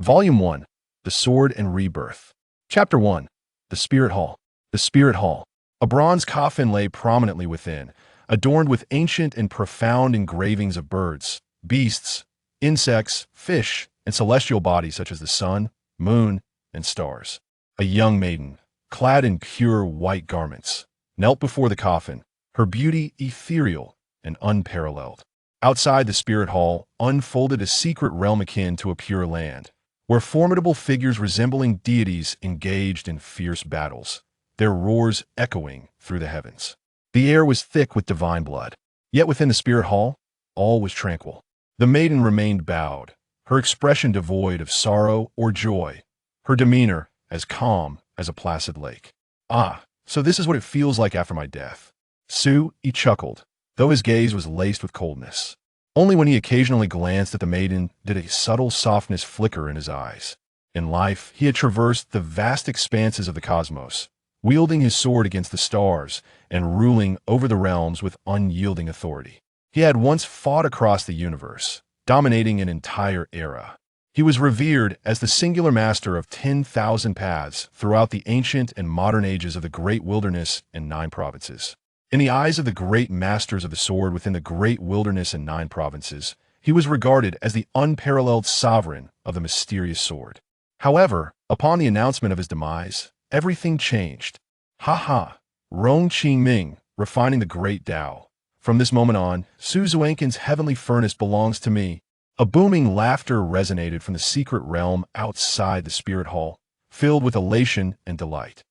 Volume 1, The Sword and Rebirth. Chapter 1, The Spirit Hall. The Spirit Hall. A bronze coffin lay prominently within, adorned with ancient and profound engravings of birds, beasts, insects, fish, and celestial bodies such as the sun, moon, and stars. A young maiden, clad in pure white garments, knelt before the coffin, her beauty ethereal and unparalleled. Outside the Spirit Hall unfolded a secret realm akin to a pure land, where formidable figures resembling deities engaged in fierce battles, their roars echoing through the heavens. The air was thick with divine blood. Yet within the Spirit Hall, all was tranquil. The maiden remained bowed, her expression devoid of sorrow or joy, her demeanor as calm as a placid lake. "Ah, so this is what it feels like after my death." He chuckled, though his gaze was laced with coldness. Only when he occasionally glanced at the maiden did a subtle softness flicker in his eyes. In life, he had traversed the vast expanses of the cosmos, wielding his sword against the stars and ruling over the realms with unyielding authority. He had once fought across the universe, dominating an entire era. He was revered as the singular master of 10,000 paths throughout the ancient and modern ages of the Great Wilderness and 9 provinces. In the eyes of the great masters of the sword within the Great Wilderness and 9 provinces, he was regarded as the unparalleled sovereign of the mysterious sword. However, upon the announcement of his demise, everything changed. Ha ha! Rong Qingming, refining the great Tao. From this moment on, Su Zuanqin's heavenly furnace belongs to me. A booming laughter resonated from the secret realm outside the Spirit Hall, filled with elation and delight.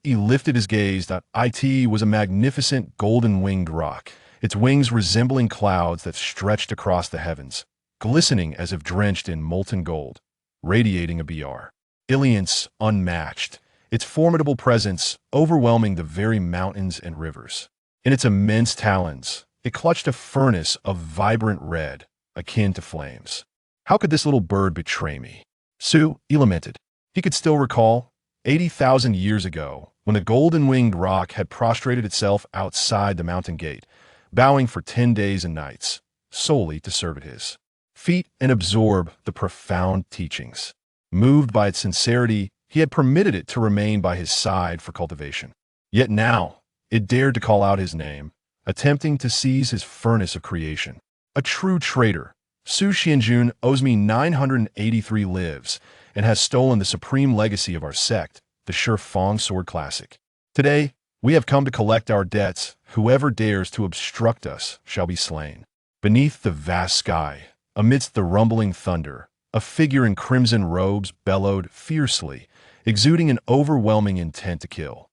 He lifted his gaze. It was a magnificent golden-winged rock, its wings resembling clouds that stretched across the heavens, glistening as if drenched in molten gold, radiating a brilliance unmatched, its formidable presence overwhelming the very mountains and rivers. In its immense talons, it clutched a furnace of vibrant red, akin to flames. How could this little bird betray me? He lamented. He could still recall 80,000 years ago, when the golden-winged rock had prostrated itself outside the mountain gate, bowing for 10 days and nights, solely to serve at his feet and absorb the profound teachings. Moved by its sincerity, he had permitted it to remain by his side for cultivation. Yet now, it dared to call out his name, attempting to seize his furnace of creation. A true traitor, Su Xianjun owes me 983 lives, and has stolen the supreme legacy of our sect, the Shifang Sword Classic. Today, we have come to collect our debts. Whoever dares to obstruct us shall be slain. Beneath the vast sky, amidst the rumbling thunder, a figure in crimson robes bellowed fiercely, exuding an overwhelming intent to kill.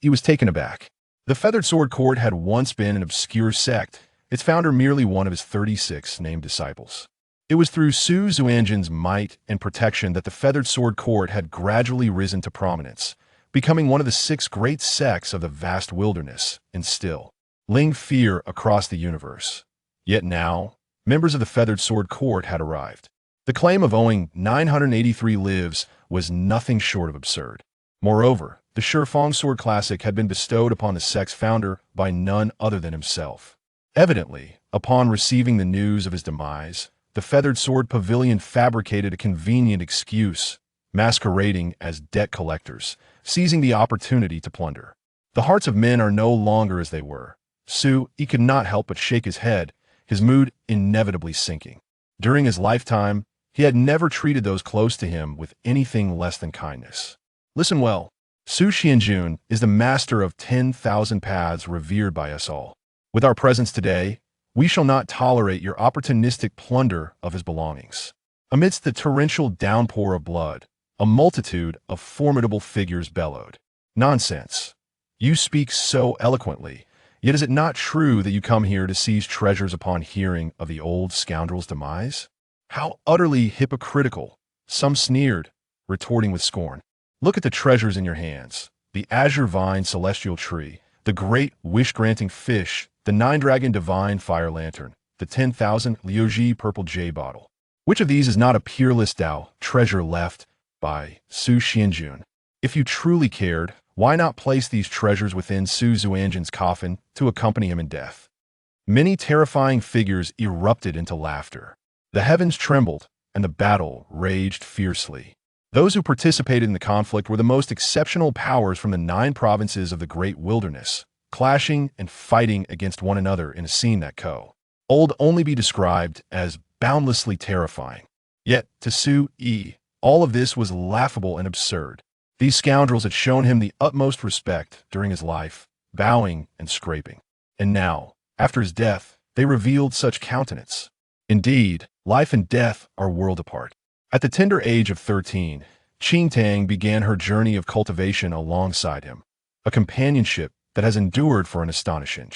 He was taken aback. The Feathered Sword Court had once been an obscure sect, its founder merely one of his 36 named disciples. It was through Su Zuanjin's might and protection that the Feathered Sword Court had gradually risen to prominence, becoming one of the 6 great sects of the vast wilderness, and still ling fear across the universe. Yet now, members of the Feathered Sword Court had arrived. The claim of owing 983 lives was nothing short of absurd. Moreover, the Shifang Sword Classic had been bestowed upon the sect's founder by none other than himself. Evidently, upon receiving the news of his demise, the Feathered Sword Pavilion fabricated a convenient excuse, masquerading as debt collectors, seizing the opportunity to plunder. The hearts of men are no longer as they were. He could not help but shake his head, his mood inevitably sinking. During his lifetime, he had never treated those close to him with anything less than kindness. Listen well. Su Xianjun is the master of 10,000 paths revered by us all. With our presence today, we shall not tolerate your opportunistic plunder of his belongings. Amidst the torrential downpour of blood, a multitude of formidable figures bellowed. Nonsense. You speak so eloquently, yet is it not true that you come here to seize treasures upon hearing of the old scoundrel's demise? How utterly hypocritical, some sneered, retorting with scorn. Look at the treasures in your hands, the azure vine celestial tree, the great wish-granting fish, the 9-dragon divine fire lantern, the 10,000 Liuji purple jade bottle. Which of these is not a peerless Tao treasure left by Su Xianjun? If you truly cared, why not place these treasures within Su Zuanjin's coffin to accompany him in death? Many terrifying figures erupted into laughter. The heavens trembled, and the battle raged fiercely. Those who participated in the conflict were the most exceptional powers from the 9 provinces of the Great Wilderness, clashing and fighting against one another in a scene that could only be described as boundlessly terrifying. Yet, to Su Yi, all of this was laughable and absurd. These scoundrels had shown him the utmost respect during his life, bowing and scraping. And now, after his death, they revealed such countenance. Indeed, life and death are worlds apart. At the tender age of 13, Qingtang began her journey of cultivation alongside him, a companionship that has endured for an astonishing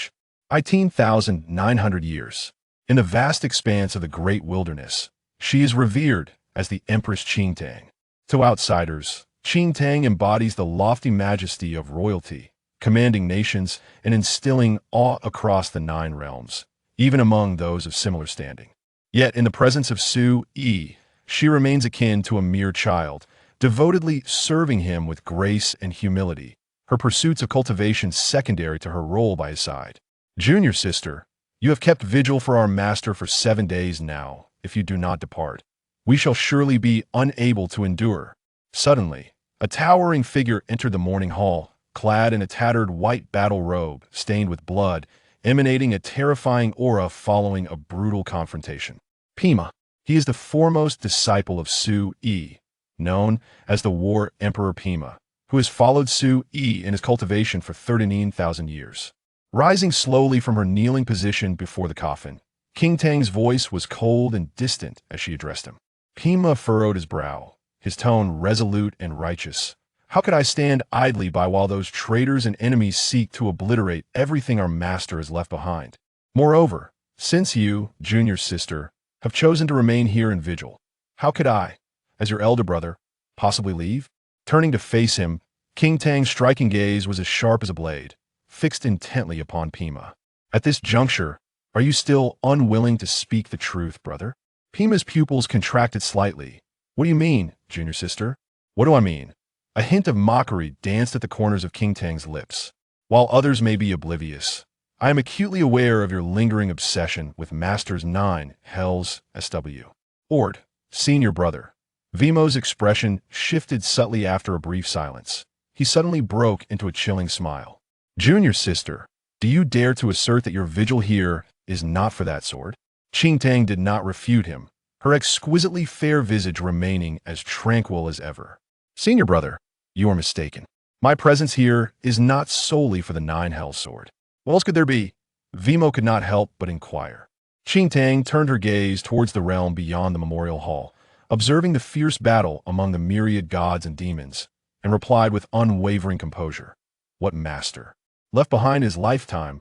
18,900 years. In the vast expanse of the Great Wilderness, she is revered as the Empress Qingtang. To outsiders, Qingtang embodies the lofty majesty of royalty, commanding nations and instilling awe across the 9 realms, even among those of similar standing. Yet in the presence of Su Yi, she remains akin to a mere child, devotedly serving him with grace and humility, her pursuits of cultivation secondary to her role by his side. Junior sister, you have kept vigil for our master for 7 days now. If you do not depart, we shall surely be unable to endure. Suddenly, a towering figure entered the morning hall, clad in a tattered white battle robe stained with blood, emanating a terrifying aura following a brutal confrontation. Pima. He is the foremost disciple of Su Yi, known as the War Emperor Pima, who has followed Su Yi in his cultivation for 39,000 years. Rising slowly from her kneeling position before the coffin, Qingtang's voice was cold and distant as she addressed him. Pima furrowed his brow, his tone resolute and righteous. How could I stand idly by while those traitors and enemies seek to obliterate everything our master has left behind? Moreover, since you, junior sister, have chosen to remain here in vigil, how could I, as your elder brother, possibly leave? Turning to face him, Qingtang's striking gaze was as sharp as a blade, fixed intently upon Pima. At this juncture, are you still unwilling to speak the truth, brother? Pima's pupils contracted slightly. What do you mean, junior sister? What do I mean? A hint of mockery danced at the corners of Qingtang's lips. While others may be oblivious, I am acutely aware of your lingering obsession with Master's 9 Hells SW. Ord, senior brother. Vimo's expression shifted subtly after a brief silence. He suddenly broke into a chilling smile. Junior sister, do you dare to assert that your vigil here is not for that sword? Qingtang did not refute him, her exquisitely fair visage remaining as tranquil as ever. Senior brother, you are mistaken. My presence here is not solely for the 9 Hells sword. What else could there be? Vimo could not help but inquire. Qingtang turned her gaze towards the realm beyond the memorial hall, observing the fierce battle among the myriad gods and demons, and replied with unwavering composure. What master? Left behind his lifetime,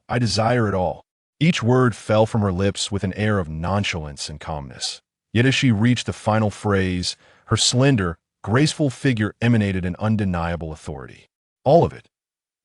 I desire it all. Each word fell from her lips with an air of nonchalance and calmness. Yet as she reached the final phrase, her slender, graceful figure emanated an undeniable authority. All of it.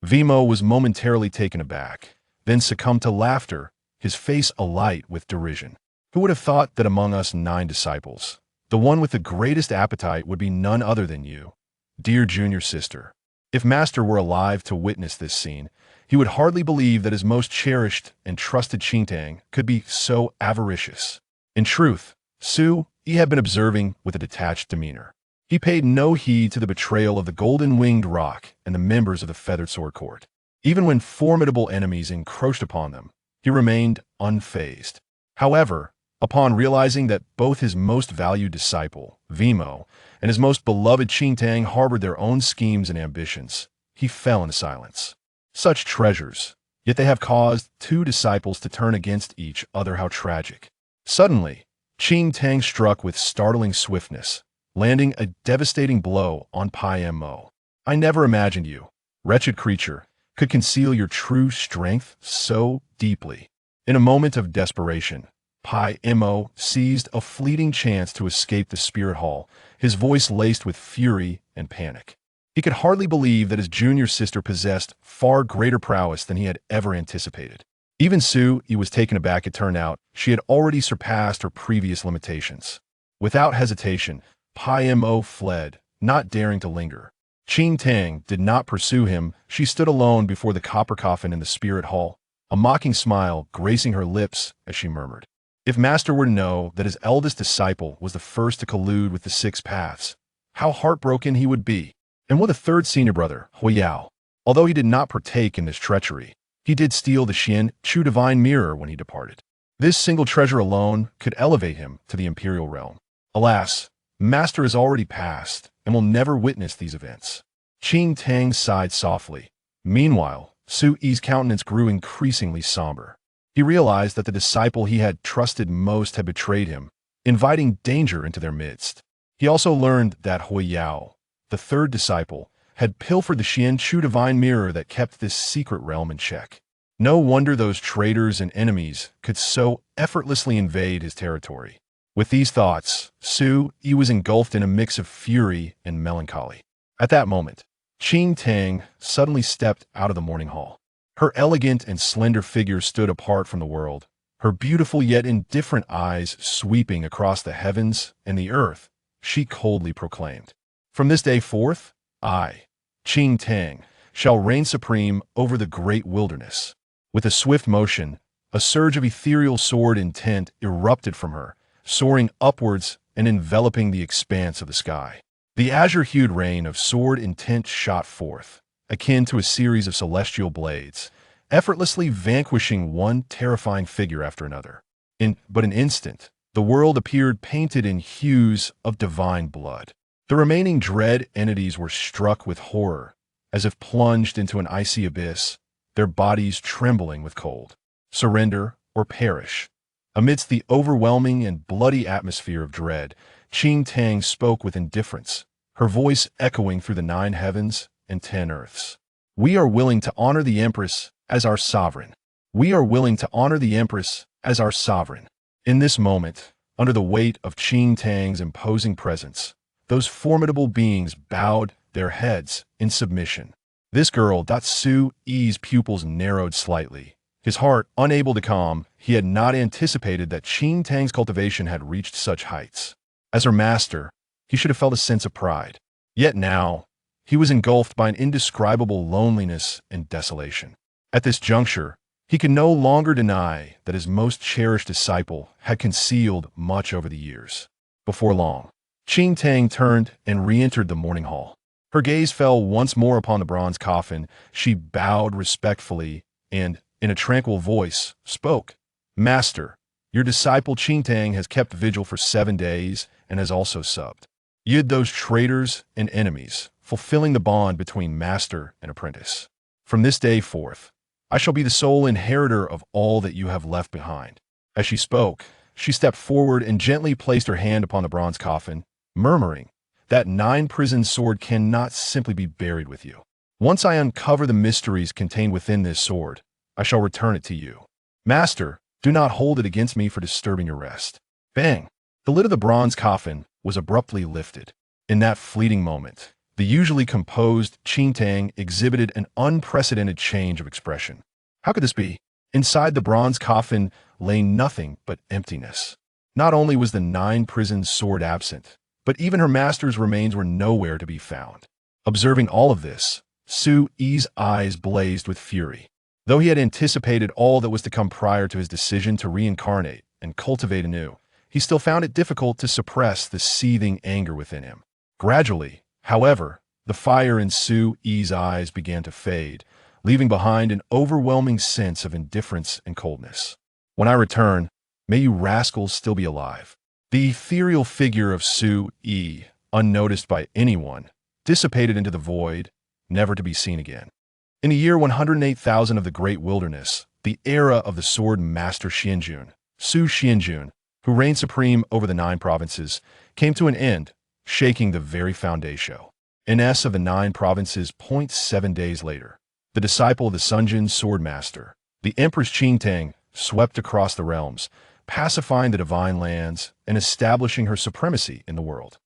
Vimo was momentarily taken aback, then succumbed to laughter, his face alight with derision. Who would have thought that among us 9 disciples, the one with the greatest appetite would be none other than you, dear junior sister? If Master were alive to witness this scene, he would hardly believe that his most cherished and trusted Qingtang could be so avaricious. In truth, Su Yi had been observing with a detached demeanor. He paid no heed to the betrayal of the golden-winged roc and the members of the Feathered Sword Court. Even when formidable enemies encroached upon them, he remained unfazed. However, upon realizing that both his most valued disciple, Vimo, and his most beloved Qingtang harbored their own schemes and ambitions, he fell into silence. Such treasures, yet they have caused 2 disciples to turn against each other. How tragic. Suddenly, Qingtang struck with startling swiftness, landing a devastating blow on Pai Mo. I never imagined you, wretched creature, could conceal your true strength so deeply. In a moment of desperation, Pai Mo seized a fleeting chance to escape the spirit hall, his voice laced with fury and panic. He could hardly believe that his junior sister possessed far greater prowess than he had ever anticipated. Even Su Yi was taken aback. It turned out she had already surpassed her previous limitations. Without hesitation, Pai Mo fled, not daring to linger. Qingtang did not pursue him. She stood alone before the copper coffin in the spirit hall, a mocking smile gracing her lips as she murmured, If Master were to know that his eldest disciple was the first to collude with the Six Paths, how heartbroken he would be. And with a third senior brother, Huiyao, although he did not partake in this treachery, he did steal the Shen Chajin divine mirror when he departed. This single treasure alone could elevate him to the imperial realm. Alas, Master has already passed and will never witness these events. Qingtang sighed softly. Meanwhile, Su Yi's countenance grew increasingly somber. He realized that the disciple he had trusted most had betrayed him, inviting danger into their midst. He also learned that Huiyao, the third disciple, had pilfered the Shen Chajin divine mirror that kept this secret realm in check. No wonder those traitors and enemies could so effortlessly invade his territory. With these thoughts, Su Yi was engulfed in a mix of fury and melancholy. At that moment, Qingtang suddenly stepped out of the morning hall. Her elegant and slender figure stood apart from the world, her beautiful yet indifferent eyes sweeping across the heavens and the earth. She coldly proclaimed, "From this day forth, I, Qingtang, shall reign supreme over the great wilderness." With a swift motion, a surge of ethereal sword intent erupted from her, soaring upwards and enveloping the expanse of the sky. The azure-hued rain of sword intent shot forth, akin to a series of celestial blades, effortlessly vanquishing one terrifying figure after another. In but an instant, the world appeared painted in hues of divine blood. The remaining dread entities were struck with horror, as if plunged into an icy abyss, their bodies trembling with cold. Surrender or perish. Amidst the overwhelming and bloody atmosphere of dread, Qingtang spoke with indifference, her voice echoing through the 9 heavens and 10 earths. "We are willing to honor the Empress as our sovereign. We are willing to honor the Empress as our sovereign." In this moment, under the weight of Qingtang's imposing presence, those formidable beings bowed their heads in submission. This girl, Su Yi's pupils narrowed slightly. His heart unable to calm, he had not anticipated that Qingtang's cultivation had reached such heights. As her master, he should have felt a sense of pride. Yet now, he was engulfed by an indescribable loneliness and desolation. At this juncture, he could no longer deny that his most cherished disciple had concealed much over the years. Before long, Qingtang turned and re-entered the morning hall. Her gaze fell once more upon the bronze coffin. She bowed respectfully and, in a tranquil voice, spoke. "Master, your disciple Qingtang has kept vigil for 7 days and has also subbed. Yid those traitors and enemies, fulfilling the bond between master and apprentice. From this day forth, I shall be the sole inheritor of all that you have left behind." As she spoke, she stepped forward and gently placed her hand upon the bronze coffin, murmuring, "That 9-prison sword cannot simply be buried with you. Once I uncover the mysteries contained within this sword, I shall return it to you. Master, do not hold it against me for disturbing your rest." Bang! The lid of the bronze coffin was abruptly lifted. In that fleeting moment, the usually composed Qingtang exhibited an unprecedented change of expression. How could this be? Inside the bronze coffin lay nothing but emptiness. Not only was the 9-prison sword absent, but even her master's remains were nowhere to be found. Observing all of this, Su Yi's eyes blazed with fury. Though he had anticipated all that was to come prior to his decision to reincarnate and cultivate anew, he still found it difficult to suppress the seething anger within him. Gradually, however, the fire in Su Yi's eyes began to fade, leaving behind an overwhelming sense of indifference and coldness. "When I return, may you rascals still be alive." The ethereal figure of Su Yi, unnoticed by anyone, dissipated into the void, never to be seen again. In the year 108,000 of the Great Wilderness, the era of the Sword Master Xianjun, Su Xianjun, who reigned supreme over the 9 provinces, came to an end, shaking the very foundation. Ines of the 9 provinces. 7 days later, the disciple of the Sunjin Swordmaster, the Empress Qingtang, swept across the realms, pacifying the divine lands and establishing her supremacy in the world.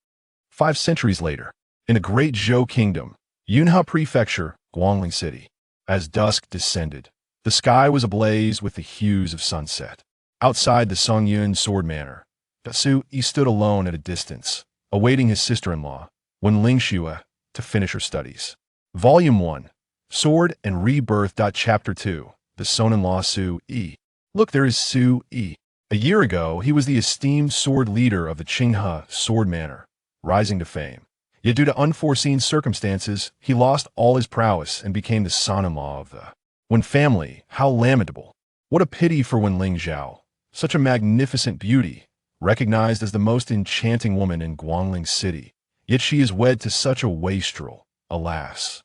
5 centuries later, in the great Zhou Kingdom, Yunhe Prefecture, Guangling City, as dusk descended, the sky was ablaze with the hues of sunset. Outside the Songyun Sword Manor, Su Yi stood alone at a distance, awaiting his sister-in-law, Wen Lingzhao, to finish her studies. Volume 1, Sword and Rebirth. Chapter 2, The Son-in-Law Su Yi. Look, there is Su Yi. A year ago, he was the esteemed sword leader of the Qingtang sword manor, rising to fame. Yet due to unforeseen circumstances, he lost all his prowess and became the son-in-law of the Wen family. How lamentable. What a pity for Wen Lingzhao, such a magnificent beauty, recognized as the most enchanting woman in Guangling City. Yet she is wed to such a wastrel, alas.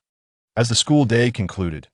As the school day concluded,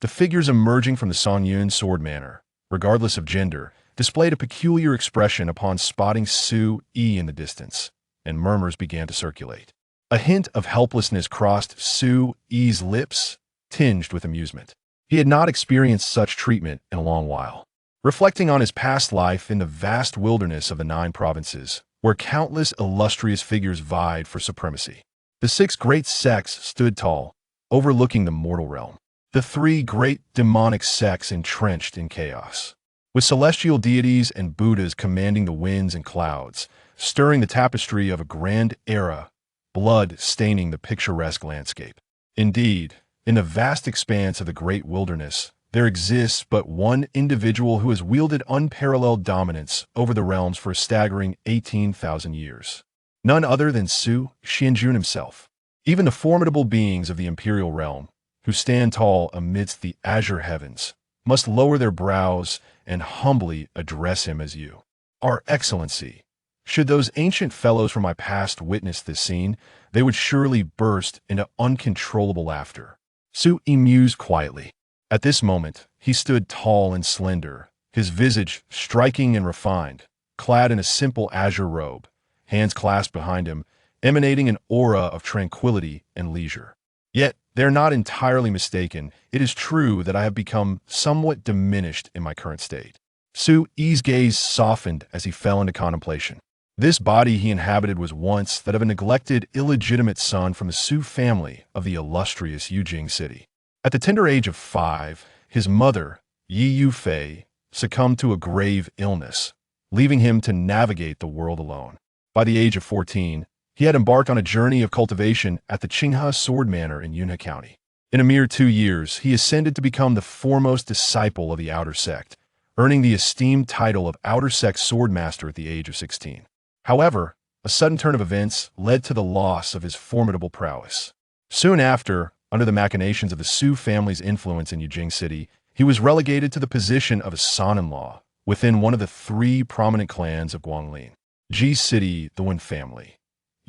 the figures emerging from the Songyun sword manor, regardless of gender, displayed a peculiar expression upon spotting Su Yi in the distance, and murmurs began to circulate. A hint of helplessness crossed Su Yi's lips, tinged with amusement. He had not experienced such treatment in a long while. Reflecting on his past life in the vast wilderness of the 9 provinces, where countless illustrious figures vied for supremacy, the 6 great sects stood tall, overlooking the mortal realm. The 3 great demonic sects entrenched in chaos, with celestial deities and Buddhas commanding the winds and clouds, stirring the tapestry of a grand era, blood staining the picturesque landscape. Indeed, in the vast expanse of the great wilderness, there exists but one individual who has wielded unparalleled dominance over the realms for a staggering 18,000 years. None other than Su Xianjun himself. Even the formidable beings of the imperial realm, who stand tall amidst the azure heavens, must lower their brows and humbly address him as you. Our Excellency. Should those ancient fellows from my past witness this scene, they would surely burst into uncontrollable laughter. Su Yi mused quietly. At this moment, he stood tall and slender, his visage striking and refined, clad in a simple azure robe, hands clasped behind him, emanating an aura of tranquility and leisure. Yet, they're not entirely mistaken. It is true that I have become somewhat diminished in my current state. Su Yi's gaze softened as he fell into contemplation. This body he inhabited was once that of a neglected, illegitimate son from the Su family of the illustrious Yujing city. At the tender age of 5, his mother, Yi Yufei, succumbed to a grave illness, leaving him to navigate the world alone. By the age of 14, he had embarked on a journey of cultivation at the Qingtang sword manor in Yunhe County. In a mere 2 years, he ascended to become the foremost disciple of the Outer Sect, earning the esteemed title of Outer Sect Swordmaster at the age of 16. However, a sudden turn of events led to the loss of his formidable prowess. Soon after, under the machinations of the Su family's influence in Yujing City, he was relegated to the position of a son-in-law within one of the 3 prominent clans of Guangling. Ji City, the Wen family.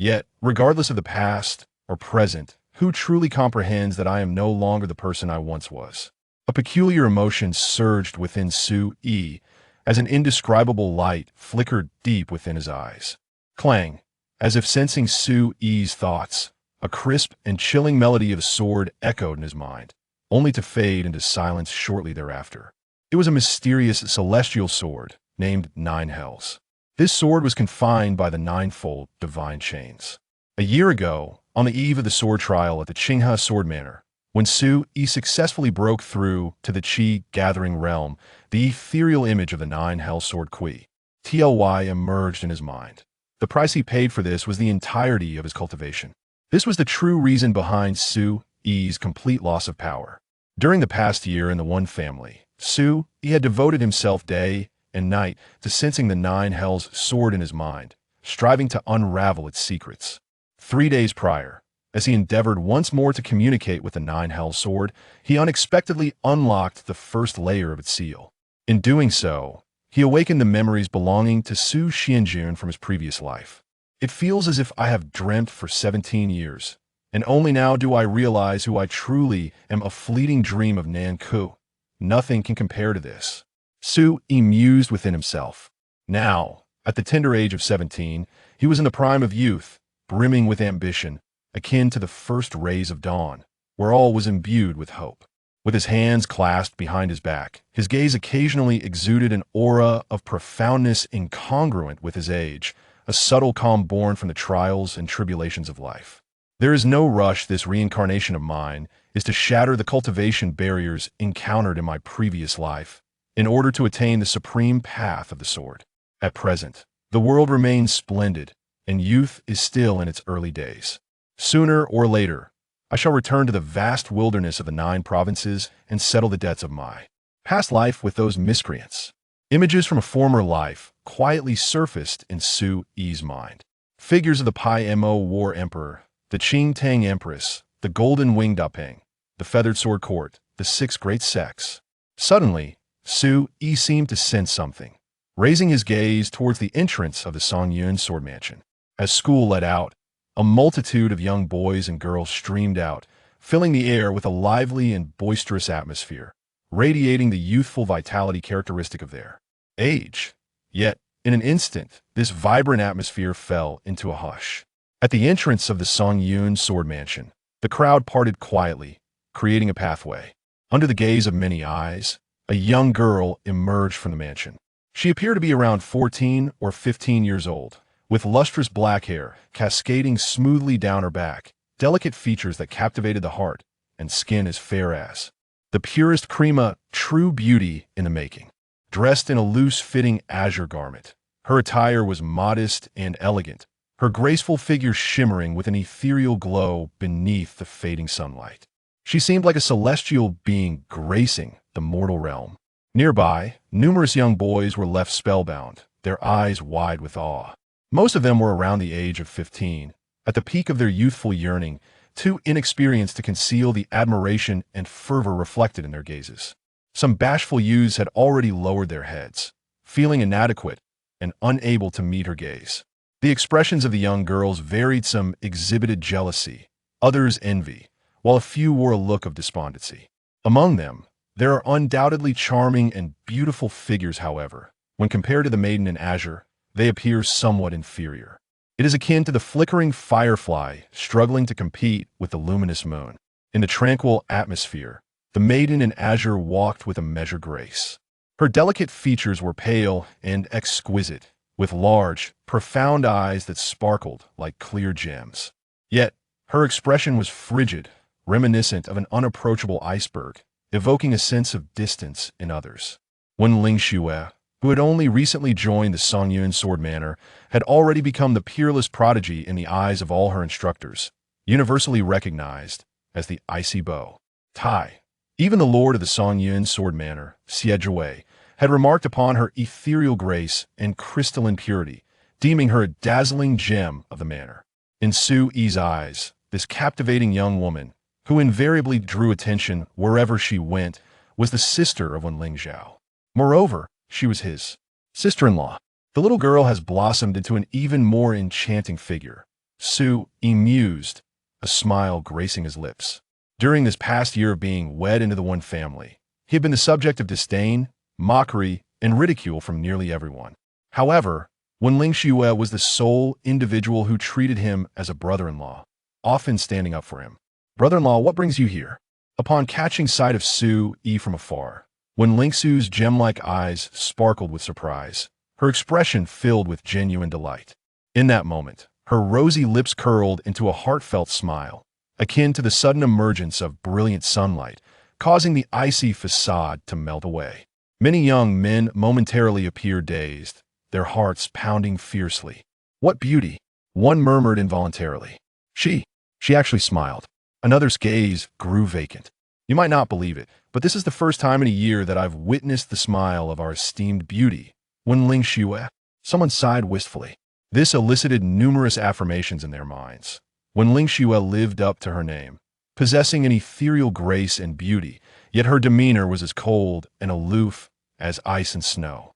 Yet, regardless of the past or present, who truly comprehends that I am no longer the person I once was? A peculiar emotion surged within Su Yi as an indescribable light flickered deep within his eyes. Clang, as if sensing Su Yi's thoughts, a crisp and chilling melody of a sword echoed in his mind, only to fade into silence shortly thereafter. It was a mysterious celestial sword named 9 Hells. This sword was confined by the 9-fold divine chains. A year ago, on the eve of the sword trial at the Qingtang sword manor, when Su Yi successfully broke through to the Qi gathering realm, the ethereal image of the 9 Hell sword Tly emerged in his mind. The price he paid for this was the entirety of his cultivation. This was the true reason behind Su Yi's complete loss of power. During the past year in the Wen family, Su Yi had devoted himself day and night to sensing the 9 Hells sword in his mind, striving to unravel its secrets. 3 days prior, as he endeavored once more to communicate with the 9 Hells sword, he unexpectedly unlocked the first layer of its seal. In doing so, he awakened the memories belonging to Su Xianjun from his previous life. It feels as if I have dreamt for 17 years, and only now do I realize who I truly am, a fleeting dream of Nanku. Nothing can compare to this. Su Yi mused within himself. Now, at the tender age of 17, he was in the prime of youth, brimming with ambition, akin to the first rays of dawn, where all was imbued with hope. With his hands clasped behind his back, his gaze occasionally exuded an aura of profoundness incongruent with his age, a subtle calm born from the trials and tribulations of life. There is no rush. This reincarnation of mine is to shatter the cultivation barriers encountered in my previous life, in order to attain the supreme path of the sword. At present, the world remains splendid, and youth is still in its early days. Sooner or later, I shall return to the vast wilderness of the 9 provinces and settle the debts of my past life with those miscreants. Images from a former life quietly surfaced in Su Yi's mind. Figures of the Pai Mo War Emperor, the Qingtang Empress, the Golden Winged Dapeng, the Feathered Sword Court, the Six Great Sects. Suddenly, Su Yi seemed to sense something, raising his gaze towards the entrance of the Songyun Sword Mansion. As school let out, a multitude of young boys and girls streamed out, filling the air with a lively and boisterous atmosphere, radiating the youthful vitality characteristic of their age. Yet, in an instant, this vibrant atmosphere fell into a hush. At the entrance of the Songyun Sword Mansion, the crowd parted quietly, creating a pathway. Under the gaze of many eyes, a young girl emerged from the mansion. She appeared to be around 14 or 15 years old, with lustrous black hair cascading smoothly down her back, delicate features that captivated the heart, and skin as fair as the purest crema, true beauty in the making. Dressed in a loose-fitting azure garment, her attire was modest and elegant, her graceful figure shimmering with an ethereal glow beneath the fading sunlight. She seemed like a celestial being gracing the mortal realm. Nearby, numerous young boys were left spellbound, their eyes wide with awe. Most of them were around the age of 15, at the peak of their youthful yearning, too inexperienced to conceal the admiration and fervor reflected in their gazes. Some bashful youths had already lowered their heads, feeling inadequate and unable to meet her gaze. The expressions of the young girls varied. Some exhibited jealousy, others envy, while a few wore a look of despondency. Among them, there are undoubtedly charming and beautiful figures, however. When compared to the maiden in azure, they appear somewhat inferior. It is akin to the flickering firefly struggling to compete with the luminous moon. In the tranquil atmosphere, the maiden in azure walked with a measured grace. Her delicate features were pale and exquisite, with large, profound eyes that sparkled like clear gems. Yet, her expression was frigid, reminiscent of an unapproachable iceberg, evoking a sense of distance in others. Wen Lingzhao, who had only recently joined the Songyun Sword Manor, had already become the peerless prodigy in the eyes of all her instructors, universally recognized as the icy bow. Tai. Even the lord of the Songyun Sword Manor, Xie, had remarked upon her ethereal grace and crystalline purity, deeming her a dazzling gem of the manor. In Su Yi's eyes, this captivating young woman, who invariably drew attention wherever she went, was the sister of Wen Lingzhao. Moreover, she was his sister-in-law. The little girl has blossomed into an even more enchanting figure. Su Yi mused, a smile gracing his lips. During this past year of being wed into the one family, he had been the subject of disdain, mockery, and ridicule from nearly everyone. However, Wen Lingzhao was the sole individual who treated him as a brother-in-law, often standing up for him. "Brother-in-law, what brings you here?" Upon catching sight of Su Yi from afar, Wen Lingzhuo's gem-like eyes sparkled with surprise, her expression filled with genuine delight. In that moment, her rosy lips curled into a heartfelt smile, akin to the sudden emergence of brilliant sunlight, causing the icy facade to melt away. Many young men momentarily appeared dazed, their hearts pounding fiercely. "What beauty!" One murmured involuntarily. She actually smiled. Another's gaze grew vacant. "You might not believe it, but this is the first time in a year that I've witnessed the smile of our esteemed beauty, Wen Lingzhao." Someone sighed wistfully. This elicited numerous affirmations in their minds. Wen Lingzhao lived up to her name, possessing an ethereal grace and beauty, yet her demeanor was as cold and aloof as ice and snow.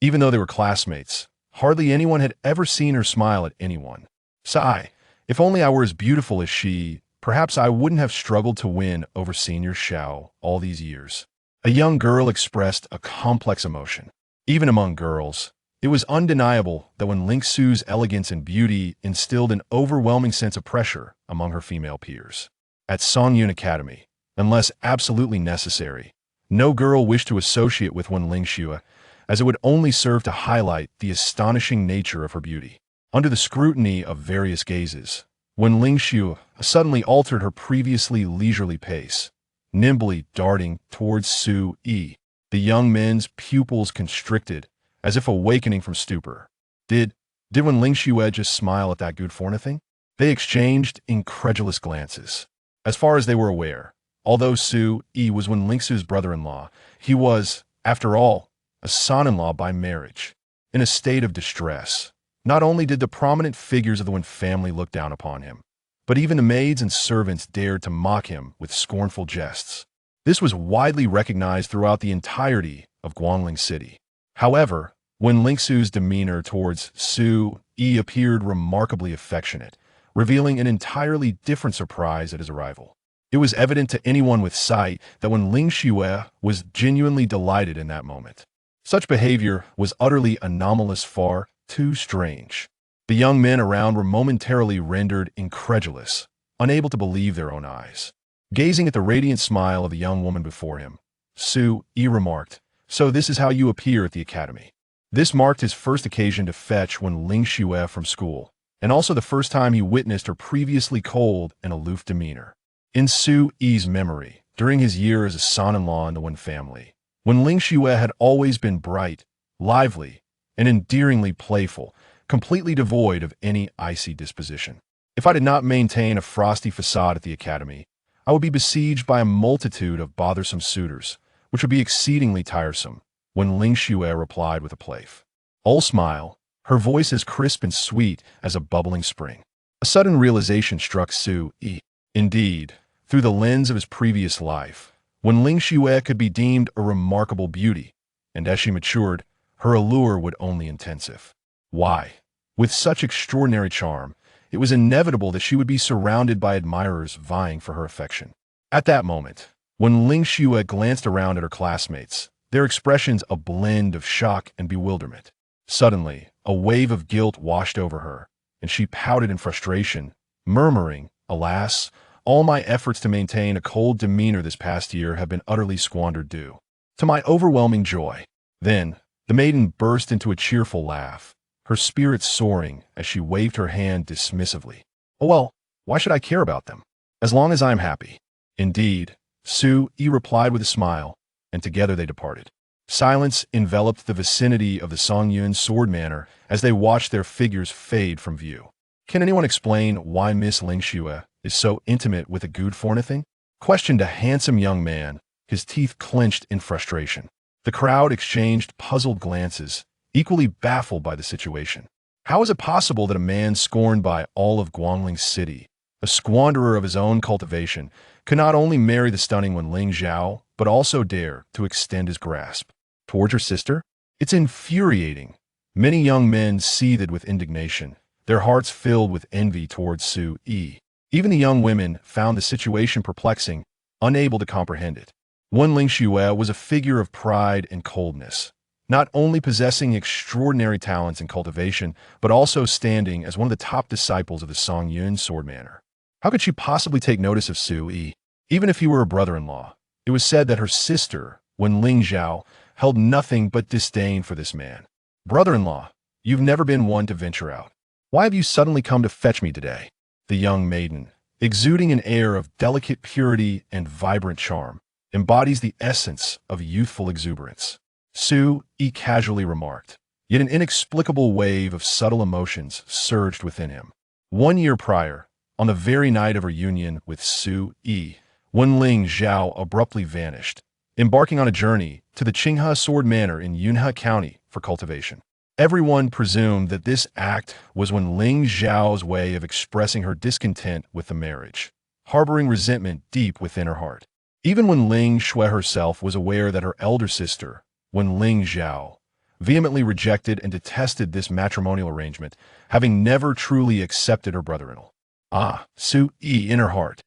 Even though they were classmates, hardly anyone had ever seen her smile at anyone. Sigh, if only I were as beautiful as she, perhaps I wouldn't have struggled to win over Senior Xiao all these years. A young girl expressed a complex emotion. Even among girls, it was undeniable that Wen Lingzhuo's elegance and beauty instilled an overwhelming sense of pressure among her female peers. At Songyun Academy, unless absolutely necessary, no girl wished to associate with Wen Lingzhao, as it would only serve to highlight the astonishing nature of her beauty. Under the scrutiny of various gazes, Wen Lingzhao suddenly altered her previously leisurely pace, nimbly darting towards Su Yi. The young men's pupils constricted, as if awakening from stupor. Did Wen Lingzhao just smile at that good for nothing? They exchanged incredulous glances. As far as they were aware, although Su Yi was Wen Lingzhuo's brother-in-law, he was, after all, a son-in-law by marriage. In a state of distress, not only did the prominent figures of the Wen family look down upon him, but even the maids and servants dared to mock him with scornful jests. This was widely recognized throughout the entirety of Guangling City. However, Wen Lingzhao's demeanor towards Su Yi appeared remarkably affectionate, revealing an entirely different surprise at his arrival. It was evident to anyone with sight that Wen Lingzhao was genuinely delighted in that moment. Such behavior was utterly anomalous, far too strange. The young men around were momentarily rendered incredulous, unable to believe their own eyes. Gazing at the radiant smile of the young woman before him, Su Yi remarked, "So this is how you appear at the academy." This marked his first occasion to fetch Wen Lingzhao from school, and also the first time he witnessed her previously cold and aloof demeanor. In Su Yi's memory, during his year as a son-in-law in the Wen family, Wen Lingzhao had always been bright, lively, and endearingly playful, completely devoid of any icy disposition. If I did not maintain a frosty facade at the academy, I would be besieged by a multitude of bothersome suitors, which would be exceedingly tiresome, Wen Lingzhao replied with a plaif. All smile, her voice as crisp and sweet as a bubbling spring. A sudden realization struck Su Yi. Indeed, through the lens of his previous life, Wen Lingzhao could be deemed a remarkable beauty, and as she matured, her allure would only intensify. Why? With such extraordinary charm, it was inevitable that she would be surrounded by admirers vying for her affection. At that moment, when Lingzhao glanced around at her classmates, their expressions a blend of shock and bewilderment. Suddenly, a wave of guilt washed over her, and she pouted in frustration, murmuring, "Alas, all my efforts to maintain a cold demeanor this past year have been utterly squandered due to my overwhelming joy." Then, the maiden burst into a cheerful laugh, her spirits soaring as she waved her hand dismissively. "Oh well, why should I care about them? As long as I am happy." "Indeed," Su Yi replied with a smile, and together they departed. Silence enveloped the vicinity of the Songyun sword manor as they watched their figures fade from view. "Can anyone explain why Miss Lingzhao is so intimate with a good for nothing?" questioned a handsome young man, his teeth clenched in frustration. The crowd exchanged puzzled glances, equally baffled by the situation. How is it possible that a man scorned by all of Guangling City, a squanderer of his own cultivation, could not only marry the stunning Wen Lingzhao, but also dare to extend his grasp towards her sister? It's infuriating. Many young men seethed with indignation, their hearts filled with envy towards Su Yi. Even the young women found the situation perplexing, unable to comprehend it. Wen Lingzhao was a figure of pride and coldness, not only possessing extraordinary talents in cultivation, but also standing as one of the top disciples of the Songyun sword manor. How could she possibly take notice of Su Yi? Even if he were a brother-in-law, it was said that her sister, Wen Lingzhao, held nothing but disdain for this man. "Brother-in-law, you've never been one to venture out. Why have you suddenly come to fetch me today?" The young maiden, exuding an air of delicate purity and vibrant charm, embodies the essence of youthful exuberance. Su Yi casually remarked, yet an inexplicable wave of subtle emotions surged within him. 1 year prior, on the very night of her union with Su Yi, Wen Lingzhao abruptly vanished, embarking on a journey to the Qinghe sword manor in Yunhe County for cultivation. Everyone presumed that this act was Wen Lingzhao's way of expressing her discontent with the marriage, harboring resentment deep within her heart. Even Wen Lingzhao herself was aware that her elder sister, Wen Lingzhao, vehemently rejected and detested this matrimonial arrangement, having never truly accepted her brother-in-law. Su Yi in her heart.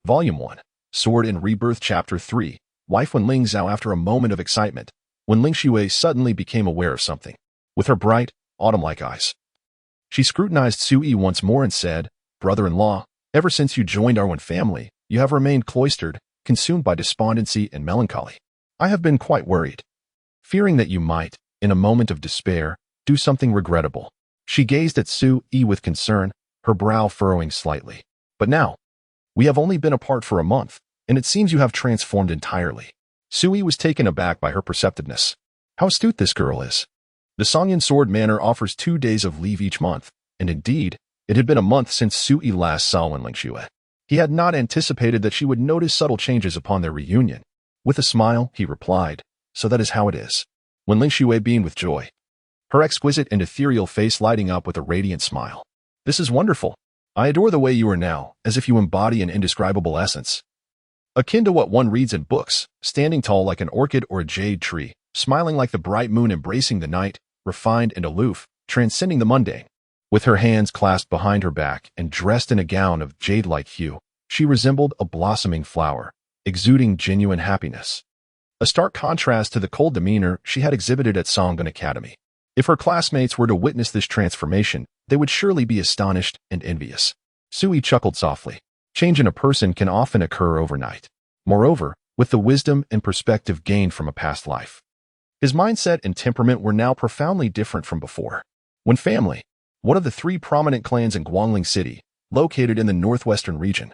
Volume 1. Sword and Rebirth Chapter 3. Wife Wen Lingzhao. After a moment of excitement, Wen Lingzhao suddenly became aware of something. With her bright, autumn-like eyes, she scrutinized Su Yi once more and said, "Brother-in-law, ever since you joined our Wen family, you have remained cloistered, consumed by despondency and melancholy. I have been quite worried, fearing that you might, in a moment of despair, do something regrettable." She gazed at Su Yi with concern, her brow furrowing slightly. "But now, we have only been apart for a month, and it seems you have transformed entirely." Su Yi was taken aback by her perceptiveness. How astute this girl is. The Songyun Sword Manor offers 2 days of leave each month, and indeed, it had been a month since Su Yi last saw Wen Lingzhao. He had not anticipated that she would notice subtle changes upon their reunion. With a smile, he replied, "So that is how it is. Wen Lingzhao beamed with joy, her exquisite and ethereal face lighting up with a radiant smile. This is wonderful. I adore the way you are now, as if you embody an indescribable essence. Akin to what one reads in books, standing tall like an orchid or a jade tree, smiling like the bright moon embracing the night, refined and aloof, transcending the mundane. With her hands clasped behind her back and dressed in a gown of jade-like hue, she resembled a blossoming flower, exuding genuine happiness. A stark contrast to the cold demeanor she had exhibited at Songgon Academy. If her classmates were to witness this transformation, they would surely be astonished and envious. Sui chuckled softly. Change in a person can often occur overnight. Moreover, with the wisdom and perspective gained from a past life. His mindset and temperament were now profoundly different from before. Wen family, one of the 3 prominent clans in Guangling City, located in the northwestern region.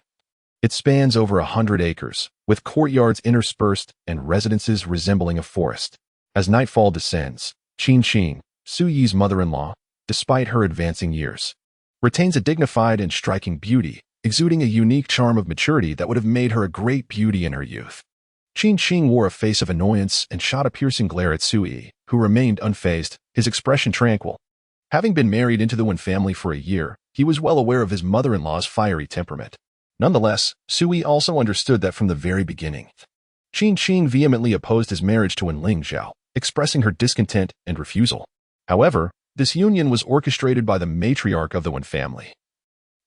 It spans over 100 acres, with courtyards interspersed and residences resembling a forest. As nightfall descends, Qingtang, Su Yi's mother-in-law, despite her advancing years, retains a dignified and striking beauty, exuding a unique charm of maturity that would have made her a great beauty in her youth. Qingtang wore a face of annoyance and shot a piercing glare at Su Yi, who remained unfazed, his expression tranquil. Having been married into the Wen family for a year, he was well aware of his mother-in-law's fiery temperament. Nonetheless, Su Yi also understood that from the very beginning. Qingtang vehemently opposed his marriage to Wen Lingzhao, expressing her discontent and refusal. However, this union was orchestrated by the matriarch of the Wen family.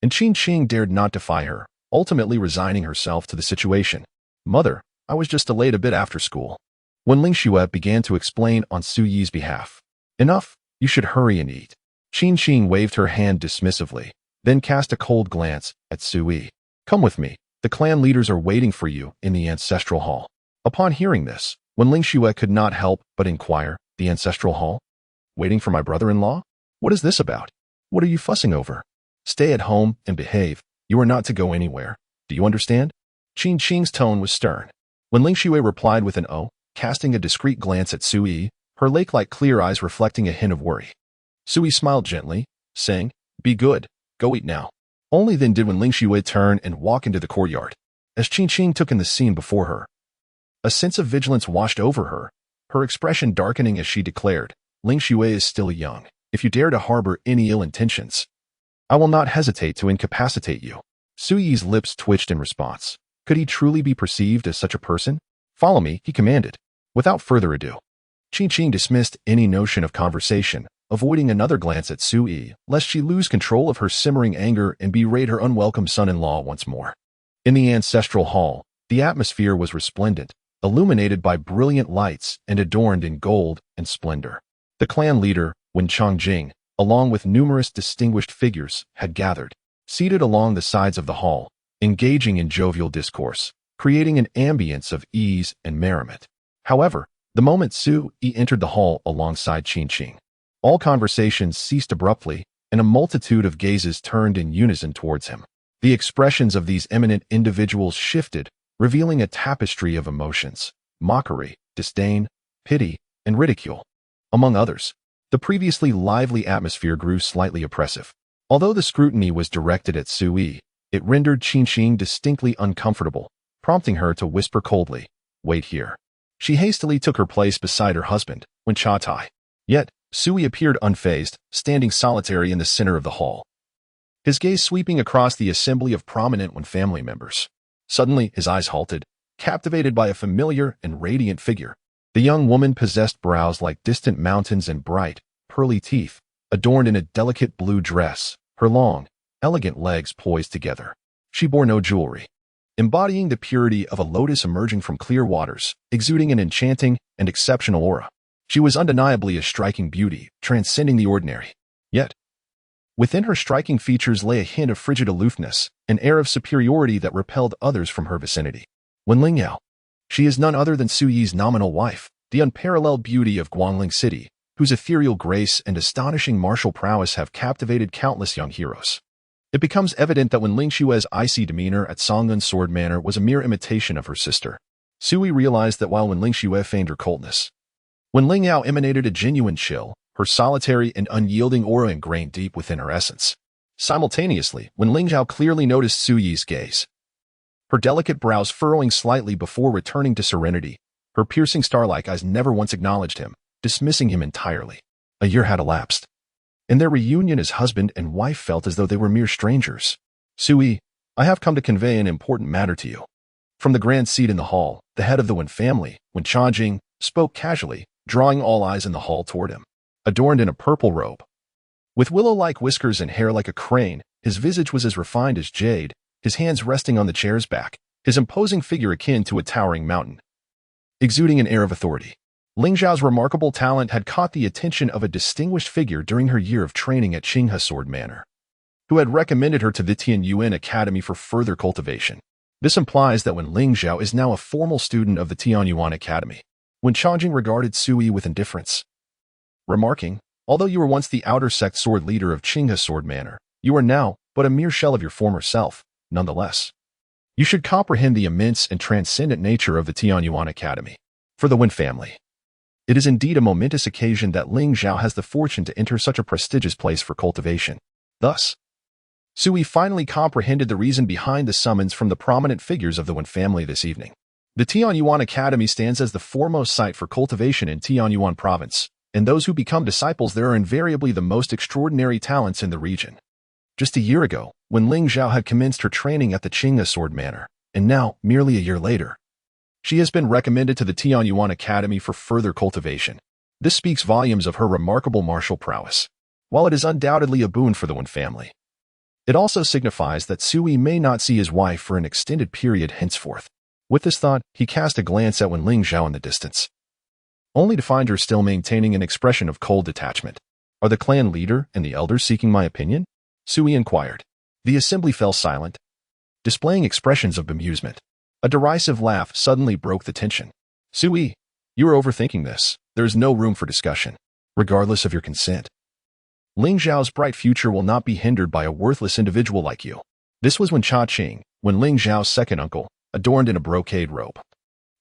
And Qingtang dared not defy her, ultimately resigning herself to the situation. Mother, I was just delayed a bit after school. Wen Lingzhao began to explain on Su Yi's behalf. Enough, you should hurry and eat. Qingtang waved her hand dismissively, then cast a cold glance at Su Yi. Come with me, the clan leaders are waiting for you in the ancestral hall. Upon hearing this, Wen Lingzhao could not help but inquire, the ancestral hall? Waiting for my brother-in-law? What is this about? What are you fussing over? Stay at home and behave. You are not to go anywhere. Do you understand? Qingtang's tone was stern. Wen Lingzhao replied with an "oh," casting a discreet glance at Su Yi, her lake-like clear eyes reflecting a hint of worry. Su Yi smiled gently, saying, Be good, go eat now. Only then did Wen Lingzhao turn and walk into the courtyard. As Qingtang took in the scene before her, a sense of vigilance washed over her, her expression darkening as she declared, Lingzhao is still young. If you dare to harbor any ill intentions, I will not hesitate to incapacitate you. Su Yi's lips twitched in response. Could he truly be perceived as such a person? Follow me, he commanded. Without further ado, Qingtang dismissed any notion of conversation, avoiding another glance at Su Yi, lest she lose control of her simmering anger and berate her unwelcome son-in-law once more. In the ancestral hall, the atmosphere was resplendent, illuminated by brilliant lights and adorned in gold and splendor. The clan leader, Wen Chongjing, along with numerous distinguished figures, had gathered, seated along the sides of the hall, engaging in jovial discourse, creating an ambience of ease and merriment. However, the moment Su Yi entered the hall alongside Qingtang, all conversations ceased abruptly, and a multitude of gazes turned in unison towards him. The expressions of these eminent individuals shifted, revealing a tapestry of emotions, mockery, disdain, pity, and ridicule. Among others, the previously lively atmosphere grew slightly oppressive. Although the scrutiny was directed at Su Yi, it rendered Qingtang distinctly uncomfortable, prompting her to whisper coldly, Wait here. She hastily took her place beside her husband, Wen Chatai. Yet, Su Yi appeared unfazed, standing solitary in the center of the hall, his gaze sweeping across the assembly of prominent Wen family members. Suddenly, his eyes halted, captivated by a familiar and radiant figure. The young woman possessed brows like distant mountains and bright, pearly teeth, adorned in a delicate blue dress, her long, elegant legs poised together. She bore no jewelry, embodying the purity of a lotus emerging from clear waters, exuding an enchanting and exceptional aura. She was undeniably a striking beauty, transcending the ordinary. Yet, within her striking features lay a hint of frigid aloofness, an air of superiority that repelled others from her vicinity. Wen Lingzhao. She is none other than Su Yi's nominal wife, the unparalleled beauty of Guangling City, whose ethereal grace and astonishing martial prowess have captivated countless young heroes. It becomes evident that Wen Lingzhao's icy demeanor at Songgun's sword manor was a mere imitation of her sister. Su Yi realized that while Wen Lingzhao feigned her coldness, Wen Lingzhao emanated a genuine chill, her solitary and unyielding aura ingrained deep within her essence. Simultaneously, Wen Lingzhao clearly noticed Su Yi's gaze, her delicate brows furrowing slightly before returning to serenity. Her piercing star-like eyes never once acknowledged him, dismissing him entirely. A year had elapsed. In their reunion as husband and wife felt as though they were mere strangers. Sui, I have come to convey an important matter to you. From the grand seat in the hall, the head of the Wen family, Wen Chajin, spoke casually, drawing all eyes in the hall toward him. Adorned in a purple robe, with willow-like whiskers and hair like a crane, his visage was as refined as jade, his hands resting on the chair's back, his imposing figure akin to a towering mountain, exuding an air of authority. Lingzhao's remarkable talent had caught the attention of a distinguished figure during her year of training at Qinghe Sword Manor, who had recommended her to the Tianyuan Academy for further cultivation. This implies that Wen Lingzhao is now a formal student of the Tianyuan Academy. Wen Chajin regarded Sui with indifference, remarking, although you were once the outer sect sword leader of Qinghe Sword Manor, you are now but a mere shell of your former self. Nonetheless, you should comprehend the immense and transcendent nature of the Tianyuan Academy. For the Wen family, it is indeed a momentous occasion that Lingzhao has the fortune to enter such a prestigious place for cultivation. Thus, Sui finally comprehended the reason behind the summons from the prominent figures of the Wen family this evening. The Tianyuan Academy stands as the foremost site for cultivation in Tianyuan province, and those who become disciples there are invariably the most extraordinary talents in the region. Just a year ago, when Lingzhao had commenced her training at the Qinghe Sword Manor, and now, merely a year later, she has been recommended to the Tianyuan Academy for further cultivation. This speaks volumes of her remarkable martial prowess. While it is undoubtedly a boon for the Wen family, it also signifies that Sui may not see his wife for an extended period henceforth. With this thought, he cast a glance at Wen Lingzhao in the distance, only to find her still maintaining an expression of cold detachment. Are the clan leader and the elders seeking my opinion? Sui inquired. The assembly fell silent, displaying expressions of bemusement. A derisive laugh suddenly broke the tension. Sui, you are overthinking this. There is no room for discussion, regardless of your consent. Lingzhao's bright future will not be hindered by a worthless individual like you. This was Wen Chajin, Wen Lingzhao's second uncle, adorned in a brocade robe,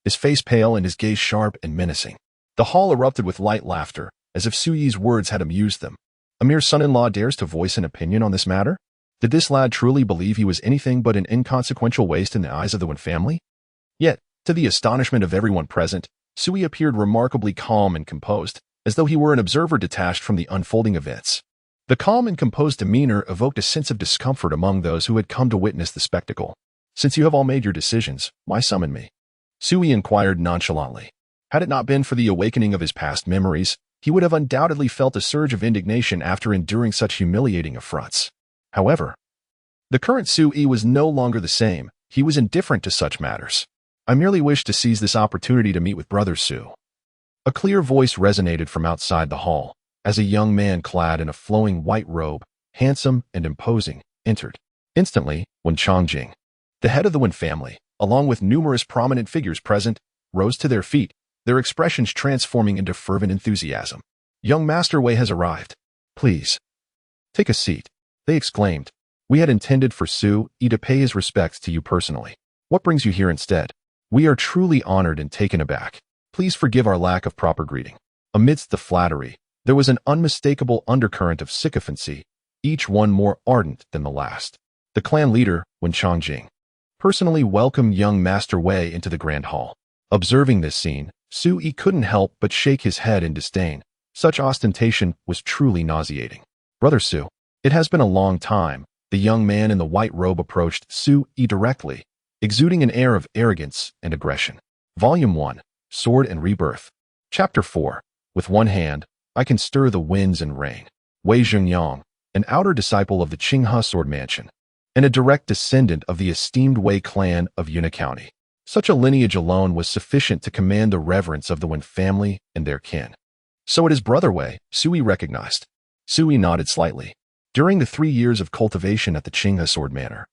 his face pale and his gaze sharp and menacing. The hall erupted with light laughter, as if Sui's words had amused them. A mere son-in-law dares to voice an opinion on this matter? Did this lad truly believe he was anything but an inconsequential waste in the eyes of the Wen family? Yet, to the astonishment of everyone present, Sui appeared remarkably calm and composed, as though he were an observer detached from the unfolding events. The calm and composed demeanor evoked a sense of discomfort among those who had come to witness the spectacle. Since you have all made your decisions, why summon me? Sui inquired nonchalantly. Had it not been for the awakening of his past memories, he would have undoubtedly felt a surge of indignation after enduring such humiliating affronts. However, the current Sui was no longer the same. He was indifferent to such matters. I merely wished to seize this opportunity to meet with Brother Su. A clear voice resonated from outside the hall, as a young man clad in a flowing white robe, handsome and imposing, entered. Instantly, Wen Chajin, the head of the Wen family, along with numerous prominent figures present, rose to their feet, their expressions transforming into fervent enthusiasm. Young Master Wei has arrived. Please, take a seat, they exclaimed. We had intended for Sui to pay his respects to you personally. What brings you here instead? We are truly honored and taken aback. Please forgive our lack of proper greeting. Amidst the flattery, there was an unmistakable undercurrent of sycophancy, each one more ardent than the last. The clan leader, Wen Chajin, personally welcomed young Master Wei into the grand hall. Observing this scene, Sui couldn't help but shake his head in disdain. Such ostentation was truly nauseating. Brother Su, it has been a long time. The young man in the white robe approached Sui directly, exuding an air of arrogance and aggression. Volume 1, Sword and Rebirth. Chapter 4. With one hand, I can stir the winds and rain. Wei Zhengyang, an outer disciple of the Qinghe Sword Mansion, and a direct descendant of the esteemed Wei clan of Yuna County. Such a lineage alone was sufficient to command the reverence of the Wen family and their kin. So it is Brother Wei, Sui recognized. Sui nodded slightly. During the 3 years of cultivation at the Qinghe Sword Manor,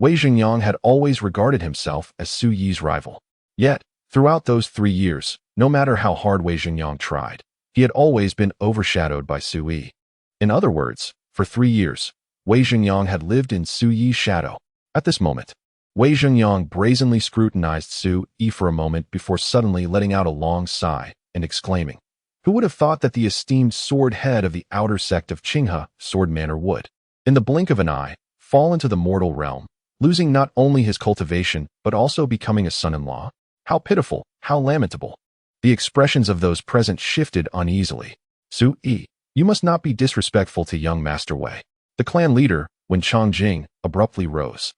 Wei Zhengyang had always regarded himself as Sui's rival. Yet, throughout those 3 years, no matter how hard Wei Zhengyang tried, he had always been overshadowed by Sui. In other words, for 3 years, Wei Zhengyang had lived in Sui's shadow. At this moment, Wei Zhengyang brazenly scrutinized Sui for a moment before suddenly letting out a long sigh and exclaiming, "Who would have thought that the esteemed sword head of the outer sect of Qinghe Sword Manor would, in the blink of an eye, fall into the mortal realm, losing not only his cultivation but also becoming a son-in-law? How pitiful, how lamentable!" The expressions of those present shifted uneasily. Su-yi, you must not be disrespectful to young Master Wei. The clan leader, Wen Chongjing, abruptly rose,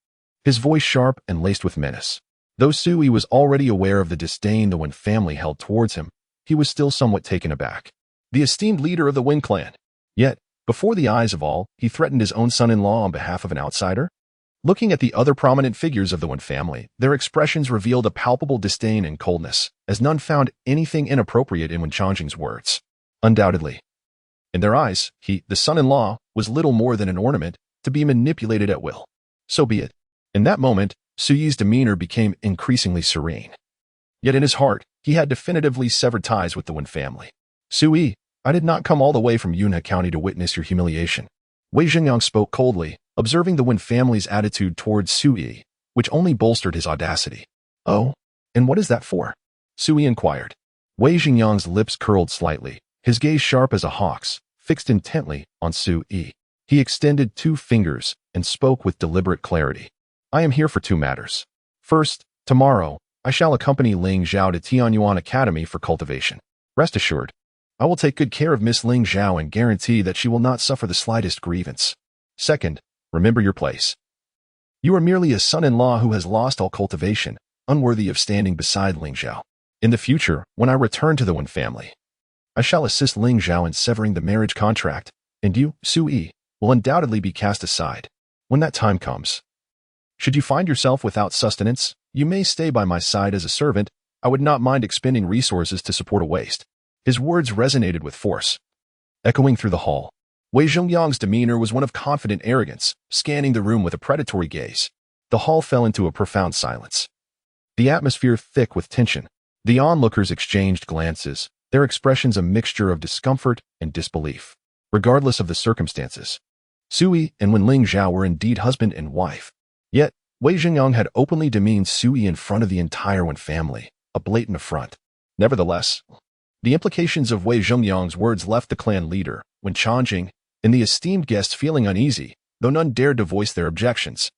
his voice sharp and laced with menace. Though Su-yi was already aware of the disdain the Wen family held towards him, he was still somewhat taken aback. The esteemed leader of the Wen clan. Yet, before the eyes of all, he threatened his own son-in-law on behalf of an outsider? Looking at the other prominent figures of the Wen family, their expressions revealed a palpable disdain and coldness, as none found anything inappropriate in Wen Chongjing's words. Undoubtedly. In their eyes, he, the son-in-law, was little more than an ornament to be manipulated at will. So be it. In that moment, Su-yi's demeanor became increasingly serene. Yet in his heart, he had definitively severed ties with the Wen family. Su-yi, I did not come all the way from Yunhe County to witness your humiliation. Wei Xingyang spoke coldly, observing the Wen family's attitude towards Su-yi, which only bolstered his audacity. Oh, and what is that for? Su-yi inquired. Wei Xingyang's lips curled slightly, his gaze sharp as a hawk's, fixed intently on Su-yi. He extended 2 fingers and spoke with deliberate clarity. I am here for 2 matters. First, tomorrow, I shall accompany Lingzhao to Tianyuan Academy for cultivation. Rest assured, I will take good care of Miss Lingzhao and guarantee that she will not suffer the slightest grievance. Second, remember your place. You are merely a son-in-law who has lost all cultivation, unworthy of standing beside Lingzhao. In the future, when I return to the Wen family, I shall assist Lingzhao in severing the marriage contract, and you, Su-yi, will undoubtedly be cast aside. When that time comes, should you find yourself without sustenance, you may stay by my side as a servant. I would not mind expending resources to support a waste. His words resonated with force. Echoing through the hall, Wei Xingyang's demeanor was one of confident arrogance, scanning the room with a predatory gaze. The hall fell into a profound silence, the atmosphere thick with tension. The onlookers exchanged glances, their expressions a mixture of discomfort and disbelief. Regardless of the circumstances, Su-yi and Wen Lingzhao were indeed husband and wife. Yet, Wei Xingyang had openly demeaned Su-yi in front of the entire Wen family, a blatant affront. Nevertheless, the implications of Wei Xingyang's words left the clan leader, Wen Chongjing, and the esteemed guests feeling uneasy, though none dared to voice their objections.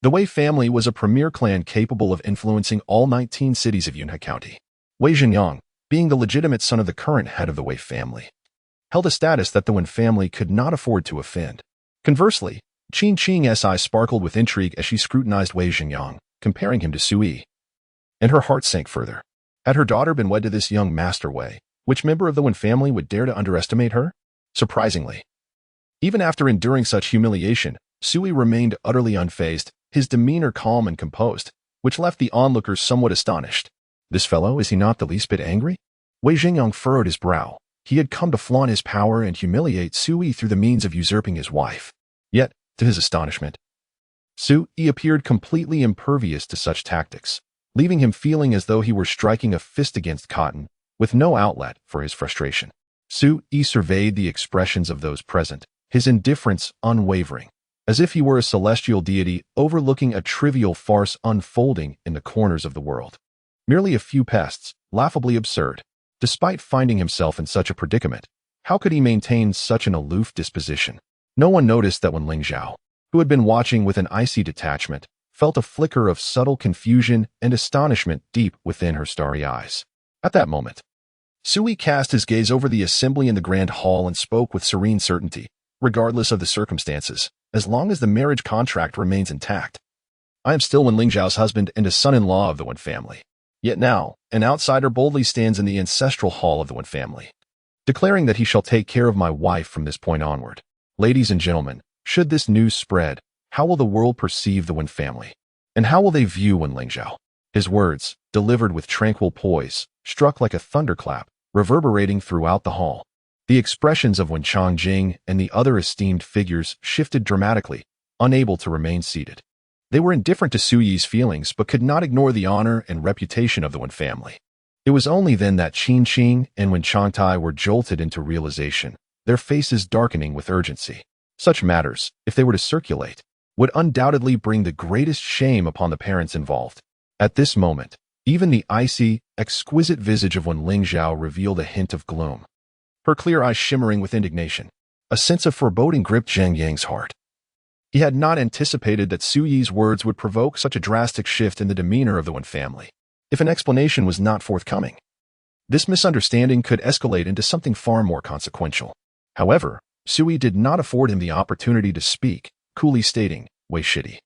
The Wei family was a premier clan capable of influencing all 19 cities of Yunhe County. Wei Xingyang, being the legitimate son of the current head of the Wei family, held a status that the Wen family could not afford to offend. Conversely, Qingtang's eyes sparkled with intrigue as she scrutinized Wei Xingyang, comparing him to Su-yi. And her heart sank further. Had her daughter been wed to this young Master Wei, which member of the Wen family would dare to underestimate her? Surprisingly, even after enduring such humiliation, Su-yi remained utterly unfazed, his demeanor calm and composed, which left the onlookers somewhat astonished. This fellow, is he not the least bit angry? Wei Xingyang furrowed his brow. He had come to flaunt his power and humiliate Su-yi through the means of usurping his wife. Yet, to his astonishment, Su-yi appeared completely impervious to such tactics, leaving him feeling as though he were striking a fist against cotton, with no outlet for his frustration. Su-yi surveyed the expressions of those present, his indifference unwavering, as if he were a celestial deity overlooking a trivial farce unfolding in the corners of the world. Merely a few pests, laughably absurd. Despite finding himself in such a predicament, how could he maintain such an aloof disposition? No one noticed that Wen Lingzhao, who had been watching with an icy detachment, felt a flicker of subtle confusion and astonishment deep within her starry eyes. At that moment, Su-yi cast his gaze over the assembly in the grand hall and spoke with serene certainty, regardless of the circumstances, as long as the marriage contract remains intact. I am still Wen Lingzhao's husband and a son-in-law of the Wen family. Yet now, an outsider boldly stands in the ancestral hall of the Wen family, declaring that he shall take care of my wife from this point onward. Ladies and gentlemen, should this news spread, how will the world perceive the Wen family? And how will they view Wen Lingzhao? His words, delivered with tranquil poise, struck like a thunderclap, reverberating throughout the hall. The expressions of Wen Chongjing and the other esteemed figures shifted dramatically, unable to remain seated. They were indifferent to Su-yi's feelings but could not ignore the honor and reputation of the Wen family. It was only then that Qingtang and Wen Changtai were jolted into realization, their faces darkening with urgency. Such matters, if they were to circulate, would undoubtedly bring the greatest shame upon the parents involved. At this moment, even the icy, exquisite visage of Wen Lingzhao revealed a hint of gloom, her clear eyes shimmering with indignation. A sense of foreboding gripped Zhang Yang's heart. He had not anticipated that Su-yi's words would provoke such a drastic shift in the demeanor of the Wen family. If an explanation was not forthcoming, This misunderstanding could escalate into something far more consequential. However, Sui did not afford him the opportunity to speak, coolly stating, Wei Shidi.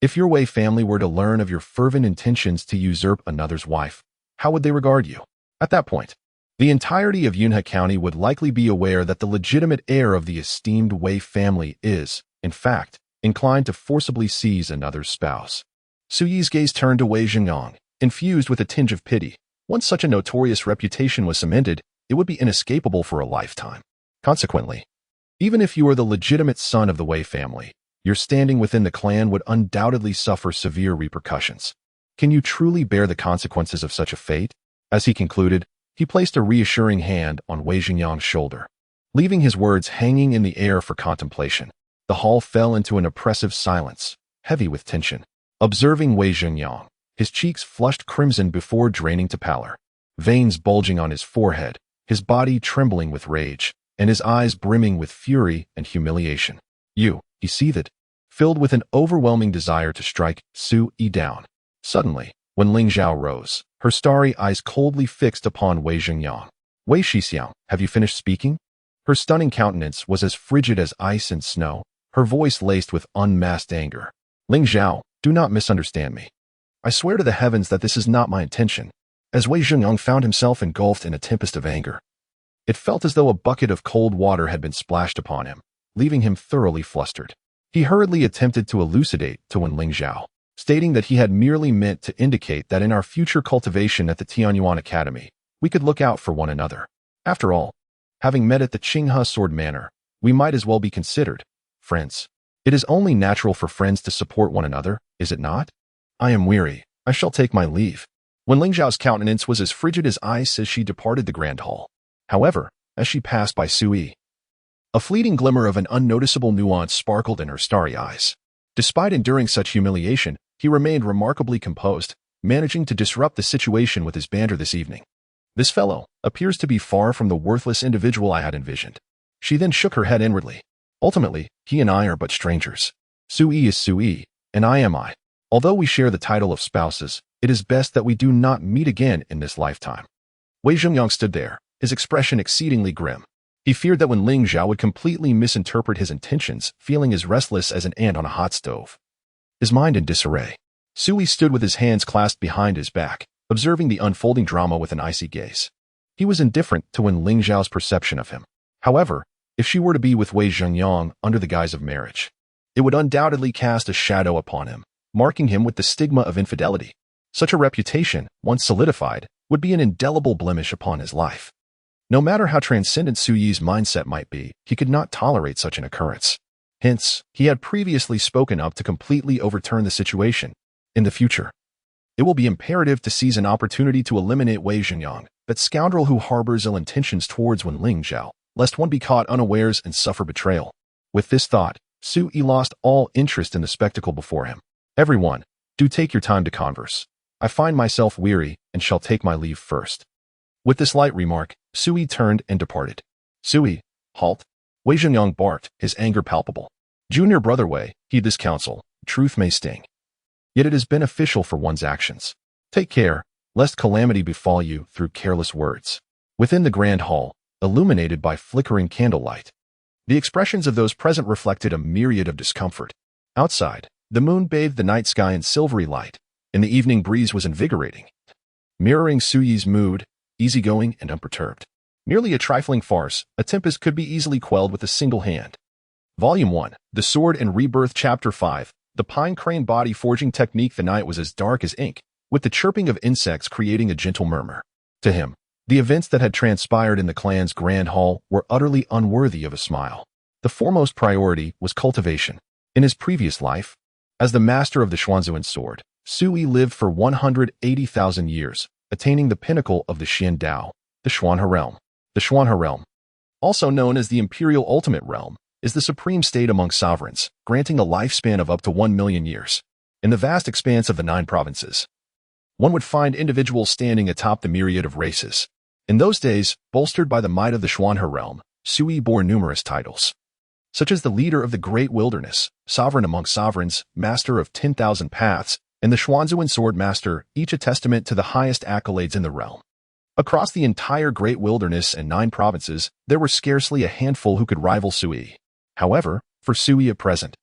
If your Wei family were to learn of your fervent intentions to usurp another's wife, how would they regard you? At that point, the entirety of Yunhe County would likely be aware that the legitimate heir of the esteemed Wei family is, in fact, inclined to forcibly seize another's spouse. Suyi's gaze turned to Wei Zhengyang, infused with a tinge of pity. Once such a notorious reputation was cemented, it would be inescapable for a lifetime. Consequently, even if you are the legitimate son of the Wei family, your standing within the clan would undoubtedly suffer severe repercussions. Can you truly bear the consequences of such a fate? As he concluded, he placed a reassuring hand on Wei Zhengyang's shoulder. Leaving his words hanging in the air for contemplation, the hall fell into an oppressive silence, heavy with tension. Observing Wei Zhengyang, his cheeks flushed crimson before draining to pallor, veins bulging on his forehead, his body trembling with rage, and his eyes brimming with fury and humiliation. He seethed, filled with an overwhelming desire to strike Sui down. Suddenly, Wen Lingzhao rose, her starry eyes coldly fixed upon Wei Zhengyang. Wei Shixiang, have you finished speaking? Her stunning countenance was as frigid as ice and snow, her voice laced with unmasked anger. Lingzhao, do not misunderstand me. I swear to the heavens that this is not my intention. As Wei Zhengyang found himself engulfed in a tempest of anger, it felt as though a bucket of cold water had been splashed upon him, leaving him thoroughly flustered. He hurriedly attempted to elucidate to Wen Lingzhao, stating that he had merely meant to indicate that in our future cultivation at the Tianyuan Academy, we could look out for one another. After all, having met at the Qinghe Sword Manor, we might as well be considered friends. It is only natural for friends to support one another, is it not? I am weary. I shall take my leave. Wen Lingzhao's countenance was as frigid as ice as she departed the grand hall. However, as she passed by Sui, a fleeting glimmer of an unnoticeable nuance sparkled in her starry eyes. Despite enduring such humiliation, he remained remarkably composed, managing to disrupt the situation with his banter this evening. This fellow appears to be far from the worthless individual I had envisioned. She then shook her head inwardly. Ultimately, he and I are but strangers. Sui is Sui, and I am I. Although we share the title of spouses, it is best that we do not meet again in this lifetime. Wei Zhengyang stood there, his expression exceedingly grim. He feared that Wen Lingzhao would completely misinterpret his intentions, feeling as restless as an ant on a hot stove. His mind in disarray, Sui stood with his hands clasped behind his back, observing the unfolding drama with an icy gaze. He was indifferent to Wen Lingzhao's perception of him. However, if she were to be with Wei Zhengyang under the guise of marriage, it would undoubtedly cast a shadow upon him, marking him with the stigma of infidelity. Such a reputation, once solidified, would be an indelible blemish upon his life. No matter how transcendent Suyi's mindset might be, he could not tolerate such an occurrence. Hence, he had previously spoken up to completely overturn the situation. In the future, it will be imperative to seize an opportunity to eliminate Wei Zhengyang, that scoundrel who harbors ill intentions towards Wen Lingzhao, lest one be caught unawares and suffer betrayal. With this thought, Sui lost all interest in the spectacle before him. Everyone, do take your time to converse. I find myself weary and shall take my leave first. With this light remark, Sui turned and departed. Sui, halt. Wei Zhengyang barked, his anger palpable. Junior brother Wei, heed this counsel. Truth may sting, yet it is beneficial for one's actions. Take care, lest calamity befall you through careless words. Within the grand hall, illuminated by flickering candlelight, the expressions of those present reflected a myriad of discomfort. Outside, the moon bathed the night sky in silvery light, and the evening breeze was invigorating, mirroring Suyi's mood, easygoing and unperturbed. Merely a trifling farce, a tempest could be easily quelled with a single hand. Volume 1, The Sword and Rebirth Chapter 5, The Pine Crane Body Forging Technique. The night was as dark as ink, with the chirping of insects creating a gentle murmur. To him, the events that had transpired in the clan's grand hall were utterly unworthy of a smile. The foremost priority was cultivation. In his previous life, as the master of the Xuanzuan sword, Sui lived for 180,000 years, attaining the pinnacle of the Xian Dao, the Xuanhe realm. The Xuanhe realm, also known as the Imperial Ultimate Realm, is the supreme state among sovereigns, granting a lifespan of up to 1 million years. In the vast expanse of the 9 provinces, one would find individuals standing atop the myriad of races. In those days, bolstered by the might of the Xuanhe realm, Sui bore numerous titles, such as the leader of the Great Wilderness, sovereign among sovereigns, master of 10,000 paths, and the Xuanzuan sword master, each a testament to the highest accolades in the realm. Across the entire Great Wilderness and 9 provinces, there were scarcely a handful who could rival Sui. However, for Sui at present,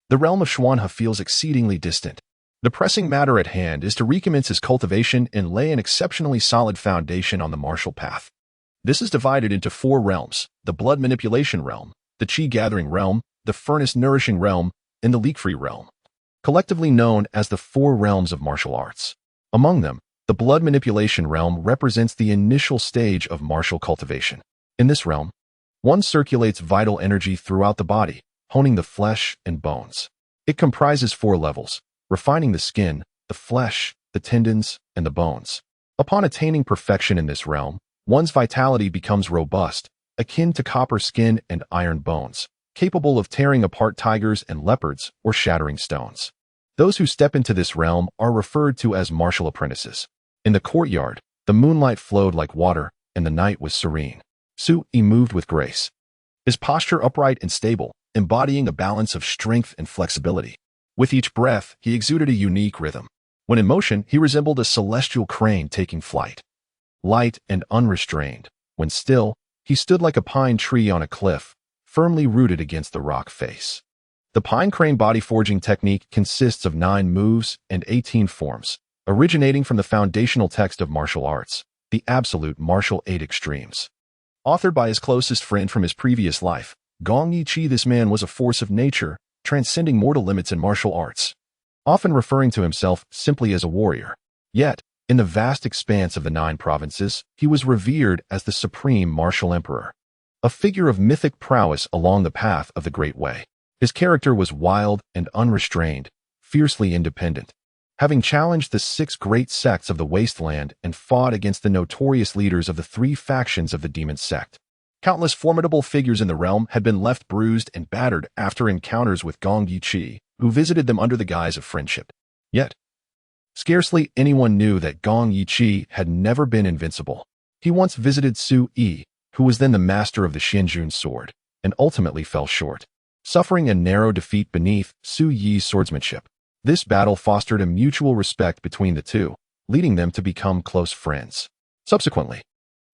the realm of Xuanhe feels exceedingly distant. The pressing matter at hand is to recommence his cultivation and lay an exceptionally solid foundation on the martial path. This is divided into 4 realms: the blood manipulation realm, the qi gathering realm, the furnace nourishing realm, and the leak-free realm, collectively known as the 4 realms of martial arts. Among them, the blood manipulation realm represents the initial stage of martial cultivation. In this realm, one circulates vital energy throughout the body, honing the flesh and bones. It comprises 4 levels, refining the skin, the flesh, the tendons, and the bones. Upon attaining perfection in this realm, one's vitality becomes robust, akin to copper skin and iron bones, capable of tearing apart tigers and leopards or shattering stones. Those who step into this realm are referred to as martial apprentices. In the courtyard, the moonlight flowed like water, and the night was serene. Sui moved with grace, his posture upright and stable, embodying a balance of strength and flexibility. With each breath, he exuded a unique rhythm. When in motion, he resembled a celestial crane taking flight. Light and unrestrained, when still, he stood like a pine tree on a cliff, firmly rooted against the rock face. The pine crane body forging technique consists of 9 moves and 18 forms, originating from the foundational text of martial arts, the Absolute Martial 8 Extremes. Authored by his closest friend from his previous life, Gong Yiqi, this man was a force of nature, transcending mortal limits in martial arts, often referring to himself simply as a warrior. Yet, in the vast expanse of the 9 provinces, he was revered as the supreme martial emperor, a figure of mythic prowess along the path of the Great Way. His character was wild and unrestrained, fiercely independent, having challenged the 6 great sects of the wasteland and fought against the notorious leaders of the 3 factions of the demon sect. Countless formidable figures in the realm had been left bruised and battered after encounters with Gong Yiqi, who visited them under the guise of friendship. Yet, scarcely anyone knew that Gong Yiqi had never been invincible. He once visited Sui, who was then the master of the Xianjun sword, and ultimately fell short, suffering a narrow defeat beneath Suyi's swordsmanship. This battle fostered a mutual respect between the two, leading them to become close friends. Subsequently,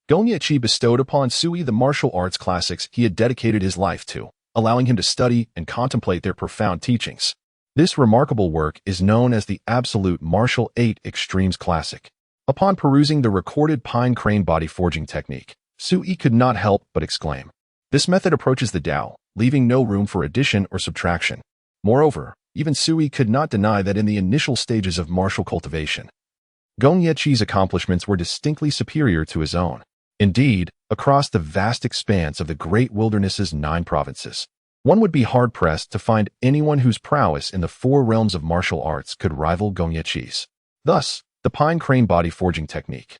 Gong Yiqi bestowed upon Sui the martial arts classics he had dedicated his life to, allowing him to study and contemplate their profound teachings. This remarkable work is known as the Absolute Martial 8 Extremes Classic. Upon perusing the recorded pine crane body forging technique, Sui could not help but exclaim, "This method approaches the Tao, leaving no room for addition or subtraction." Moreover, even Sui could not deny that in the initial stages of martial cultivation, Gong Yiqi's accomplishments were distinctly superior to his own. Indeed, across the vast expanse of the Great Wilderness's 9 provinces, one would be hard-pressed to find anyone whose prowess in the 4 realms of martial arts could rival Gong Yiqi's. Thus, the pine crane body forging technique,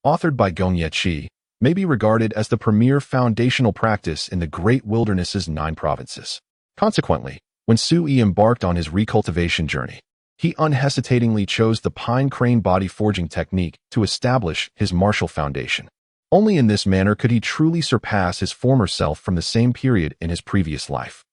authored by Gong Yiqi, may be regarded as the premier foundational practice in the Great Wilderness's 9 provinces. Consequently, when Sui embarked on his recultivation journey, he unhesitatingly chose the pine crane body forging technique to establish his martial foundation. Only in this manner could he truly surpass his former self from the same period in his previous life.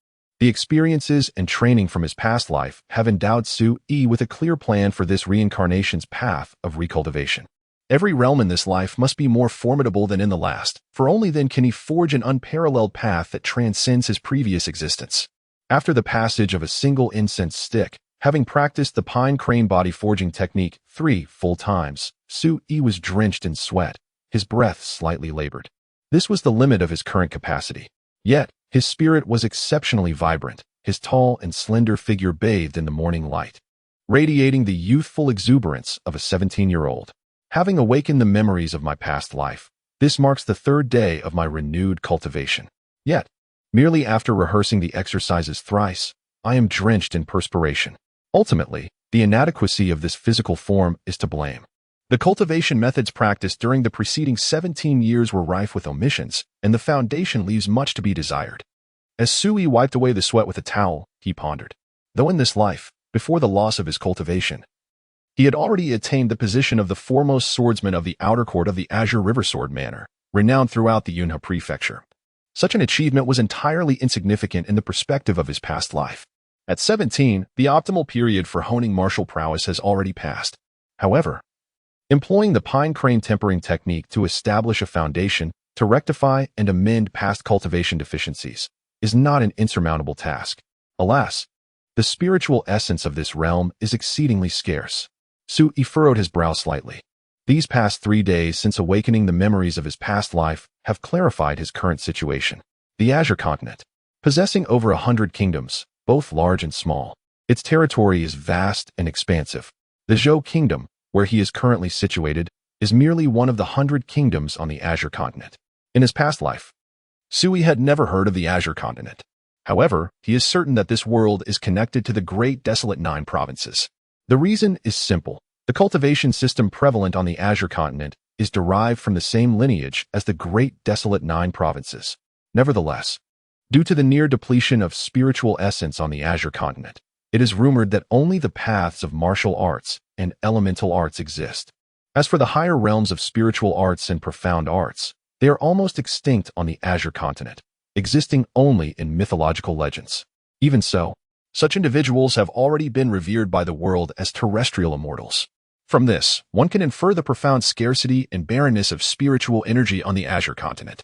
The experiences and training from his past life have endowed Sui with a clear plan for this reincarnation's path of recultivation. Every realm in this life must be more formidable than in the last, for only then can he forge an unparalleled path that transcends his previous existence. After the passage of a single incense stick, having practiced the pine crane body forging technique 3 full times, Sui was drenched in sweat, his breath slightly labored. This was the limit of his current capacity. Yet, his spirit was exceptionally vibrant, his tall and slender figure bathed in the morning light, radiating the youthful exuberance of a 17-year-old. Having awakened the memories of my past life, this marks the 3rd day of my renewed cultivation. Yet, merely after rehearsing the exercises thrice, I am drenched in perspiration. Ultimately, the inadequacy of this physical form is to blame. The cultivation methods practiced during the preceding 17 years were rife with omissions, and the foundation leaves much to be desired. As Sui wiped away the sweat with a towel, he pondered. Though in this life, before the loss of his cultivation, he had already attained the position of the foremost swordsman of the outer court of the Azure River Sword Manor, renowned throughout the Yunhe Prefecture. Such an achievement was entirely insignificant in the perspective of his past life. At 17, the optimal period for honing martial prowess has already passed. However, Employing the pine crane tempering technique to establish a foundation to rectify and amend past cultivation deficiencies is not an insurmountable task. Alas, the spiritual essence of this realm is exceedingly scarce. Sui furrowed his brow slightly. These past 3 days since awakening the memories of his past life have clarified his current situation. The Azure Continent, possessing over 100 kingdoms, both large and small. Its territory is vast and expansive. The Zhou Kingdom, where he is currently situated, is merely one of the 100 kingdoms on the Azure Continent. In his past life, Sui had never heard of the Azure Continent. However, he is certain that this world is connected to the Great Desolate Nine Provinces. The reason is simple. The cultivation system prevalent on the Azure Continent is derived from the same lineage as the Great Desolate Nine Provinces. Nevertheless, due to the near depletion of spiritual essence on the Azure Continent, it is rumored that only the paths of martial arts and elemental arts exist. As for the higher realms of spiritual arts and profound arts, they are almost extinct on the Azure Continent, existing only in mythological legends. Even so, such individuals have already been revered by the world as terrestrial immortals. From this, one can infer the profound scarcity and barrenness of spiritual energy on the Azure Continent.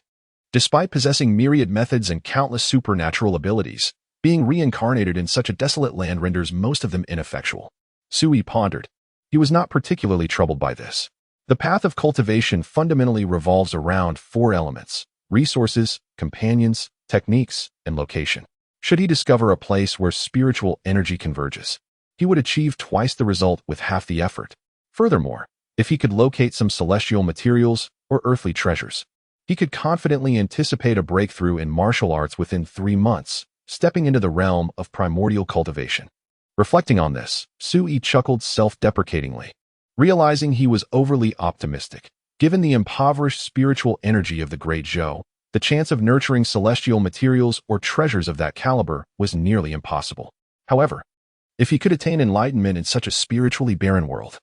Despite possessing myriad methods and countless supernatural abilities, being reincarnated in such a desolate land renders most of them ineffectual. Sui pondered. He was not particularly troubled by this. The path of cultivation fundamentally revolves around 4 elements: resources, companions, techniques, and location. Should he discover a place where spiritual energy converges, he would achieve twice the result with half the effort. Furthermore, if he could locate some celestial materials or earthly treasures, he could confidently anticipate a breakthrough in martial arts within 3 months, stepping into the realm of primordial cultivation. Reflecting on this, Sui chuckled self-deprecatingly, realizing he was overly optimistic. Given the impoverished spiritual energy of the Great Zhou, the chance of nurturing celestial materials or treasures of that caliber was nearly impossible. However, if he could attain enlightenment in such a spiritually barren world,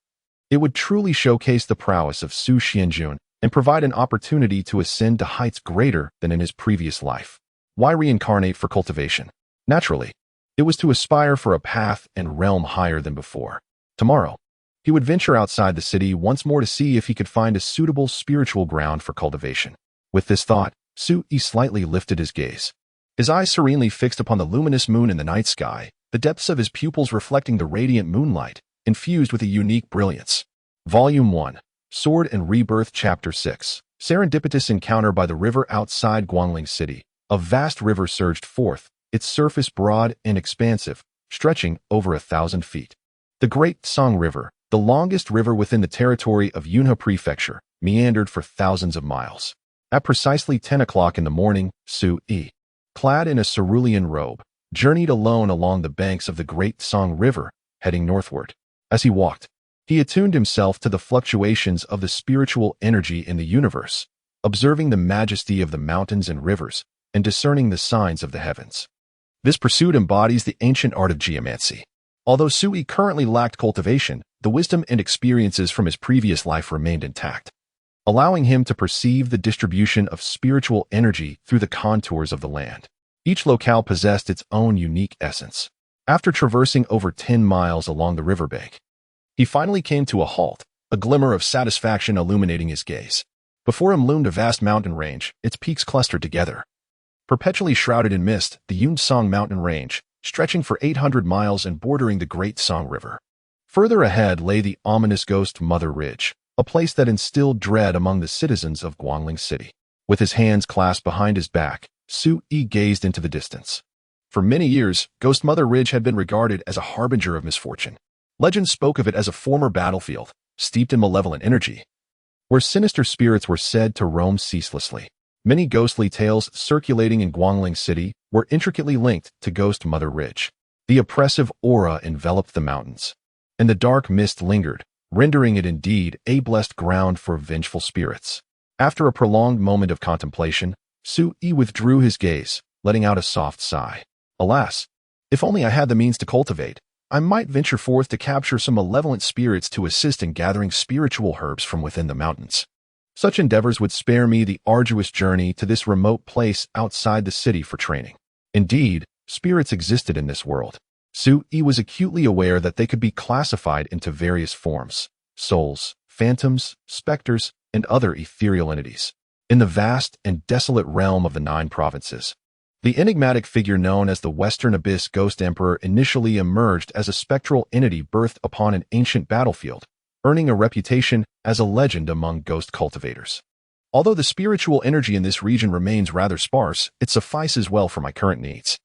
it would truly showcase the prowess of Su Xianjun and provide an opportunity to ascend to heights greater than in his previous life. Why reincarnate for cultivation? Naturally, it was to aspire for a path and realm higher than before. Tomorrow, he would venture outside the city once more to see if he could find a suitable spiritual ground for cultivation. With this thought, Sui slightly lifted his gaze. His eyes serenely fixed upon the luminous moon in the night sky, the depths of his pupils reflecting the radiant moonlight, infused with a unique brilliance. Volume 1, Sword and Rebirth Chapter 6. Serendipitous encounter by the river outside Guangling City. A vast river surged forth, its surface broad and expansive, stretching over 1,000 feet. The Great Song River, the longest river within the territory of Yunhe Prefecture, meandered for thousands of miles. At precisely 10 o'clock in the morning, Sui, clad in a cerulean robe, journeyed alone along the banks of the Great Song River, heading northward. As he walked, he attuned himself to the fluctuations of the spiritual energy in the universe, observing the majesty of the mountains and rivers, and discerning the signs of the heavens. This pursuit embodies the ancient art of geomancy. Although Sui currently lacked cultivation, the wisdom and experiences from his previous life remained intact, allowing him to perceive the distribution of spiritual energy through the contours of the land. Each locale possessed its own unique essence. After traversing over 10 miles along the riverbank, he finally came to a halt, a glimmer of satisfaction illuminating his gaze. Before him loomed a vast mountain range, its peaks clustered together. Perpetually shrouded in mist, the Yunzhong mountain range, stretching for 800 miles and bordering the Great Song River. Further ahead lay the ominous Ghost Mother Ridge, a place that instilled dread among the citizens of Guangling City. With his hands clasped behind his back, Sui gazed into the distance. For many years, Ghost Mother Ridge had been regarded as a harbinger of misfortune. Legends spoke of it as a former battlefield, steeped in malevolent energy, where sinister spirits were said to roam ceaselessly. Many ghostly tales circulating in Guangling City were intricately linked to Ghost Mother Ridge. The oppressive aura enveloped the mountains, and the dark mist lingered, rendering it indeed a blessed ground for vengeful spirits. After a prolonged moment of contemplation, Sui withdrew his gaze, letting out a soft sigh. Alas, if only I had the means to cultivate, I might venture forth to capture some malevolent spirits to assist in gathering spiritual herbs from within the mountains. Such endeavors would spare me the arduous journey to this remote place outside the city for training. Indeed, spirits existed in this world. Sui was acutely aware that they could be classified into various forms: souls, phantoms, specters, and other ethereal entities. In the vast and desolate realm of the 9 provinces, the enigmatic figure known as the Western Abyss Ghost Emperor initially emerged as a spectral entity birthed upon an ancient battlefield, earning a reputation as a legend among ghost cultivators. Although the spiritual energy in this region remains rather sparse, it suffices well for my current needs.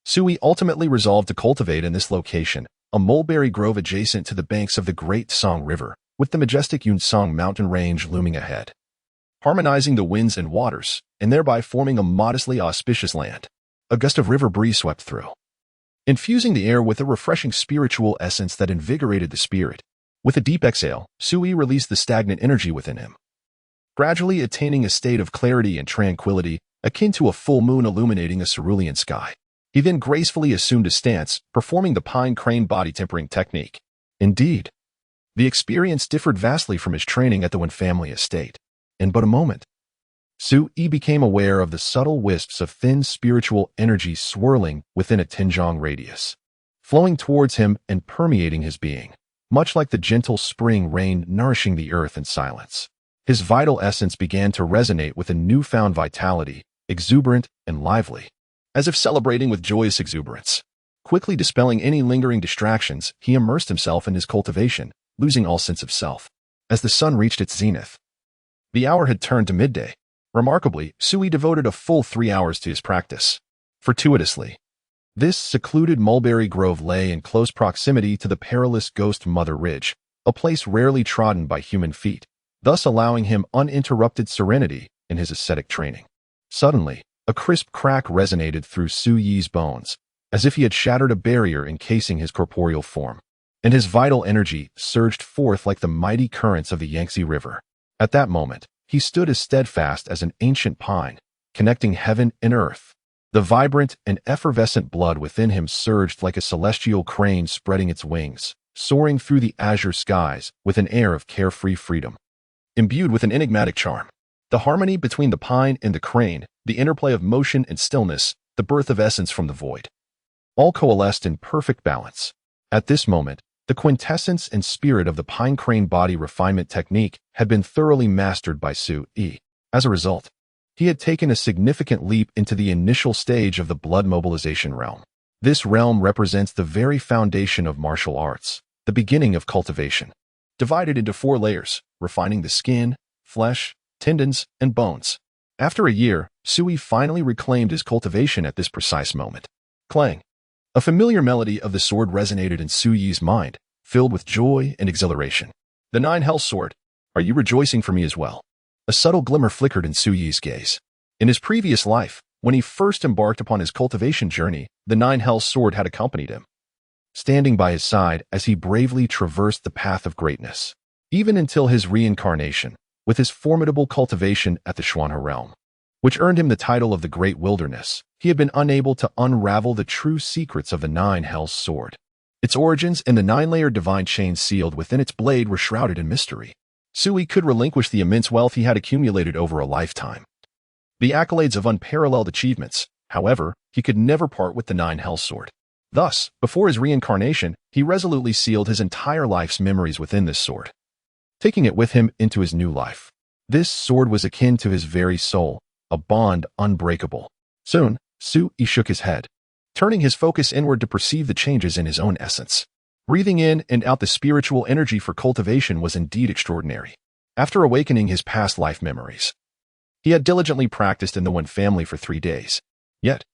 Sui ultimately resolved to cultivate in this location, a mulberry grove adjacent to the banks of the Great Song River, with the majestic Yunsong mountain range looming ahead, harmonizing the winds and waters, and thereby forming a modestly auspicious land. A gust of river breeze swept through, infusing the air with a refreshing spiritual essence that invigorated the spirit. With a deep exhale, Sui released the stagnant energy within him, gradually attaining a state of clarity and tranquility akin to a full moon illuminating a cerulean sky. He then gracefully assumed a stance, performing the pine crane body tempering technique. Indeed, the experience differed vastly from his training at the Wen family estate. In but a moment, Sui became aware of the subtle wisps of thin spiritual energy swirling within a Qingtang radius, flowing towards him and permeating his being, much like the gentle spring rain nourishing the earth in silence. His vital essence began to resonate with a newfound vitality, exuberant and lively, as if celebrating with joyous exuberance. Quickly dispelling any lingering distractions, he immersed himself in his cultivation, losing all sense of self. As the sun reached its zenith, the hour had turned to midday. Remarkably, Sui devoted a full 3 hours to his practice. Fortuitously, this secluded mulberry grove lay in close proximity to the perilous Ghost Mother Ridge, a place rarely trodden by human feet, thus allowing him uninterrupted serenity in his ascetic training. Suddenly, a crisp crack resonated through Suyi's bones, as if he had shattered a barrier encasing his corporeal form, and his vital energy surged forth like the mighty currents of the Yangtze River. At that moment, he stood as steadfast as an ancient pine, connecting heaven and earth. The vibrant and effervescent blood within him surged like a celestial crane spreading its wings, soaring through the azure skies with an air of carefree freedom. Imbued with an enigmatic charm, the harmony between the pine and the crane, the interplay of motion and stillness, the birth of essence from the void, all coalesced in perfect balance. At this moment, the quintessence and spirit of the pine crane body refinement technique had been thoroughly mastered by Sui. As a result, he had taken a significant leap into the initial stage of the blood mobilization realm. This realm represents the very foundation of martial arts, the beginning of cultivation, divided into 4 layers, refining the skin, flesh, tendons, and bones. After a year, Sui finally reclaimed his cultivation at this precise moment. Clang! A familiar melody of the sword resonated in Suyi's mind, filled with joy and exhilaration. The 9 Hell Sword. Are you rejoicing for me as well? A subtle glimmer flickered in Suyi's gaze. In his previous life, when he first embarked upon his cultivation journey, the 9 Hell Sword had accompanied him, standing by his side as he bravely traversed the path of greatness, even until his reincarnation, with his formidable cultivation at the Xuanhe realm, which earned him the title of the Great Wilderness. He had been unable to unravel the true secrets of the 9 Hell's Sword. Its origins and the 9-layered divine chain sealed within its blade were shrouded in mystery. Sui could relinquish the immense wealth he had accumulated over a lifetime, the accolades of unparalleled achievements. However, he could never part with the 9 Hell Sword. Thus, before his reincarnation, he resolutely sealed his entire life's memories within this sword, taking it with him into his new life. This sword was akin to his very soul, a bond unbreakable. Soon, Sui shook his head, turning his focus inward to perceive the changes in his own essence. Breathing in and out the spiritual energy for cultivation was indeed extraordinary. After awakening his past life memories, he had diligently practiced in the Wen family for 3 days. Yet,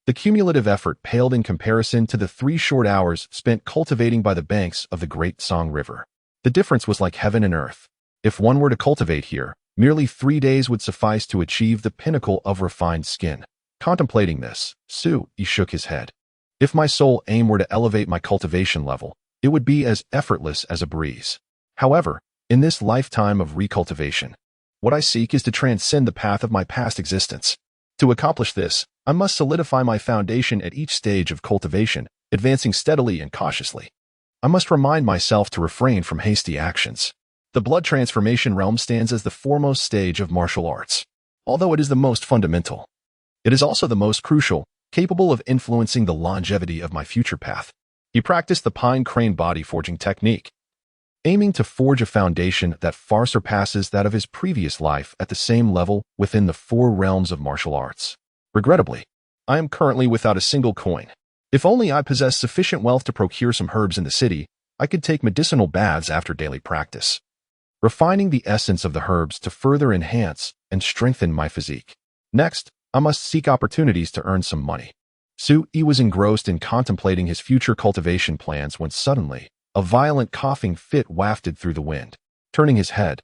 the cumulative effort paled in comparison to the 3 short hours spent cultivating by the banks of the Great Song River. The difference was like heaven and earth. If one were to cultivate here, merely 3 days would suffice to achieve the pinnacle of refined skin. Contemplating this, Sui shook his head. If my sole aim were to elevate my cultivation level, it would be as effortless as a breeze. However, in this lifetime of recultivation, what I seek is to transcend the path of my past existence. To accomplish this, I must solidify my foundation at each stage of cultivation, advancing steadily and cautiously. I must remind myself to refrain from hasty actions. The blood transformation realm stands as the foremost stage of martial arts. Although it is the most fundamental, it is also the most crucial, capable of influencing the longevity of my future path. He practiced the pine crane body forging technique, aiming to forge a foundation that far surpasses that of his previous life at the same level within the 4 realms of martial arts. Regrettably, I am currently without a single coin. If only I possessed sufficient wealth to procure some herbs in the city, I could take medicinal baths after daily practice, refining the essence of the herbs to further enhance and strengthen my physique. Next, I must seek opportunities to earn some money. Su-yi was engrossed in contemplating his future cultivation plans when suddenly, a violent coughing fit wafted through the wind. Turning his head,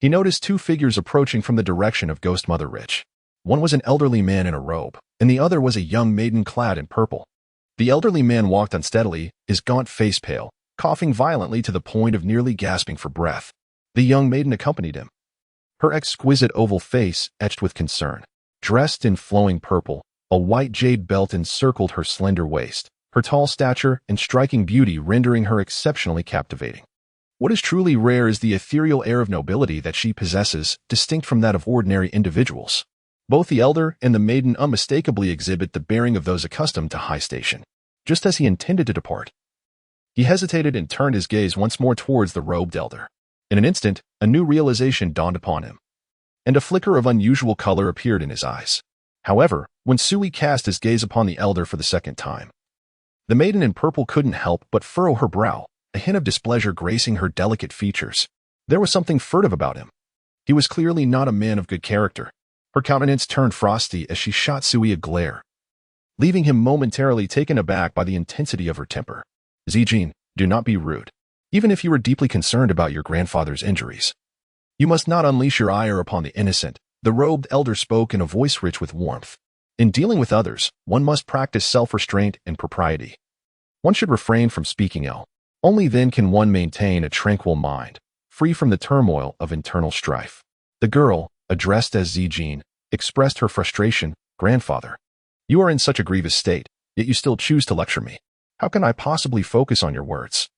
he noticed 2 figures approaching from the direction of Ghost Mother Ridge. One was an elderly man in a robe, and the other was a young maiden clad in purple. The elderly man walked unsteadily, his gaunt face pale, coughing violently to the point of nearly gasping for breath. The young maiden accompanied him, her exquisite oval face etched with concern. Dressed in flowing purple, a white jade belt encircled her slender waist, her tall stature and striking beauty rendering her exceptionally captivating. What is truly rare is the ethereal air of nobility that she possesses, distinct from that of ordinary individuals. Both the elder and the maiden unmistakably exhibit the bearing of those accustomed to high station. Just as he intended to depart, he hesitated and turned his gaze once more towards the robed elder. In an instant, a new realization dawned upon him, and a flicker of unusual color appeared in his eyes. However, when Su-yi cast his gaze upon the elder for the second time, the maiden in purple couldn't help but furrow her brow, a hint of displeasure gracing her delicate features. There was something furtive about him. He was clearly not a man of good character. Her countenance turned frosty as she shot Su-yi a glare, leaving him momentarily taken aback by the intensity of her temper. Zijin, do not be rude. Even if you are deeply concerned about your grandfather's injuries, you must not unleash your ire upon the innocent. The robed elder spoke in a voice rich with warmth. In dealing with others, one must practice self-restraint and propriety. One should refrain from speaking ill. Only then can one maintain a tranquil mind, free from the turmoil of internal strife. The girl, addressed as Zijin, expressed her frustration. Grandfather, you are in such a grievous state, yet you still choose to lecture me. How can I possibly focus on your words?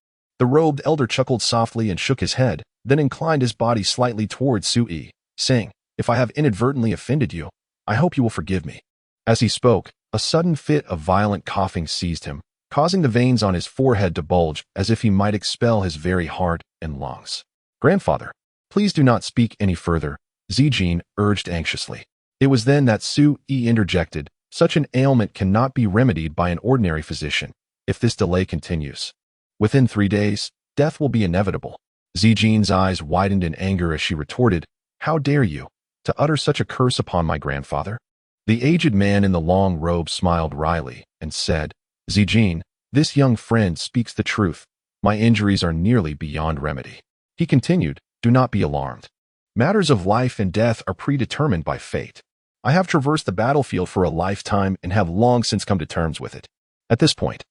The robed elder chuckled softly and shook his head, then inclined his body slightly towards Su-yi, saying, if I have inadvertently offended you, I hope you will forgive me. As he spoke, a sudden fit of violent coughing seized him, causing the veins on his forehead to bulge as if he might expel his very heart and lungs. Grandfather, please do not speak any further, Zijin urged anxiously. It was then that Su-yi interjected, such an ailment cannot be remedied by an ordinary physician. If this delay continues, within 3 days, death will be inevitable. Zijin's eyes widened in anger as she retorted, how dare you, to utter such a curse upon my grandfather? The aged man in the long robe smiled wryly and said, Zijin, this young friend speaks the truth. My injuries are nearly beyond remedy. He continued, do not be alarmed. Matters of life and death are predetermined by fate. I have traversed the battlefield for a lifetime and have long since come to terms with it. At this point,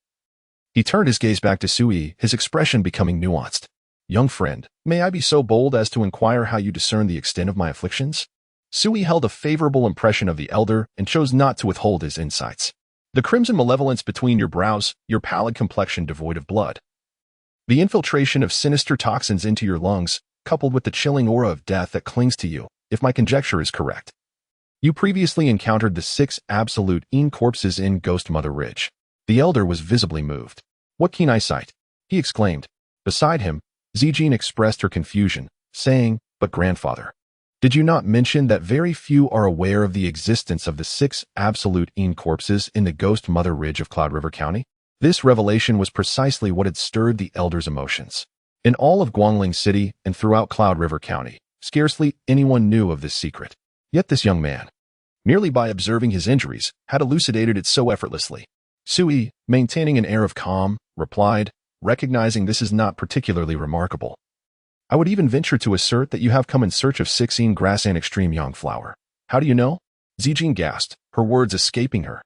he turned his gaze back to Su-yi, his expression becoming nuanced. Young friend, may I be so bold as to inquire how you discern the extent of my afflictions? Su-yi held a favorable impression of the elder and chose not to withhold his insights. The crimson malevolence between your brows, your pallid complexion devoid of blood, the infiltration of sinister toxins into your lungs, coupled with the chilling aura of death that clings to you, if my conjecture is correct. You previously encountered the 6 absolute corpses in Ghost Mother Ridge. The elder was visibly moved. What keen eyesight, he exclaimed. Beside him, Zijin expressed her confusion, saying, but grandfather, did you not mention that very few are aware of the existence of the 6 absolute corpses in the Ghost Mother Ridge of Cloud River County? This revelation was precisely what had stirred the elder's emotions. In all of Guangling City and throughout Cloud River County, scarcely anyone knew of this secret. Yet this young man, merely by observing his injuries, had elucidated it so effortlessly. Su-yi, maintaining an air of calm, replied, recognizing this is not particularly remarkable. I would even venture to assert that you have come in search of 16 grass and extreme young flower. How do you know? Zijin gasped, her words escaping her.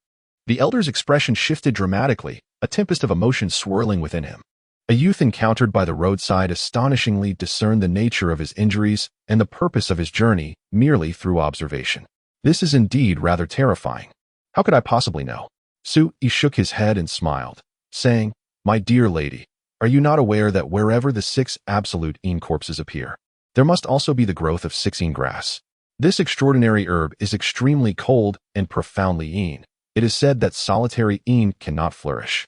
The elder's expression shifted dramatically, a tempest of emotion swirling within him. A youth encountered by the roadside astonishingly discerned the nature of his injuries and the purpose of his journey merely through observation. This is indeed rather terrifying. How could I possibly know? Su-yi shook his head and smiled, saying, my dear lady, are you not aware that wherever the 6 absolute corpses appear, there must also be the growth of 16 grass? This extraordinary herb is extremely cold and profoundly It is said that solitary cannot flourish,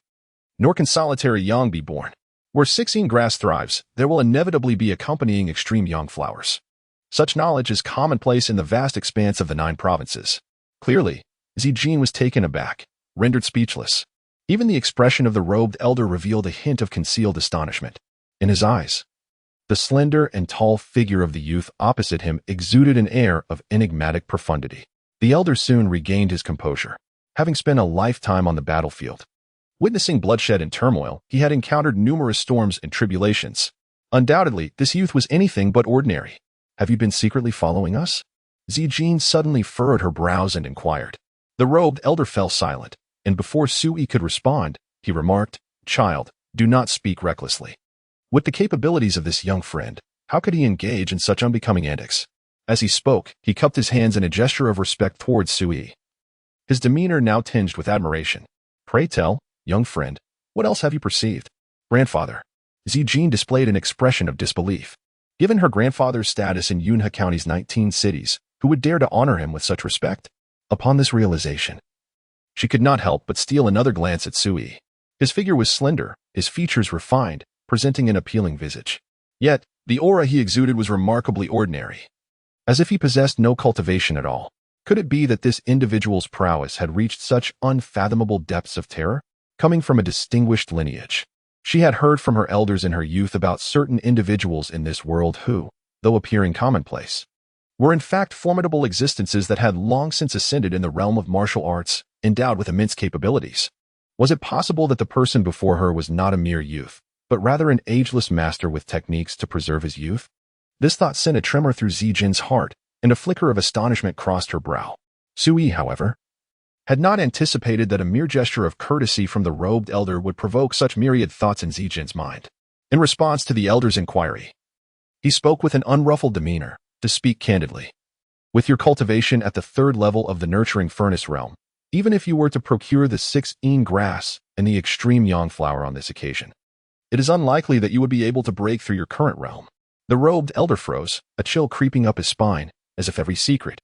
nor can solitary yang be born. Where 16 grass thrives, there will inevitably be accompanying extreme young flowers. Such knowledge is commonplace in the vast expanse of the 9 provinces. Clearly, Zijin was taken aback, rendered speechless. Even the expression of the robed elder revealed a hint of concealed astonishment. In his eyes, the slender and tall figure of the youth opposite him exuded an air of enigmatic profundity. The elder soon regained his composure, having spent a lifetime on the battlefield. Witnessing bloodshed and turmoil, he had encountered numerous storms and tribulations. Undoubtedly, this youth was anything but ordinary. Have you been secretly following us? Zijin suddenly furrowed her brows and inquired. The robed elder fell silent, and before Sui could respond, he remarked, "Child, do not speak recklessly. With the capabilities of this young friend, how could he engage in such unbecoming antics?" As he spoke, he cupped his hands in a gesture of respect towards Sui. His demeanor now tinged with admiration. "Pray tell, young friend, what else have you perceived?" "Grandfather." Zijin displayed an expression of disbelief. Given her grandfather's status in Yunhe County's 19 cities, who would dare to honor him with such respect? Upon this realization, she could not help but steal another glance at Sui. His figure was slender, his features refined, presenting an appealing visage. Yet, the aura he exuded was remarkably ordinary, as if he possessed no cultivation at all. Could it be that this individual's prowess had reached such unfathomable depths of terror? Coming from a distinguished lineage, she had heard from her elders in her youth about certain individuals in this world who, though appearing commonplace, were in fact formidable existences that had long since ascended in the realm of martial arts, endowed with immense capabilities. Was it possible that the person before her was not a mere youth, but rather an ageless master with techniques to preserve his youth? This thought sent a tremor through Zijin's heart, and a flicker of astonishment crossed her brow. Sui, however, had not anticipated that a mere gesture of courtesy from the robed elder would provoke such myriad thoughts in Zijin's mind. In response to the elder's inquiry, he spoke with an unruffled demeanor, to speak candidly. With your cultivation at the 3rd level of the nurturing furnace realm, even if you were to procure the 16 grass and the extreme yang flower on this occasion, it is unlikely that you would be able to break through your current realm. The robed elder froze, a chill creeping up his spine, as if every secret,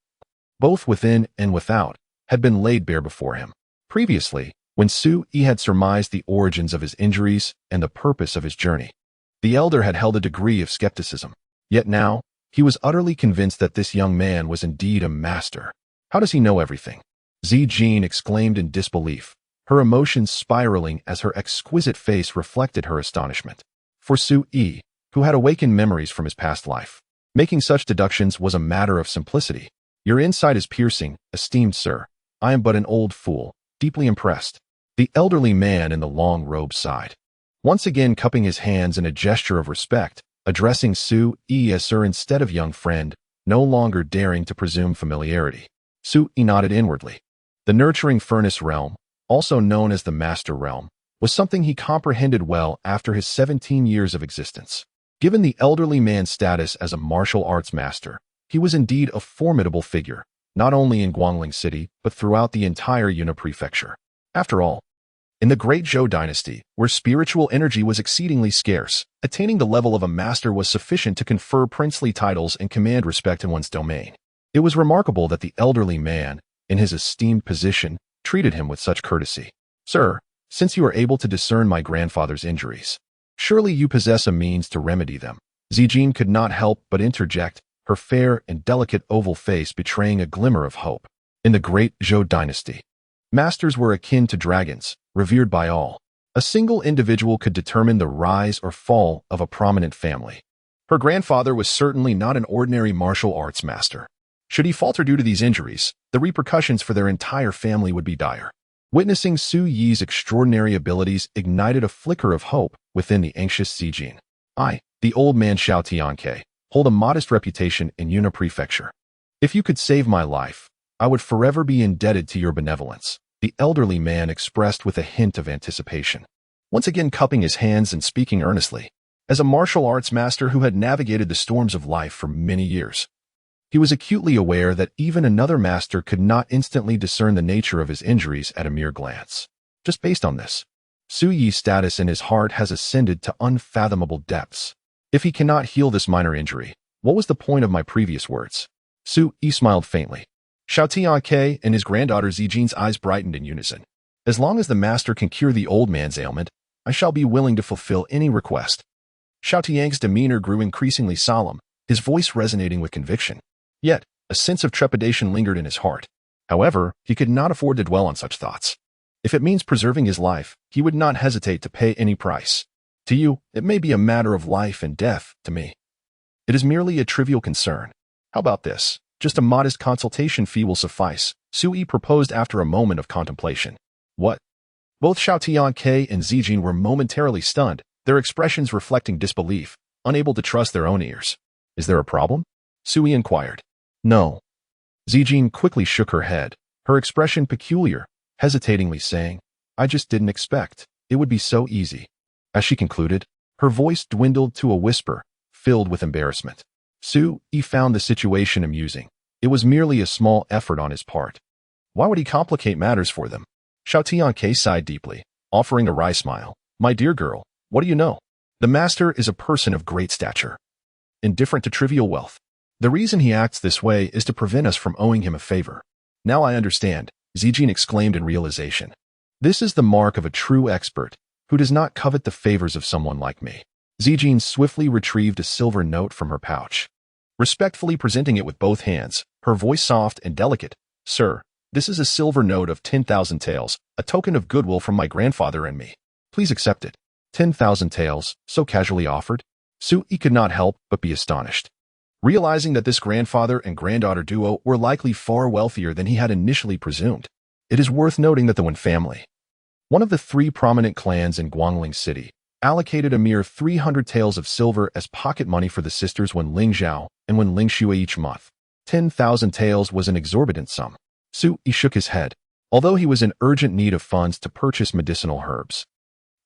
both within and without, had been laid bare before him. Previously, when Sui had surmised the origins of his injuries and the purpose of his journey, the elder had held a degree of skepticism. Yet now, he was utterly convinced that this young man was indeed a master. How does he know everything? Zijin exclaimed in disbelief, her emotions spiraling as her exquisite face reflected her astonishment. For Sui, who had awakened memories from his past life, making such deductions was a matter of simplicity. Your insight is piercing, esteemed sir. I am but an old fool, deeply impressed. The elderly man in the long robe sighed, once again cupping his hands in a gesture of respect, addressing Sui as sir instead of young friend, no longer daring to presume familiarity. Sui nodded inwardly. The nurturing furnace realm, also known as the master realm, was something he comprehended well after his 17 years of existence. Given the elderly man's status as a martial arts master, he was indeed a formidable figure, not only in Guangling City, but throughout the entire Yunhe Prefecture. After all, in the Great Zhou dynasty, where spiritual energy was exceedingly scarce, attaining the level of a master was sufficient to confer princely titles and command respect in one's domain. It was remarkable that the elderly man, in his esteemed position, treated him with such courtesy. Sir, since you are able to discern my grandfather's injuries, surely you possess a means to remedy them. Zijin could not help but interject, her fair and delicate oval face betraying a glimmer of hope. In the Great Zhou dynasty, masters were akin to dragons, revered by all. A single individual could determine the rise or fall of a prominent family. Her grandfather was certainly not an ordinary martial arts master. Should he falter due to these injuries, the repercussions for their entire family would be dire. Witnessing Sui's extraordinary abilities ignited a flicker of hope within the anxious Zijin. I, the old man Xiao Tianke, hold a modest reputation in Yunhe Prefecture. If you could save my life, I would forever be indebted to your benevolence, the elderly man expressed with a hint of anticipation, once again cupping his hands and speaking earnestly. As a martial arts master who had navigated the storms of life for many years, he was acutely aware that even another master could not instantly discern the nature of his injuries at a mere glance. Just based on this, Sui's status in his heart has ascended to unfathomable depths. If he cannot heal this minor injury, what was the point of my previous words? Sui smiled faintly. Xiao Tianke and his granddaughter Zijin's eyes brightened in unison. As long as the master can cure the old man's ailment, I shall be willing to fulfill any request. Xiao Tiang's demeanor grew increasingly solemn, his voice resonating with conviction. Yet, a sense of trepidation lingered in his heart. However, he could not afford to dwell on such thoughts. If it means preserving his life, he would not hesitate to pay any price. To you, it may be a matter of life and death. To me, it is merely a trivial concern. How about this? Just a modest consultation fee will suffice, Sui proposed after a moment of contemplation. What? Both Xiao Tianke and Zijin were momentarily stunned, their expressions reflecting disbelief, unable to trust their own ears. Is there a problem? Sui inquired. No. Zijin quickly shook her head, her expression peculiar, hesitatingly saying, I just didn't expect it would be so easy. As she concluded, her voice dwindled to a whisper, filled with embarrassment. Sui found the situation amusing. It was merely a small effort on his part. Why would he complicate matters for them? Xiao Tianke sighed deeply, offering a wry smile. My dear girl, what do you know? The master is a person of great stature, indifferent to trivial wealth. The reason he acts this way is to prevent us from owing him a favor. Now I understand, Zijin exclaimed in realization. This is the mark of a true expert, who does not covet the favors of someone like me. Zijin swiftly retrieved a silver note from her pouch. Respectfully presenting it with both hands, her voice soft and delicate. Sir, this is a silver note of 10,000 taels, a token of goodwill from my grandfather and me. Please accept it. 10,000 taels, so casually offered? Sui could not help but be astonished. Realizing that this grandfather and granddaughter duo were likely far wealthier than he had initially presumed. It is worth noting that the Wen family, one of the 3 prominent clans in Guangling City, allocated a mere 300 taels of silver as pocket money for the sisters Wen Lingzhao and Wen Lingzhao each month. 10,000 taels was an exorbitant sum. Sui shook his head, although he was in urgent need of funds to purchase medicinal herbs.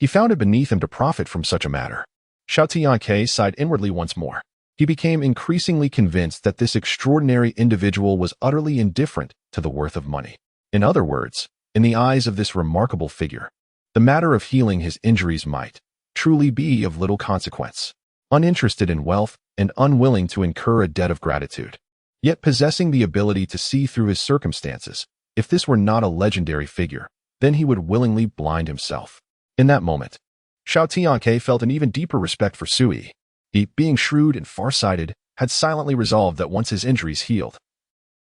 He found it beneath him to profit from such a matter. Xiao Tianke sighed inwardly once more. He became increasingly convinced that this extraordinary individual was utterly indifferent to the worth of money. In other words, in the eyes of this remarkable figure, the matter of healing his injuries might truly be of little consequence. Uninterested in wealth and unwilling to incur a debt of gratitude, yet possessing the ability to see through his circumstances, if this were not a legendary figure, then he would willingly blind himself. In that moment, Xiao Tianke felt an even deeper respect for Sui. He, being shrewd and far-sighted, had silently resolved that once his injuries healed,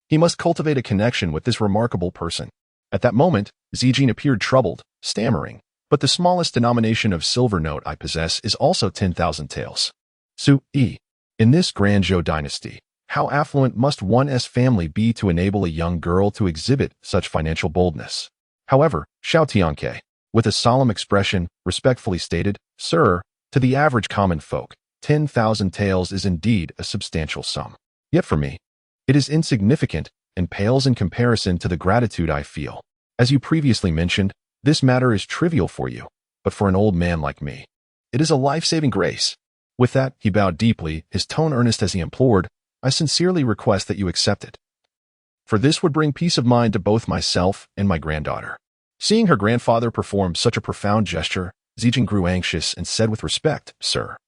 he must cultivate a connection with this remarkable person. At that moment, Zijin appeared troubled, stammering, but the smallest denomination of silver note I possess is also 10,000 taels. Sui, in this Grandzhou dynasty, how affluent must one's family be to enable a young girl to exhibit such financial boldness? However, Xiao Tianke, with a solemn expression, respectfully stated, Sir, to the average common folk, 10,000 taels is indeed a substantial sum. Yet for me, it is insignificant and pales in comparison to the gratitude I feel. As you previously mentioned, this matter is trivial for you, but for an old man like me, it is a life-saving grace. With that, he bowed deeply, his tone earnest as he implored, I sincerely request that you accept it. For this would bring peace of mind to both myself and my granddaughter. Seeing her grandfather perform such a profound gesture, Zijin grew anxious and said with respect, Sir,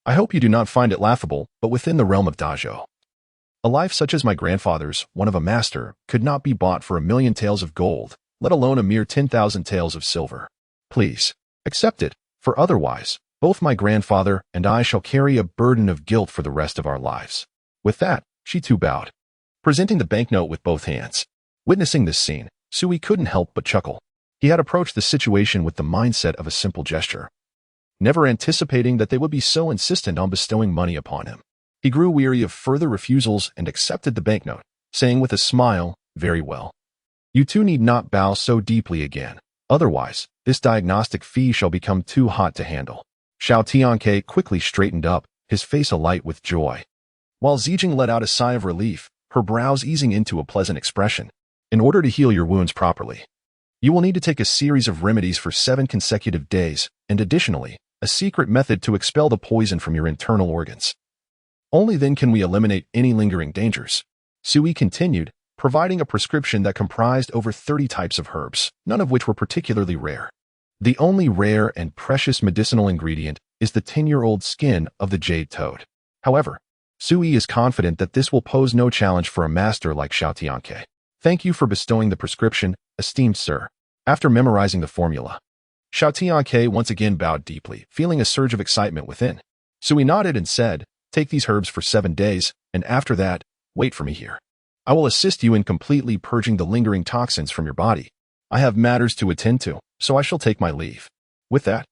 I hope you do not find it laughable, but within the realm of Dazhou, a life such as my grandfather's, one of a master, could not be bought for 1,000,000 taels of gold, let alone a mere 10,000 taels of silver. Please, accept it, for otherwise, both my grandfather and I shall carry a burden of guilt for the rest of our lives. With that, she too bowed, presenting the banknote with both hands. Witnessing this scene, Sui couldn't help but chuckle. He had approached the situation with the mindset of a simple gesture, never anticipating that they would be so insistent on bestowing money upon him. He grew weary of further refusals and accepted the banknote, saying with a smile, Very well. You two need not bow so deeply again. Otherwise, this diagnostic fee shall become too hot to handle. Xiao Tianke quickly straightened up, his face alight with joy, while Zijing let out a sigh of relief, her brows easing into a pleasant expression. In order to heal your wounds properly, you will need to take a series of remedies for 7 consecutive days, and additionally, a secret method to expel the poison from your internal organs. Only then can we eliminate any lingering dangers. Sui continued, providing a prescription that comprised over 30 types of herbs, none of which were particularly rare. The only rare and precious medicinal ingredient is the 10-year-old skin of the jade toad. However, Sui is confident that this will pose no challenge for a master like Xiao Tianke. Thank you for bestowing the prescription, esteemed sir. After memorizing the formula, Xiao Tianke once again bowed deeply, feeling a surge of excitement within. Sui nodded and said, "Take these herbs for 7 days, and after that, wait for me here. I will assist you in completely purging the lingering toxins from your body. I have matters to attend to, so I shall take my leave." With that,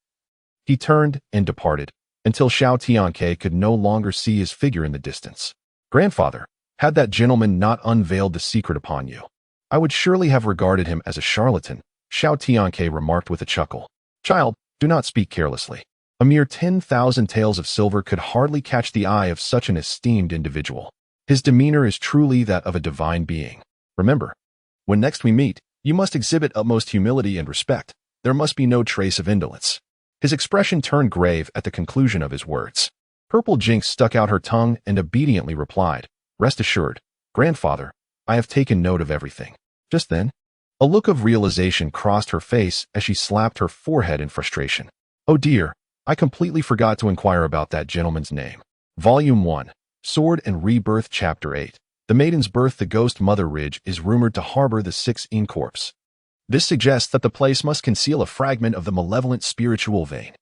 he turned and departed, until Xiao Tianke could no longer see his figure in the distance. "Grandfather, had that gentleman not unveiled the secret upon you, I would surely have regarded him as a charlatan," Xiao Tianke remarked with a chuckle. "Child, do not speak carelessly. A mere 10,000 taels of silver could hardly catch the eye of such an esteemed individual. His demeanor is truly that of a divine being. Remember, when next we meet, you must exhibit utmost humility and respect. There must be no trace of indolence." His expression turned grave at the conclusion of his words. Purple Jinx stuck out her tongue and obediently replied, "Rest assured, grandfather, I have taken note of everything." Just then, a look of realization crossed her face as she slapped her forehead in frustration. "Oh dear, I completely forgot to inquire about that gentleman's name." Volume 1, Sword and Rebirth, Chapter 8. The Maiden's Birth. The Ghost Mother Ridge is rumored to harbor the 6 corpse. This suggests that the place must conceal a fragment of the malevolent spiritual vein.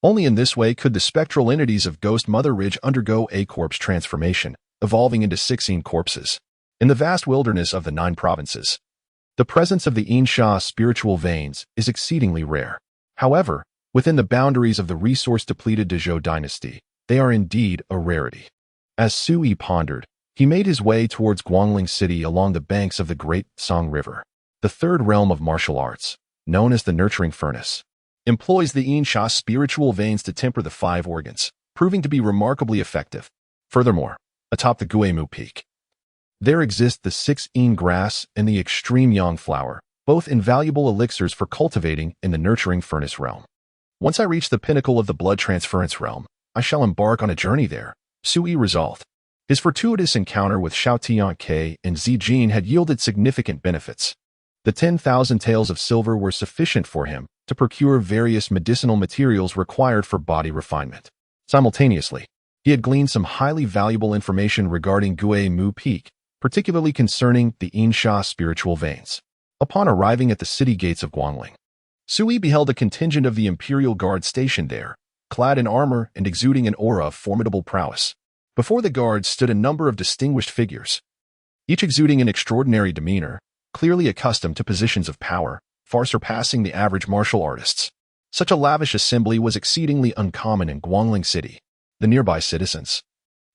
Only in this way could the spectral entities of Ghost Mother Ridge undergo a corpse transformation, evolving into 16 corpses. In the vast wilderness of the 9 provinces, the presence of the Yinsha spiritual veins is exceedingly rare. However, within the boundaries of the resource-depleted Dezhou dynasty, they are indeed a rarity. As Sui pondered, he made his way towards Guangling City along the banks of the Great Song River. The third realm of martial arts, known as the Nurturing Furnace, employs the Yinsha spiritual veins to temper the 5 organs, proving to be remarkably effective. Furthermore, atop the Guemu Peak, there exist the 6 Yin grass and the extreme Yang flower, both invaluable elixirs for cultivating in the Nurturing Furnace realm. Once I reach the pinnacle of the blood transference realm, I shall embark on a journey there, Sui resolved. His fortuitous encounter with Xiao Tianke and Zijin had yielded significant benefits. The 10,000 taels of silver were sufficient for him to procure various medicinal materials required for body refinement. Simultaneously, he had gleaned some highly valuable information regarding Guemu Peak, particularly concerning the Yinsha spiritual veins. Upon arriving at the city gates of Guangling, Sui beheld a contingent of the Imperial Guard stationed there, clad in armor and exuding an aura of formidable prowess. Before the guards stood a number of distinguished figures, each exuding an extraordinary demeanor, clearly accustomed to positions of power, far surpassing the average martial artists. Such a lavish assembly was exceedingly uncommon in Guangling City. The nearby citizens,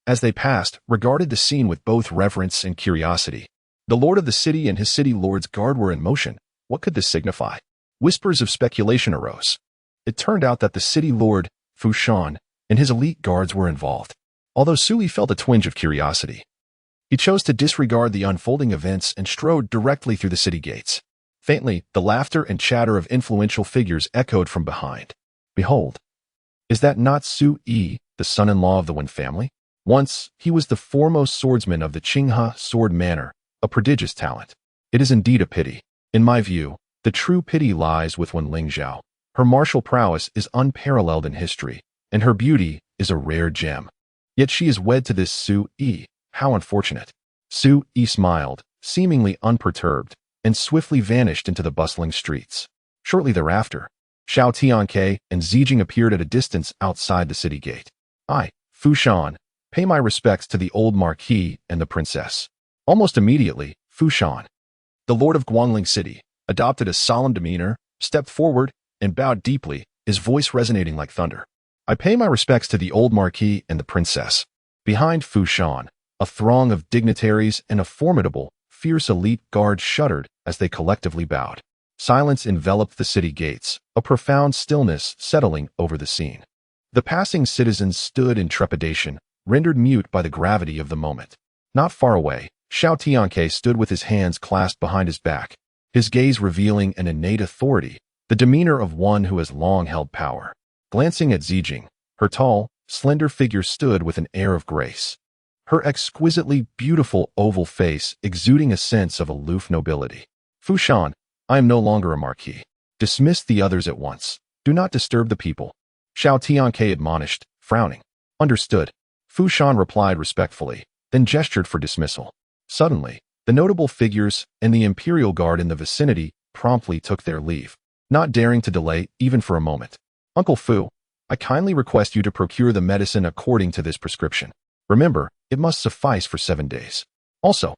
as they passed, regarded the scene with both reverence and curiosity. The lord of the city and his city lord's guard were in motion. What could this signify? Whispers of speculation arose. It turned out that the city lord, Fu Shan, and his elite guards were involved. Although Sui felt a twinge of curiosity, he chose to disregard the unfolding events and strode directly through the city gates. Faintly, the laughter and chatter of influential figures echoed from behind. "Behold, is that not Sui, the son-in-law of the Wen family? Once, he was the foremost swordsman of the Qinghe sword manor, a prodigious talent. It is indeed a pity. In my view, the true pity lies with Wen Lingzhao. Her martial prowess is unparalleled in history, and her beauty is a rare gem. Yet she is wed to this Sui. How unfortunate." Sui smiled, seemingly unperturbed, and swiftly vanished into the bustling streets. Shortly thereafter, Xiao Tianke and Zijing appeared at a distance outside the city gate. "I, Fu Shan, pay my respects to the old marquis and the princess." Almost immediately, Fu Shan, the lord of Guangling City, adopted a solemn demeanor, stepped forward, and bowed deeply, his voice resonating like thunder. "I pay my respects to the old marquis and the princess." Behind Fu Shan, a throng of dignitaries and a formidable, fierce elite guard shuddered as they collectively bowed. Silence enveloped the city gates, a profound stillness settling over the scene. The passing citizens stood in trepidation, rendered mute by the gravity of the moment. Not far away, Xiao Tianke stood with his hands clasped behind his back, his gaze revealing an innate authority, the demeanor of one who has long held power. Glancing at Zijing, her tall, slender figure stood with an air of grace, her exquisitely beautiful oval face exuding a sense of aloof nobility. "Fu Shan, I am no longer a marquis. Dismiss the others at once. Do not disturb the people," Xiao Tianke admonished, frowning. "Understood," Fu Shan replied respectfully, then gestured for dismissal. Suddenly, the notable figures and the Imperial Guard in the vicinity promptly took their leave. not daring to delay even for a moment. Uncle Fu, I kindly request you to procure the medicine according to this prescription. Remember, it must suffice for 7 days. Also,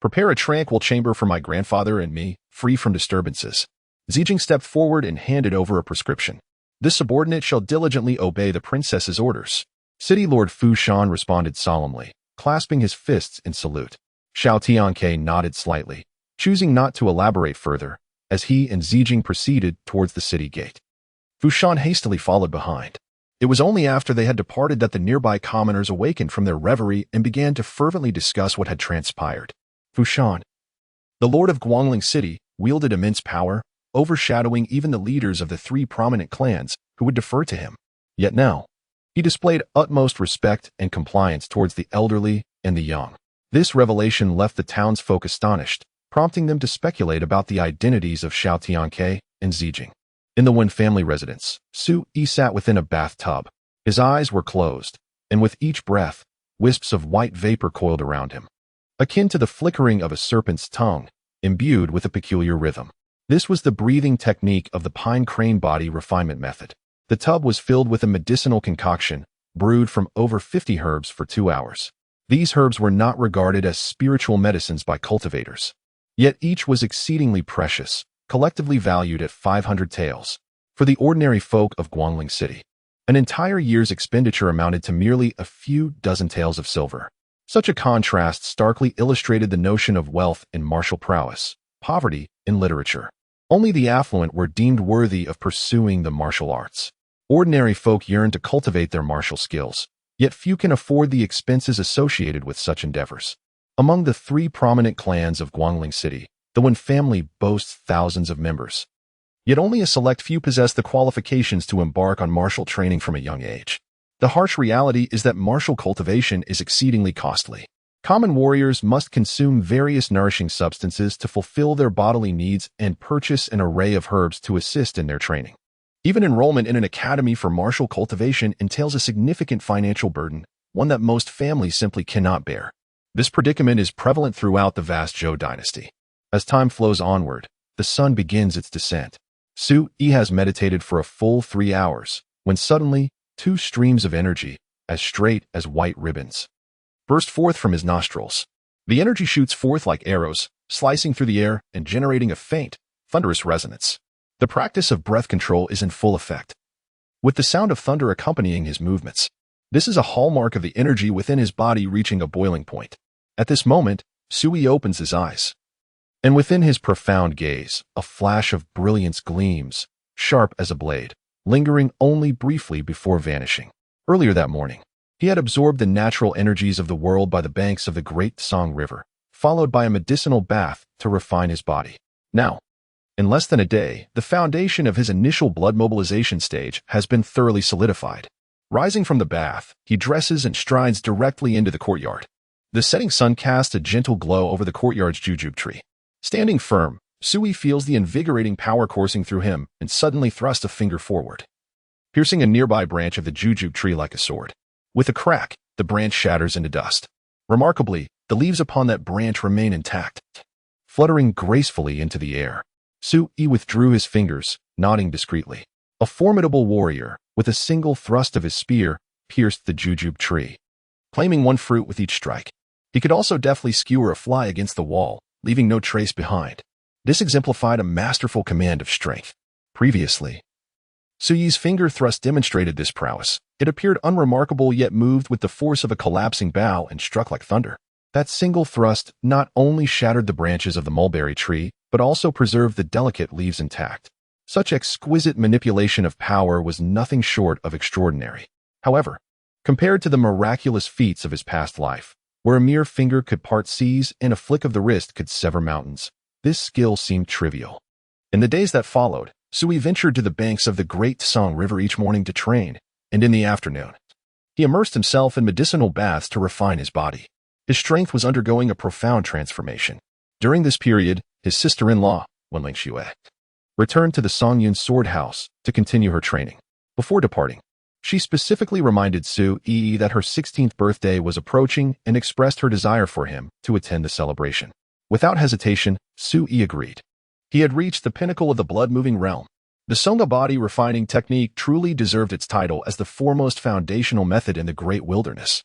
prepare a tranquil chamber for my grandfather and me, free from disturbances. Zijing stepped forward and handed over a prescription. This subordinate shall diligently obey the princess's orders. City Lord Fu Shan responded solemnly, clasping his fists in salute. Xiao Tianke nodded slightly, choosing not to elaborate further, as he and Zijing proceeded towards the city gate. Fu Shan hastily followed behind. It was only after they had departed that the nearby commoners awakened from their reverie and began to fervently discuss what had transpired. Fu Shan, the lord of Guangling City, wielded immense power, overshadowing even the leaders of the 3 prominent clans who would defer to him. Yet now, he displayed utmost respect and compliance towards the elderly and the young. This revelation left the townsfolk astonished, prompting them to speculate about the identities of Xiao Tianke and Zijing. In the Wen family residence, Su Yi sat within a bathtub. His eyes were closed, and with each breath, wisps of white vapor coiled around him, akin to the flickering of a serpent's tongue, imbued with a peculiar rhythm. This was the breathing technique of the pine crane body refinement method. The tub was filled with a medicinal concoction, brewed from over 50 herbs for 2 hours. These herbs were not regarded as spiritual medicines by cultivators. Yet each was exceedingly precious, collectively valued at 500 taels. For the ordinary folk of Guangling City, an entire year's expenditure amounted to merely a few dozen taels of silver. Such a contrast starkly illustrated the notion of wealth in martial prowess, poverty in literature. Only the affluent were deemed worthy of pursuing the martial arts. Ordinary folk yearn to cultivate their martial skills, yet few can afford the expenses associated with such endeavors. Among the 3 prominent clans of Guangling City, the Wen family boasts thousands of members. Yet only a select few possess the qualifications to embark on martial training from a young age. The harsh reality is that martial cultivation is exceedingly costly. Common warriors must consume various nourishing substances to fulfill their bodily needs and purchase an array of herbs to assist in their training. Even enrollment in an academy for martial cultivation entails a significant financial burden, one that most families simply cannot bear. This predicament is prevalent throughout the vast Zhou dynasty. As time flows onward, the sun begins its descent. Su Yi has meditated for a full 3 hours, when suddenly 2 streams of energy, as straight as white ribbons, burst forth from his nostrils. The energy shoots forth like arrows, slicing through the air and generating a faint, thunderous resonance. The practice of breath control is in full effect, with the sound of thunder accompanying his movements. This is a hallmark of the energy within his body reaching a boiling point. At this moment, Su Yi opens his eyes, and within his profound gaze, a flash of brilliance gleams, sharp as a blade, lingering only briefly before vanishing. Earlier that morning, he had absorbed the natural energies of the world by the banks of the Great Song River, followed by a medicinal bath to refine his body. Now, in less than a day, the foundation of his initial blood mobilization stage has been thoroughly solidified. Rising from the bath, he dresses and strides directly into the courtyard. The setting sun casts a gentle glow over the courtyard's jujube tree. Standing firm, Su Yi feels the invigorating power coursing through him and suddenly thrusts a finger forward, piercing a nearby branch of the jujube tree like a sword. With a crack, the branch shatters into dust. Remarkably, the leaves upon that branch remain intact, fluttering gracefully into the air. Su Yi withdrew his fingers, nodding discreetly. A formidable warrior, with a single thrust of his spear, pierced the jujube tree, claiming 1 fruit with each strike. He could also deftly skewer a fly against the wall, leaving no trace behind. This exemplified a masterful command of strength. Previously, Su Yi's finger thrust demonstrated this prowess. It appeared unremarkable yet moved with the force of a collapsing bough and struck like thunder. That single thrust not only shattered the branches of the mulberry tree, but also preserved the delicate leaves intact. Such exquisite manipulation of power was nothing short of extraordinary. However, compared to the miraculous feats of his past life, where a mere finger could part seas and a flick of the wrist could sever mountains, this skill seemed trivial. In the days that followed, Su Yi ventured to the banks of the Great Song River each morning to train, and in the afternoon, he immersed himself in medicinal baths to refine his body. His strength was undergoing a profound transformation. During this period, his sister-in-law, Wen Lingzhao, returned to the Songyun Sword House to continue her training. Before departing, she specifically reminded Su Yi that her 16th birthday was approaching and expressed her desire for him to attend the celebration. Without hesitation, Su Yi agreed. He had reached the pinnacle of the blood-moving realm. The Songa body refining technique truly deserved its title as the foremost foundational method in the great wilderness.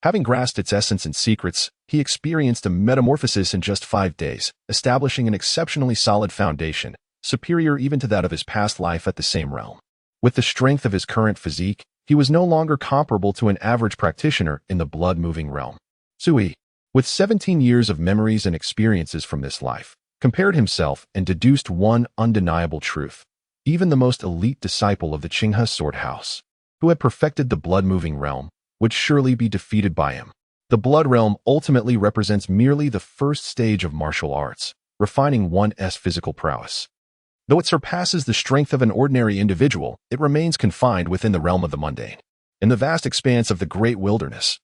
Having grasped its essence and secrets, he experienced a metamorphosis in just 5 days, establishing an exceptionally solid foundation, superior even to that of his past life at the same realm. With the strength of his current physique, he was no longer comparable to an average practitioner in the blood-moving realm. Sui, with 17 years of memories and experiences from this life, compared himself and deduced one undeniable truth. Even the most elite disciple of the Qinghe sword house, who had perfected the blood-moving realm, would surely be defeated by him. The blood realm ultimately represents merely the first stage of martial arts, refining one's physical prowess. Though it surpasses the strength of an ordinary individual, it remains confined within the realm of the mundane. In the vast expanse of the great wilderness,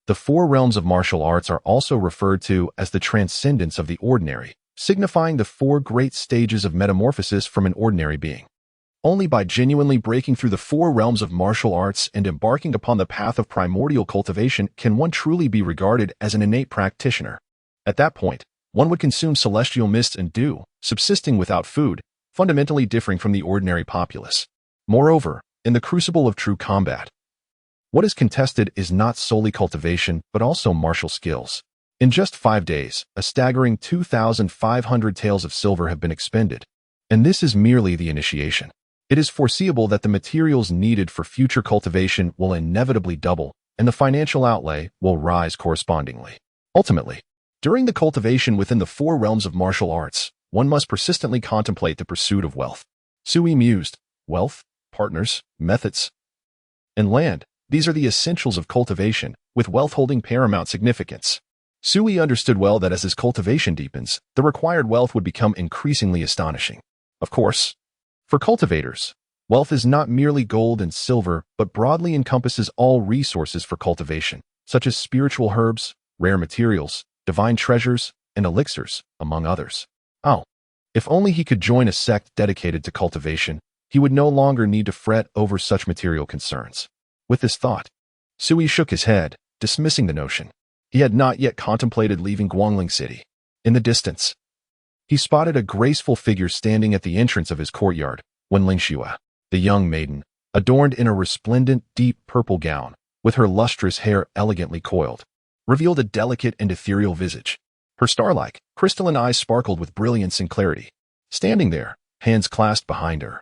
the 4 realms of martial arts are also referred to as the transcendence of the ordinary, signifying the 4 great stages of metamorphosis from an ordinary being. Only by genuinely breaking through the 4 realms of martial arts and embarking upon the path of primordial cultivation can one truly be regarded as an innate practitioner. At that point, one would consume celestial mists and dew, subsisting without food, fundamentally differing from the ordinary populace. Moreover, in the crucible of true combat, what is contested is not solely cultivation, but also martial skills. In just 5 days, a staggering 2,500 taels of silver have been expended. And this is merely the initiation. It is foreseeable that the materials needed for future cultivation will inevitably double, and the financial outlay will rise correspondingly. Ultimately, during the cultivation within the 4 realms of martial arts, one must persistently contemplate the pursuit of wealth. Sui mused, wealth, partners, methods, and land. These are the essentials of cultivation, with wealth holding paramount significance. Sui understood well that as his cultivation deepens, the required wealth would become increasingly astonishing. Of course, for cultivators, wealth is not merely gold and silver, but broadly encompasses all resources for cultivation, such as spiritual herbs, rare materials, divine treasures, and elixirs, among others. Oh, if only he could join a sect dedicated to cultivation, he would no longer need to fret over such material concerns. With this thought, Sui shook his head, dismissing the notion. He had not yet contemplated leaving Guangling City. In the distance, he spotted a graceful figure standing at the entrance of his courtyard, Wen Lingzhao. The young maiden, adorned in a resplendent, deep purple gown, with her lustrous hair elegantly coiled, revealed a delicate and ethereal visage. Her star-like, crystalline eyes sparkled with brilliance and clarity. Standing there, hands clasped behind her,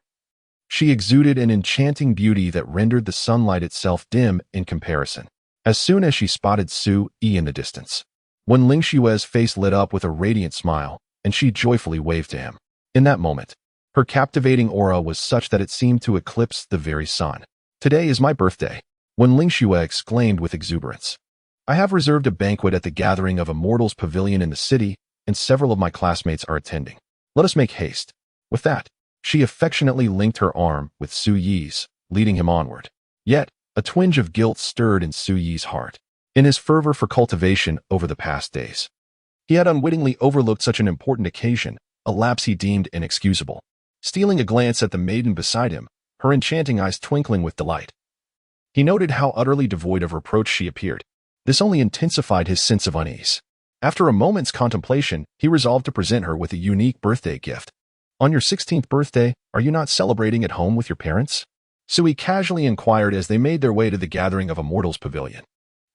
she exuded an enchanting beauty that rendered the sunlight itself dim in comparison. As soon as she spotted Sui in the distance, Wen Lingzhao's face lit up with a radiant smile, and she joyfully waved to him. In that moment, her captivating aura was such that it seemed to eclipse the very sun. "Today is my birthday," Wen Lingzhao exclaimed with exuberance. "I have reserved a banquet at the Gathering of Immortals pavilion in the city, and several of my classmates are attending. Let us make haste." With that, she affectionately linked her arm with Sui's, leading him onward. Yet, a twinge of guilt stirred in Sui's heart. In his fervor for cultivation over the past days, he had unwittingly overlooked such an important occasion, a lapse he deemed inexcusable. Stealing a glance at the maiden beside him, her enchanting eyes twinkling with delight, he noted how utterly devoid of reproach she appeared. This only intensified his sense of unease. After a moment's contemplation, he resolved to present her with a unique birthday gift. "On your 16th birthday, are you not celebrating at home with your parents?" Sui casually inquired as they made their way to the Gathering of Immortals pavilion.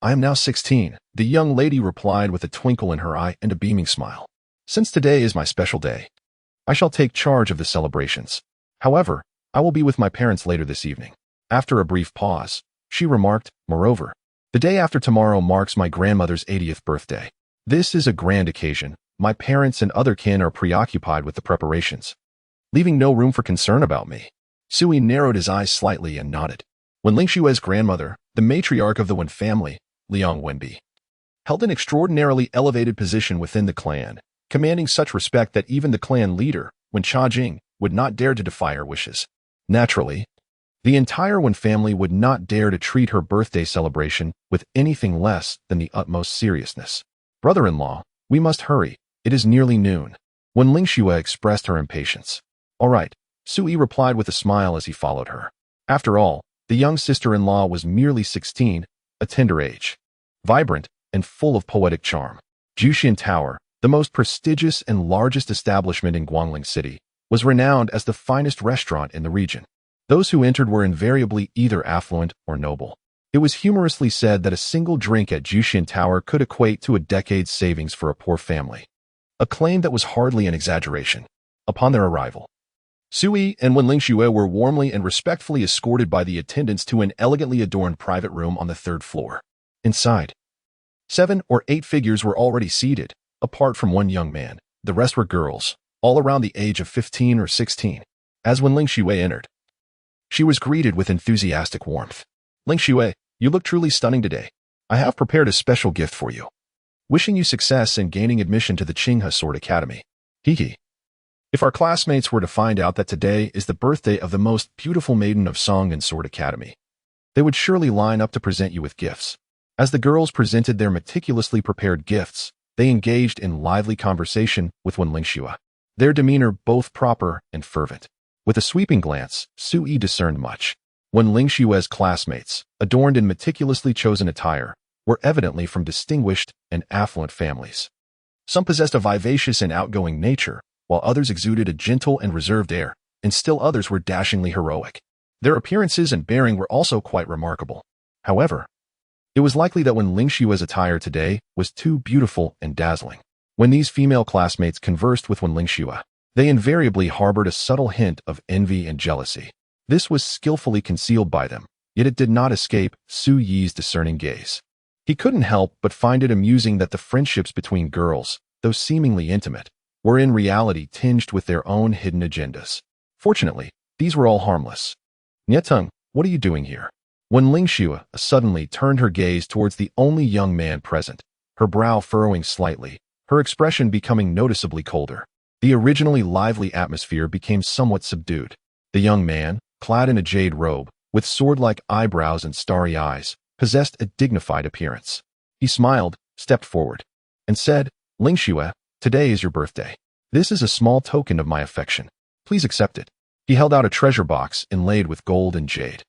"I am now 16, the young lady replied with a twinkle in her eye and a beaming smile. "Since today is my special day, I shall take charge of the celebrations. However, I will be with my parents later this evening." After a brief pause, she remarked, "Moreover, the day after tomorrow marks my grandmother's 80th birthday. This is a grand occasion. My parents and other kin are preoccupied with the preparations, leaving no room for concern about me." Sui narrowed his eyes slightly and nodded. Wen Lingzhao's grandmother, the matriarch of the Wen family, Liang Wenbi, held an extraordinarily elevated position within the clan, commanding such respect that even the clan leader, Wen Chajin, would not dare to defy her wishes. Naturally, the entire Wen family would not dare to treat her birthday celebration with anything less than the utmost seriousness. "Brother-in-law, we must hurry. It is nearly noon." Wen Lingzhao expressed her impatience. "All right," Sui replied with a smile as he followed her. After all, the young sister-in-law was merely 16, a tender age, vibrant and full of poetic charm. Jushin Tower, the most prestigious and largest establishment in Guangling City, was renowned as the finest restaurant in the region. Those who entered were invariably either affluent or noble. It was humorously said that a single drink at Jushin Tower could equate to a decade's savings for a poor family, a claim that was hardly an exaggeration. Upon their arrival, Sui and Wen Lingzhao were warmly and respectfully escorted by the attendants to an elegantly adorned private room on the 3rd floor. Inside, 7 or 8 figures were already seated, apart from one young man. The rest were girls, all around the age of 15 or 16. As Wen Lingzhao entered, she was greeted with enthusiastic warmth. "Lingzhao, you look truly stunning today. I have prepared a special gift for you. Wishing you success in gaining admission to the Qinghe Sword Academy. Hee. If our classmates were to find out that today is the birthday of the most beautiful maiden of Song and Sword Academy, they would surely line up to present you with gifts." As the girls presented their meticulously prepared gifts, they engaged in lively conversation with Wen Lingzhao, their demeanor both proper and fervent. With a sweeping glance, Sui discerned much. Wen Lingzhao's classmates, adorned in meticulously chosen attire, were evidently from distinguished and affluent families. Some possessed a vivacious and outgoing nature, while others exuded a gentle and reserved air, and still others were dashingly heroic. Their appearances and bearing were also quite remarkable. However, it was likely that Wen Lingzhao's attire today was too beautiful and dazzling. When these female classmates conversed with Wen Lingzhao, they invariably harbored a subtle hint of envy and jealousy. This was skillfully concealed by them, yet it did not escape Su Yi's discerning gaze. He couldn't help but find it amusing that the friendships between girls, though seemingly intimate, were in reality tinged with their own hidden agendas. Fortunately, these were all harmless. "Qingtang, what are you doing here?" Wen Lingzhao suddenly turned her gaze towards the only young man present, her brow furrowing slightly, her expression becoming noticeably colder. The originally lively atmosphere became somewhat subdued. The young man, clad in a jade robe, with sword-like eyebrows and starry eyes, possessed a dignified appearance. He smiled, stepped forward, and said, "Lingzhao, today is your birthday. This is a small token of my affection. Please accept it." He held out a treasure box inlaid with gold and jade.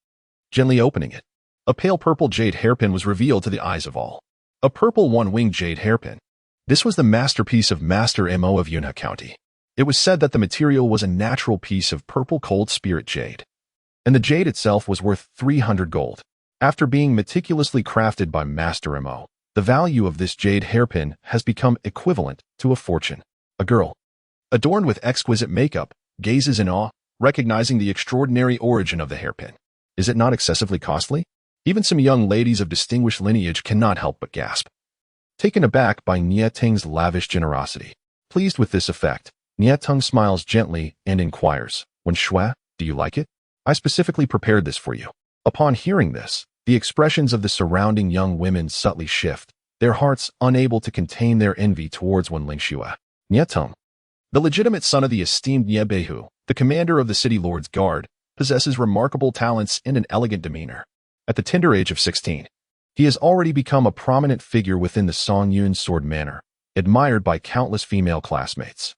Gently opening it, a pale purple jade hairpin was revealed to the eyes of all. A purple one-winged jade hairpin. This was the masterpiece of Master Mo of Yunhe County. It was said that the material was a natural piece of purple cold spirit jade, and the jade itself was worth 300 gold. After being meticulously crafted by Master Mo, the value of this jade hairpin has become equivalent to a fortune. A girl, adorned with exquisite makeup, gazes in awe, recognizing the extraordinary origin of the hairpin. Is it not excessively costly? Even some young ladies of distinguished lineage cannot help but gasp. Taken aback by Qingtang's lavish generosity, pleased with this effect, Qingtang smiles gently and inquires, "Wen Shui, do you like it? I specifically prepared this for you." Upon hearing this, the expressions of the surrounding young women subtly shift, their hearts unable to contain their envy towards Wen Lingzhao. Qingtang, the legitimate son of the esteemed Nie Beihu, the commander of the city lord's guard, possesses remarkable talents and an elegant demeanor. At the tender age of 16, he has already become a prominent figure within the Songyun sword manor, admired by countless female classmates.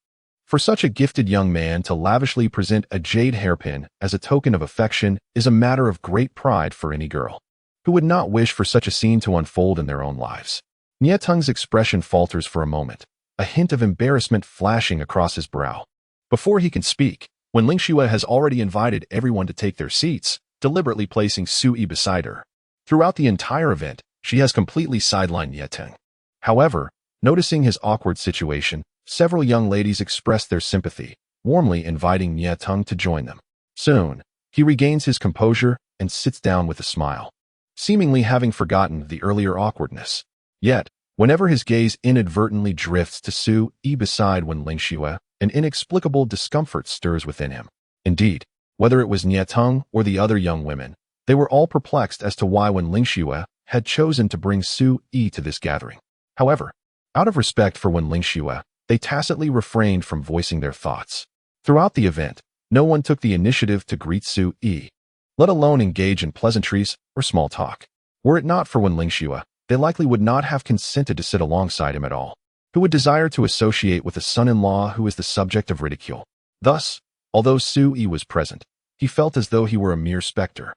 For such a gifted young man to lavishly present a jade hairpin as a token of affection is a matter of great pride for any girl. Who would not wish for such a scene to unfold in their own lives? Qingtang's expression falters for a moment, a hint of embarrassment flashing across his brow. Before he can speak, Wen Lingzhao has already invited everyone to take their seats, deliberately placing Sui beside her. Throughout the entire event, she has completely sidelined Qingtang. However, noticing his awkward situation, several young ladies express their sympathy, warmly inviting Qingtang to join them. Soon, he regains his composure and sits down with a smile, seemingly having forgotten the earlier awkwardness. Yet, whenever his gaze inadvertently drifts to Sui beside Wen Lingzhao, an inexplicable discomfort stirs within him. Indeed, whether it was Qingtang or the other young women, they were all perplexed as to why Wen Lingzhao had chosen to bring Sui to this gathering. However, out of respect for Wen Lingzhao, they tacitly refrained from voicing their thoughts. Throughout the event, no one took the initiative to greet Sui, let alone engage in pleasantries or small talk. Were it not for Wen Lingzhao, they likely would not have consented to sit alongside him at all. Who would desire to associate with a son-in-law who is the subject of ridicule? Thus, although Sui was present, he felt as though he were a mere specter,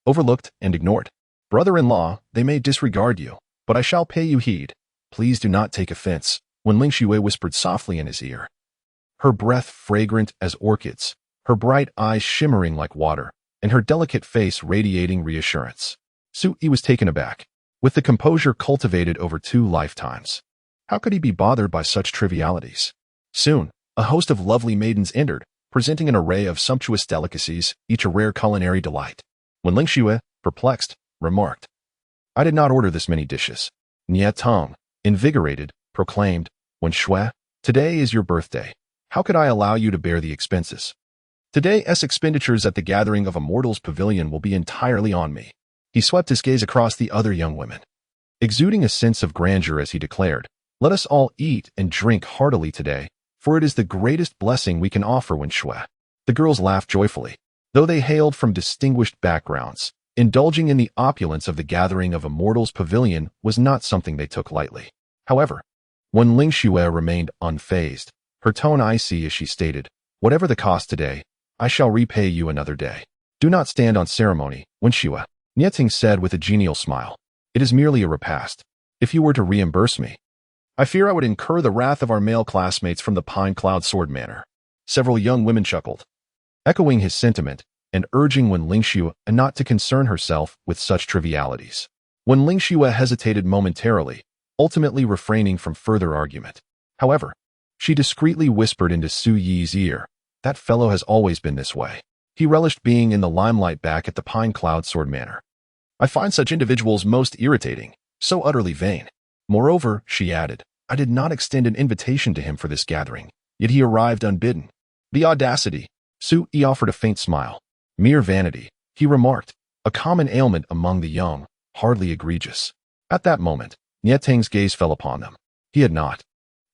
overlooked and ignored. "Brother-in-law, they may disregard you, but I shall pay you heed. Please do not take offense," Wen Lingzhao whispered softly in his ear. her breath fragrant as orchids, her bright eyes shimmering like water, and her delicate face radiating reassurance. Sui was taken aback, with the composure cultivated over 2 lifetimes. How could he be bothered by such trivialities? Soon, a host of lovely maidens entered, presenting an array of sumptuous delicacies, each a rare culinary delight. Wen Lingzhao, perplexed, remarked, "I did not order this many dishes." Qingtang, invigorated, proclaimed, "Wen Shui, today is your birthday. How could I allow you to bear the expenses? Today's expenditures at the gathering of Immortals Pavilion will be entirely on me." He swept his gaze across the other young women, exuding a sense of grandeur as he declared, "Let us all eat and drink heartily today, for it is the greatest blessing we can offer Wen Shui." The girls laughed joyfully, though they hailed from distinguished backgrounds. Indulging in the opulence of the gathering of Immortals Pavilion was not something they took lightly. However, Wen Lingzhao remained unfazed, her tone icy as she stated, "Whatever the cost today, I shall repay you another day. Do not stand on ceremony, Wen Shui," Qingtang said with a genial smile. "It is merely a repast. If you were to reimburse me, I fear I would incur the wrath of our male classmates from the Pine Cloud Sword Manor." Several young women chuckled, echoing his sentiment and urging Wen Lingzhao not to concern herself with such trivialities. Wen Lingzhao hesitated momentarily, ultimately refraining from further argument. However, she discreetly whispered into Su Yi's ear, "That fellow has always been this way. He relished being in the limelight back at the Pine Cloud Sword Manor. I find such individuals most irritating, so utterly vain. Moreover," she added, "I did not extend an invitation to him for this gathering, yet he arrived unbidden. The audacity." Su Yi offered a faint smile. "Mere vanity," he remarked, "a common ailment among the young, hardly egregious." At that moment, Qingtang's gaze fell upon them. He had not,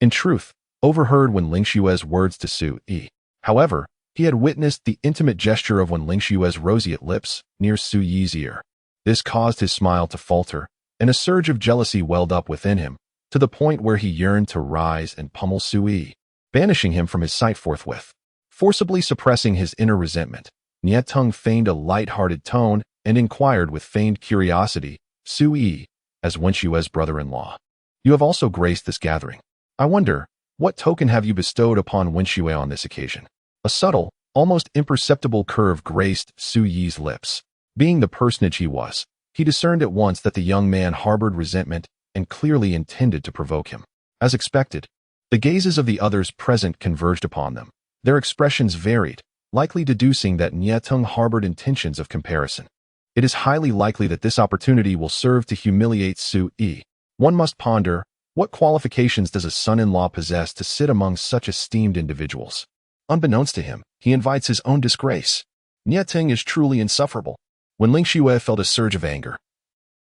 in truth, overheard Wen Lingzhao's words to Su Yi. However, he had witnessed the intimate gesture of Wen Lingzhao's roseate lips near Su Yi's ear. This caused his smile to falter, and a surge of jealousy welled up within him, to the point where he yearned to rise and pummel Su Yi, banishing him from his sight forthwith. Forcibly suppressing his inner resentment, Qingtang feigned a light-hearted tone and inquired with feigned curiosity, "Su Yi, as Wen Shui's brother-in-law, you have also graced this gathering. I wonder, what token have you bestowed upon Wen Shui on this occasion?" A subtle, almost imperceptible curve graced Su Yi's lips. Being the personage he was, he discerned at once that the young man harbored resentment and clearly intended to provoke him. As expected, the gazes of the others present converged upon them. Their expressions varied, likely deducing that Qingtang harbored intentions of comparison. It is highly likely that this opportunity will serve to humiliate Su Yi. One must ponder, what qualifications does a son-in-law possess to sit among such esteemed individuals? Unbeknownst to him, he invites his own disgrace. Qingtang is truly insufferable. Wen Lingzhao felt a surge of anger.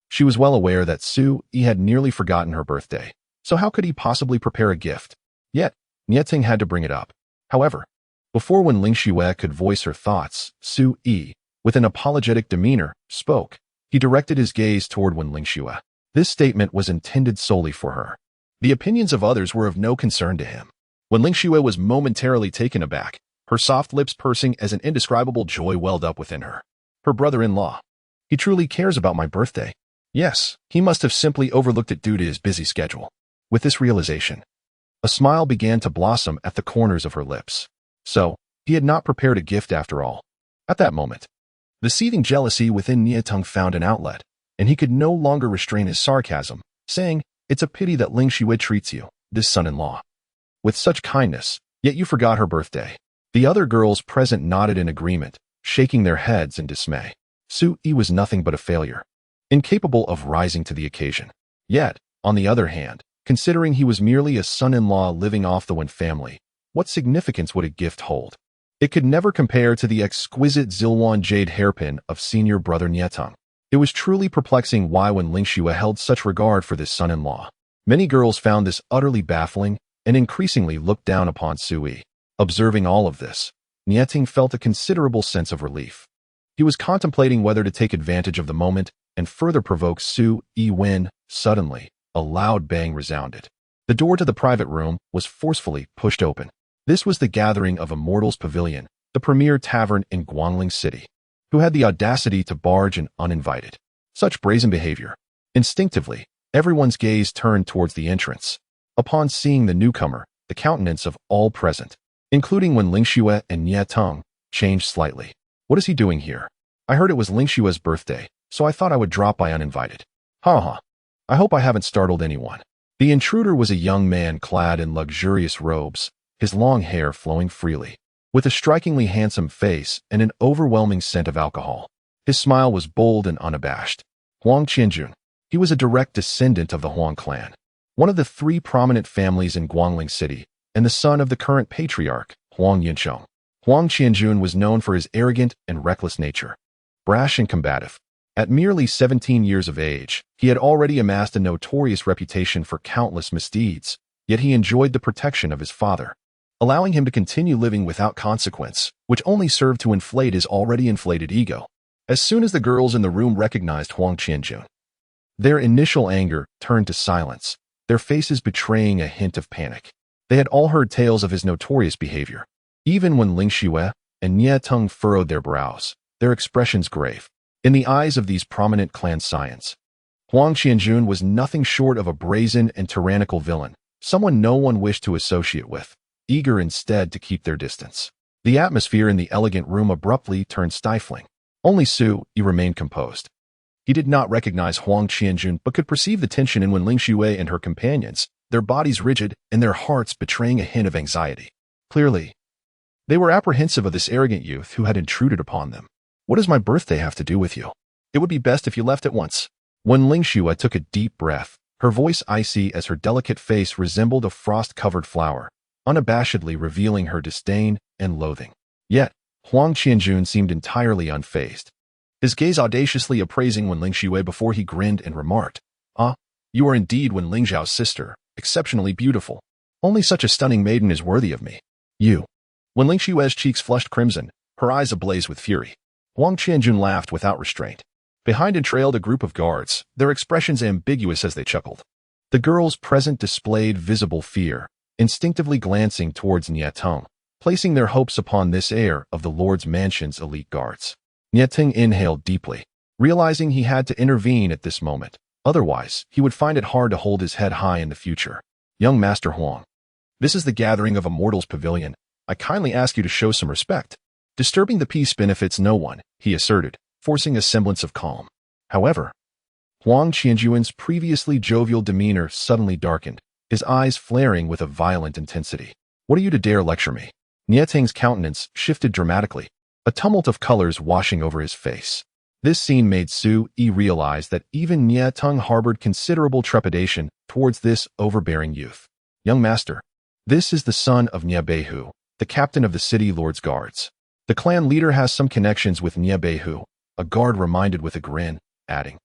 She was well aware that Su Yi had nearly forgotten her birthday, so how could he possibly prepare a gift? Yet, Qingtang had to bring it up. However, before Wen Lingzhao could voice her thoughts, Su Yi, with an apologetic demeanor, spoke. He directed his gaze toward Wen Lingzhao. This statement was intended solely for her. The opinions of others were of no concern to him. Wen Lingzhao was momentarily taken aback, her soft lips pursing as an indescribable joy welled up within her. Her brother-in-law. He truly cares about my birthday. Yes, he must have simply overlooked it due to his busy schedule. With this realization, a smile began to blossom at the corners of her lips. So, he had not prepared a gift after all. At that moment, the seething jealousy within Qingtang found an outlet, and he could no longer restrain his sarcasm, saying, "It's a pity that Lingzhao treats you, this son-in-law, with such kindness, yet you forgot her birthday." The other girls present nodded in agreement, shaking their heads in dismay. Su Yi was nothing but a failure, incapable of rising to the occasion. Yet, on the other hand, considering he was merely a son-in-law living off the Wen family, what significance would a gift hold? It could never compare to the exquisite Zilwan jade hairpin of senior brother Qingtang. It was truly perplexing why Wen Lingzhao held such regard for this son-in-law. Many girls found this utterly baffling and increasingly looked down upon Su Yi. Observing all of this, Qingtang felt a considerable sense of relief. He was contemplating whether to take advantage of the moment and further provoke Su Yi when, suddenly, a loud bang resounded. The door to the private room was forcefully pushed open. This was the gathering of Immortals Pavilion, the premier tavern in Guangling City, who had the audacity to barge in uninvited. Such brazen behavior. Instinctively, everyone's gaze turned towards the entrance. Upon seeing the newcomer, the countenance of all present including when Lingxue and Nie Teng, changed slightly. What is he doing here? I heard it was Lingxue's birthday, so I thought I would drop by uninvited. Haha. I hope I haven't startled anyone. The intruder was a young man clad in luxurious robes, his long hair flowing freely, with a strikingly handsome face and an overwhelming scent of alcohol. His smile was bold and unabashed. Huang Qianjun. He was a direct descendant of the Huang clan, one of the 3 prominent families in Guangling City, and the son of the current patriarch, Huang Yinsheng. Huang Qianjun was known for his arrogant and reckless nature, brash and combative. At merely 17 years of age, he had already amassed a notorious reputation for countless misdeeds, yet he enjoyed the protection of his father, allowing him to continue living without consequence, which only served to inflate his already inflated ego. As soon as the girls in the room recognized Huang Qianjun, their initial anger turned to silence, their faces betraying a hint of panic. They had all heard tales of his notorious behavior. Even when Lingxue and Nie Teng furrowed their brows, their expressions grave. In the eyes of these prominent clan scions, Huang Qianjun was nothing short of a brazen and tyrannical villain, someone no one wished to associate with, eager instead to keep their distance. The atmosphere in the elegant room abruptly turned stifling. Only Su Yi remained composed. He did not recognize Huang Qianjun but could perceive the tension in Wen Lingxue and her companions, their bodies rigid and their hearts betraying a hint of anxiety. Clearly, they were apprehensive of this arrogant youth who had intruded upon them. What does my birthday have to do with you? It would be best if you left at once. Wen Lingxue took a deep breath, her voice icy as her delicate face resembled a frost-covered flower, unabashedly revealing her disdain and loathing. Yet, Huang Qianjun seemed entirely unfazed, his gaze audaciously appraising Wen Lingxue before he grinned and remarked, "Ah, you are indeed Wen Lingzhao's sister, exceptionally beautiful. Only such a stunning maiden is worthy of me. You." Wen Lingxue's cheeks flushed crimson, her eyes ablaze with fury. Huang Qianjun laughed without restraint. Behind him trailed a group of guards, their expressions ambiguous as they chuckled. The girls present displayed visible fear, instinctively glancing towards Nie Teng, placing their hopes upon this heir of the Lord's Mansion's elite guards. Nie Teng inhaled deeply, realizing he had to intervene at this moment. Otherwise, he would find it hard to hold his head high in the future. "Young Master Huang, this is the gathering of Immortals Pavilion. I kindly ask you to show some respect. Disturbing the peace benefits no one," he asserted, forcing a semblance of calm. However, Huang Qianjun's previously jovial demeanor suddenly darkened, his eyes flaring with a violent intensity. "What are you to dare lecture me?" Nie Teng's countenance shifted dramatically, a tumult of colors washing over his face. This scene made Su Yi realize that even Nie Teng harbored considerable trepidation towards this overbearing youth. "Young master, this is the son of Nie Beihu, the captain of the city lord's guards. The clan leader has some connections with Nie Beihu," a guard reminded with a grin, adding,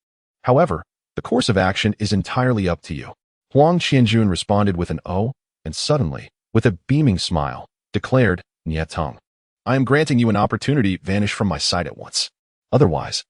"However, the course of action is entirely up to you." Huang Qianjun responded with an "oh," and suddenly, with a beaming smile, declared, "Nie Teng, I am granting you an opportunity to vanish from my sight at once. Otherwise,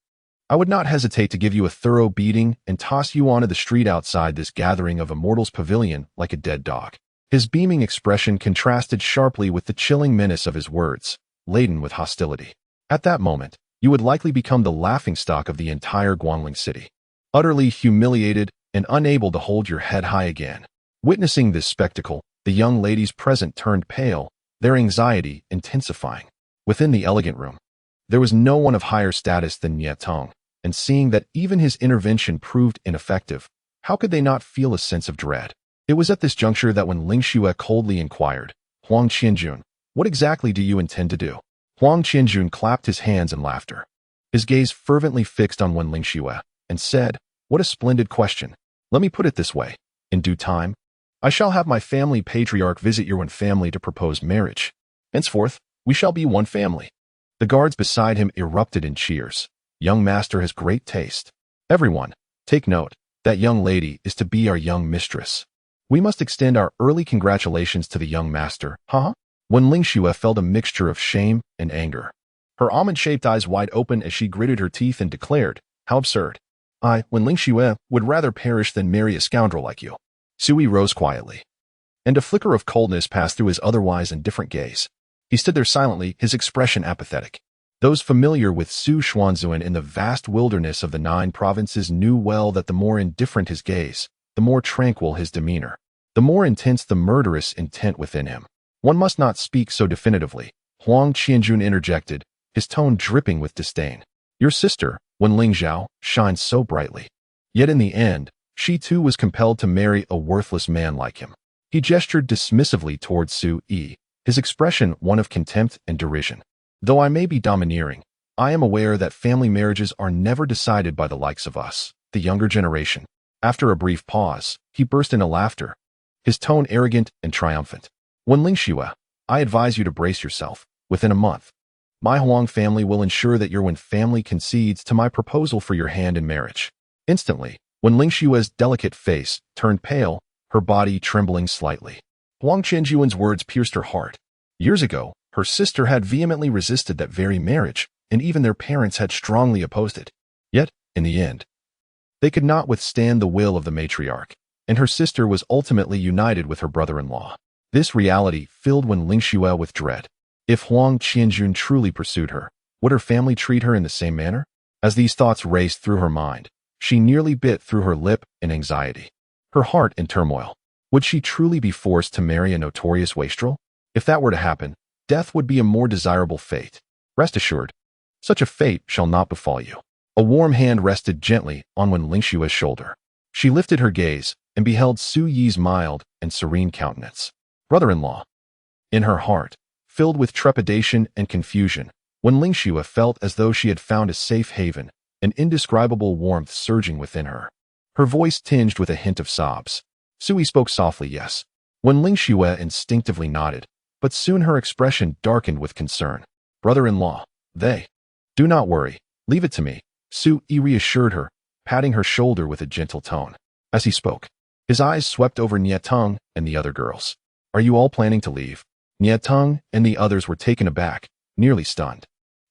I would not hesitate to give you a thorough beating and toss you onto the street outside this gathering of Immortals Pavilion like a dead dog." His beaming expression contrasted sharply with the chilling menace of his words, laden with hostility. At that moment, you would likely become the laughingstock of the entire Guangling city, utterly humiliated and unable to hold your head high again. Witnessing this spectacle, the young ladies present turned pale, their anxiety intensifying. Within the elegant room, there was no one of higher status than Nie Teng, and seeing that even his intervention proved ineffective, how could they not feel a sense of dread? It was at this juncture that when Lingxue coldly inquired, "Huang Qianjun, what exactly do you intend to do?" Huang Qianjun clapped his hands in laughter, his gaze fervently fixed on Wen Lingxue, and said, "What a splendid question. Let me put it this way. In due time, I shall have my family patriarch visit your Wen family to propose marriage. Henceforth, we shall be one family." The guards beside him erupted in cheers. "Young master has great taste. Everyone, take note. That young lady is to be our young mistress. We must extend our early congratulations to the young master, huh?" Wen Lingxue felt a mixture of shame and anger, her almond-shaped eyes wide open as she gritted her teeth and declared, "How absurd. I, Wen Lingxue, would rather perish than marry a scoundrel like you." Su Yi rose quietly, and a flicker of coldness passed through his otherwise indifferent gaze. He stood there silently, his expression apathetic. Those familiar with Su Xuanzuan in the vast wilderness of the 9 provinces knew well that the more indifferent his gaze, the more tranquil his demeanor, the more intense the murderous intent within him. One must not speak so definitively, Huang Qianjun interjected, his tone dripping with disdain. Your sister, Wen Lingzhao, shines so brightly. Yet in the end, she too was compelled to marry a worthless man like him. He gestured dismissively towards Su Yi, his expression one of contempt and derision. Though I may be domineering, I am aware that family marriages are never decided by the likes of us, the younger generation. After a brief pause, he burst into laughter, his tone arrogant and triumphant. Wen Lingxiu, I advise you to brace yourself. Within a month, my Huang family will ensure that your Wen family concedes to my proposal for your hand in marriage. Instantly, Wen Lingxiu's delicate face turned pale, her body trembling slightly. Huang Qianjuan's words pierced her heart. Years ago, her sister had vehemently resisted that very marriage, and even their parents had strongly opposed it. Yet, in the end, they could not withstand the will of the matriarch, and her sister was ultimately united with her brother-in-law. This reality filled Wen Lingxiu with dread. If Huang Qianjun truly pursued her, would her family treat her in the same manner? As these thoughts raced through her mind, she nearly bit through her lip in anxiety, her heart in turmoil. Would she truly be forced to marry a notorious wastrel? If that were to happen, death would be a more desirable fate. Rest assured, such a fate shall not befall you. A warm hand rested gently on Wen Lingxiu's shoulder. She lifted her gaze and beheld Su Yi's mild and serene countenance. Brother-in-law. In her heart, filled with trepidation and confusion, Wen Lingxiu felt as though she had found a safe haven, an indescribable warmth surging within her. Her voice tinged with a hint of sobs. Su Yi spoke softly, yes. Wen Lingxiu instinctively nodded, but soon her expression darkened with concern. Brother-in-law, they. Do not worry, leave it to me, Su Yi reassured her, patting her shoulder with a gentle tone. As he spoke, his eyes swept over Qingtang and the other girls. Are you all planning to leave? Qingtang and the others were taken aback, nearly stunned.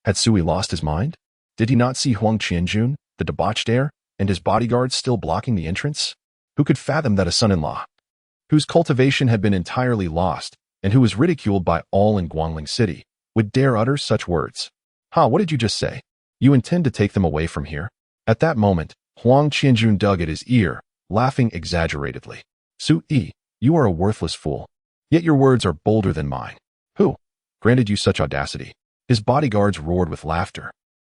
Had Su Yi lost his mind? Did he not see Huang Qianjun, the debauched heir, and his bodyguards still blocking the entrance? Who could fathom that a son-in-law, whose cultivation had been entirely lost and who was ridiculed by all in Guangling City, would dare utter such words? What did you just say? You intend to take them away from here? At that moment, Huang Qianjun dug at his ear, laughing exaggeratedly. Su Yi, you are a worthless fool. Yet your words are bolder than mine. Who granted you such audacity? His bodyguards roared with laughter,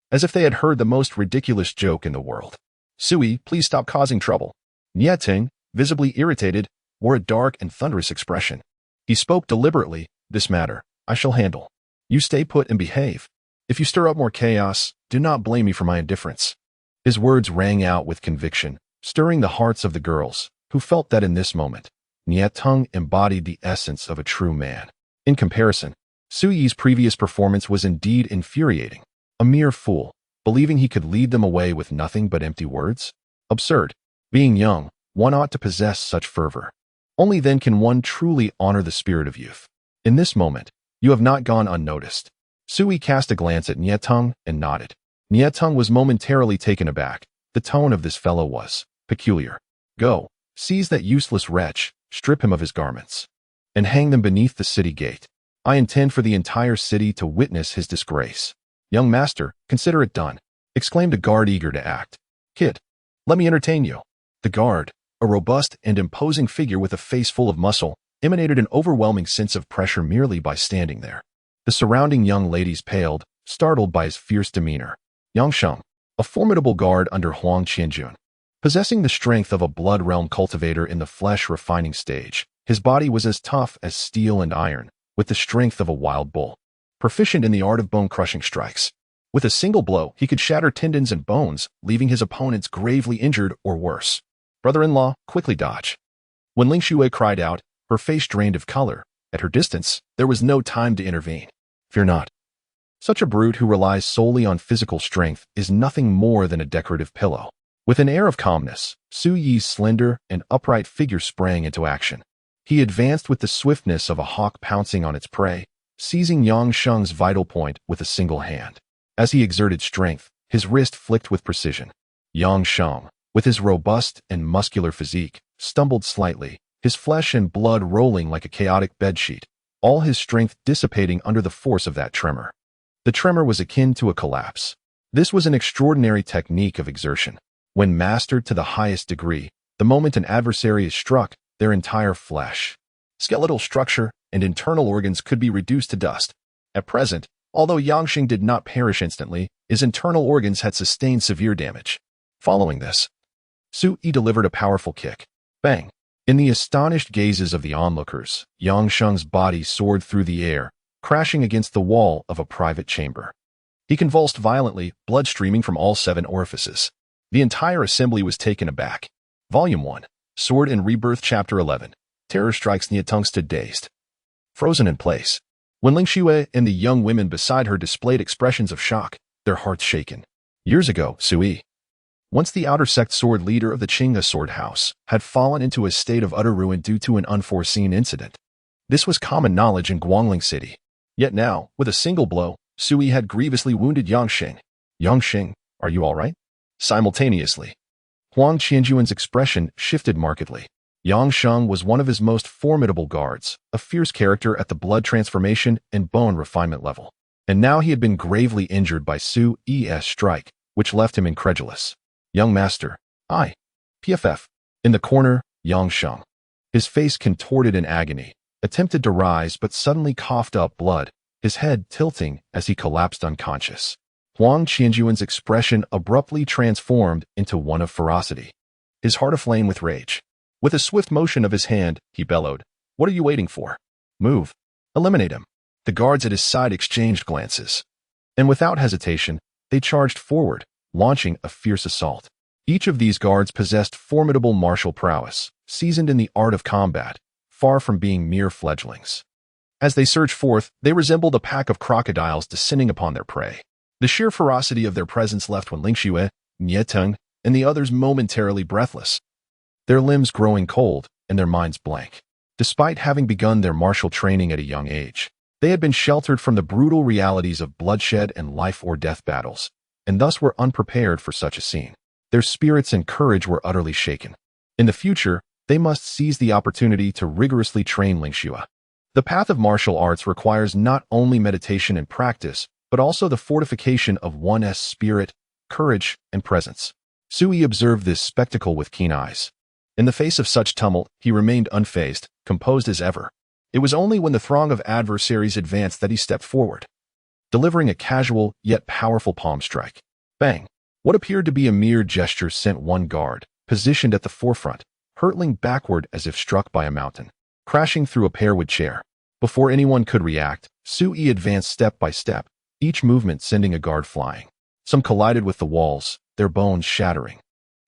as if they had heard the most ridiculous joke in the world. Su Yi, please stop causing trouble. Qingtang, visibly irritated, wore a dark and thunderous expression. He spoke deliberately, this matter, I shall handle. You stay put and behave. If you stir up more chaos, do not blame me for my indifference. His words rang out with conviction, stirring the hearts of the girls, who felt that in this moment, Qingtang embodied the essence of a true man. In comparison, Su Yi's previous performance was indeed infuriating. A mere fool, believing he could lead them away with nothing but empty words? Absurd. Being young, one ought to possess such fervor. Only then can one truly honor the spirit of youth. In this moment, you have not gone unnoticed. Su Yi cast a glance at Qingtang and nodded. Qingtang was momentarily taken aback. The tone of this fellow was peculiar. Go, seize that useless wretch, strip him of his garments, and hang them beneath the city gate. I intend for the entire city to witness his disgrace. Young master, consider it done, exclaimed a guard eager to act. Kid, let me entertain you. The guard, a robust and imposing figure with a face full of muscle, emanated an overwhelming sense of pressure merely by standing there. The surrounding young ladies paled, startled by his fierce demeanor. Yang Sheng, a formidable guard under Huang Qianjun, possessing the strength of a blood realm cultivator in the flesh refining stage, his body was as tough as steel and iron, with the strength of a wild bull. Proficient in the art of bone-crushing strikes. With a single blow, he could shatter tendons and bones, leaving his opponents gravely injured or worse. Brother-in-law, quickly dodge. When Lingxiu cried out, her face drained of color. At her distance, there was no time to intervene. Fear not. Such a brute who relies solely on physical strength is nothing more than a decorative pillow. With an air of calmness, Su Yi's slender and upright figure sprang into action. He advanced with the swiftness of a hawk pouncing on its prey, seizing Yang Sheng's vital point with a single hand. As he exerted strength, his wrist flicked with precision. Yang Sheng, with his robust and muscular physique, stumbled slightly, his flesh and blood rolling like a chaotic bedsheet, all his strength dissipating under the force of that tremor. The tremor was akin to a collapse. This was an extraordinary technique of exertion. When mastered to the highest degree, the moment an adversary is struck, their entire flesh, skeletal structure, and internal organs could be reduced to dust. At present, although Yangxing did not perish instantly, his internal organs had sustained severe damage. Following this, Su Yi delivered a powerful kick. Bang! In the astonished gazes of the onlookers, Yangsheng's body soared through the air, crashing against the wall of a private chamber. He convulsed violently, blood streaming from all 7 orifices. The entire assembly was taken aback. Volume 1, Sword and Rebirth, Chapter 11. Terror strikes. Qingtang stood dazed, frozen in place. Wen Lingzhao and the young women beside her displayed expressions of shock, their hearts shaken. Years ago, Su Yi, once the outer sect sword leader of the Qingtang sword house, had fallen into a state of utter ruin due to an unforeseen incident. This was common knowledge in Guangling City. Yet now, with a single blow, Su Yi had grievously wounded Yangxing. Yangxing, are you all right? Simultaneously, Huang Qianjuan's expression shifted markedly. Yangsheng was one of his most formidable guards, a fierce character at the blood transformation and bone refinement level. And now he had been gravely injured by Su Yi's strike, which left him incredulous. Young master, PFF. In the corner, Yangsheng, his face contorted in agony, attempted to rise but suddenly coughed up blood, his head tilting as he collapsed unconscious. Huang Qianjuan's expression abruptly transformed into one of ferocity, his heart aflame with rage. With a swift motion of his hand, he bellowed, "What are you waiting for? Move. Eliminate him." The guards at his side exchanged glances, and without hesitation, they charged forward, launching a fierce assault. Each of these guards possessed formidable martial prowess, seasoned in the art of combat, far from being mere fledglings. As they surged forth, they resembled a pack of crocodiles descending upon their prey. The sheer ferocity of their presence left Wen Lingzhao, Qingtang, and the others momentarily breathless, their limbs growing cold and their minds blank. Despite having begun their martial training at a young age, they had been sheltered from the brutal realities of bloodshed and life-or-death battles, and thus were unprepared for such a scene. Their spirits and courage were utterly shaken. In the future, they must seize the opportunity to rigorously train Lingzhao. The path of martial arts requires not only meditation and practice, but also the fortification of one's spirit, courage, and presence. Su Yi observed this spectacle with keen eyes. In the face of such tumult, he remained unfazed, composed as ever. It was only when the throng of adversaries advanced that he stepped forward, delivering a casual yet powerful palm strike. Bang! What appeared to be a mere gesture sent one guard, positioned at the forefront, hurtling backward as if struck by a mountain, crashing through a pearwood chair. Before anyone could react, Su Yi advanced step by step, each movement sending a guard flying. Some collided with the walls, their bones shattering,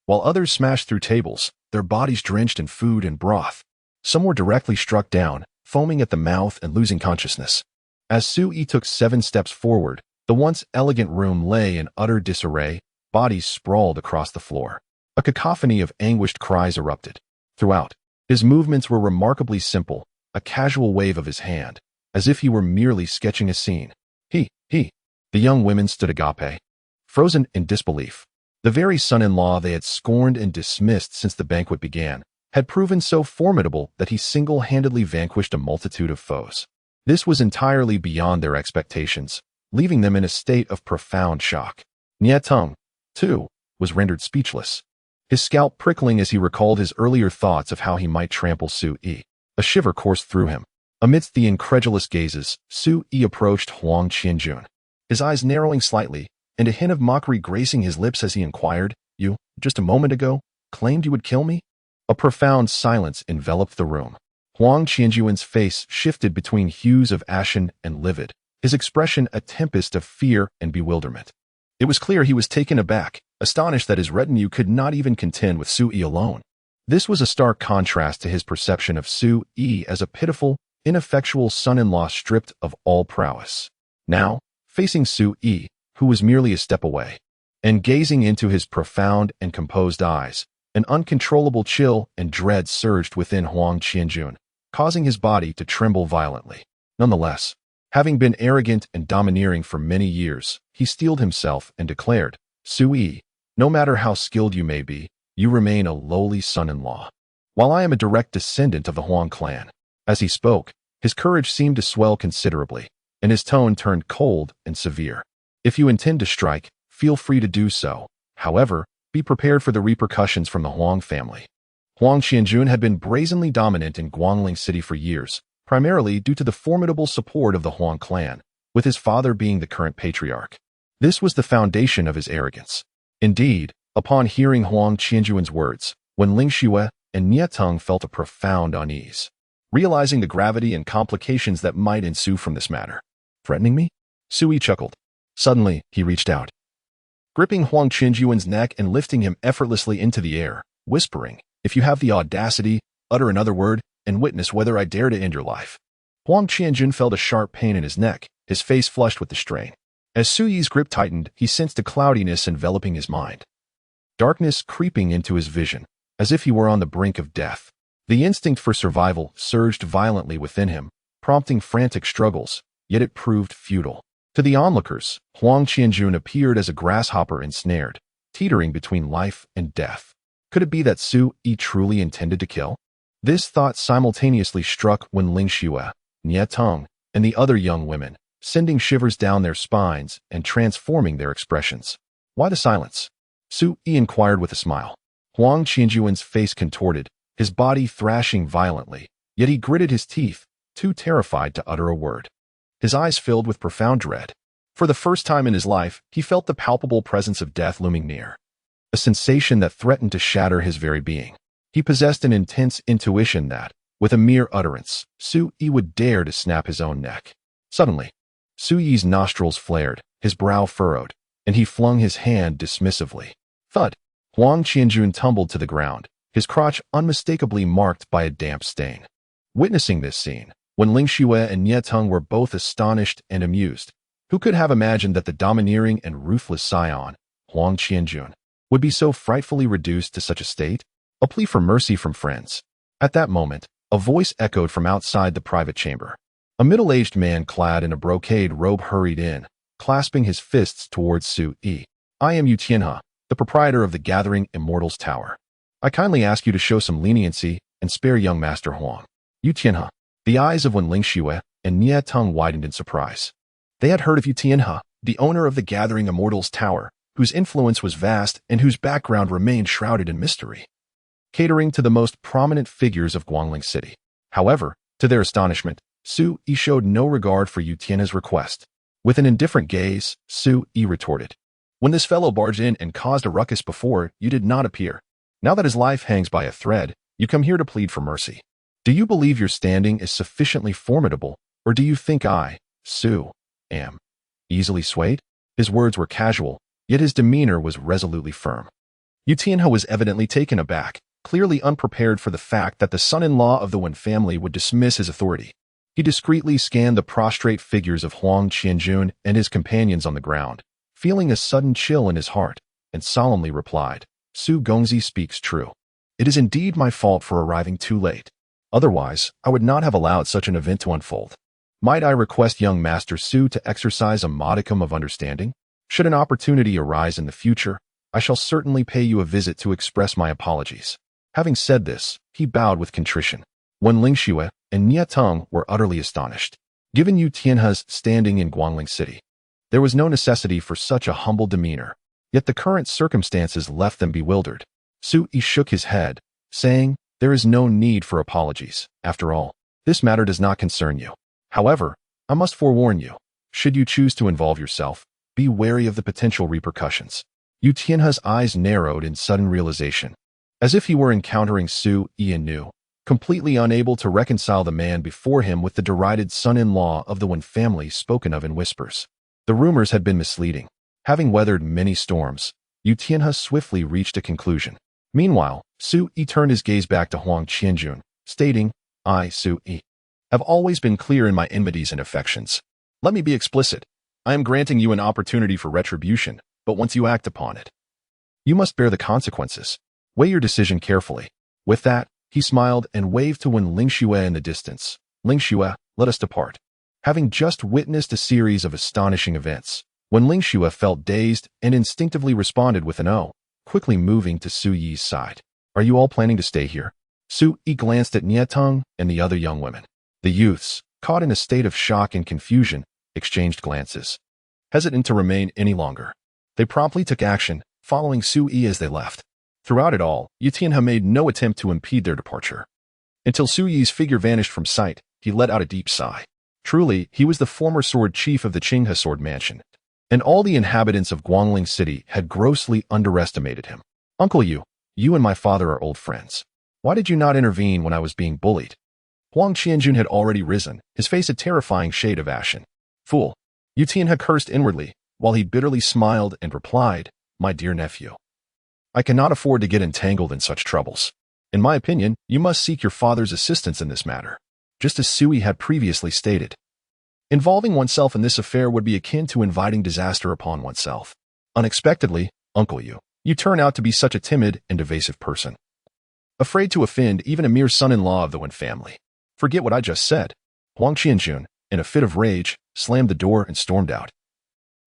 while others smashed through tables, their bodies drenched in food and broth. Some were directly struck down, foaming at the mouth and losing consciousness. As Su Yi took 7 steps forward, the once elegant room lay in utter disarray, bodies sprawled across the floor. A cacophony of anguished cries erupted. Throughout, his movements were remarkably simple, a casual wave of his hand, as if he were merely sketching a scene. The young women stood agape, frozen in disbelief. The very son-in-law they had scorned and dismissed since the banquet began had proven so formidable that he single-handedly vanquished a multitude of foes. This was entirely beyond their expectations, leaving them in a state of profound shock. Qingtang, too, was rendered speechless, his scalp prickling as he recalled his earlier thoughts of how he might trample Su Yi. A shiver coursed through him. Amidst the incredulous gazes, Su Yi approached Huang Qianjuan, his eyes narrowing slightly, and a hint of mockery gracing his lips as he inquired, "You, just a moment ago, claimed you would kill me?" A profound silence enveloped the room. Huang Qianjuan's face shifted between hues of ashen and livid, his expression a tempest of fear and bewilderment. It was clear he was taken aback, astonished that his retinue could not even contend with Su Yi alone. This was a stark contrast to his perception of Su Yi as a pitiful, ineffectual son-in-law stripped of all prowess. Now, facing Su Yi, who was merely a step away, and gazing into his profound and composed eyes, an uncontrollable chill and dread surged within Huang Qianjuan, causing his body to tremble violently. Nonetheless, having been arrogant and domineering for many years, he steeled himself and declared, "Su Yi, no matter how skilled you may be, you remain a lowly son-in-law, while I am a direct descendant of the Huang clan." As he spoke, his courage seemed to swell considerably, and his tone turned cold and severe. "If you intend to strike, feel free to do so. However, be prepared for the repercussions from the Huang family." Huang Qianjuan had been brazenly dominant in Guangling City for years, primarily due to the formidable support of the Huang clan, with his father being the current patriarch. This was the foundation of his arrogance. Indeed, upon hearing Huang Qianjuan's words, Wen Lingzhao and Qingtang felt a profound unease, realizing the gravity and complications that might ensue from this matter. Threatening me? Sui chuckled. Suddenly, he reached out, gripping Huang Qianjuan's neck and lifting him effortlessly into the air, whispering, "If you have the audacity, utter another word, and witness whether I dare to end your life." Huang Qianjun felt a sharp pain in his neck, his face flushed with the strain. As Suyi's grip tightened, he sensed a cloudiness enveloping his mind, darkness creeping into his vision, as if he were on the brink of death. The instinct for survival surged violently within him, prompting frantic struggles, yet it proved futile. To the onlookers, Huang Qianjun appeared as a grasshopper ensnared, teetering between life and death. Could it be that Sui truly intended to kill? This thought simultaneously struck Wen Lingzhao, Qingtang, and the other young women, sending shivers down their spines and transforming their expressions. Why the silence? Sui inquired with a smile. Huang Qianjuan's face contorted, his body thrashing violently, yet he gritted his teeth, too terrified to utter a word. His eyes filled with profound dread. For the first time in his life, he felt the palpable presence of death looming near, a sensation that threatened to shatter his very being. He possessed an intense intuition that, with a mere utterance, Sui would dare to snap his own neck. Suddenly, Suyi's nostrils flared, his brow furrowed, and he flung his hand dismissively. Thud! Huang Qianjun tumbled to the ground, his crotch unmistakably marked by a damp stain. Witnessing this scene, Wen Lingzhao and Qingtang were both astonished and amused. Who could have imagined that the domineering and ruthless scion, Huang Qianjun, would be so frightfully reduced to such a state? A plea for mercy from friends. At that moment, a voice echoed from outside the private chamber. A middle-aged man clad in a brocade robe hurried in, clasping his fists towards Sui. "I am Yu Tianhe, the proprietor of the Gathering Immortals Tower. I kindly ask you to show some leniency and spare young Master Huang." Yu Tianhe. The eyes of Wen Lingzhao and Qingtang widened in surprise. They had heard of Yu Tianhe, the owner of the Gathering Immortals Tower, whose influence was vast and whose background remained shrouded in mystery, catering to the most prominent figures of Guangling City. However, to their astonishment, Sui showed no regard for Yu Tianhe's request. With an indifferent gaze, Sui retorted, "When this fellow barged in and caused a ruckus before, you did not appear. Now that his life hangs by a thread, you come here to plead for mercy. Do you believe your standing is sufficiently formidable, or do you think I, Sui, am easily swayed?" His words were casual, yet his demeanor was resolutely firm. Yu Tianhe was evidently taken aback, clearly unprepared for the fact that the son-in-law of the Wen family would dismiss his authority. He discreetly scanned the prostrate figures of Huang Qianjun and his companions on the ground, feeling a sudden chill in his heart, and solemnly replied, "Su Gongzi speaks true. It is indeed my fault for arriving too late. Otherwise, I would not have allowed such an event to unfold. Might I request young Master Su to exercise a modicum of understanding? Should an opportunity arise in the future, I shall certainly pay you a visit to express my apologies." Having said this, he bowed with contrition. Wen Lingzhao and Qingtang were utterly astonished. Given Yu Tianhe's standing in Guangling City, there was no necessity for such a humble demeanor, yet the current circumstances left them bewildered. Sui shook his head, saying, "There is no need for apologies. After all, this matter does not concern you. However, I must forewarn you, should you choose to involve yourself, be wary of the potential repercussions." Yu Tianhe's eyes narrowed in sudden realization, as if he were encountering Sui anew, completely unable to reconcile the man before him with the derided son-in-law of the Wen family spoken of in whispers. The rumors had been misleading. Having weathered many storms, Yu Tianhe swiftly reached a conclusion. Meanwhile, Sui turned his gaze back to Huang Qianjun, stating, "I, Sui, have always been clear in my enmities and affections. Let me be explicit. I am granting you an opportunity for retribution, but once you act upon it, you must bear the consequences. Weigh your decision carefully." With that, he smiled and waved to Wen Lingzhao in the distance. "Lingzhao, let us depart." Having just witnessed a series of astonishing events, Wen Lingzhao felt dazed and instinctively responded with an "oh," quickly moving to Suyi's side. "Are you all planning to stay here?" Sui glanced at Qingtang and the other young women. The youths, caught in a state of shock and confusion, exchanged glances, hesitant to remain any longer. They promptly took action, following Sui as they left. Throughout it all, Yu Tianhe made no attempt to impede their departure. Until Suyi's figure vanished from sight, he let out a deep sigh. Truly, he was the former sword chief of the Qinghe sword mansion, and all the inhabitants of Guangling City had grossly underestimated him. Uncle you and my father are old friends. Why did you not intervene when I was being bullied? Huang Qianjun had already risen, his face a terrifying shade of ashen. Fool! Yu Tianhe cursed inwardly, while he bitterly smiled and replied, My dear nephew, I cannot afford to get entangled in such troubles. In my opinion, you must seek your father's assistance in this matter, just as Sui had previously stated. Involving oneself in this affair would be akin to inviting disaster upon oneself. Unexpectedly, Uncle you turn out to be such a timid and evasive person. Afraid to offend even a mere son-in-law of the Wen family. Forget what I just said. Huang Qianjun, in a fit of rage, slammed the door and stormed out.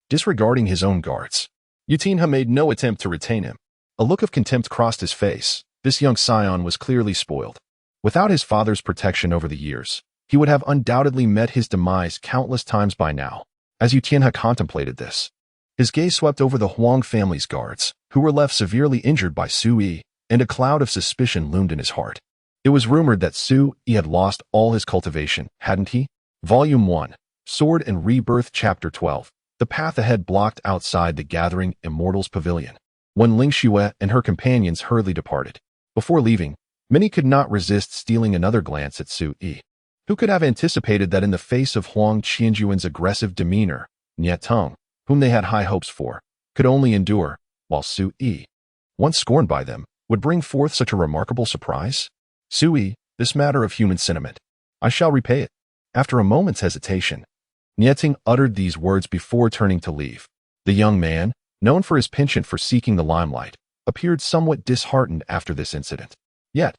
Disregarding his own guards, Yu Tianhe made no attempt to retain him. A look of contempt crossed his face. This young scion was clearly spoiled. Without his father's protection over the years, he would have undoubtedly met his demise countless times by now. As Yu Tianhe contemplated this, his gaze swept over the Huang family's guards, who were left severely injured by Sui, and a cloud of suspicion loomed in his heart. It was rumored that Sui had lost all his cultivation, hadn't he? Volume 1, Sword and Rebirth Chapter 12. The path ahead blocked outside the gathering Immortals Pavilion. Wen Lingzhao and her companions hurriedly departed. Before leaving, many could not resist stealing another glance at Sui. Who could have anticipated that in the face of Huang Qianjuan's aggressive demeanor, Qingtang, whom they had high hopes for, could only endure, while Sui, once scorned by them, would bring forth such a remarkable surprise? Sui, this matter of human sentiment, I shall repay it. After a moment's hesitation, Qingtang uttered these words before turning to leave. The young man, known for his penchant for seeking the limelight, appeared somewhat disheartened after this incident. Yet,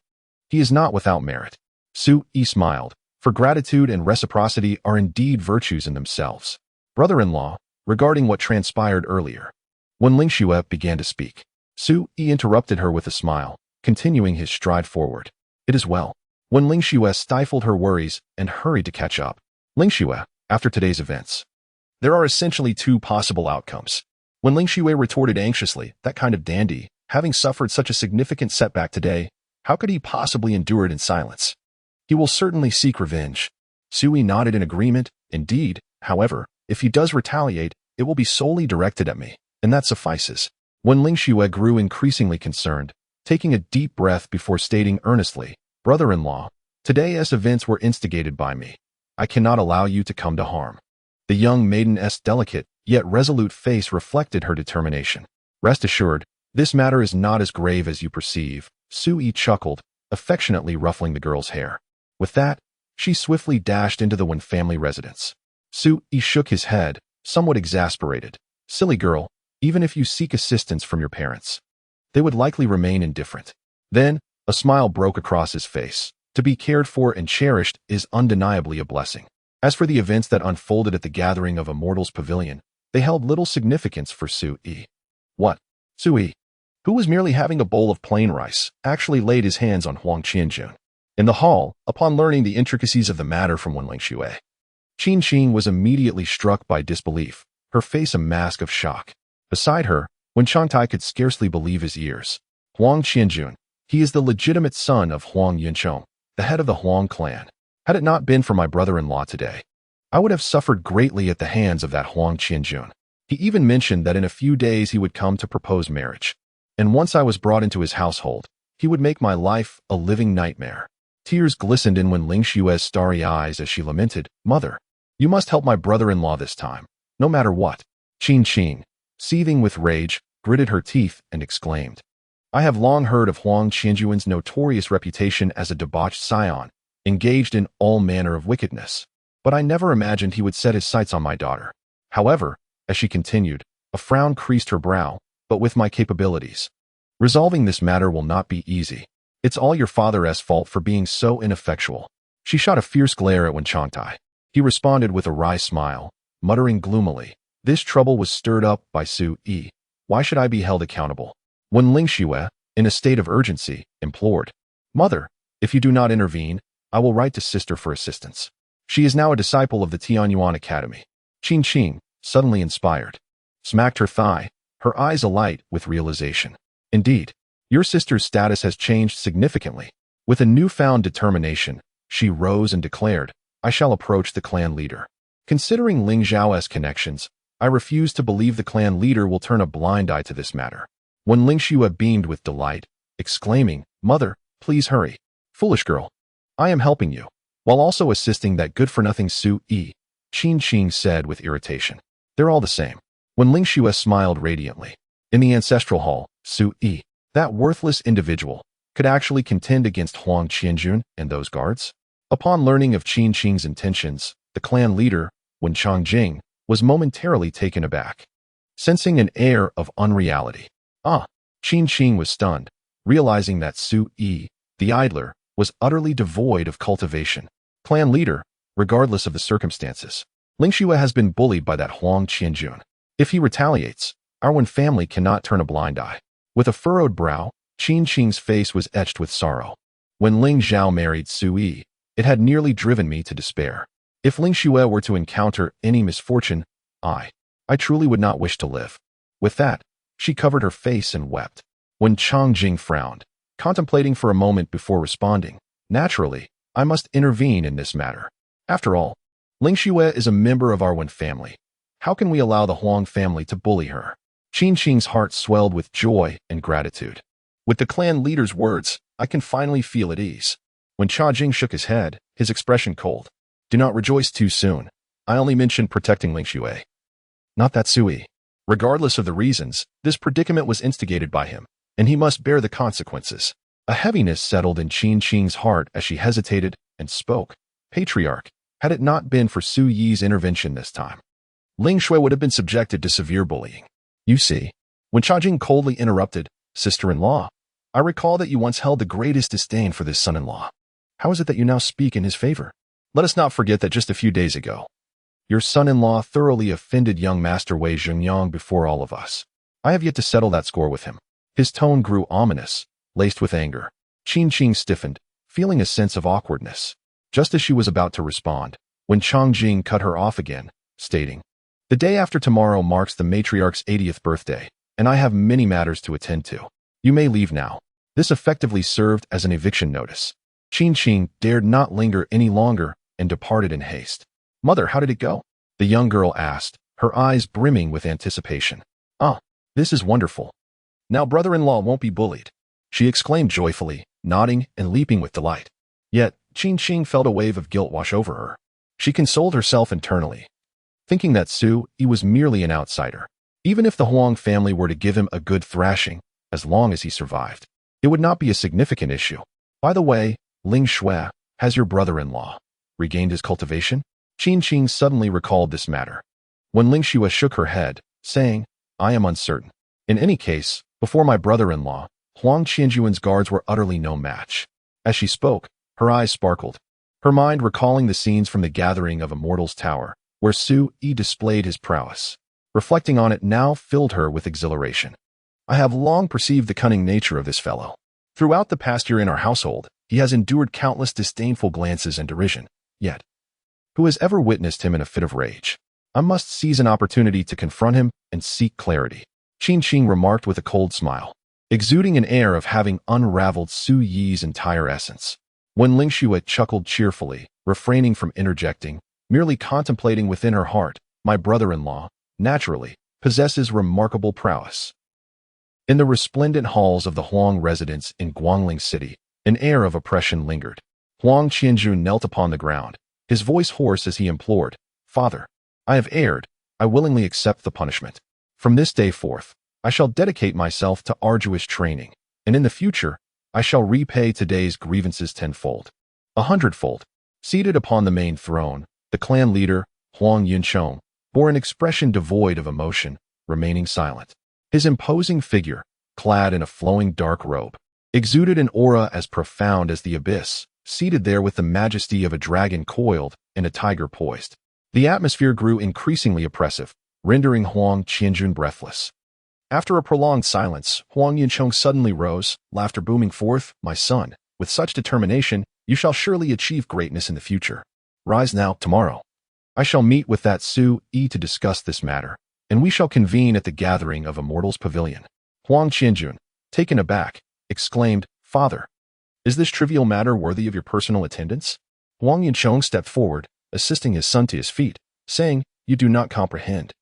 he is not without merit. Sui smiled, for gratitude and reciprocity are indeed virtues in themselves. Brother-in-law, regarding what transpired earlier, Wen Lingzhao began to speak. Sui interrupted her with a smile, continuing his stride forward. It is well. Wen Lingzhao stifled her worries and hurried to catch up. Lingzhao, after today's events, there are essentially two possible outcomes. Wen Lingzhao retorted anxiously, that kind of dandy, having suffered such a significant setback today, how could he possibly endure it in silence? He will certainly seek revenge. Sui nodded in agreement. Indeed, however, if he does retaliate, it will be solely directed at me, and that suffices. Wen Lingzhao grew increasingly concerned, taking a deep breath before stating earnestly, Brother-in-law, today as events were instigated by me, I cannot allow you to come to harm. The young maiden's delicate, yet resolute face reflected her determination. Rest assured, this matter is not as grave as you perceive, Sui chuckled, affectionately ruffling the girl's hair. With that, she swiftly dashed into the Wen family residence. Sui shook his head, somewhat exasperated. Silly girl, even if you seek assistance from your parents, they would likely remain indifferent. Then, a smile broke across his face. To be cared for and cherished is undeniably a blessing. As for the events that unfolded at the gathering of Immortals Pavilion, they held little significance for Sui. What? Sui, who was merely having a bowl of plain rice, actually laid his hands on Huang Qianjun. In the hall, upon learning the intricacies of the matter from Wen Lingzhao, Qingtang was immediately struck by disbelief, her face a mask of shock. Beside her, Wen Changtai could scarcely believe his ears. Huang Qianjun, he is the legitimate son of Huang Yunchong, the head of the Huang clan. Had it not been for my brother-in-law today, I would have suffered greatly at the hands of that Huang Qianjun. He even mentioned that in a few days he would come to propose marriage. And once I was brought into his household, he would make my life a living nightmare. Tears glistened in Wen Lingzhao's starry eyes as she lamented, Mother, you must help my brother-in-law this time, no matter what. Qingtang, seething with rage, gritted her teeth and exclaimed, I have long heard of Huang Qianjuan's notorious reputation as a debauched scion, engaged in all manner of wickedness, but I never imagined he would set his sights on my daughter. However, as she continued, a frown creased her brow, but with my capabilities, resolving this matter will not be easy. It's all your father's fault for being so ineffectual. She shot a fierce glare at Wen Changtai. He responded with a wry smile, muttering gloomily, this trouble was stirred up by Sui. Why should I be held accountable? Wen Lingzhao, in a state of urgency, implored, Mother, if you do not intervene, I will write to sister for assistance. She is now a disciple of the Tianyuan Academy. Qingtang, suddenly inspired, smacked her thigh, her eyes alight with realization. Indeed, your sister's status has changed significantly. With a newfound determination, she rose and declared, I shall approach the clan leader. Considering Lingzhao's connections, I refuse to believe the clan leader will turn a blind eye to this matter. When Lingzhao beamed with delight, exclaiming, "Mother, please hurry. Foolish girl. I am helping you," while also assisting that good-for-nothing Su Yi, Qingtang said with irritation. "They're all the same." When Lingzhao smiled radiantly. In the ancestral hall, Su Yi, that worthless individual, could actually contend against Huang Qianjun and those guards? Upon learning of Qingtang's intentions, the clan leader, Wen Chongjing, was momentarily taken aback, sensing an air of unreality. Qingtang was stunned, realizing that Su Yi, the idler, was utterly devoid of cultivation. Clan leader, regardless of the circumstances, Lingzhao has been bullied by that Huang Qianjun. If he retaliates, our Wen family cannot turn a blind eye. With a furrowed brow, Qingtang's face was etched with sorrow. When Lingzhao married Su Yi, it had nearly driven me to despair. If Lingzhao were to encounter any misfortune, I truly would not wish to live. With that, she covered her face and wept. When Chongjing frowned, contemplating for a moment before responding, "Naturally, I must intervene in this matter. After all, Lingzhao is a member of our Wen family. How can we allow the Huang family to bully her?" Qingtang's heart swelled with joy and gratitude. With the clan leader's words, I can finally feel at ease. When Chajin shook his head, his expression cold. "Do not rejoice too soon. I only mentioned protecting Lingzhao. Not that Sui. Regardless of the reasons, this predicament was instigated by him, and he must bear the consequences." A heaviness settled in Qingtang's heart as she hesitated and spoke. "Patriarch, had it not been for Su Yi's intervention this time, Lingzhao would have been subjected to severe bullying. You see." When Chajin coldly interrupted, "Sister-in-law, I recall that you once held the greatest disdain for this son-in-law. How is it that you now speak in his favor? Let us not forget that just a few days ago, your son-in-law thoroughly offended young Master Wei Zhengyang before all of us. I have yet to settle that score with him." His tone grew ominous, laced with anger. Qingtang stiffened, feeling a sense of awkwardness. Just as she was about to respond, when Chongjing cut her off again, stating, "The day after tomorrow marks the matriarch's 80th birthday, and I have many matters to attend to. You may leave now." This effectively served as an eviction notice. Qingtang dared not linger any longer and departed in haste. "Mother, how did it go?" the young girl asked, her eyes brimming with anticipation. This is wonderful. Now brother-in-law won't be bullied," she exclaimed joyfully, nodding and leaping with delight. Yet, Qingtang felt a wave of guilt wash over her. She consoled herself internally, thinking that Su Yi was merely an outsider. Even if the Huang family were to give him a good thrashing, as long as he survived, it would not be a significant issue. By the way, Lingzhao, has your brother-in-law regained his cultivation? Qingtang suddenly recalled this matter. When Lingzhao shook her head, saying, "I am uncertain. In any case, before my brother-in-law, Huang Qianjuan's guards were utterly no match." As she spoke, her eyes sparkled, her mind recalling the scenes from the gathering of Immortals Tower, where Su Yi displayed his prowess. Reflecting on it now filled her with exhilaration. "I have long perceived the cunning nature of this fellow. Throughout the past year in our household, he has endured countless disdainful glances and derision. Yet, who has ever witnessed him in a fit of rage? I must seize an opportunity to confront him and seek clarity." Qingtang remarked with a cold smile, exuding an air of having unraveled Su Yi's entire essence. When Lingzhao chuckled cheerfully, refraining from interjecting, merely contemplating within her heart, "My brother-in-law, naturally, possesses remarkable prowess." In the resplendent halls of the Huang residence in Guangling City, an air of oppression lingered. Huang Qianjun knelt upon the ground, his voice hoarse as he implored, "Father, I have erred. I willingly accept the punishment. From this day forth, I shall dedicate myself to arduous training, and in the future, I shall repay today's grievances tenfold, 100-fold." Seated upon the main throne, the clan leader, Huang Yunchong, bore an expression devoid of emotion, remaining silent. His imposing figure, clad in a flowing dark robe, exuded an aura as profound as the abyss, seated there with the majesty of a dragon coiled and a tiger poised. The atmosphere grew increasingly oppressive, rendering Huang Qianjun breathless. After a prolonged silence, Huang Yunchong suddenly rose, laughter booming forth, "My son, with such determination, you shall surely achieve greatness in the future. Rise now, tomorrow. I shall meet with that Su Yi to discuss this matter, and we shall convene at the gathering of Immortals Pavilion." Huang Qianjun, taken aback, exclaimed, "Father, is this trivial matter worthy of your personal attendance?" Huang Yunchong stepped forward, assisting his son to his feet, saying, "You do not comprehend.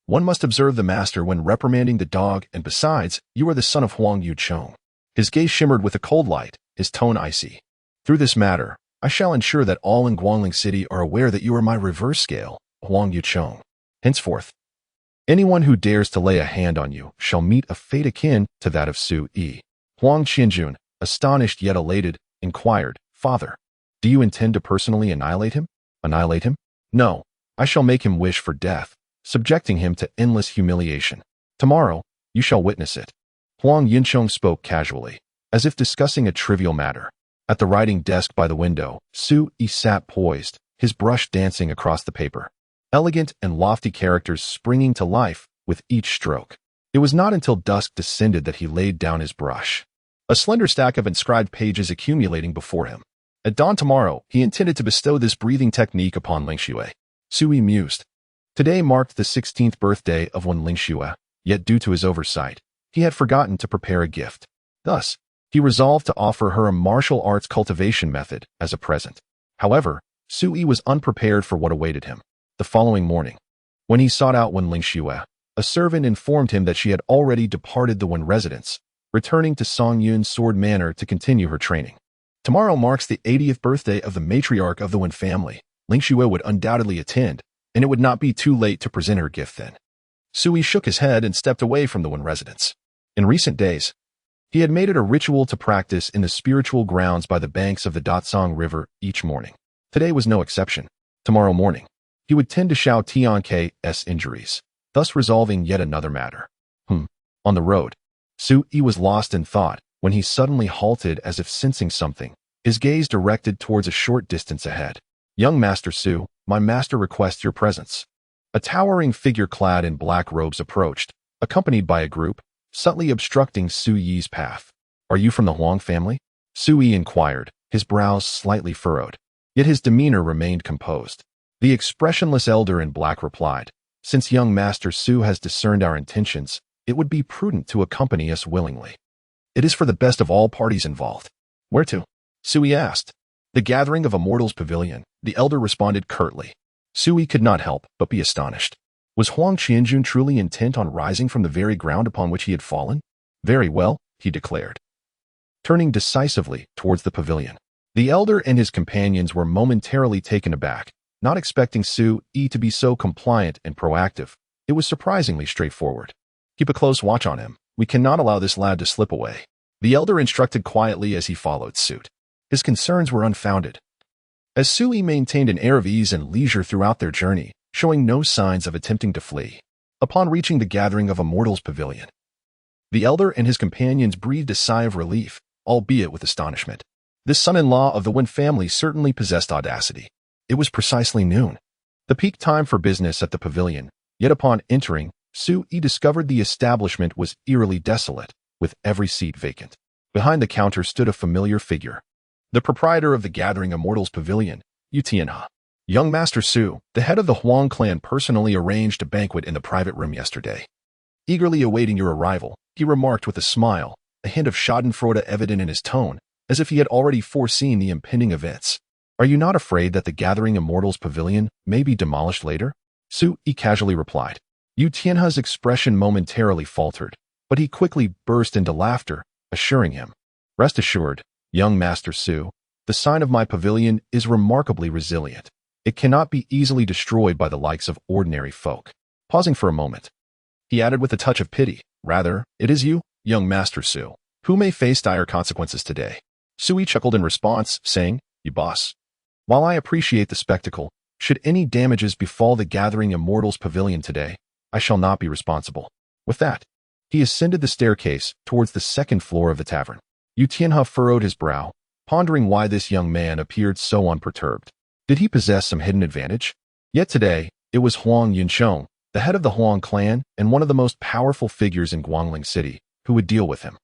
One must observe the master when reprimanding the dog, and besides, you are the son of Huang Yuchong." His gaze shimmered with a cold light, his tone icy. "Through this matter, I shall ensure that all in Guangling City are aware that you are my reverse scale, Huang Yuchong. Henceforth, anyone who dares to lay a hand on you shall meet a fate akin to that of Su Yi." Huang Qianjun, astonished yet elated, inquired, "Father, do you intend to personally annihilate him?" "Annihilate him? No, I shall make him wish for death, subjecting him to endless humiliation. Tomorrow, you shall witness it." Huang Yinchong spoke casually, as if discussing a trivial matter. At the writing desk by the window, Su Yi sat poised, his brush dancing across the paper. Elegant and lofty characters springing to life with each stroke. It was not until dusk descended that he laid down his brush, a slender stack of inscribed pages accumulating before him. At dawn tomorrow, he intended to bestow this breathing technique upon Lingxue. Su Yi mused. Today marked the 16th birthday of Wen Lingzhao, yet due to his oversight, he had forgotten to prepare a gift. Thus, he resolved to offer her a martial arts cultivation method as a present. However, Su Yi was unprepared for what awaited him. The following morning, when he sought out Wen Lingxue, a servant informed him that she had already departed the Wen residence, returning to Songyun's Sword Manor to continue her training. Tomorrow marks the 80th birthday of the matriarch of the Wen family. Lingxue would undoubtedly attend, and it would not be too late to present her gift then. Su Yi shook his head and stepped away from the Wen residence. In recent days, he had made it a ritual to practice in the spiritual grounds by the banks of the Datsang River each morning. Today was no exception. Tomorrow morning, he would tend to Xiao Tiank's injuries, thus resolving yet another matter. On the road, Su Yi was lost in thought when he suddenly halted as if sensing something, his gaze directed towards a short distance ahead. "Young Master Su, my master requests your presence." A towering figure clad in black robes approached, accompanied by a group, subtly obstructing Su Yi's path. "Are you from the Huang family?" Su Yi inquired, his brows slightly furrowed. Yet his demeanor remained composed. The expressionless elder in black replied, "Since young Master Su has discerned our intentions, it would be prudent to accompany us willingly. It is for the best of all parties involved." "Where to?" Su Yi asked. "The gathering of Immortals Pavilion," the elder responded curtly. Su Yi could not help but be astonished. Was Huang Qianjun truly intent on rising from the very ground upon which he had fallen? "Very well," he declared, turning decisively towards the pavilion. The elder and his companions were momentarily taken aback, not expecting Su Yi to be so compliant and proactive. It was surprisingly straightforward. "Keep a close watch on him. We cannot allow this lad to slip away," the elder instructed quietly as he followed suit. His concerns were unfounded, as Su Yi maintained an air of ease and leisure throughout their journey, showing no signs of attempting to flee. Upon reaching the gathering of Immortals Pavilion, the elder and his companions breathed a sigh of relief, albeit with astonishment. This son-in-law of the Wen family certainly possessed audacity. It was precisely noon, the peak time for business at the pavilion, yet upon entering, Su Yi discovered the establishment was eerily desolate, with every seat vacant. Behind the counter stood a familiar figure, the proprietor of the gathering Immortals Pavilion, Yu Tianhe. "Young Master Su, the head of the Huang clan, personally arranged a banquet in the private room yesterday. Eagerly awaiting your arrival," he remarked with a smile, a hint of schadenfreude evident in his tone, as if he had already foreseen the impending events. "Are you not afraid that the gathering Immortals Pavilion may be demolished later?" Su Yi casually replied. Yu Tianhe's expression momentarily faltered, but he quickly burst into laughter, assuring him, "Rest assured, young Master Su, the sign of my pavilion is remarkably resilient. It cannot be easily destroyed by the likes of ordinary folk." Pausing for a moment, he added with a touch of pity, "Rather, it is you, young Master Su, who may face dire consequences today." Su Yi chuckled in response, saying, "You boss. While I appreciate the spectacle, should any damages befall the gathering Immortals Pavilion today, I shall not be responsible." With that, he ascended the staircase towards the second floor of the tavern. Yu Tianhe furrowed his brow, pondering why this young man appeared so unperturbed. Did he possess some hidden advantage? Yet today, it was Huang Yunchong, the head of the Huang clan and one of the most powerful figures in Guangling City, who would deal with him.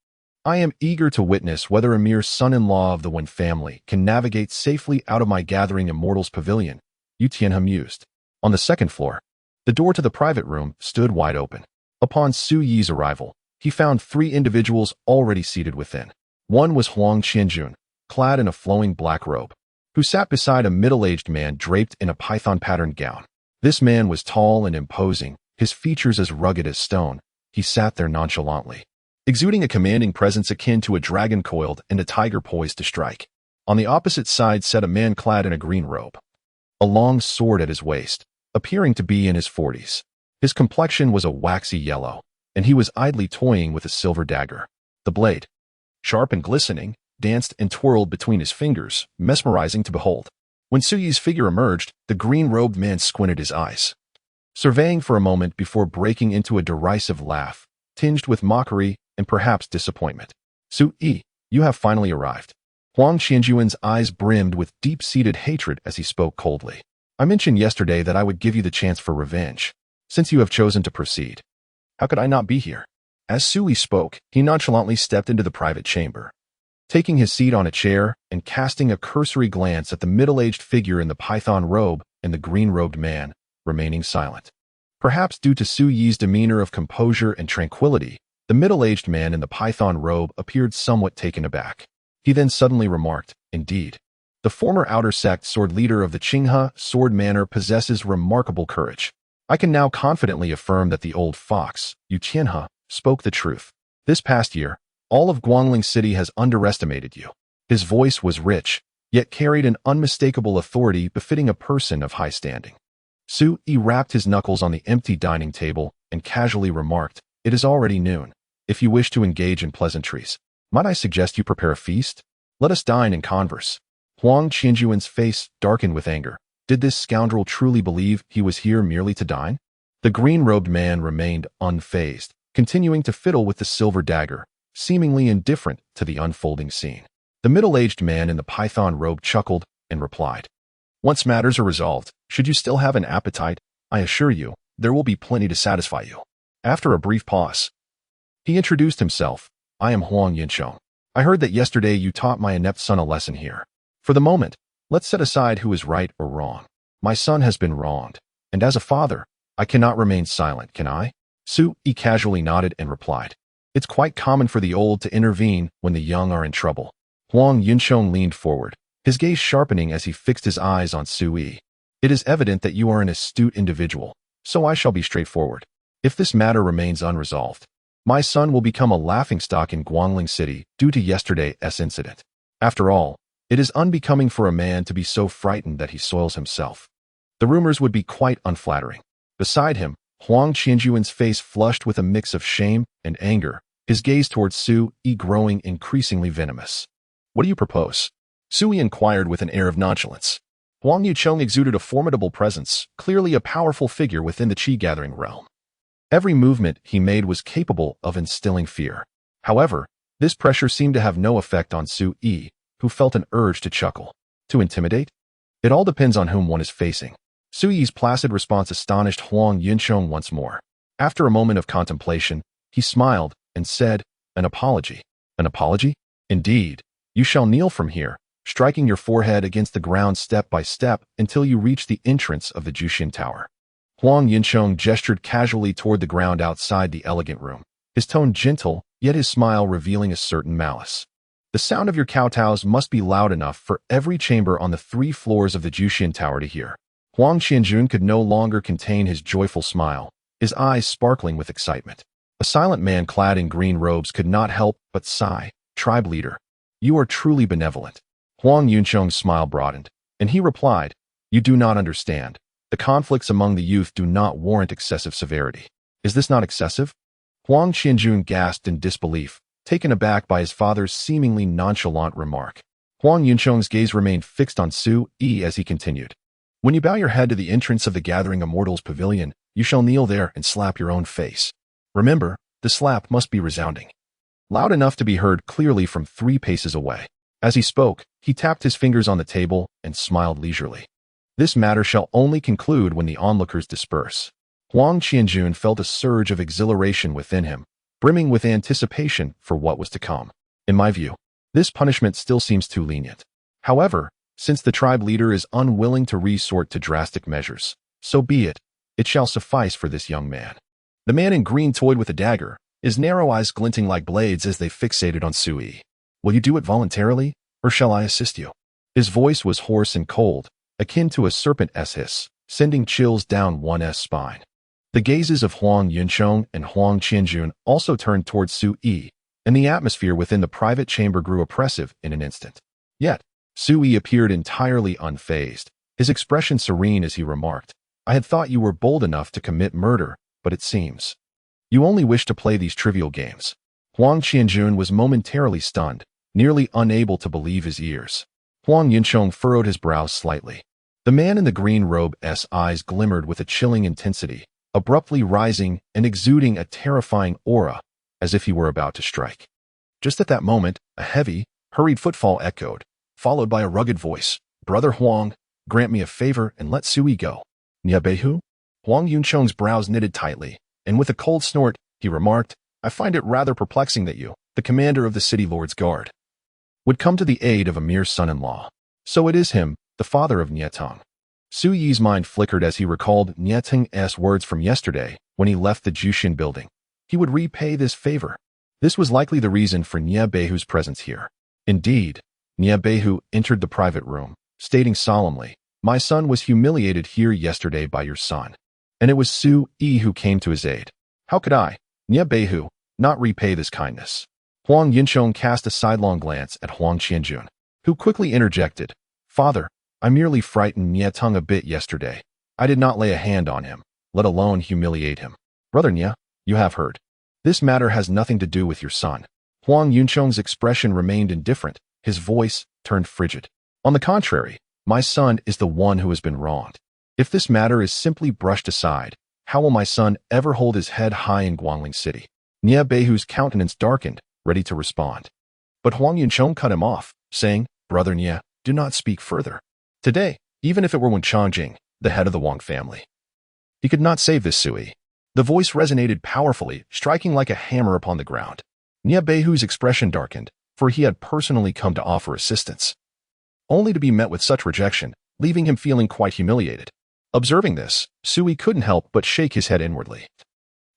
"I am eager to witness whether a mere son-in-law of the Wen family can navigate safely out of my gathering Immortals Pavilion," Yu Tianhe mused. On the second floor, the door to the private room stood wide open. Upon Su Yi's arrival, he found 3 individuals already seated within. One was Huang Qianjun, clad in a flowing black robe. who sat beside a middle-aged man draped in a python-patterned gown. This man was tall and imposing, his features as rugged as stone. He sat there nonchalantly, exuding a commanding presence akin to a dragon coiled and a tiger poised to strike. On the opposite side sat a man clad in a green robe, a long sword at his waist, appearing to be in his 40s. His complexion was a waxy yellow, and he was idly toying with a silver dagger. The blade, sharp and glistening, danced and twirled between his fingers, mesmerizing to behold. When Su Yi's figure emerged, the green-robed man squinted his eyes, surveying for a moment before breaking into a derisive laugh, tinged with mockery and perhaps disappointment. Su Yi, you have finally arrived. Huang Qianjuan's eyes brimmed with deep-seated hatred as he spoke coldly. I mentioned yesterday that I would give you the chance for revenge, since you have chosen to proceed. How could I not be here? As Su Yi spoke, he nonchalantly stepped into the private chamber, taking his seat on a chair and casting a cursory glance at the middle-aged figure in the python robe and the green-robed man, remaining silent. Perhaps due to Su Yi's demeanor of composure and tranquility, the middle-aged man in the python robe appeared somewhat taken aback. He then suddenly remarked, indeed, the former outer sect sword leader of the Qinghe sword manor possesses remarkable courage. I can now confidently affirm that the old fox, Yu Qianhe, spoke the truth. This past year, all of Guangling City has underestimated you. His voice was rich, yet carried an unmistakable authority befitting a person of high standing. Su Yi rapped his knuckles on the empty dining table and casually remarked, it is already noon. If you wish to engage in pleasantries, might I suggest you prepare a feast? Let us dine and converse. Huang Qianjuan's face darkened with anger. Did this scoundrel truly believe he was here merely to dine? The green-robed man remained unfazed, continuing to fiddle with the silver dagger, seemingly indifferent to the unfolding scene. The middle-aged man in the python robe chuckled and replied, once matters are resolved, should you still have an appetite, I assure you, there will be plenty to satisfy you. After a brief pause, he introduced himself. I am Huang Yinsheng. I heard that yesterday you taught my inept son a lesson here. For the moment, let's set aside who is right or wrong. My son has been wronged, and as a father, I cannot remain silent, can I? Su Yi casually nodded and replied, it's quite common for the old to intervene when the young are in trouble. Huang Yinsheng leaned forward, his gaze sharpening as he fixed his eyes on Su Yi. It is evident that you are an astute individual, so I shall be straightforward. If this matter remains unresolved, my son will become a laughingstock in Guangling City due to yesterday's incident. After all, it is unbecoming for a man to be so frightened that he soils himself. The rumors would be quite unflattering. Beside him, Huang Qianjuan's face flushed with a mix of shame and anger, his gaze towards Su Yi growing increasingly venomous. What do you propose? Su Yi inquired with an air of nonchalance. Huang Yinsheng exuded a formidable presence, clearly a powerful figure within the Qi-gathering realm. Every movement he made was capable of instilling fear. However, this pressure seemed to have no effect on Su Yi, who felt an urge to chuckle. To intimidate? It all depends on whom one is facing. Su Yi's placid response astonished Huang Yinsheng once more. After a moment of contemplation, he smiled and said, an apology. An apology? Indeed. You shall kneel from here, striking your forehead against the ground step by step until you reach the entrance of the Jushin Tower. Huang Yinsheng gestured casually toward the ground outside the elegant room, his tone gentle, yet his smile revealing a certain malice. The sound of your kowtows must be loud enough for every chamber on the 3 floors of the Jushin Tower to hear. Huang Qianjun could no longer contain his joyful smile, his eyes sparkling with excitement. A silent man clad in green robes could not help but sigh. Tribe leader, you are truly benevolent. Huang Yinsheng's smile broadened, and he replied, you do not understand. The conflicts among the youth do not warrant excessive severity. Is this not excessive? Huang Qianjun gasped in disbelief, taken aback by his father's seemingly nonchalant remark. Huang Yinsheng's gaze remained fixed on Su Yi as he continued. When you bow your head to the entrance of the Gathering Immortals Pavilion, you shall kneel there and slap your own face. Remember, the slap must be resounding, loud enough to be heard clearly from 3 paces away. As he spoke, he tapped his fingers on the table and smiled leisurely. This matter shall only conclude when the onlookers disperse. Huang Qianjun felt a surge of exhilaration within him, brimming with anticipation for what was to come. In my view, this punishment still seems too lenient. However, since the tribe leader is unwilling to resort to drastic measures, so be it. It shall suffice for this young man. The man in green toyed with a dagger, his narrow eyes glinting like blades as they fixated on Su Yi. Will you do it voluntarily, or shall I assist you? His voice was hoarse and cold, akin to a serpent's hiss, sending chills down one's spine. The gazes of Huang Yuncheng and Huang Qianjun also turned towards Su Yi, and the atmosphere within the private chamber grew oppressive in an instant. Yet, Su Yi appeared entirely unfazed, his expression serene as he remarked, "I had thought you were bold enough to commit murder, but it seems you only wish to play these trivial games." Huang Qianjun was momentarily stunned, nearly unable to believe his ears. Huang Yuncheng furrowed his brows slightly. The man in the green robe's eyes glimmered with a chilling intensity, abruptly rising and exuding a terrifying aura, as if he were about to strike. Just at that moment, a heavy, hurried footfall echoed, followed by a rugged voice. "Brother Huang, grant me a favor and let Su Yi go." "Nia Beihu?" Huang Yuncheng's brows knitted tightly, and with a cold snort, he remarked, "I find it rather perplexing that you, the commander of the city lord's guard, would come to the aid of a mere son-in-law. So it is him, the father of Qingtang." Su Yi's mind flickered as he recalled Qingtang's words from yesterday when he left the Jushin building. He would repay this favor. This was likely the reason for Nia Beihu's presence here. Indeed, Nia Beihu entered the private room, stating solemnly, "My son was humiliated here yesterday by your son. And it was Su Yi who came to his aid. How could I, Nia Beihu, not repay this kindness?" Huang Yuncheng cast a sidelong glance at Huang Qianjun, who quickly interjected, "Father, I merely frightened Qingtang a bit yesterday. I did not lay a hand on him, let alone humiliate him. Brother Nia, you have heard. This matter has nothing to do with your son." Huang Yuncheng's expression remained indifferent, his voice turned frigid. "On the contrary, my son is the one who has been wronged. If this matter is simply brushed aside, how will my son ever hold his head high in Guangling City?" Nia Beihu's countenance darkened, ready to respond. But Huang Yuncheng cut him off, saying, "Brother Nia, do not speak further. Today, even if it were Wen Changjing, the head of the Wang family, he could not save this Su Yi." The voice resonated powerfully, striking like a hammer upon the ground. Nia Beihu's expression darkened, for he had personally come to offer assistance, only to be met with such rejection, leaving him feeling quite humiliated. Observing this, Su Yi couldn't help but shake his head inwardly.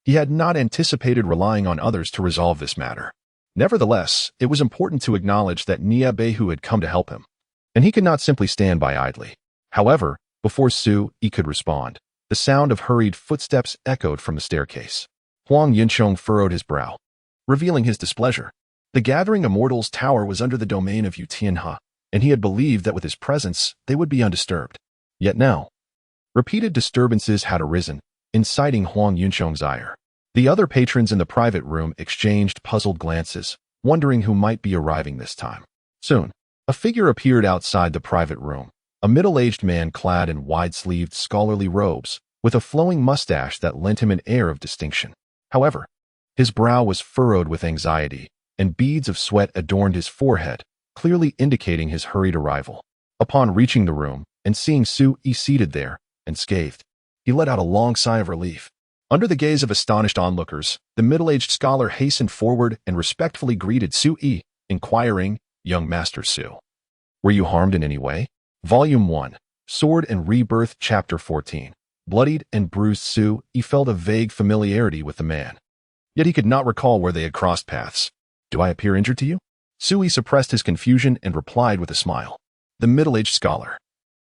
He had not anticipated relying on others to resolve this matter. Nevertheless, it was important to acknowledge that Nia Beihu had come to help him, and he could not simply stand by idly. However, before Su Yi could respond, the sound of hurried footsteps echoed from the staircase. Huang Yuncheng furrowed his brow, revealing his displeasure. The gathering Immortals tower was under the domain of Yu Tianhe, and he had believed that with his presence, they would be undisturbed. Yet now, repeated disturbances had arisen, inciting Huang Yuncheng's ire. The other patrons in the private room exchanged puzzled glances, wondering who might be arriving this time. Soon, a figure appeared outside the private room, a middle-aged man clad in wide-sleeved scholarly robes, with a flowing mustache that lent him an air of distinction. However, his brow was furrowed with anxiety, and beads of sweat adorned his forehead, clearly indicating his hurried arrival. Upon reaching the room and seeing Su Yi seated there, unscathed, he let out a long sigh of relief. Under the gaze of astonished onlookers, the middle-aged scholar hastened forward and respectfully greeted Su Yi, inquiring, "Young Master Su, were you harmed in any way?" Volume 1, Sword and Rebirth, Chapter 14. Bloodied and bruised Su Yi felt a vague familiarity with the man. Yet he could not recall where they had crossed paths. "Do I appear injured to you?" Su Yi suppressed his confusion and replied with a smile. The middle-aged scholar,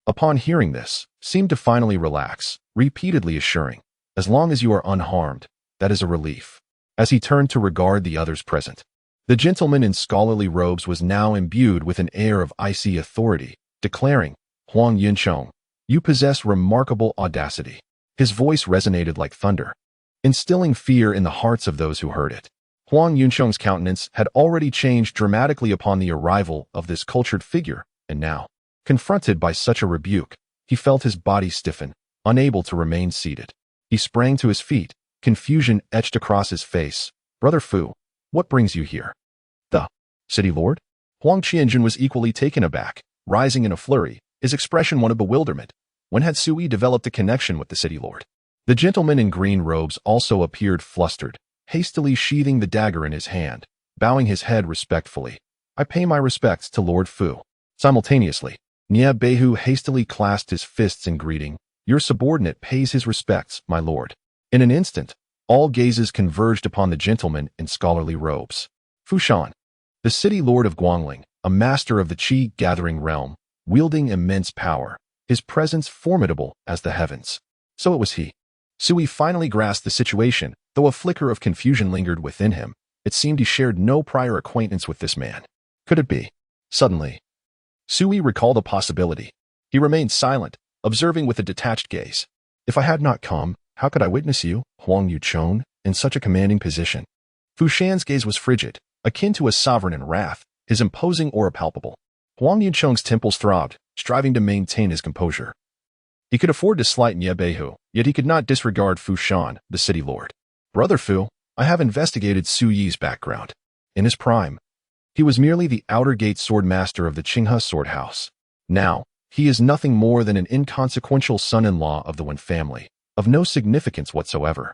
upon hearing this, seemed to finally relax, repeatedly assuring, "As long as you are unharmed, that is a relief." As he turned to regard the others present, the gentleman in scholarly robes was now imbued with an air of icy authority, declaring, "Huang Yuncheng, you possess remarkable audacity." His voice resonated like thunder, instilling fear in the hearts of those who heard it. Huang Yuncheng's countenance had already changed dramatically upon the arrival of this cultured figure, and now, confronted by such a rebuke, he felt his body stiffen, unable to remain seated. He sprang to his feet, confusion etched across his face. "Brother Fu, what brings you here?" "The city lord?" Huang Qianjun was equally taken aback, rising in a flurry, his expression one of bewilderment. When had Su Yi developed a connection with the city lord? The gentleman in green robes also appeared flustered, hastily sheathing the dagger in his hand, bowing his head respectfully. "I pay my respects to Lord Fu." Simultaneously, Nia Beihu hastily clasped his fists in greeting. "Your subordinate pays his respects, my lord." In an instant, all gazes converged upon the gentleman in scholarly robes. Fu Shan, the city lord of Guangling, a master of the Qi gathering realm, wielding immense power, his presence formidable as the heavens. So it was he. Sui finally grasped the situation, though a flicker of confusion lingered within him. It seemed he shared no prior acquaintance with this man. Could it be? Suddenly, Sui recalled a possibility. He remained silent, observing with a detached gaze. If I had not come, how could I witness you, Huang Yuchong, in such a commanding position? Fu Shan's gaze was frigid, akin to a sovereign in wrath, his imposing aura palpable. Huang Yuchong's temples throbbed, striving to maintain his composure. He could afford to slight Nye Beihu, yet he could not disregard Fu Shan, the city lord. Brother Fu, I have investigated Su Yi's background. In his prime, he was merely the outer gate sword master of the Qinghe sword house. Now, he is nothing more than an inconsequential son-in-law of the Wen family, of no significance whatsoever.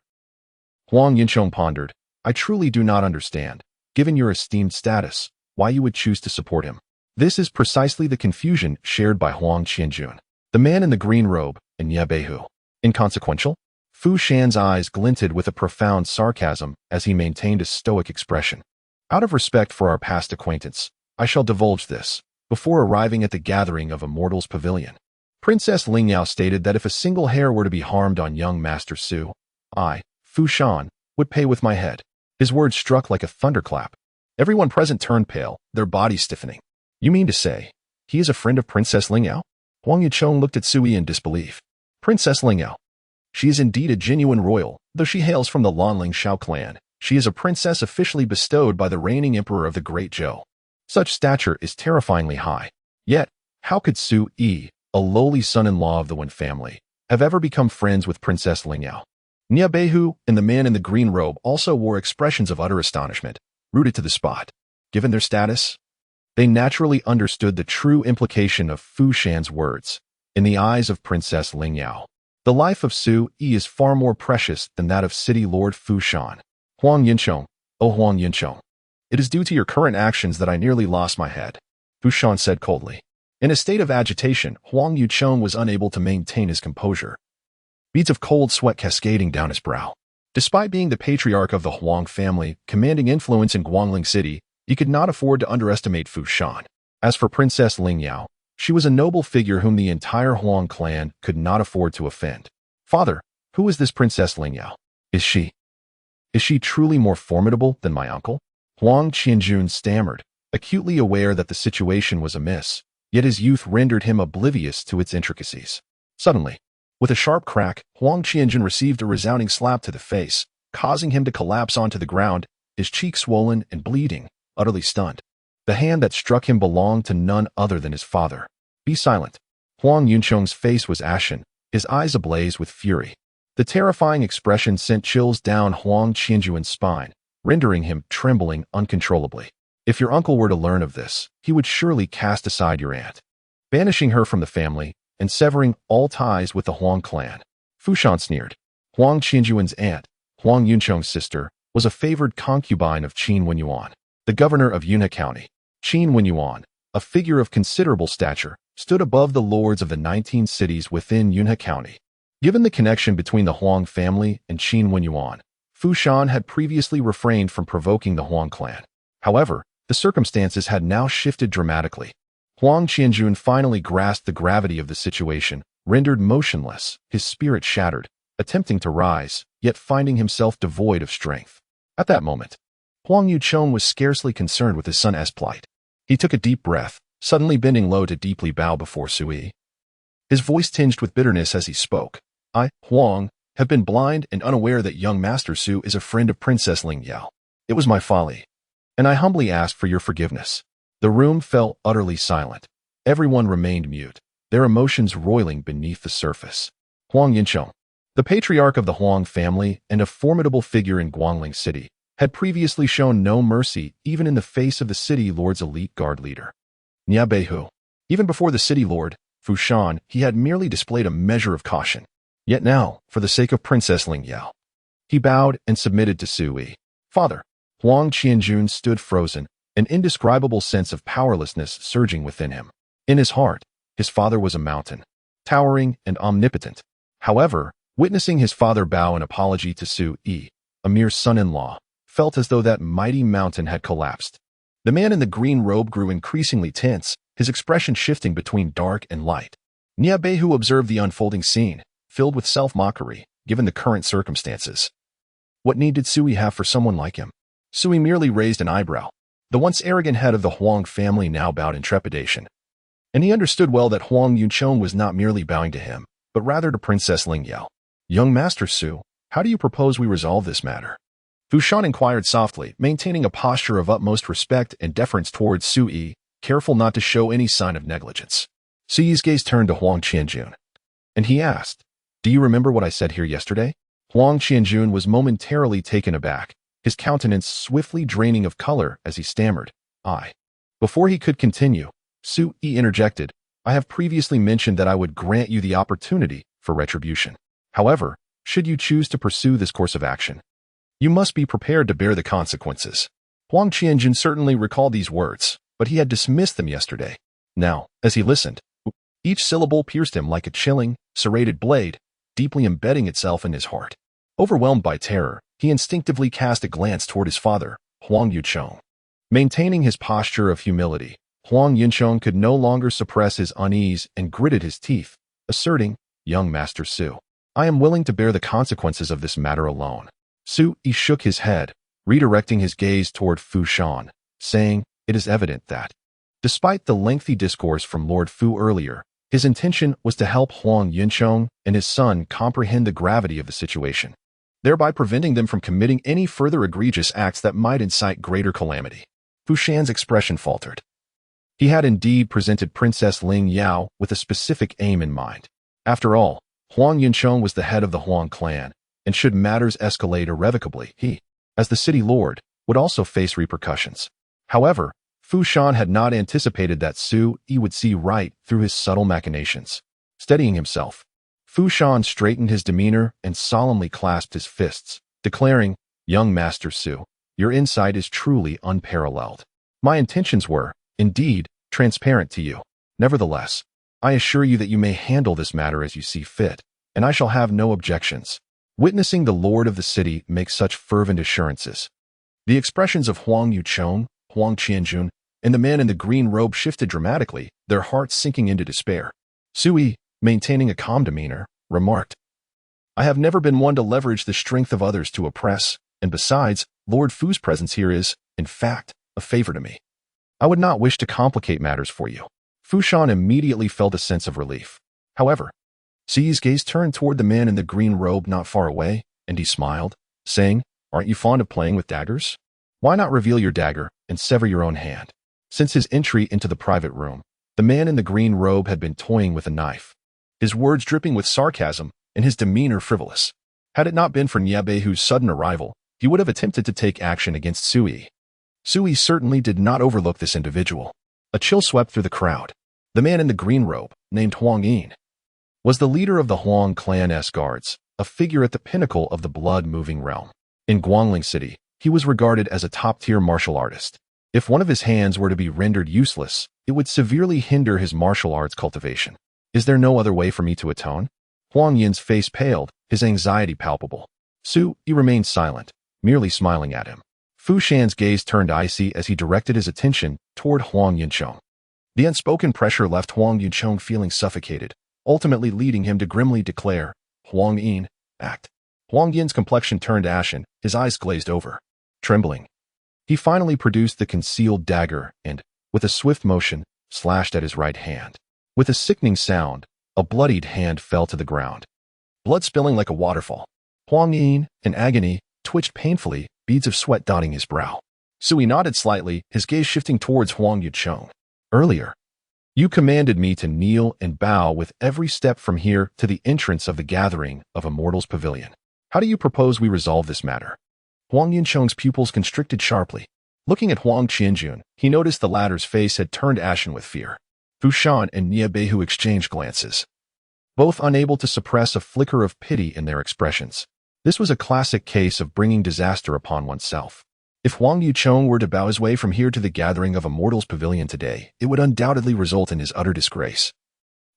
Huang Yuchong pondered. I truly do not understand, given your esteemed status, why you would choose to support him. This is precisely the confusion shared by Huang Qianjun, the man in the green robe, and Nye Beihu. Inconsequential? Fu Shan's eyes glinted with a profound sarcasm as he maintained a stoic expression. Out of respect for our past acquaintance, I shall divulge this, before arriving at the gathering of Immortals Pavilion. Princess Lingzhao stated that if a single hair were to be harmed on young Master Su, I, Fu Shan, would pay with my head. His words struck like a thunderclap. Everyone present turned pale, their bodies stiffening. You mean to say, he is a friend of Princess Lingzhao? Huang Yuchong looked at Sui in disbelief. Princess Lingzhao. She is indeed a genuine royal, though she hails from the Wen Lingzhao clan. She is a princess officially bestowed by the reigning emperor of the Great Zhou. Such stature is terrifyingly high. Yet, how could Su Yi, a lowly son-in-law of the Wen family, have ever become friends with Princess Lingzhao? Nye Beihu and the man in the green robe also wore expressions of utter astonishment, rooted to the spot. Given their status, they naturally understood the true implication of Fu Shan's words. In the eyes of Princess Lingzhao, the life of Su Yi is far more precious than that of City Lord Fu Shan. Huang Yuchong, oh Huang Yuchong, it is due to your current actions that I nearly lost my head, Fu Shan said coldly. In a state of agitation, Huang Yuchong was unable to maintain his composure, beads of cold sweat cascading down his brow. Despite being the patriarch of the Huang family, commanding influence in Guangling City, he could not afford to underestimate Fu Shan. As for Princess Lingzhao, she was a noble figure whom the entire Huang clan could not afford to offend. Father, who is this Princess Lingzhao? Is she truly more formidable than my uncle? Huang Qianjun stammered, acutely aware that the situation was amiss, yet his youth rendered him oblivious to its intricacies. Suddenly, with a sharp crack, Huang Qianjun received a resounding slap to the face, causing him to collapse onto the ground, his cheek swollen and bleeding, utterly stunned. The hand that struck him belonged to none other than his father. Be silent. Huang Yuchong's face was ashen, his eyes ablaze with fury. The terrifying expression sent chills down Huang Qianjun's spine, rendering him trembling uncontrollably. If your uncle were to learn of this, he would surely cast aside your aunt, banishing her from the family and severing all ties with the Huang clan. Fu Shan sneered. Huang Qianjun's aunt, Huang Yuchong's sister, was a favored concubine of Qin Wenyuan, the governor of Yunhe County. Qin Wenyuan, a figure of considerable stature, stood above the lords of the 19 cities within Yunhe County. Given the connection between the Huang family and Qin Wenyuan, Fu Shan had previously refrained from provoking the Huang clan. However, the circumstances had now shifted dramatically. Huang Qianjun finally grasped the gravity of the situation, rendered motionless, his spirit shattered, attempting to rise, yet finding himself devoid of strength. At that moment, Huang Yuchong was scarcely concerned with his son's plight. He took a deep breath, suddenly bending low to deeply bow before Sui. His voice tinged with bitterness as he spoke. I, Huang, have been blind and unaware that young Master Su is a friend of Princess Lingzhao. It was my folly, and I humbly ask for your forgiveness. The room fell utterly silent. Everyone remained mute, their emotions roiling beneath the surface. Huang Yuchong, the patriarch of the Huang family and a formidable figure in Guangling City, had previously shown no mercy even in the face of the city lord's elite guard leader, Nye Beihu. Even before the city lord, Fu Shan, he had merely displayed a measure of caution. Yet now, for the sake of Princess Lingzhao, he bowed and submitted to Sui. Father, Huang Qianjun stood frozen, an indescribable sense of powerlessness surging within him. In his heart, his father was a mountain, towering and omnipotent. However, witnessing his father bow in apology to Sui, a mere son-in-law, felt as though that mighty mountain had collapsed. The man in the green robe grew increasingly tense, his expression shifting between dark and light. Niabehu observed the unfolding scene, filled with self-mockery, given the current circumstances. What need did Sui have for someone like him? Sui merely raised an eyebrow. The once arrogant head of the Huang family now bowed in trepidation. And he understood well that Huang Yuncheng was not merely bowing to him, but rather to Princess Lingzhao. Young Master Su, how do you propose we resolve this matter? Fu Shan inquired softly, maintaining a posture of utmost respect and deference towards Sui, careful not to show any sign of negligence. Sui's gaze turned to Huang Qianjun, and he asked, "Do you remember what I said here yesterday?" Huang Qianjun was momentarily taken aback, his countenance swiftly draining of color as he stammered, "I." Before he could continue, Sui interjected, "I have previously mentioned that I would grant you the opportunity for retribution. However, should you choose to pursue this course of action, you must be prepared to bear the consequences." Huang Qianjun certainly recalled these words, but he had dismissed them yesterday. Now, as he listened, each syllable pierced him like a chilling, serrated blade, deeply embedding itself in his heart. Overwhelmed by terror, he instinctively cast a glance toward his father, Huang Yuncheng. Maintaining his posture of humility, Huang Yuncheng could no longer suppress his unease and gritted his teeth, asserting, "Young Master Su, I am willing to bear the consequences of this matter alone." Sui shook his head, redirecting his gaze toward Fu Shan, saying, "It is evident that, despite the lengthy discourse from Lord Fu earlier, his intention was to help Huang Yuncheng and his son comprehend the gravity of the situation, thereby preventing them from committing any further egregious acts that might incite greater calamity." Fu Shan's expression faltered. He had indeed presented Princess Lingzhao with a specific aim in mind. After all, Huang Yuncheng was the head of the Huang clan, and should matters escalate irrevocably, he, as the city lord, would also face repercussions. However, Fu Shan had not anticipated that Sui would see right through his subtle machinations. Steadying himself, Fu Shan straightened his demeanor and solemnly clasped his fists, declaring, "Young Master Su, your insight is truly unparalleled. My intentions were, indeed, transparent to you. Nevertheless, I assure you that you may handle this matter as you see fit, and I shall have no objections." Witnessing the lord of the city make such fervent assurances, the expressions of Huang Yuncheng, Huang Qianjun, and the man in the green robe shifted dramatically, their hearts sinking into despair. Sui, maintaining a calm demeanor, remarked, "I have never been one to leverage the strength of others to oppress, and besides, Lord Fu's presence here is, in fact, a favor to me. I would not wish to complicate matters for you." Fu Shan immediately felt a sense of relief. However, Sui's gaze turned toward the man in the green robe not far away, and he smiled, saying, "Aren't you fond of playing with daggers? Why not reveal your dagger and sever your own hand?" Since his entry into the private room, the man in the green robe had been toying with a knife, his words dripping with sarcasm and his demeanor frivolous. Had it not been for Niabehu's sudden arrival, he would have attempted to take action against Sui. Sui certainly did not overlook this individual. A chill swept through the crowd. The man in the green robe, named Huang Yin, was the leader of the Huang clan's guards, a figure at the pinnacle of the blood-moving realm. In Guangling City, he was regarded as a top-tier martial artist. If one of his hands were to be rendered useless, it would severely hinder his martial arts cultivation. "Is there no other way for me to atone?" Huang Yin's face paled, his anxiety palpable. Sui remained silent, merely smiling at him. Fu Shan's gaze turned icy as he directed his attention toward Huang Yuncheng. The unspoken pressure left Huang Yuncheng feeling suffocated, ultimately leading him to grimly declare, "Huang Yin, act." Huang Yin's complexion turned ashen, his eyes glazed over. Trembling, he finally produced the concealed dagger and, with a swift motion, slashed at his right hand. With a sickening sound, a bloodied hand fell to the ground, blood spilling like a waterfall. Huang Yin, in agony, twitched painfully, beads of sweat dotting his brow. Sui nodded slightly, his gaze shifting towards Huang Yuncheng. "Earlier, you commanded me to kneel and bow with every step from here to the entrance of the gathering of Immortals Pavilion. How do you propose we resolve this matter?" Huang Yuncheng's pupils constricted sharply. Looking at Huang Qianjun, he noticed the latter's face had turned ashen with fear. Fu Shan and Niabehu exchanged glances, both unable to suppress a flicker of pity in their expressions. This was a classic case of bringing disaster upon oneself. If Huang Yuncheng were to bow his way from here to the gathering of Immortals Pavilion today, it would undoubtedly result in his utter disgrace,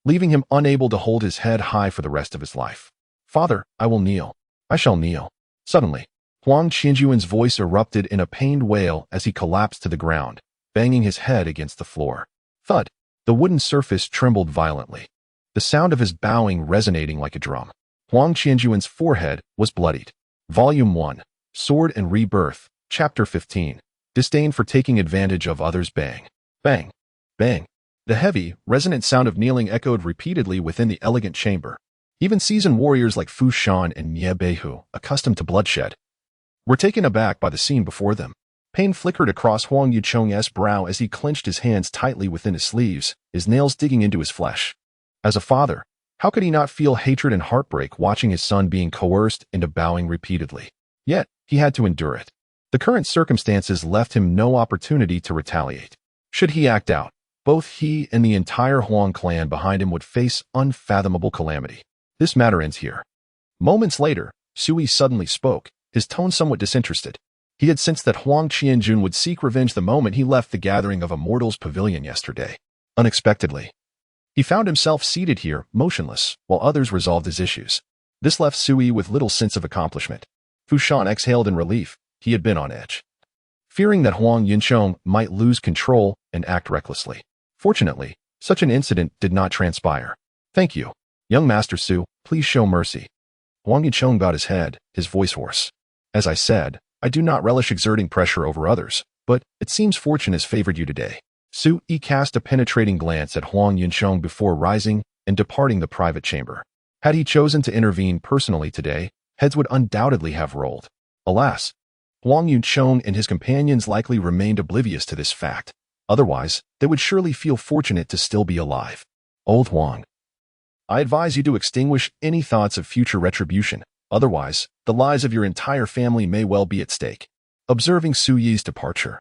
leaving him unable to hold his head high for the rest of his life. "Father, I will kneel. I shall kneel." Suddenly, Huang Qianjuan's voice erupted in a pained wail as he collapsed to the ground, banging his head against the floor. Thud! The wooden surface trembled violently, the sound of his bowing resonating like a drum. Huang Qianjuan's forehead was bloodied. Volume 1, Sword and Rebirth, Chapter 15. Disdain for taking advantage of others. Bang. Bang. Bang. The heavy, resonant sound of kneeling echoed repeatedly within the elegant chamber. Even seasoned warriors like Fu Shan and Nie Beihu, accustomed to bloodshed, were taken aback by the scene before them. Pain flickered across Huang Yucheng's brow as he clenched his hands tightly within his sleeves, his nails digging into his flesh. As a father, how could he not feel hatred and heartbreak watching his son being coerced into bowing repeatedly? Yet, he had to endure it. The current circumstances left him no opportunity to retaliate. Should he act out, both he and the entire Huang clan behind him would face unfathomable calamity. This matter ends here. Moments later, Sui suddenly spoke, his tone somewhat disinterested. He had sensed that Huang Qianjun would seek revenge the moment he left the gathering of Immortals Pavilion yesterday. Unexpectedly, he found himself seated here, motionless, while others resolved his issues. This left Sui with little sense of accomplishment. Fu Shan exhaled in relief. He had been on edge, fearing that Huang Yuncheng might lose control and act recklessly. Fortunately, such an incident did not transpire. Thank you. Young Master Su, please show mercy. Huang Yuncheng bowed his head, his voice hoarse. As I said, I do not relish exerting pressure over others, but it seems fortune has favored you today. Su Yi cast a penetrating glance at Huang Yuncheng before rising and departing the private chamber. Had he chosen to intervene personally today, heads would undoubtedly have rolled. Alas, Huang Yuncheng and his companions likely remained oblivious to this fact. Otherwise, they would surely feel fortunate to still be alive. Old Huang, I advise you to extinguish any thoughts of future retribution. Otherwise, the lives of your entire family may well be at stake. Observing Su Yi's departure,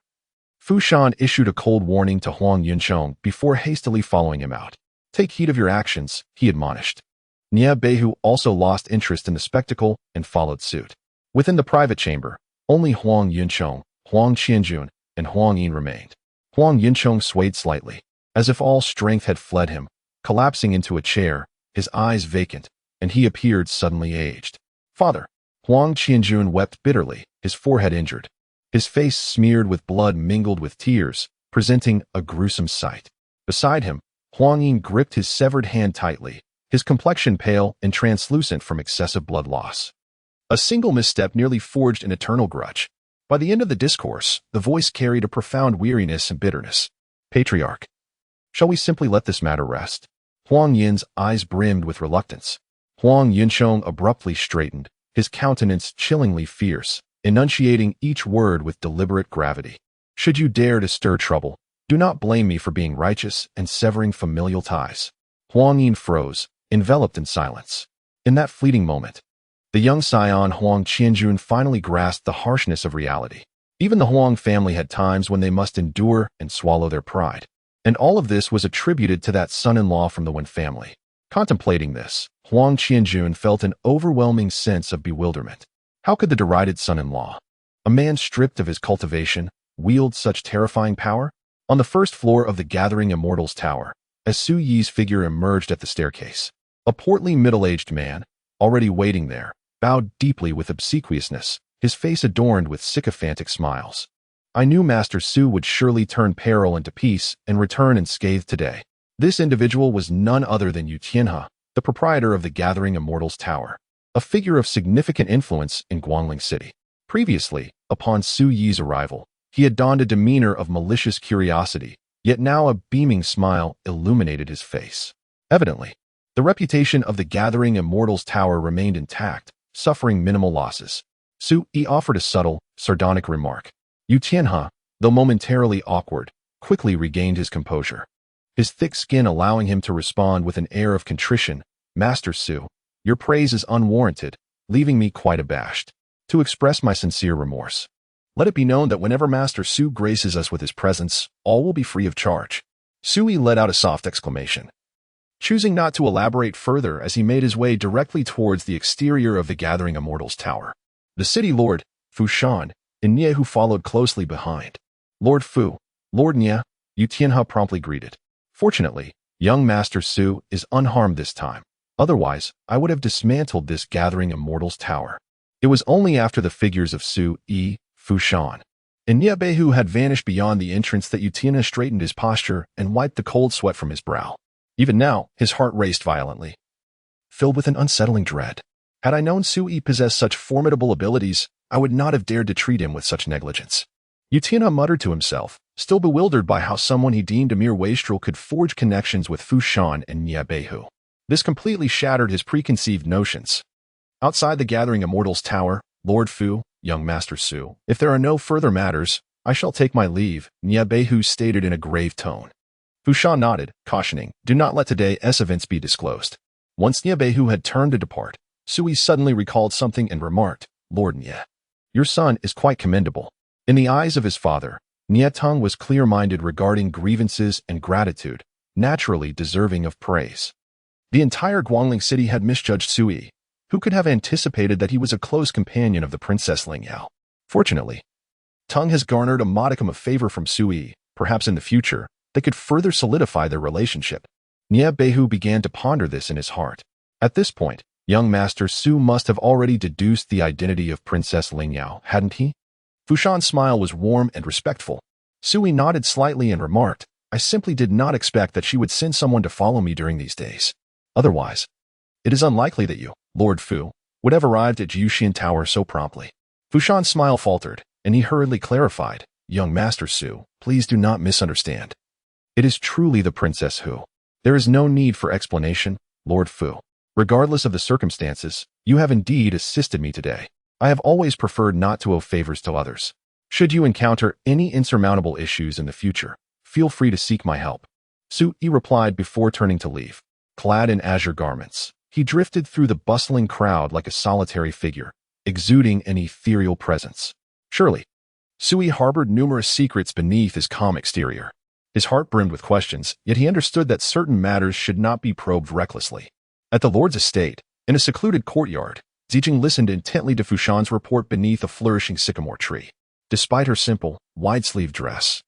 Fu Shan issued a cold warning to Huang Yuncheng before hastily following him out. Take heed of your actions, he admonished. Nie Beihu also lost interest in the spectacle and followed suit. Within the private chamber, only Huang Yuncheng, Huang Qianjun, and Huang Yin remained. Huang Yuncheng swayed slightly, as if all strength had fled him, collapsing into a chair, his eyes vacant, and he appeared suddenly aged. Father, Huang Qianjun wept bitterly, his forehead injured, his face smeared with blood mingled with tears, presenting a gruesome sight. Beside him, Huang Yin gripped his severed hand tightly, his complexion pale and translucent from excessive blood loss. A single misstep nearly forged an eternal grudge. By the end of the discourse, the voice carried a profound weariness and bitterness. Patriarch, shall we simply let this matter rest? Huang Yin's eyes brimmed with reluctance. Huang Yuncheng abruptly straightened, his countenance chillingly fierce, enunciating each word with deliberate gravity. Should you dare to stir trouble, do not blame me for being righteous and severing familial ties. Huang Yin froze, enveloped in silence. In that fleeting moment, the young scion Huang Qianjun finally grasped the harshness of reality. Even the Huang family had times when they must endure and swallow their pride. And all of this was attributed to that son-in-law from the Wen family. Contemplating this, Huang Qianjun felt an overwhelming sense of bewilderment. How could the derided son-in-law, a man stripped of his cultivation, wield such terrifying power? On the first floor of the Gathering Immortals Tower, as Su Yi's figure emerged at the staircase, a portly middle-aged man, already waiting there, bowed deeply with obsequiousness, his face adorned with sycophantic smiles. I knew Master Su would surely turn peril into peace and return unscathed today. This individual was none other than Yu Tianhe, the proprietor of the Gathering Immortals Tower, a figure of significant influence in Guangling City. Previously, upon Su Yi's arrival, he had donned a demeanor of malicious curiosity, yet now a beaming smile illuminated his face. Evidently, the reputation of the Gathering Immortals Tower remained intact, suffering minimal losses. Su Yi offered a subtle, sardonic remark. Yu Tianhe, though momentarily awkward, quickly regained his composure, his thick skin allowing him to respond with an air of contrition. Master Su, your praise is unwarranted, leaving me quite abashed. To express my sincere remorse, let it be known that whenever Master Su graces us with his presence, all will be free of charge. Sui let out a soft exclamation, choosing not to elaborate further as he made his way directly towards the exterior of the Gathering Immortals Tower. The city lord, Fu Shan, and Nie who followed closely behind. Lord Fu, Lord Nie, Yu Tianhe promptly greeted. Fortunately, young Master Su is unharmed this time. Otherwise, I would have dismantled this Gathering Immortals Tower. It was only after the figures of Su Yi, Fu Shan, and Niebehu had vanished beyond the entrance that Yutina straightened his posture and wiped the cold sweat from his brow. Even now, his heart raced violently, filled with an unsettling dread. Had I known Sui possessed such formidable abilities, I would not have dared to treat him with such negligence. Yutina muttered to himself, still bewildered by how someone he deemed a mere wastrel could forge connections with Fu Shan and Niebehu. This completely shattered his preconceived notions. Outside the Gathering Immortals Tower, Lord Fu, young Master Su, if there are no further matters, I shall take my leave, Niebehu stated in a grave tone. Fu Shan nodded, cautioning, do not let today's events be disclosed. Once Niebehu had turned to depart, Sui suddenly recalled something and remarked, Lord Nie, your son is quite commendable. In the eyes of his father, Qingtang was clear-minded regarding grievances and gratitude, naturally deserving of praise. The entire Guangling city had misjudged Sui. Who could have anticipated that he was a close companion of the Princess Lingzhao? Fortunately, Tang has garnered a modicum of favor from Sui. Perhaps in the future, they could further solidify their relationship. Niebehu began to ponder this in his heart. At this point, young Master Su must have already deduced the identity of Princess Lingzhao, hadn't he? Fu Shan's smile was warm and respectful. Sui nodded slightly and remarked, I simply did not expect that she would send someone to follow me during these days. Otherwise, it is unlikely that you, Lord Fu, would have arrived at Jiuxian Tower so promptly. Fu Shan's smile faltered, and he hurriedly clarified, young Master Su, please do not misunderstand. It is truly the Princess Hu. There is no need for explanation, Lord Fu. Regardless of the circumstances, you have indeed assisted me today. I have always preferred not to owe favors to others. Should you encounter any insurmountable issues in the future, feel free to seek my help. Sui replied before turning to leave. Clad in azure garments, he drifted through the bustling crowd like a solitary figure, exuding an ethereal presence. Surely, Sui harbored numerous secrets beneath his calm exterior. His heart brimmed with questions, yet he understood that certain matters should not be probed recklessly. At the Lord's estate, in a secluded courtyard, Zijing listened intently to Fu Shan's report beneath a flourishing sycamore tree. Despite her simple, wide-sleeved dress,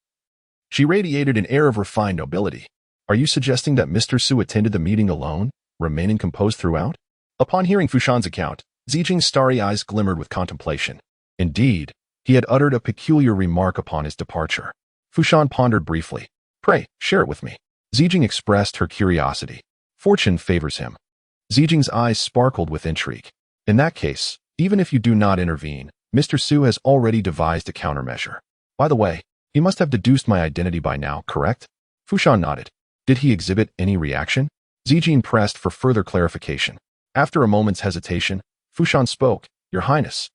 she radiated an air of refined nobility. Are you suggesting that Mr. Su attended the meeting alone, remaining composed throughout? Upon hearing Fu Shan's account, Zijing's starry eyes glimmered with contemplation. Indeed, he had uttered a peculiar remark upon his departure. Fu Shan pondered briefly. Pray, share it with me. Zijing expressed her curiosity. Fortune favors him. Zijing's eyes sparkled with intrigue. In that case, even if you do not intervene, Mr. Su has already devised a countermeasure. By the way, he must have deduced my identity by now, correct? Fu Shan nodded. Did he exhibit any reaction? Zijing pressed for further clarification. After a moment's hesitation, Fu Shan spoke, Your Highness.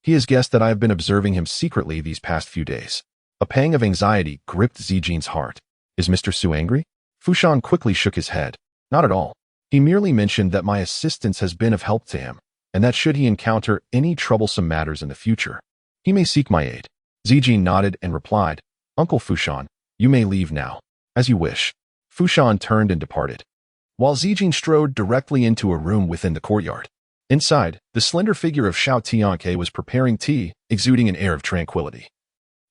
He has guessed that I have been observing him secretly these past few days. A pang of anxiety gripped Zijing's heart. Is Mr. Su angry? Fu Shan quickly shook his head. Not at all. He merely mentioned that my assistance has been of help to him, and that should he encounter any troublesome matters in the future, he may seek my aid. Zijing nodded and replied, Uncle Fu Shan, you may leave now. As you wish. Fu Shan turned and departed, while Zijing strode directly into a room within the courtyard. Inside, the slender figure of Xiao Tianke was preparing tea, exuding an air of tranquility.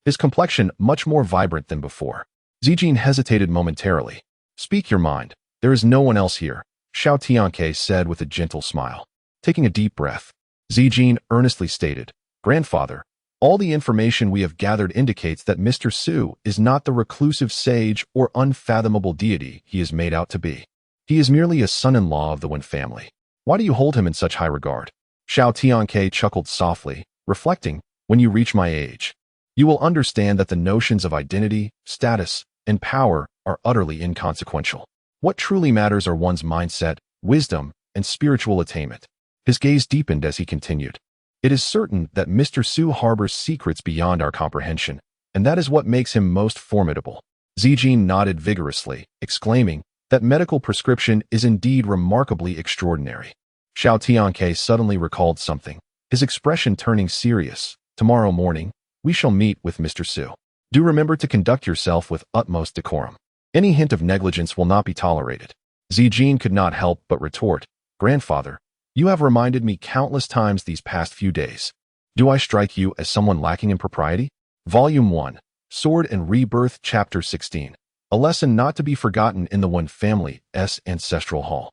His complexion much more vibrant than before. Zijing hesitated momentarily. Speak your mind. There is no one else here, Xiao Tianke said with a gentle smile. Taking a deep breath, Zijing earnestly stated, Grandfather, all the information we have gathered indicates that Mr. Su is not the reclusive sage or unfathomable deity he is made out to be. He is merely a son-in-law of the Wen family. Why do you hold him in such high regard? Xiao Tianke chuckled softly, reflecting, when you reach my age, you will understand that the notions of identity, status, and power are utterly inconsequential. What truly matters are one's mindset, wisdom, and spiritual attainment. His gaze deepened as he continued. It is certain that Mr. Su harbors secrets beyond our comprehension, and that is what makes him most formidable. Zijing nodded vigorously, exclaiming, that medical prescription is indeed remarkably extraordinary. Xiao Tianke suddenly recalled something, his expression turning serious. Tomorrow morning, we shall meet with Mr. Su. Do remember to conduct yourself with utmost decorum. Any hint of negligence will not be tolerated. Zijing could not help but retort, Grandfather, you have reminded me countless times these past few days. Do I strike you as someone lacking in propriety? Volume 1, Sword and Rebirth, Chapter 16. A lesson not to be forgotten in the Wen family's ancestral hall.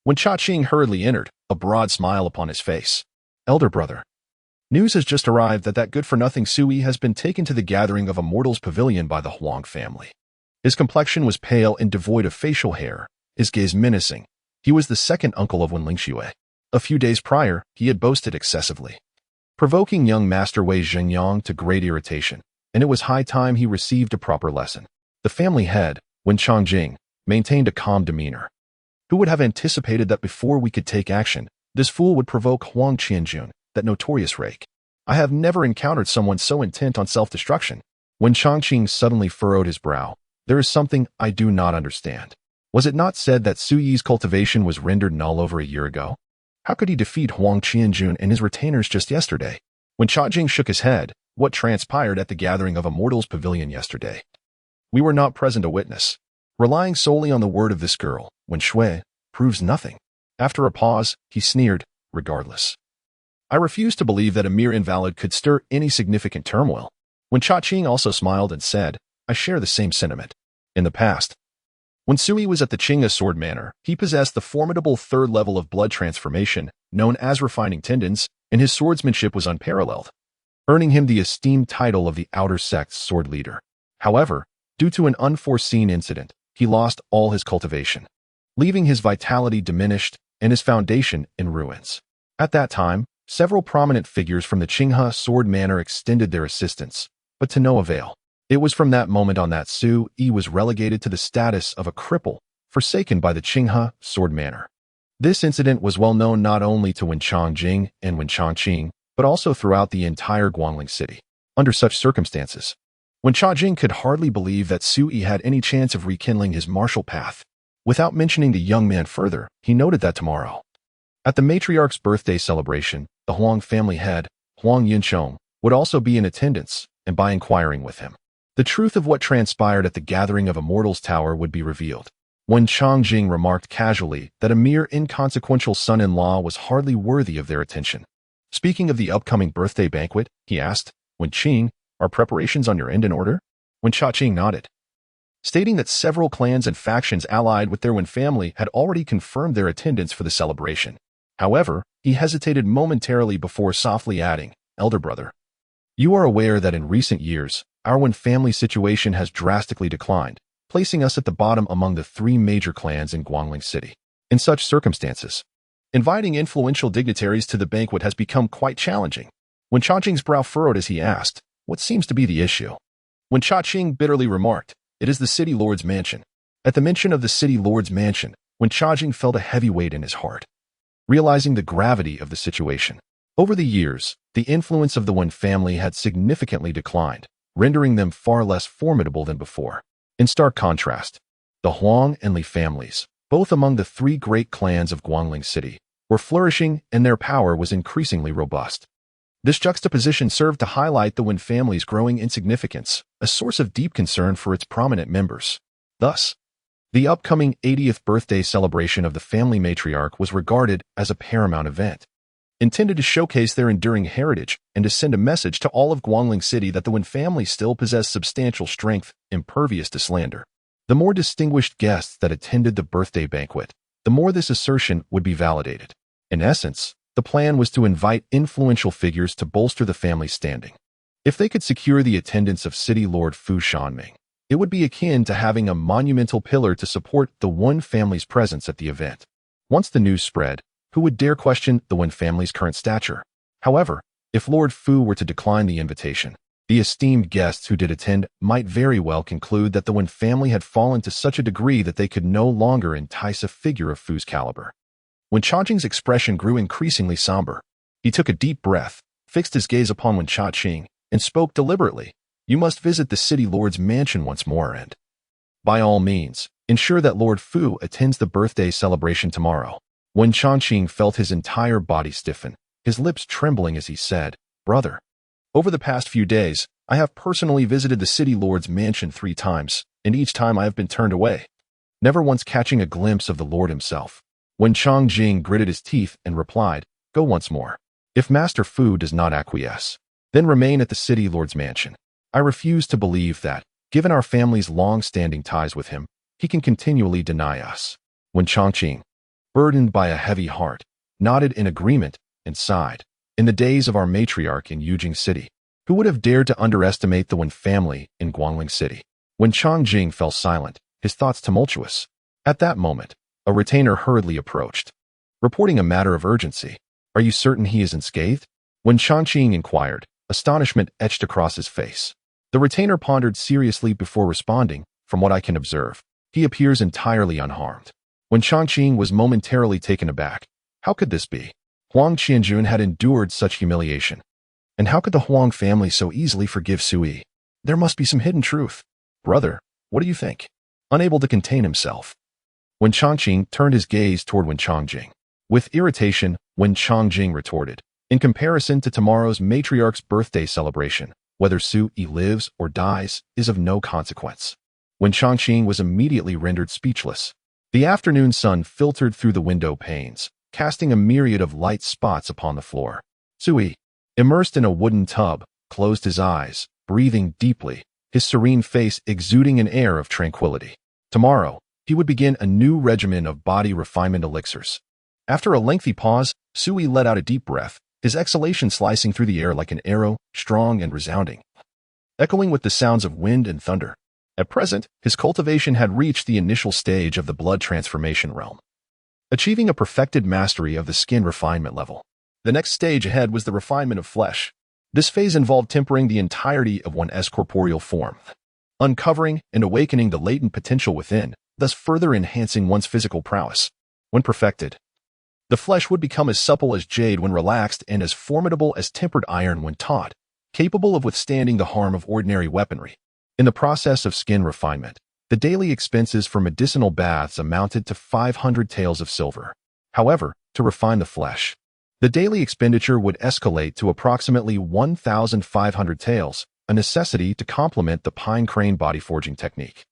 When Cha Qing hurriedly entered, a broad smile upon his face. Elder brother. News has just arrived that good-for-nothing Sui has been taken to the gathering of Immortals Pavilion by the Huang family. His complexion was pale and devoid of facial hair, his gaze menacing. He was the second uncle of Wen Lingzhao. A few days prior, he had boasted excessively, provoking young Master Wei Zhengyang to great irritation, and it was high time he received a proper lesson. The family head, Wen Changqing, maintained a calm demeanor. Who would have anticipated that before we could take action, this fool would provoke Huang Qianjun, that notorious rake? I have never encountered someone so intent on self-destruction. When Changqing suddenly furrowed his brow, there is something I do not understand. Was it not said that Su Yi's cultivation was rendered null over a year ago? How could he defeat Huang Qianjun and his retainers just yesterday? When Chajin shook his head, what transpired at the gathering of Immortals Pavilion yesterday? We were not present to witness. Relying solely on the word of this girl, Wen Shui, proves nothing. After a pause, he sneered, regardless. I refuse to believe that a mere invalid could stir any significant turmoil. When Chaqing also smiled and said, I share the same sentiment. In the past, when Sui was at the Qingtang Sword Manor, he possessed the formidable third level of blood transformation, known as refining tendons, and his swordsmanship was unparalleled, earning him the esteemed title of the Outer Sect's sword leader. However, due to an unforeseen incident, he lost all his cultivation, leaving his vitality diminished and his foundation in ruins. At that time, several prominent figures from the Qingtang Sword Manor extended their assistance, but to no avail. It was from that moment on that Su Yi was relegated to the status of a cripple, forsaken by the Qingtang Sword Manor. This incident was well known not only to Wen Changqing and Wen Changqing, but also throughout the entire Guangling city. Under such circumstances, Wen Chajin could hardly believe that Su Yi had any chance of rekindling his martial path. Without mentioning the young man further, he noted that tomorrow, at the matriarch's birthday celebration, the Huang family head, Huang Yinchong, would also be in attendance, and by inquiring with him, the truth of what transpired at the gathering of Immortals Tower would be revealed. When Changqing remarked casually that a mere inconsequential son-in-law was hardly worthy of their attention. Speaking of the upcoming birthday banquet, he asked, Wen Qing, are preparations on your end in order? Wen Chaqing nodded, stating that several clans and factions allied with their Wen family had already confirmed their attendance for the celebration. However, he hesitated momentarily before softly adding, Elder brother, you are aware that in recent years, our Wen family situation has drastically declined, placing us at the bottom among the three major clans in Guangling City. In such circumstances, inviting influential dignitaries to the banquet has become quite challenging. When Chaqing's brow furrowed as he asked, what seems to be the issue? When Chaqing bitterly remarked, it is the city lord's mansion. At the mention of the city lord's mansion, when Chaqing felt a heavy weight in his heart, realizing the gravity of the situation. Over the years, the influence of the Wen family had significantly declined, rendering them far less formidable than before. In stark contrast, the Huang and Li families, both among the three great clans of Guangling City, were flourishing and their power was increasingly robust. This juxtaposition served to highlight the Wen family's growing insignificance, a source of deep concern for its prominent members. Thus, the upcoming 80th birthday celebration of the family matriarch was regarded as a paramount event, intended to showcase their enduring heritage and to send a message to all of Guangling City that the Wen family still possessed substantial strength, impervious to slander. The more distinguished guests that attended the birthday banquet, the more this assertion would be validated. In essence, the plan was to invite influential figures to bolster the family's standing. If they could secure the attendance of City Lord Fu Shanming, it would be akin to having a monumental pillar to support the Wen family's presence at the event. Once the news spread, who would dare question the Wen family's current stature? However, if Lord Fu were to decline the invitation, the esteemed guests who did attend might very well conclude that the Wen family had fallen to such a degree that they could no longer entice a figure of Fu's caliber. When Chaqing's expression grew increasingly somber, he took a deep breath, fixed his gaze upon Wen Chaqing, and spoke deliberately. You must visit the city lord's mansion once more and, by all means, ensure that Lord Fu attends the birthday celebration tomorrow. When Changqing felt his entire body stiffen, his lips trembling as he said, Brother, over the past few days, I have personally visited the city lord's mansion 3 times, and each time I have been turned away, never once catching a glimpse of the lord himself. When Changqing gritted his teeth and replied, Go once more. If Master Fu does not acquiesce, then remain at the city lord's mansion. I refuse to believe that, given our family's long-standing ties with him, he can continually deny us. When Changqing, burdened by a heavy heart, nodded in agreement and sighed, In the days of our matriarch in Yujing City, who would have dared to underestimate the Wen family in Guangling City? When Changqing fell silent, his thoughts tumultuous. At that moment, a retainer hurriedly approached, reporting a matter of urgency. Are you certain he is unscathed? When Changqing inquired, astonishment etched across his face. The retainer pondered seriously before responding. From what I can observe, he appears entirely unharmed. When Changqing was momentarily taken aback, how could this be? Huang Qianjun had endured such humiliation. And how could the Huang family so easily forgive Sui? There must be some hidden truth. Brother, what do you think? Unable to contain himself, Wen Changqing turned his gaze toward Wen Changqing. With irritation, Wen Changqing retorted, in comparison to tomorrow's matriarch's birthday celebration, whether Sui lives or dies is of no consequence. Wen Changqing was immediately rendered speechless. The afternoon sun filtered through the window panes, casting a myriad of light spots upon the floor. Sui, immersed in a wooden tub, closed his eyes, breathing deeply, his serene face exuding an air of tranquility. Tomorrow, he would begin a new regimen of body refinement elixirs. After a lengthy pause, Sui let out a deep breath, his exhalation slicing through the air like an arrow, strong and resounding, echoing with the sounds of wind and thunder. At present, his cultivation had reached the initial stage of the blood transformation realm, achieving a perfected mastery of the skin refinement level. The next stage ahead was the refinement of flesh. This phase involved tempering the entirety of one's corporeal form, uncovering and awakening the latent potential within, thus further enhancing one's physical prowess. When perfected, the flesh would become as supple as jade when relaxed and as formidable as tempered iron when taut, capable of withstanding the harm of ordinary weaponry. In the process of skin refinement, the daily expenses for medicinal baths amounted to 500 taels of silver. However, to refine the flesh, the daily expenditure would escalate to approximately 1,500 taels, a necessity to complement the pine crane body forging technique,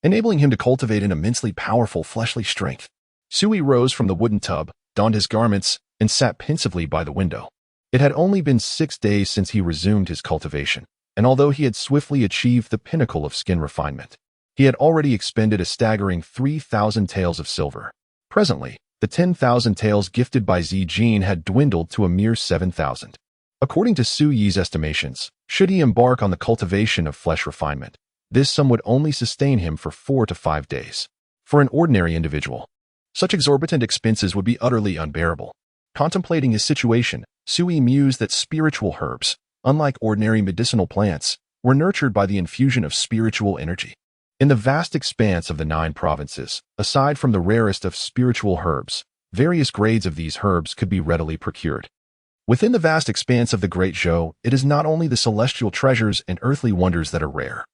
enabling him to cultivate an immensely powerful fleshly strength. Sui rose from the wooden tub, donned his garments, and sat pensively by the window. It had only been 6 days since he resumed his cultivation, and although he had swiftly achieved the pinnacle of skin refinement, he had already expended a staggering 3,000 taels of silver. Presently, the 10,000 taels gifted by Zijin had dwindled to a mere 7,000. According to Su Yi's estimations, should he embark on the cultivation of flesh refinement, this sum would only sustain him for 4 to 5 days. For an ordinary individual, such exorbitant expenses would be utterly unbearable. Contemplating his situation, Sui mused that spiritual herbs, unlike ordinary medicinal plants, were nurtured by the infusion of spiritual energy. In the vast expanse of the 9 provinces, aside from the rarest of spiritual herbs, various grades of these herbs could be readily procured. Within the vast expanse of the Great Zhou, it is not only the celestial treasures and earthly wonders that are rare.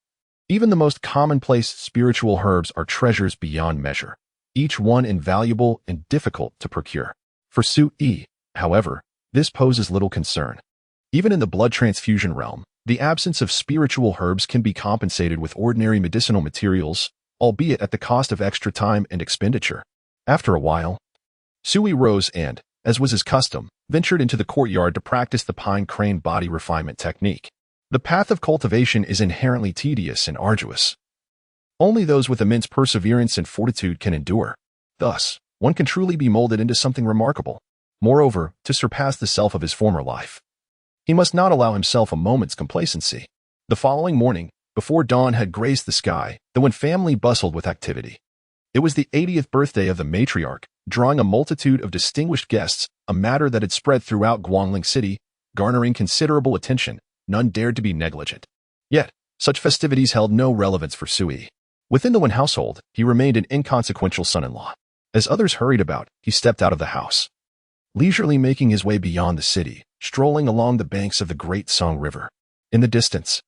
Even the most commonplace spiritual herbs are treasures beyond measure, each one invaluable and difficult to procure. For Sui, however, this poses little concern. Even in the blood transfusion realm, the absence of spiritual herbs can be compensated with ordinary medicinal materials, albeit at the cost of extra time and expenditure. After a while, Sui rose and, as was his custom, ventured into the courtyard to practice the pine crane body refinement technique. The path of cultivation is inherently tedious and arduous. Only those with immense perseverance and fortitude can endure. Thus, one can truly be molded into something remarkable. Moreover, to surpass the self of his former life, he must not allow himself a moment's complacency. The following morning, before dawn had graced the sky, the Wen family bustled with activity. It was the 80th birthday of the matriarch, drawing a multitude of distinguished guests, a matter that had spread throughout Guangling City, garnering considerable attention. None dared to be negligent. Yet, such festivities held no relevance for Sui. Within the Wen household, he remained an inconsequential son-in-law. As others hurried about, he stepped out of the house, leisurely making his way beyond the city, strolling along the banks of the Great Song River. In the distance,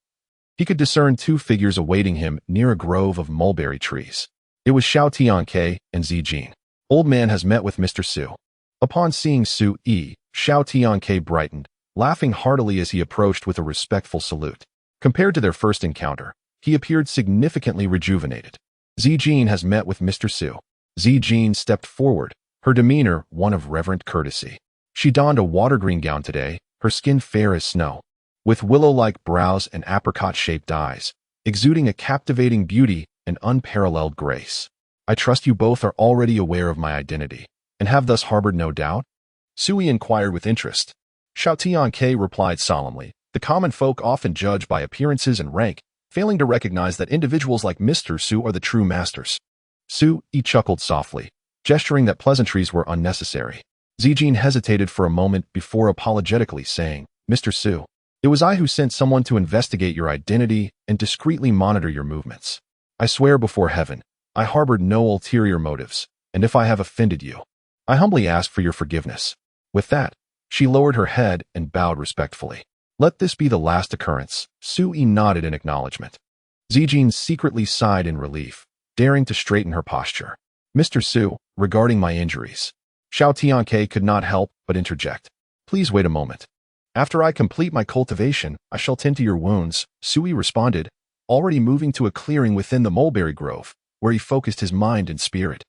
he could discern 2 figures awaiting him near a grove of mulberry trees. It was Xiao Tianke and Zijin. Old man has met with Mr. Su. Upon seeing Sui, Xiao Tianke brightened, laughing heartily as he approached with a respectful salute. Compared to their first encounter, he appeared significantly rejuvenated. Zijin has met with Mr. Su. Zijin stepped forward, her demeanor one of reverent courtesy. She donned a water-green gown today, her skin fair as snow, with willow-like brows and apricot-shaped eyes, exuding a captivating beauty and unparalleled grace. I trust you both are already aware of my identity, and have thus harbored no doubt? Sui inquired with interest. Xiao Tianke replied solemnly. The common folk often judge by appearances and rank, failing to recognize that individuals like Mr. Su are the true masters. Su Yi chuckled softly, gesturing that pleasantries were unnecessary. Zijin hesitated for a moment before apologetically saying, Mr. Su, it was I who sent someone to investigate your identity and discreetly monitor your movements. I swear before heaven, I harbored no ulterior motives, and if I have offended you, I humbly ask for your forgiveness. With that, she lowered her head and bowed respectfully. Let this be the last occurrence. Su Yi nodded in acknowledgement. Zijin secretly sighed in relief, daring to straighten her posture. Mr. Su, regarding my injuries. Xiao Tianke could not help but interject. Please wait a moment. After I complete my cultivation, I shall tend to your wounds, Su Yi responded, already moving to a clearing within the mulberry grove, where he focused his mind and spirit.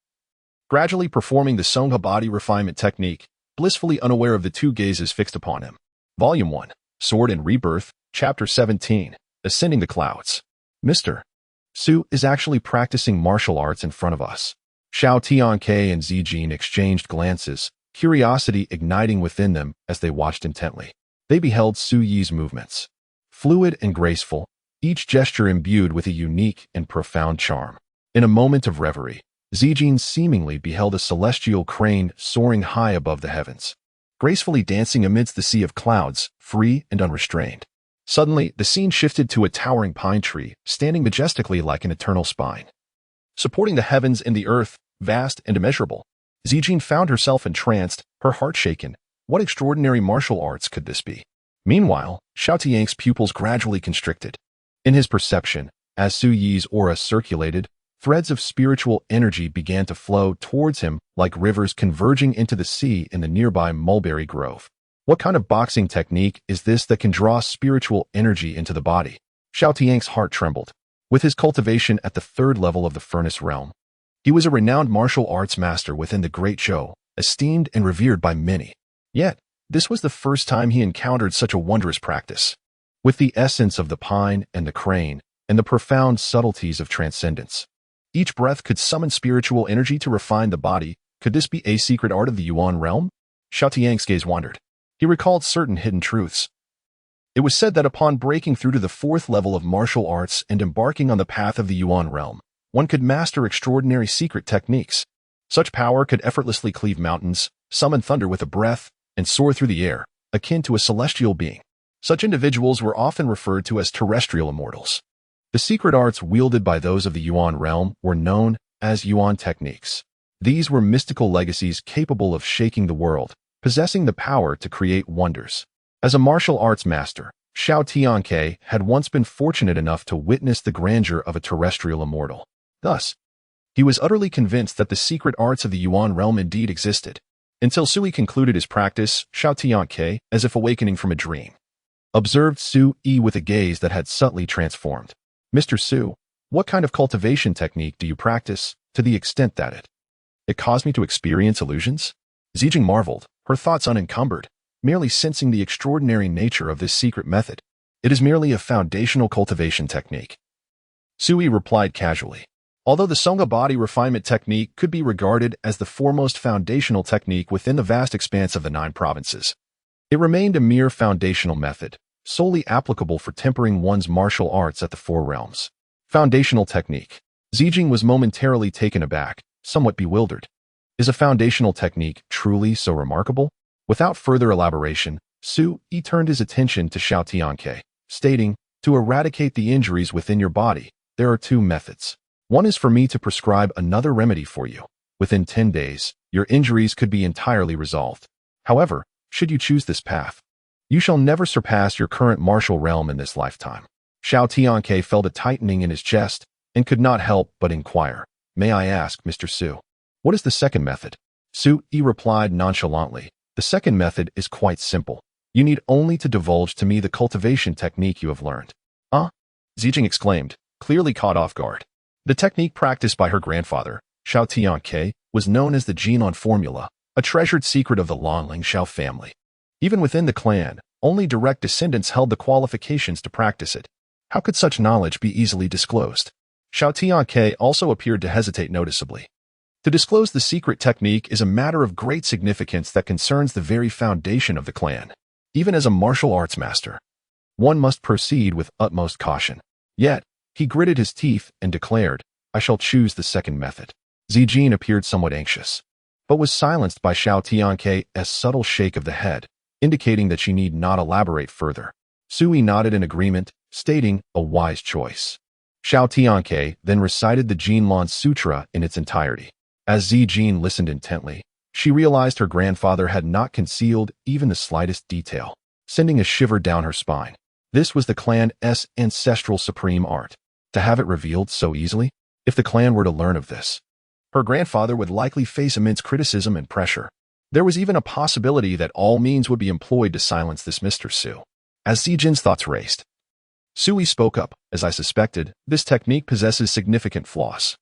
Gradually performing the Songha body refinement technique, blissfully unaware of the two gazes fixed upon him. Volume 1, Sword and Rebirth, Chapter 17, Ascending the Clouds. Mr. Su is actually practicing martial arts in front of us. Xiao Tianke and Zijin exchanged glances, curiosity igniting within them as they watched intently. They beheld Su Yi's movements. Fluid and graceful, each gesture imbued with a unique and profound charm. In a moment of reverie, Zijin seemingly beheld a celestial crane soaring high above the heavens, gracefully dancing amidst the sea of clouds, free and unrestrained. Suddenly, the scene shifted to a towering pine tree, standing majestically like an eternal spine. Supporting the heavens and the earth, vast and immeasurable, Zijin found herself entranced, her heart shaken. What extraordinary martial arts could this be? Meanwhile, Xiao Tianke's pupils gradually constricted. In his perception, as Su Yi's aura circulated, threads of spiritual energy began to flow towards him like rivers converging into the sea in the nearby mulberry grove. What kind of boxing technique is this that can draw spiritual energy into the body? Xiao Tianke's heart trembled. With his cultivation at the 3rd level of the furnace realm, he was a renowned martial arts master within the Great Zhou, esteemed and revered by many. Yet, this was the first time he encountered such a wondrous practice. With the essence of the pine and the crane, and the profound subtleties of transcendence, each breath could summon spiritual energy to refine the body. Could this be a secret art of the Yuan realm? Xiao Tianke's gaze wandered. He recalled certain hidden truths. It was said that upon breaking through to the 4th level of martial arts and embarking on the path of the Yuan realm, one could master extraordinary secret techniques. Such power could effortlessly cleave mountains, summon thunder with a breath, and soar through the air, akin to a celestial being. Such individuals were often referred to as terrestrial immortals. The secret arts wielded by those of the Yuan realm were known as Yuan techniques. These were mystical legacies capable of shaking the world, possessing the power to create wonders. As a martial arts master, Xiao Tianke had once been fortunate enough to witness the grandeur of a terrestrial immortal. Thus, he was utterly convinced that the secret arts of the Yuan realm indeed existed. Until Su Yi concluded his practice, Xiao Tianke, as if awakening from a dream, observed Su Yi with a gaze that had subtly transformed. Mr. Su, what kind of cultivation technique do you practice, to the extent that it caused me to experience illusions? Zijin marveled, her thoughts unencumbered, merely sensing the extraordinary nature of this secret method. It is merely a foundational cultivation technique. Su Yi replied casually. Although the Songha body refinement technique could be regarded as the foremost foundational technique within the vast expanse of the 9 provinces, it remained a mere foundational method, solely applicable for tempering one's martial arts at the 4 realms. Foundational technique. Zijin was momentarily taken aback, somewhat bewildered. Is a foundational technique truly so remarkable? Without further elaboration, Su Yi turned his attention to Xiao Tianke, stating, to eradicate the injuries within your body, there are 2 methods. One is for me to prescribe another remedy for you. Within 10 days, your injuries could be entirely resolved. However, should you choose this path, you shall never surpass your current martial realm in this lifetime. Xiao Tianke felt a tightening in his chest and could not help but inquire, may I ask, Mr. Su, what is the second method? Su Yi replied nonchalantly, the second method is quite simple. You need only to divulge to me the cultivation technique you have learned. Zijin exclaimed, clearly caught off guard. The technique practiced by her grandfather, Xiao Tianke, was known as the Jinan formula, a treasured secret of the Wen Lingzhao family. Even within the clan, only direct descendants held the qualifications to practice it. How could such knowledge be easily disclosed? Xiao Tianke also appeared to hesitate noticeably. To disclose the secret technique is a matter of great significance that concerns the very foundation of the clan. Even as a martial arts master, one must proceed with utmost caution. Yet, he gritted his teeth and declared, I shall choose the second method. Zijin appeared somewhat anxious, but was silenced by Xiao Tiankei's subtle shake of the head, indicating that she need not elaborate further. Sui nodded in agreement, stating, a wise choice. Xiao Tiankei then recited the Jinlan Sutra in its entirety. As Zijin listened intently, she realized her grandfather had not concealed even the slightest detail, sending a shiver down her spine. This was the clan's ancestral supreme art. To have it revealed so easily? If the clan were to learn of this, her grandfather would likely face immense criticism and pressure. There was even a possibility that all means would be employed to silence this Mr. Su. As Zijin's thoughts raced, Sui spoke up, as I suspected, this technique possesses significant flaws.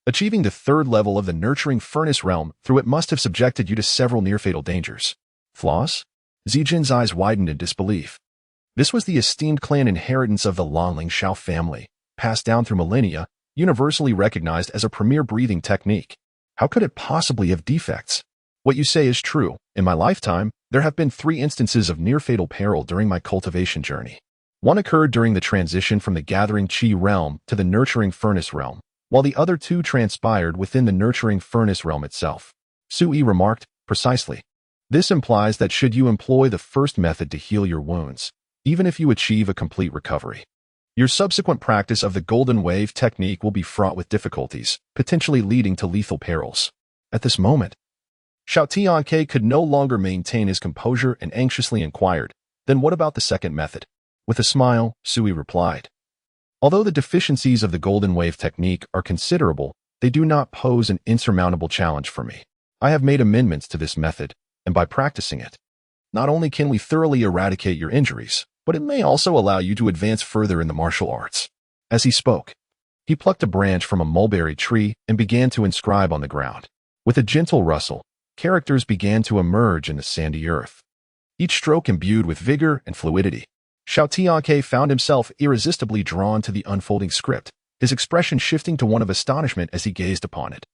Achieving the third level of the nurturing furnace realm through it must have subjected you to several near-fatal dangers. Flaws? Zijin's eyes widened in disbelief. This was the esteemed clan inheritance of the Wen Lingzhao family, passed down through millennia, universally recognized as a premier breathing technique. How could it possibly have defects? What you say is true. In my lifetime, there have been 3 instances of near-fatal peril during my cultivation journey. One occurred during the transition from the gathering Qi realm to the nurturing furnace realm, while the other 2 transpired within the nurturing furnace realm itself. Sui remarked, precisely. This implies that should you employ the first method to heal your wounds, even if you achieve a complete recovery, your subsequent practice of the golden wave technique will be fraught with difficulties, potentially leading to lethal perils. At this moment, Xiao Tiankei could no longer maintain his composure and anxiously inquired, then what about the second method? With a smile, Sui replied, although the deficiencies of the golden wave technique are considerable, they do not pose an insurmountable challenge for me. I have made amendments to this method, and by practicing it, not only can we thoroughly eradicate your injuries, but it may also allow you to advance further in the martial arts. As he spoke, he plucked a branch from a mulberry tree and began to inscribe on the ground. With a gentle rustle, characters began to emerge in the sandy earth, each stroke imbued with vigor and fluidity. Xiao Tiankei found himself irresistibly drawn to the unfolding script, his expression shifting to one of astonishment as he gazed upon it,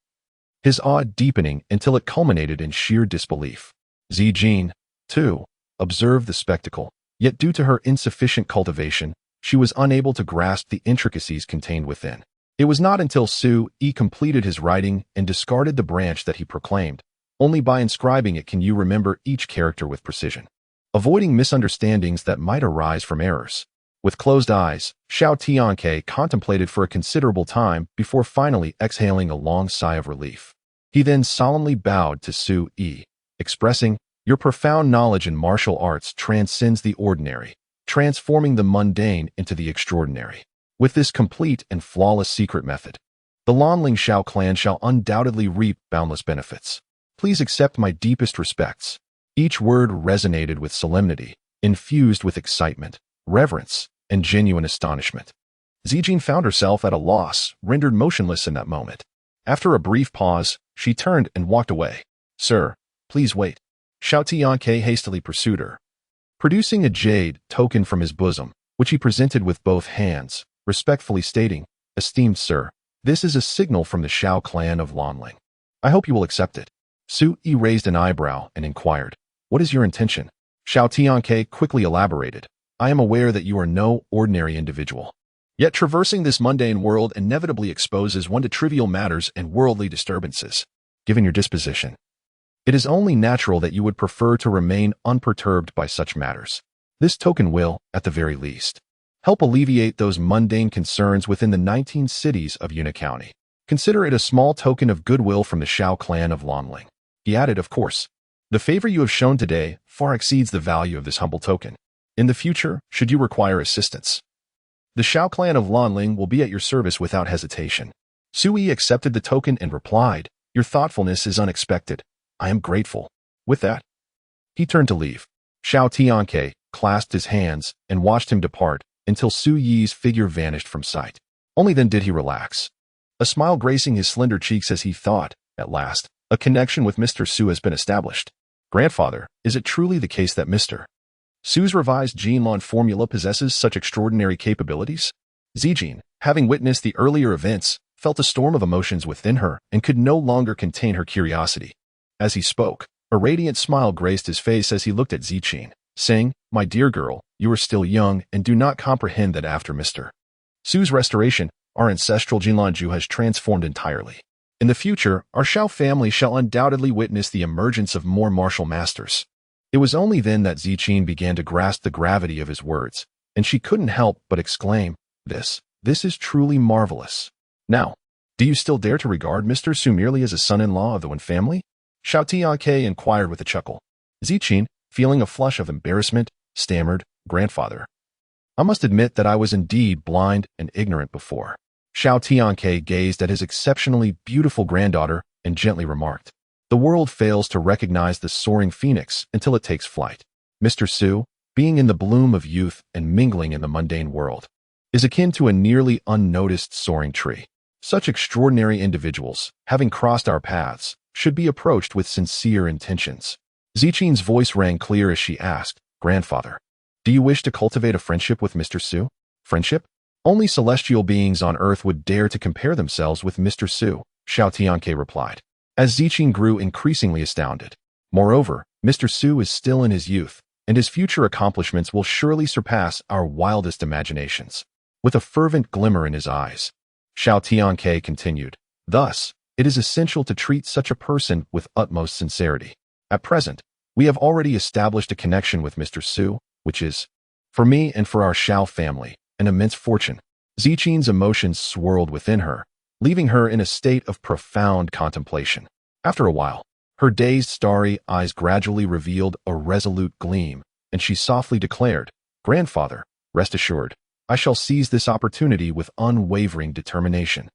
his awe deepening until it culminated in sheer disbelief. Zijin, too, observed the spectacle, yet due to her insufficient cultivation, she was unable to grasp the intricacies contained within. It was not until Sui completed his writing and discarded the branch that he proclaimed, only by inscribing it can you remember each character with precision, avoiding misunderstandings that might arise from errors. With closed eyes, Xiao Tiankei contemplated for a considerable time before finally exhaling a long sigh of relief. He then solemnly bowed to Sui, expressing, your profound knowledge in martial arts transcends the ordinary, transforming the mundane into the extraordinary. With this complete and flawless secret method, the Wen Lingzhao clan shall undoubtedly reap boundless benefits. Please accept my deepest respects. Each word resonated with solemnity, infused with excitement, reverence, and genuine astonishment. Zijin found herself at a loss, rendered motionless in that moment. After a brief pause, she turned and walked away. Sir, please wait. Xiao Tiankei hastily pursued her, producing a jade token from his bosom, which he presented with both hands, respectfully stating, esteemed sir, this is a signal from the Xiao clan of Lanling. I hope you will accept it. Sui raised an eyebrow and inquired, what is your intention? Xiao Tiankei quickly elaborated, I am aware that you are no ordinary individual. Yet traversing this mundane world inevitably exposes one to trivial matters and worldly disturbances. Given your disposition, it is only natural that you would prefer to remain unperturbed by such matters. This token will, at the very least, help alleviate those mundane concerns within the 19 cities of Yuna County. Consider it a small token of goodwill from the Xiao clan of Lanling. He added, of course, the favor you have shown today far exceeds the value of this humble token. In the future, should you require assistance, the Xiao clan of Lanling will be at your service without hesitation. Sui accepted the token and replied, your thoughtfulness is unexpected. I am grateful. With that, he turned to leave. Xiao Tiankei clasped his hands and watched him depart until Sui's figure vanished from sight. Only then did he relax, a smile gracing his slender cheeks as he thought, at last, a connection with Mr. Su has been established. Grandfather, is it truly the case that Mr. Su's revised Jinlan formula possesses such extraordinary capabilities? Zijin, having witnessed the earlier events, felt a storm of emotions within her and could no longer contain her curiosity. As he spoke, a radiant smile graced his face as he looked at Zijin, saying, My dear girl, you are still young and do not comprehend that after Mr. Su's restoration, our ancestral Jinlanju has transformed entirely. In the future, our Xiao family shall undoubtedly witness the emergence of more martial masters. It was only then that Ziqin began to grasp the gravity of his words, and she couldn't help but exclaim, This is truly marvelous. Now, do you still dare to regard Mr. Su merely as a son-in-law of the Wen family? Xiao Tianke inquired with a chuckle. Ziqin, feeling a flush of embarrassment, stammered, Grandfather. I must admit that I was indeed blind and ignorant before. Xiao Tianke gazed at his exceptionally beautiful granddaughter and gently remarked, The world fails to recognize the soaring phoenix until it takes flight. Mr. Su, being in the bloom of youth and mingling in the mundane world, is akin to a nearly unnoticed soaring tree. Such extraordinary individuals, having crossed our paths, should be approached with sincere intentions. Ziqin's voice rang clear as she asked, Grandfather, do you wish to cultivate a friendship with Mr. Su? Friendship? Only celestial beings on earth would dare to compare themselves with Mr. Su, Xiao Tianke replied, as Ziqin grew increasingly astounded. Moreover, Mr. Su is still in his youth, and his future accomplishments will surely surpass our wildest imaginations. With a fervent glimmer in his eyes, Xiao Tianke continued, Thus, it is essential to treat such a person with utmost sincerity. At present, we have already established a connection with Mr. Su, which is, for me and for our Xiao family, an immense fortune. Ziqin's emotions swirled within her, leaving her in a state of profound contemplation. After a while, her dazed, starry eyes gradually revealed a resolute gleam, and she softly declared, Grandfather, rest assured, I shall seize this opportunity with unwavering determination.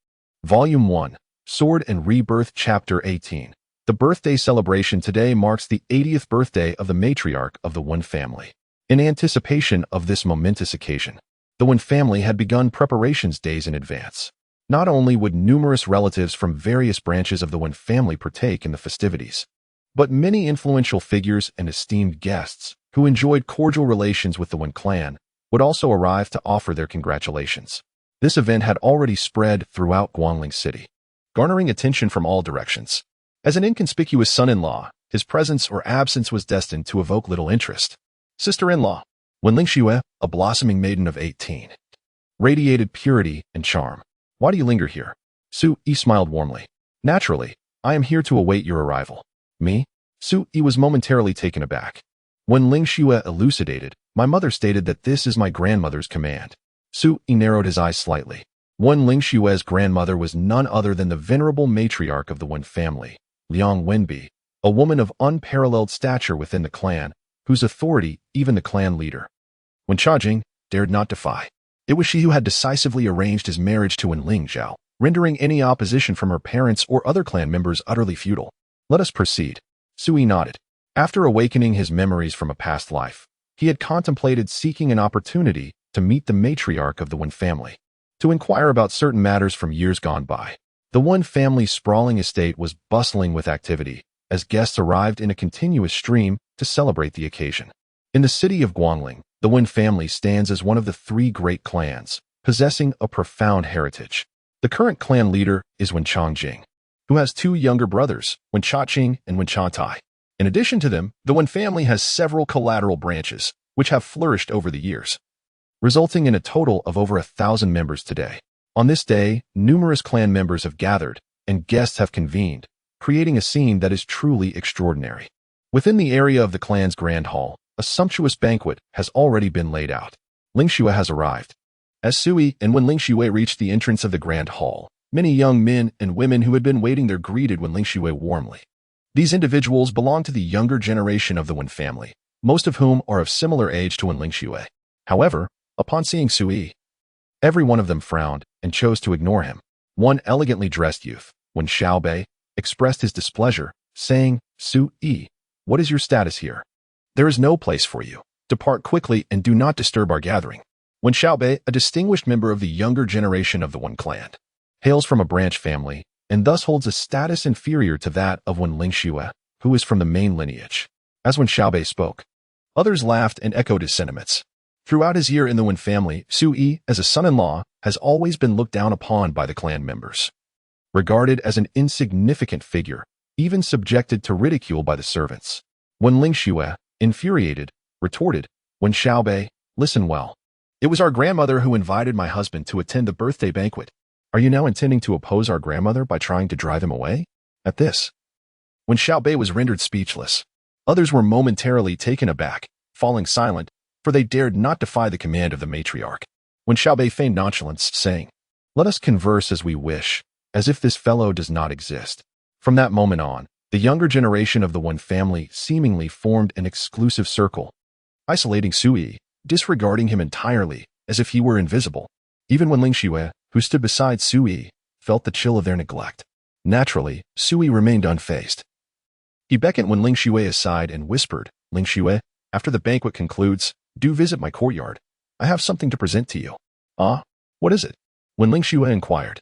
Volume 1, Sword and Rebirth, Chapter 18. The birthday celebration today marks the 80th birthday of the matriarch of the Wen family. In anticipation of this momentous occasion, the Wen family had begun preparations days in advance. Not only would numerous relatives from various branches of the Wen family partake in the festivities, but many influential figures and esteemed guests who enjoyed cordial relations with the Wen clan would also arrive to offer their congratulations. This event had already spread throughout Guangling City, garnering attention from all directions. As an inconspicuous son-in-law, his presence or absence was destined to evoke little interest. Sister-in-law, Wen Lingzhao, a blossoming maiden of 18, radiated purity and charm. Why do you linger here? Su-yi smiled warmly. Naturally, I am here to await your arrival. Me? Su-yi was momentarily taken aback. When Lingzhao elucidated, my mother stated that this is my grandmother's command. Su-yi narrowed his eyes slightly. Wen Lingzhao's grandmother was none other than the venerable matriarch of the Wen family, Liang Wenbi, a woman of unparalleled stature within the clan, whose authority even the clan leader, Wen Chajin, dared not defy. It was she who had decisively arranged his marriage to Wen Lingzhao, rendering any opposition from her parents or other clan members utterly futile. Let us proceed. Su-yi nodded. After awakening his memories from a past life, he had contemplated seeking an opportunity to meet the matriarch of the Wen family, to inquire about certain matters from years gone by. The Wen family's sprawling estate was bustling with activity, as guests arrived in a continuous stream to celebrate the occasion. In the city of Guangling, the Wen family stands as one of the three great clans, possessing a profound heritage. The current clan leader is Wen Chongjing, who has two younger brothers, Wen Chaqing and Wen Chantai. In addition to them, the Wen family has several collateral branches, which have flourished over the years, resulting in a total of over 1,000 members today. On this day, numerous clan members have gathered, and guests have convened, creating a scene that is truly extraordinary. Within the area of the clan's grand hall, a sumptuous banquet has already been laid out. Lingzhao has arrived. As Su-yi and Wen Lingzhao reached the entrance of the grand hall, many young men and women who had been waiting there greeted Wen Lingzhao warmly. These individuals belong to the younger generation of the Wen family, most of whom are of similar age to Wen Lingzhao. However, upon seeing Su-yi, every one of them frowned and chose to ignore him. One elegantly dressed youth, Wen Xiaobei, expressed his displeasure, saying, Su-yi, what is your status here? There is no place for you. Depart quickly and do not disturb our gathering. Wen Xiaobei, a distinguished member of the younger generation of the Wen clan, hails from a branch family and thus holds a status inferior to that of Wen Lingzhao, who is from the main lineage. As Wen Xiaobei spoke, others laughed and echoed his sentiments. Throughout his year in the Wen family, Su-yi, as a son-in-law, has always been looked down upon by the clan members, regarded as an insignificant figure, even subjected to ridicule by the servants. Wen Lingzhao, infuriated, retorted, Wen Xiaobei, listen well. It was our grandmother who invited my husband to attend the birthday banquet. Are you now intending to oppose our grandmother by trying to drive him away? At this, Wen Xiaobei was rendered speechless. Others were momentarily taken aback, falling silent, for they dared not defy the command of the matriarch. Wen Xiaobei feigned nonchalance, saying, "Let us converse as we wish, as if this fellow does not exist." From that moment on, the younger generation of the Wen family seemingly formed an exclusive circle, isolating Sui, disregarding him entirely, as if he were invisible. Even Wen Lingzhao, who stood beside Sui, felt the chill of their neglect. Naturally, Sui remained unfazed. He beckoned Wen Lingzhao aside and whispered, "Lingzhao, after the banquet concludes, do visit my courtyard. I have something to present to you." "Ah, what is it?" Wen Lingzhao inquired,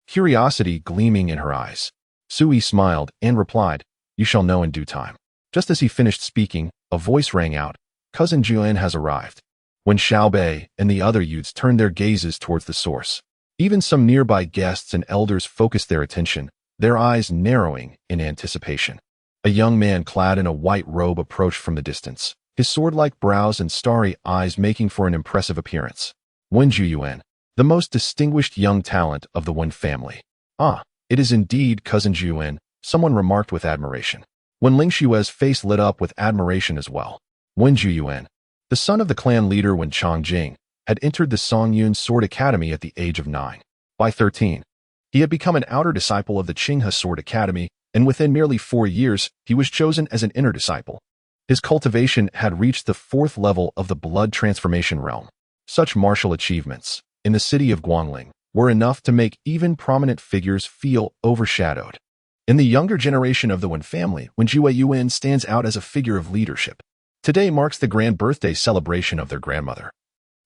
curiosity gleaming in her eyes. Sui smiled and replied, "You shall know in due time." Just as he finished speaking, a voice rang out, "Cousin Juan has arrived." Wen Xiaobei and the other youths turned their gazes towards the source. Even some nearby guests and elders focused their attention, their eyes narrowing in anticipation. A young man clad in a white robe approached from the distance, his sword-like brows and starry eyes making for an impressive appearance. Wen Zhuyuan, the most distinguished young talent of the Wen family. "Ah, it is indeed Cousin Zhuyuan," someone remarked with admiration. Wen Lingzhao's face lit up with admiration as well. Wen Zhuyuan, the son of the clan leader Wen Chongjing, had entered the Songyun Sword Academy at the age of 9. By 13, he had become an outer disciple of the Qinghe Sword Academy, and within merely 4 years, he was chosen as an inner disciple. His cultivation had reached the 4th level of the blood transformation realm. Such martial achievements, in the city of Guangling, were enough to make even prominent figures feel overshadowed. In the younger generation of the Wen family, Wen Zhuyuan stands out as a figure of leadership. Today marks the grand birthday celebration of their grandmother.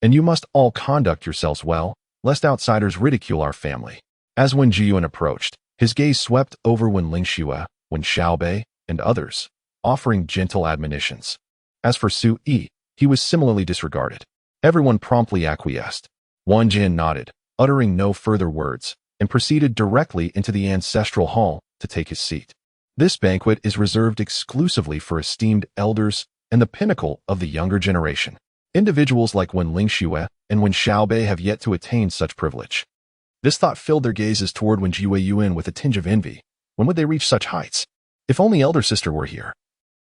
And you must all conduct yourselves well, lest outsiders ridicule our family. As Wen Zhuyuan approached, his gaze swept over Wen Lingzhao, Wen Xiaobei, and others, offering gentle admonitions. As for Sui, he was similarly disregarded. Everyone promptly acquiesced. Wang Jin nodded, uttering no further words, and proceeded directly into the ancestral hall to take his seat. This banquet is reserved exclusively for esteemed elders and the pinnacle of the younger generation. Individuals like Wen Lingzhao and Wen Xiaobei have yet to attain such privilege. This thought filled their gazes toward Wen Zhuyuan with a tinge of envy. When would they reach such heights? If only elder sister were here.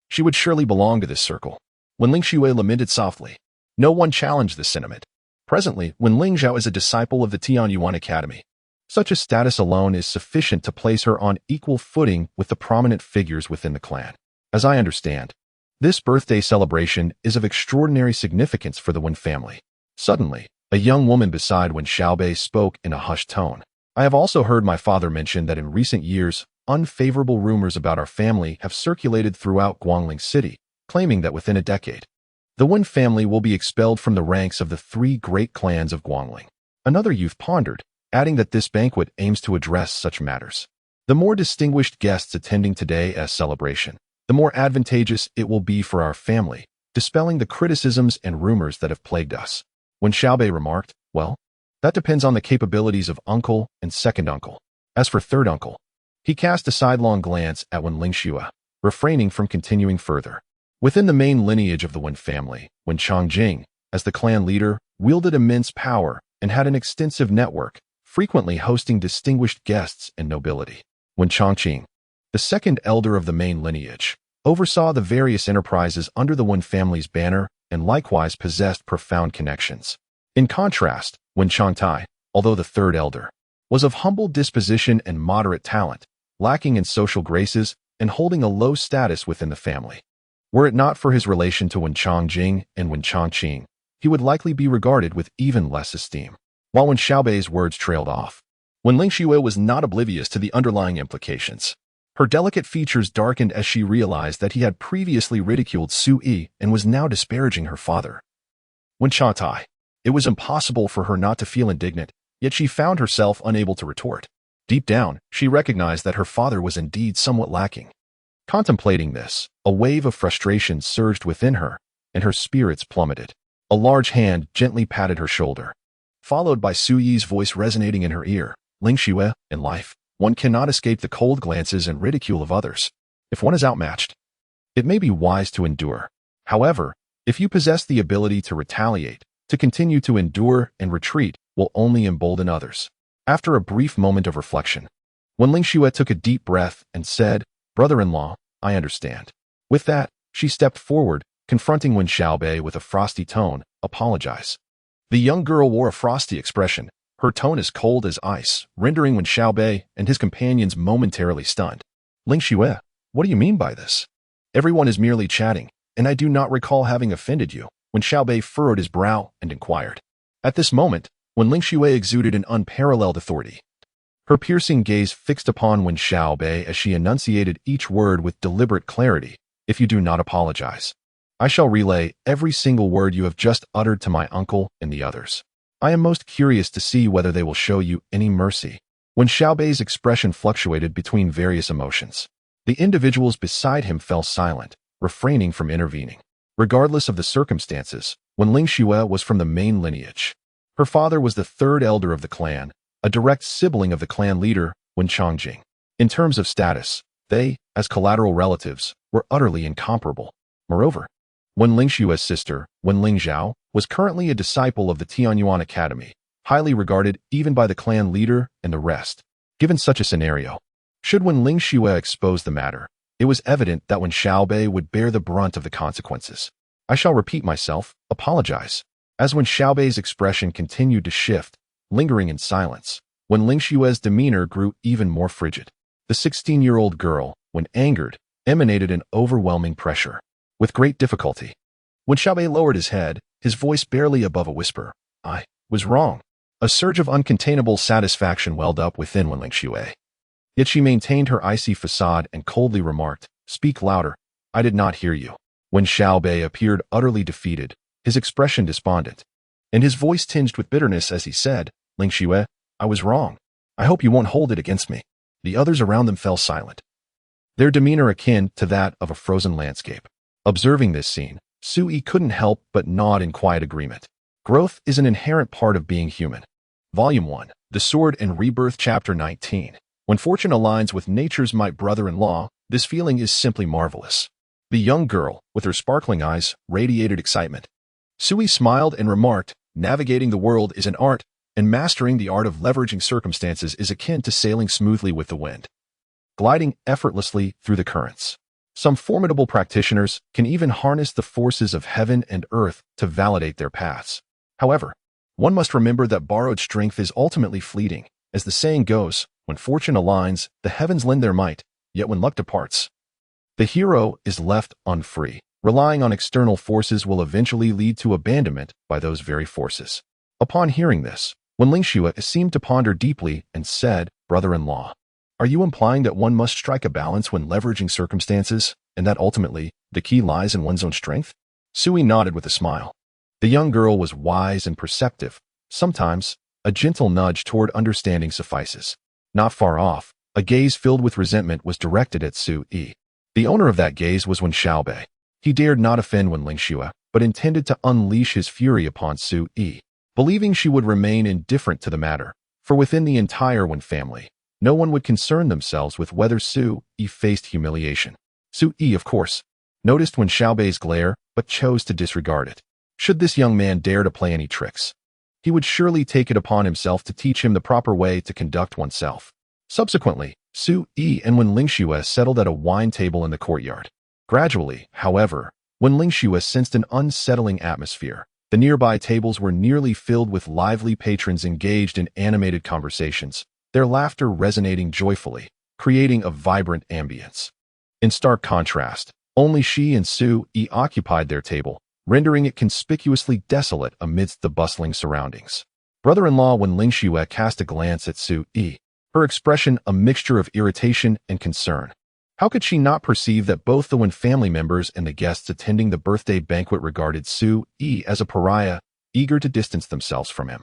She would surely belong to this circle. Wen Lingzhao lamented softly. No one challenged this sentiment. Presently, Wen Lingzhao is a disciple of the Tianyuan Academy. Such a status alone is sufficient to place her on equal footing with the prominent figures within the clan. As I understand, this birthday celebration is of extraordinary significance for the Wen family. Suddenly, a young woman beside Wen Xiaobei spoke in a hushed tone. "I have also heard my father mention that in recent years, unfavorable rumors about our family have circulated throughout Guangling City, claiming that within a decade, the Wen family will be expelled from the ranks of the 3 great clans of Guangling." Another youth pondered, adding that this banquet aims to address such matters. The more distinguished guests attending today's celebration, the more advantageous it will be for our family, dispelling the criticisms and rumors that have plagued us. Wen Xiaobei remarked, "Well, that depends on the capabilities of uncle and second uncle. As for third uncle," he cast a sidelong glance at Wen Lingzhao, refraining from continuing further. Within the main lineage of the Wen family, Wen Chongjing, as the clan leader, wielded immense power and had an extensive network, frequently hosting distinguished guests and nobility. Wen Chongqing, the second elder of the main lineage, oversaw the various enterprises under the Wen family's banner and likewise possessed profound connections. In contrast, Wen Chongtai, although the third elder, was of humble disposition and moderate talent, lacking in social graces and holding a low status within the family. Were it not for his relation to Wen Chongjing and Wen Chongqing, he would likely be regarded with even less esteem. While Wen Xiaobei's words trailed off, Wen Lingzhao was not oblivious to the underlying implications. Her delicate features darkened as she realized that he had previously ridiculed Sui and was now disparaging her father. Wen Chongtai, it was impossible for her not to feel indignant, yet she found herself unable to retort. Deep down, she recognized that her father was indeed somewhat lacking. Contemplating this, a wave of frustration surged within her, and her spirits plummeted. A large hand gently patted her shoulder, followed by Suyi's voice resonating in her ear. "Lingzhao, in life, one cannot escape the cold glances and ridicule of others. If one is outmatched, it may be wise to endure. However, If you possess the ability to retaliate, to continue to endure and retreat will only embolden others. After a brief moment of reflection, Wen Lingzhao took a deep breath and said, "Brother-in-law, I understand." With that, she stepped forward, confronting Wen Xiaobei with a frosty tone, "Apologize." The young girl wore a frosty expression, her tone as cold as ice, rendering Wen Xiaobei and his companions momentarily stunned. "Lingzhao, what do you mean by this? Everyone is merely chatting, and I do not recall having offended you." Wen Xiaobei furrowed his brow and inquired. At this moment, Wen Lingzhao exuded an unparalleled authority. Her piercing gaze fixed upon Wen Xiaobei as she enunciated each word with deliberate clarity. "If you do not apologize, I shall relay every single word you have just uttered to my uncle and the others. I am most curious to see whether they will show you any mercy." Wen Xiaobei's expression fluctuated between various emotions. The individuals beside him fell silent, refraining from intervening. Regardless of the circumstances, Wen Lingzhao was from the main lineage. Her father was the third elder of the clan, a direct sibling of the clan leader, Wen Chongjing. In terms of status, they, as collateral relatives, were utterly incomparable. Moreover, Wen Lingzhao's sister, Wen Lingzhao, was currently a disciple of the Tianyuan Academy, highly regarded even by the clan leader and the rest. Given such a scenario, should Wen Lingzhao expose the matter, it was evident that Wen Xiaobei would bear the brunt of the consequences. "I shall repeat myself, apologize." As Wen Xiaobei's expression continued to shift, lingering in silence, Wen Lingzhao's demeanor grew even more frigid. The 16-year-old girl, when angered, emanated an overwhelming pressure. With great difficulty, Wen Xiaobei lowered his head, his voice barely above a whisper. "I was wrong." A surge of uncontainable satisfaction welled up within Wen Lingzhao. Yet she maintained her icy facade and coldly remarked, "Speak louder. I did not hear you." Wen Xiaobei appeared utterly defeated, his expression despondent, and his voice tinged with bitterness as he said, "Lingzhao, I was wrong. I hope you won't hold it against me." The others around them fell silent, their demeanor akin to that of a frozen landscape. Observing this scene, Sui couldn't help but nod in quiet agreement. Growth is an inherent part of being human. Volume 1, The Sword and Rebirth, Chapter 19. When fortune aligns with nature's might, brother-in-law, this feeling is simply marvelous. The young girl, with her sparkling eyes, radiated excitement. Sui smiled and remarked, "Navigating the world is an art, and mastering the art of leveraging circumstances is akin to sailing smoothly with the wind, gliding effortlessly through the currents. Some formidable practitioners can even harness the forces of heaven and earth to validate their paths. However, one must remember that borrowed strength is ultimately fleeting. As the saying goes, when fortune aligns, the heavens lend their might, yet when luck departs, the hero is left unfree. Relying on external forces will eventually lead to abandonment by those very forces." Upon hearing this, Wen Lingzhao seemed to ponder deeply and said, "Brother-in-law, are you implying that one must strike a balance when leveraging circumstances, and that ultimately, the key lies in one's own strength?" Sui nodded with a smile. The young girl was wise and perceptive. Sometimes, a gentle nudge toward understanding suffices. Not far off, a gaze filled with resentment was directed at Sui. The owner of that gaze was Wen Xiaobei. He dared not offend Wen Lingzhao, but intended to unleash his fury upon Sui, believing she would remain indifferent to the matter, for within the entire Wen family, no one would concern themselves with whether Sui faced humiliation. Sui, of course, noticed Wen Xiaobei's glare, but chose to disregard it. Should this young man dare to play any tricks, he would surely take it upon himself to teach him the proper way to conduct oneself. Subsequently, Sui and Wen Lingzhao settled at a wine table in the courtyard. Gradually, however, Wen Lingzhao sensed an unsettling atmosphere. The nearby tables were nearly filled with lively patrons engaged in animated conversations, their laughter resonating joyfully, creating a vibrant ambience. In stark contrast, only she and Sui occupied their table, rendering it conspicuously desolate amidst the bustling surroundings. Brother-in-law Wen Lingzhao cast a glance at Sui, her expression a mixture of irritation and concern. How could she not perceive that both the Wen family members and the guests attending the birthday banquet regarded Sui as a pariah, eager to distance themselves from him?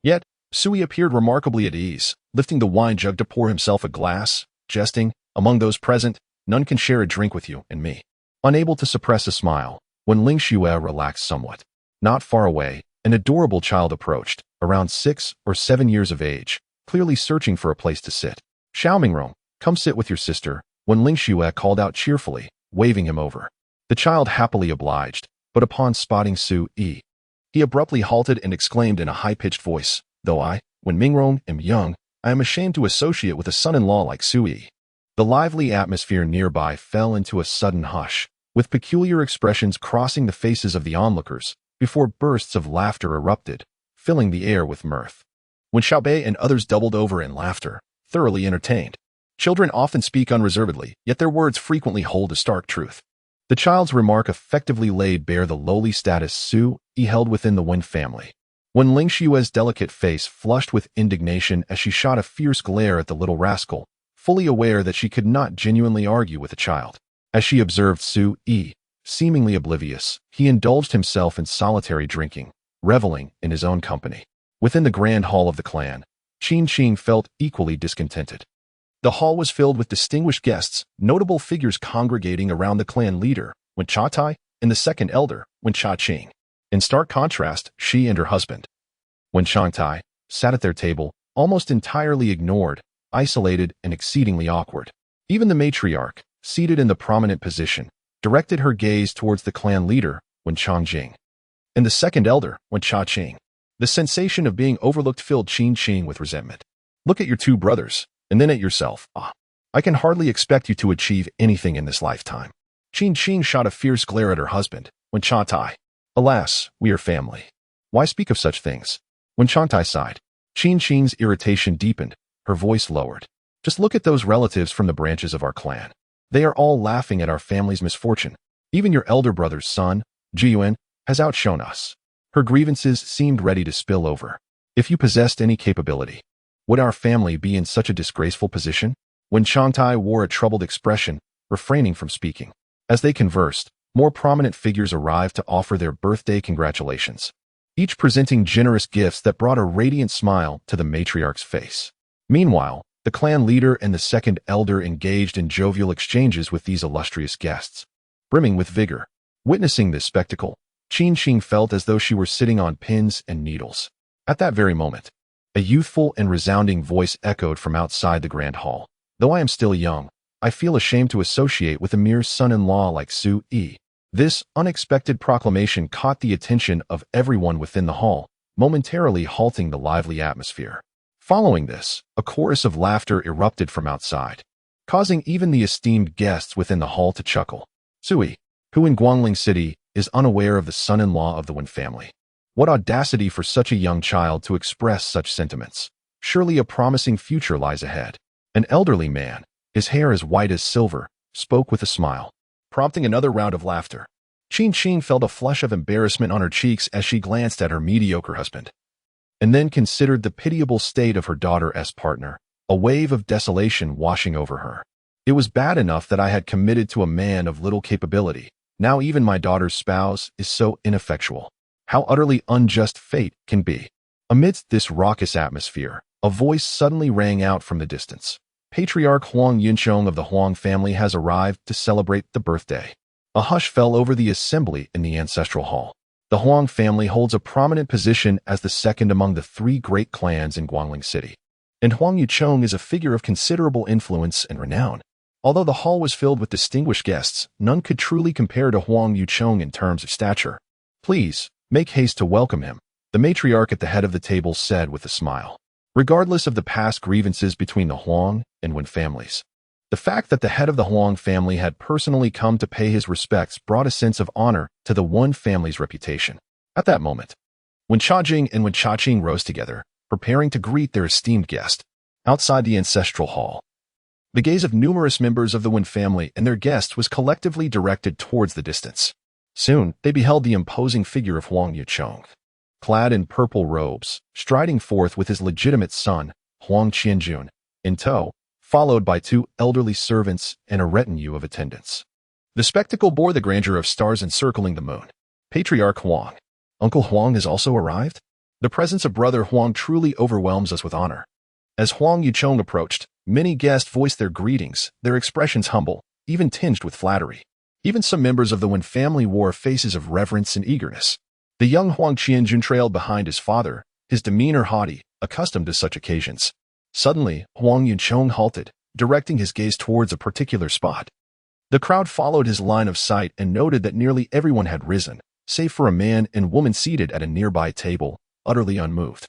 Yet, Sui appeared remarkably at ease, lifting the wine jug to pour himself a glass, jesting, "Among those present, none can share a drink with you and me." Unable to suppress a smile, Wen Lingzhao relaxed somewhat. Not far away, an adorable child approached, around 6 or 7 years of age, clearly searching for a place to sit. "Xiaomingron, come sit with your sister," Wen Lingzhao called out cheerfully, waving him over. The child happily obliged, but upon spotting Su Yi, he abruptly halted and exclaimed in a high-pitched voice, "Though I, Wen Mingrong, am young, I am ashamed to associate with a son-in-law like Su Yi." The lively atmosphere nearby fell into a sudden hush, with peculiar expressions crossing the faces of the onlookers, before bursts of laughter erupted, filling the air with mirth. When Xiaobei and others doubled over in laughter, thoroughly entertained. Children often speak unreservedly, yet their words frequently hold a stark truth. The child's remark effectively laid bare the lowly status Su Yi held within the Wen family. Wen Lingzhao's delicate face flushed with indignation as she shot a fierce glare at the little rascal, fully aware that she could not genuinely argue with a child. As she observed Su Yi, seemingly oblivious, he indulged himself in solitary drinking, reveling in his own company. Within the grand hall of the clan, Qingtang felt equally discontented. The hall was filled with distinguished guests, notable figures congregating around the clan leader, Wen Chatai, and the second elder, Wen Chajin. In stark contrast, she and her husband, Wen Changtai, sat at their table, almost entirely ignored, isolated and exceedingly awkward. Even the matriarch, seated in the prominent position, directed her gaze towards the clan leader, Wen Changjing, and the second elder, Wen Chaqing. The sensation of being overlooked filled Qingtang with resentment. "Look at your two brothers, and then at yourself. I can hardly expect you to achieve anything in this lifetime." Qingtang shot a fierce glare at her husband, Wen Chantai. "Alas, we are family. Why speak of such things?" Wen Chantai sighed. Qingtang's irritation deepened, her voice lowered. "Just look at those relatives from the branches of our clan. They are all laughing at our family's misfortune. Even your elder brother's son, Jiyuan, has outshone us." Her grievances seemed ready to spill over. "If you possessed any capability, would our family be in such a disgraceful position?" Wen Changtai wore a troubled expression, refraining from speaking. As they conversed, more prominent figures arrived to offer their birthday congratulations, each presenting generous gifts that brought a radiant smile to the matriarch's face. Meanwhile, the clan leader and the second elder engaged in jovial exchanges with these illustrious guests, brimming with vigor. Witnessing this spectacle, Qingtang felt as though she were sitting on pins and needles. At that very moment, a youthful and resounding voice echoed from outside the grand hall. "Though I am still young, I feel ashamed to associate with a mere son-in-law like Su Yi." This unexpected proclamation caught the attention of everyone within the hall, momentarily halting the lively atmosphere. Following this, a chorus of laughter erupted from outside, causing even the esteemed guests within the hall to chuckle. Su Yi, who in Guangling City is unaware of the son-in-law of the Wen family. What audacity for such a young child to express such sentiments. Surely a promising future lies ahead. An elderly man, his hair as white as silver, spoke with a smile, prompting another round of laughter. Qingtang felt a flush of embarrassment on her cheeks as she glanced at her mediocre husband, and then considered the pitiable state of her daughter's partner, a wave of desolation washing over her. "It was bad enough that I had committed to a man of little capability. Now even my daughter's spouse is so ineffectual. How utterly unjust fate can be." Amidst this raucous atmosphere, a voice suddenly rang out from the distance. "Patriarch Huang Yunchong of the Huang family has arrived to celebrate the birthday." A hush fell over the assembly in the ancestral hall. The Huang family holds a prominent position as the second among the three great clans in Guangling City, and Huang Yunchong is a figure of considerable influence and renown. Although the hall was filled with distinguished guests, none could truly compare to Huang Yunchong in terms of stature. "Please, make haste to welcome him," the matriarch at the head of the table said with a smile. Regardless of the past grievances between the Huang and Wen families, the fact that the head of the Huang family had personally come to pay his respects brought a sense of honor to the Wen family's reputation. At that moment, Wen Chajin and Wen Chaqing rose together, preparing to greet their esteemed guest. Outside the ancestral hall, the gaze of numerous members of the Wen family and their guests was collectively directed towards the distance. Soon, they beheld the imposing figure of Huang Yunchong, clad in purple robes, striding forth with his legitimate son, Huang Qianjun, in tow, followed by two elderly servants and a retinue of attendants. The spectacle bore the grandeur of stars encircling the moon. "Patriarch Huang, Uncle Huang has also arrived?" The presence of Brother Huang truly overwhelms us with honor. As Huang Yunchong approached, many guests voiced their greetings, their expressions humble, even tinged with flattery. Even some members of the Wen family wore faces of reverence and eagerness. The young Huang Qianjun trailed behind his father, his demeanor haughty, accustomed to such occasions. Suddenly, Huang Yunchong halted, directing his gaze towards a particular spot. The crowd followed his line of sight and noted that nearly everyone had risen, save for a man and woman seated at a nearby table, utterly unmoved,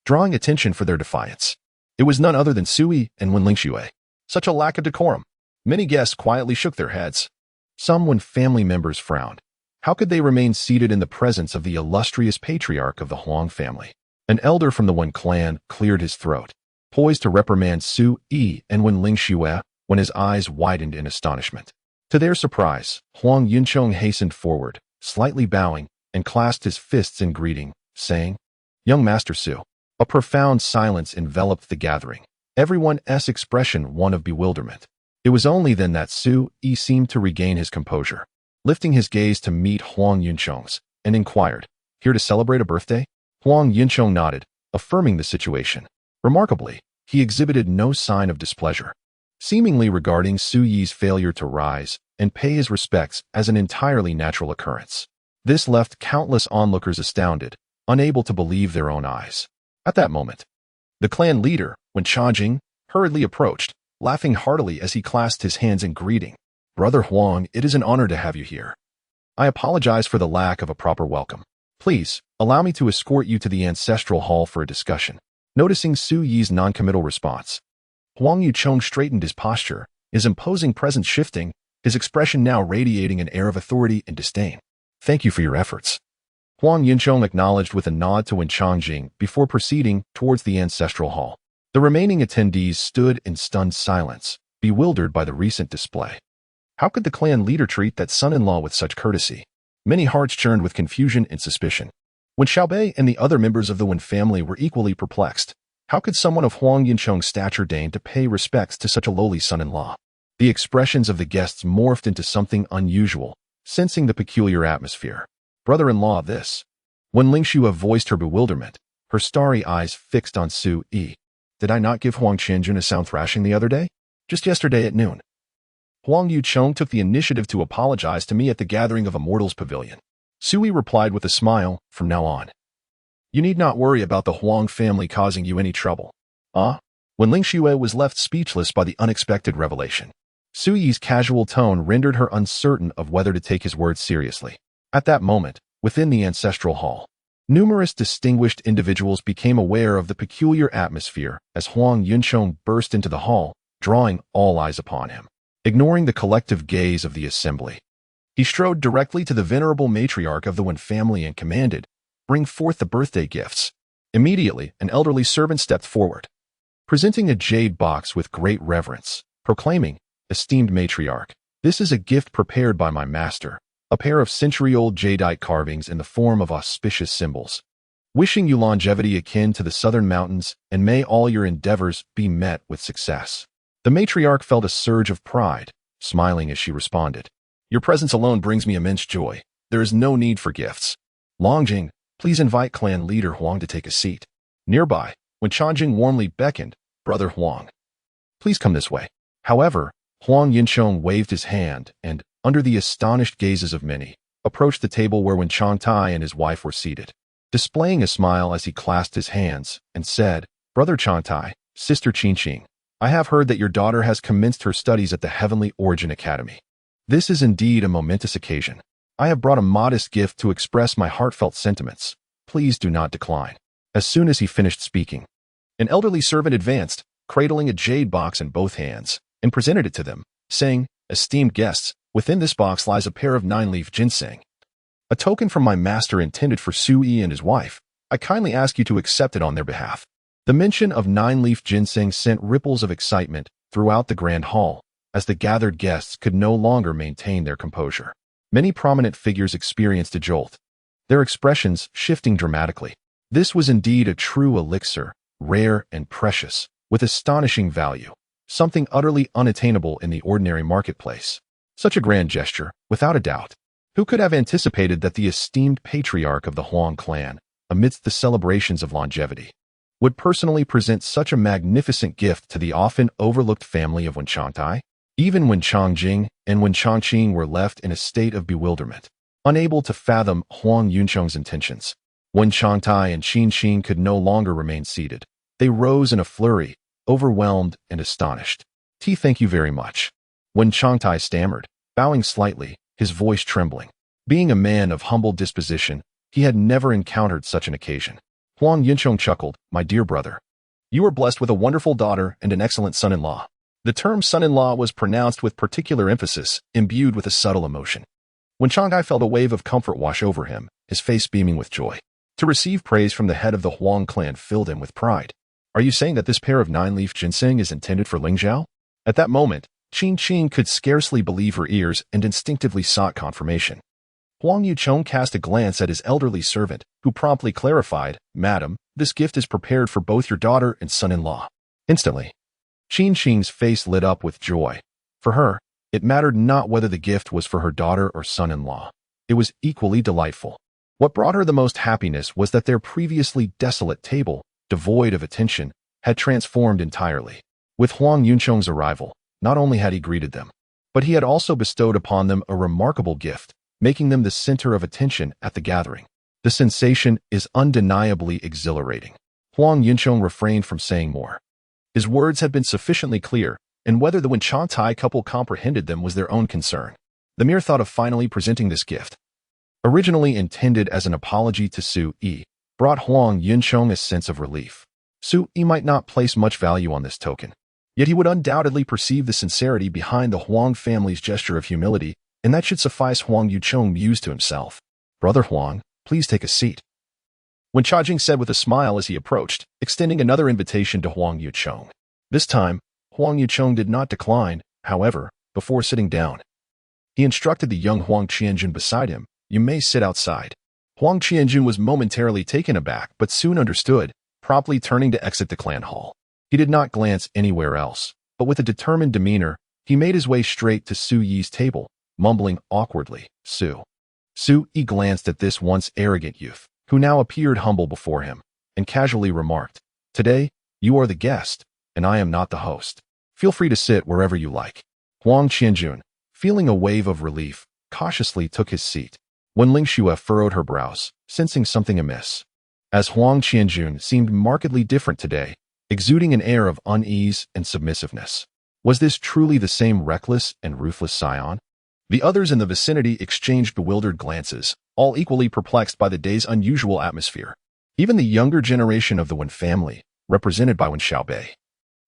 drawing attention for their defiance. It was none other than Sui and Wen Lingzhao. Such a lack of decorum. Many guests quietly shook their heads. Some when family members frowned. How could they remain seated in the presence of the illustrious patriarch of the Huang family? An elder from the Wen clan cleared his throat, poised to reprimand Sui and Wen Lingzhao when his eyes widened in astonishment. To their surprise, Huang Yuncheng hastened forward, slightly bowing, and clasped his fists in greeting, saying, "Young Master Su." A profound silence enveloped the gathering, everyone's expression one of bewilderment. It was only then that Sui seemed to regain his composure, lifting his gaze to meet Huang Yuncheng's, and inquired, "Here to celebrate a birthday?" Huang Yuncheng nodded, affirming the situation. Remarkably, he exhibited no sign of displeasure, seemingly regarding Sui's failure to rise and pay his respects as an entirely natural occurrence. This left countless onlookers astounded, unable to believe their own eyes. At that moment, the clan leader, Wen Chajin, hurriedly approached, laughing heartily as he clasped his hands in greeting. "Brother Huang, it is an honor to have you here. I apologize for the lack of a proper welcome. Please, allow me to escort you to the ancestral hall for a discussion." Noticing Sui's noncommittal response, Huang Yuncheng straightened his posture, his imposing presence shifting, his expression now radiating an air of authority and disdain. "Thank you for your efforts." Huang Yuncheng acknowledged with a nod to Wen Changjing before proceeding towards the ancestral hall. The remaining attendees stood in stunned silence, bewildered by the recent display. How could the clan leader treat that son-in-law with such courtesy? Many hearts churned with confusion and suspicion. When Xiaobei and the other members of the Wen family were equally perplexed, how could someone of Huang Yuncheng's stature deign to pay respects to such a lowly son-in-law? The expressions of the guests morphed into something unusual, sensing the peculiar atmosphere. "Brother-in-law this." Wen Lingzhao voiced her bewilderment, her starry eyes fixed on Sui. "Did I not give Huang Qianjun a sound thrashing the other day? Just yesterday at noon." Huang Yuncheng took the initiative to apologize to me at the gathering of Immortals Pavilion. Sui replied with a smile, "From now on, you need not worry about the Huang family causing you any trouble." Wen Lingzhao was left speechless by the unexpected revelation. Sui's casual tone rendered her uncertain of whether to take his words seriously. At that moment, within the ancestral hall, numerous distinguished individuals became aware of the peculiar atmosphere as Huang Yuncheng burst into the hall, drawing all eyes upon him. Ignoring the collective gaze of the assembly, he strode directly to the venerable matriarch of the Wen family and commanded, "Bring forth the birthday gifts." Immediately, an elderly servant stepped forward, presenting a jade box with great reverence, proclaiming, "Esteemed matriarch, this is a gift prepared by my master, a pair of century-old jadeite carvings in the form of auspicious symbols. Wishing you longevity akin to the southern mountains, and may all your endeavors be met with success." The matriarch felt a surge of pride, smiling as she responded, "Your presence alone brings me immense joy. There is no need for gifts. Longjing, please invite clan leader Huang to take a seat." Nearby, when Chanjing warmly beckoned, "Brother Huang, please come this way." However, Huang Yuncheng waved his hand and, under the astonished gazes of many, approached the table where Wen Changtai and his wife were seated, displaying a smile as he clasped his hands and said, "Brother Changtai, Sister Qingtang, I have heard that your daughter has commenced her studies at the Heavenly Origin Academy. This is indeed a momentous occasion. I have brought a modest gift to express my heartfelt sentiments. Please do not decline." As soon as he finished speaking, an elderly servant advanced, cradling a jade box in both hands, and presented it to them, saying, "Esteemed guests, within this box lies a pair of 9-leaf ginseng. A token from my master intended for Sui and his wife. I kindly ask you to accept it on their behalf." The mention of 9-leaf ginseng sent ripples of excitement throughout the grand hall, as the gathered guests could no longer maintain their composure. Many prominent figures experienced a jolt, their expressions shifting dramatically. This was indeed a true elixir, rare and precious, with astonishing value, something utterly unattainable in the ordinary marketplace. Such a grand gesture, without a doubt. Who could have anticipated that the esteemed patriarch of the Huang clan, amidst the celebrations of longevity, would personally present such a magnificent gift to the often overlooked family of Wen Changtai? Even Wen Changjing and Wen Changqing were left in a state of bewilderment, unable to fathom Huang Yuncheng's intentions. Wen Changtai and Qingqing could no longer remain seated. They rose in a flurry, overwhelmed and astonished. "Thank you very much." Wen Changtai stammered, bowing slightly, his voice trembling. Being a man of humble disposition, he had never encountered such an occasion. Huang Yunchong chuckled, "My dear brother, you are blessed with a wonderful daughter and an excellent son-in-law." The term son-in-law was pronounced with particular emphasis, imbued with a subtle emotion. When Changai felt a wave of comfort wash over him, his face beaming with joy. To receive praise from the head of the Huang clan filled him with pride. "Are you saying that this pair of 9-leaf ginseng is intended for Lingzhao?" At that moment, Qingtang could scarcely believe her ears and instinctively sought confirmation. Huang Yuchong cast a glance at his elderly servant, who promptly clarified, "Madam, this gift is prepared for both your daughter and son-in-law." Instantly, Qingtang's face lit up with joy. For her, it mattered not whether the gift was for her daughter or son-in-law. It was equally delightful. What brought her the most happiness was that their previously desolate table, devoid of attention, had transformed entirely. With Huang Yunchong's arrival, not only had he greeted them, but he had also bestowed upon them a remarkable gift, making them the center of attention at the gathering. The sensation is undeniably exhilarating. Huang Yunchong refrained from saying more. His words had been sufficiently clear, and whether the Wen-Chantai couple comprehended them was their own concern. The mere thought of finally presenting this gift, originally intended as an apology to Su Yi, brought Huang Yunchong a sense of relief. Su Yi might not place much value on this token, yet he would undoubtedly perceive the sincerity behind the Huang family's gesture of humility, and that should suffice. Huang Yuchong mused to himself. "Brother Huang, please take a seat," Wen Chajin said with a smile as he approached, extending another invitation to Huang Yuchong. This time, Huang Yuchong did not decline, however, before sitting down. He instructed the young Huang Qianjun beside him, "You may sit outside." Huang Qianjun was momentarily taken aback but soon understood, promptly turning to exit the clan hall. He did not glance anywhere else, but with a determined demeanor, he made his way straight to Su Yi's table, mumbling awkwardly, "Su." Su Yi glanced at this once arrogant youth, who now appeared humble before him, and casually remarked, "Today, you are the guest, and I am not the host. Feel free to sit wherever you like." Huang Qianjun, feeling a wave of relief, cautiously took his seat. Wen Lingzhao furrowed her brows, sensing something amiss. As Huang Qianjun seemed markedly different today, exuding an air of unease and submissiveness. Was this truly the same reckless and ruthless scion? The others in the vicinity exchanged bewildered glances, all equally perplexed by the day's unusual atmosphere. Even the younger generation of the Wen family, represented by Wen Xiaobei,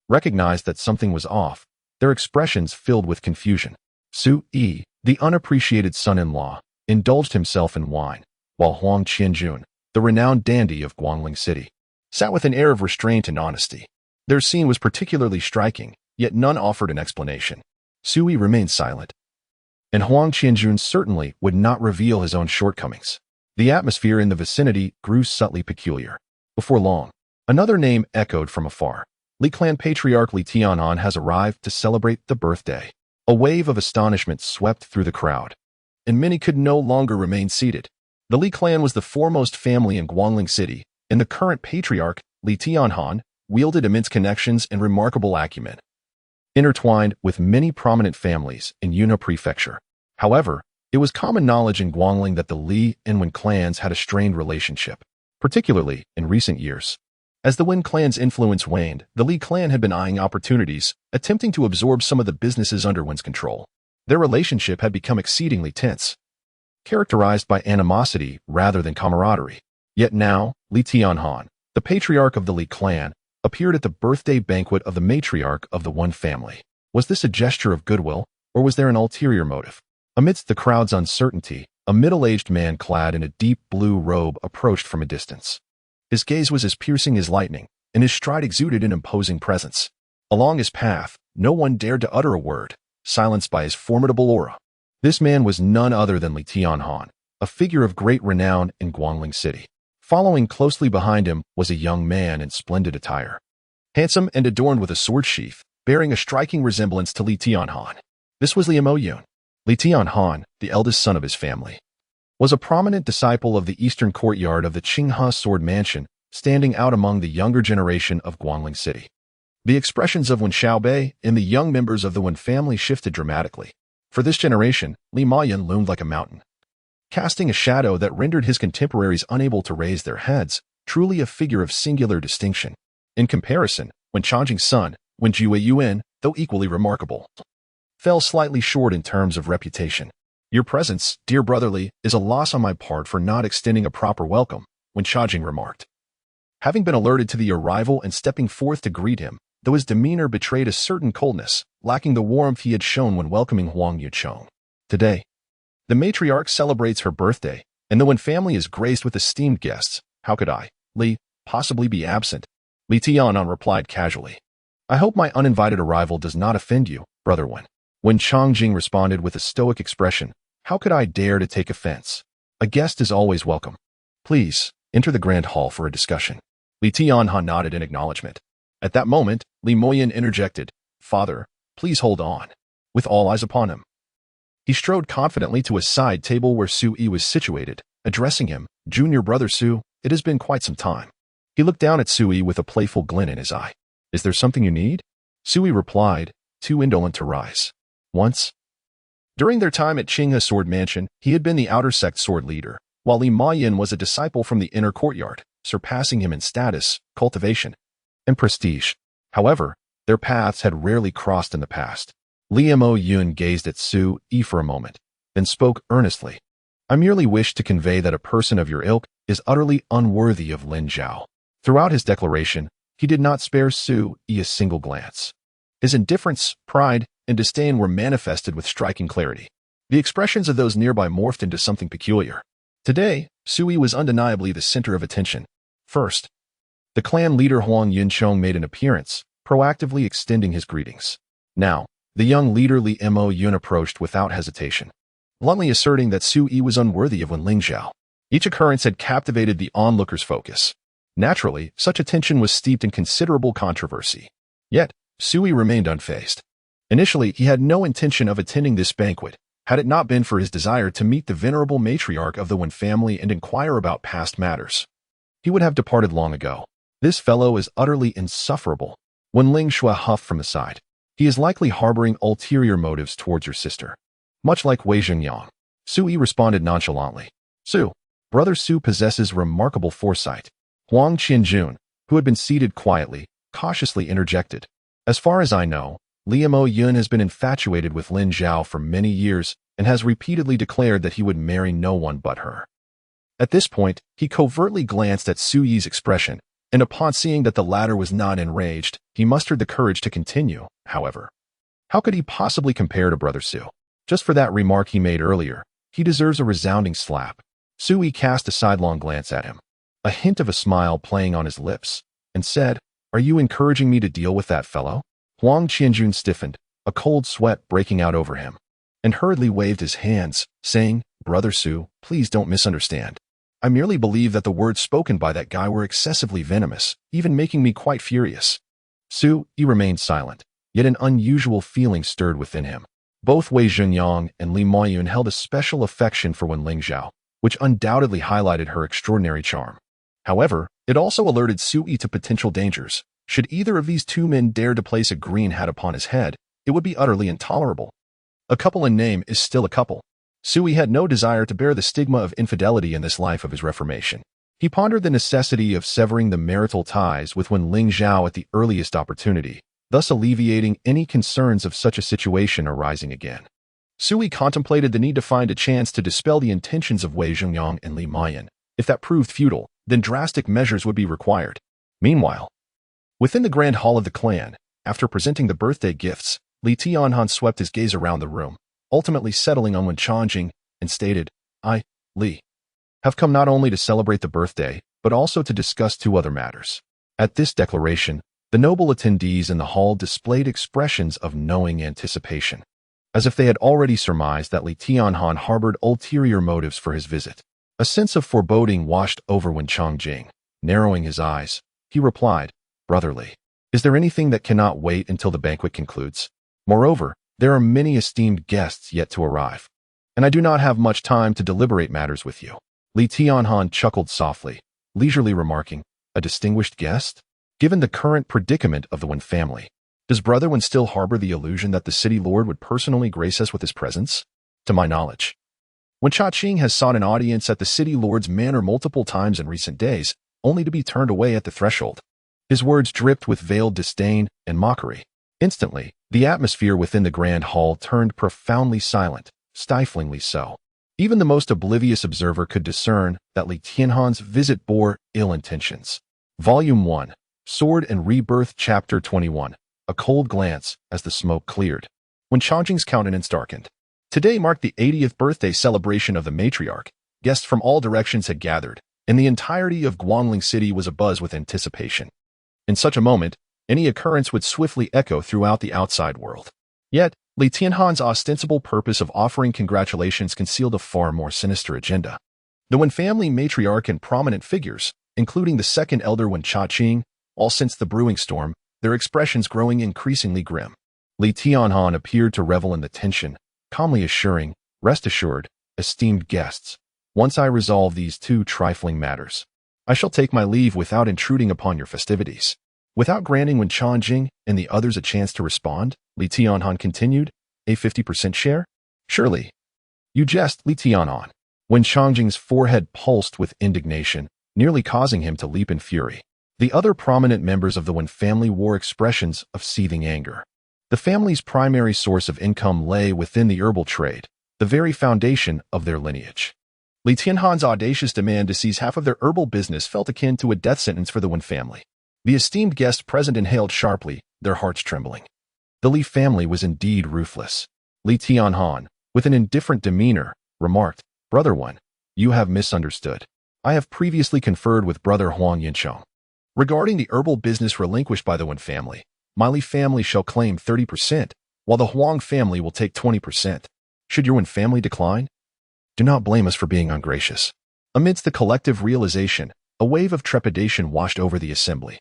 recognized that something was off, their expressions filled with confusion. Su Yi, the unappreciated son-in-law, indulged himself in wine, while Huang Qianjun, the renowned dandy of Guangling City, sat with an air of restraint and honesty. Their scene was particularly striking, yet none offered an explanation. Su Yi remained silent, and Huang Qianjun certainly would not reveal his own shortcomings. The atmosphere in the vicinity grew subtly peculiar. Before long, another name echoed from afar. Li Clan Patriarch Li Tianhan has arrived to celebrate the birthday. A wave of astonishment swept through the crowd, and many could no longer remain seated. The Li clan was the foremost family in Guangling City, and the current patriarch, Li Tianhan, wielded immense connections and remarkable acumen, intertwined with many prominent families in Yunnan Prefecture. However, it was common knowledge in Guangling that the Li and Wen clans had a strained relationship, particularly in recent years. As the Wen clan's influence waned, the Li clan had been eyeing opportunities, attempting to absorb some of the businesses under Wen's control. Their relationship had become exceedingly tense, characterized by animosity rather than camaraderie. Yet now, Li Tianhan, the patriarch of the Li clan, appeared at the birthday banquet of the matriarch of the Wen family. Was this a gesture of goodwill, or was there an ulterior motive? Amidst the crowd's uncertainty, a middle-aged man clad in a deep blue robe approached from a distance. His gaze was as piercing as lightning, and his stride exuded an imposing presence. Along his path, no one dared to utter a word, silenced by his formidable aura. This man was none other than Li Tianhan, a figure of great renown in Guangling City. Following closely behind him was a young man in splendid attire, handsome and adorned with a sword sheath, bearing a striking resemblance to Li Tianhan. This was Li Moyun. Li Tianhan, the eldest son of his family, was a prominent disciple of the eastern courtyard of the Qinghe Sword Mansion, standing out among the younger generation of Guangling City. The expressions of Wen Xiaobei and the young members of the Wen family shifted dramatically. For this generation, Li Moyun loomed like a mountain, casting a shadow that rendered his contemporaries unable to raise their heads, truly a figure of singular distinction. In comparison, Wen Changing's son, Wen Jue Yuan, though equally remarkable, fell slightly short in terms of reputation. Your presence, dear brotherly, is a loss on my part for not extending a proper welcome, Wen Chajin remarked. Having been alerted to the arrival and stepping forth to greet him, though his demeanor betrayed a certain coldness, lacking the warmth he had shown when welcoming Huang Yucheng. Today, the matriarch celebrates her birthday, and though Wen family is graced with esteemed guests, how could I, Li, possibly be absent? Li Tianan replied casually. I hope my uninvited arrival does not offend you, brother Wen. Wen Chongjing responded with a stoic expression. How could I dare to take offense? A guest is always welcome. Please, enter the grand hall for a discussion. Li Tianhan nodded in acknowledgement. At that moment, Li Moyan interjected, Father, please hold on, with all eyes upon him. He strode confidently to a side table where Su Yi was situated, addressing him, Junior brother Su, it has been quite some time. He looked down at Su Yi with a playful glint in his eye. Is there something you need? Su Yi replied, too indolent to rise. Once, during their time at Qinghe Sword Mansion, he had been the outer sect sword leader, while Li Mayan was a disciple from the inner courtyard, surpassing him in status, cultivation, and prestige. However, their paths had rarely crossed in the past. Li Mo Yun gazed at Su Yi for a moment, then spoke earnestly. I merely wish to convey that a person of your ilk is utterly unworthy of Lingzhao. Throughout his declaration, he did not spare Su Yi a single glance. His indifference, pride, and disdain were manifested with striking clarity. The expressions of those nearby morphed into something peculiar. Today, Su Yi was undeniably the center of attention. First, the clan leader Huang Yuncheng made an appearance, proactively extending his greetings. Now, the young leader Li Mo Yun approached without hesitation, bluntly asserting that Su Yi was unworthy of Wen Lingzhao. Each occurrence had captivated the onlookers' focus. Naturally, such attention was steeped in considerable controversy. Yet, Su Yi remained unfazed. Initially, he had no intention of attending this banquet, had it not been for his desire to meet the venerable matriarch of the Wen family and inquire about past matters. He would have departed long ago. This fellow is utterly insufferable. Wen Lingzhao huffed from the side. He is likely harboring ulterior motives towards your sister. Much like Wei Zhengyang. Su Yi responded nonchalantly. Su, brother Su possesses remarkable foresight. Huang Qianjun, who had been seated quietly, cautiously interjected. As far as I know, Li Mo Yun has been infatuated with Lin Zhao for many years and has repeatedly declared that he would marry no one but her. At this point, he covertly glanced at Su Yi's expression, and upon seeing that the latter was not enraged, he mustered the courage to continue, however. How could he possibly compare to brother Su? Just for that remark he made earlier, he deserves a resounding slap. Su Yi cast a sidelong glance at him, a hint of a smile playing on his lips, and said, Are you encouraging me to deal with that fellow? Huang Qianjun stiffened, a cold sweat breaking out over him, and hurriedly waved his hands, saying, Brother Su, please don't misunderstand. I merely believe that the words spoken by that guy were excessively venomous, even making me quite furious. Su Yi remained silent, yet an unusual feeling stirred within him. Both Wei Zhengyang and Li Moyun held a special affection for Wen Lingzhao, which undoubtedly highlighted her extraordinary charm. However, it also alerted Su Yi to potential dangers. Should either of these two men dare to place a green hat upon his head, it would be utterly intolerable. A couple in name is still a couple. Su Yi had no desire to bear the stigma of infidelity in this life of his reformation. He pondered the necessity of severing the marital ties with Wen Lingzhao at the earliest opportunity, thus alleviating any concerns of such a situation arising again. Su Yi contemplated the need to find a chance to dispel the intentions of Wei Zhengyang and Li Mayan. If that proved futile, then drastic measures would be required. Meanwhile, within the grand hall of the clan, after presenting the birthday gifts, Li Tianhan swept his gaze around the room, ultimately settling on Wen Chongjing, and stated, I, Li, have come not only to celebrate the birthday, but also to discuss two other matters. At this declaration, the noble attendees in the hall displayed expressions of knowing anticipation, as if they had already surmised that Li Tianhan harbored ulterior motives for his visit. A sense of foreboding washed over Wen Chongjing. Narrowing his eyes, he replied, Brotherly, is there anything that cannot wait until the banquet concludes? Moreover, there are many esteemed guests yet to arrive, and I do not have much time to deliberate matters with you. Li Tianhan chuckled softly, leisurely remarking, A distinguished guest? Given the current predicament of the Wen family, does Brother Wen still harbor the illusion that the city lord would personally grace us with his presence? To my knowledge, Wen Chaqing has sought an audience at the city lord's manor multiple times in recent days, only to be turned away at the threshold. His words dripped with veiled disdain and mockery. Instantly, the atmosphere within the grand hall turned profoundly silent, stiflingly so. Even the most oblivious observer could discern that Li Tianhan's visit bore ill intentions. Volume 1, Sword and Rebirth, Chapter 21. A cold glance as the smoke cleared. Wen Chajin's countenance darkened. Today marked the 80th birthday celebration of the matriarch. Guests from all directions had gathered, and the entirety of Guangling City was abuzz with anticipation. In such a moment, any occurrence would swiftly echo throughout the outside world. Yet, Li Tianhan's ostensible purpose of offering congratulations concealed a far more sinister agenda. The Wen family matriarch and prominent figures, including the second elder Wen Chajin, all since the brewing storm, their expressions growing increasingly grim. Li Tianhan appeared to revel in the tension, calmly assuring, "Rest assured, esteemed guests, once I resolve these two trifling matters, I shall take my leave without intruding upon your festivities." Without granting Wen Chajin and the others a chance to respond, Li Tianhan continued, "A 50% share? Surely. You jest, Li Tianhan." Wen Chajin's forehead pulsed with indignation, nearly causing him to leap in fury. The other prominent members of the Wen family wore expressions of seething anger. The family's primary source of income lay within the herbal trade, the very foundation of their lineage. Li Tianhan's audacious demand to seize half of their herbal business felt akin to a death sentence for the Wen family. The esteemed guests present inhaled sharply, their hearts trembling. The Li family was indeed ruthless. Li Tianhan, with an indifferent demeanor, remarked, "Brother Wen, you have misunderstood. I have previously conferred with Brother Huang Yinchong. Regarding the herbal business relinquished by the Wen family, my Li family shall claim 30%, while the Huang family will take 20%. Should your Wen family decline? Do not blame us for being ungracious." Amidst the collective realization, a wave of trepidation washed over the assembly,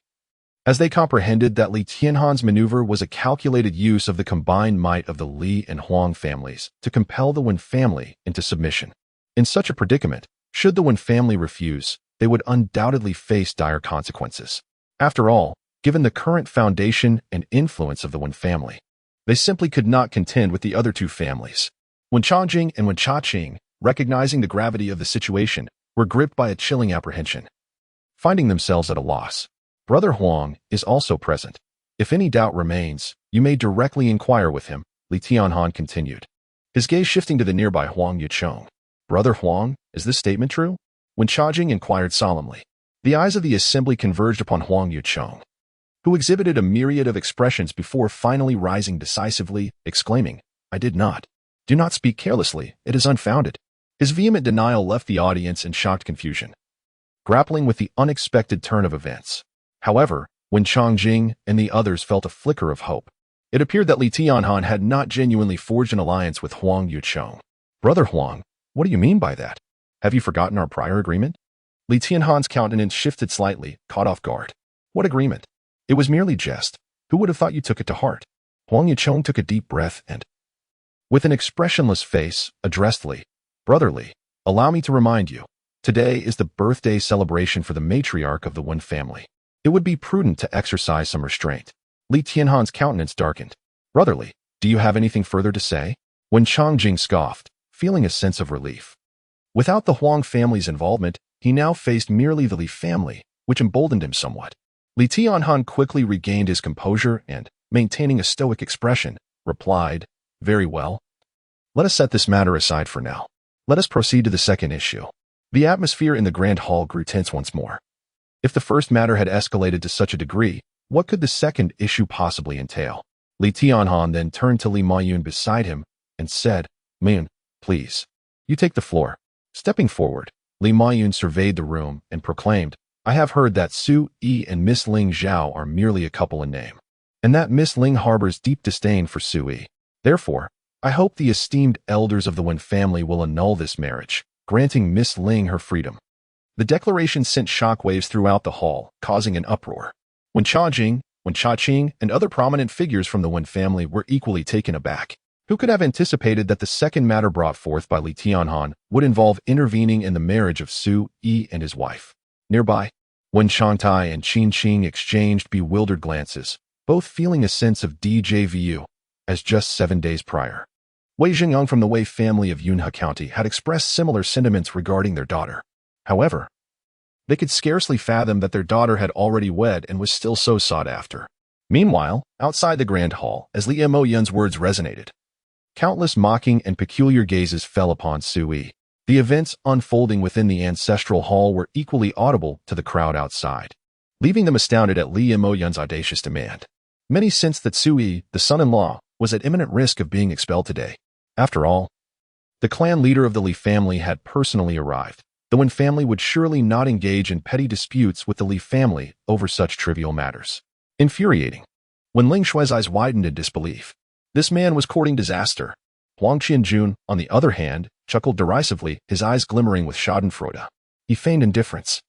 as they comprehended that Li Tianhan's maneuver was a calculated use of the combined might of the Li and Huang families to compel the Wen family into submission. In such a predicament, should the Wen family refuse, they would undoubtedly face dire consequences. After all, given the current foundation and influence of the Wen family, they simply could not contend with the other two families. Wen Chajin and Wen Chajin, recognizing the gravity of the situation, were gripped by a chilling apprehension. Finding themselves at a loss, Brother Huang is also present. If any doubt remains, you may directly inquire with him, Li Tianhan continued, his gaze shifting to the nearby Huang Yichong. "Brother Huang, is this statement true?" Wen Chajin inquired solemnly. The eyes of the assembly converged upon Huang Yichong, who exhibited a myriad of expressions before finally rising decisively, exclaiming, "I did not. Do not speak carelessly, it is unfounded." His vehement denial left the audience in shocked confusion, grappling with the unexpected turn of events. However, when Changqing and the others felt a flicker of hope, it appeared that Li Tianhan had not genuinely forged an alliance with Huang Yichong. "Brother Huang, what do you mean by that? Have you forgotten our prior agreement?" Li Tianhan's countenance shifted slightly, caught off guard. "What agreement? It was merely jest. Who would have thought you took it to heart?" Huang Yichong took a deep breath and, with an expressionless face, addressed Li. "Brother Li, allow me to remind you, today is the birthday celebration for the matriarch of the Wen family. It would be prudent to exercise some restraint." Li Tianhan's countenance darkened. "Brother Li, do you have anything further to say?" Wen Changqing scoffed, feeling a sense of relief. Without the Huang family's involvement, he now faced merely the Li family, which emboldened him somewhat. Li Tianhan quickly regained his composure and, maintaining a stoic expression, replied, "Very well. Let us set this matter aside for now. Let us proceed to the second issue." The atmosphere in the grand hall grew tense once more. If the first matter had escalated to such a degree, what could the second issue possibly entail? Li Tianhan then turned to Li Mayun beside him and said, "Mayun, please. You take the floor." Stepping forward, Li Mayun surveyed the room and proclaimed, "I have heard that Su Yi and Miss Lingzhao are merely a couple in name, and that Miss Ling harbors deep disdain for Su Yi. Therefore, I hope the esteemed elders of the Wen family will annul this marriage, granting Miss Ling her freedom." The declaration sent shockwaves throughout the hall, causing an uproar. Wen Chajin, Wen Chajin, and other prominent figures from the Wen family were equally taken aback. Who could have anticipated that the second matter brought forth by Li Tianhan would involve intervening in the marriage of Su Yi and his wife? Nearby, Wen Changtai and Qingtang exchanged bewildered glances, both feeling a sense of déjà vu, as just 7 days prior, Wei Jingyang from the Wei family of Yunhe County had expressed similar sentiments regarding their daughter. However, they could scarcely fathom that their daughter had already wed and was still so sought after. Meanwhile, outside the grand hall, as Li Mo Yun's words resonated, Countless mocking and peculiar gazes fell upon Sui. The events unfolding within the ancestral hall were equally audible to the crowd outside, leaving them astounded at Li Yimoyun's audacious demand. Many sensed that Sui, the son-in-law, was at imminent risk of being expelled today. After all, the clan leader of the Li family had personally arrived. The Wen family would surely not engage in petty disputes with the Li family over such trivial matters. Infuriating. Wen Lingzhao's eyes widened in disbelief. This man was courting disaster. Huang Qianjun, on the other hand, chuckled derisively, his eyes glimmering with schadenfreude. He feigned indifference,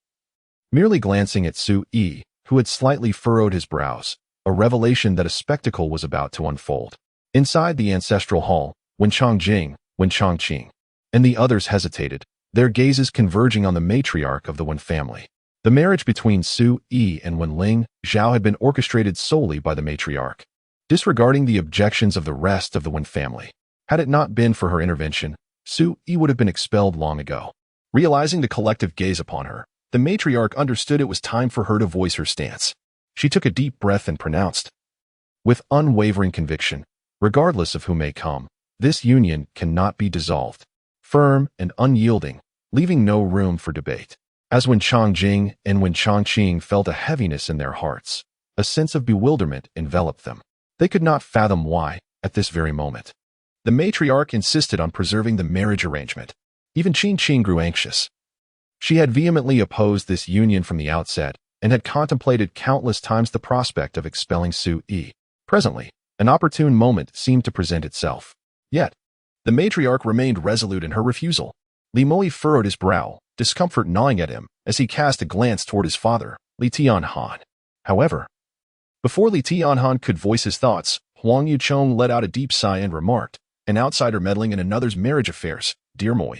merely glancing at Sui, who had slightly furrowed his brows, a revelation that a spectacle was about to unfold. Inside the ancestral hall, Wen Chongjing, Wen Chongqing, and the others hesitated, their gazes converging on the matriarch of the Wen family. The marriage between Sui and Wen Lingzhao had been orchestrated solely by the matriarch, disregarding the objections of the rest of the Wen family. Had it not been for her intervention, Sui would have been expelled long ago. Realizing the collective gaze upon her, the matriarch understood it was time for her to voice her stance. She took a deep breath and pronounced, with unwavering conviction, regardless of who may come, this union cannot be dissolved. Firm and unyielding, leaving no room for debate. As Wen Chongjing and Wen Chongqing felt a heaviness in their hearts, a sense of bewilderment enveloped them. They could not fathom why, at this very moment, the matriarch insisted on preserving the marriage arrangement. Even Qingtang grew anxious. She had vehemently opposed this union from the outset and had contemplated countless times the prospect of expelling Sui. Presently, an opportune moment seemed to present itself. Yet, the matriarch remained resolute in her refusal. Li Moi furrowed his brow, discomfort gnawing at him as he cast a glance toward his father, Li Tianhan. However, before Li Tianhan could voice his thoughts, Huang Yuchong let out a deep sigh and remarked, "An outsider meddling in another's marriage affairs, dear Moi.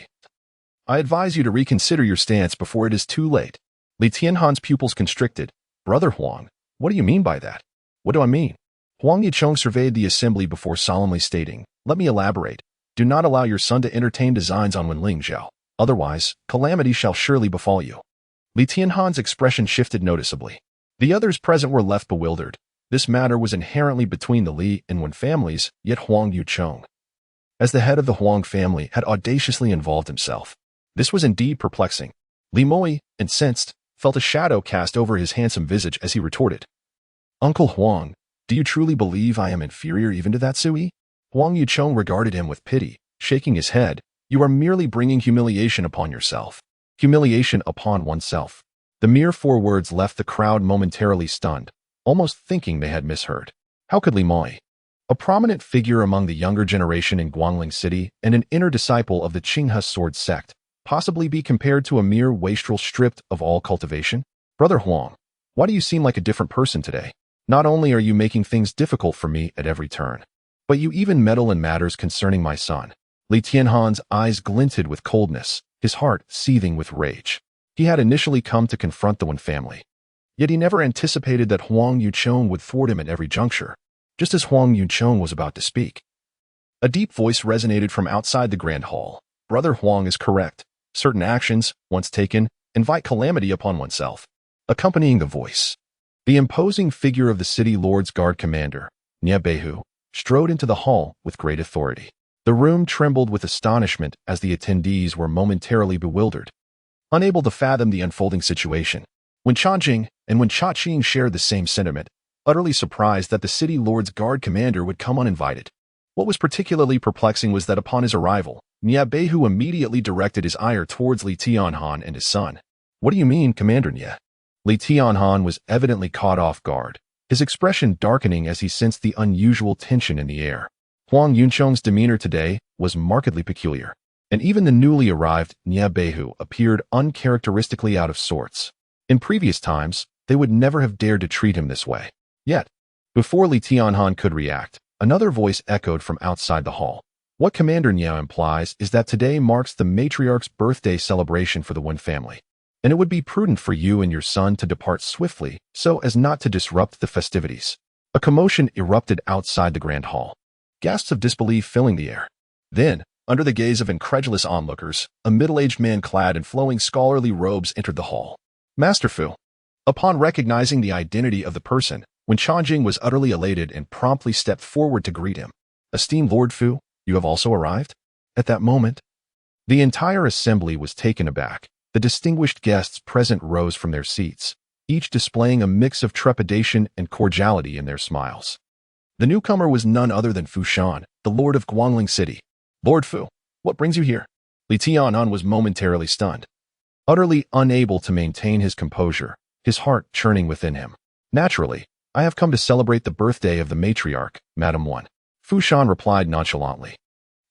I advise you to reconsider your stance before it is too late." Li Tianhan's pupils constricted. "Brother Huang, what do you mean by that?" "What do I mean?" Huang Yuchong surveyed the assembly before solemnly stating, "Let me elaborate. Do not allow your son to entertain designs on Wen Lingzhao. Otherwise, calamity shall surely befall you." Li Tianhan's expression shifted noticeably. The others present were left bewildered. This matter was inherently between the Li and Wen families, yet Huang Yuchong, as the head of the Huang family, had audaciously involved himself. This was indeed perplexing. Li Moi, incensed, felt a shadow cast over his handsome visage as he retorted, "Uncle Huang, do you truly believe I am inferior even to that Sui?" Huang Yuchong regarded him with pity, shaking his head. "You are merely bringing humiliation upon yourself." Humiliation upon oneself. The mere 4 words left the crowd momentarily stunned, almost thinking they had misheard. How could Li Moi, a prominent figure among the younger generation in Guangling City and an inner disciple of the Qinghe sword sect, possibly be compared to a mere wastrel stripped of all cultivation? "Brother Huang, why do you seem like a different person today? Not only are you making things difficult for me at every turn, but you even meddle in matters concerning my son." Li Tianhan's eyes glinted with coldness, his heart seething with rage. He had initially come to confront the Wen family, yet he never anticipated that Huang Yuchong would thwart him at every juncture. Just as Huang Yuchong was about to speak, a deep voice resonated from outside the grand hall. "Brother Huang is correct. Certain actions, once taken, invite calamity upon oneself." Accompanying the voice, the imposing figure of the city lord's guard commander, Nye Beihu, strode into the hall with great authority. The room trembled with astonishment as the attendees were momentarily bewildered, unable to fathom the unfolding situation. Wen Chongjing and Wen Chongqing shared the same sentiment, utterly surprised that the city lord's guard commander would come uninvited. What was particularly perplexing was that upon his arrival, Nye Beihu immediately directed his ire towards Li Tianhan and his son. "What do you mean, Commander Nye?" Li Tianhan was evidently caught off guard, his expression darkening as he sensed the unusual tension in the air. Huang Yuchong's demeanor today was markedly peculiar, and even the newly arrived Nye Beihu appeared uncharacteristically out of sorts. In previous times, they would never have dared to treat him this way. Yet, before Li Tianhan could react, another voice echoed from outside the hall. "What Commander Nye implies is that today marks the matriarch's birthday celebration for the Wen family, and it would be prudent for you and your son to depart swiftly so as not to disrupt the festivities." A commotion erupted outside the grand hall, gasps of disbelief filling the air. Then, under the gaze of incredulous onlookers, a middle-aged man clad in flowing scholarly robes entered the hall. "Master Fu." Upon recognizing the identity of the person, Wen Chongjing was utterly elated and promptly stepped forward to greet him. "Esteemed Lord Fu, You have also arrived? At that moment, the entire assembly was taken aback. The distinguished guests present rose from their seats, each displaying a mix of trepidation and cordiality in their smiles. The newcomer was none other than Fu Shan, the lord of Guangling City. Lord Fu, what brings you here? Li Tian'an was momentarily stunned, utterly unable to maintain his composure, his heart churning within him. Naturally, I have come to celebrate the birthday of the matriarch, Madam One. Fu Shan replied nonchalantly,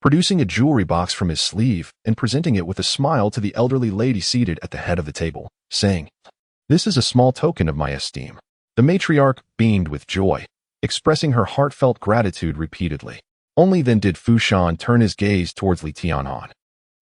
producing a jewelry box from his sleeve and presenting it with a smile to the elderly lady seated at the head of the table, saying, "This is a small token of my esteem." The matriarch beamed with joy, expressing her heartfelt gratitude repeatedly. Only then did Fu Shan turn his gaze towards Li Tian'an.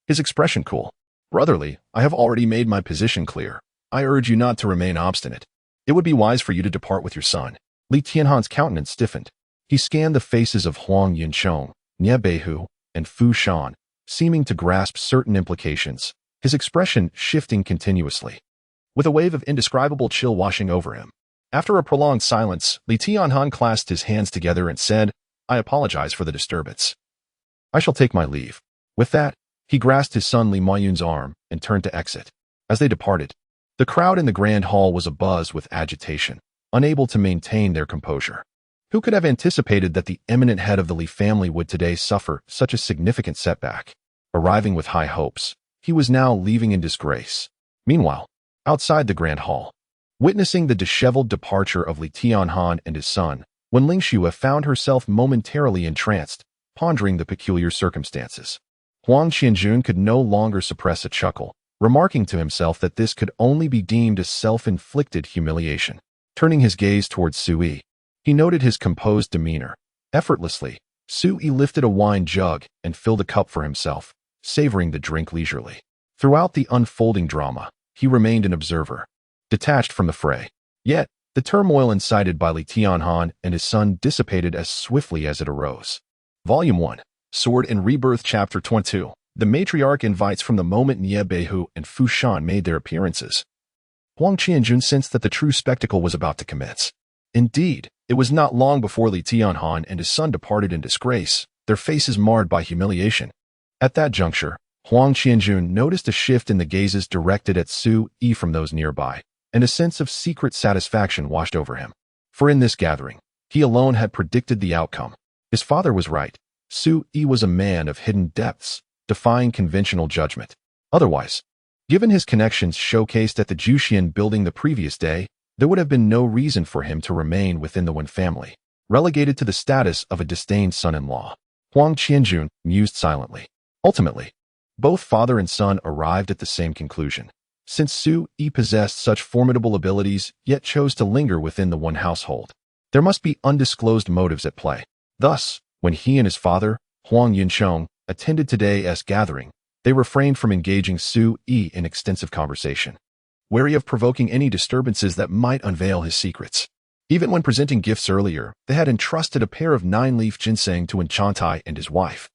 His expression cool. "Brotherly, I have already made my position clear. I urge you not to remain obstinate. It would be wise for you to depart with your son." Li Tian'an's countenance stiffened. He scanned the faces of Huang Yunchong, Nie Beihu, and Fu Shan, seeming to grasp certain implications, his expression shifting continuously, with a wave of indescribable chill washing over him. After a prolonged silence, Li Tian'an clasped his hands together and said, "I apologize for the disturbance. I shall take my leave." With that, he grasped his son Li Mayun's arm and turned to exit. As they departed, the crowd in the grand hall was abuzz with agitation, unable to maintain their composure. Who could have anticipated that the eminent head of the Li family would today suffer such a significant setback? Arriving with high hopes, he was now leaving in disgrace. Meanwhile, outside the grand hall, witnessing the disheveled departure of Li Tian'an and his son, Wen Lingzhao found herself momentarily entranced, pondering the peculiar circumstances. Huang Qianjun could no longer suppress a chuckle, remarking to himself that this could only be deemed a self-inflicted humiliation. Turning his gaze towards Sui, he noted his composed demeanor. Effortlessly, Sui lifted a wine jug and filled a cup for himself, savoring the drink leisurely. Throughout the unfolding drama, he remained an observer, detached from the fray. Yet, the turmoil incited by Li Tian'an and his son dissipated as swiftly as it arose. Volume 1, Sword and Rebirth, Chapter 22. The matriarch invites. From the moment Nie Beihu and Fu Shan made their appearances, Huang Qianjun sensed that the true spectacle was about to commence. Indeed, it was not long before Li Tian'an and his son departed in disgrace, their faces marred by humiliation. At that juncture, Huang Qianjun noticed a shift in the gazes directed at Sui from those nearby, and a sense of secret satisfaction washed over him. For in this gathering, he alone had predicted the outcome. His father was right. Sui was a man of hidden depths, defying conventional judgment. Otherwise, given his connections showcased at the Juxian building the previous day, there would have been no reason for him to remain within the Wen family, relegated to the status of a disdained son-in-law. Huang Qianjun mused silently. Ultimately, both father and son arrived at the same conclusion. Since Sui possessed such formidable abilities yet chose to linger within the Wen household, there must be undisclosed motives at play. Thus, when he and his father, Huang Yunchong, attended today's gathering, they refrained from engaging Sui in extensive conversation, wary of provoking any disturbances that might unveil his secrets. Even when presenting gifts earlier, they had entrusted a pair of 9-leaf ginseng to Wen Changtai and his wife,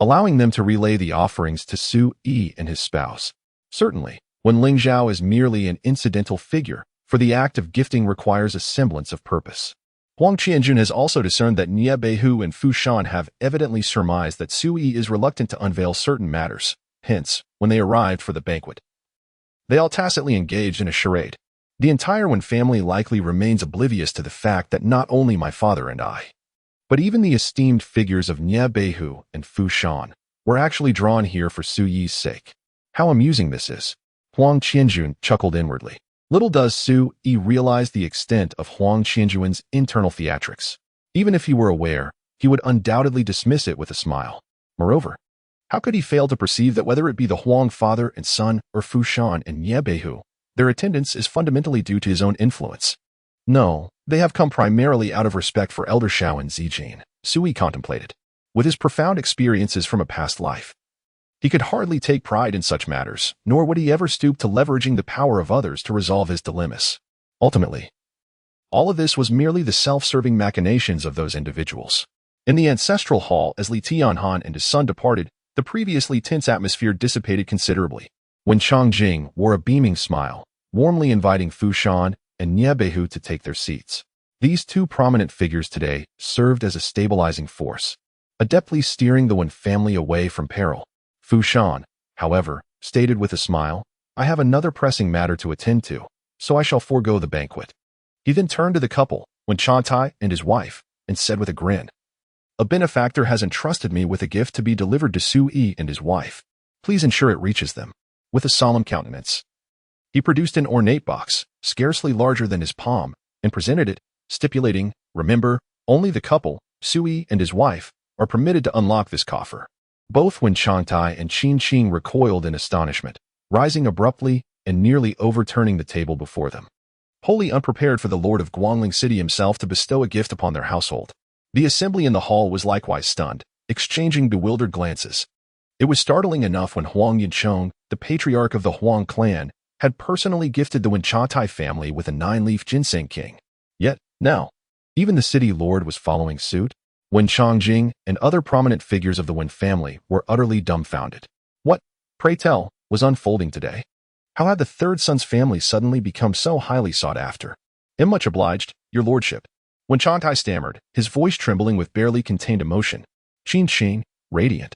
allowing them to relay the offerings to Sui and his spouse. Certainly, Wen Lingzhao is merely an incidental figure, for the act of gifting requires a semblance of purpose. Huang Qianjun has also discerned that Nie Beihu and Fu Shan have evidently surmised that Sui is reluctant to unveil certain matters. Hence, when they arrived for the banquet, they all tacitly engaged in a charade. The entire Wen family likely remains oblivious to the fact that not only my father and I, but even the esteemed figures of Nie Beihu and Fu Shan were actually drawn here for Sui's sake. How amusing this is. Huang Qianjun chuckled inwardly. Little does Sui realize the extent of Huang Qianjun's internal theatrics. Even if he were aware, he would undoubtedly dismiss it with a smile. Moreover, how could he fail to perceive that whether it be the Huang father and son or Fu Shan and Nie Beihu, their attendance is fundamentally due to his own influence? No, they have come primarily out of respect for Elder Shao and Zijin, Sui contemplated. With his profound experiences from a past life, he could hardly take pride in such matters, nor would he ever stoop to leveraging the power of others to resolve his dilemmas. Ultimately, all of this was merely the self-serving machinations of those individuals. In the ancestral hall, as Li Tian'an and his son departed, the previously tense atmosphere dissipated considerably. Wen Chongjing wore a beaming smile, warmly inviting Fu Shan and Nie Beihu to take their seats. These two prominent figures today served as a stabilizing force, adeptly steering the Wen family away from peril. Fu Shan, however, stated with a smile, "I have another pressing matter to attend to, so I shall forego the banquet." He then turned to the couple, Wen Changtai and his wife, and said with a grin, "A benefactor has entrusted me with a gift to be delivered to Su Yi and his wife. Please ensure it reaches them." With a solemn countenance, he produced an ornate box, scarcely larger than his palm, and presented it, stipulating, "Remember, only the couple, Su Yi and his wife, are permitted to unlock this coffer." Both Wen Changtai and Qingtang recoiled in astonishment, rising abruptly and nearly overturning the table before them. Wholly unprepared for the Lord of Guangling City himself to bestow a gift upon their household, the assembly in the hall was likewise stunned, exchanging bewildered glances. It was startling enough when Huang Yinchong, the patriarch of the Huang clan, had personally gifted the Wen Changtai family with a 9-leaf ginseng king. Yet, now, even the city lord was following suit. Wen Changjing and other prominent figures of the Wen family were utterly dumbfounded. What, pray tell, was unfolding today? How had the third son's family suddenly become so highly sought after? "Am much obliged, your lordship." Wen Changtai stammered, his voice trembling with barely contained emotion. Qingtang, radiant,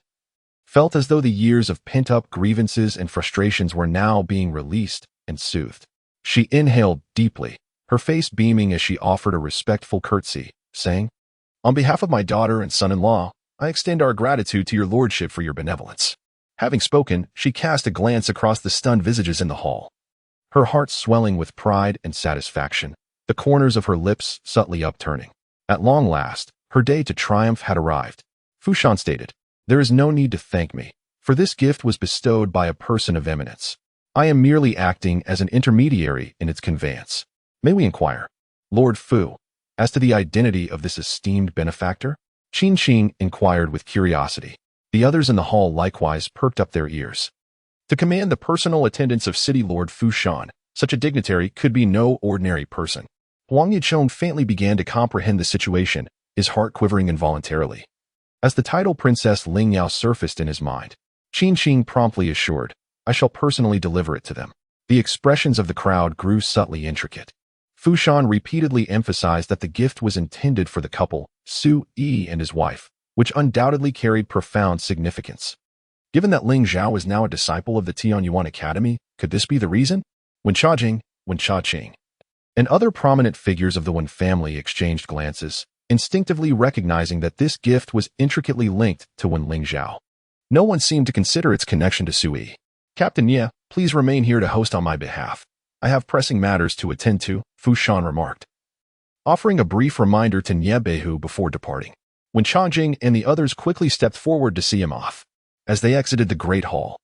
felt as though the years of pent-up grievances and frustrations were now being released and soothed. She inhaled deeply, her face beaming as she offered a respectful curtsy, saying, "On behalf of my daughter and son-in-law, I extend our gratitude to your lordship for your benevolence." Having spoken, she cast a glance across the stunned visages in the hall, her heart swelling with pride and satisfaction, the corners of her lips subtly upturning. At long last, her day to triumph had arrived. Fu Shan stated, "There is no need to thank me, for this gift was bestowed by a person of eminence. I am merely acting as an intermediary in its conveyance. May we inquire, Lord Fu, as to the identity of this esteemed benefactor?" Qingtang inquired with curiosity. The others in the hall likewise perked up their ears. To command the personal attendance of City Lord Fu Shan, such a dignitary could be no ordinary person. Huang Yichong faintly began to comprehend the situation, his heart quivering involuntarily. As the title Princess Lingzhao surfaced in his mind, Qingtang promptly assured, "I shall personally deliver it to them." The expressions of the crowd grew subtly intricate. Fu Shan repeatedly emphasized that the gift was intended for the couple, Su Yi and his wife, which undoubtedly carried profound significance. Given that Lingzhao is now a disciple of the Tianyuan Academy, could this be the reason? Wen Chajin, Wen Chaqing, and other prominent figures of the Wen family exchanged glances, instinctively recognizing that this gift was intricately linked to Wen Lingzhao. No one seemed to consider its connection to Su Yi. "Captain Ye, please remain here to host on my behalf. I have pressing matters to attend to," Fu Shan remarked, offering a brief reminder to Nye Beihu before departing. Wen Changjing and the others quickly stepped forward to see him off. As they exited the great hall,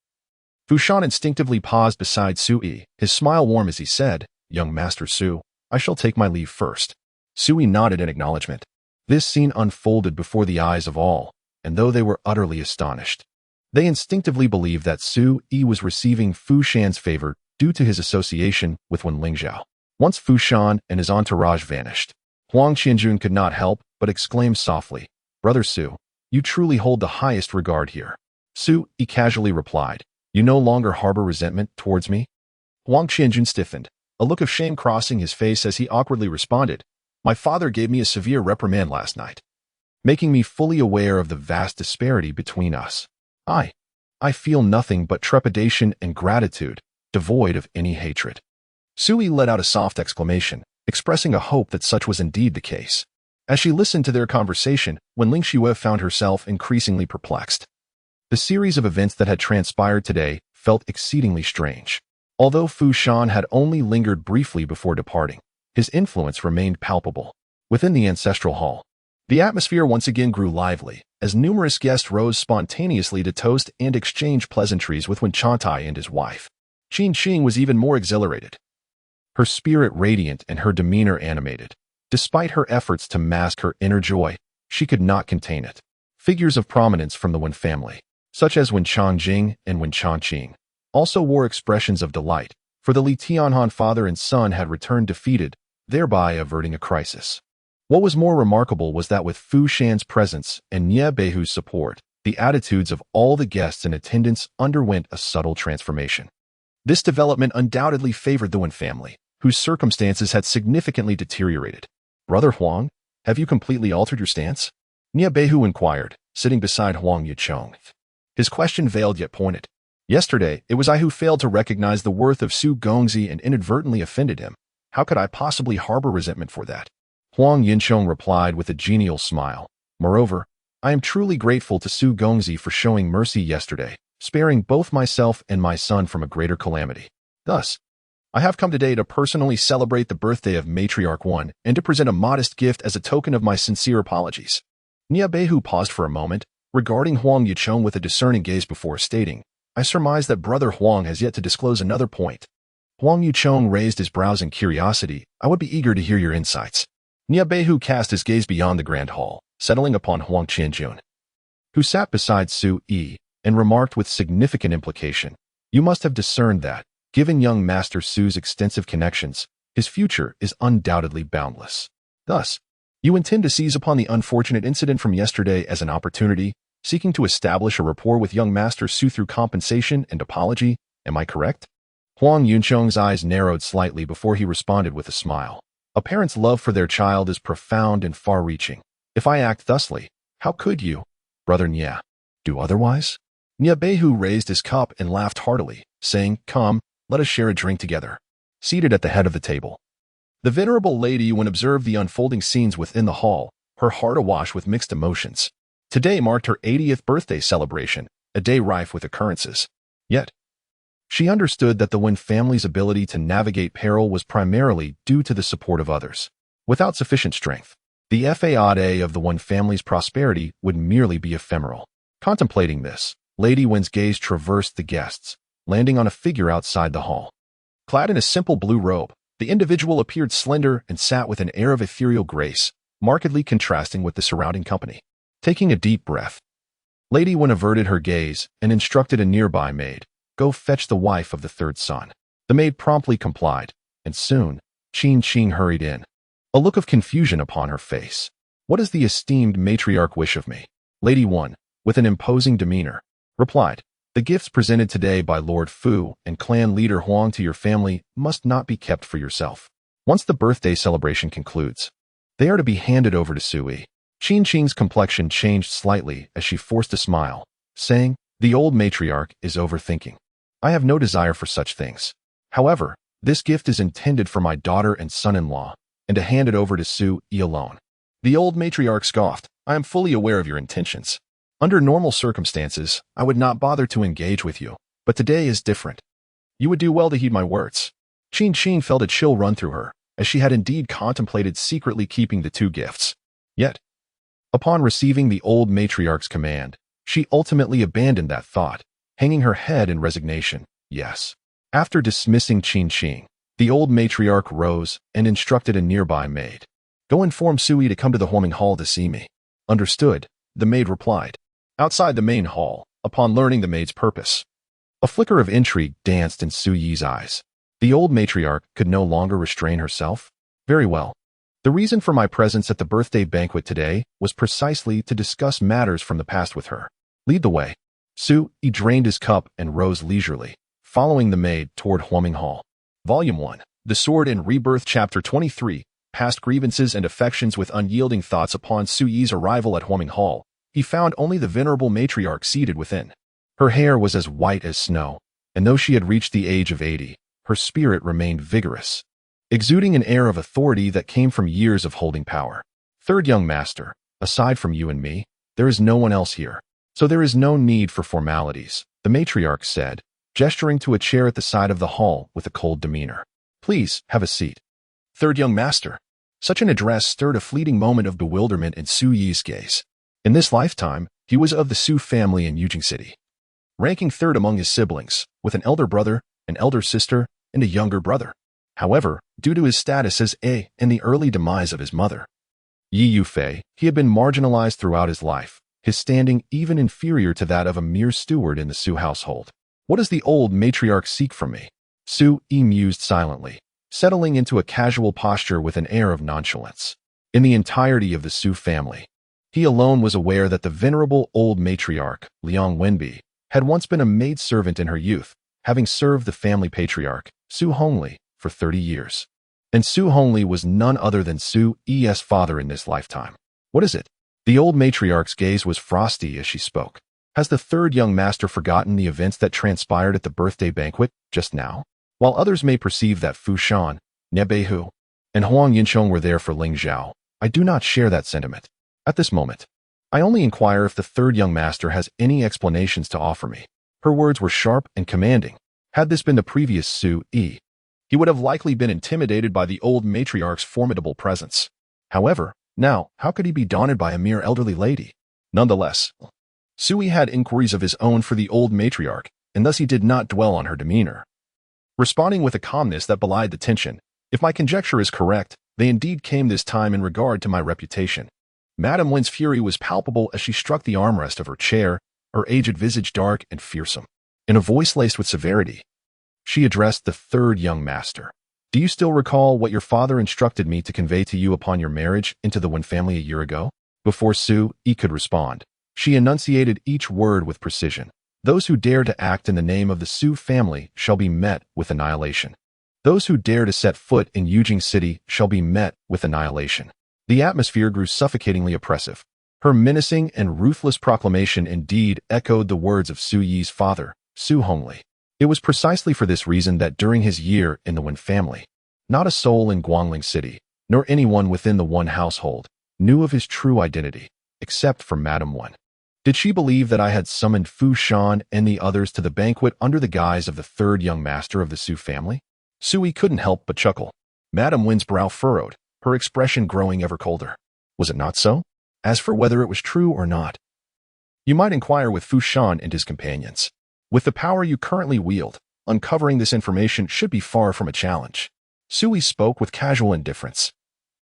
Fu Shan instinctively paused beside Su Yi, his smile warm as he said, "Young Master Su, I shall take my leave first." Su Yi nodded in acknowledgement. This scene unfolded before the eyes of all, and though they were utterly astonished, they instinctively believed that Su Yi was receiving Fu Shan's favor due to his association with Wen Lingzhao. Once Fu Shan and his entourage vanished, Huang Qianjun could not help but exclaim softly, "Brother Su, you truly hold the highest regard here." Su Yi casually replied, "You no longer harbor resentment towards me?" Huang Qianjun stiffened, a look of shame crossing his face as he awkwardly responded, "My father gave me a severe reprimand last night, making me fully aware of the vast disparity between us. I feel nothing but trepidation and gratitude, devoid of any hatred." Su Yi let out a soft exclamation, expressing a hope that such was indeed the case. As she listened to their conversation, Wen Lingzhao found herself increasingly perplexed. The series of events that had transpired today felt exceedingly strange. Although Fu Shan had only lingered briefly before departing, his influence remained palpable. Within the ancestral hall, the atmosphere once again grew lively, as numerous guests rose spontaneously to toast and exchange pleasantries with Wen Changtai and his wife. Qingtang was even more exhilarated, her spirit radiant and her demeanor animated. Despite her efforts to mask her inner joy, she could not contain it. Figures of prominence from the Wen family, such as Wen Changjing and Wen Changqing, also wore expressions of delight, for the Li Tianhan father and son had returned defeated, thereby averting a crisis. What was more remarkable was that with Fu Shan's presence and Nye Beihu's support, the attitudes of all the guests in attendance underwent a subtle transformation. This development undoubtedly favored the Wen family, whose circumstances had significantly deteriorated. "Brother Huang, have you completely altered your stance?" Nye Beihu inquired, sitting beside Huang Yicheng. His question veiled yet pointed. Yesterday, it was I who failed to recognize the worth of Su Gongzi and inadvertently offended him. How could I possibly harbor resentment for that? Huang Yicheng replied with a genial smile. Moreover, I am truly grateful to Su Gongzi for showing mercy yesterday, sparing both myself and my son from a greater calamity. Thus, I have come today to personally celebrate the birthday of Matriarch 1 and to present a modest gift as a token of my sincere apologies. Nia Beihu paused for a moment, regarding Huang Yicheng with a discerning gaze before stating, I surmise that Brother Huang has yet to disclose another point. Huang Yicheng raised his brows in curiosity. I would be eager to hear your insights. Nia Beihu cast his gaze beyond the grand hall, settling upon Huang Qianjun, who sat beside Su Yi, and remarked with significant implication, you must have discerned that, given young Master Su's extensive connections, his future is undoubtedly boundless. Thus, you intend to seize upon the unfortunate incident from yesterday as an opportunity, seeking to establish a rapport with young Master Su through compensation and apology, am I correct? Huang Yuncheng's eyes narrowed slightly before he responded with a smile. A parent's love for their child is profound and far-reaching. If I act thusly, how could you, Brother Nia, do otherwise? Nia Beihu raised his cup and laughed heartily, saying, Come, let us share a drink together. Seated at the head of the table, the venerable lady, when observed the unfolding scenes within the hall, her heart awash with mixed emotions. Today marked her 80th birthday celebration, a day rife with occurrences. Yet, she understood that the Wen family's ability to navigate peril was primarily due to the support of others. Without sufficient strength, the fade of the Wen family's prosperity would merely be ephemeral. Contemplating this, Lady Wen's gaze traversed the guests, landing on a figure outside the hall. Clad in a simple blue robe, the individual appeared slender and sat with an air of ethereal grace, markedly contrasting with the surrounding company. Taking a deep breath, Lady Wen averted her gaze and instructed a nearby maid, Go fetch the wife of the third son. The maid promptly complied, and soon, Qingtang hurried in, a look of confusion upon her face. What does the esteemed matriarch wish of me? Lady Wen, with an imposing demeanor, replied, The gifts presented today by Lord Fu and clan leader Huang to your family must not be kept for yourself. Once the birthday celebration concludes, they are to be handed over to Sui. Qingtang's complexion changed slightly as she forced a smile, saying, The old matriarch is overthinking. I have no desire for such things. However, this gift is intended for my daughter and son-in-law, and to hand it over to Su Yi alone. The old matriarch scoffed, I am fully aware of your intentions. Under normal circumstances, I would not bother to engage with you, but today is different. You would do well to heed my words. Qingtang felt a chill run through her, as she had indeed contemplated secretly keeping the two gifts. Yet, upon receiving the old matriarch's command, she ultimately abandoned that thought, hanging her head in resignation. Yes. After dismissing Qingtang, the old matriarch rose and instructed a nearby maid. Go inform Sui to come to the Huoming Hall to see me. Understood, the maid replied. Outside the main hall, upon learning the maid's purpose, a flicker of intrigue danced in Su Yi's eyes. The old matriarch could no longer restrain herself. Very well. The reason for my presence at the birthday banquet today was precisely to discuss matters from the past with her. Lead the way. Su Yi drained his cup and rose leisurely, following the maid toward Huoming Hall. Volume 1, The Sword and Rebirth, Chapter 23, Past Grievances and Affections. With unyielding thoughts upon Su Yi's arrival at Huoming Hall, he found only the venerable matriarch seated within. Her hair was as white as snow, and though she had reached the age of 80, her spirit remained vigorous, exuding an air of authority that came from years of holding power. Third young master, aside from you and me, there is no one else here. So there is no need for formalities, the matriarch said, gesturing to a chair at the side of the hall with a cold demeanor. Please, have a seat. Third young master. Such an address stirred a fleeting moment of bewilderment in Su Yi's gaze. In this lifetime, he was of the Su family in Yujing City, ranking third among his siblings, with an elder brother, an elder sister, and a younger brother. However, due to his status as A and the early demise of his mother, Yi Yufei, he had been marginalized throughout his life, his standing even inferior to that of a mere steward in the Su household. What does the old matriarch seek from me? Su Yi mused silently, settling into a casual posture with an air of nonchalance. In the entirety of the Su family, he alone was aware that the venerable old matriarch, Liang Wenbi, had once been a maidservant in her youth, having served the family patriarch, Su Hongli, for 30 years. And Su Hongli was none other than Su Yi's father in this lifetime. What is it? The old matriarch's gaze was frosty as she spoke. Has the third young master forgotten the events that transpired at the birthday banquet just now? While others may perceive that Fu Shan, Nebeihu, and Huang Yinsheng were there for Lingzhao, I do not share that sentiment. At this moment, I only inquire if the third young master has any explanations to offer me. Her words were sharp and commanding. Had this been the previous Su Yi, he would have likely been intimidated by the old matriarch's formidable presence. However, now, how could he be daunted by a mere elderly lady? Nonetheless, Su Yi had inquiries of his own for the old matriarch, and thus he did not dwell on her demeanor. Responding with a calmness that belied the tension, if my conjecture is correct, they indeed came this time in regard to my reputation. Madame Wen's fury was palpable as she struck the armrest of her chair, her aged visage dark and fearsome. In a voice laced with severity, she addressed the third young master. Do you still recall what your father instructed me to convey to you upon your marriage into the Wen family a year ago? Before Su Yi could respond, she enunciated each word with precision. Those who dare to act in the name of the Su family shall be met with annihilation. Those who dare to set foot in Yujing City shall be met with annihilation. The atmosphere grew suffocatingly oppressive. Her menacing and ruthless proclamation indeed echoed the words of Su Yi's father, Su Hongli. It was precisely for this reason that during his year in the Wen family, not a soul in Guangling City, nor anyone within the Wen household, knew of his true identity, except for Madame Wen. Did she believe that I had summoned Fu Shan and the others to the banquet under the guise of the third young master of the Su family? Su Yi couldn't help but chuckle. Madame Wen's brow furrowed, her expression growing ever colder. Was it not so? As for whether it was true or not, you might inquire with Fu Shan and his companions. With the power you currently wield, uncovering this information should be far from a challenge. Su Yi spoke with casual indifference.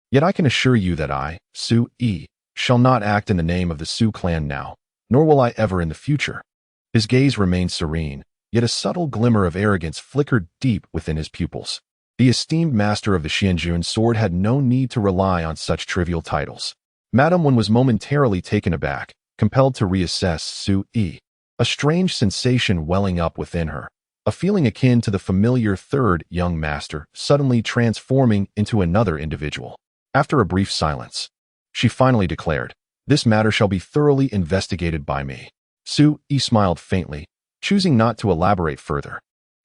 Yet I can assure you that I, Su Yi, shall not act in the name of the Su clan now, nor will I ever in the future. His gaze remained serene, yet a subtle glimmer of arrogance flickered deep within his pupils. The esteemed master of the Xianjun sword had no need to rely on such trivial titles. Madame Wen was momentarily taken aback, compelled to reassess Su Yi. A strange sensation welling up within her, a feeling akin to the familiar third young master suddenly transforming into another individual. After a brief silence, she finally declared, "This matter shall be thoroughly investigated by me." Su Yi smiled faintly, choosing not to elaborate further.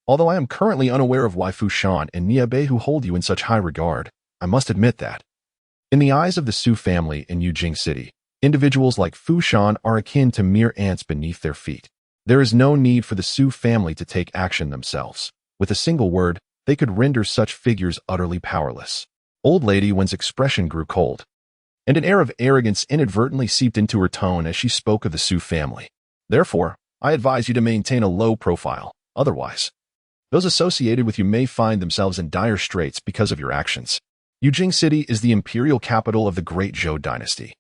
Although I am currently unaware of why Fu Shan and Niebei hold you in such high regard, I must admit that, in the eyes of the Su family in Yujing City, individuals like Fu Shan are akin to mere ants beneath their feet. There is no need for the Su family to take action themselves. With a single word, they could render such figures utterly powerless. Old Lady Wen's expression grew cold, and an air of arrogance inadvertently seeped into her tone as she spoke of the Su family. Therefore, I advise you to maintain a low profile. Otherwise, those associated with you may find themselves in dire straits because of your actions. Yujing City is the imperial capital of the great Zhou dynasty,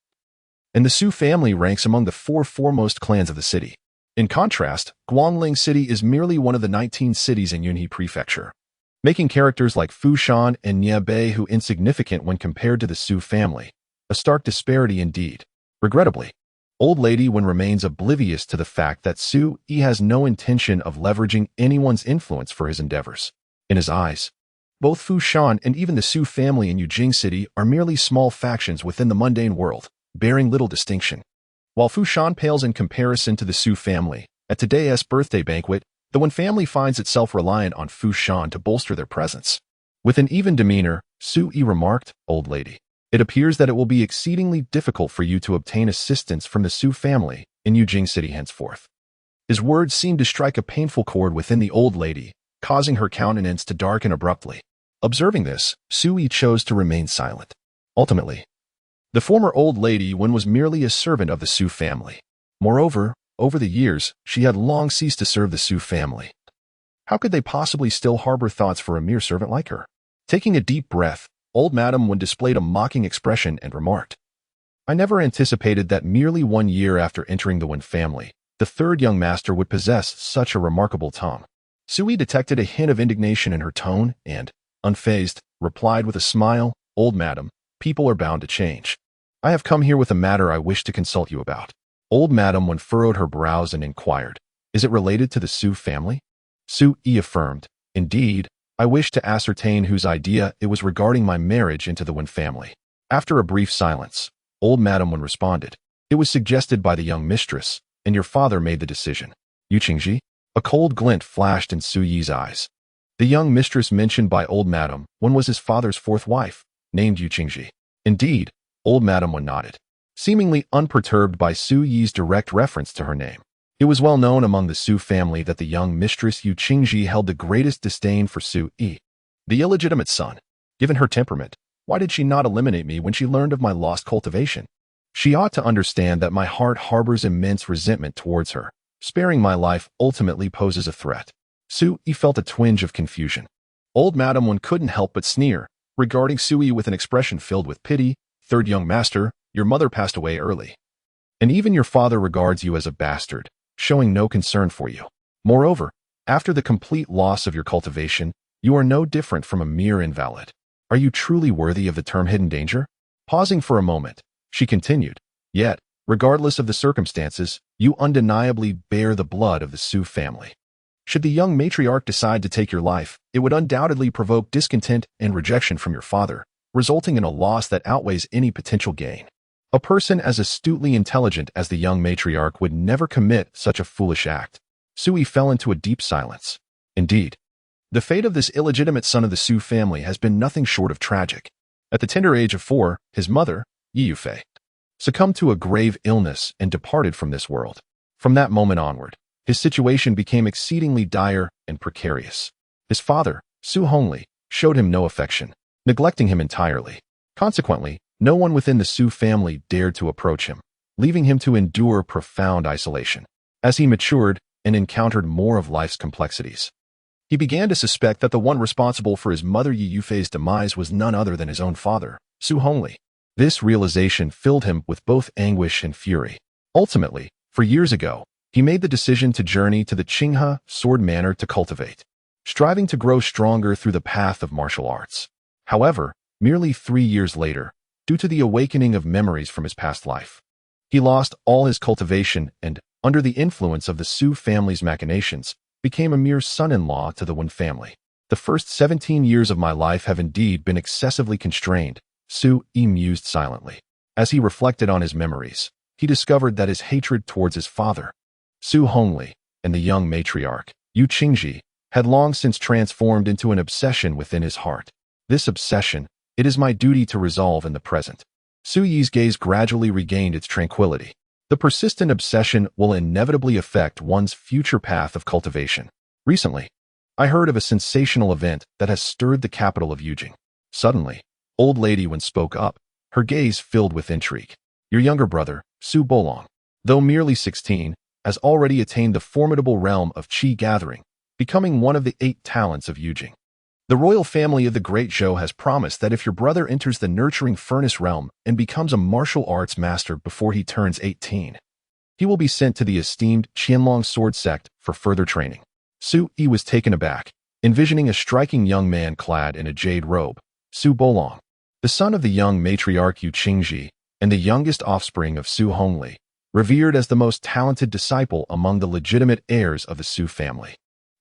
and the Su family ranks among the 4 foremost clans of the city. In contrast, Guangling City is merely one of the 19 cities in Yunhe Prefecture, making characters like Fu Shan and Niebei insignificant when compared to the Su family. A stark disparity indeed. Regrettably, Old Lady Wen remains oblivious to the fact that Su Yi has no intention of leveraging anyone's influence for his endeavors. In his eyes, both Fu Shan and even the Su family in Yujing City are merely small factions within the mundane world, bearing little distinction. While Fu Shan pales in comparison to the Su family, at today's birthday banquet, the Wen family finds itself reliant on Fu Shan to bolster their presence. With an even demeanor, Su Yi remarked, "Old lady, it appears that it will be exceedingly difficult for you to obtain assistance from the Su family in Yujing City henceforth." His words seemed to strike a painful chord within the old lady, causing her countenance to darken abruptly. Observing this, Su Yi chose to remain silent. Ultimately, the former old lady Wen was merely a servant of the Su family. Moreover, over the years, she had long ceased to serve the Su family. How could they possibly still harbor thoughts for a mere servant like her? Taking a deep breath, old Madame Wen displayed a mocking expression and remarked, "I never anticipated that merely 1 year after entering the Wen family, the third young master would possess such a remarkable tongue." Su Yi detected a hint of indignation in her tone and, unfazed, replied with a smile, "Old Madam, people are bound to change. I have come here with a matter I wish to consult you about." Old Madame Wen furrowed her brows and inquired, "Is it related to the Su family?" Su Yi affirmed, "Indeed, I wish to ascertain whose idea it was regarding my marriage into the Wen family." After a brief silence, Old Madam Wen responded. It was suggested by the young mistress, and your father made the decision. Yu Qingji? A cold glint flashed in Su Yi's eyes. The young mistress mentioned by Old Madam Wen was his father's fourth wife, named Yu Qingji. Indeed, Old Madam Wen nodded, seemingly unperturbed by Su Yi's direct reference to her name. It was well known among the Su family that the young mistress Yu Qingji held the greatest disdain for Su Yi, the illegitimate son. Given her temperament, why did she not eliminate me when she learned of my lost cultivation? She ought to understand that my heart harbors immense resentment towards her. Sparing my life ultimately poses a threat. Su Yi felt a twinge of confusion. Old Madam Wen couldn't help but sneer, regarding Su Yi with an expression filled with pity. Third young master, your mother passed away early. And even your father regards you as a bastard, showing no concern for you. Moreover, after the complete loss of your cultivation, you are no different from a mere invalid. Are you truly worthy of the term hidden danger? Pausing for a moment, she continued, yet, regardless of the circumstances, you undeniably bear the blood of the Su family. Should the young matriarch decide to take your life, it would undoubtedly provoke discontent and rejection from your father, resulting in a loss that outweighs any potential gain. A person as astutely intelligent as the young matriarch would never commit such a foolish act. Su Yi fell into a deep silence. Indeed, the fate of this illegitimate son of the Su family has been nothing short of tragic. At the tender age of 4, his mother, Yi Yufei, succumbed to a grave illness and departed from this world. From that moment onward, his situation became exceedingly dire and precarious. His father, Su Hongli, showed him no affection, neglecting him entirely. Consequently, no one within the Su family dared to approach him, leaving him to endure profound isolation. As he matured and encountered more of life's complexities, he began to suspect that the one responsible for his mother Yi Yufei's demise was none other than his own father, Su Hongli. This realization filled him with both anguish and fury. Ultimately, 4 years ago, he made the decision to journey to the Qinghe sword manor to cultivate, striving to grow stronger through the path of martial arts. However, merely 3 years later, due to the awakening of memories from his past life, he lost all his cultivation and, under the influence of the Su family's machinations, became a mere son-in-law to the Wen family. The first 17 years of my life have indeed been excessively constrained, Su Yi mused silently. As he reflected on his memories, he discovered that his hatred towards his father, Su Hongli, and the young matriarch, Yu Qingji, had long since transformed into an obsession within his heart. This obsession, it is my duty to resolve in the present. Su Yi's gaze gradually regained its tranquility. The persistent obsession will inevitably affect one's future path of cultivation. Recently, I heard of a sensational event that has stirred the capital of Yujing. Suddenly, Old Lady Wen spoke up, her gaze filled with intrigue. Your younger brother, Su Bolong, though merely 16, has already attained the formidable realm of Qi gathering, becoming one of the 8 talents of Yujing. The royal family of the Great Zhou has promised that if your brother enters the nurturing furnace realm and becomes a martial arts master before he turns 18, he will be sent to the esteemed Qianlong sword sect for further training. Su Yi was taken aback, envisioning a striking young man clad in a jade robe, Su Bolong, the son of the young matriarch Yu Qingji and the youngest offspring of Su Hongli, revered as the most talented disciple among the legitimate heirs of the Su family.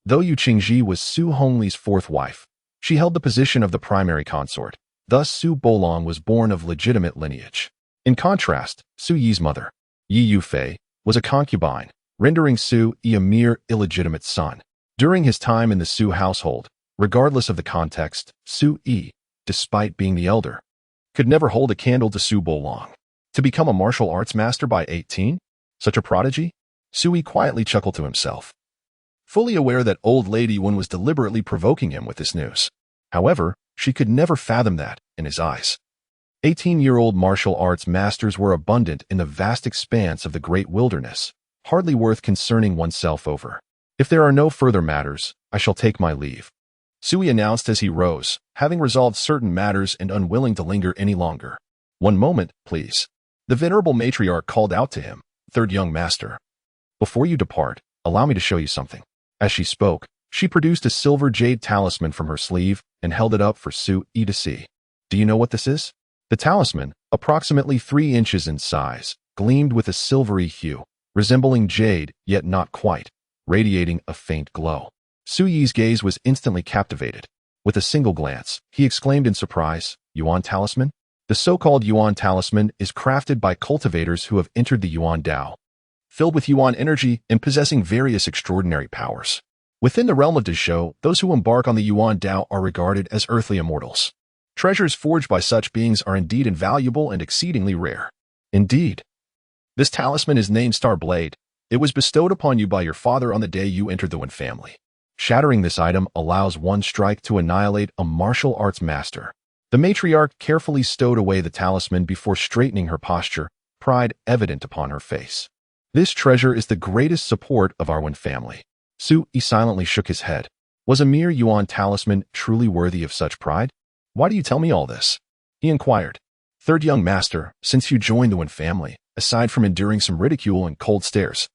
Though Yu Qingji was Su Hongli's 4th wife, she held the position of the primary consort. Thus, Su Bolong was born of legitimate lineage. In contrast, Su Yi's mother, Yi Yufei, was a concubine, rendering Su Yi a mere illegitimate son. During his time in the Su household, regardless of the context, Su Yi, despite being the elder, could never hold a candle to Su Bolong. To become a martial arts master by 18? Such a prodigy? Su Yi quietly chuckled to himself, fully aware that Old Lady Wen was deliberately provoking him with this news. However, she could never fathom that, in his eyes, 18-year-old martial arts masters were abundant in the vast expanse of the great wilderness, hardly worth concerning oneself over. If there are no further matters, I shall take my leave, Su Yi announced as he rose, having resolved certain matters and unwilling to linger any longer. One moment, please. The venerable matriarch called out to him, Third young master. Before you depart, allow me to show you something. As she spoke, she produced a silver jade talisman from her sleeve and held it up for Su Yi to see. Do you know what this is? The talisman, approximately 3 inches in size, gleamed with a silvery hue, resembling jade, yet not quite, radiating a faint glow. Su Yi's gaze was instantly captivated. With a single glance, he exclaimed in surprise, Yuan talisman? The so-called Yuan talisman is crafted by cultivators who have entered the Yuan Dao, filled with Yuan energy and possessing various extraordinary powers. Within the realm of Dezhou, those who embark on the Yuan Dao are regarded as earthly immortals. Treasures forged by such beings are indeed invaluable and exceedingly rare. Indeed, this talisman is named Star Blade. It was bestowed upon you by your father on the day you entered the Wen family. Shattering this item allows one strike to annihilate a martial arts master. The matriarch carefully stowed away the talisman before straightening her posture, pride evident upon her face. This treasure is the greatest support of our Wen family. Su Yi silently shook his head. Was a mere Yuan talisman truly worthy of such pride? Why do you tell me all this? He inquired. Third young master, since you joined the Wen family, aside from enduring some ridicule and cold stares,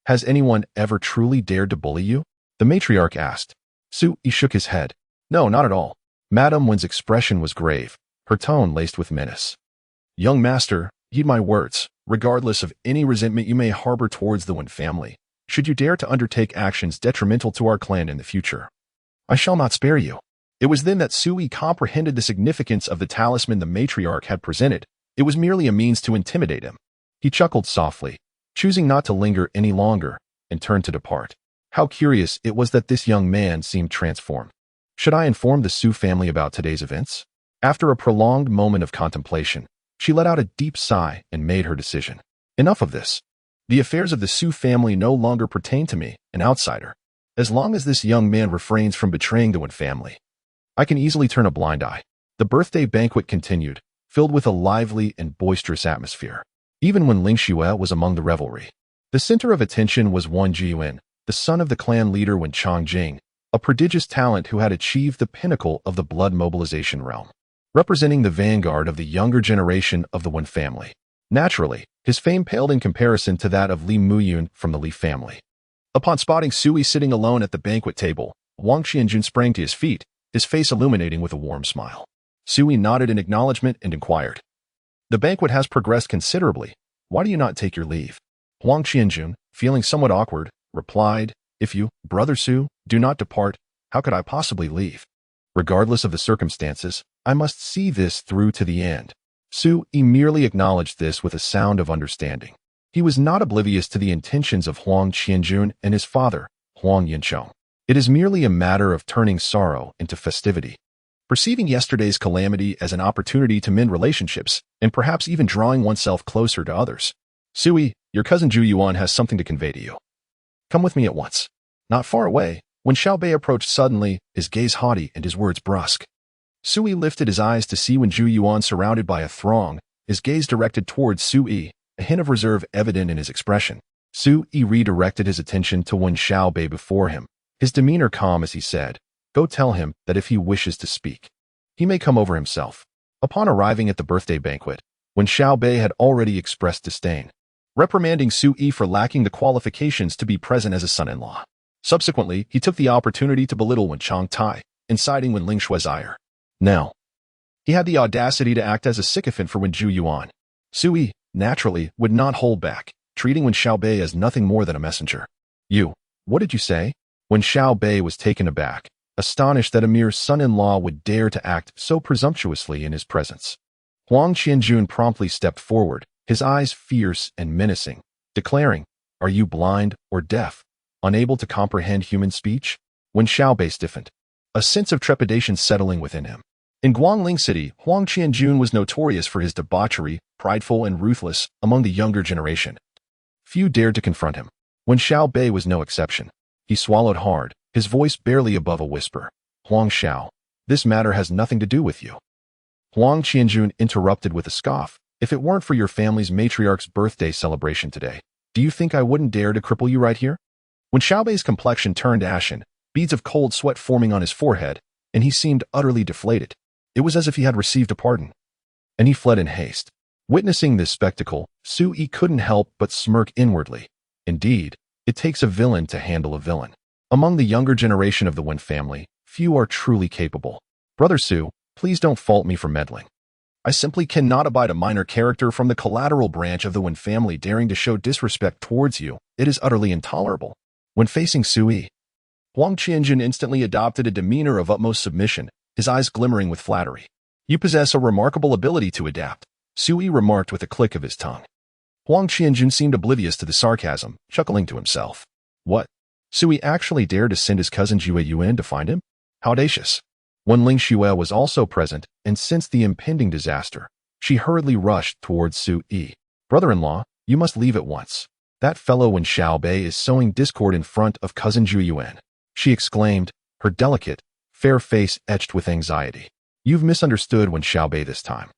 has anyone ever truly dared to bully you? The matriarch asked. Su Yi shook his head. No, not at all. Madame Wen's expression was grave, her tone laced with menace. Young master, heed my words, regardless of any resentment you may harbor towards the Wen family, should you dare to undertake actions detrimental to our clan in the future, I shall not spare you. It was then that Su Yi comprehended the significance of the talisman the matriarch had presented. It was merely a means to intimidate him. He chuckled softly, choosing not to linger any longer, and turned to depart. How curious it was that this young man seemed transformed. Should I inform the Su family about today's events? After a prolonged moment of contemplation, she let out a deep sigh and made her decision. Enough of this. The affairs of the Su family no longer pertain to me, an outsider. As long as this young man refrains from betraying the Wen family, I can easily turn a blind eye. The birthday banquet continued, filled with a lively and boisterous atmosphere. Even Wen Lingzhao was among the revelry. The center of attention was Wen Jiyuan, the son of the clan leader Wen Chongjing, a prodigious talent who had achieved the pinnacle of the blood mobilization realm, representing the vanguard of the younger generation of the Wen family. Naturally, his fame paled in comparison to that of Li Muyun from the Li family. Upon spotting Su Yi sitting alone at the banquet table, Wang Qianjun sprang to his feet, his face illuminating with a warm smile. Su Yi nodded in acknowledgement and inquired. The banquet has progressed considerably. Why do you not take your leave? Wang Qianjun, feeling somewhat awkward, replied, If you, Brother Su, do not depart, how could I possibly leave? Regardless of the circumstances, I must see this through to the end. Su Yi merely acknowledged this with a sound of understanding. He was not oblivious to the intentions of Huang Qianjun and his father, Huang Yancheng. It is merely a matter of turning sorrow into festivity. Perceiving yesterday's calamity as an opportunity to mend relationships, and perhaps even drawing oneself closer to others. Su Yi, your cousin Zhu Yuan has something to convey to you. Come with me at once. Not far away, when Xiao Bei approached suddenly, his gaze haughty and his words brusque. Su Yi lifted his eyes to see Wen Zhu Yuan surrounded by a throng, his gaze directed towards Su Yi, a hint of reserve evident in his expression. Su Yi redirected his attention to Wen Xiao Bei before him, his demeanor calm as he said, Go tell him that if he wishes to speak, he may come over himself. Upon arriving at the birthday banquet, Wen Xiao Bei had already expressed disdain, reprimanding Su Yi for lacking the qualifications to be present as a son-in-law. Subsequently, he took the opportunity to belittle Wen Changtai, inciting Wen Lingzhao's ire. Now, he had the audacity to act as a sycophant for Wen Zhu Yuan. Su Yi, naturally, would not hold back, treating Wen Xiao Bei as nothing more than a messenger. What did you say? Wen Xiao Bei was taken aback, astonished that a mere son-in-law would dare to act so presumptuously in his presence. Huang Qianjun promptly stepped forward, his eyes fierce and menacing, declaring, Are you blind or deaf, unable to comprehend human speech? Wen Xiao Bei stiffened, a sense of trepidation settling within him. In Guangling City, Huang Qianjun was notorious for his debauchery, prideful and ruthless among the younger generation. Few dared to confront him. Wen Xiao Bei was no exception. He swallowed hard, his voice barely above a whisper. Huang Xiao, this matter has nothing to do with you. Huang Qianjun interrupted with a scoff. If it weren't for your family's matriarch's birthday celebration today, do you think I wouldn't dare to cripple you right here? When Xiao Bei's complexion turned ashen, beads of cold sweat forming on his forehead, and he seemed utterly deflated. It was as if he had received a pardon. And he fled in haste. Witnessing this spectacle, Su Yi couldn't help but smirk inwardly. Indeed, it takes a villain to handle a villain. Among the younger generation of the Wen family, few are truly capable. Brother Su, please don't fault me for meddling. I simply cannot abide a minor character from the collateral branch of the Wen family daring to show disrespect towards you. It is utterly intolerable. When facing Su Yi, Huang Qianjun instantly adopted a demeanor of utmost submission, his eyes glimmering with flattery. You possess a remarkable ability to adapt, Sui remarked with a click of his tongue. Huang Qianjun seemed oblivious to the sarcasm, chuckling to himself. What? Sui actually dared to send his cousin Jue Yuan to find him? How audacious. Wen Lingzhao was also present, and sensed the impending disaster. She hurriedly rushed towards Sui. Brother-in-law, you must leave at once. That fellow Wen Xiaobei is sowing discord in front of cousin Zhu Yuan, she exclaimed, her delicate, fair face etched with anxiety. You've misunderstood Wen Xiaobei this time.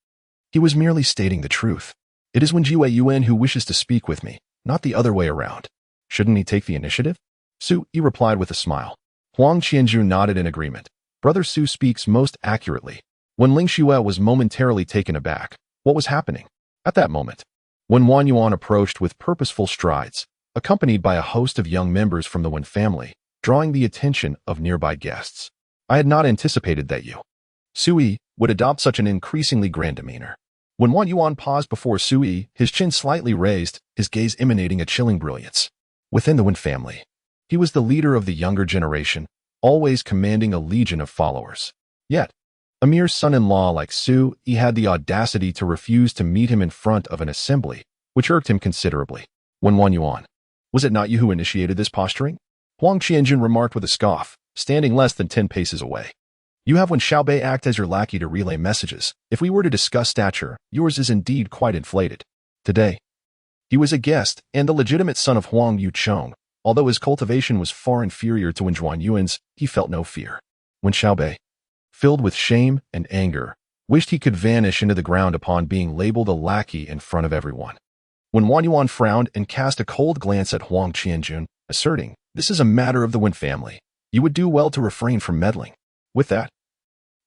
He was merely stating the truth. It is Wen Jue Yuan who wishes to speak with me, not the other way around. Shouldn't he take the initiative? Sui replied with a smile. Huang Qianjun nodded in agreement. Brother Su speaks most accurately. Wen Lingzhao was momentarily taken aback. What was happening? At that moment, when Wan Yuan approached with purposeful strides, accompanied by a host of young members from the Wen family, drawing the attention of nearby guests. I had not anticipated that you, Sui, would adopt such an increasingly grand demeanor. When Wan Yuan paused before Sui, his chin slightly raised, his gaze emanating a chilling brilliance. Within the Wen family, he was the leader of the younger generation, always commanding a legion of followers. Yet, a mere son-in-law like Sui had the audacity to refuse to meet him in front of an assembly, which irked him considerably. When Wan Yuan, was it not you who initiated this posturing? Huang Qianjun remarked with a scoff, standing less than 10 paces away. You have Wen Xiaobei act as your lackey to relay messages. If we were to discuss stature, yours is indeed quite inflated. Today, he was a guest and the legitimate son of Huang Yuchong. Although his cultivation was far inferior to Wen Zhuanyuan's, he felt no fear. Wen Xiaobei, filled with shame and anger, wished he could vanish into the ground upon being labeled a lackey in front of everyone. When Wan Yuan frowned and cast a cold glance at Huang Qianjun, asserting, this is a matter of the Wen family. You would do well to refrain from meddling. With that,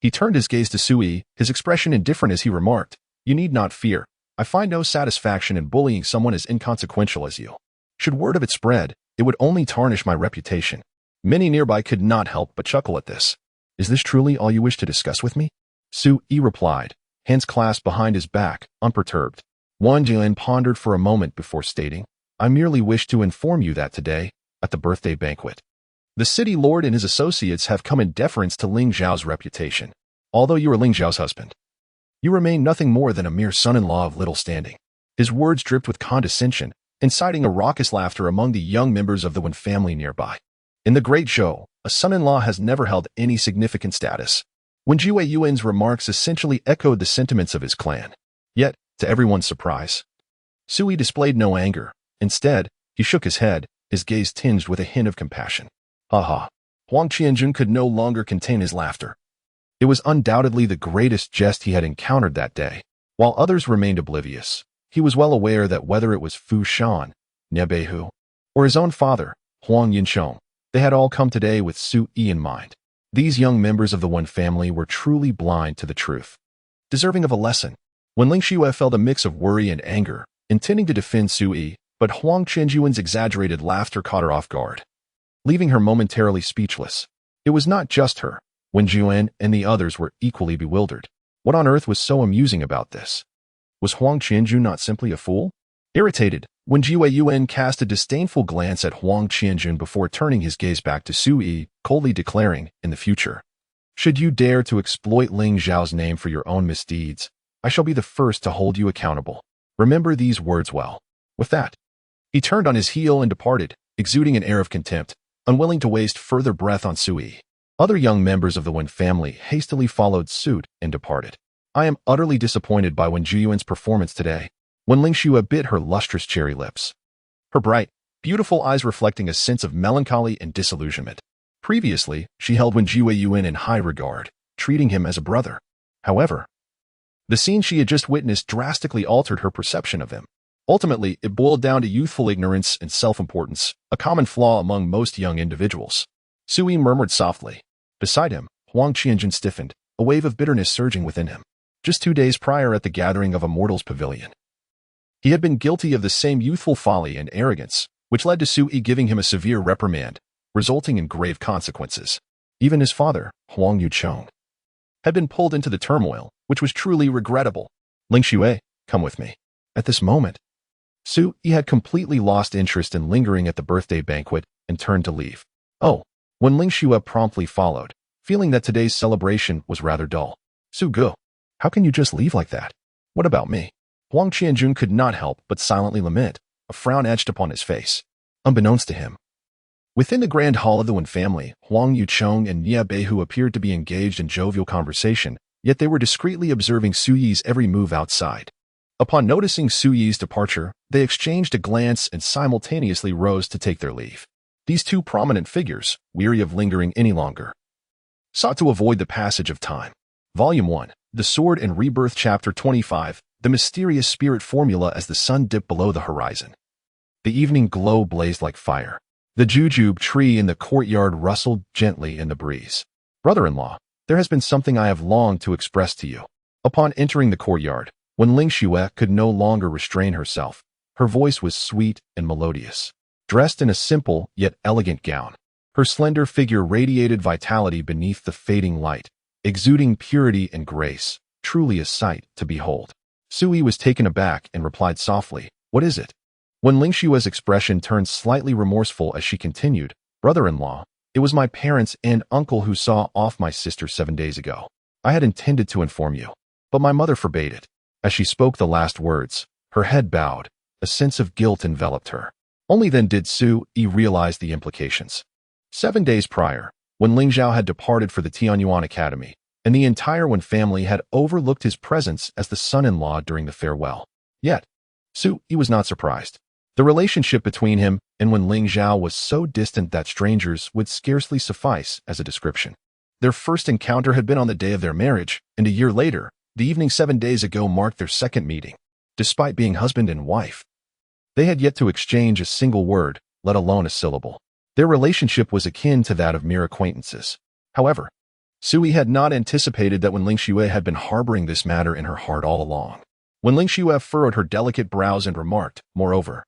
he turned his gaze to Sui, his expression indifferent as he remarked, you need not fear. I find no satisfaction in bullying someone as inconsequential as you. Should word of it spread, it would only tarnish my reputation. Many nearby could not help but chuckle at this. Is this truly all you wish to discuss with me? Sui replied, hands clasped behind his back, unperturbed. Wan Jian pondered for a moment before stating, I merely wish to inform you that today, at the birthday banquet, the city lord and his associates have come in deference to Lingzhao's reputation. Although you are Lingzhao's husband, you remain nothing more than a mere son-in-law of little standing. His words dripped with condescension, inciting a raucous laughter among the young members of the Wen family nearby. In the great show, a son-in-law has never held any significant status. Wen Jue Yuan's remarks essentially echoed the sentiments of his clan. Yet, to everyone's surprise, Sui displayed no anger. Instead, he shook his head, his gaze tinged with a hint of compassion. Ha ha. Huang Qianjun could no longer contain his laughter. It was undoubtedly the greatest jest he had encountered that day. While others remained oblivious, he was well aware that whether it was Fu Shan, Nebehu, or his own father, Huang Yinsheng, they had all come today with Sui in mind. These young members of the Wen family were truly blind to the truth, deserving of a lesson. When Lingzhao felt a mix of worry and anger, intending to defend Sui, but Huang Qianjuan's exaggerated laughter caught her off guard, leaving her momentarily speechless. It was not just her. Wen Juan and the others were equally bewildered. What on earth was so amusing about this? Was Huang Qianjun not simply a fool? Irritated, Wen Jue Yuan cast a disdainful glance at Huang Qianjun before turning his gaze back to Sui, coldly declaring, in the future, should you dare to exploit Ling Zhao's name for your own misdeeds, I shall be the first to hold you accountable. Remember these words well. With that, he turned on his heel and departed, exuding an air of contempt, unwilling to waste further breath on Sui. Other young members of the Wen family hastily followed suit and departed. I am utterly disappointed by Wen Juyuan's performance today. Wen Lingzhao bit her lustrous cherry lips, her bright, beautiful eyes reflecting a sense of melancholy and disillusionment. Previously, she held Wen Jue Yuan in high regard, treating him as a brother. However, the scene she had just witnessed drastically altered her perception of him. Ultimately, it boiled down to youthful ignorance and self-importance, a common flaw among most young individuals. Sui murmured softly. Beside him, Huang Qianjun stiffened, a wave of bitterness surging within him. Just 2 days prior at the gathering of Immortals Pavilion, he had been guilty of the same youthful folly and arrogance, which led to Sui giving him a severe reprimand, resulting in grave consequences. Even his father, Huang Yuchong, had been pulled into the turmoil, which was truly regrettable. Lingzhao, come with me. At this moment, Sui had completely lost interest in lingering at the birthday banquet and turned to leave. Oh, when Lingzhao promptly followed, feeling that today's celebration was rather dull. Su Gu, How can you just leave like that? What about me? Huang Qianjun could not help but silently lament, a frown etched upon his face. Unbeknownst to him, within the grand hall of the Wen family, Huang Yuchong and Ye Beihu appeared to be engaged in jovial conversation, yet they were discreetly observing Su Yi's every move outside. Upon noticing Su Yi's departure, they exchanged a glance and simultaneously rose to take their leave. These two prominent figures, weary of lingering any longer, sought to avoid the passage of time. Volume 1, The Sword and Rebirth, Chapter 25, The Mysterious Spirit Formula. As the sun dipped below the horizon, the evening glow blazed like fire. The jujube tree in the courtyard rustled gently in the breeze. Brother-in-law, there has been something I have longed to express to you. Upon entering the courtyard, Wen Lingzhao could no longer restrain herself. Her voice was sweet and melodious. Dressed in a simple yet elegant gown, her slender figure radiated vitality beneath the fading light, exuding purity and grace, truly a sight to behold. Su Yi was taken aback and replied softly, "What is it?" When Lingzhao's expression turned slightly remorseful as she continued, "Brother-in-law, it was my parents and uncle who saw off my sister 7 days ago. I had intended to inform you, but my mother forbade it." As she spoke the last words, her head bowed. A sense of guilt enveloped her. Only then did Su Yi realize the implications. 7 days prior, Wen Lingzhao had departed for the Tianyuan Academy, and the entire Wen family had overlooked his presence as the son-in-law during the farewell. Yet, Su Yi was not surprised. The relationship between him and Wen Lingzhao was so distant that strangers would scarcely suffice as a description. Their first encounter had been on the day of their marriage, and a year later, the evening 7 days ago marked their second meeting. Despite being husband and wife, they had yet to exchange a single word, let alone a syllable. Their relationship was akin to that of mere acquaintances. However, Su Yi had not anticipated that Wen Lingzhao had been harboring this matter in her heart all along. Wen Lingzhao furrowed her delicate brows and remarked, "Moreover,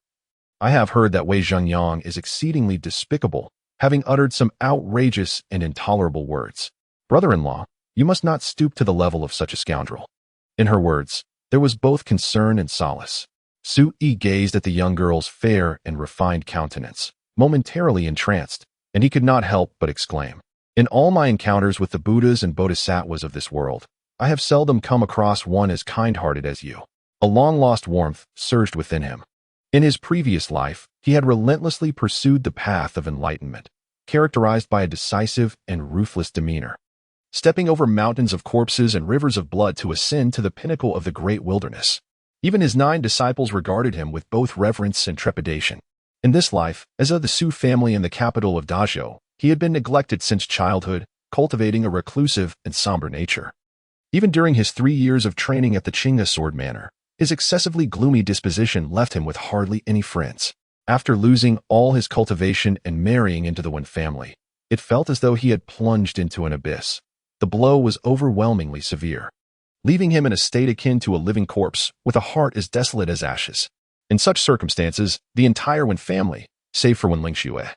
I have heard that Wei Zhengyang is exceedingly despicable, having uttered some outrageous and intolerable words. Brother-in-law, you must not stoop to the level of such a scoundrel." In her words, there was both concern and solace. Su Yi gazed at the young girl's fair and refined countenance, momentarily entranced, and he could not help but exclaim, "In all my encounters with the Buddhas and Bodhisattvas of this world, I have seldom come across one as kind-hearted as you." A long-lost warmth surged within him. In his previous life, he had relentlessly pursued the path of enlightenment, characterized by a decisive and ruthless demeanor, stepping over mountains of corpses and rivers of blood to ascend to the pinnacle of the great wilderness. Even his 9 disciples regarded him with both reverence and trepidation. In this life, as of the Su family in the capital of Dazhou, he had been neglected since childhood, cultivating a reclusive and somber nature. Even during his 3 years of training at the Qingtang sword manor, his excessively gloomy disposition left him with hardly any friends. After losing all his cultivation and marrying into the Wen family, it felt as though he had plunged into an abyss. The blow was overwhelmingly severe, leaving him in a state akin to a living corpse, with a heart as desolate as ashes. In such circumstances, the entire Wen family, save for Wen Lingzhao,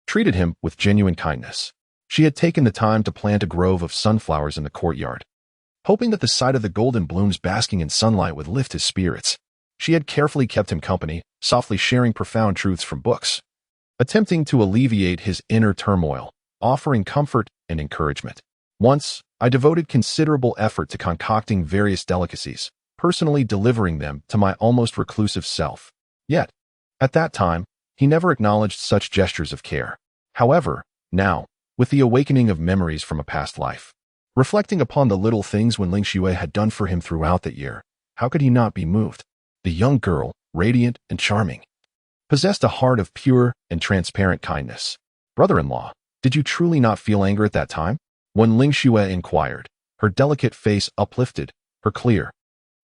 treated him with genuine kindness. She had taken the time to plant a grove of sunflowers in the courtyard, hoping that the sight of the golden blooms basking in sunlight would lift his spirits. She had carefully kept him company, softly sharing profound truths from books, attempting to alleviate his inner turmoil, offering comfort and encouragement. Once, I devoted considerable effort to concocting various delicacies, personally delivering them to my almost reclusive self. Yet, at that time, he never acknowledged such gestures of care. However, now, with the awakening of memories from a past life, reflecting upon the little things Wen Lingzhao had done for him throughout that year, how could he not be moved? The young girl, radiant and charming, possessed a heart of pure and transparent kindness. "Brother-in-law, did you truly not feel anger at that time?" Wen Lingzhao inquired, her delicate face uplifted, her clear,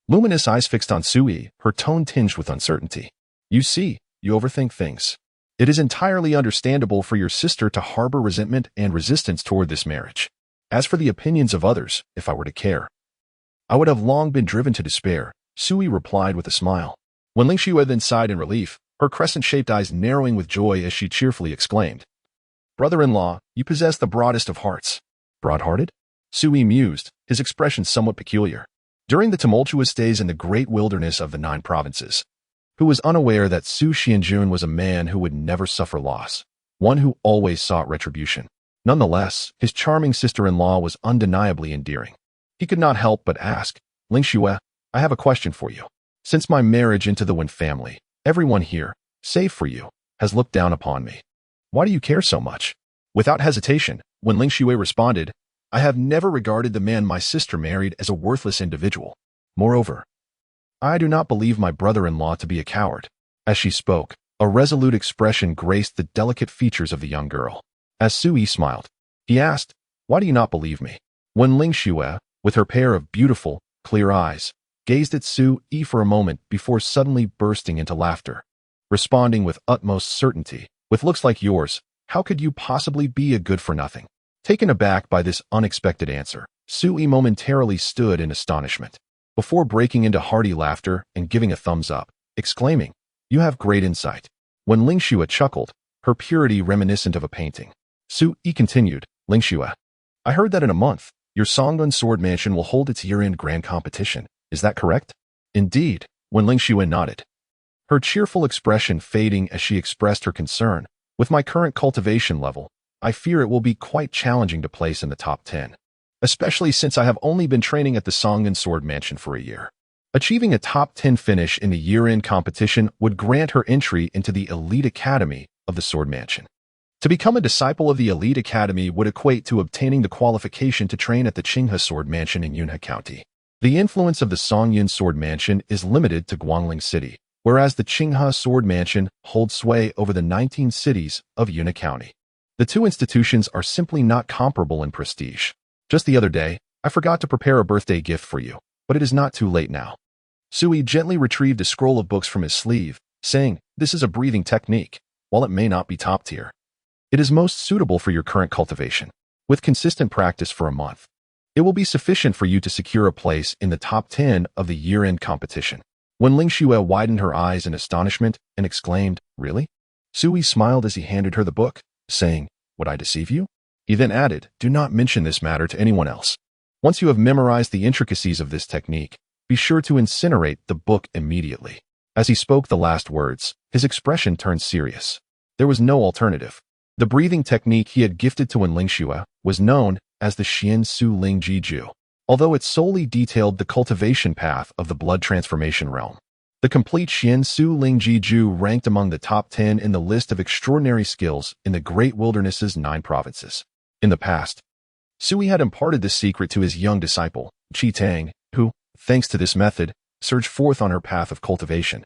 luminous eyes fixed on Su Yi, her tone tinged with uncertainty. "You see, you overthink things. It is entirely understandable for your sister to harbor resentment and resistance toward this marriage. As for the opinions of others, if I were to care, I would have long been driven to despair," Su Yi replied with a smile. Wen Lingzhao then sighed in relief, her crescent-shaped eyes narrowing with joy as she cheerfully exclaimed, "Brother-in-law, you possess the broadest of hearts." "Broad-hearted?" Su Yi mused, his expression somewhat peculiar. During the tumultuous days in the great wilderness of the 9 provinces, who was unaware that Su Xianjun was a man who would never suffer loss, one who always sought retribution. Nonetheless, his charming sister-in-law was undeniably endearing. He could not help but ask, Lingxue, I have a question for you. Since my marriage into the Wen family, everyone here, save for you, has looked down upon me. Why do you care so much? Without hesitation, when Lingxue responded, I have never regarded the man my sister married as a worthless individual. Moreover, I do not believe my brother-in-law to be a coward. As she spoke, a resolute expression graced the delicate features of the young girl. As Sui smiled, he asked, why do you not believe me? When Lingxue, with her pair of beautiful, clear eyes, gazed at Sui for a moment before suddenly bursting into laughter, responding with utmost certainty, with looks like yours, how could you possibly be a good-for-nothing? Taken aback by this unexpected answer, Sui momentarily stood in astonishment, before breaking into hearty laughter and giving a thumbs up, exclaiming, you have great insight. When Lingxue chuckled, her purity reminiscent of a painting, Sui continued, Lingxue, I heard that in a month, your Songun Sword Mansion will hold its year-end grand competition. Is that correct? Indeed, when Lingxue nodded, her cheerful expression fading as she expressed her concern, with my current cultivation level, I fear it will be quite challenging to place in the top 10, especially since I have only been training at the Songun Sword Mansion for a year. Achieving a top 10 finish in the year-end competition would grant her entry into the elite academy of the Sword Mansion. To become a disciple of the elite academy would equate to obtaining the qualification to train at the Qinghe Sword Mansion in Yunhe County. The influence of the Songyun Sword Mansion is limited to Guangling City, whereas the Qinghe Sword Mansion holds sway over the 19 cities of Yunhe County. The two institutions are simply not comparable in prestige. Just the other day, I forgot to prepare a birthday gift for you, but it is not too late now. Sui gently retrieved a scroll of books from his sleeve, saying, this is a breathing technique, while it may not be top tier. It is most suitable for your current cultivation. With consistent practice for a month, it will be sufficient for you to secure a place in the top 10 of the year-end competition. When Lingxue widened her eyes in astonishment and exclaimed, really? Sui smiled as he handed her the book, saying, would I deceive you? He then added, do not mention this matter to anyone else. Once you have memorized the intricacies of this technique, be sure to incinerate the book immediately. As he spoke the last words, his expression turned serious. There was no alternative. The breathing technique he had gifted to Wen Lingxue was known as the Xian Su Ling Ji Ju, although it solely detailed the cultivation path of the blood transformation realm. The complete Xian Su Ling Ji Ju ranked among the top 10 in the list of extraordinary skills in the Great Wilderness's 9 provinces. In the past, Sui had imparted this secret to his young disciple, Qingtang, who, thanks to this method, surged forth on her path of cultivation,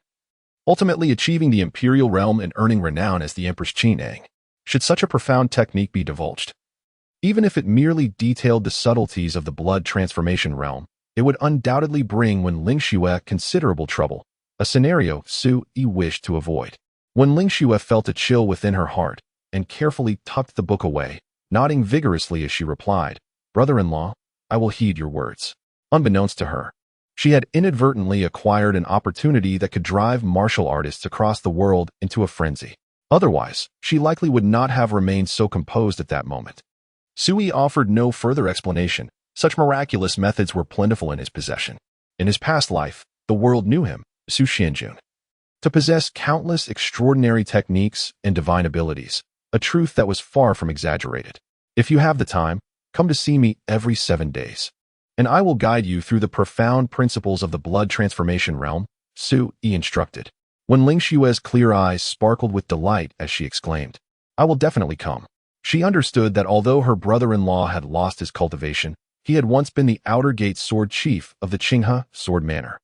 ultimately achieving the imperial realm and earning renown as the Empress Qingtang. Should such a profound technique be divulged, even if it merely detailed the subtleties of the blood transformation realm, it would undoubtedly bring Wen Lingxue considerable trouble, a scenario Sui wished to avoid. When Lingxue felt a chill within her heart and carefully tucked the book away, nodding vigorously as she replied, brother-in-law, I will heed your words. Unbeknownst to her, she had inadvertently acquired an opportunity that could drive martial artists across the world into a frenzy. Otherwise, she likely would not have remained so composed at that moment. Sui offered no further explanation. Such miraculous methods were plentiful in his possession. In his past life, the world knew him, Su Xianjun, to possess countless extraordinary techniques and divine abilities, a truth that was far from exaggerated. If you have the time, come to see me every 7 days, and I will guide you through the profound principles of the blood transformation realm, Sui instructed. When Lingxue's clear eyes sparkled with delight as she exclaimed, I will definitely come. She understood that although her brother-in-law had lost his cultivation, he had once been the outer gate sword chief of the Qinghe Sword Manor,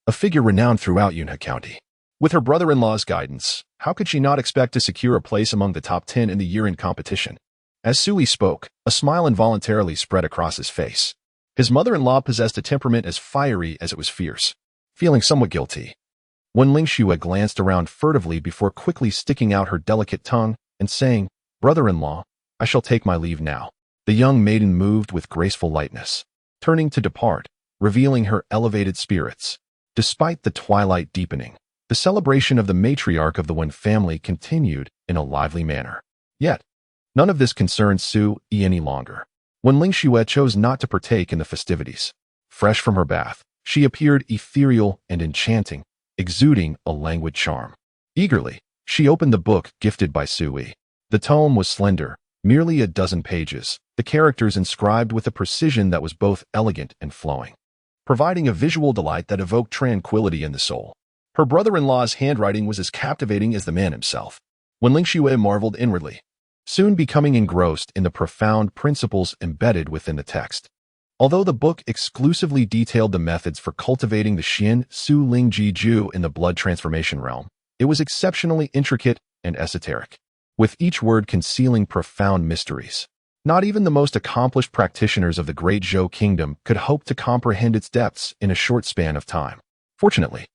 a figure renowned throughout Yunhe County. With her brother-in-law's guidance, how could she not expect to secure a place among the top 10 in the year-end competition? As Sui spoke, a smile involuntarily spread across his face. His mother-in-law possessed a temperament as fiery as it was fierce. Feeling somewhat guilty, when Lingxue glanced around furtively before quickly sticking out her delicate tongue and saying, brother-in-law, I shall take my leave now. The young maiden moved with graceful lightness, turning to depart, revealing her elevated spirits. Despite the twilight deepening, the celebration of the matriarch of the Wen family continued in a lively manner. Yet, none of this concerned Sui any longer. When Lingxue chose not to partake in the festivities, fresh from her bath, she appeared ethereal and enchanting, exuding a languid charm. Eagerly, she opened the book gifted by Sui. The tome was slender, merely a dozen pages, the characters inscribed with a precision that was both elegant and flowing. providing a visual delight that evoked tranquility in the soul. Her brother-in-law's handwriting was as captivating as the man himself. Wen Lingzhao marveled inwardly, soon becoming engrossed in the profound principles embedded within the text. Although the book exclusively detailed the methods for cultivating the Xian Su Ling Ji Ju in the blood transformation realm, it was exceptionally intricate and esoteric, with each word concealing profound mysteries. Not even the most accomplished practitioners of the Great Zhou Kingdom could hope to comprehend its depths in a short span of time. Fortunately,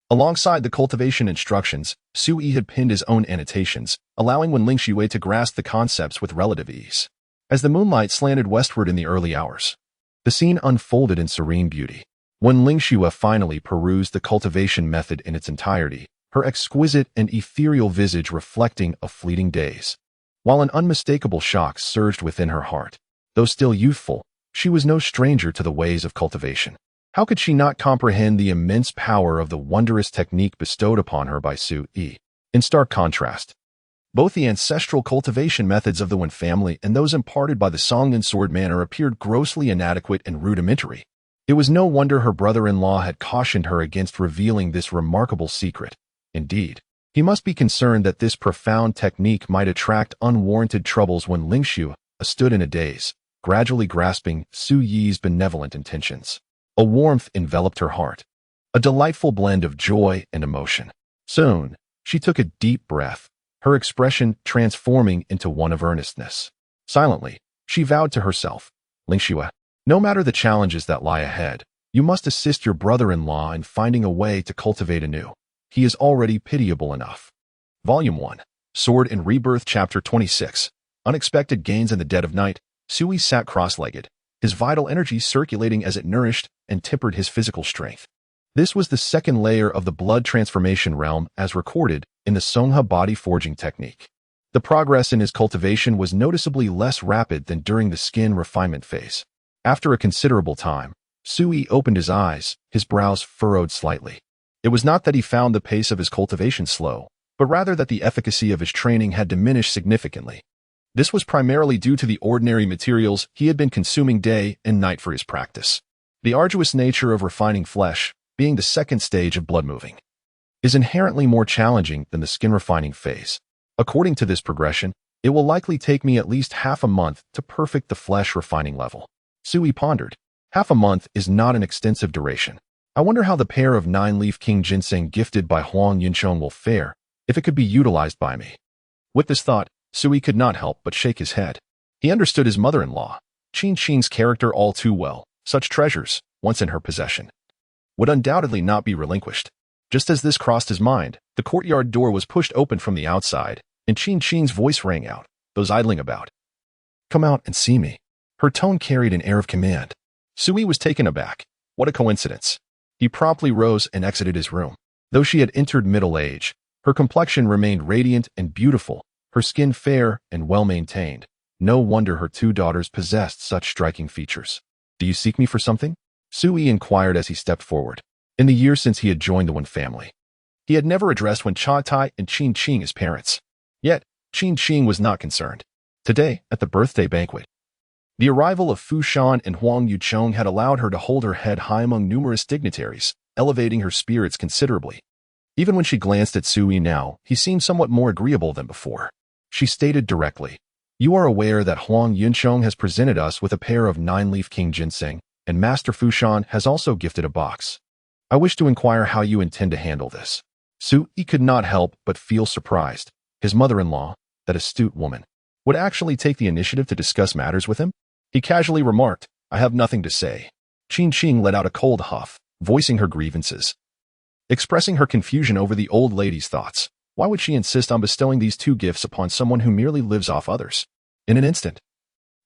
alongside the cultivation instructions, Sui had pinned his own annotations, allowing Wen Lingzhao to grasp the concepts with relative ease. As the moonlight slanted westward in the early hours, the scene unfolded in serene beauty. Wen Lingzhao finally perused the cultivation method in its entirety, her exquisite and ethereal visage reflecting of fleeting days. While an unmistakable shock surged within her heart, though still youthful, she was no stranger to the ways of cultivation. How could she not comprehend the immense power of the wondrous technique bestowed upon her by Sui? In stark contrast, both the ancestral cultivation methods of the Wen family and those imparted by the Songnan swordmanner appeared grossly inadequate and rudimentary. It was no wonder her brother-in-law had cautioned her against revealing this remarkable secret. Indeed, he must be concerned that this profound technique might attract unwarranted troubles. When Lingzhao stood in a daze, gradually grasping Su Yi's benevolent intentions. A warmth enveloped her heart, a delightful blend of joy and emotion. Soon, she took a deep breath, her expression transforming into one of earnestness. Silently, she vowed to herself, Lingzhao, no matter the challenges that lie ahead, you must assist your brother-in-law in finding a way to cultivate anew. He is already pitiable enough. Volume 1, Sword and Rebirth, Chapter 26. Unexpected gains in the dead of night. Sui sat cross-legged, his vital energy circulating as it nourished and tempered his physical strength. This was the second layer of the blood transformation realm as recorded in the Songha body forging technique. The progress in his cultivation was noticeably less rapid than during the skin refinement phase. After a considerable time, Sui opened his eyes, his brows furrowed slightly. It was not that he found the pace of his cultivation slow, but rather that the efficacy of his training had diminished significantly. This was primarily due to the ordinary materials he had been consuming day and night for his practice. The arduous nature of refining flesh, being the second stage of blood moving, is inherently more challenging than the skin refining phase. According to this progression, it will likely take me at least half a month to perfect the flesh refining level. Sui pondered. Half a month is not an extensive duration. I wonder how the pair of 9-leaf king ginseng gifted by Huang Yuncheng will fare if it could be utilized by me. With this thought, Sui could not help but shake his head. He understood his mother-in-law, Qingtang's character all too well. Such treasures, once in her possession, would undoubtedly not be relinquished. Just as this crossed his mind, the courtyard door was pushed open from the outside, and Qingtang's voice rang out, those idling about. Come out and see me. Her tone carried an air of command. Sui was taken aback. What a coincidence. He promptly rose and exited his room. Though she had entered middle age, her complexion remained radiant and beautiful, her skin fair and well-maintained. No wonder her two daughters possessed such striking features. Do you seek me for something? Sui inquired as he stepped forward. In the years since he had joined the Wen family, he had never addressed Wen Changtai and Qingtang as parents. Yet, Qingtang was not concerned. Today, at the birthday banquet, the arrival of Fu Shan and Huang Yucheng had allowed her to hold her head high among numerous dignitaries, elevating her spirits considerably. Even when she glanced at Sui now, he seemed somewhat more agreeable than before. She stated directly, You are aware that Huang Yuncheng has presented us with a pair of 9-leaf king ginseng, and Master Fu Shan has also gifted a box. I wish to inquire how you intend to handle this. Sui could not help but feel surprised. His mother-in-law, that astute woman, would actually take the initiative to discuss matters with him? He casually remarked, I have nothing to say. Qingtang let out a cold huff, voicing her grievances, expressing her confusion over the old lady's thoughts. Why would she insist on bestowing these two gifts upon someone who merely lives off others? In an instant,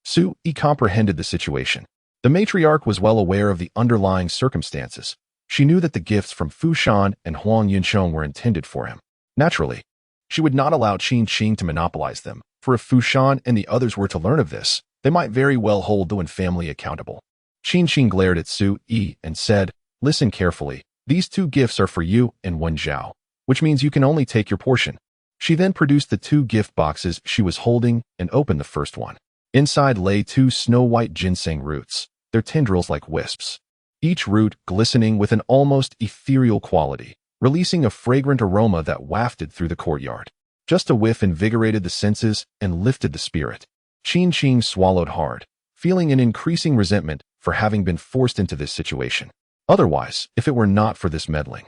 Sui comprehended the situation. The matriarch was well aware of the underlying circumstances. She knew that the gifts from Fu Shan and Huang Yuncheng were intended for him. Naturally, she would not allow Qingtang to monopolize them, for if Fu Shan and the others were to learn of this, they might very well hold the Wen family accountable. Qingtang glared at Sui and said, Listen carefully. These two gifts are for you and Wen Zhao, which means you can only take your portion. She then produced the two gift boxes she was holding and opened the first one. Inside lay two snow-white ginseng roots, their tendrils like wisps. each root glistening with an almost ethereal quality, releasing a fragrant aroma that wafted through the courtyard. Just a whiff invigorated the senses and lifted the spirit. Qingtang swallowed hard, feeling an increasing resentment for having been forced into this situation. Otherwise, if it were not for this meddling,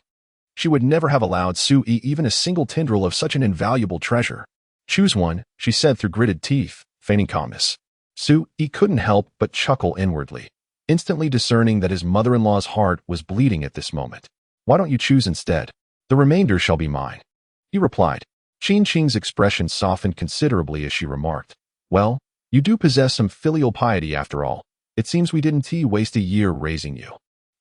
she would never have allowed Sui even a single tendril of such an invaluable treasure. Choose one, she said through gritted teeth, feigning calmness. Sui couldn't help but chuckle inwardly, instantly discerning that his mother-in-law's heart was bleeding at this moment. Why don't you choose instead? The remainder shall be mine, he replied. Qingtang's expression softened considerably as she remarked, well, you do possess some filial piety after all. It seems we didn't waste a year raising you.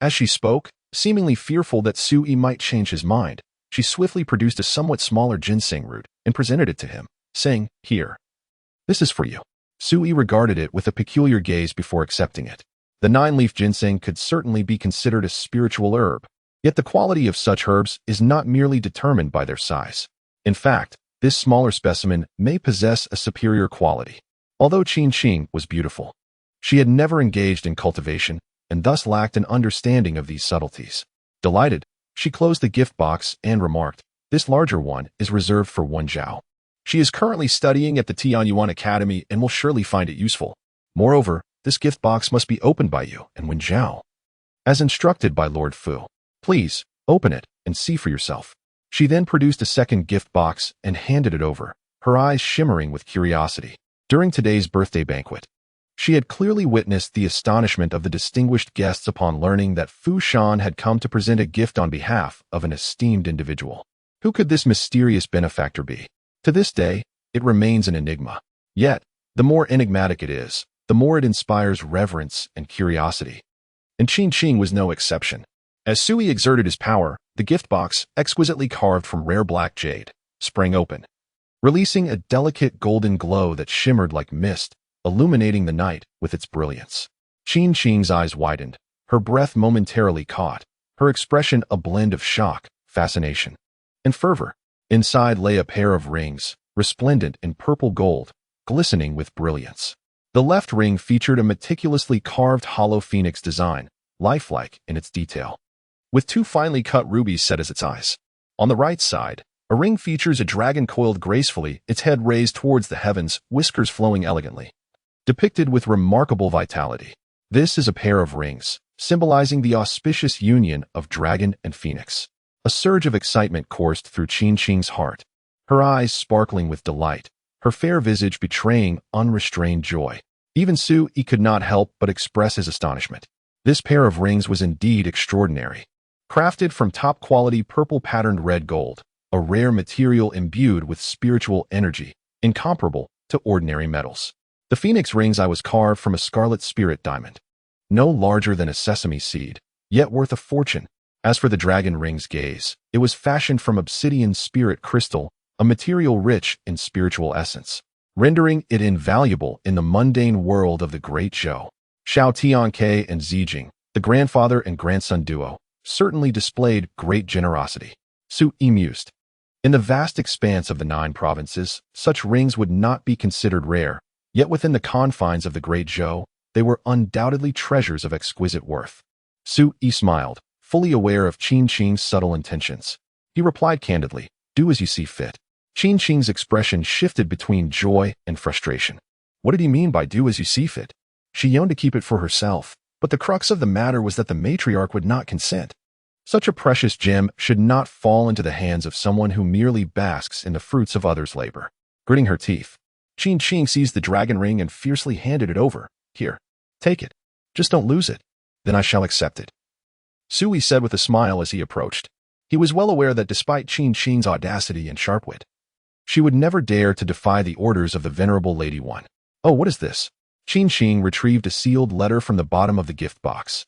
As she spoke, seemingly fearful that Sui might change his mind, she swiftly produced a somewhat smaller ginseng root and presented it to him, saying, here. This is for you. Sui regarded it with a peculiar gaze before accepting it. The 9-leaf ginseng could certainly be considered a spiritual herb, yet the quality of such herbs is not merely determined by their size. In fact, this smaller specimen may possess a superior quality. Although Qingtang was beautiful, she had never engaged in cultivation and thus lacked an understanding of these subtleties. Delighted, she closed the gift box and remarked, this larger one is reserved for Wen Lingzhao. She is currently studying at the Tianyuan Academy and will surely find it useful. Moreover, this gift box must be opened by you and Wen Lingzhao, as instructed by Lord Fu. Please, open it and see for yourself. She then produced a second gift box and handed it over, her eyes shimmering with curiosity. During today's birthday banquet, she had clearly witnessed the astonishment of the distinguished guests upon learning that Fu Shan had come to present a gift on behalf of an esteemed individual. Who could this mysterious benefactor be? To this day, it remains an enigma. Yet, the more enigmatic it is, the more it inspires reverence and curiosity. And Qingtang was no exception. As Sui exerted his power, the gift box, exquisitely carved from rare black jade, sprang open, releasing a delicate golden glow that shimmered like mist, illuminating the night with its brilliance. Qingtang's eyes widened, her breath momentarily caught, her expression a blend of shock, fascination, and fervor. Inside lay a pair of rings, resplendent in purple gold, glistening with brilliance. The left ring featured a meticulously carved hollow phoenix design, lifelike in its detail, with 2 finely cut rubies set as its eyes. On the right side, a ring features a dragon coiled gracefully, its head raised towards the heavens, whiskers flowing elegantly, depicted with remarkable vitality. This is a pair of rings, symbolizing the auspicious union of dragon and phoenix. A surge of excitement coursed through Qingtang's heart, her eyes sparkling with delight, her fair visage betraying unrestrained joy. Even Sui could not help but express his astonishment. This pair of rings was indeed extraordinary. Crafted from top-quality purple-patterned red gold, a rare material imbued with spiritual energy, incomparable to ordinary metals. The phoenix rings I was carved from a scarlet spirit diamond, no larger than a sesame seed, yet worth a fortune. As for the dragon ring's gaze, it was fashioned from obsidian spirit crystal, a material rich in spiritual essence, rendering it invaluable in the mundane world of the Great Zhou. Xiao Tianke and Zijing, the grandfather and grandson duo, certainly displayed great generosity. Sui mused. In the vast expanse of the 9 provinces, such rings would not be considered rare, yet within the confines of the Great Zhou, they were undoubtedly treasures of exquisite worth. Sui smiled, fully aware of Qingtang's subtle intentions. He replied candidly, do as you see fit. Qingtang's expression shifted between joy and frustration. What did he mean by do as you see fit? She yearned to keep it for herself, but the crux of the matter was that the matriarch would not consent. Such a precious gem should not fall into the hands of someone who merely basks in the fruits of others' labor. Gritting her teeth, Qingtang seized the dragon ring and fiercely handed it over. Here, take it. Just don't lose it. Then I shall accept it, Sui said with a smile as he approached. He was well aware that despite Qingtang's audacity and sharp wit, she would never dare to defy the orders of the venerable Lady One. Oh, what is this? Qingtang retrieved a sealed letter from the bottom of the gift box.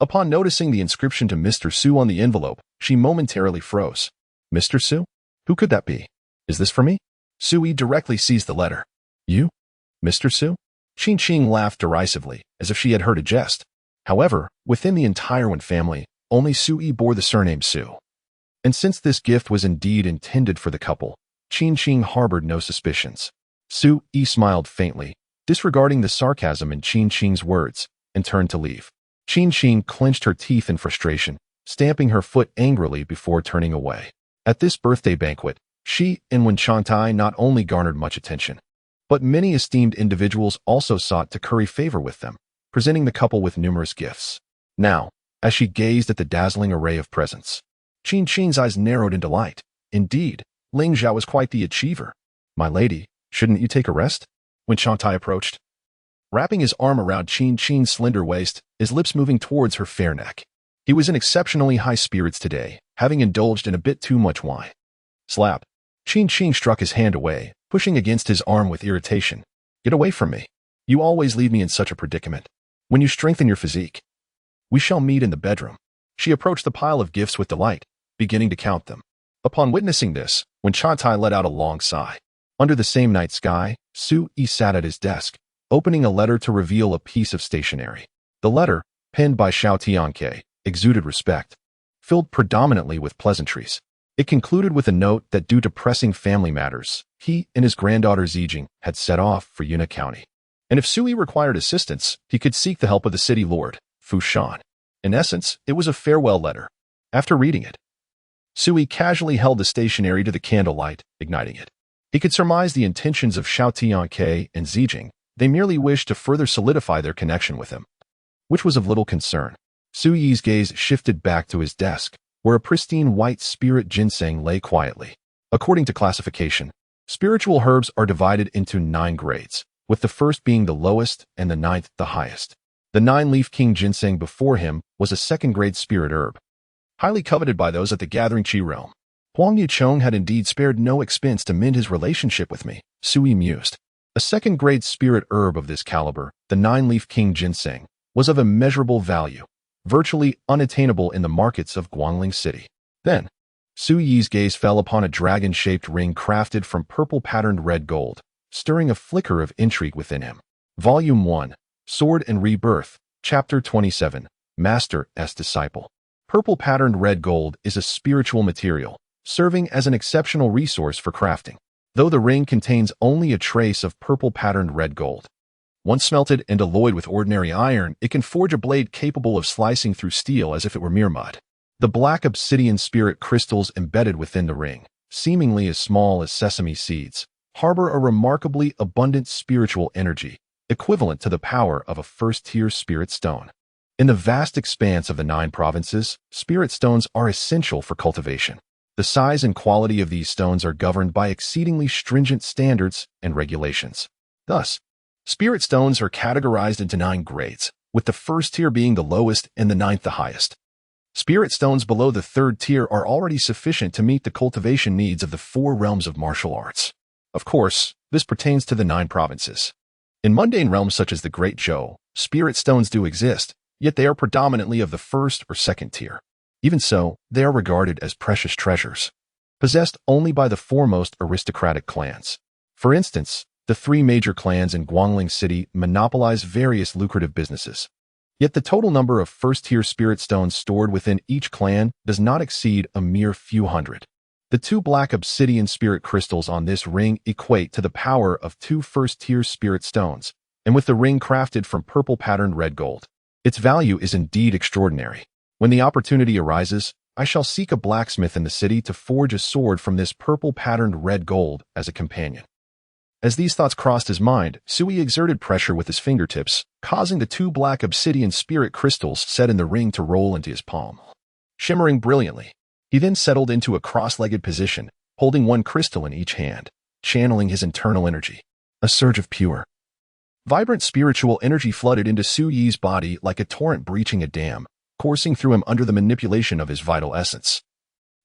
Upon noticing the inscription to Mr. Su on the envelope, she momentarily froze. Mr. Su? Who could that be? Is this for me? Sui directly seized the letter. You? Mr. Su? Qingtang laughed derisively, as if she had heard a jest. However, within the entire Wen family, only Sui bore the surname Su. And since this gift was indeed intended for the couple, Qingtang harbored no suspicions. Sui smiled faintly, disregarding the sarcasm in Qingtang's words, and turned to leave. Qingtang clenched her teeth in frustration, stamping her foot angrily before turning away. At this birthday banquet, she and Wen Lingzhao not only garnered much attention, but many esteemed individuals also sought to curry favor with them, presenting the couple with numerous gifts. Now, as she gazed at the dazzling array of presents, Qingtang's eyes narrowed in delight. Indeed, Lingzhao was quite the achiever. "My lady, shouldn't you take a rest?" When Qingtang approached, wrapping his arm around Qingtang's slender waist, his lips moving towards her fair neck. He was in exceptionally high spirits today, having indulged in a bit too much wine. Slap. Qingtang struck his hand away, pushing against his arm with irritation. "Get away from me. You always leave me in such a predicament. When you strengthen your physique, we shall meet in the bedroom." She approached the pile of gifts with delight, beginning to count them. Upon witnessing this, Wen Lingzhao let out a long sigh. Under the same night sky, Su Yi sat at his desk, opening a letter to reveal a piece of stationery. The letter, penned by Xiao Tianke, exuded respect, filled predominantly with pleasantries. It concluded with a note that due to pressing family matters, he and his granddaughter Zijing had set off for Yuna County. And if Sui required assistance, he could seek the help of the city lord, Fu Shan. In essence, it was a farewell letter. After reading it, Sui casually held the stationery to the candlelight, igniting it. He could surmise the intentions of Xiao Tianke and Zijing. They merely wished to further solidify their connection with him, which was of little concern. Su Yi's gaze shifted back to his desk, where a pristine white spirit ginseng lay quietly. According to classification, spiritual herbs are divided into 9 grades, with the first being the lowest and the 9th the highest. The 9-leaf king ginseng before him was a 2nd-grade spirit herb, highly coveted by those at the Gathering Qi realm. Huang Yicheng had indeed spared no expense to mend his relationship with me, Sui mused. A 2nd-grade spirit herb of this caliber, the 9-leaf king ginseng, was of immeasurable value, virtually unattainable in the markets of Guangling City. Then, Su Yi's gaze fell upon a dragon-shaped ring crafted from purple-patterned red gold, stirring a flicker of intrigue within him. Volume 1, Sword and Rebirth, Chapter 27, Master as Disciple. Purple-patterned red gold is a spiritual material, serving as an exceptional resource for crafting. Though the ring contains only a trace of purple-patterned red gold, once smelted and alloyed with ordinary iron, it can forge a blade capable of slicing through steel as if it were mere mud. The black obsidian spirit crystals embedded within the ring, seemingly as small as sesame seeds, harbor a remarkably abundant spiritual energy, equivalent to the power of a first-tier spirit stone. In the vast expanse of the 9 provinces, spirit stones are essential for cultivation. The size and quality of these stones are governed by exceedingly stringent standards and regulations. Thus, spirit stones are categorized into 9 grades, with the first tier being the lowest and the 9th the highest. Spirit stones below the 3rd tier are already sufficient to meet the cultivation needs of the 4 realms of martial arts. Of course, this pertains to the 9 provinces. In mundane realms such as the Great Zhou, spirit stones do exist, yet they are predominantly of the 1st or 2nd tier. Even so, they are regarded as precious treasures, possessed only by the foremost aristocratic clans. For instance, the 3 major clans in Guangling City monopolize various lucrative businesses. Yet the total number of first-tier spirit stones stored within each clan does not exceed a mere few hundred. The 2 black obsidian spirit crystals on this ring equate to the power of 2 first-tier spirit stones, and with the ring crafted from purple-patterned red gold, its value is indeed extraordinary. When the opportunity arises, I shall seek a blacksmith in the city to forge a sword from this purple-patterned red gold as a companion. As these thoughts crossed his mind, Sui exerted pressure with his fingertips, causing the 2 black obsidian spirit crystals set in the ring to roll into his palm. Shimmering brilliantly, he then settled into a cross-legged position, holding 1 crystal in each hand, channeling his internal energy. A surge of pure, vibrant spiritual energy flooded into Su Yi's body like a torrent breaching a dam, coursing through him under the manipulation of his vital essence,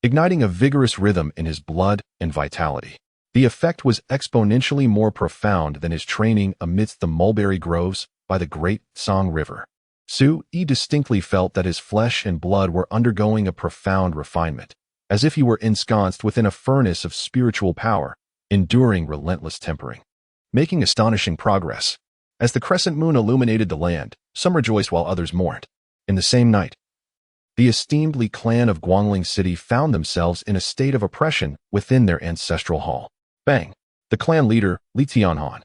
igniting a vigorous rhythm in his blood and vitality. The effect was exponentially more profound than his training amidst the mulberry groves by the great Song River. Su Yi distinctly felt that his flesh and blood were undergoing a profound refinement, as if he were ensconced within a furnace of spiritual power, enduring relentless tempering, making astonishing progress. As the crescent moon illuminated the land, some rejoiced while others mourned. In the same night, the esteemed Li clan of Guangling City found themselves in a state of oppression within their ancestral hall. Bang! The clan leader, Li Tianhan,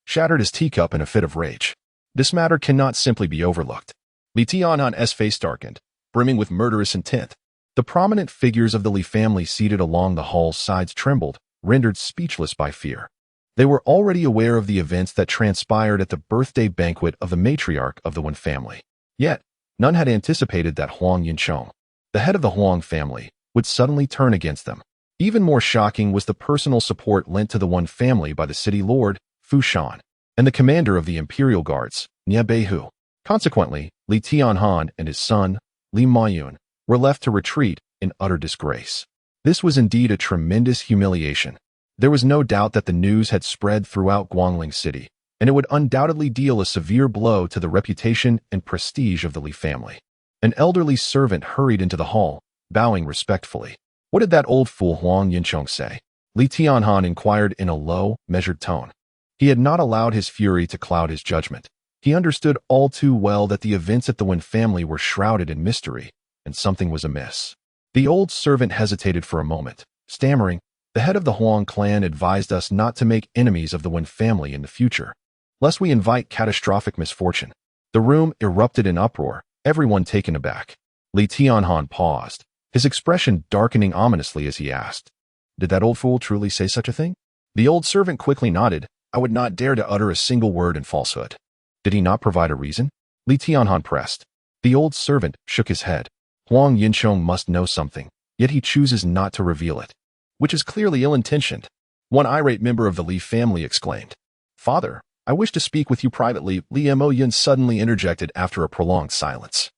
shattered his teacup in a fit of rage. This matter cannot simply be overlooked. Li Tianhan's face darkened, brimming with murderous intent. The prominent figures of the Li family seated along the hall's sides trembled, rendered speechless by fear. They were already aware of the events that transpired at the birthday banquet of the matriarch of the Wen family. Yet, none had anticipated that Huang Yinchong, the head of the Huang family, would suddenly turn against them. Even more shocking was the personal support lent to the Wen family by the city lord, Fu Shan, and the commander of the imperial guards, Nie Beihu. Consequently, Li Tianhan and his son, Li Mayun, were left to retreat in utter disgrace. This was indeed a tremendous humiliation. There was no doubt that the news had spread throughout Guangling City, and it would undoubtedly deal a severe blow to the reputation and prestige of the Li family. An elderly servant hurried into the hall, bowing respectfully. What did that old fool Huang Yinchong say? Li Tianhan inquired in a low, measured tone. He had not allowed his fury to cloud his judgment. He understood all too well that the events at the Wen family were shrouded in mystery, and something was amiss. The old servant hesitated for a moment, stammering, "The head of the Huang clan advised us not to make enemies of the Wen family in the future, lest we invite catastrophic misfortune." The room erupted in uproar, everyone taken aback. Li Tianhan paused, his expression darkening ominously as he asked, "Did that old fool truly say such a thing?" The old servant quickly nodded. "I would not dare to utter a single word in falsehood." "Did he not provide a reason?" Li Tianhan pressed. The old servant shook his head. "Huang Yinchong must know something, yet he chooses not to reveal it, which is clearly ill-intentioned." One irate member of the Li family exclaimed, "Father, I wish to speak with you privately." Li Mo suddenly interjected after a prolonged silence.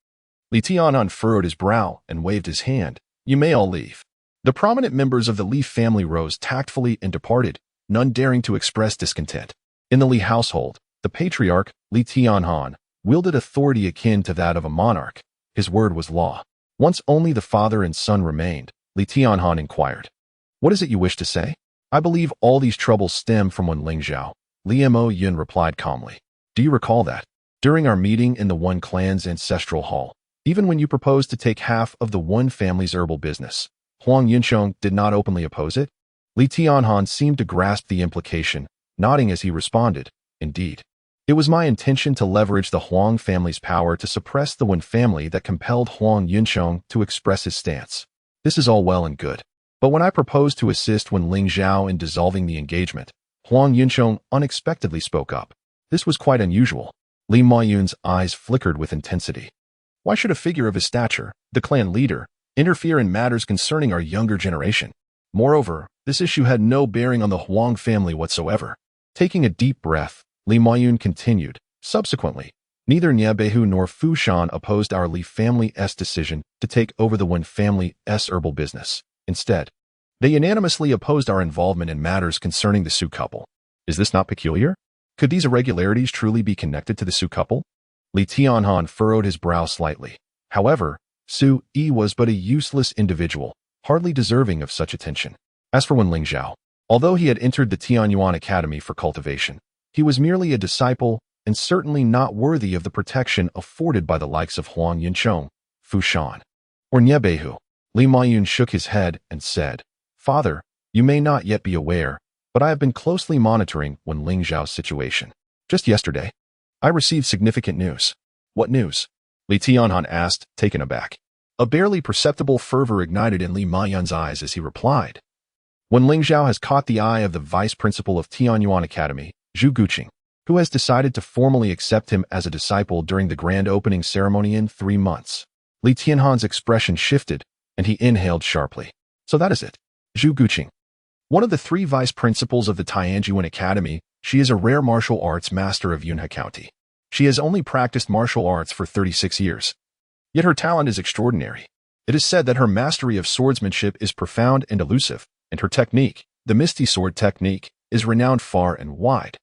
Li Tianhan furrowed his brow and waved his hand. "You may all leave." The prominent members of the Li family rose tactfully and departed, none daring to express discontent. In the Li household, the patriarch, Li Tianhan, wielded authority akin to that of a monarch. His word was law. Once only the father and son remained, Li Tianhan inquired, "What is it you wish to say?" "I believe all these troubles stem from Wen Lingzhao," Li Mo replied calmly. "Do you recall that, during our meeting in the Wen clan's ancestral hall, even when you proposed to take half of the Wen family's herbal business, Huang Yinchong did not openly oppose it?" Li Tianhan seemed to grasp the implication, nodding as he responded, "Indeed. It was my intention to leverage the Huang family's power to suppress the Wen family that compelled Huang Yinchong to express his stance. This is all well and good. But when I proposed to assist Wen Lingzhao in dissolving the engagement, Huang Yinchong unexpectedly spoke up. This was quite unusual." Li Mayun's eyes flickered with intensity. "Why should a figure of his stature, the clan leader, interfere in matters concerning our younger generation? Moreover, this issue had no bearing on the Huang family whatsoever." Taking a deep breath, Li Mayun continued, "Subsequently, neither Nie Beihu nor Fu Shan opposed our Li family's decision to take over the Wen family's herbal business. Instead, they unanimously opposed our involvement in matters concerning the Su couple. Is this not peculiar? Could these irregularities truly be connected to the Su couple?" Li Tianhan furrowed his brow slightly. However, Su Yi was but a useless individual, hardly deserving of such attention. As for Wen Lingzhao, although he had entered the Tianyuan Academy for cultivation, he was merely a disciple and certainly not worthy of the protection afforded by the likes of Huang Yinchong, Fu Shan, or Nie Beihu. Li Mayun shook his head and said, "Father, you may not yet be aware, but I have been closely monitoring Wen Lingzhao's situation. Just yesterday, I received significant news." "What news?" Li Tianhan asked, taken aback. A barely perceptible fervor ignited in Li Mayun's eyes as he replied, "Wen Lingzhao has caught the eye of the vice principal of Tianyuan Academy, Zhu Guqing, who has decided to formally accept him as a disciple during the grand opening ceremony in 3 months." Li Tianhan's expression shifted, and he inhaled sharply. "So that is it. Zhu Guqing, one of the 3 vice principals of the Tianyuan Academy. She is a rare martial arts master of Yunhe County. She has only practiced martial arts for 36 years. Yet her talent is extraordinary. It is said that her mastery of swordsmanship is profound and elusive, and her technique, the Misty Sword technique, is renowned far and wide,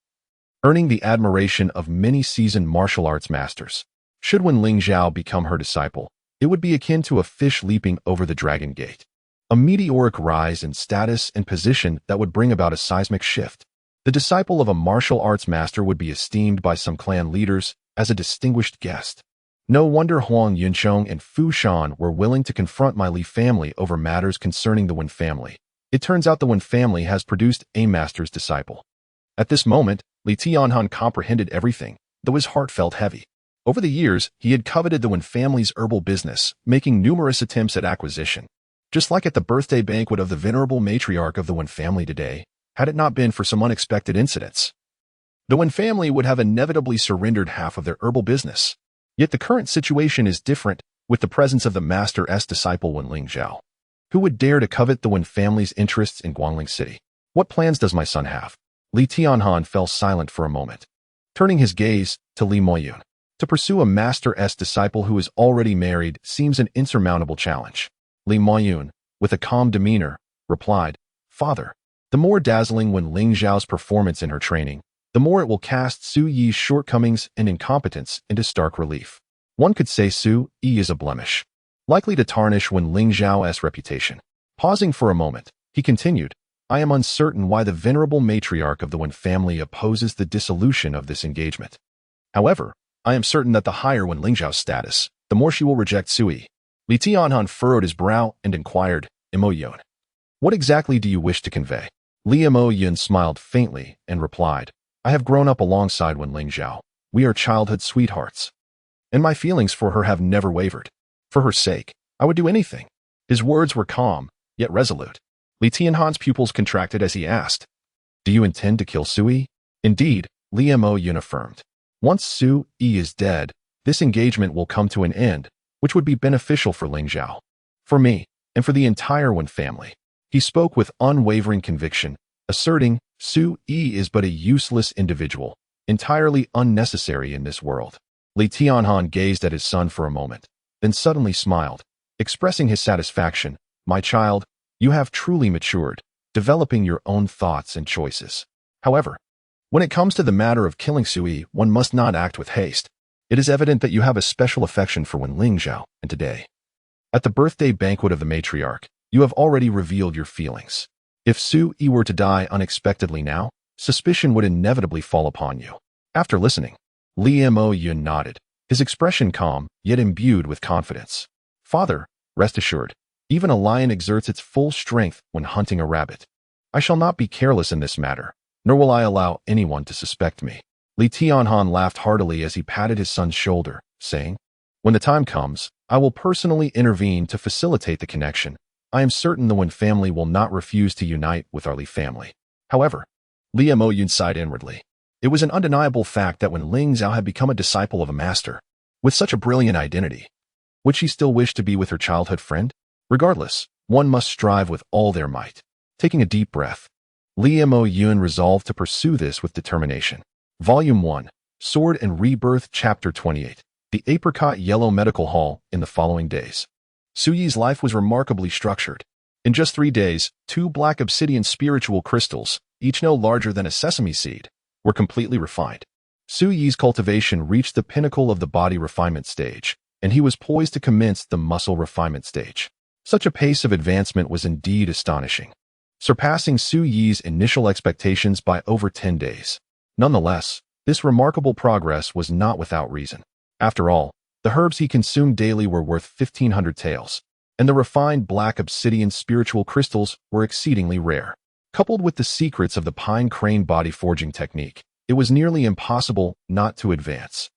earning the admiration of many seasoned martial arts masters. Should Wen Lingzhao become her disciple, it would be akin to a fish leaping over the Dragon Gate, a meteoric rise in status and position that would bring about a seismic shift. The disciple of a martial arts master would be esteemed by some clan leaders as a distinguished guest. No wonder Huang Yinchong and Fu Shan were willing to confront my Li family over matters concerning the Wen family. It turns out the Wen family has produced a master's disciple." At this moment, Li Tianhan comprehended everything, though his heart felt heavy. Over the years, he had coveted the Wen family's herbal business, making numerous attempts at acquisition. Just like at the birthday banquet of the venerable matriarch of the Wen family today, had it not been for some unexpected incidents, the Wen family would have inevitably surrendered half of their herbal business. Yet the current situation is different, with the presence of the master's disciple Wen Lingzhao. Who would dare to covet the Wen family's interests in Guangling City? What plans does my son have? Li Tianhan fell silent for a moment, turning his gaze to Li Moyun. To pursue a master's disciple who is already married seems an insurmountable challenge. Li Moyun, with a calm demeanor, replied, Father, the more dazzling Wen Lingzhao's performance in her training, the more it will cast Su Yi's shortcomings and incompetence into stark relief. One could say Su Yi is a blemish, likely to tarnish Wen Lingzhao's reputation. Pausing for a moment, he continued, I am uncertain why the venerable matriarch of the Wen family opposes the dissolution of this engagement. However, I am certain that the higher Wen Lingzhao's status, the more she will reject Su Yi. Li Tianhan furrowed his brow and inquired, Imoyun, what exactly do you wish to convey? Li Imoyun smiled faintly and replied, I have grown up alongside Wen Lingzhao. We are childhood sweethearts, and my feelings for her have never wavered. For her sake, I would do anything. His words were calm, yet resolute. Li Tianhan's pupils contracted as he asked, Do you intend to kill Su Yi? Indeed, Li Imoyun affirmed. Once Su Yi is dead, this engagement will come to an end, which would be beneficial for Lingzhao, for me, and for the entire Wen family. He spoke with unwavering conviction, asserting, Su Yi is but a useless individual, entirely unnecessary in this world. Li Tianhan gazed at his son for a moment, then suddenly smiled, expressing his satisfaction. My child, you have truly matured, developing your own thoughts and choices. However, when it comes to the matter of killing Su Yi, one must not act with haste. It is evident that you have a special affection for Wen Lingzhao, and today, at the birthday banquet of the matriarch, you have already revealed your feelings. If Su Yi were to die unexpectedly now, suspicion would inevitably fall upon you. After listening, Li Imoyun nodded, his expression calm, yet imbued with confidence. Father, rest assured, even a lion exerts its full strength when hunting a rabbit. I shall not be careless in this matter, nor will I allow anyone to suspect me. Li Tianhan laughed heartily as he patted his son's shoulder, saying, When the time comes, I will personally intervene to facilitate the connection. I am certain the Wen family will not refuse to unite with our Li family. However, Li Imoyun sighed inwardly. It was an undeniable fact that Wen Lingzhao had become a disciple of a master, with such a brilliant identity. Would she still wish to be with her childhood friend? Regardless, one must strive with all their might. Taking a deep breath, Li Imoyun resolved to pursue this with determination. Volume 1, Sword and Rebirth, Chapter 28. The Apricot Yellow Medical Hall. In the following days, Su Yi's life was remarkably structured. In just 3 days, 2 black obsidian spiritual crystals, each no larger than a sesame seed, were completely refined. Su Yi's cultivation reached the pinnacle of the body refinement stage, and he was poised to commence the muscle refinement stage. Such a pace of advancement was indeed astonishing, surpassing Su Yi's initial expectations by over 10 days. Nonetheless, this remarkable progress was not without reason. After all, the herbs he consumed daily were worth 1,500 taels, and the refined black obsidian spiritual crystals were exceedingly rare. Coupled with the secrets of the pine crane body forging technique, it was nearly impossible not to advance.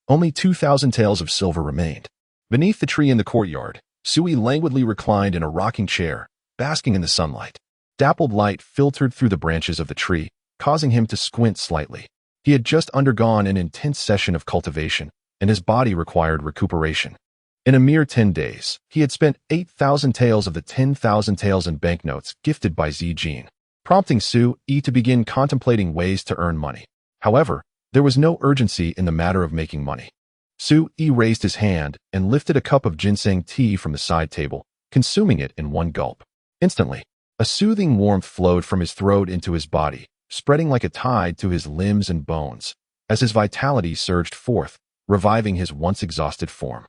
Only 2,000 taels of silver remained. Beneath the tree in the courtyard, Su Yi languidly reclined in a rocking chair, basking in the sunlight. Dappled light filtered through the branches of the tree, causing him to squint slightly. He had just undergone an intense session of cultivation, and his body required recuperation. In a mere 10 days, he had spent 8,000 taels of the 10,000 taels in banknotes gifted by Zijin, prompting Su Yi to begin contemplating ways to earn money. However, there was no urgency in the matter of making money. Su Yi raised his hand and lifted a cup of ginseng tea from the side table, consuming it in one gulp. Instantly, a soothing warmth flowed from his throat into his body, spreading like a tide to his limbs and bones, as his vitality surged forth, reviving his once exhausted form.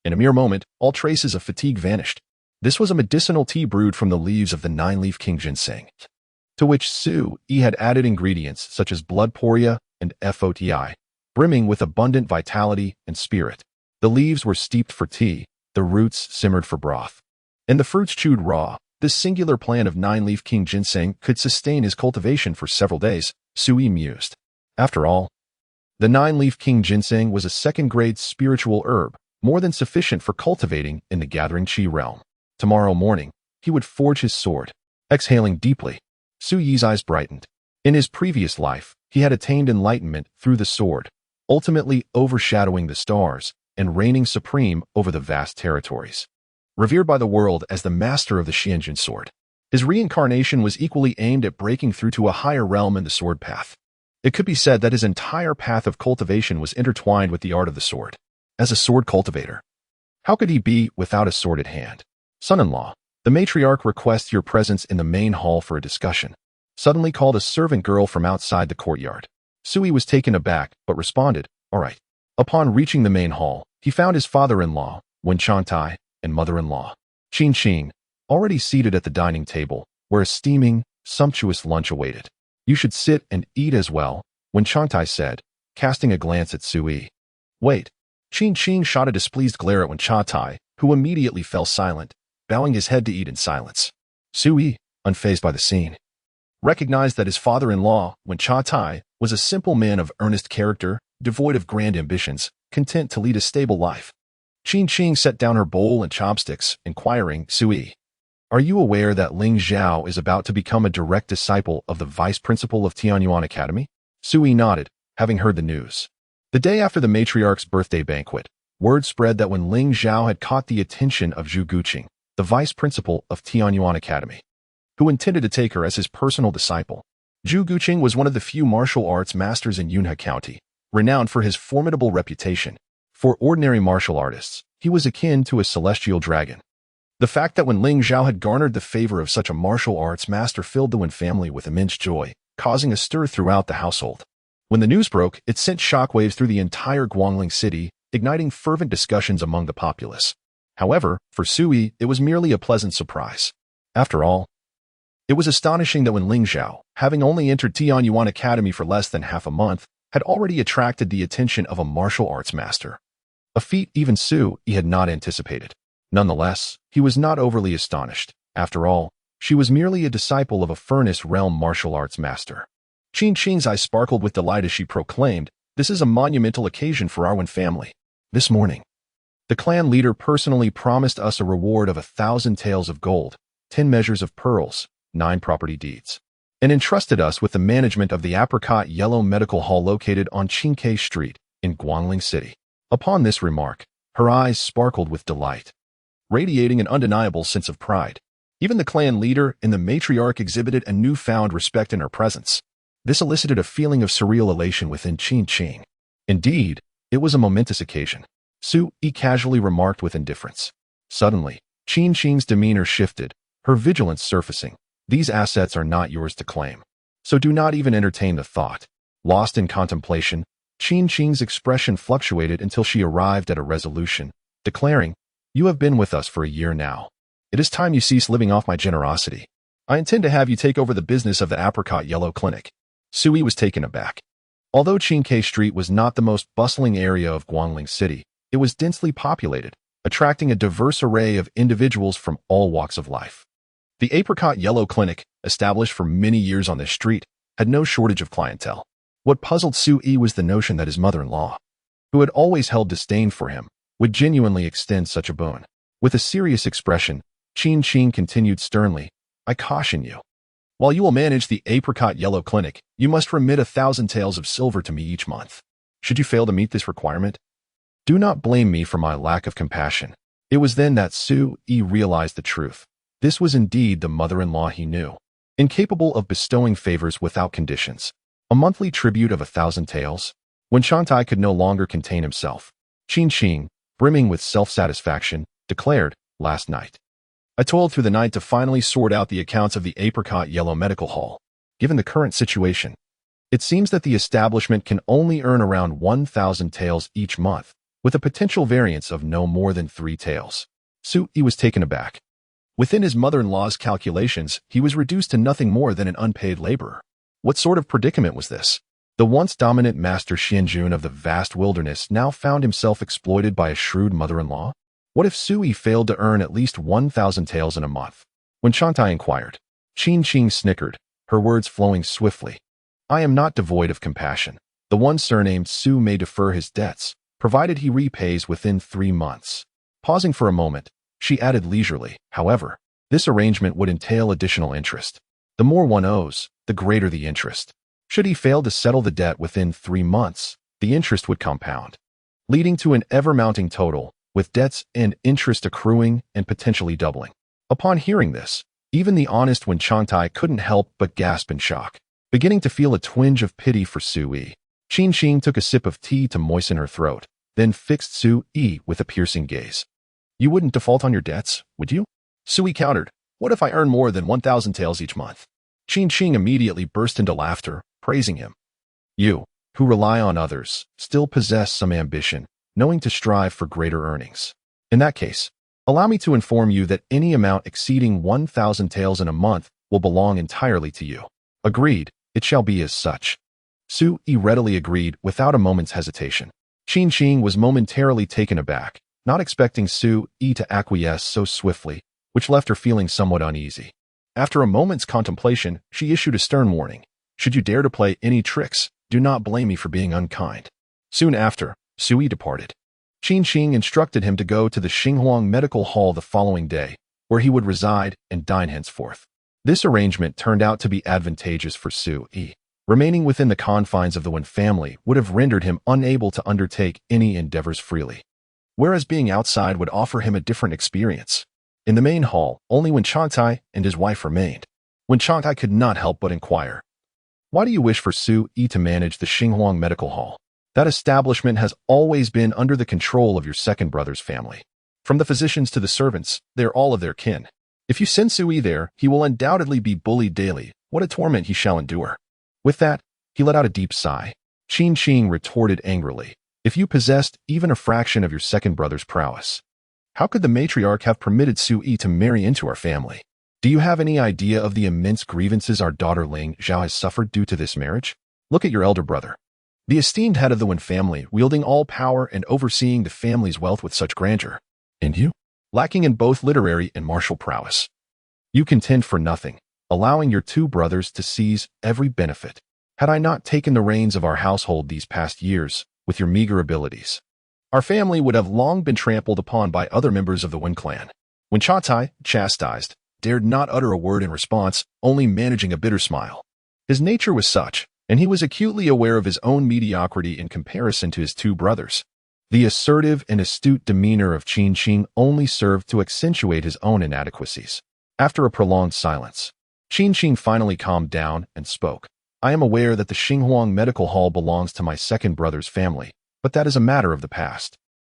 In a mere moment, all traces of fatigue vanished. This was a medicinal tea brewed from the leaves of the 9-leaf king ginseng, to which Su Yi had added ingredients such as blood poria and FOTI, brimming with abundant vitality and spirit. The leaves were steeped for tea, the roots simmered for broth, and the fruits chewed raw. This singular plant of 9-leaf king ginseng could sustain his cultivation for several days, Su Yi mused. After all, The 9-leaf king ginseng was a second-grade spiritual herb, more than sufficient for cultivating in the gathering qi realm. Tomorrow morning, he would forge his sword. Exhaling deeply, Su Yi's eyes brightened. In his previous life, he had attained enlightenment through the sword, ultimately overshadowing the stars and reigning supreme over the vast territories. Revered by the world as the master of the Xianjun sword, his reincarnation was equally aimed at breaking through to a higher realm in the sword path. It could be said that his entire path of cultivation was intertwined with the art of the sword. As a sword cultivator, how could he be without a sword at hand? Son-in-law, the matriarch requests your presence in the main hall for a discussion. Suddenly called a servant girl from outside the courtyard. Sui was taken aback, but responded, all right. Upon reaching the main hall, he found his father-in-law, Wen Changtai, and mother-in-law, Qingtang, already seated at the dining table, where a steaming, sumptuous lunch awaited. You should sit and eat as well, Wen Changtai said, casting a glance at Sui. Wait. Qingtang shot a displeased glare at Wen Changtai, who immediately fell silent, bowing his head to eat in silence. Sui, unfazed by the scene, recognized that his father-in-law, Wen Changtai, was a simple man of earnest character, devoid of grand ambitions, content to lead a stable life. Qingtang set down her bowl and chopsticks, inquiring, Sui, are you aware that Lingzhao is about to become a direct disciple of the vice principal of Tianyuan Academy? Sui nodded, having heard the news. The day after the matriarch's birthday banquet, word spread that when Lingzhao had caught the attention of Zhu Guqing, the vice principal of Tianyuan Academy, who intended to take her as his personal disciple. Zhu Guqing was one of the few martial arts masters in Yunhe County, renowned for his formidable reputation. For ordinary martial artists, he was akin to a celestial dragon. The fact that when Lingzhao had garnered the favor of such a martial arts master filled the Wen family with immense joy, causing a stir throughout the household. When the news broke, it sent shockwaves through the entire Guangling city, igniting fervent discussions among the populace. However, for Sui, it was merely a pleasant surprise. After all, it was astonishing that when Lingzhao, having only entered Tianyuan Academy for less than half a month, had already attracted the attention of a martial arts master. A feat even Sui had not anticipated. Nonetheless, he was not overly astonished. After all, she was merely a disciple of a furnace realm martial arts master. Qingtang's eyes sparkled with delight as she proclaimed, this is a monumental occasion for our Wen family. This morning, the clan leader personally promised us a reward of 1,000 taels of gold, 10 measures of pearls, 9 property deeds, and entrusted us with the management of the Apricot Yellow Medical Hall located on Qingtang Street in Guangling City. Upon this remark, her eyes sparkled with delight, radiating an undeniable sense of pride. Even the clan leader and the matriarch exhibited a newfound respect in her presence. This elicited a feeling of surreal elation within Qingtang. Indeed, it was a momentous occasion. Sui casually remarked with indifference. Suddenly, Qingtang's demeanor shifted, her vigilance surfacing. These assets are not yours to claim, so do not even entertain the thought. Lost in contemplation, Qingtang's expression fluctuated until she arrived at a resolution, declaring, you have been with us for a year now. It is time you cease living off my generosity. I intend to have you take over the business of the Apricot Yellow Clinic. Sui was taken aback. Although Qingtang Street was not the most bustling area of Guangling City, it was densely populated, attracting a diverse array of individuals from all walks of life. The Apricot Yellow Clinic, established for many years on this street, had no shortage of clientele. What puzzled Sui was the notion that his mother-in-law, who had always held disdain for him, would genuinely extend such a boon. With a serious expression, Qingtang continued sternly, I caution you. While you will manage the Apricot Yellow Clinic, you must remit 1,000 taels of silver to me each month. Should you fail to meet this requirement, do not blame me for my lack of compassion. It was then that Sui realized the truth. This was indeed the mother-in-law he knew, incapable of bestowing favors without conditions. A monthly tribute of 1,000 taels? When Changtai could no longer contain himself, Qingtang, brimming with self-satisfaction, declared, last night, I toiled through the night to finally sort out the accounts of the Apricot Yellow Medical Hall. Given the current situation, it seems that the establishment can only earn around 1,000 taels each month, with a potential variance of no more than 3 taels. Sui was taken aback. Within his mother-in-law's calculations, he was reduced to nothing more than an unpaid laborer. What sort of predicament was this? The once dominant master Xianjun of the vast wilderness now found himself exploited by a shrewd mother-in-law? What if Sui failed to earn at least 1,000 taels in a month? When Changtai inquired, Qingtang snickered, her words flowing swiftly. I am not devoid of compassion. The one surnamed Su may defer his debts, provided he repays within 3 months. Pausing for a moment, she added leisurely, however, this arrangement would entail additional interest. The more one owes, the greater the interest. Should he fail to settle the debt within 3 months, the interest would compound, leading to an ever-mounting total, with debts and interest accruing and potentially doubling. Upon hearing this, even the honest Wen Changtai couldn't help but gasp in shock. Beginning to feel a twinge of pity for Su-yi, Qingtang took a sip of tea to moisten her throat, then fixed Su-yi with a piercing gaze. You wouldn't default on your debts, would you? Su-yi countered, what if I earn more than 1,000 taels each month? Qingtang immediately burst into laughter, praising him. You, who rely on others, still possess some ambition, knowing to strive for greater earnings. In that case, allow me to inform you that any amount exceeding 1,000 taels in a month will belong entirely to you. Agreed, it shall be as such. Su-yi readily agreed without a moment's hesitation. Qingtang was momentarily taken aback, not expecting Su-yi to acquiesce so swiftly, which left her feeling somewhat uneasy. After a moment's contemplation, she issued a stern warning. Should you dare to play any tricks, do not blame me for being unkind. Soon after, Su-yi departed. Qingtang instructed him to go to the Xinhuang Medical Hall the following day, where he would reside and dine henceforth. This arrangement turned out to be advantageous for Su-yi. Remaining within the confines of the Wen family would have rendered him unable to undertake any endeavors freely, whereas being outside would offer him a different experience. In the main hall, only Wen Changtai and his wife remained. Wen Changtai could not help but inquire, why do you wish for Su-yi to manage the Xinhuang Medical Hall? That establishment has always been under the control of your second brother's family. From the physicians to the servants, they are all of their kin. If you send Su-yi there, he will undoubtedly be bullied daily. What a torment he shall endure. With that, he let out a deep sigh. Qingtang retorted angrily, if you possessed even a fraction of your second brother's prowess, how could the matriarch have permitted Su-yi to marry into our family? Do you have any idea of the immense grievances our daughter Lingzhao has suffered due to this marriage? Look at your elder brother, the esteemed head of the Wen family, wielding all power and overseeing the family's wealth with such grandeur. And you, lacking in both literary and martial prowess. You contend for nothing, allowing your 2 brothers to seize every benefit. Had I not taken the reins of our household these past years, with your meager abilities, our family would have long been trampled upon by other members of the Wen clan. Wen Changtai, chastised, dared not utter a word in response, only managing a bitter smile. His nature was such, and he was acutely aware of his own mediocrity in comparison to his 2 brothers. The assertive and astute demeanor of Qingtang only served to accentuate his own inadequacies. After a prolonged silence, Qingtang finally calmed down and spoke. I am aware that the Xinhuang Medical Hall belongs to my second brother's family, but that is a matter of the past.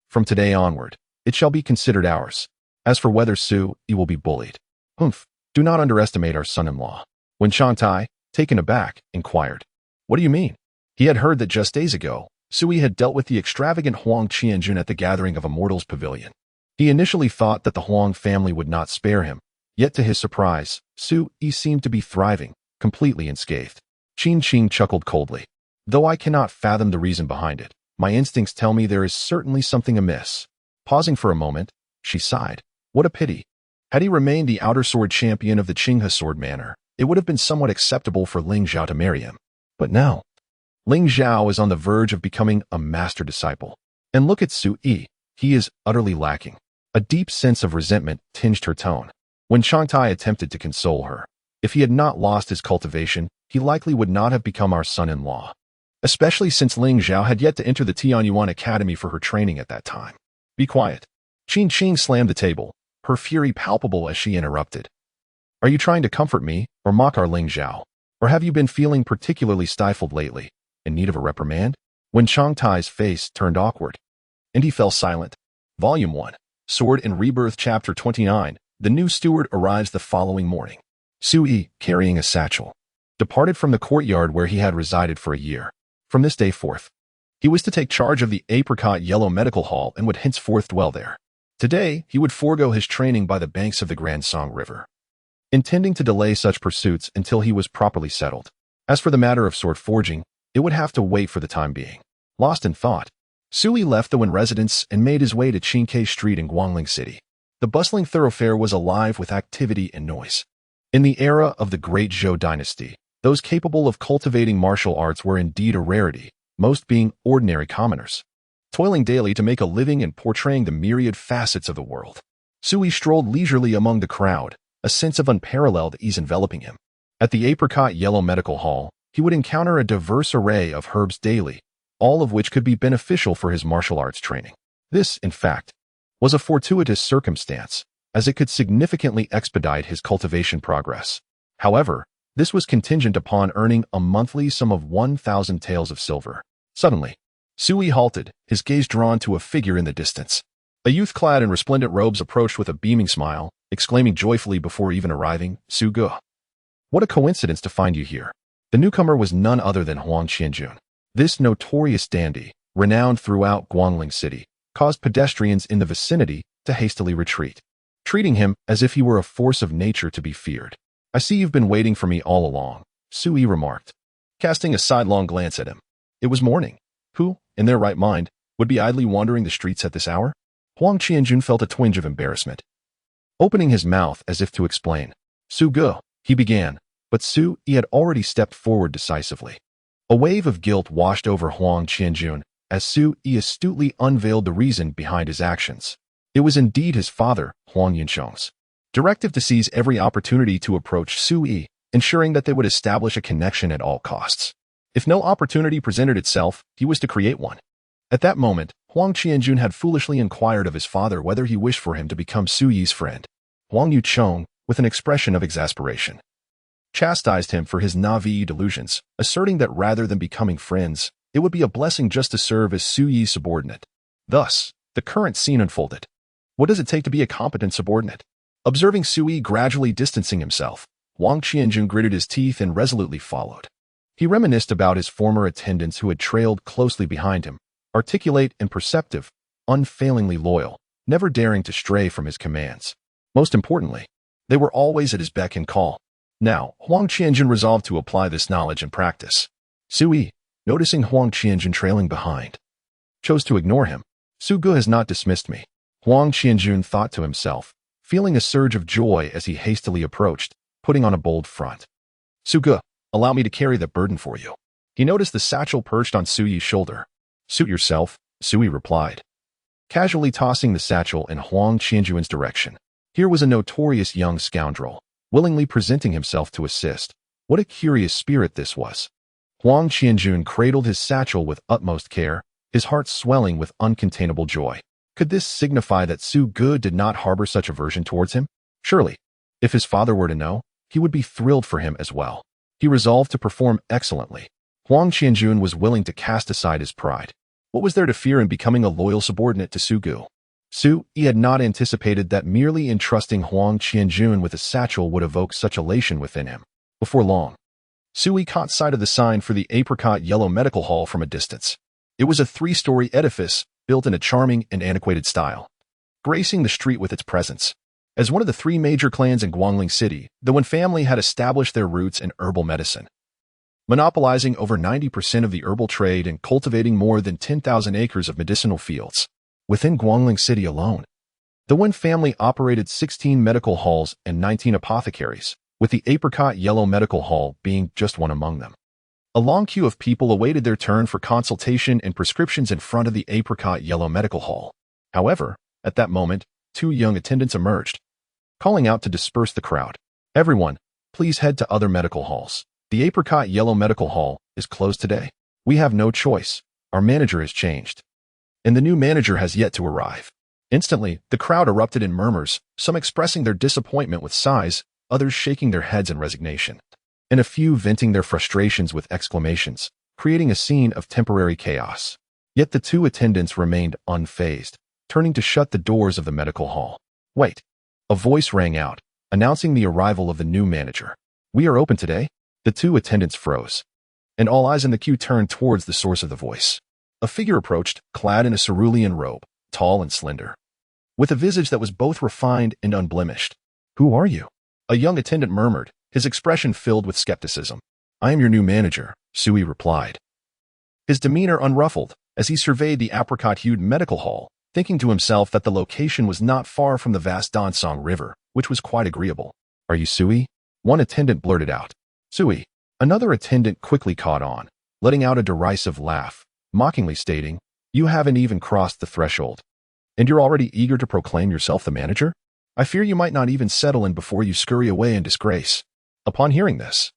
From today onward, it shall be considered ours. As for whether Su-yi will be bullied, do not underestimate our son-in-law. Wen Changtai, taken aback, inquired, what do you mean? He had heard that just days ago, Su-yi had dealt with the extravagant Huang Qianjun at the gathering of Immortals Pavilion. He initially thought that the Huang family would not spare him, yet to his surprise, Su-yi seemed to be thriving, completely unscathed. Qingtang chuckled coldly. Though I cannot fathom the reason behind it, my instincts tell me there is certainly something amiss. Pausing for a moment, she sighed. What a pity. Had he remained the outer sword champion of the Qinghe sword manor, it would have been somewhat acceptable for Lingzhao to marry him. But now, Lingzhao is on the verge of becoming a master disciple. And look at Su-yi, he is utterly lacking. A deep sense of resentment tinged her tone. When Changtai attempted to console her, if he had not lost his cultivation, he likely would not have become our son-in-law, especially since Lingzhao had yet to enter the Tianyuan Academy for her training at that time. Be quiet. Qingtang slammed the table, her fury palpable as she interrupted. Are you trying to comfort me, or mock our Lingzhao? Or have you been feeling particularly stifled lately, in need of a reprimand? When Changtai's face turned awkward, and he fell silent. Volume 1, Sword and Rebirth Chapter 29, the new steward arrives the following morning. Su-yi, carrying a satchel, departed from the courtyard where he had resided for a year. From this day forth, he was to take charge of the apricot yellow medical hall and would henceforth dwell there. Today, he would forego his training by the banks of the Grand Song River, intending to delay such pursuits until he was properly settled. As for the matter of sword forging, it would have to wait for the time being. Lost in thought, Su-yi left the Wen residence and made his way to Qingke Street in Guangling City. The bustling thoroughfare was alive with activity and noise. In the era of the Great Zhou dynasty, those capable of cultivating martial arts were indeed a rarity, most being ordinary commoners, toiling daily to make a living and portraying the myriad facets of the world. Sui strolled leisurely among the crowd, a sense of unparalleled ease enveloping him. At the apricot yellow medical hall, he would encounter a diverse array of herbs daily, all of which could be beneficial for his martial arts training. This, in fact, was a fortuitous circumstance, as it could significantly expedite his cultivation progress. However, this was contingent upon earning a monthly sum of 1,000 taels of silver. Suddenly, Sui halted, his gaze drawn to a figure in the distance. A youth clad in resplendent robes approached with a beaming smile, exclaiming joyfully before even arriving, "Su Ge! What a coincidence to find you here." The newcomer was none other than Huang Qianjun. This notorious dandy, renowned throughout Guangling City, caused pedestrians in the vicinity to hastily retreat, treating him as if he were a force of nature to be feared. "I see you've been waiting for me all along," Sui remarked, casting a sidelong glance at him. It was morning. Who, in their right mind, would be idly wandering the streets at this hour? Huang Qianjun felt a twinge of embarrassment. Opening his mouth as if to explain, "Su Ge," he began, but Sui had already stepped forward decisively. A wave of guilt washed over Huang Qianjun as Sui astutely unveiled the reason behind his actions. It was indeed his father, Huang Yinsheng's directive to seize every opportunity to approach Sui, ensuring that they would establish a connection at all costs. If no opportunity presented itself, he was to create one. At that moment, Huang Qianjun had foolishly inquired of his father whether he wished for him to become Sui's friend. Huang Yucheng, with an expression of exasperation, chastised him for his naive delusions, asserting that rather than becoming friends, it would be a blessing just to serve as Sui's subordinate. Thus, the current scene unfolded. What does it take to be a competent subordinate? Observing Sui gradually distancing himself, Huang Qianjun gritted his teeth and resolutely followed. He reminisced about his former attendants who had trailed closely behind him, articulate and perceptive, unfailingly loyal, never daring to stray from his commands. Most importantly, they were always at his beck and call. Now, Huang Qianjun resolved to apply this knowledge in practice. Sui, noticing Huang Qianjun trailing behind, chose to ignore him. "Su Ge has not dismissed me," Huang Qianjun thought to himself, feeling a surge of joy as he hastily approached, putting on a bold front. "Su Ge, allow me to carry the burden for you." He noticed the satchel perched on Sui's shoulder. "Suit yourself," Sui replied, casually tossing the satchel in Huang Qianjun's direction. Here was a notorious young scoundrel, willingly presenting himself to assist. What a curious spirit this was. Huang Qianjun cradled his satchel with utmost care, his heart swelling with uncontainable joy. Could this signify that Su Ge did not harbor such aversion towards him? Surely, if his father were to know, he would be thrilled for him as well. He resolved to perform excellently. Huang Qianjun was willing to cast aside his pride. What was there to fear in becoming a loyal subordinate to Su Ge? Sui had not anticipated that merely entrusting Huang Qianjun with a satchel would evoke such elation within him. Before long, Sui caught sight of the sign for the apricot yellow medical hall from a distance. It was a 3-story edifice built in a charming and antiquated style, gracing the street with its presence. As one of the 3 major clans in Guangling City, the Wen family had established their roots in herbal medicine, monopolizing over 90% of the herbal trade and cultivating more than 10,000 acres of medicinal fields. Within Guangling City alone, the Wen family operated 16 medical halls and 19 apothecaries, with the apricot yellow medical hall being just one among them. A long queue of people awaited their turn for consultation and prescriptions in front of the apricot yellow medical hall. However, at that moment, 2 young attendants emerged, calling out to disperse the crowd. "Everyone, please head to other medical halls. The apricot yellow medical hall is closed today. We have no choice. Our manager has changed, and the new manager has yet to arrive." Instantly, the crowd erupted in murmurs, some expressing their disappointment with sighs, others shaking their heads in resignation, and a few venting their frustrations with exclamations, creating a scene of temporary chaos. Yet the 2 attendants remained unfazed, turning to shut the doors of the medical hall. "Wait!" A voice rang out, announcing the arrival of the new manager. "We are open today?" The 2 attendants froze, and all eyes in the queue turned towards the source of the voice. A figure approached, clad in a cerulean robe, tall and slender, with a visage that was both refined and unblemished. "Who are you?" a young attendant murmured, his expression filled with skepticism. "I am your new manager," Sui replied, his demeanor unruffled as he surveyed the apricot-hued medical hall, thinking to himself that the location was not far from the vast Dansong River, which was quite agreeable. "Are you Sui?" one attendant blurted out. "Sui." Another attendant quickly caught on, letting out a derisive laugh, mockingly stating, "You haven't even crossed the threshold. And you're already eager to proclaim yourself the manager? I fear you might not even settle in before you scurry away in disgrace." Upon hearing this,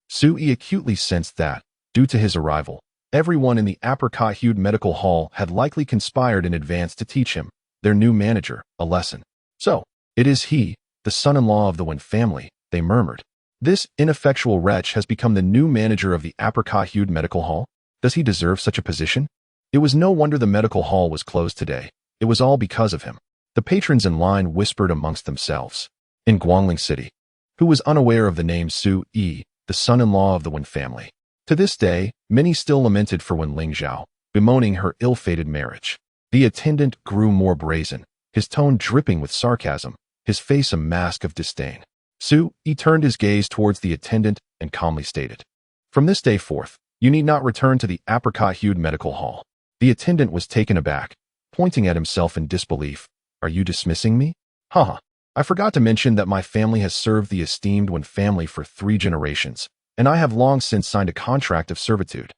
Sui acutely sensed that, due to his arrival, everyone in the apricot-hued medical hall had likely conspired in advance to teach him, their new manager, a lesson. "So, it is he, the son-in-law of the Wen family," they murmured. "This ineffectual wretch has become the new manager of the apricot-hued medical hall? Does he deserve such a position?" It was no wonder the medical hall was closed today. It was all because of him. The patrons in line whispered amongst themselves. In Guangling City, who was unaware of the name Sui, the son-in-law of the Wen family? To this day, many still lamented for Wen Lingzhao, bemoaning her ill-fated marriage. The attendant grew more brazen, his tone dripping with sarcasm, his face a mask of disdain. Sui turned his gaze towards the attendant and calmly stated, "From this day forth, you need not return to the apricot-hued medical hall." The attendant was taken aback, pointing at himself in disbelief. "Are you dismissing me? Haha. I forgot to mention that my family has served the esteemed Wen family for 3 generations, and I have long since signed a contract of servitude.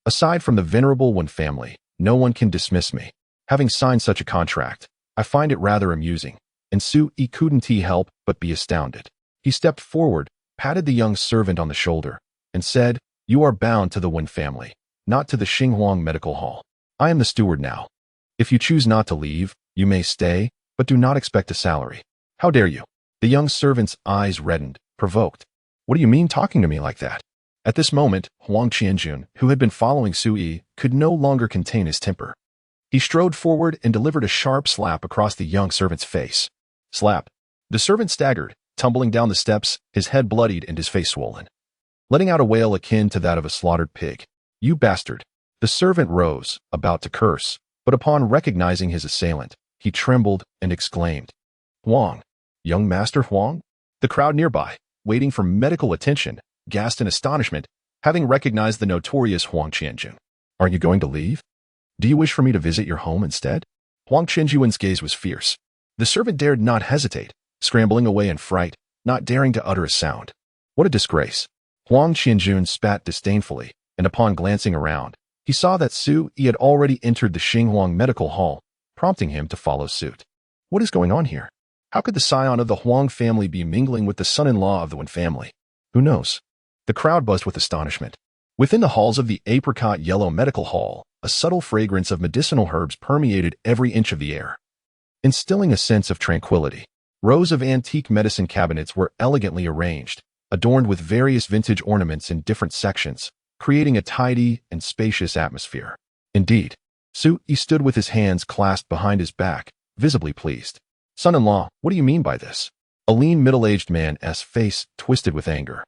Aside from the venerable Wen family, no one can dismiss me. Having signed such a contract, I find it rather amusing." And Sui couldn't help but be astounded. He stepped forward, patted the young servant on the shoulder, and said, "You are bound to the Wen family, not to the Xinhuang Medical Hall. I am the steward now. If you choose not to leave, you may stay, but do not expect a salary." "How dare you?" The young servant's eyes reddened, provoked. "What do you mean talking to me like that?" At this moment, Huang Qianjun, who had been following Sui, could no longer contain his temper. He strode forward and delivered a sharp slap across the young servant's face. Slap. The servant staggered, tumbling down the steps, his head bloodied and his face swollen, letting out a wail akin to that of a slaughtered pig. "You bastard!" The servant rose, about to curse, but upon recognizing his assailant, he trembled and exclaimed, "Huang! Young Master Huang?" The crowd nearby, waiting for medical attention, gasped in astonishment, having recognized the notorious Huang Qianjun. "Are you going to leave? Do you wish for me to visit your home instead?" Huang Qianjun's gaze was fierce. The servant dared not hesitate, scrambling away in fright, not daring to utter a sound. What a disgrace! Huang Qianjun spat disdainfully, and upon glancing around, he saw that Sui had already entered the Xinhuang Medical Hall, prompting him to follow suit. What is going on here? How could the scion of the Huang family be mingling with the son-in-law of the Wen family? Who knows? The crowd buzzed with astonishment. Within the halls of the apricot yellow medical hall, a subtle fragrance of medicinal herbs permeated every inch of the air, instilling a sense of tranquility. Rows of antique medicine cabinets were elegantly arranged, adorned with various vintage ornaments in different sections, creating a tidy and spacious atmosphere. Indeed, Sui stood with his hands clasped behind his back, visibly pleased. "Son-in-law, what do you mean by this?" A lean middle-aged man's face twisted with anger.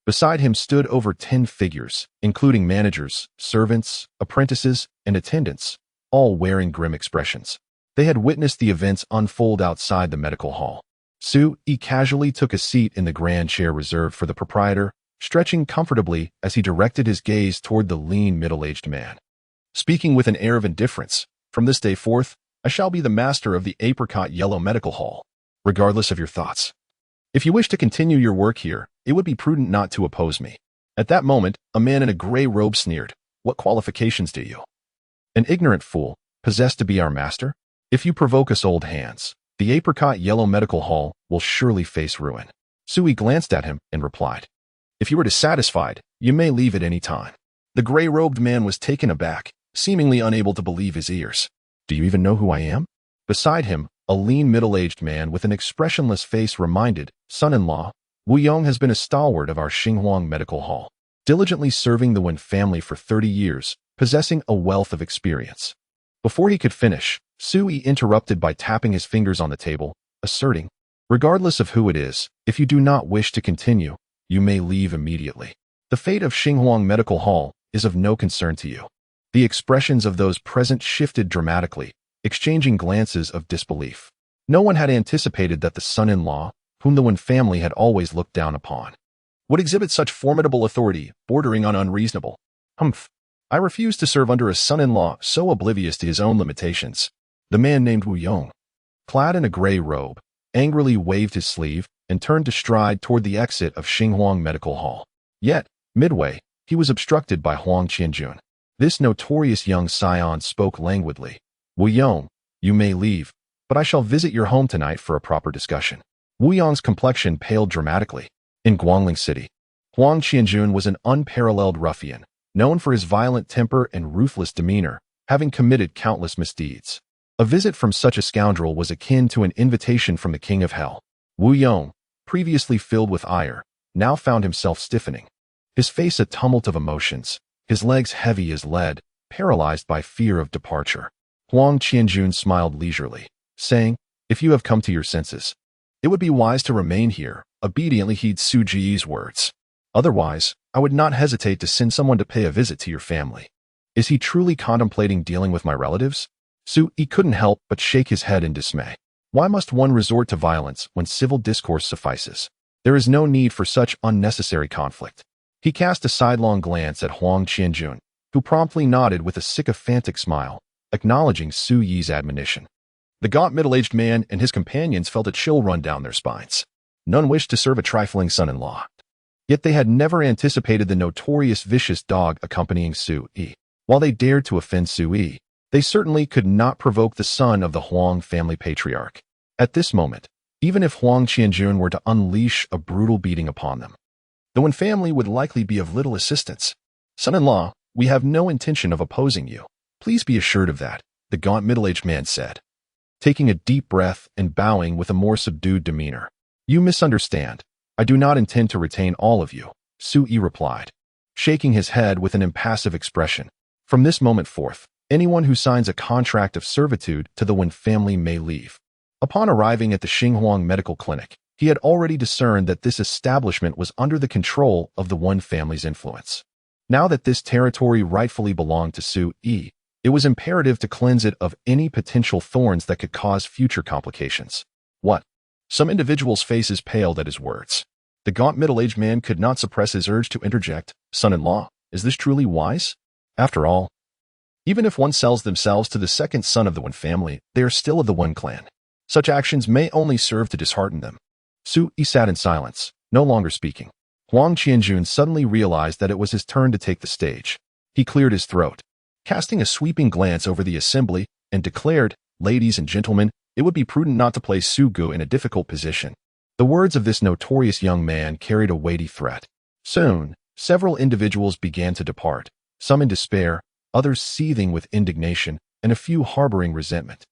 Beside him stood over 10 figures, including managers, servants, apprentices, and attendants, all wearing grim expressions. They had witnessed the events unfold outside the medical hall. Sui casually took a seat in the grand chair reserved for the proprietor, stretching comfortably as he directed his gaze toward the lean middle-aged man. Speaking with an air of indifference, "From this day forth, I shall be the master of the apricot yellow medical hall, regardless of your thoughts. If you wish to continue your work here, it would be prudent not to oppose me." At that moment, a man in a gray robe sneered, "What qualifications do you? An ignorant fool, possessed to be our master? If you provoke us old hands, the apricot yellow medical hall will surely face ruin." Sui glanced at him and replied, "If you are dissatisfied, you may leave at any time." The gray-robed man was taken aback, seemingly unable to believe his ears. "Do you even know who I am?" Beside him, a lean middle-aged man with an expressionless face reminded, "Son-in-law, Wu Yong has been a stalwart of our Xinhuang Medical Hall, diligently serving the Wen family for 30 years, possessing a wealth of experience." Before he could finish, Sui interrupted by tapping his fingers on the table, asserting, "Regardless of who it is, if you do not wish to continue, you may leave immediately. The fate of Xinhuang Medical Hall is of no concern to you." The expressions of those present shifted dramatically, exchanging glances of disbelief. No one had anticipated that the son-in-law, whom the Wen family had always looked down upon, would exhibit such formidable authority, bordering on unreasonable. "Humph. I refuse to serve under a son-in-law so oblivious to his own limitations." The man named Wu Yong, clad in a gray robe, angrily waved his sleeve and turned to stride toward the exit of Xinhuang Medical Hall. Yet, midway, he was obstructed by Huang Qianjun. This notorious young scion spoke languidly. Wu Yong, you may leave, but I shall visit your home tonight for a proper discussion. Wu Yong's complexion paled dramatically. In Guangling City, Huang Qianjun was an unparalleled ruffian, known for his violent temper and ruthless demeanor, having committed countless misdeeds. A visit from such a scoundrel was akin to an invitation from the king of hell. Wu Yong, previously filled with ire, now found himself stiffening. His face a tumult of emotions, his legs heavy as lead, paralyzed by fear of departure. Huang Qianjun smiled leisurely, saying, if you have come to your senses, it would be wise to remain here, obediently heed Su Ji's words. Otherwise, I would not hesitate to send someone to pay a visit to your family. Is he truly contemplating dealing with my relatives? Su Yi couldn't help but shake his head in dismay. Why must one resort to violence when civil discourse suffices? There is no need for such unnecessary conflict. He cast a sidelong glance at Huang Qianjun, who promptly nodded with a sycophantic smile, acknowledging Su Yi's admonition. The gaunt middle-aged man and his companions felt a chill run down their spines. None wished to serve a trifling son-in-law. Yet they had never anticipated the notorious vicious dog accompanying Su Yi. While they dared to offend Su Yi, they certainly could not provoke the son of the Huang family patriarch. At this moment, even if Huang Qianjun were to unleash a brutal beating upon them, the Wen family would likely be of little assistance. Son-in-law, we have no intention of opposing you. Please be assured of that, the gaunt middle-aged man said, taking a deep breath and bowing with a more subdued demeanor. You misunderstand. I do not intend to retain all of you, Su Yi replied, shaking his head with an impassive expression. From this moment forth, anyone who signs a contract of servitude to the Wen family may leave. Upon arriving at the Xinghuang Medical Clinic, he had already discerned that this establishment was under the control of the Wen family's influence. Now that this territory rightfully belonged to Su Yi, it was imperative to cleanse it of any potential thorns that could cause future complications. What? Some individuals' faces paled at his words. The gaunt middle-aged man could not suppress his urge to interject. Son-in-law, is this truly wise? After all, even if one sells themselves to the second son of the Wen family, they are still of the Wen clan. Such actions may only serve to dishearten them. Su Yi sat in silence, no longer speaking. Huang Qianjun suddenly realized that it was his turn to take the stage. He cleared his throat, casting a sweeping glance over the assembly, and declared, ladies and gentlemen, it would be prudent not to place Su Gu in a difficult position. The words of this notorious young man carried a weighty threat. Soon, several individuals began to depart, some in despair, others seething with indignation, and a few harboring resentment.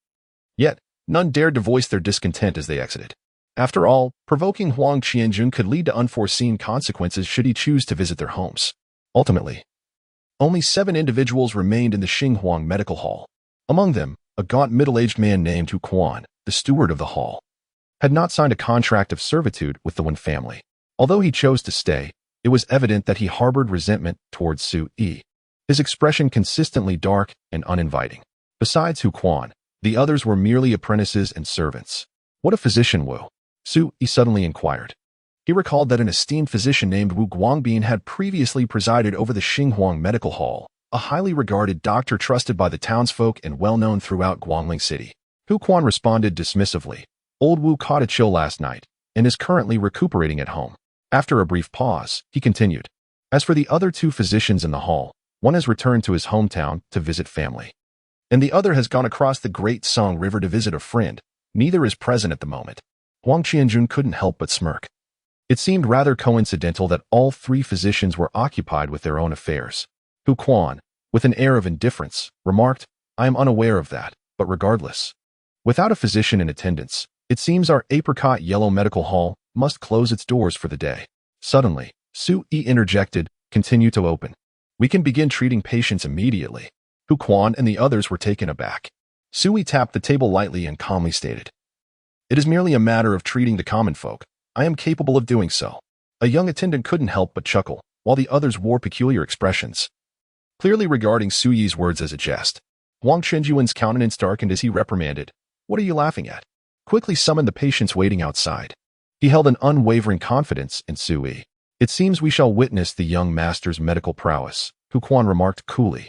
Yet, none dared to voice their discontent as they exited. After all, provoking Huang Qianjun could lead to unforeseen consequences should he choose to visit their homes. Ultimately, only 7 individuals remained in the Xinghuang Medical Hall. Among them, a gaunt middle-aged man named Hu Quan, the steward of the hall, had not signed a contract of servitude with the Wen family. Although he chose to stay, it was evident that he harbored resentment towards Su Yi, his expression consistently dark and uninviting. Besides Hu Quan, the others were merely apprentices and servants. What a physician Wu? Su Yi suddenly inquired. He recalled that an esteemed physician named Wu Guangbin had previously presided over the Xinghuang Medical Hall, a highly regarded doctor trusted by the townsfolk and well-known throughout Guangling City. Hu Quan responded dismissively. Old Wu caught a chill last night and is currently recuperating at home. After a brief pause, he continued. As for the other 2 physicians in the hall, one has returned to his hometown to visit family, and the other has gone across the Great Song River to visit a friend. Neither is present at the moment. Huang Qianjun couldn't help but smirk. It seemed rather coincidental that all 3 physicians were occupied with their own affairs. Hu Quan, with an air of indifference, remarked, I am unaware of that, but regardless. Without a physician in attendance, it seems our apricot yellow medical hall must close its doors for the day. Suddenly, Su Yi interjected, continue to open. We can begin treating patients immediately. Hu Quan and the others were taken aback. Su Yi tapped the table lightly and calmly stated, it is merely a matter of treating the common folk. I am capable of doing so. A young attendant couldn't help but chuckle, while the others wore peculiar expressions, clearly regarding Su Yi's words as a jest. Huang Qianjuan's countenance darkened as he reprimanded, what are you laughing at? Quickly summoned the patients waiting outside. He held an unwavering confidence in Su Yi. It seems we shall witness the young master's medical prowess, Hu Quan remarked coolly,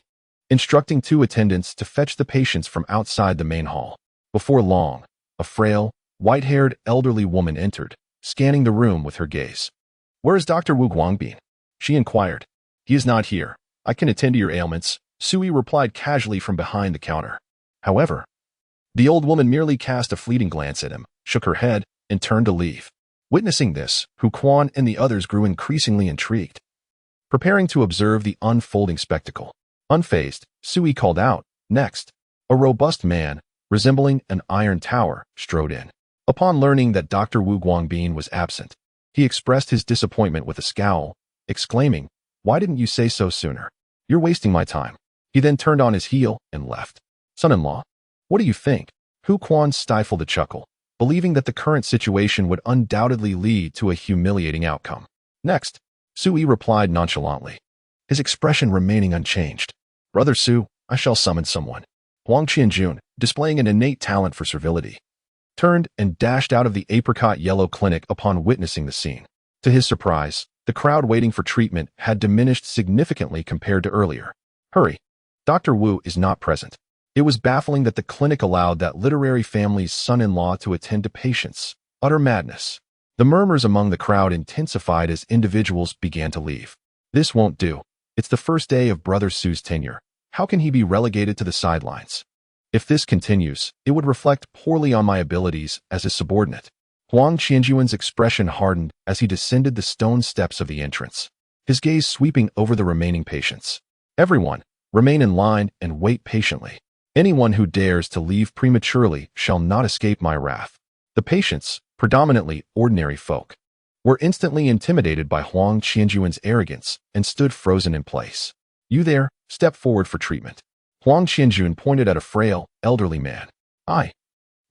instructing 2 attendants to fetch the patients from outside the main hall. Before long, a frail, white-haired elderly woman entered, scanning the room with her gaze. Where is Dr. Wu Guangbin? She inquired. He is not here. I can attend to your ailments, Sui replied casually from behind the counter. However, the old woman merely cast a fleeting glance at him, shook her head, and turned to leave. Witnessing this, Hu Quan and the others grew increasingly intrigued, preparing to observe the unfolding spectacle. Unfazed, Sui called out, "Next." A robust man, resembling an iron tower, strode in. Upon learning that Dr. Wu Guangbin was absent, he expressed his disappointment with a scowl, exclaiming, "Why didn't you say so sooner? You're wasting my time." He then turned on his heel and left. "Son-in-law, what do you think?" Hu Quan stifled a chuckle, believing that the current situation would undoubtedly lead to a humiliating outcome. "Next," Sui replied nonchalantly, his expression remaining unchanged. "Brother Su, I shall summon someone." Huang Qianjun, displaying an innate talent for servility, turned and dashed out of the apricot yellow clinic upon witnessing the scene. To his surprise, the crowd waiting for treatment had diminished significantly compared to earlier. "Hurry. Dr. Wu is not present." It was baffling that the clinic allowed that literary family's son-in-law to attend to patients. Utter madness. The murmurs among the crowd intensified as individuals began to leave. "This won't do. It's the first day of Brother Su's tenure. How can he be relegated to the sidelines? If this continues, it would reflect poorly on my abilities as his subordinate." Huang Qianjuan's expression hardened as he descended the stone steps of the entrance, his gaze sweeping over the remaining patients. "Everyone, remain in line and wait patiently. Anyone who dares to leave prematurely shall not escape my wrath." The patients, predominantly ordinary folk, were instantly intimidated by Huang Qianjuan's arrogance and stood frozen in place. "You there, step forward for treatment." Huang Qianjun pointed at a frail, elderly man. "I."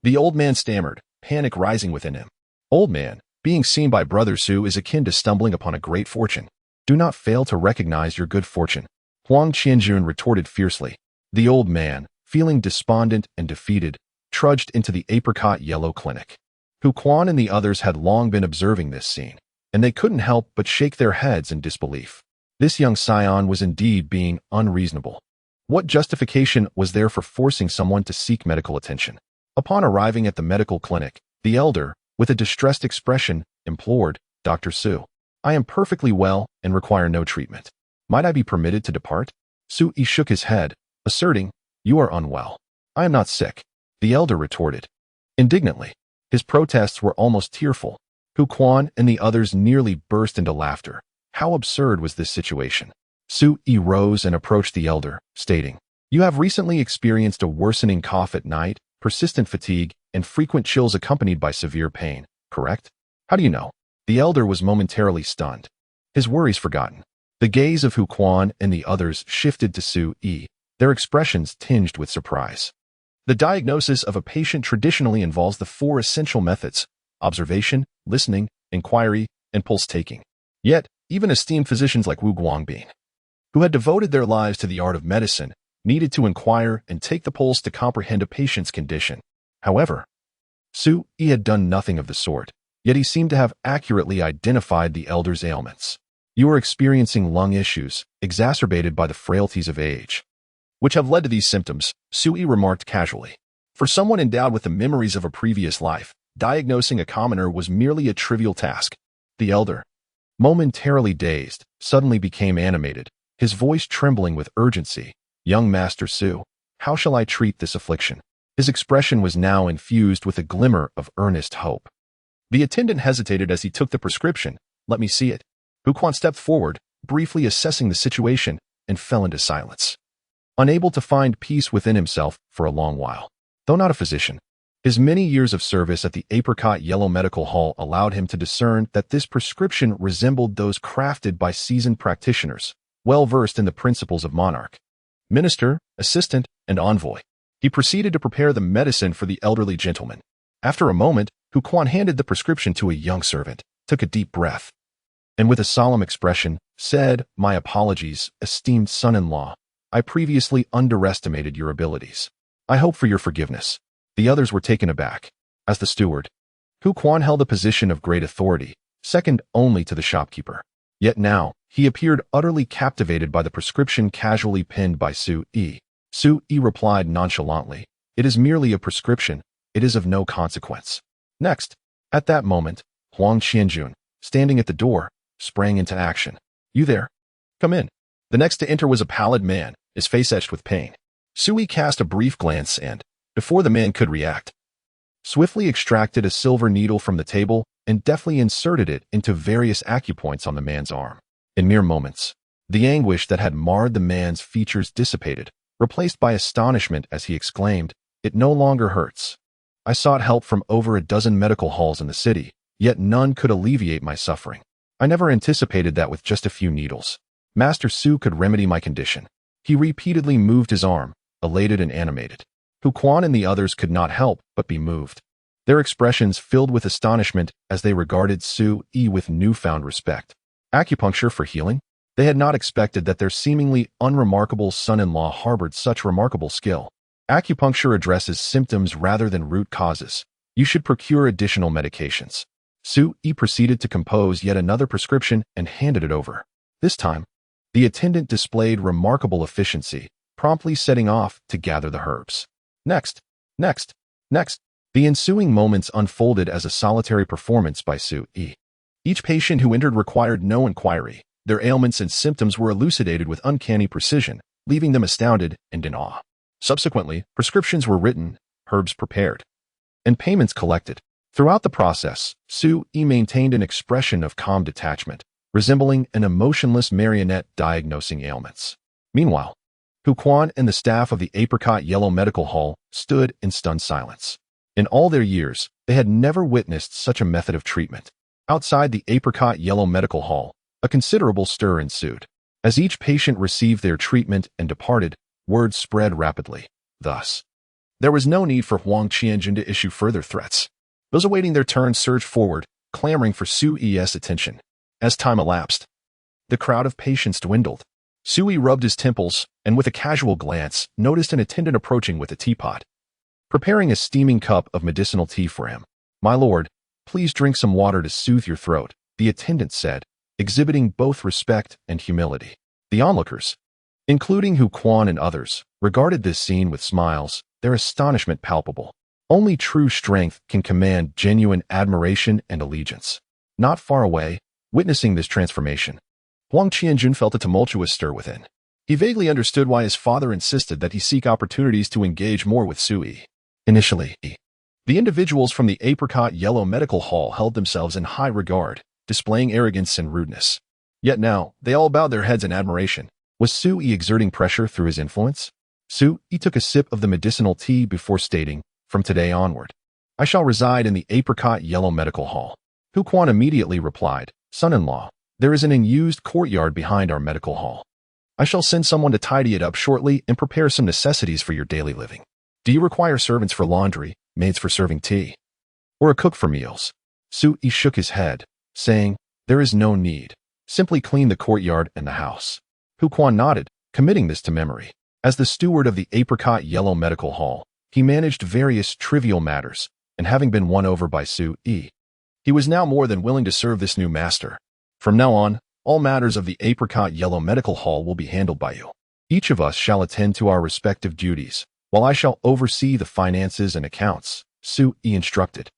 The old man stammered, panic rising within him. "Old man, being seen by Brother Su is akin to stumbling upon a great fortune. Do not fail to recognize your good fortune," Huang Qianjun retorted fiercely. The old man, feeling despondent and defeated, trudged into the apricot yellow clinic. Hu Quan and the others had long been observing this scene, and they couldn't help but shake their heads in disbelief. This young scion was indeed being unreasonable. What justification was there for forcing someone to seek medical attention? Upon arriving at the medical clinic, the elder, with a distressed expression, implored, "Dr. Su, I am perfectly well and require no treatment. Might I be permitted to depart?" Sui shook his head, asserting, "You are unwell." "I am not sick," the elder retorted indignantly. His protests were almost tearful. Hu Quan and the others nearly burst into laughter. How absurd was this situation? Sui rose and approached the elder, stating, "You have recently experienced a worsening cough at night, persistent fatigue, and frequent chills accompanied by severe pain, correct? How do you know?" The elder was momentarily stunned, his worries forgotten. The gaze of Hu Quan and the others shifted to Sui, their expressions tinged with surprise. The diagnosis of a patient traditionally involves the four essential methods: observation, listening, inquiry, and pulse-taking. Yet, even esteemed physicians like Wu Guangbin, who had devoted their lives to the art of medicine, needed to inquire and take the pulse to comprehend a patient's condition. However, Sui had done nothing of the sort, yet he seemed to have accurately identified the elder's ailments. "You are experiencing lung issues, exacerbated by the frailties of age, which have led to these symptoms," Sui remarked casually. For someone endowed with the memories of a previous life, diagnosing a commoner was merely a trivial task. The elder, momentarily dazed, suddenly became animated, his voice trembling with urgency. "Young Master Su, how shall I treat this affliction?" His expression was now infused with a glimmer of earnest hope. The attendant hesitated as he took the prescription. "Let me see it." Hu Quan stepped forward, briefly assessing the situation, and fell into silence, unable to find peace within himself for a long while. Though not a physician, his many years of service at the apricot yellow medical hall allowed him to discern that this prescription resembled those crafted by seasoned practitioners, well-versed in the principles of monarch, minister, assistant, and envoy. He proceeded to prepare the medicine for the elderly gentleman. After a moment, Hu Quan handed the prescription to a young servant, took a deep breath, and with a solemn expression, said, "My apologies, esteemed son-in-law. I previously underestimated your abilities. I hope for your forgiveness." The others were taken aback. As the steward, Hu Quan held a position of great authority, second only to the shopkeeper. Yet now, he appeared utterly captivated by the prescription casually penned by Sui. Sui replied nonchalantly, "It is merely a prescription. It is of no consequence." Next, at that moment, Huang Qianjun, standing at the door, sprang into action. "You there? Come in." The next to enter was a pallid man, his face etched with pain. Sui cast a brief glance and, before the man could react, swiftly extracted a silver needle from the table and deftly inserted it into various acupoints on the man's arm. In mere moments, the anguish that had marred the man's features dissipated, replaced by astonishment as he exclaimed, "It no longer hurts. I sought help from over a dozen medical halls in the city, yet none could alleviate my suffering. I never anticipated that with just a few needles, Master Su could remedy my condition." He repeatedly moved his arm, elated and animated. Huquan and the others could not help but be moved, their expressions filled with astonishment as they regarded Sui with newfound respect. Acupuncture for healing? They had not expected that their seemingly unremarkable son-in-law harbored such remarkable skill. Acupuncture addresses symptoms rather than root causes. You should procure additional medications. Sui proceeded to compose yet another prescription and handed it over. This time, the attendant displayed remarkable efficiency, promptly setting off to gather the herbs. Next. The ensuing moments unfolded as a solitary performance by Sui. Each patient who entered required no inquiry. Their ailments and symptoms were elucidated with uncanny precision, leaving them astounded and in awe. Subsequently, prescriptions were written, herbs prepared, and payments collected. Throughout the process, Sui maintained an expression of calm detachment, resembling an emotionless marionette diagnosing ailments. Meanwhile, Huquan and the staff of the Apricot Yellow Medical Hall stood in stunned silence. In all their years, they had never witnessed such a method of treatment. Outside the Apricot Yellow Medical Hall, a considerable stir ensued. As each patient received their treatment and departed, word spread rapidly. Thus, there was no need for Huang Qianjun to issue further threats. Those awaiting their turn surged forward, clamoring for Sui's attention. As time elapsed, the crowd of patients dwindled. Sui rubbed his temples and with a casual glance noticed an attendant approaching with a teapot, preparing a steaming cup of medicinal tea for him. "My lord, please drink some water to soothe your throat," the attendant said, exhibiting both respect and humility. The onlookers, including Huquan and others, regarded this scene with smiles, their astonishment palpable. Only true strength can command genuine admiration and allegiance. Not far away, witnessing this transformation, Huang Qianjun felt a tumultuous stir within. He vaguely understood why his father insisted that he seek opportunities to engage more with Sui. Initially, the individuals from the Apricot Yellow Medical Hall held themselves in high regard, displaying arrogance and rudeness. Yet now, they all bowed their heads in admiration. Was Sui exerting pressure through his influence? Sui took a sip of the medicinal tea before stating, "From today onward, I shall reside in the Apricot Yellow Medical Hall." Huquan immediately replied, "Son-in-law, there is an unused courtyard behind our medical hall. I shall send someone to tidy it up shortly and prepare some necessities for your daily living. Do you require servants for laundry, maids for serving tea, or a cook for meals?" Sui shook his head, saying, "There is no need. Simply clean the courtyard and the house." Huquan nodded, committing this to memory. As the steward of the Apricot Yellow Medical Hall, he managed various trivial matters, and having been won over by Sui, he was now more than willing to serve this new master. "From now on, all matters of the Apricot Yellow Medical Hall will be handled by you. Each of us shall attend to our respective duties, while I shall oversee the finances and accounts," Sui instructed,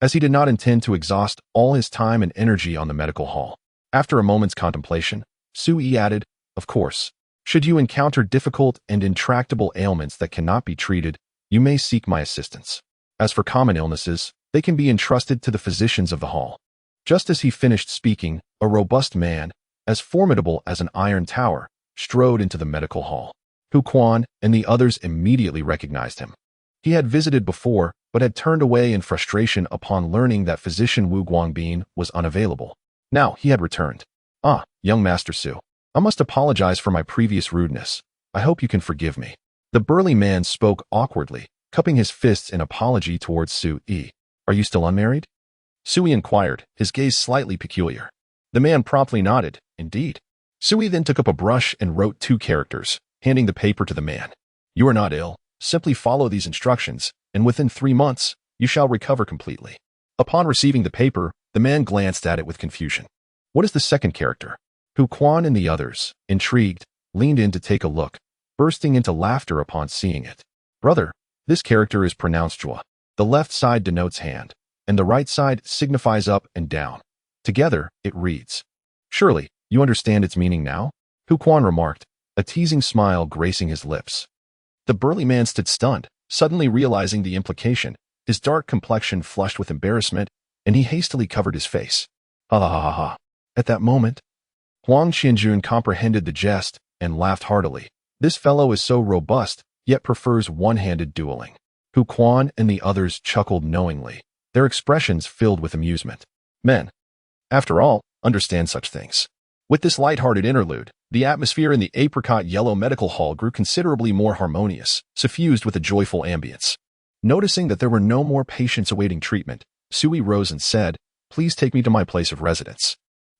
as he did not intend to exhaust all his time and energy on the medical hall. After a moment's contemplation, Sui added, "Of course, should you encounter difficult and intractable ailments that cannot be treated, you may seek my assistance. As for common illnesses, they can be entrusted to the physicians of the hall." Just as he finished speaking, a robust man, as formidable as an iron tower, strode into the medical hall. Huquan and the others immediately recognized him. He had visited before, but had turned away in frustration upon learning that physician Wu Guangbin was unavailable. Now he had returned. "Ah, young Master Su, I must apologize for my previous rudeness. I hope you can forgive me." The burly man spoke awkwardly, cupping his fists in apology towards Sui. "Are you still unmarried?" Sui inquired, his gaze slightly peculiar. The man promptly nodded, "Indeed." Sui then took up a brush and wrote 2 characters, handing the paper to the man. "You are not ill. Simply follow these instructions, and within 3 months, you shall recover completely." Upon receiving the paper, the man glanced at it with confusion. "What is the second character?" Huquan and the others, intrigued, leaned in to take a look, bursting into laughter upon seeing it. "Brother, this character is pronounced Jua. The left side denotes hand, and the right side signifies up and down. Together, it reads. Surely, you understand its meaning now?" Huquan remarked, a teasing smile gracing his lips. The burly man stood stunned, suddenly realizing the implication, his dark complexion flushed with embarrassment, and he hastily covered his face. Ha ha ha ha. At that moment, Huang Qianjun comprehended the jest and laughed heartily. This fellow is so robust, yet prefers one-handed dueling. Hu Quan and the others chuckled knowingly, their expressions filled with amusement. Men, after all, understand such things. With this light-hearted interlude, the atmosphere in the apricot yellow medical hall grew considerably more harmonious, suffused with a joyful ambience. Noticing that there were no more patients awaiting treatment, Sui rose and said, "Please take me to my place of residence."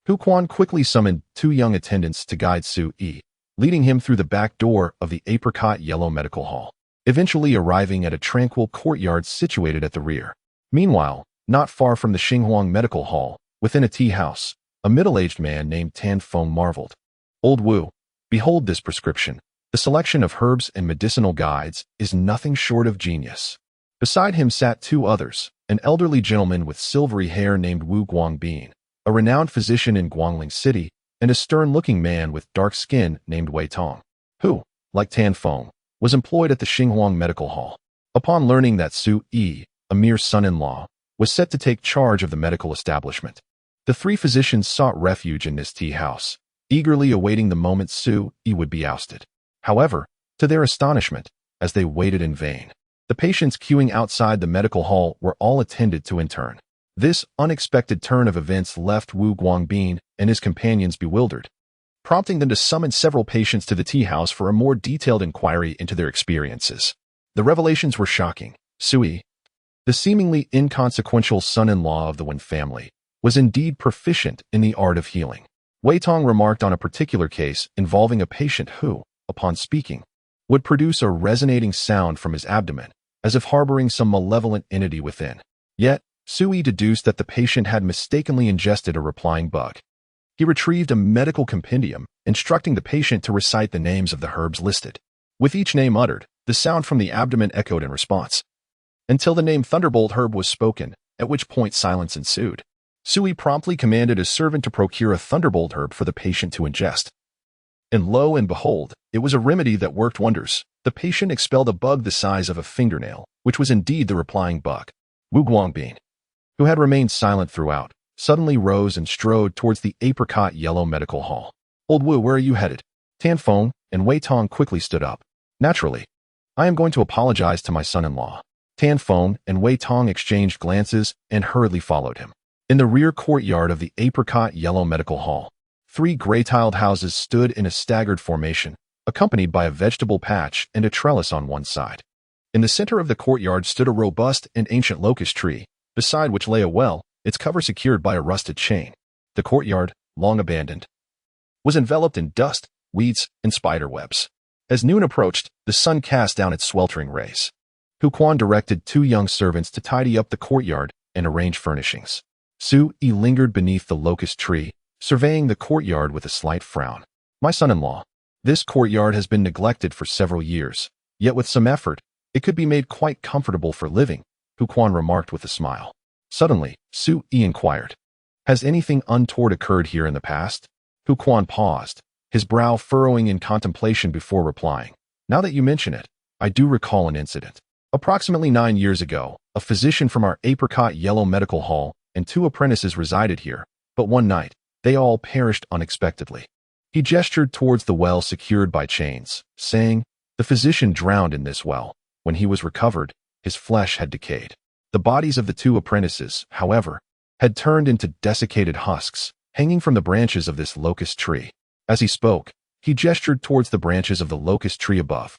Hu Quan quickly summoned 2 young attendants to guide Sui, leading him through the back door of the apricot yellow medical hall, eventually arriving at a tranquil courtyard situated at the rear. Meanwhile, not far from the Xinghuang medical hall, within a tea house, a middle-aged man named Tan Feng marveled. "Old Wu, behold this prescription. The selection of herbs and medicinal guides is nothing short of genius." Beside him sat 2 others, an elderly gentleman with silvery hair named Wu Guangbin, a renowned physician in Guangling City, and a stern-looking man with dark skin named Wei Tong, who, like Tan Feng, was employed at the Xinghuang medical hall. Upon learning that Su Yi, a mere son-in-law, was set to take charge of the medical establishment, the 3 physicians sought refuge in this tea house, eagerly awaiting the moment Su Yi would be ousted. However, to their astonishment, as they waited in vain, the patients queuing outside the medical hall were all attended to in turn. This unexpected turn of events left Wu Guangbin and his companions bewildered, prompting them to summon several patients to the tea house for a more detailed inquiry into their experiences. The revelations were shocking. Sui, the seemingly inconsequential son-in-law of the Wen family, was indeed proficient in the art of healing. Wei Tong remarked on a particular case involving a patient who, upon speaking, would produce a resonating sound from his abdomen, as if harboring some malevolent entity within. Yet, Sui deduced that the patient had mistakenly ingested a replying bug. He retrieved a medical compendium, instructing the patient to recite the names of the herbs listed. With each name uttered, the sound from the abdomen echoed in response, until the name Thunderbolt herb was spoken, at which point silence ensued. Sui promptly commanded a servant to procure a Thunderbolt herb for the patient to ingest. And lo and behold, it was a remedy that worked wonders. The patient expelled a bug the size of a fingernail, which was indeed the replying bug. Wu Guangbin, who had remained silent throughout, suddenly rose and strode towards the apricot yellow medical hall. "Old Wu, where are you headed?" Tan Feng and Wei Tong quickly stood up. "Naturally, I am going to apologize to my son-in-law." Tan Feng and Wei Tong exchanged glances and hurriedly followed him. In the rear courtyard of the apricot yellow medical hall, 3 gray-tiled houses stood in a staggered formation, accompanied by a vegetable patch and a trellis on one side. In the center of the courtyard stood a robust and ancient locust tree, beside which lay a well, its cover secured by a rusted chain. The courtyard, long abandoned, was enveloped in dust, weeds, and spider webs. As noon approached, the sun cast down its sweltering rays. Hu Quan directed 2 young servants to tidy up the courtyard and arrange furnishings. Su Yi lingered beneath the locust tree, surveying the courtyard with a slight frown. "My son-in-law, this courtyard has been neglected for several years, yet with some effort, it could be made quite comfortable for living," Hu Quan remarked with a smile. Suddenly, Su Yi inquired, "Has anything untoward occurred here in the past?" Hu Quan paused, his brow furrowing in contemplation before replying. "Now that you mention it, I do recall an incident. Approximately 9 years ago, a physician from our apricot yellow medical hall and 2 apprentices resided here, but one night, they all perished unexpectedly." He gestured towards the well secured by chains, saying, "The physician drowned in this well. When he was recovered, his flesh had decayed. The bodies of the 2 apprentices, however, had turned into desiccated husks, hanging from the branches of this locust tree." As he spoke, he gestured towards the branches of the locust tree above.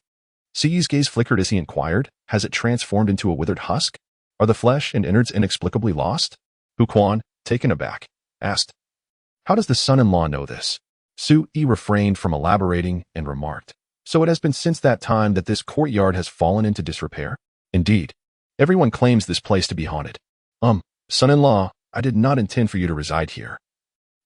Suyi's gaze flickered as he inquired, "Has it transformed into a withered husk? Are the flesh and innards inexplicably lost?" Hu Quan, taken aback, asked, "How does the son-in-law know this?" Su Yi refrained from elaborating and remarked, "So it has been since that time that this courtyard has fallen into disrepair? Indeed, everyone claims this place to be haunted." Son-in-law, I did not intend for you to reside here.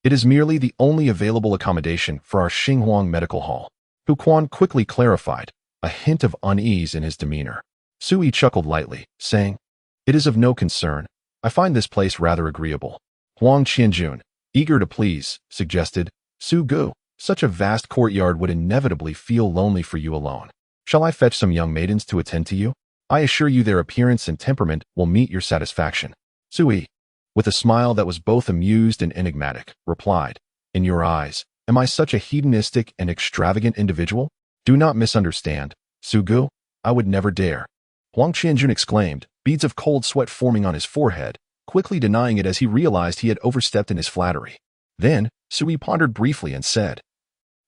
It is merely the only available accommodation for our Xinghuang medical hall." Hu Quan quickly clarified, a hint of unease in his demeanor. Su Yi chuckled lightly, saying, "It is of no concern. I find this place rather agreeable." Huang Qianjun, eager to please, suggested, "Su Gu, Such a vast courtyard would inevitably feel lonely for you alone. Shall I fetch some young maidens to attend to you? I assure you their appearance and temperament will meet your satisfaction. Sui, with a smile that was both amused and enigmatic, replied, In your eyes, am I such a hedonistic and extravagant individual? Do not misunderstand. Sugu, I would never dare. Huang Qianjun exclaimed, beads of cold sweat forming on his forehead, quickly denying it as he realized he had overstepped in his flattery. Then, Sui pondered briefly and said,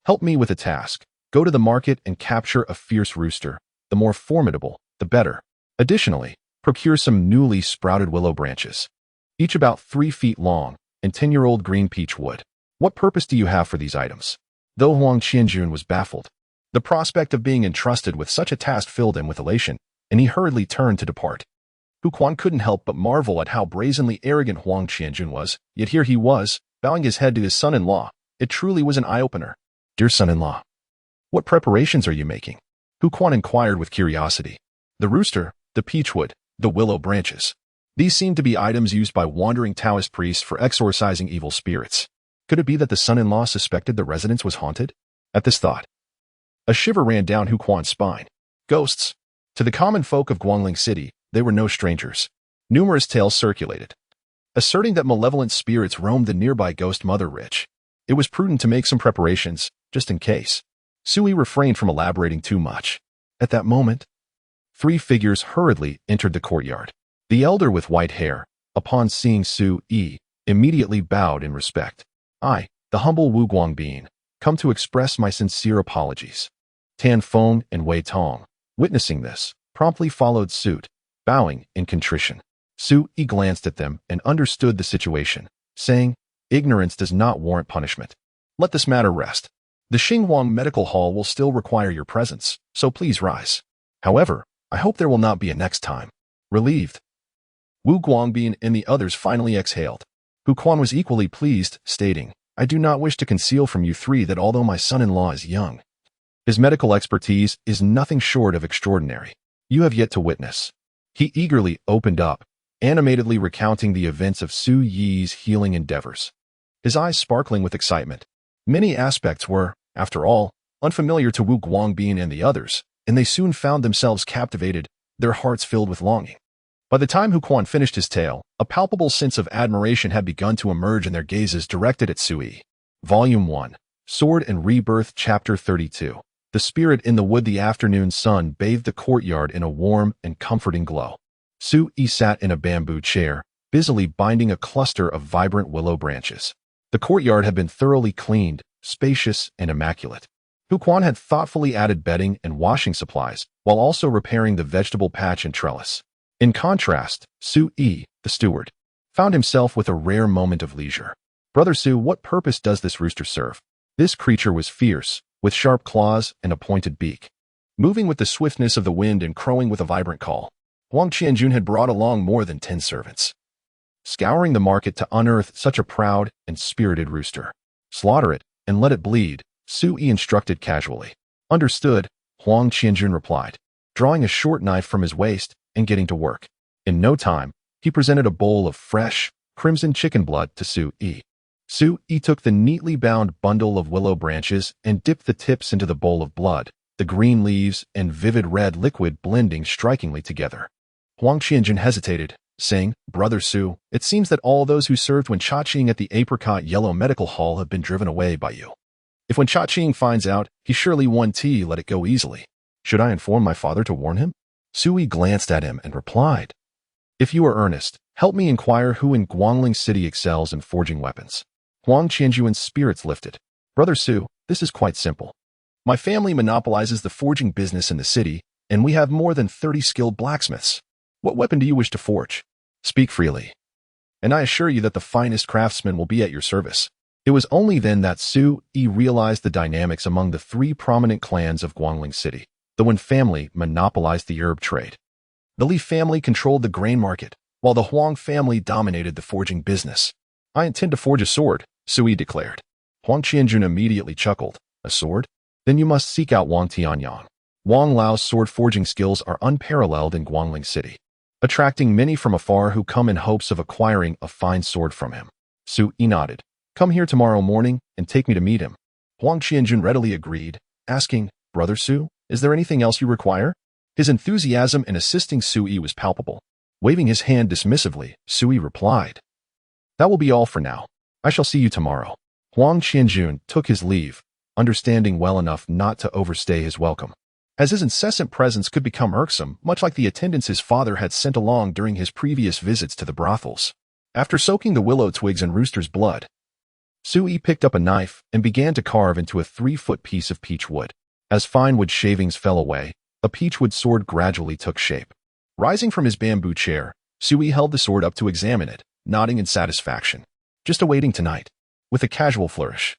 Help me with a task. Go to the market and capture a fierce rooster. The more formidable, the better. Additionally, procure some newly sprouted willow branches, each about 3 feet long, and 10-year-old green peach wood. What purpose do you have for these items? Though Huang Qianjun was baffled, the prospect of being entrusted with such a task filled him with elation, and he hurriedly turned to depart. Hu Quan couldn't help but marvel at how brazenly arrogant Huang Qianjun was, yet here he was, bowing his head to his son-in-law. It truly was an eye-opener. Dear son-in-law, what preparations are you making? Hu Quan inquired with curiosity. The rooster, the peachwood, the willow branches. These seemed to be items used by wandering Taoist priests for exorcising evil spirits. Could it be that the son-in-law suspected the residence was haunted? At this thought, a shiver ran down Hu Quan's spine. Ghosts. To the common folk of Guangling City, they were no strangers. Numerous tales circulated, asserting that malevolent spirits roamed the nearby ghost mother ridge. It was prudent to make some preparations, just in case. Sui refrained from elaborating too much. At that moment, 3 figures hurriedly entered the courtyard. The elder with white hair, upon seeing Sui, immediately bowed in respect. I, the humble Wu Guangbin, come to express my sincere apologies. Tan Feng and Wei Tong, witnessing this, promptly followed suit, bowing in contrition. Sui glanced at them and understood the situation, saying, Ignorance does not warrant punishment. Let this matter rest. The Xinhuang Medical Hall will still require your presence, so please rise. However, I hope there will not be a next time. Relieved, Wu Guangbin and the others finally exhaled. Hu Quan was equally pleased, stating, I do not wish to conceal from you 3 that although my son-in-law is young, his medical expertise is nothing short of extraordinary. You have yet to witness. He eagerly opened up, animatedly recounting the events of Su Yi's healing endeavors, his eyes sparkling with excitement. Many aspects were, after all, unfamiliar to Wu Guangbin and the others, and they soon found themselves captivated, their hearts filled with longing. By the time Hu Quan finished his tale, a palpable sense of admiration had begun to emerge in their gazes directed at Sui. Volume 1, Sword and Rebirth, Chapter 32. The spirit in the wood. The afternoon sun bathed the courtyard in a warm and comforting glow. Sui sat in a bamboo chair, busily binding a cluster of vibrant willow branches. The courtyard had been thoroughly cleaned, spacious, and immaculate. Hu Quan had thoughtfully added bedding and washing supplies, while also repairing the vegetable patch and trellis. In contrast, Sui, the steward, found himself with a rare moment of leisure. Brother Su, what purpose does this rooster serve? This creature was fierce, with sharp claws and a pointed beak, moving with the swiftness of the wind and crowing with a vibrant call. Huang Qianjun had brought along more than 10 servants, scouring the market to unearth such a proud and spirited rooster. Slaughter it and let it bleed, Sui instructed casually. Understood, Huang Qianjun replied, drawing a short knife from his waist and getting to work. In no time, he presented a bowl of fresh, crimson chicken blood to Sui. Sui took the neatly bound bundle of willow branches and dipped the tips into the bowl of blood, the green leaves and vivid red liquid blending strikingly together. Huang Qianjun hesitated, saying, Brother Su, it seems that all those who served Wen Chajin at the apricot yellow medical hall have been driven away by you. If Wen Chajin finds out, he surely won't let it go easily. Should I inform my father to warn him? Sui glanced at him and replied, If you are earnest, help me inquire who in Guangling City excels in forging weapons. Huang Qianjun's spirits lifted. Brother Su, this is quite simple. My family monopolizes the forging business in the city, and we have more than 30 skilled blacksmiths. What weapon do you wish to forge? Speak freely, and I assure you that the finest craftsmen will be at your service. It was only then that Sui realized the dynamics among the 3 prominent clans of Guangling City. The Wen family monopolized the herb trade. The Li family controlled the grain market, while the Huang family dominated the forging business. I intend to forge a sword, Sui declared. Huang Qianjun immediately chuckled. A sword? Then you must seek out Wang Tianyang. Wang Lao's sword forging skills are unparalleled in Guangling City, attracting many from afar who come in hopes of acquiring a fine sword from him. Sui nodded. Come here tomorrow morning and take me to meet him. Huang Qianjun readily agreed, asking, "Brother Su, is there anything else you require?" His enthusiasm in assisting Sui was palpable. Waving his hand dismissively, Sui replied, "That will be all for now. I shall see you tomorrow." Huang Qianjun took his leave, understanding well enough not to overstay his welcome, as his incessant presence could become irksome, much like the attendants his father had sent along during his previous visits to the brothels. After soaking the willow twigs in Rooster's blood, Sui picked up a knife and began to carve into a 3-foot piece of peach wood. As fine wood shavings fell away, a peachwood sword gradually took shape. Rising from his bamboo chair, Sui held the sword up to examine it, nodding in satisfaction. Just awaiting tonight. With a casual flourish,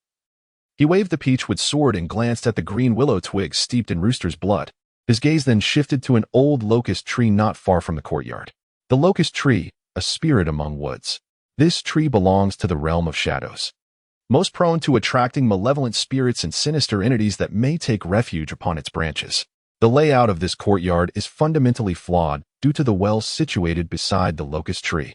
he waved the peachwood sword and glanced at the green willow twigs steeped in Rooster's blood. His gaze then shifted to an old locust tree not far from the courtyard. The locust tree, a spirit among woods. This tree belongs to the realm of shadows, most prone to attracting malevolent spirits and sinister entities that may take refuge upon its branches. The layout of this courtyard is fundamentally flawed due to the well situated beside the locust tree.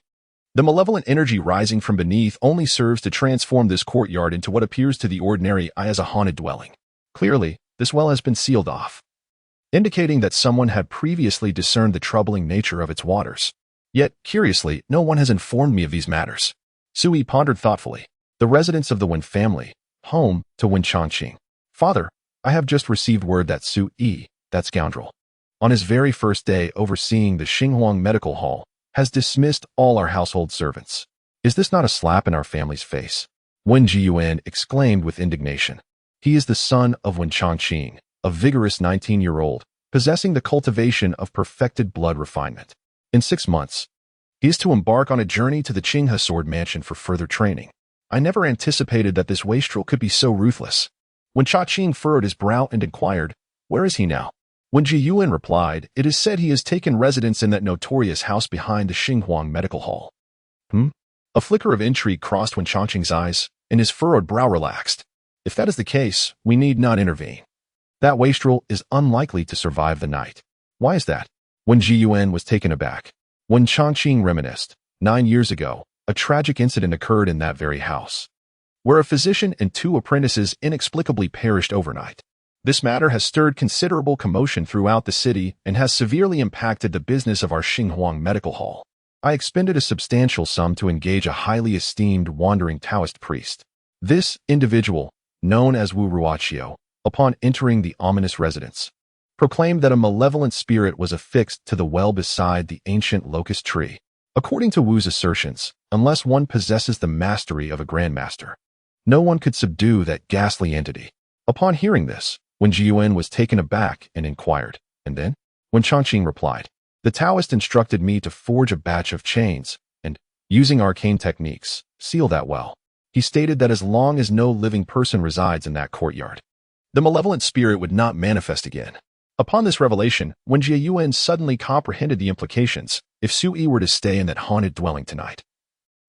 The malevolent energy rising from beneath only serves to transform this courtyard into what appears to the ordinary eye as a haunted dwelling. Clearly, this well has been sealed off, indicating that someone had previously discerned the troubling nature of its waters. Yet, curiously, no one has informed me of these matters. Sui pondered thoughtfully. The residence of the Wen family, home to Wen Changqing. "Father, I have just received word that Sui, that scoundrel, on his very first day overseeing the Xinhuang Medical Hall, has dismissed all our household servants. Is this not a slap in our family's face?" Wen Jiyuan exclaimed with indignation. He is the son of Wen Changqing, a vigorous 19-year-old, possessing the cultivation of perfected blood refinement. In 6 months, he is to embark on a journey to the Qinghe Sword Mansion for further training. I never anticipated that this wastrel could be so ruthless. When Chaqing furrowed his brow and inquired, "Where is he now?" When Jiyuan replied, "It is said he has taken residence in that notorious house behind the Xinhuang Medical Hall." A flicker of intrigue crossed Wen Changqing's eyes, and his furrowed brow relaxed. "If that is the case, we need not intervene. That wastrel is unlikely to survive the night." "Why is that?" When Jiyuan was taken aback. When Changqing reminisced, 9 years ago, a tragic incident occurred in that very house, where a physician and 2 apprentices inexplicably perished overnight. This matter has stirred considerable commotion throughout the city and has severely impacted the business of our Xinhuang Medical Hall. I expended a substantial sum to engage a highly esteemed wandering Taoist priest. This individual, known as Wu Ruoqiu, upon entering the ominous residence, proclaimed that a malevolent spirit was affixed to the well beside the ancient locust tree. According to Wu's assertions, unless one possesses the mastery of a grandmaster, no one could subdue that ghastly entity. Upon hearing this, Wen Jiyuan was taken aback and inquired, "And then?" When Changqing replied, "The Taoist instructed me to forge a batch of chains and, using arcane techniques, seal that well. He stated that as long as no living person resides in that courtyard, the malevolent spirit would not manifest again." Upon this revelation, Wen Jiyuan suddenly comprehended the implications if Sui were to stay in that haunted dwelling tonight.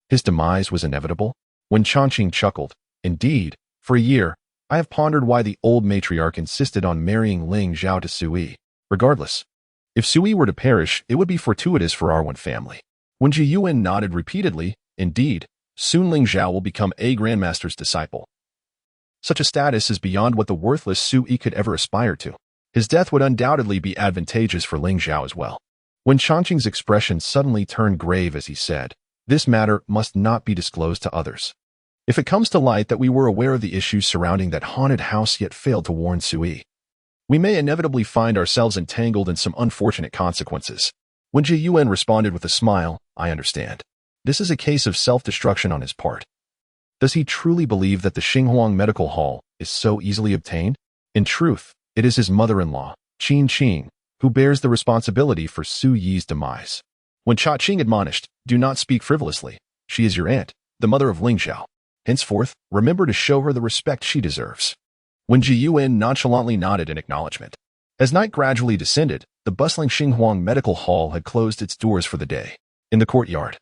His demise was inevitable. When Changqing chuckled, "Indeed, for a year, I have pondered why the old matriarch insisted on marrying Lingzhao to Sui. Regardless, if Sui were to perish, it would be fortuitous for our Wen family." When Jiyuan nodded repeatedly, "Indeed, soon Lingzhao will become a grandmaster's disciple. Such a status is beyond what the worthless Sui could ever aspire to. His death would undoubtedly be advantageous for Lingzhao as well." When Changqing's expression suddenly turned grave as he said, "This matter must not be disclosed to others. If it comes to light that we were aware of the issues surrounding that haunted house yet failed to warn Sui, we may inevitably find ourselves entangled in some unfortunate consequences." When Jiyuan responded with a smile, "I understand. This is a case of self-destruction on his part. Does he truly believe that the Xinhuang Medical Hall is so easily obtained? In truth, it is his mother-in-law, Qingtang, who bears the responsibility for Su Yi's demise." When Chaqing admonished, "Do not speak frivolously. She is your aunt, the mother of Lingzhao. Henceforth, remember to show her the respect she deserves." When Jiyuan nonchalantly nodded in acknowledgement. As night gradually descended, the bustling Xinhuang Medical Hall had closed its doors for the day. In the courtyard,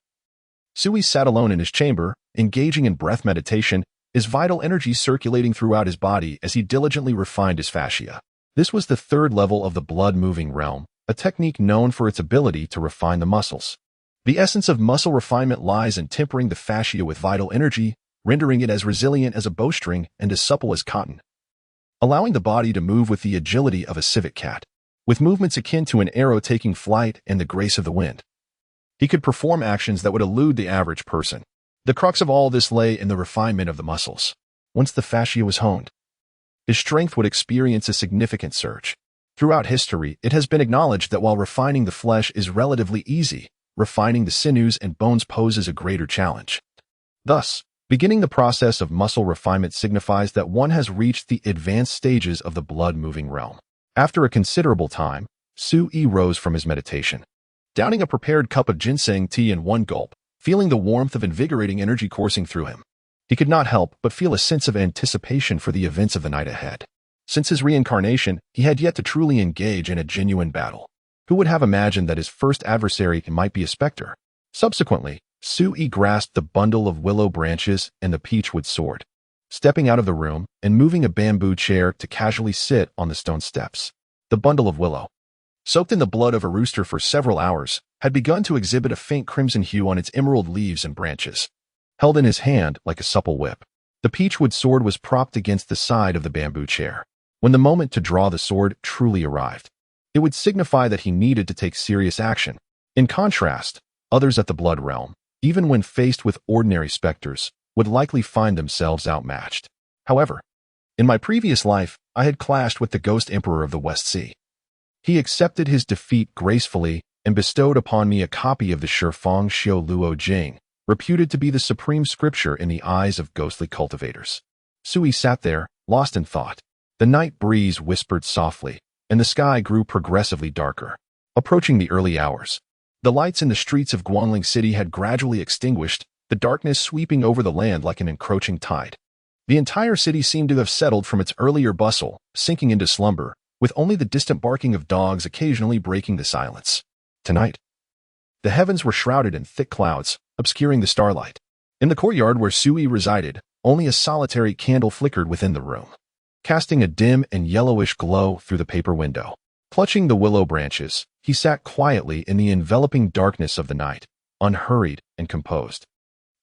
Sui sat alone in his chamber, engaging in breath meditation, his vital energy circulating throughout his body as he diligently refined his fascia. This was the 3rd level of the blood-moving realm, a technique known for its ability to refine the muscles. The essence of muscle refinement lies in tempering the fascia with vital energy, rendering it as resilient as a bowstring and as supple as cotton, allowing the body to move with the agility of a civet cat, with movements akin to an arrow taking flight and the grace of the wind. He could perform actions that would elude the average person. The crux of all this lay in the refinement of the muscles. Once the fascia was honed, his strength would experience a significant surge. Throughout history, it has been acknowledged that while refining the flesh is relatively easy, refining the sinews and bones poses a greater challenge. Thus, beginning the process of muscle refinement signifies that one has reached the advanced stages of the blood-moving realm. After a considerable time, Su Yi rose from his meditation, downing a prepared cup of ginseng tea in one gulp, feeling the warmth of invigorating energy coursing through him. He could not help but feel a sense of anticipation for the events of the night ahead. Since his reincarnation, he had yet to truly engage in a genuine battle. Who would have imagined that his first adversary might be a specter? Subsequently, Su Yi grasped the bundle of willow branches and the peachwood sword, stepping out of the room and moving a bamboo chair to casually sit on the stone steps. The bundle of willow, soaked in the blood of a rooster for several hours, had begun to exhibit a faint crimson hue on its emerald leaves and branches. Held in his hand like a supple whip, the peachwood sword was propped against the side of the bamboo chair. When the moment to draw the sword truly arrived, it would signify that he needed to take serious action. In contrast, others at the blood realm, even when faced with ordinary specters, would likely find themselves outmatched. However, in my previous life, I had clashed with the Ghost Emperor of the West Sea. He accepted his defeat gracefully and bestowed upon me a copy of the Shifeng Xiu Luo Jing, reputed to be the supreme scripture in the eyes of ghostly cultivators. Sui sat there, lost in thought. The night breeze whispered softly, and the sky grew progressively darker. Approaching the early hours, the lights in the streets of Guangling City had gradually extinguished, the darkness sweeping over the land like an encroaching tide. The entire city seemed to have settled from its earlier bustle, sinking into slumber, with only the distant barking of dogs occasionally breaking the silence. Tonight, the heavens were shrouded in thick clouds, obscuring the starlight. In the courtyard where Sui resided, only a solitary candle flickered within the room, casting a dim and yellowish glow through the paper window. Clutching the willow branches, he sat quietly in the enveloping darkness of the night, unhurried and composed,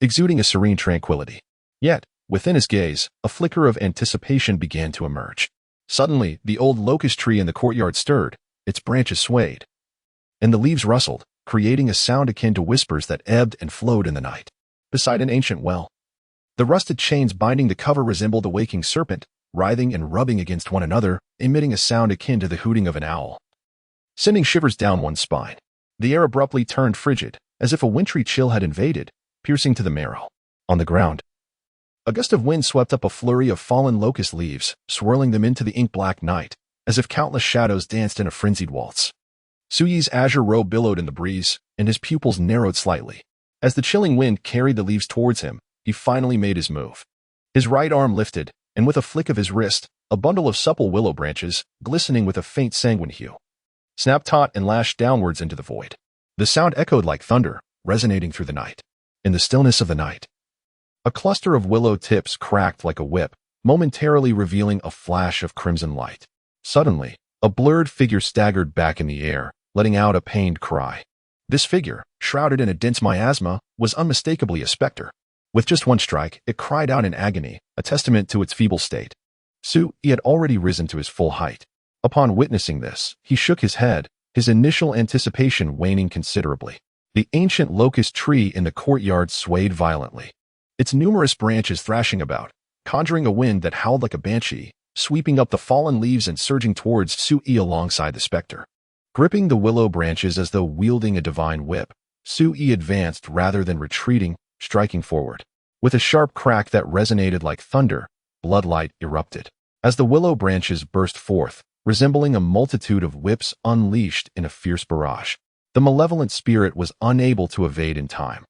exuding a serene tranquility. Yet, within his gaze, a flicker of anticipation began to emerge. Suddenly, the old locust tree in the courtyard stirred, its branches swayed, and the leaves rustled, creating a sound akin to whispers that ebbed and flowed in the night. Beside an ancient well, the rusted chains binding the cover resembled a waking serpent, writhing and rubbing against one another, emitting a sound akin to the hooting of an owl, sending shivers down one's spine. The air abruptly turned frigid, as if a wintry chill had invaded, piercing to the marrow. On the ground, a gust of wind swept up a flurry of fallen locust leaves, swirling them into the ink-black night, as if countless shadows danced in a frenzied waltz. Suyi's azure robe billowed in the breeze, and his pupils narrowed slightly. As the chilling wind carried the leaves towards him, he finally made his move. His right arm lifted, and with a flick of his wrist, a bundle of supple willow branches, glistening with a faint sanguine hue, snapped taut and lashed downwards into the void. The sound echoed like thunder, resonating through the night. In the stillness of the night, a cluster of willow tips cracked like a whip, momentarily revealing a flash of crimson light. Suddenly, a blurred figure staggered back in the air, letting out a pained cry. This figure, shrouded in a dense miasma, was unmistakably a specter. With just one strike, it cried out in agony, a testament to its feeble state. Su Yi had already risen to his full height. Upon witnessing this, he shook his head, his initial anticipation waning considerably. The ancient locust tree in the courtyard swayed violently, its numerous branches thrashing about, conjuring a wind that howled like a banshee, sweeping up the fallen leaves and surging towards Su Yi alongside the specter. Gripping the willow branches as though wielding a divine whip, Su Yi advanced rather than retreating, striking forward. With a sharp crack that resonated like thunder, bloodlight erupted, as the willow branches burst forth, resembling a multitude of whips unleashed in a fierce barrage. The malevolent spirit was unable to evade in time.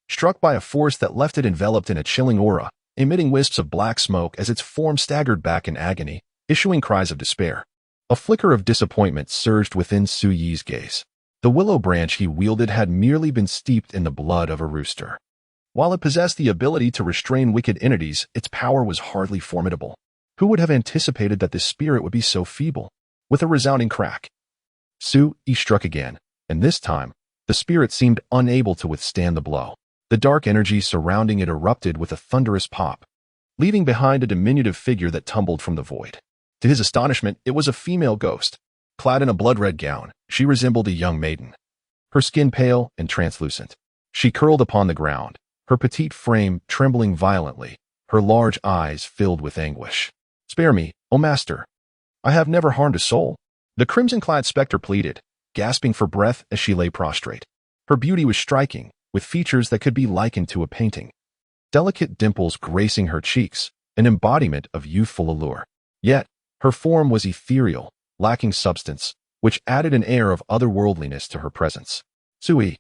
Struck by a force that left it enveloped in a chilling aura, emitting wisps of black smoke as its form staggered back in agony, issuing cries of despair. A flicker of disappointment surged within Su Yi's gaze. The willow branch he wielded had merely been steeped in the blood of a rooster. While it possessed the ability to restrain wicked entities, its power was hardly formidable. Who would have anticipated that this spirit would be so feeble? With a resounding crack, Su Yi struck again, and this time, the spirit seemed unable to withstand the blow. The dark energy surrounding it erupted with a thunderous pop, leaving behind a diminutive figure that tumbled from the void. To his astonishment, it was a female ghost. Clad in a blood-red gown, she resembled a young maiden, her skin pale and translucent. She curled upon the ground, her petite frame trembling violently, her large eyes filled with anguish. "Spare me, O master. I have never harmed a soul," the crimson-clad specter pleaded, gasping for breath as she lay prostrate. Her beauty was striking, with features that could be likened to a painting. Delicate dimples gracing her cheeks, an embodiment of youthful allure. Yet, her form was ethereal, lacking substance, which added an air of otherworldliness to her presence. Sui,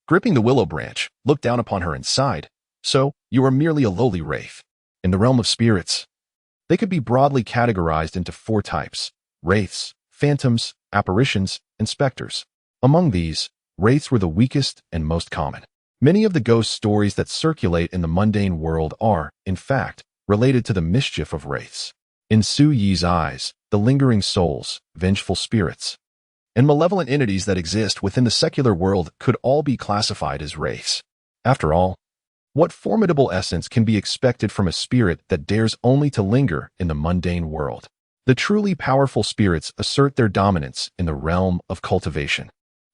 gripping the willow branch, looked down upon her and sighed. "So, you are merely a lowly wraith. In the realm of spirits, they could be broadly categorized into 4 types: wraiths, phantoms, apparitions, and specters. Among these, wraiths were the weakest and most common. Many of the ghost stories that circulate in the mundane world are, in fact, related to the mischief of wraiths. In Su Yi's eyes, the lingering souls, vengeful spirits, and malevolent entities that exist within the secular world could all be classified as wraiths. After all, what formidable essence can be expected from a spirit that dares only to linger in the mundane world? The truly powerful spirits assert their dominance in the realm of cultivation.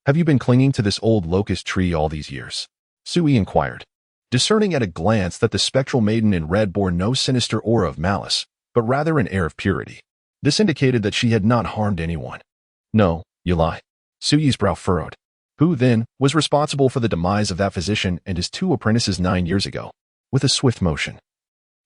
"Have you been clinging to this old locust tree all these years?" Sui inquired, discerning at a glance that the spectral maiden in red bore no sinister aura of malice, but rather an air of purity. This indicated that she had not harmed anyone. "No, you lie." Suyi's brow furrowed. "Who, then, was responsible for the demise of that physician and his 2 apprentices 9 years ago?" With a swift motion,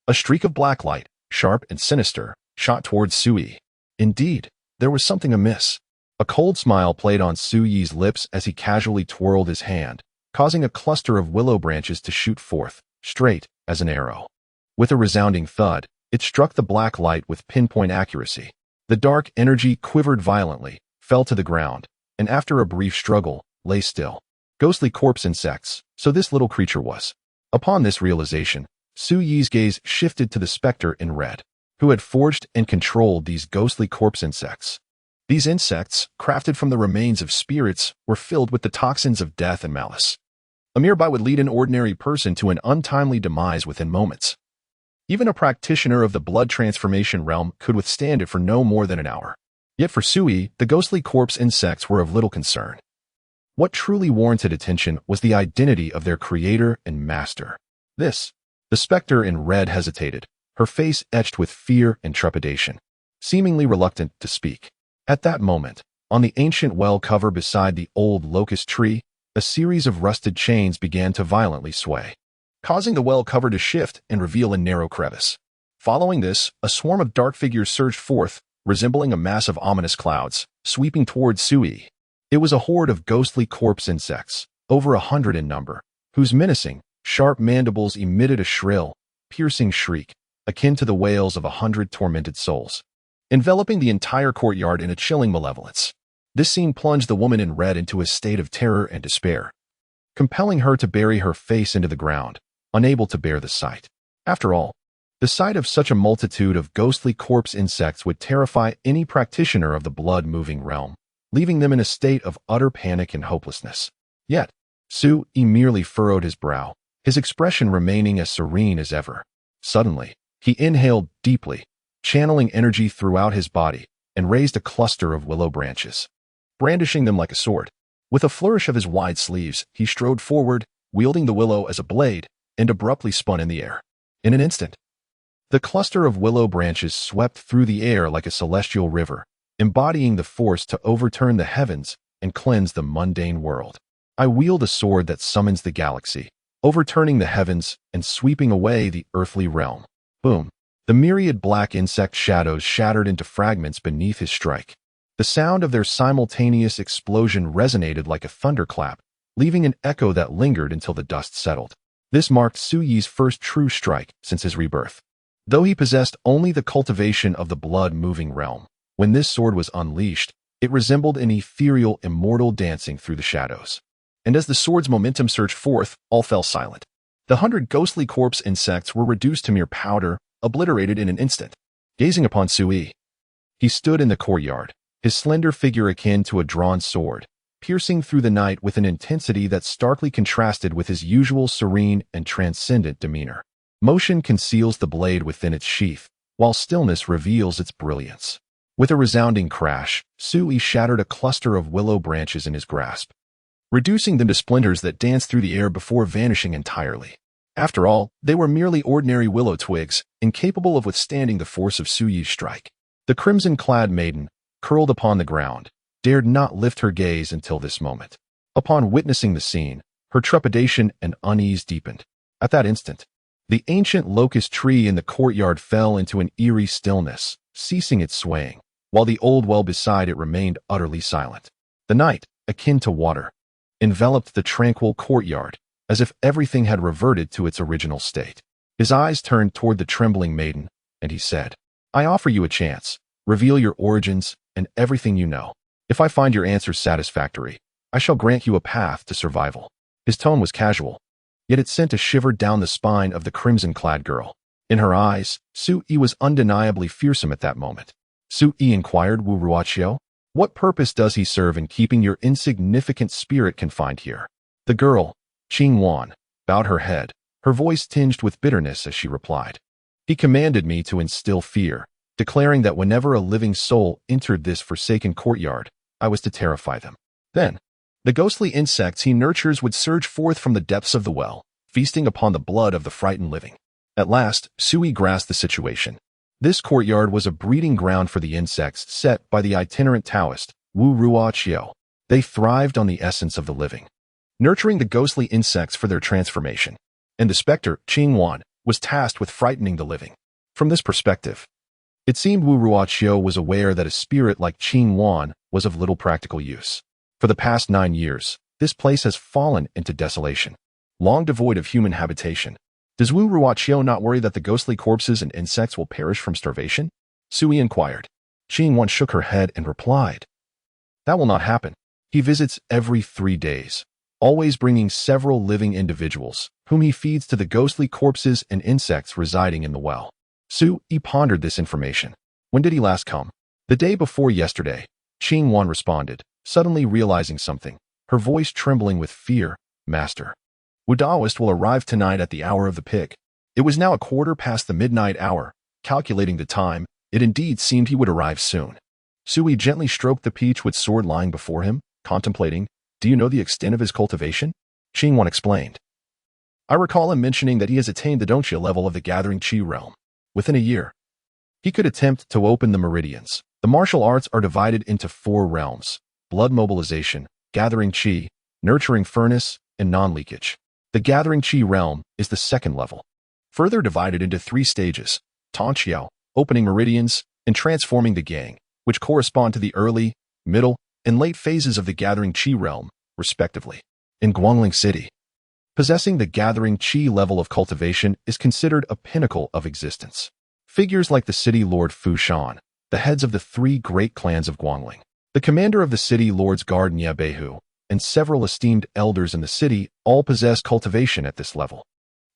a streak of black light, sharp and sinister, shot towards Sui. Indeed, there was something amiss. A cold smile played on Suyi's lips as he casually twirled his hand, causing a cluster of willow branches to shoot forth, straight as an arrow. With a resounding thud, it struck the black light with pinpoint accuracy. The dark energy quivered violently, fell to the ground, and after a brief struggle, lay still. Ghostly corpse insects, so this little creature was. Upon this realization, Su Yi's gaze shifted to the specter in red, who had forged and controlled these ghostly corpse insects. These insects, crafted from the remains of spirits, were filled with the toxins of death and malice. A mere bite would lead an ordinary person to an untimely demise within moments. Even a practitioner of the blood transformation realm could withstand it for no more than an hour. Yet for Sui, the ghostly corpse insects were of little concern. What truly warranted attention was the identity of their creator and master. The specter in red hesitated, her face etched with fear and trepidation, seemingly reluctant to speak. At that moment, on the ancient well cover beside the old locust tree, a series of rusted chains began to violently sway, causing the well cover to shift and reveal a narrow crevice. Following this, a swarm of dark figures surged forth, resembling a mass of ominous clouds, sweeping towards Sui. It was a horde of ghostly corpse insects, over 100 in number, whose menacing, sharp mandibles emitted a shrill, piercing shriek, akin to the wails of 100 tormented souls, enveloping the entire courtyard in a chilling malevolence. This scene plunged the woman in red into a state of terror and despair, compelling her to bury her face into the ground, unable to bear the sight. After all, the sight of such a multitude of ghostly corpse insects would terrify any practitioner of the blood-moving realm, leaving them in a state of utter panic and hopelessness. Yet, Sui merely furrowed his brow, his expression remaining as serene as ever. Suddenly, he inhaled deeply, channeling energy throughout his body, and raised a cluster of willow branches, brandishing them like a sword. With a flourish of his wide sleeves, he strode forward, wielding the willow as a blade, and abruptly spun in the air. In an instant, the cluster of willow branches swept through the air like a celestial river, embodying the force to overturn the heavens and cleanse the mundane world. "I wield a sword that summons the galaxy, overturning the heavens and sweeping away the earthly realm." Boom! The myriad black insect shadows shattered into fragments beneath his strike. The sound of their simultaneous explosion resonated like a thunderclap, leaving an echo that lingered until the dust settled. This marked Su Yi's first true strike since his rebirth. Though he possessed only the cultivation of the blood-moving realm, when this sword was unleashed, it resembled an ethereal immortal dancing through the shadows. And as the sword's momentum surged forth, all fell silent. The 100 ghostly corpse insects were reduced to mere powder, obliterated in an instant. Gazing upon Sui, he stood in the courtyard, his slender figure akin to a drawn sword, piercing through the night with an intensity that starkly contrasted with his usual serene and transcendent demeanor. Motion conceals the blade within its sheath, while stillness reveals its brilliance. With a resounding crash, Sui shattered a cluster of willow branches in his grasp, reducing them to splinters that danced through the air before vanishing entirely. After all, they were merely ordinary willow twigs, incapable of withstanding the force of Suyi's strike. The crimson-clad maiden, curled upon the ground, dared not lift her gaze until this moment. Upon witnessing the scene, her trepidation and unease deepened. At that instant, the ancient locust tree in the courtyard fell into an eerie stillness, ceasing its swaying, while the old well beside it remained utterly silent. The night, akin to water, enveloped the tranquil courtyard, as if everything had reverted to its original state. His eyes turned toward the trembling maiden, and he said, "I offer you a chance. Reveal your origins and everything you know. If I find your answers satisfactory, I shall grant you a path to survival." His tone was casual, yet it sent a shiver down the spine of the crimson-clad girl. In her eyes, Sui was undeniably fearsome at that moment. Sui inquired Wu Ruoqiu, "What purpose does he serve in keeping your insignificant spirit confined here?" The girl, Qingwan, bowed her head, her voice tinged with bitterness as she replied, "He commanded me to instill fear, declaring that whenever a living soul entered this forsaken courtyard, I was to terrify them. Then, the ghostly insects he nurtures would surge forth from the depths of the well, feasting upon the blood of the frightened living." At last, Sui grasped the situation. This courtyard was a breeding ground for the insects set by the itinerant Taoist, Wu Ruoqiu. They thrived on the essence of the living, nurturing the ghostly insects for their transformation. And the specter, Qingwan, was tasked with frightening the living. From this perspective, it seemed Wu Ruoqiu was aware that a spirit like Qingwan was of little practical use. For the past 9 years, this place has fallen into desolation, long devoid of human habitation. Does Wu Ruoqiu not worry that the ghostly corpses and insects will perish from starvation? Sui inquired. Qingwan shook her head and replied, "That will not happen. He visits every 3 days, always bringing several living individuals, whom he feeds to the ghostly corpses and insects residing in the well." Sui pondered this information. "When did he last come?" "The day before yesterday," Qingwan responded, suddenly realizing something, her voice trembling with fear. "Master, Wu Daoist will arrive tonight at the hour of the pig." It was now 1/4 past the midnight hour. Calculating the time, it indeed seemed he would arrive soon. Sui gently stroked the peach-wood sword lying before him, contemplating, "Do you know the extent of his cultivation?" Qingwan explained, "I recall him mentioning that he has attained the Dongxia level of the gathering Qi realm. Within a year, he could attempt to open the meridians. The martial arts are divided into 4 realms: blood mobilization, gathering Qi, nurturing furnace, and non-leakage. The gathering Qi realm is the 2nd level, further divided into 3 stages: Tongxiao, opening meridians, and transforming the gang, which correspond to the early, middle, and late phases of the gathering Qi realm, respectively. In Guangling City, possessing the gathering Qi level of cultivation is considered a pinnacle of existence. Figures like the city lord Fu Shan, the heads of the 3 great clans of Guangling, the commander of the city lord's guard Nye Beihu, and several esteemed elders in the city all possess cultivation at this level.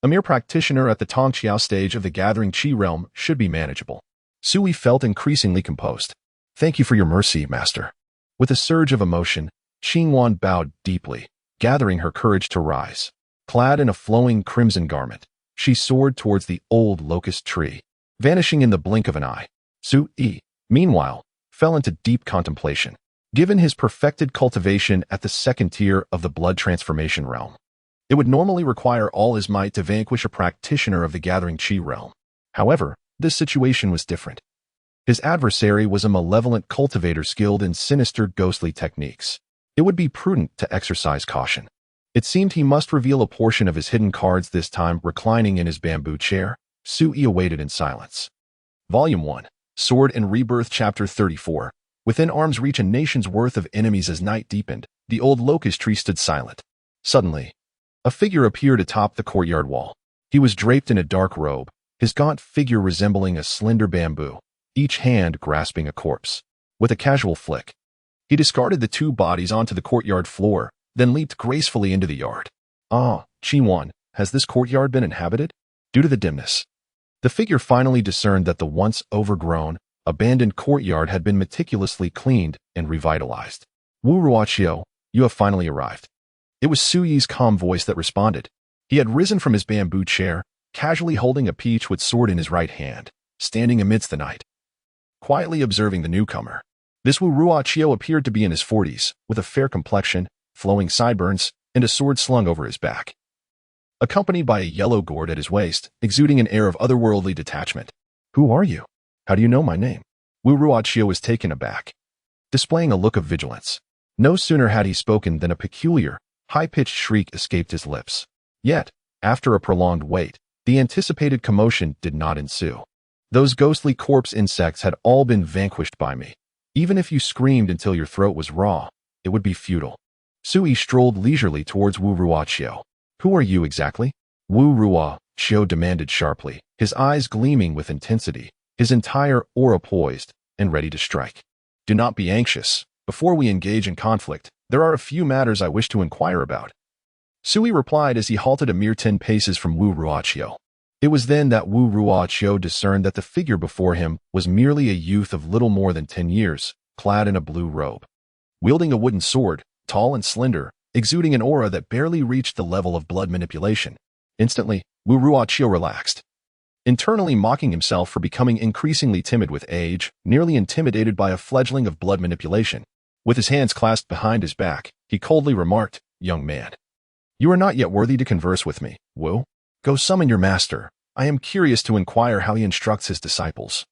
A mere practitioner at the Tongxiao stage of the gathering Qi realm should be manageable. Sui felt increasingly composed. "Thank you for your mercy, master." With a surge of emotion, Qingwan bowed deeply, gathering her courage to rise. Clad in a flowing crimson garment, she soared towards the old locust tree, vanishing in the blink of an eye. Sui, meanwhile, fell into deep contemplation. Given his perfected cultivation at the 2nd tier of the blood transformation realm, it would normally require all his might to vanquish a practitioner of the gathering Qi realm. However, this situation was different. His adversary was a malevolent cultivator skilled in sinister ghostly techniques. It would be prudent to exercise caution. It seemed he must reveal a portion of his hidden cards this time. Reclining in his bamboo chair, Sui awaited in silence. Volume 1, Sword and Rebirth, Chapter 34. Within arm's reach a nation's worth of enemies. As night deepened, the old locust tree stood silent. Suddenly, a figure appeared atop the courtyard wall. He was draped in a dark robe, his gaunt figure resembling a slender bamboo, each hand grasping a corpse. With a casual flick, he discarded the 2 bodies onto the courtyard floor, then leaped gracefully into the yard. "Ah, Qingwan, has this courtyard been inhabited?" Due to the dimness, the figure finally discerned that the once overgrown, abandoned courtyard had been meticulously cleaned and revitalized. "Wu Ruoqiu, you have finally arrived. It was Su Yi's calm voice that responded. He had risen from his bamboo chair, casually holding a peach-wood sword in his right hand, standing amidst the night, quietly observing the newcomer. This Wu Ruoqiu appeared to be in his 40s, with a fair complexion, flowing sideburns, and a sword slung over his back, accompanied by a yellow gourd at his waist, exuding an air of otherworldly detachment. Who are you? How do you know my name? Wu Ruoqiu was taken aback, displaying a look of vigilance. No sooner had he spoken than a peculiar, high-pitched shriek escaped his lips. Yet, after a prolonged wait, the anticipated commotion did not ensue. Those ghostly corpse insects had all been vanquished by me. Even if you screamed until your throat was raw, it would be futile. Su Yi strolled leisurely towards Wu Ruoqiu. Who are you exactly? Wu Ruoqiu demanded sharply, his eyes gleaming with intensity, his entire aura poised and ready to strike. Do not be anxious. Before we engage in conflict, there are a few matters I wish to inquire about. Su Yi replied as he halted a mere 10 paces from Wu Ruoqiu. It was then that Wu Ruoqiu discerned that the figure before him was merely a youth of little more than 10 years, clad in a blue robe, wielding a wooden sword, tall and slender, exuding an aura that barely reached the level of blood manipulation. Instantly, Wu Ruoqiu relaxed, internally mocking himself for becoming increasingly timid with age, nearly intimidated by a fledgling of blood manipulation. With his hands clasped behind his back, he coldly remarked, "Young man, you are not yet worthy to converse with me, Wu. Go summon your master. I am curious to inquire how he instructs his disciples.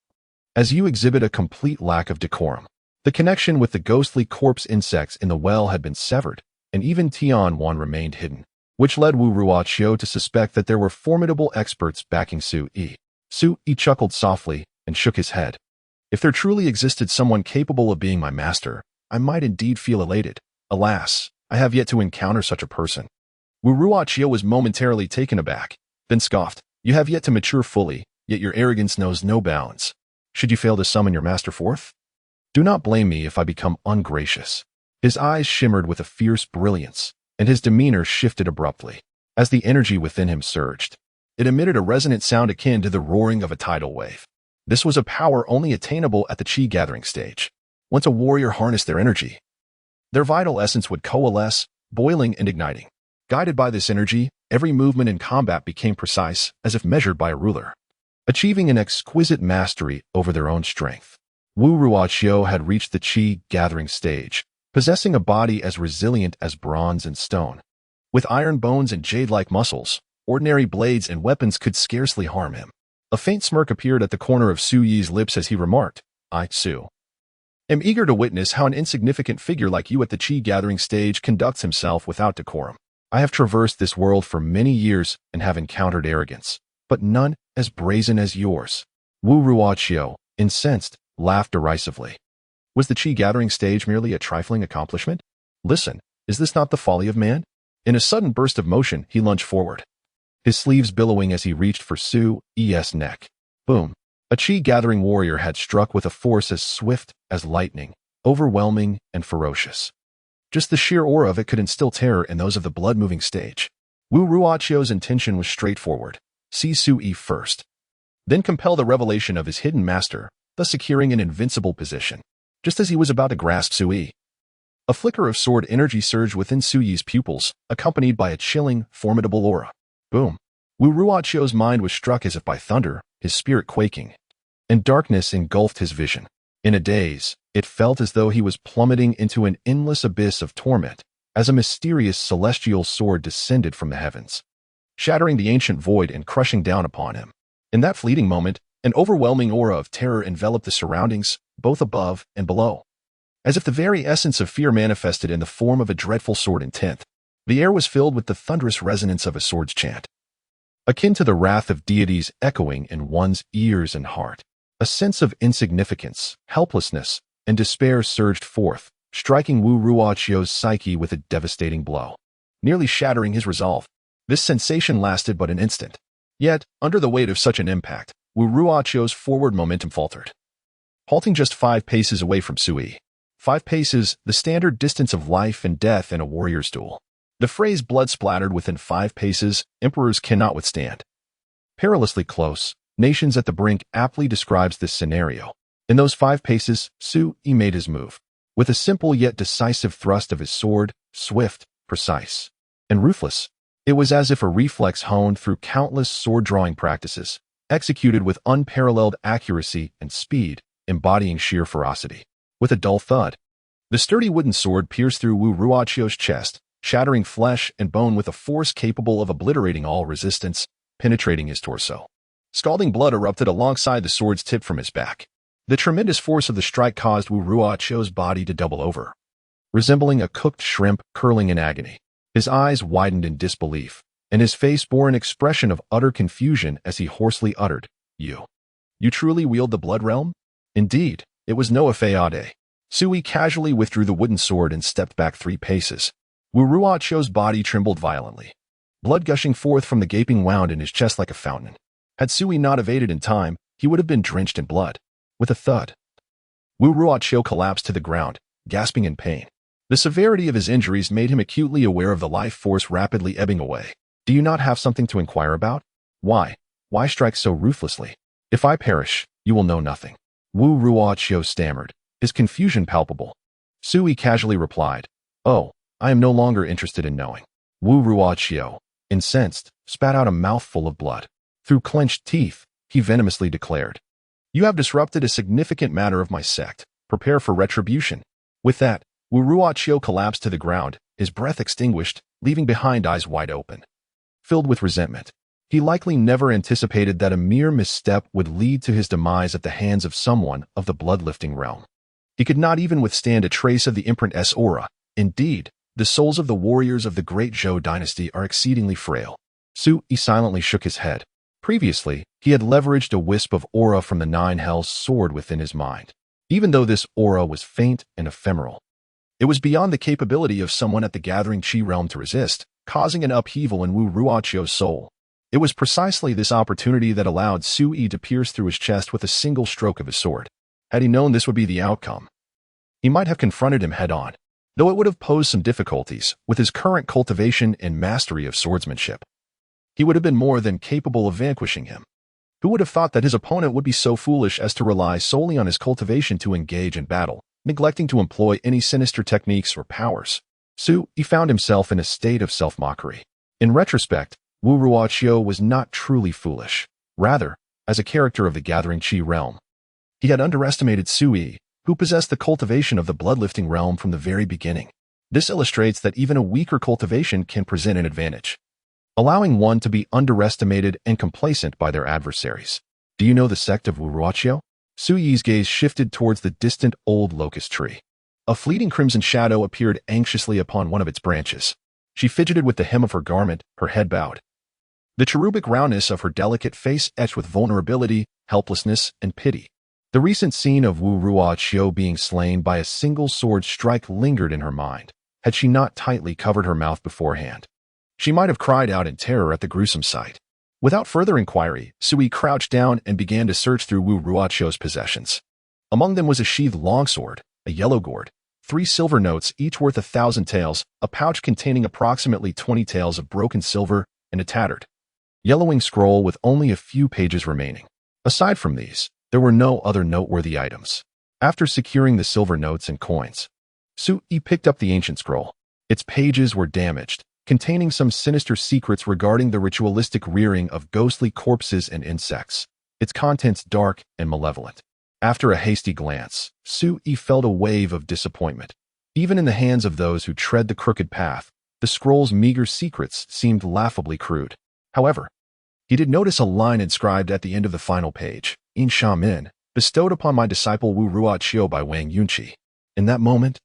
As you exhibit a complete lack of decorum." The connection with the ghostly corpse insects in the well had been severed, and even Tianwan remained hidden, which led Wu Ruoqiu to suspect that there were formidable experts backing Su Yi. Su Yi chuckled softly and shook his head. If there truly existed someone capable of being my master, I might indeed feel elated. Alas, I have yet to encounter such a person. Wu Ruoqiu was momentarily taken aback, then scoffed. You have yet to mature fully, yet your arrogance knows no bounds. Should you fail to summon your master forth? Do not blame me if I become ungracious. His eyes shimmered with a fierce brilliance, and his demeanor shifted abruptly. As the energy within him surged, it emitted a resonant sound akin to the roaring of a tidal wave. This was a power only attainable at the Qi gathering stage. Once a warrior harnessed their energy, their vital essence would coalesce, boiling and igniting. Guided by this energy, every movement in combat became precise, as if measured by a ruler, achieving an exquisite mastery over their own strength. Wu Ruoqiu had reached the Qi gathering stage, possessing a body as resilient as bronze and stone. With iron bones and jade-like muscles, ordinary blades and weapons could scarcely harm him. A faint smirk appeared at the corner of Su Yi's lips as he remarked, I, Su, am eager to witness how an insignificant figure like you at the Qi gathering stage conducts himself without decorum. I have traversed this world for many years and have encountered arrogance, but none as brazen as yours. Wu Ruoqiu, incensed, laughed derisively. Was the Qi gathering stage merely a trifling accomplishment? Listen, is this not the folly of man? In a sudden burst of motion, he lunged forward, his sleeves billowing as he reached for Su Yi's neck. Boom! A Qi gathering warrior had struck with a force as swift as lightning, overwhelming and ferocious. Just the sheer aura of it could instill terror in those of the blood-moving stage. Wu Ruoqiu's intention was straightforward. See Su Yi first, then compel the revelation of his hidden master, thus securing an invincible position. Just as he was about to grasp Su Yi, a flicker of sword energy surged within Su Yi's pupils, accompanied by a chilling, formidable aura. Boom! Wu Ruoqiu's mind was struck as if by thunder, his spirit quaking, and darkness engulfed his vision. In a daze, it felt as though he was plummeting into an endless abyss of torment, as a mysterious celestial sword descended from the heavens, shattering the ancient void and crushing down upon him. In that fleeting moment, an overwhelming aura of terror enveloped the surroundings, both above and below, as if the very essence of fear manifested in the form of a dreadful sword intent. The air was filled with the thunderous resonance of a sword's chant, akin to the wrath of deities echoing in one's ears and heart. A sense of insignificance, helplessness, and despair surged forth, striking Wu Ruoqiu's psyche with a devastating blow, nearly shattering his resolve. This sensation lasted but an instant. Yet, under the weight of such an impact, Wu Ruoqiu's forward momentum faltered, halting just 5 paces away from Su Yi. 5 paces, the standard distance of life and death in a warrior's duel. The phrase blood splattered within 5 paces, emperors cannot withstand. Perilously close, Nations at the Brink aptly describes this scenario. In those 5 paces, Su Yi made his move. With a simple yet decisive thrust of his sword, swift, precise, and ruthless, it was as if a reflex honed through countless sword-drawing practices, executed with unparalleled accuracy and speed, embodying sheer ferocity. With a dull thud, the sturdy wooden sword pierced through Wu Ruoqiu's chest, shattering flesh and bone with a force capable of obliterating all resistance, penetrating his torso. Scalding blood erupted alongside the sword's tip from his back. The tremendous force of the strike caused Wu Ruoqiu's body to double over, resembling a cooked shrimp curling in agony. His eyes widened in disbelief, and his face bore an expression of utter confusion as he hoarsely uttered, You truly wield the blood realm? Indeed, it was no effet. Sui casually withdrew the wooden sword and stepped back 3 paces. Wu Ruoqiu's body trembled violently, blood gushing forth from the gaping wound in his chest like a fountain. Had Sui not evaded in time, he would have been drenched in blood. With a thud, Wu Ruoqiu collapsed to the ground, gasping in pain. The severity of his injuries made him acutely aware of the life force rapidly ebbing away. Do you not have something to inquire about? Why strike so ruthlessly? If I perish, you will know nothing. Wu Ruoqiu stammered, his confusion palpable. Sui casually replied, Oh, I am no longer interested in knowing. Wu Ruoqiu, incensed, spat out a mouthful of blood. Through clenched teeth, he venomously declared, You have disrupted a significant matter of my sect. Prepare for retribution. With that, Wu Ruoqiu collapsed to the ground, his breath extinguished, leaving behind eyes wide open. Filled with resentment, he likely never anticipated that a mere misstep would lead to his demise at the hands of someone of the bloodlifting realm. He could not even withstand a trace of the imprint's aura. Indeed, the souls of the warriors of the great Zhou dynasty are exceedingly frail. Sui silently shook his head. Previously, he had leveraged a wisp of aura from the Nine Hells sword within his mind. Even though this aura was faint and ephemeral, it was beyond the capability of someone at the gathering Qi realm to resist, causing an upheaval in Wu Ruoqiu's soul. It was precisely this opportunity that allowed Sui to pierce through his chest with a single stroke of his sword. Had he known this would be the outcome, he might have confronted him head-on, though it would have posed some difficulties. With his current cultivation and mastery of swordsmanship, he would have been more than capable of vanquishing him. Who would have thought that his opponent would be so foolish as to rely solely on his cultivation to engage in battle, neglecting to employ any sinister techniques or powers? Sui found himself in a state of self-mockery. In retrospect, Wu Ruoqiu was not truly foolish. Rather, as a character of the gathering Qi realm, he had underestimated Sui, who possessed the cultivation of the bloodlifting realm from the very beginning. This illustrates that even a weaker cultivation can present an advantage, allowing one to be underestimated and complacent by their adversaries. Do you know the sect of Wu Ruoqiu? Sui's gaze shifted towards the distant old locust tree. A fleeting crimson shadow appeared anxiously upon one of its branches. She fidgeted with the hem of her garment, her head bowed. The cherubic roundness of her delicate face etched with vulnerability, helplessness, and pity. The recent scene of Wu Ruoqiu being slain by a single sword strike lingered in her mind. Had she not tightly covered her mouth beforehand, she might have cried out in terror at the gruesome sight. Without further inquiry, Sui crouched down and began to search through Wu Ruoqiu's possessions. Among them was a sheathed longsword, a yellow gourd, 3 silver notes each worth 1,000 taels, a pouch containing approximately 20 taels of broken silver, and a tattered, yellowing scroll with only a few pages remaining. Aside from these, there were no other noteworthy items. After securing the silver notes and coins, Sui picked up the ancient scroll. Its pages were damaged, containing some sinister secrets regarding the ritualistic rearing of ghostly corpses and insects, its contents dark and malevolent. After a hasty glance, Sui felt a wave of disappointment. Even in the hands of those who tread the crooked path, the scroll's meager secrets seemed laughably crude. However, he did notice a line inscribed at the end of the final page, "In Sha Min, bestowed upon my disciple Wu Ruoqiu by Wang Yunqi." In that moment,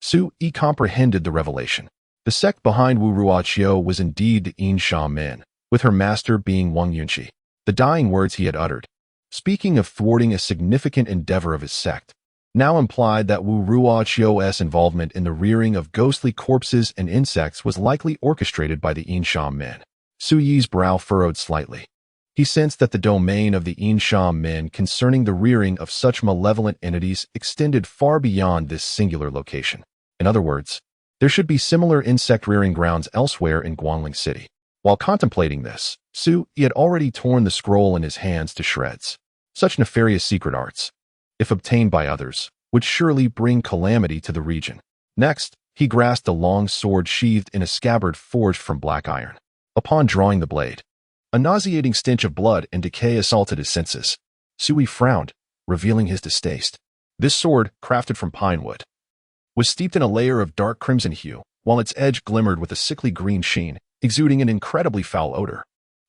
Sui comprehended the revelation. The sect behind Wu Ruoqiu was indeed the In Sha Min, with her master being Wang Yunqi. The dying words he had uttered, speaking of thwarting a significant endeavor of his sect, now implied that Wu Ruoqiu's involvement in the rearing of ghostly corpses and insects was likely orchestrated by the In Sha Min. Sui's brow furrowed slightly. He sensed that the domain of the In Sha Min concerning the rearing of such malevolent entities extended far beyond this singular location. In other words, there should be similar insect-rearing grounds elsewhere in Guangling City. While contemplating this, Sui had already torn the scroll in his hands to shreds. Such nefarious secret arts, if obtained by others, would surely bring calamity to the region. Next, he grasped a long sword sheathed in a scabbard forged from black iron. Upon drawing the blade, a nauseating stench of blood and decay assaulted his senses. Sui frowned, revealing his distaste. This sword, crafted from pine wood, was steeped in a layer of dark crimson hue, while its edge glimmered with a sickly green sheen, exuding an incredibly foul odor.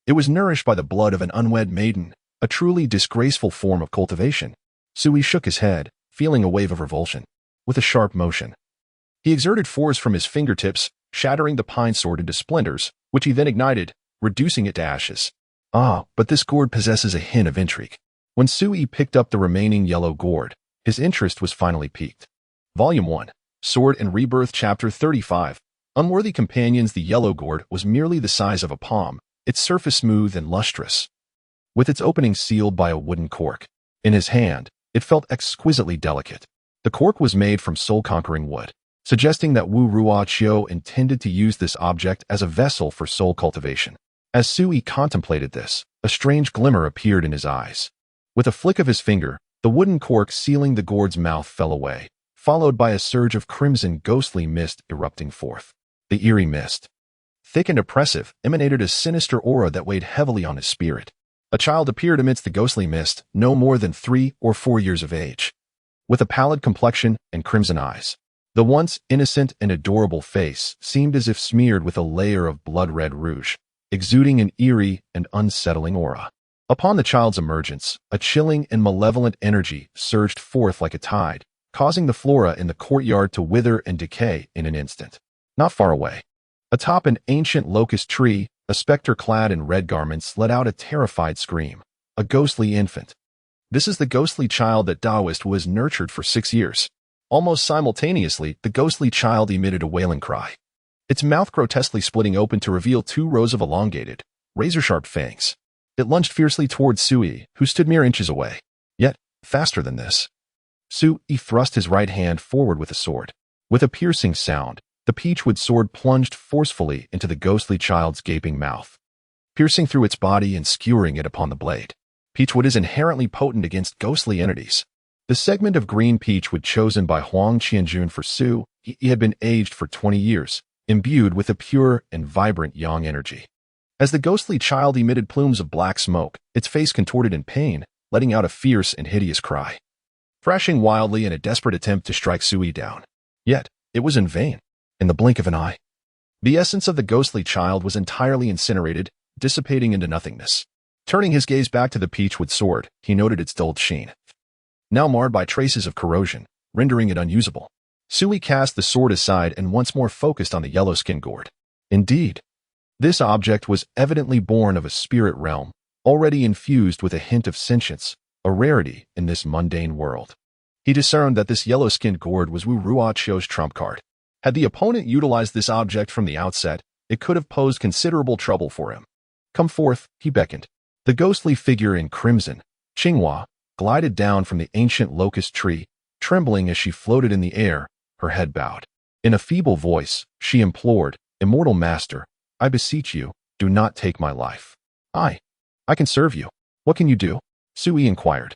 It was nourished by the blood of an unwed maiden, a truly disgraceful form of cultivation. Sui shook his head, feeling a wave of revulsion. With a sharp motion, he exerted force from his fingertips, shattering the pine sword into splinters, which he then ignited, reducing it to ashes. Ah, but this gourd possesses a hint of intrigue. When Sui picked up the remaining yellow gourd, his interest was finally piqued. Volume 1, Sword and Rebirth, Chapter 35. Unworthy companions. The yellow gourd was merely the size of a palm, its surface smooth and lustrous, with its opening sealed by a wooden cork. In his hand, it felt exquisitely delicate. The cork was made from soul-conquering wood, suggesting that Wu Ruoqiu intended to use this object as a vessel for soul cultivation. As Sui contemplated this, a strange glimmer appeared in his eyes. With a flick of his finger, the wooden cork sealing the gourd's mouth fell away, followed by a surge of crimson ghostly mist erupting forth. The eerie mist, thick and oppressive, emanated a sinister aura that weighed heavily on his spirit. A child appeared amidst the ghostly mist, no more than 3 or 4 years of age, with a pallid complexion and crimson eyes. The once innocent and adorable face seemed as if smeared with a layer of blood-red rouge, exuding an eerie and unsettling aura. Upon the child's emergence, a chilling and malevolent energy surged forth like a tide, causing the flora in the courtyard to wither and decay in an instant. Not far away, atop an ancient locust tree, a specter clad in red garments let out a terrified scream. A ghostly infant. This is the ghostly child that Taoist was nurtured for 6 years. Almost simultaneously, the ghostly child emitted a wailing cry, its mouth grotesquely splitting open to reveal 2 rows of elongated, razor-sharp fangs. It lunged fiercely towards Sui, who stood mere inches away. Yet, faster than this. Sui thrust his right hand forward with a sword. With a piercing sound, the peachwood sword plunged forcefully into the ghostly child's gaping mouth, piercing through its body and skewering it upon the blade. Peachwood is inherently potent against ghostly entities. The segment of green peachwood chosen by Huang Qianjun for Sui had been aged for 20 years, imbued with a pure and vibrant yang energy. As the ghostly child emitted plumes of black smoke, its face contorted in pain, letting out a fierce and hideous cry, thrashing wildly in a desperate attempt to strike Sui down. Yet, it was in vain. In the blink of an eye, the essence of the ghostly child was entirely incinerated, dissipating into nothingness. Turning his gaze back to the peachwood sword, he noted its dulled sheen, now marred by traces of corrosion, rendering it unusable. Sui cast the sword aside and once more focused on the yellow-skinned gourd. Indeed, this object was evidently born of a spirit realm, already infused with a hint of sentience, a rarity in this mundane world. He discerned that this yellow-skinned gourd was Wu Ruoqiu's trump card. Had the opponent utilized this object from the outset, it could have posed considerable trouble for him. Come forth, he beckoned. The ghostly figure in crimson, Qinghua, glided down from the ancient locust tree, trembling as she floated in the air, her head bowed. In a feeble voice, she implored, "Immortal Master, I beseech you, do not take my life. I can serve you. What can you do?" Sui inquired,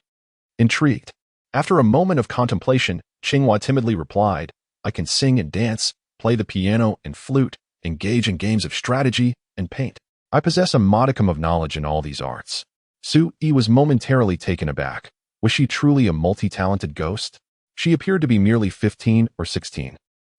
intrigued. After a moment of contemplation, Qinghua timidly replied, "I can sing and dance, play the piano and flute, engage in games of strategy, and paint. I possess a modicum of knowledge in all these arts." Sui was momentarily taken aback. Was she truly a multi-talented ghost? She appeared to be merely 15 or 16,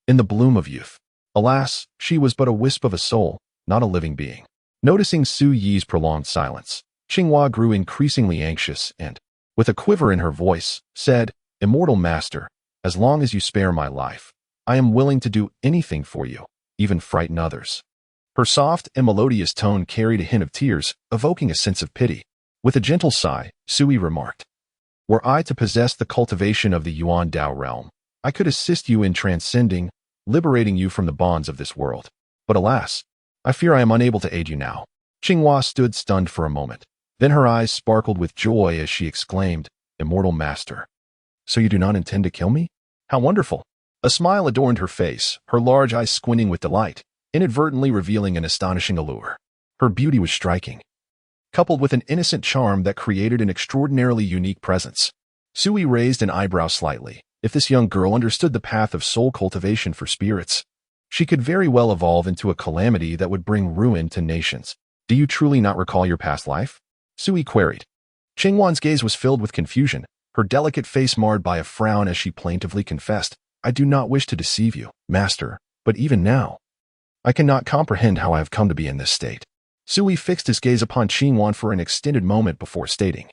in the bloom of youth. Alas, she was but a wisp of a soul, not a living being. Noticing Sui's prolonged silence, Qinghua grew increasingly anxious and, with a quiver in her voice, said, "Immortal Master, as long as you spare my life, I am willing to do anything for you, even frighten others." Her soft and melodious tone carried a hint of tears, evoking a sense of pity. With a gentle sigh, Sui remarked, "Were I to possess the cultivation of the Yuan Dao realm, I could assist you in transcending, liberating you from the bonds of this world. But alas, I fear I am unable to aid you now." Qinghua stood stunned for a moment. Then her eyes sparkled with joy as she exclaimed, "Immortal Master, so you do not intend to kill me? How wonderful!" A smile adorned her face, her large eyes squinting with delight, inadvertently revealing an astonishing allure. Her beauty was striking, coupled with an innocent charm that created an extraordinarily unique presence. Sui raised an eyebrow slightly, If this young girl understood the path of soul cultivation for spirits, she could very well evolve into a calamity that would bring ruin to nations. Do you truly not recall your past life? Sui queried. Qingwan's gaze was filled with confusion, her delicate face marred by a frown as she plaintively confessed, I do not wish to deceive you, master, but even now, I cannot comprehend how I have come to be in this state. Sui fixed his gaze upon Qingwan for an extended moment before stating,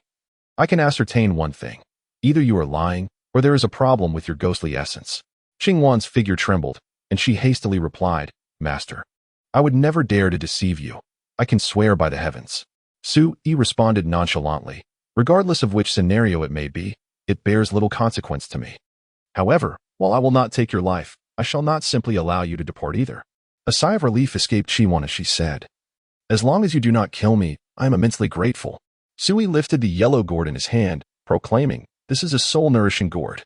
I can ascertain one thing. Either you are lying, or there is a problem with your ghostly essence. Qingwan's figure trembled, and she hastily replied, Master, I would never dare to deceive you. I can swear by the heavens. Sui responded nonchalantly, regardless of which scenario it may be, it bears little consequence to me. However, while I will not take your life, I shall not simply allow you to depart either. A sigh of relief escaped Qingwan as she said, As long as you do not kill me, I am immensely grateful. Sui lifted the yellow gourd in his hand, proclaiming, This is a soul-nourishing gourd.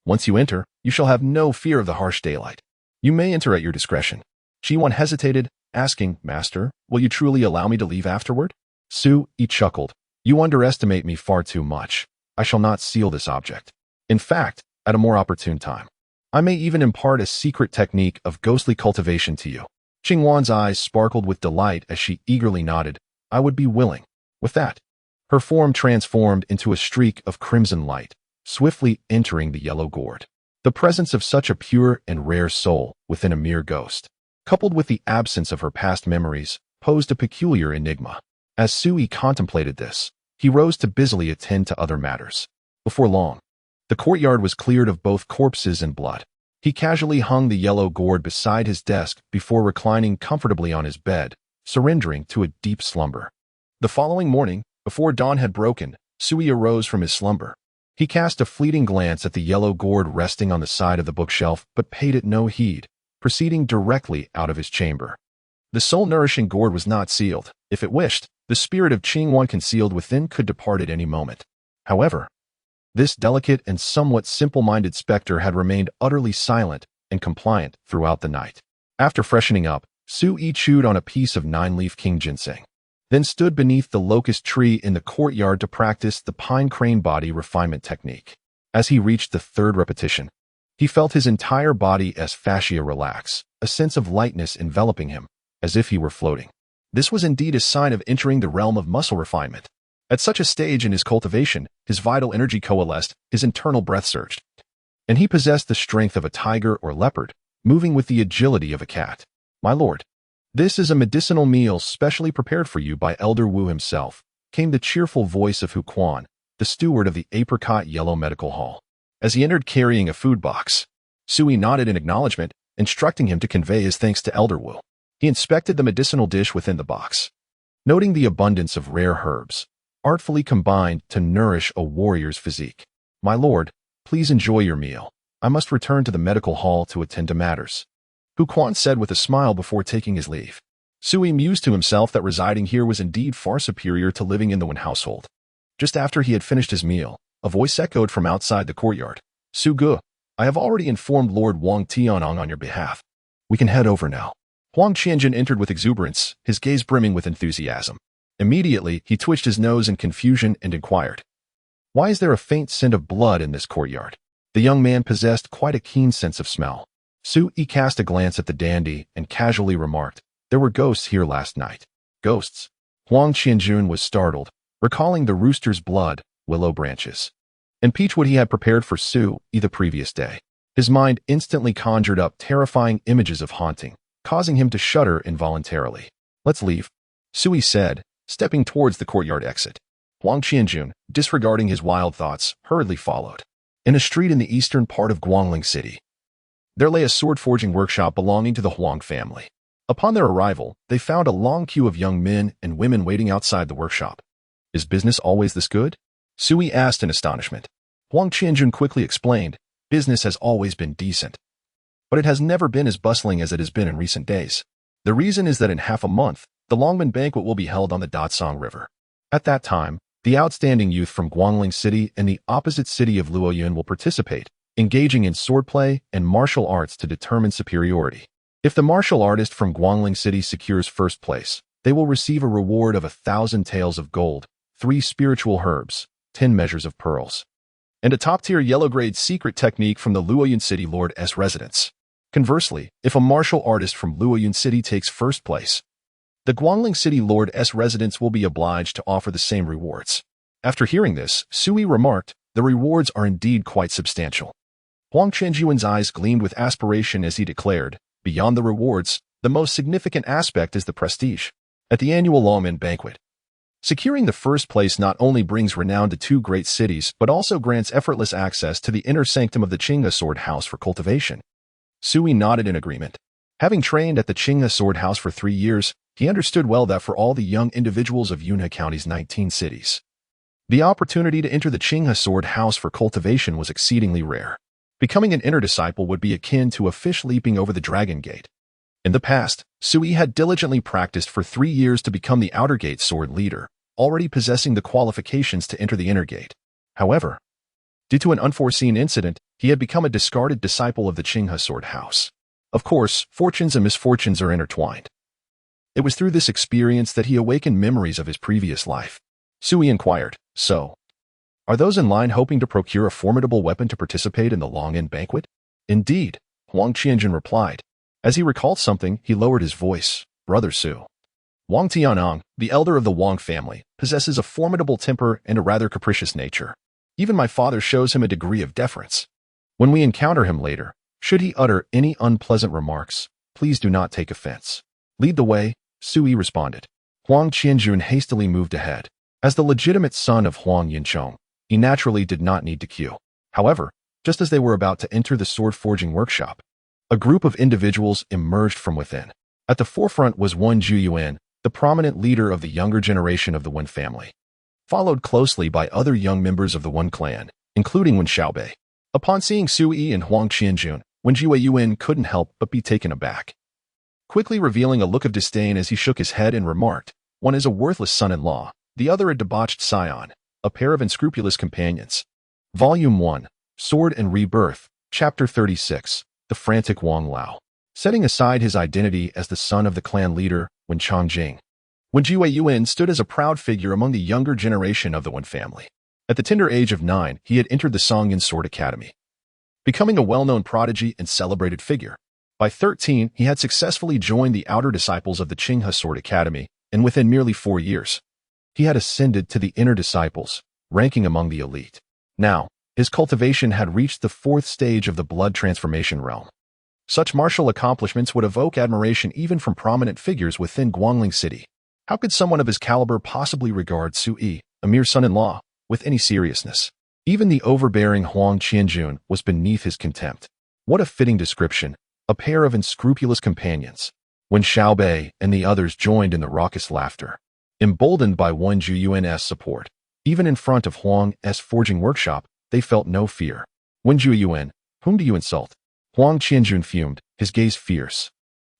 Once you enter, you shall have no fear of the harsh daylight. You may enter at your discretion. Qingwan hesitated, asking, Master, will you truly allow me to leave afterward? Sui chuckled. You underestimate me far too much. I shall not seal this object. In fact, at a more opportune time, I may even impart a secret technique of ghostly cultivation to you. Qingwan's eyes sparkled with delight as she eagerly nodded, I would be willing. With that, her form transformed into a streak of crimson light, swiftly entering the yellow gourd. The presence of such a pure and rare soul within a mere ghost, coupled with the absence of her past memories, posed a peculiar enigma. As Sui contemplated this, he rose to busily attend to other matters. Before long, the courtyard was cleared of both corpses and blood. He casually hung the yellow gourd beside his desk before reclining comfortably on his bed, surrendering to a deep slumber. The following morning, before dawn had broken, Sui arose from his slumber. He cast a fleeting glance at the yellow gourd resting on the side of the bookshelf, but paid it no heed, proceeding directly out of his chamber. The soul-nourishing gourd was not sealed. If it wished, the spirit of Qingwan concealed within could depart at any moment. However, this delicate and somewhat simple-minded specter had remained utterly silent and compliant throughout the night. After freshening up, Sui chewed on a piece of 9-leaf king ginseng, then stood beneath the locust tree in the courtyard to practice the pine crane body refinement technique. As he reached the third repetition, he felt his entire body as fascia relax, a sense of lightness enveloping him, as if he were floating. This was indeed a sign of entering the realm of muscle refinement. At such a stage in his cultivation, his vital energy coalesced, his internal breath surged, and he possessed the strength of a tiger or leopard, moving with the agility of a cat. My lord, this is a medicinal meal specially prepared for you by Elder Wu himself, came the cheerful voice of Hu Quan, the steward of the apricot yellow medical hall. As he entered carrying a food box, Sui nodded in acknowledgement, instructing him to convey his thanks to Elder Wu. He inspected the medicinal dish within the box, noting the abundance of rare herbs, artfully combined to nourish a warrior's physique. My lord, please enjoy your meal. I must return to the medical hall to attend to matters, Hu Quan said with a smile before taking his leave. Sui mused to himself that residing here was indeed far superior to living in the Wen household. Just after he had finished his meal, a voice echoed from outside the courtyard. Su Ge, I have already informed Lord Wang Tianong on your behalf. We can head over now. Huang Qianjun entered with exuberance, his gaze brimming with enthusiasm. Immediately, he twitched his nose in confusion and inquired, Why is there a faint scent of blood in this courtyard? The young man possessed quite a keen sense of smell. Sui cast a glance at the dandy and casually remarked, There were ghosts here last night. Ghosts? Huang Qianjun was startled, recalling the rooster's blood, willow branches, and peachwood he had prepared for Sui the previous day. His mind instantly conjured up terrifying images of haunting, causing him to shudder involuntarily. Let's leave, Sui said, stepping towards the courtyard exit. Huang Qianjun, disregarding his wild thoughts, hurriedly followed. In a street in the eastern part of Guangling City, there lay a sword-forging workshop belonging to the Huang family. Upon their arrival, they found a long queue of young men and women waiting outside the workshop. Is business always this good? Sui asked in astonishment. Huang Qianjun quickly explained, Business has always been decent, but it has never been as bustling as it has been in recent days. The reason is that in half a month, the Longmen banquet will be held on the Datsang River. At that time, the outstanding youth from Guangling City and the opposite city of Luoyun will participate, engaging in swordplay and martial arts to determine superiority. If the martial artist from Guangling City secures first place, they will receive a reward of 1,000 taels of gold, 3 spiritual herbs, 10 measures of pearls, and a top-tier yellow-grade secret technique from the Luoyun City Lord's residence. Conversely, if a martial artist from Luoyun City takes first place, the Guangling City Lord's residence will be obliged to offer the same rewards. After hearing this, Sui remarked, "The rewards are indeed quite substantial." Huang Qianjuan's eyes gleamed with aspiration as he declared, "Beyond the rewards, the most significant aspect is the prestige." At the annual Longmen banquet, securing the first place not only brings renown to two great cities but also grants effortless access to the inner sanctum of the Qinghe Sword House for cultivation. Sui nodded in agreement. Having trained at the Qinghe Sword House for 3 years, he understood well that for all the young individuals of Yunhe County's 19 cities, the opportunity to enter the Qinghe Sword House for cultivation was exceedingly rare. Becoming an inner disciple would be akin to a fish leaping over the Dragon Gate. In the past, Sui had diligently practiced for 3 years to become the Outer Gate sword leader, already possessing the qualifications to enter the Inner Gate. However, due to an unforeseen incident, he had become a discarded disciple of the Qinghe Sword House. Of course, fortunes and misfortunes are intertwined. It was through this experience that he awakened memories of his previous life. Sui inquired, "So, are those in line hoping to procure a formidable weapon to participate in the Longmen banquet?" "Indeed," Huang Qianjun replied. As he recalled something, he lowered his voice. "Brother Su, Wang Tianong, the elder of the Wang family, possesses a formidable temper and a rather capricious nature. Even my father shows him a degree of deference. When we encounter him later, should he utter any unpleasant remarks, please do not take offense." "Lead the way," Sui responded. Huang Qianjun hastily moved ahead. As the legitimate son of Huang Yinchong, he naturally did not need to queue. However, just as they were about to enter the sword-forging workshop, a group of individuals emerged from within. At the forefront was Wen Zhuyuan, the prominent leader of the younger generation of the Wen family, followed closely by other young members of the Wen clan, including Wen Xiaobei. Upon seeing Sui and Huang Qianjun, Wen Zhuyuan couldn't help but be taken aback, quickly revealing a look of disdain as he shook his head and remarked, "One is a worthless son-in-law, the other a debauched scion, a pair of unscrupulous companions." Volume 1, Sword and Rebirth, Chapter 36, The Frantic Wang Lao. Setting aside his identity as the son of the clan leader, Wen Changjing, Wen Zhuyuan stood as a proud figure among the younger generation of the Wen family. At the tender age of 9, he had entered the Songyan Sword Academy, becoming a well-known prodigy and celebrated figure. By 13, he had successfully joined the outer disciples of the Qinghe Sword Academy, and within merely 4 years, he had ascended to the inner disciples, ranking among the elite. Now, his cultivation had reached the 4th stage of the blood transformation realm. Such martial accomplishments would evoke admiration even from prominent figures within Guangling City. How could someone of his caliber possibly regard Sui, a mere son-in-law, with any seriousness? Even the overbearing Huang Qianjun was beneath his contempt. What a fitting description, a pair of unscrupulous companions. When Xiaobei and the others joined in the raucous laughter, emboldened by Wen Zhuyuan's support, even in front of Huang's forging workshop, they felt no fear. "Wen Zhuyuan, whom do you insult?" Huang Qianjun fumed, his gaze fierce.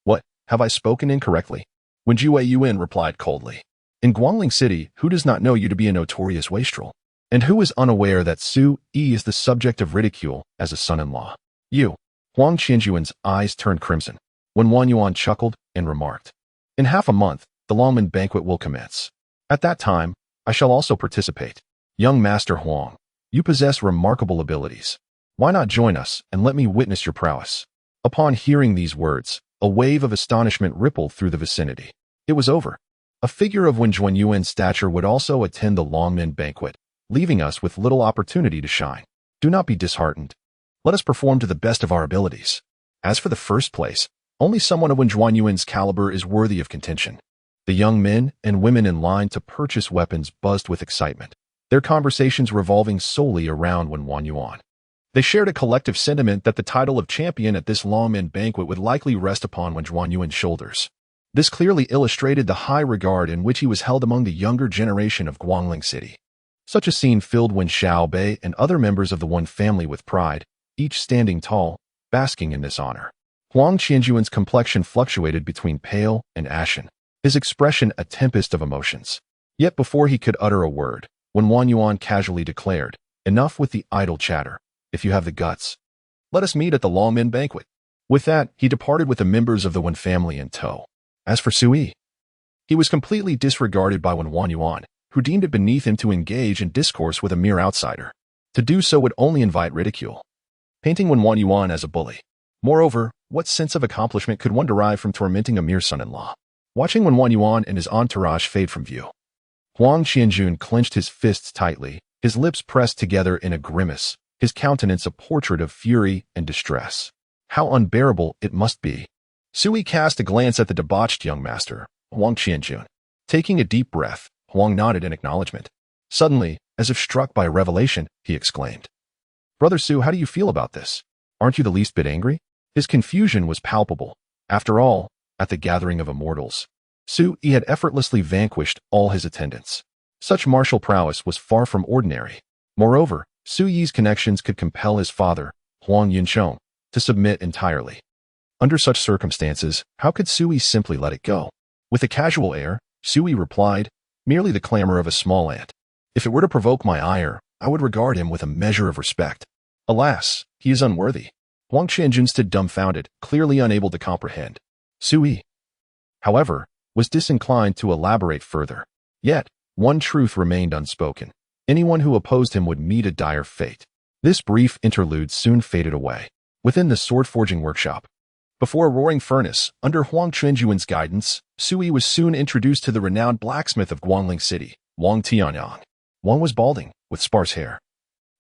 "What, have I spoken incorrectly?" Wen Zhuyuan replied coldly. "In Guangling City, who does not know you to be a notorious wastrel? And who is unaware that Sui is the subject of ridicule as a son-in-law? You." Huang Qianjuan's eyes turned crimson. When Wan Yuan chuckled and remarked, "In half a month, the Longmen banquet will commence. At that time, I shall also participate. Young Master Huang, you possess remarkable abilities. Why not join us and let me witness your prowess?" Upon hearing these words, a wave of astonishment rippled through the vicinity. It was over. A figure of Wen Zhuyuan's stature would also attend the Longmen banquet, leaving us with little opportunity to shine. Do not be disheartened. Let us perform to the best of our abilities. As for the first place, only someone of Wen Zhuyuan's caliber is worthy of contention. The young men and women in line to purchase weapons buzzed with excitement, their conversations revolving solely around Wen Yuan. They shared a collective sentiment that the title of champion at this Longmen banquet would likely rest upon Wen Yuan's shoulders. This clearly illustrated the high regard in which he was held among the younger generation of Guangling City. Such a scene filled Wen Xiaobei and other members of the Wen family with pride, each standing tall, basking in this honor. Huang Qianjuan's complexion fluctuated between pale and ashen, his expression a tempest of emotions. Yet before he could utter a word, Wen Yuan casually declared, "Enough with the idle chatter. If you have the guts, let us meet at the Longmen banquet." With that, he departed with the members of the Wen family in tow. As for Sui, he was completely disregarded by Wen Yuan, who deemed it beneath him to engage in discourse with a mere outsider. To do so would only invite ridicule, painting Wen Yuan as a bully. Moreover, what sense of accomplishment could one derive from tormenting a mere son-in-law? Watching Wen Yuan and his entourage fade from view, Huang Qianjun clenched his fists tightly, his lips pressed together in a grimace, his countenance a portrait of fury and distress. How unbearable it must be. Sui cast a glance at the debauched young master, Huang Qianjun. Taking a deep breath, Huang nodded in acknowledgement. Suddenly, as if struck by a revelation, he exclaimed, "Brother Su, how do you feel about this? Aren't you the least bit angry?" His confusion was palpable. After all, at the gathering of immortals, Sui had effortlessly vanquished all his attendants. Such martial prowess was far from ordinary. Moreover, Sui's connections could compel his father, Huang Yunsheng, to submit entirely. Under such circumstances, how could Sui simply let it go? With a casual air, Sui replied, "Merely the clamor of a small ant. If it were to provoke my ire, I would regard him with a measure of respect. Alas, he is unworthy." Huang Qianjun stood dumbfounded, clearly unable to comprehend. Sui, however, was disinclined to elaborate further. Yet, one truth remained unspoken. Anyone who opposed him would meet a dire fate. This brief interlude soon faded away. Within the sword-forging workshop, before a roaring furnace, under Huang Qianjun's guidance, Sui was soon introduced to the renowned blacksmith of Guangling City, Wang Tianyang. Wang was balding, with sparse hair.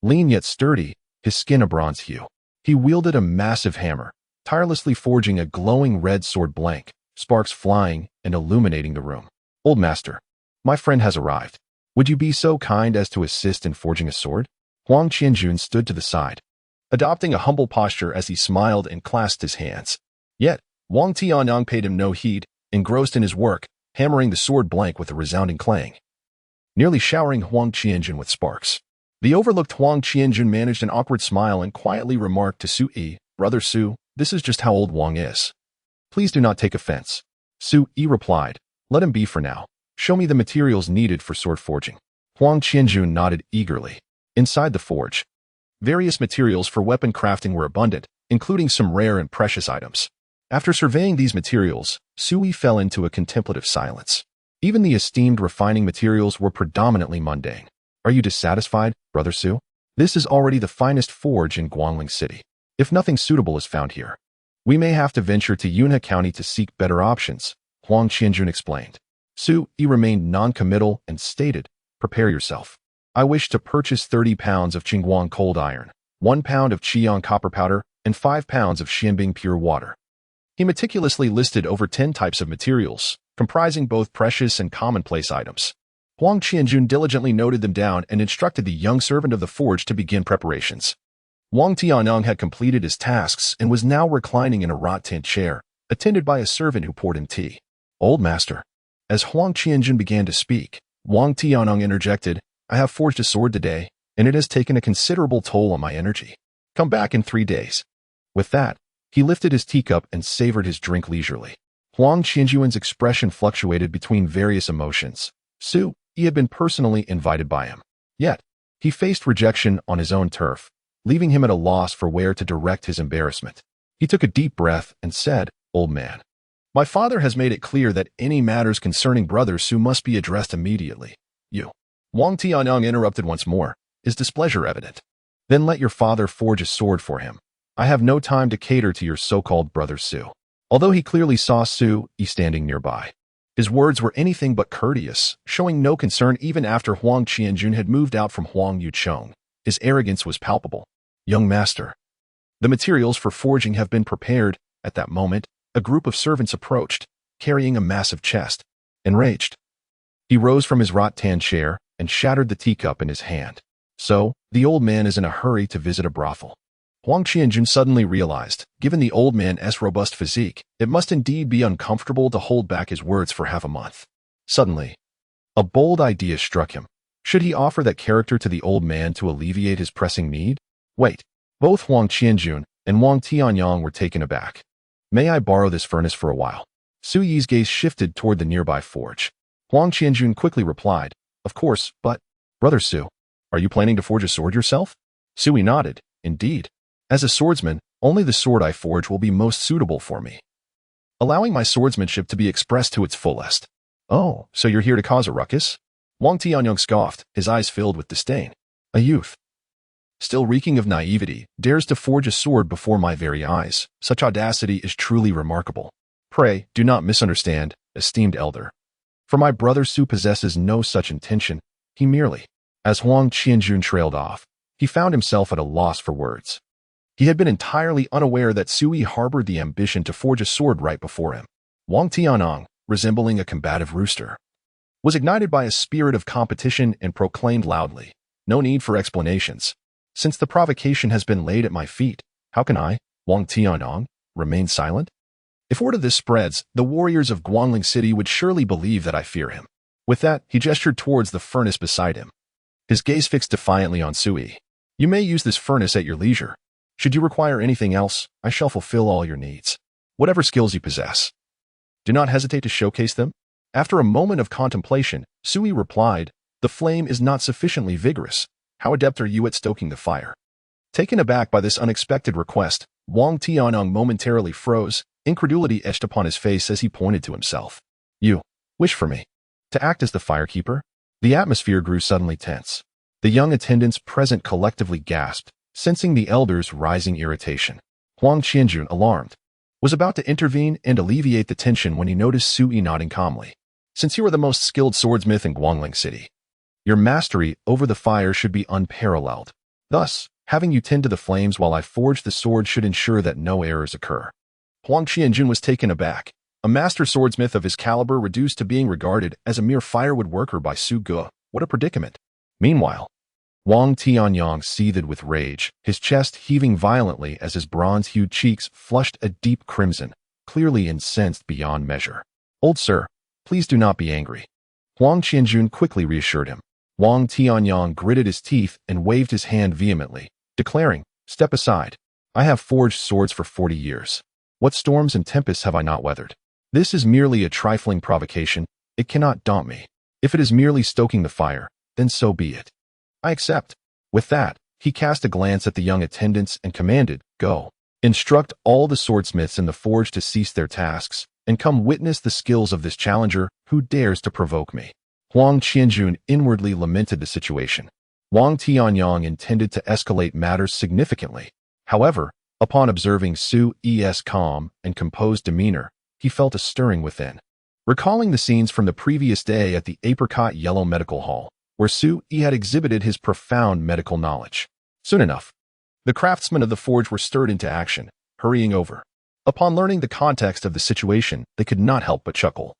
Lean yet sturdy, his skin a bronze hue. He wielded a massive hammer, tirelessly forging a glowing red sword blank, sparks flying and illuminating the room. "Old master, my friend has arrived. Would you be so kind as to assist in forging a sword?" Huang Qianjun stood to the side, adopting a humble posture as he smiled and clasped his hands. Yet, Wang Tianyang paid him no heed, engrossed in his work, hammering the sword blank with a resounding clang, nearly showering Huang Qianjun with sparks. The overlooked Huang Qianjun managed an awkward smile and quietly remarked to Sui, "Brother Su, this is just how old Wang is. Please do not take offense." Sui replied, "Let him be for now. Show me the materials needed for sword forging." Huang Qianjun nodded eagerly. Inside the forge, various materials for weapon crafting were abundant, including some rare and precious items. After surveying these materials, Sui fell into a contemplative silence. Even the esteemed refining materials were predominantly mundane. "Are you dissatisfied, Brother Su? This is already the finest forge in Guangling City. If nothing suitable is found here, we may have to venture to Yunhe County to seek better options," Huang Qianjun explained. Sui remained non-committal and stated, "Prepare yourself. I wish to purchase 30 pounds of Qingguang cold iron, 1 pound of Qiyang copper powder, and 5 pounds of Xianbing pure water." He meticulously listed over 10 types of materials, comprising both precious and commonplace items. Huang Qianjun diligently noted them down and instructed the young servant of the forge to begin preparations. Wang Tianyang had completed his tasks and was now reclining in a rattan chair, attended by a servant who poured him tea. "Old master." As Huang Qianjun began to speak, Wang Tianyang interjected, "I have forged a sword today, and it has taken a considerable toll on my energy. Come back in 3 days." With that, he lifted his teacup and savored his drink leisurely. Huang Qianjun's expression fluctuated between various emotions. Sui had been personally invited by him. Yet, he faced rejection on his own turf, leaving him at a loss for where to direct his embarrassment. He took a deep breath and said, "Old man, my father has made it clear that any matters concerning Brother Su must be addressed immediately. You." Wang Tianyang interrupted once more, his displeasure evident. "Then let your father forge a sword for him. I have no time to cater to your so-called Brother Su." Although he clearly saw Sui standing nearby, his words were anything but courteous, showing no concern even after Huang Qianjun had moved out from Huang Yucheng. His arrogance was palpable. "Young master, the materials for forging have been prepared." At that moment, a group of servants approached, carrying a massive chest. Enraged, he rose from his rattan chair and shattered the teacup in his hand. So, the old man is in a hurry to visit a brothel. Huang Qianjun suddenly realized, given the old man's robust physique, it must indeed be uncomfortable to hold back his words for half a month. Suddenly, a bold idea struck him. Should he offer that character to the old man to alleviate his pressing need? Wait. Both Huang Qianjun and Wang Tianyang were taken aback. "May I borrow this furnace for a while?" Sui's gaze shifted toward the nearby forge. Huang Qianjun quickly replied, "Of course, but, Brother Su, are you planning to forge a sword yourself?" Sui nodded, "Indeed. As a swordsman, only the sword I forge will be most suitable for me, allowing my swordsmanship to be expressed to its fullest." "Oh, so you're here to cause a ruckus?" Wang Tianyang scoffed, his eyes filled with disdain. "A youth still reeking of naivety, dares to forge a sword before my very eyes. Such audacity is truly remarkable. Pray, do not misunderstand, esteemed elder. For my brother Su possesses no such intention. He merely— As Huang Qianjun trailed off, he found himself at a loss for words. He had been entirely unaware that Sui harbored the ambition to forge a sword right before him. Wang Tianong, resembling a combative rooster, was ignited by a spirit of competition and proclaimed loudly, "No need for explanations. Since the provocation has been laid at my feet, how can I, Wang Tianong, remain silent? If word of this spreads, the warriors of Guangling City would surely believe that I fear him." With that, he gestured towards the furnace beside him, his gaze fixed defiantly on Sui. "You may use this furnace at your leisure. Should you require anything else, I shall fulfill all your needs. Whatever skills you possess, do not hesitate to showcase them." After a moment of contemplation, Sui replied, "The flame is not sufficiently vigorous. How adept are you at stoking the fire?" Taken aback by this unexpected request, Wang Tianong momentarily froze, incredulity etched upon his face as he pointed to himself. "You wish for me to act as the firekeeper?" The atmosphere grew suddenly tense. The young attendants present collectively gasped, sensing the elder's rising irritation. Huang Qianjun, alarmed, was about to intervene and alleviate the tension when he noticed Sui nodding calmly. "Since you are the most skilled swordsmith in Guangling City, your mastery over the fire should be unparalleled. Thus, having you tend to the flames while I forge the sword should ensure that no errors occur." Huang Qianjun was taken aback. A master swordsmith of his caliber reduced to being regarded as a mere firewood worker by Su Ge. What a predicament. Meanwhile, Wang Tianyong seethed with rage, his chest heaving violently as his bronze-hued cheeks flushed a deep crimson, clearly incensed beyond measure. "Old sir, please do not be angry," Huang Qianjun quickly reassured him. Wang Tianyong gritted his teeth and waved his hand vehemently, declaring, "Step aside. I have forged swords for 40 years. What storms and tempests have I not weathered? This is merely a trifling provocation. It cannot daunt me. If it is merely stoking the fire, then so be it. I accept." With that, he cast a glance at the young attendants and commanded, "Go. Instruct all the swordsmiths in the forge to cease their tasks, and come witness the skills of this challenger who dares to provoke me." Huang Qianjun inwardly lamented the situation. Wang Tianyong intended to escalate matters significantly. However, upon observing Sui's calm and composed demeanor, he felt a stirring within. Recalling the scenes from the previous day at the apricot yellow medical hall, where Sui had exhibited his profound medical knowledge. Soon enough, the craftsmen of the forge were stirred into action, hurrying over. Upon learning the context of the situation, they could not help but chuckle,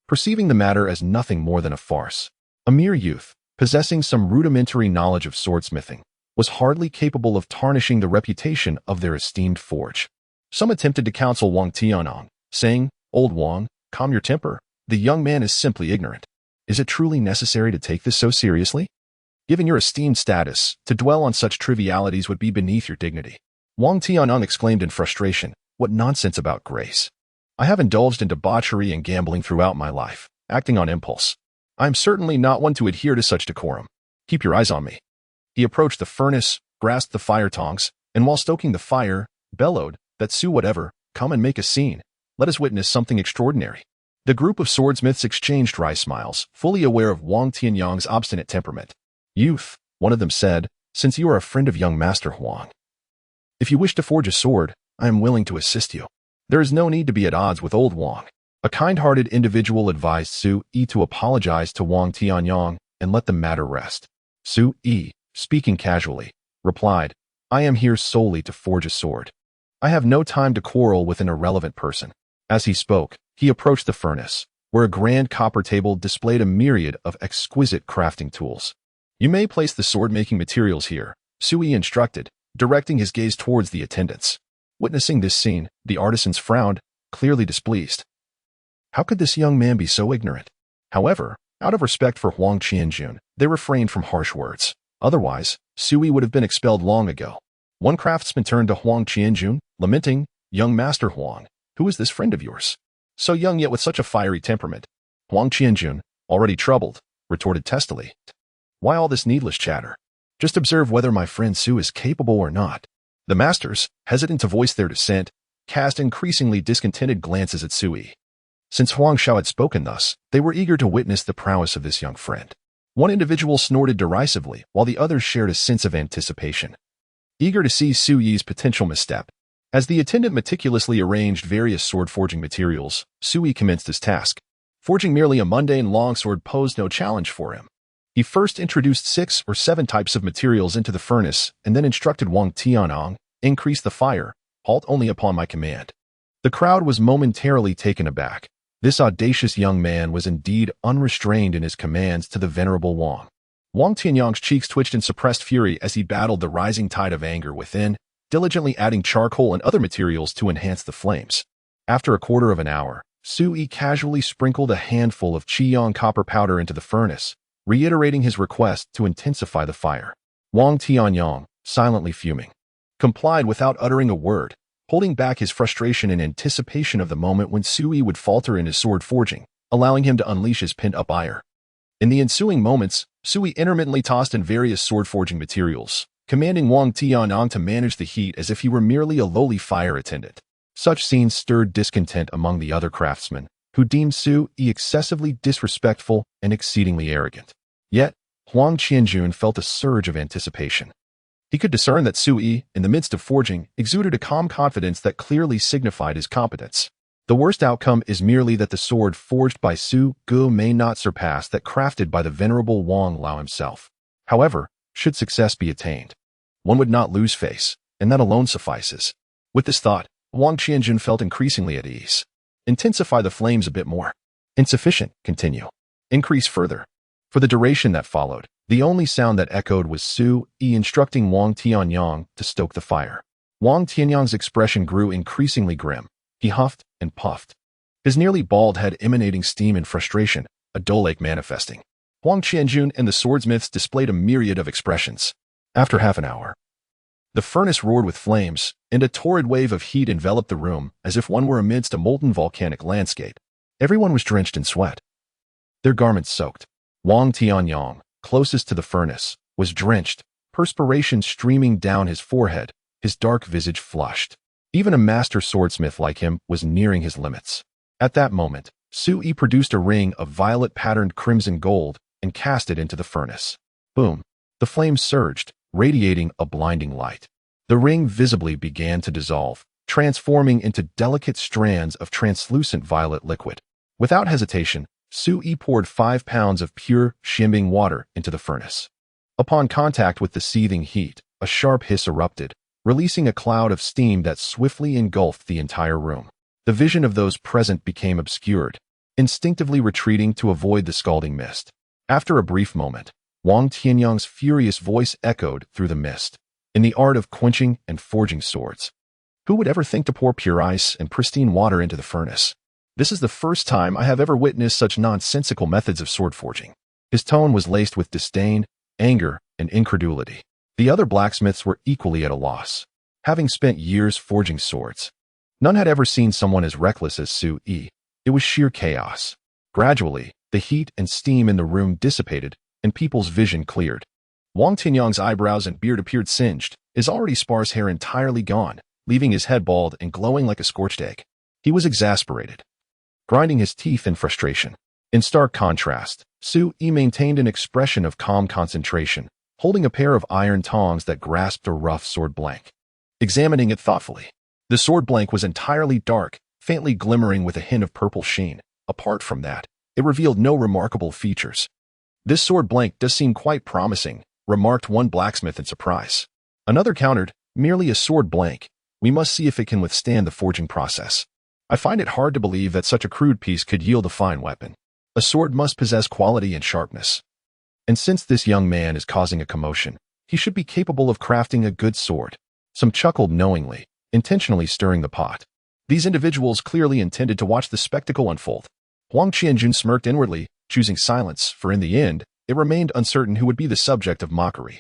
perceiving the matter as nothing more than a farce. A mere youth, possessing some rudimentary knowledge of swordsmithing, was hardly capable of tarnishing the reputation of their esteemed forge. Some attempted to counsel Wang Tianong, saying, "Old Wang, calm your temper. The young man is simply ignorant. Is it truly necessary to take this so seriously? Given your esteemed status, to dwell on such trivialities would be beneath your dignity." Wang Tianong exclaimed in frustration, "What nonsense about grace. I have indulged in debauchery and gambling throughout my life, acting on impulse. I am certainly not one to adhere to such decorum. Keep your eyes on me." He approached the furnace, grasped the fire tongs, and while stoking the fire, bellowed, "That Su whatever, come and make a scene. Let us witness something extraordinary." The group of swordsmiths exchanged dry smiles, fully aware of Wang Tianyong's obstinate temperament. "Youth," one of them said, "since you are a friend of young Master Huang, if you wish to forge a sword, I am willing to assist you. There is no need to be at odds with old Wang." A kind-hearted individual advised Sui to apologize to Wang Tianyong and let the matter rest. Sui, speaking casually, replied, "I am here solely to forge a sword. I have no time to quarrel with an irrelevant person." As he spoke, he approached the furnace, where a grand copper table displayed a myriad of exquisite crafting tools. "You may place the sword-making materials here," Sui instructed, directing his gaze towards the attendants. Witnessing this scene, the artisans frowned, clearly displeased. How could this young man be so ignorant? However, out of respect for Huang Qianjun, they refrained from harsh words. Otherwise, Sui would have been expelled long ago. One craftsman turned to Huang Qianjun, lamenting, "Young Master Huang, who is this friend of yours? So young yet with such a fiery temperament." Huang Qianjun, already troubled, retorted testily, "Why all this needless chatter? Just observe whether my friend Su is capable or not." The masters, hesitant to voice their dissent, cast increasingly discontented glances at Sui. Since Huang Shao had spoken thus, they were eager to witness the prowess of this young friend. One individual snorted derisively, while the others shared a sense of anticipation. eager to see Su Yi's potential misstep. As the attendant meticulously arranged various sword-forging materials, Su Yi commenced his task. Forging merely a mundane longsword posed no challenge for him. He first introduced 6 or 7 types of materials into the furnace and then instructed Wang Tianyang, increase the fire, halt only upon my command. The crowd was momentarily taken aback. This audacious young man was indeed unrestrained in his commands to the venerable Wang. Wang Tianyang's cheeks twitched in suppressed fury as he battled the rising tide of anger within, diligently adding charcoal and other materials to enhance the flames. After a quarter of an hour, Su Yi casually sprinkled a handful of Qiyang copper powder into the furnace, reiterating his request to intensify the fire. Wang Tianyang, silently fuming, complied without uttering a word, holding back his frustration in anticipation of the moment when Su Yi would falter in his sword forging, allowing him to unleash his pent-up ire. In the ensuing moments, Su Yi intermittently tossed in various sword-forging materials, commanding Wang Tianyang to manage the heat as if he were merely a lowly fire attendant. Such scenes stirred discontent among the other craftsmen, who deemed Su Yi excessively disrespectful and exceedingly arrogant. Yet, Huang Qianjun felt a surge of anticipation. He could discern that Su Yi, in the midst of forging, exuded a calm confidence that clearly signified his competence. The worst outcome is merely that the sword forged by Su Gu may not surpass that crafted by the venerable Wang Lao himself. However, should success be attained, one would not lose face, and that alone suffices. With this thought, Wang Qianjun felt increasingly at ease. Intensify the flames a bit more. Insufficient, continue. Increase further. For the duration that followed, the only sound that echoed was Su Yi instructing Wang Tianyang to stoke the fire. Wang Tianyang's expression grew increasingly grim. He huffed and puffed, his nearly bald head emanating steam and frustration, a dull ache manifesting. Huang Qianjun and the swordsmiths displayed a myriad of expressions. After half an hour, the furnace roared with flames, and a torrid wave of heat enveloped the room as if one were amidst a molten volcanic landscape. Everyone was drenched in sweat, their garments soaked. Wang Tianyang, closest to the furnace, was drenched, perspiration streaming down his forehead, his dark visage flushed. Even a master swordsmith like him was nearing his limits. At that moment, Su Yi produced a ring of violet-patterned crimson gold and cast it into the furnace. Boom! The flames surged, radiating a blinding light. The ring visibly began to dissolve, transforming into delicate strands of translucent violet liquid. Without hesitation, Su Yi poured 5 pounds of pure, shimming water into the furnace. Upon contact with the seething heat, a sharp hiss erupted, releasing a cloud of steam that swiftly engulfed the entire room. The vision of those present became obscured, instinctively retreating to avoid the scalding mist. After a brief moment, Wang Tianyang's furious voice echoed through the mist. In the art of quenching and forging swords, who would ever think to pour pure ice and pristine water into the furnace? This is the first time I have ever witnessed such nonsensical methods of sword forging. His tone was laced with disdain, anger, and incredulity. The other blacksmiths were equally at a loss. Having spent years forging swords, none had ever seen someone as reckless as Su Yi. It was sheer chaos. Gradually, the heat and steam in the room dissipated, and people's vision cleared. Wang Tianyang's eyebrows and beard appeared singed, his already sparse hair entirely gone, leaving his head bald and glowing like a scorched egg. He was exasperated, grinding his teeth in frustration. In stark contrast, Su Yi maintained an expression of calm concentration, holding a pair of iron tongs that grasped a rough sword blank. Examining it thoughtfully, the sword blank was entirely dark, faintly glimmering with a hint of purple sheen. Apart from that, it revealed no remarkable features. This sword blank does seem quite promising, remarked one blacksmith in surprise. Another countered, merely a sword blank. We must see if it can withstand the forging process. I find it hard to believe that such a crude piece could yield a fine weapon. A sword must possess quality and sharpness. And since this young man is causing a commotion, he should be capable of crafting a good sword. Some chuckled knowingly, intentionally stirring the pot. These individuals clearly intended to watch the spectacle unfold. Huang Qianjun smirked inwardly, choosing silence, for in the end, it remained uncertain who would be the subject of mockery.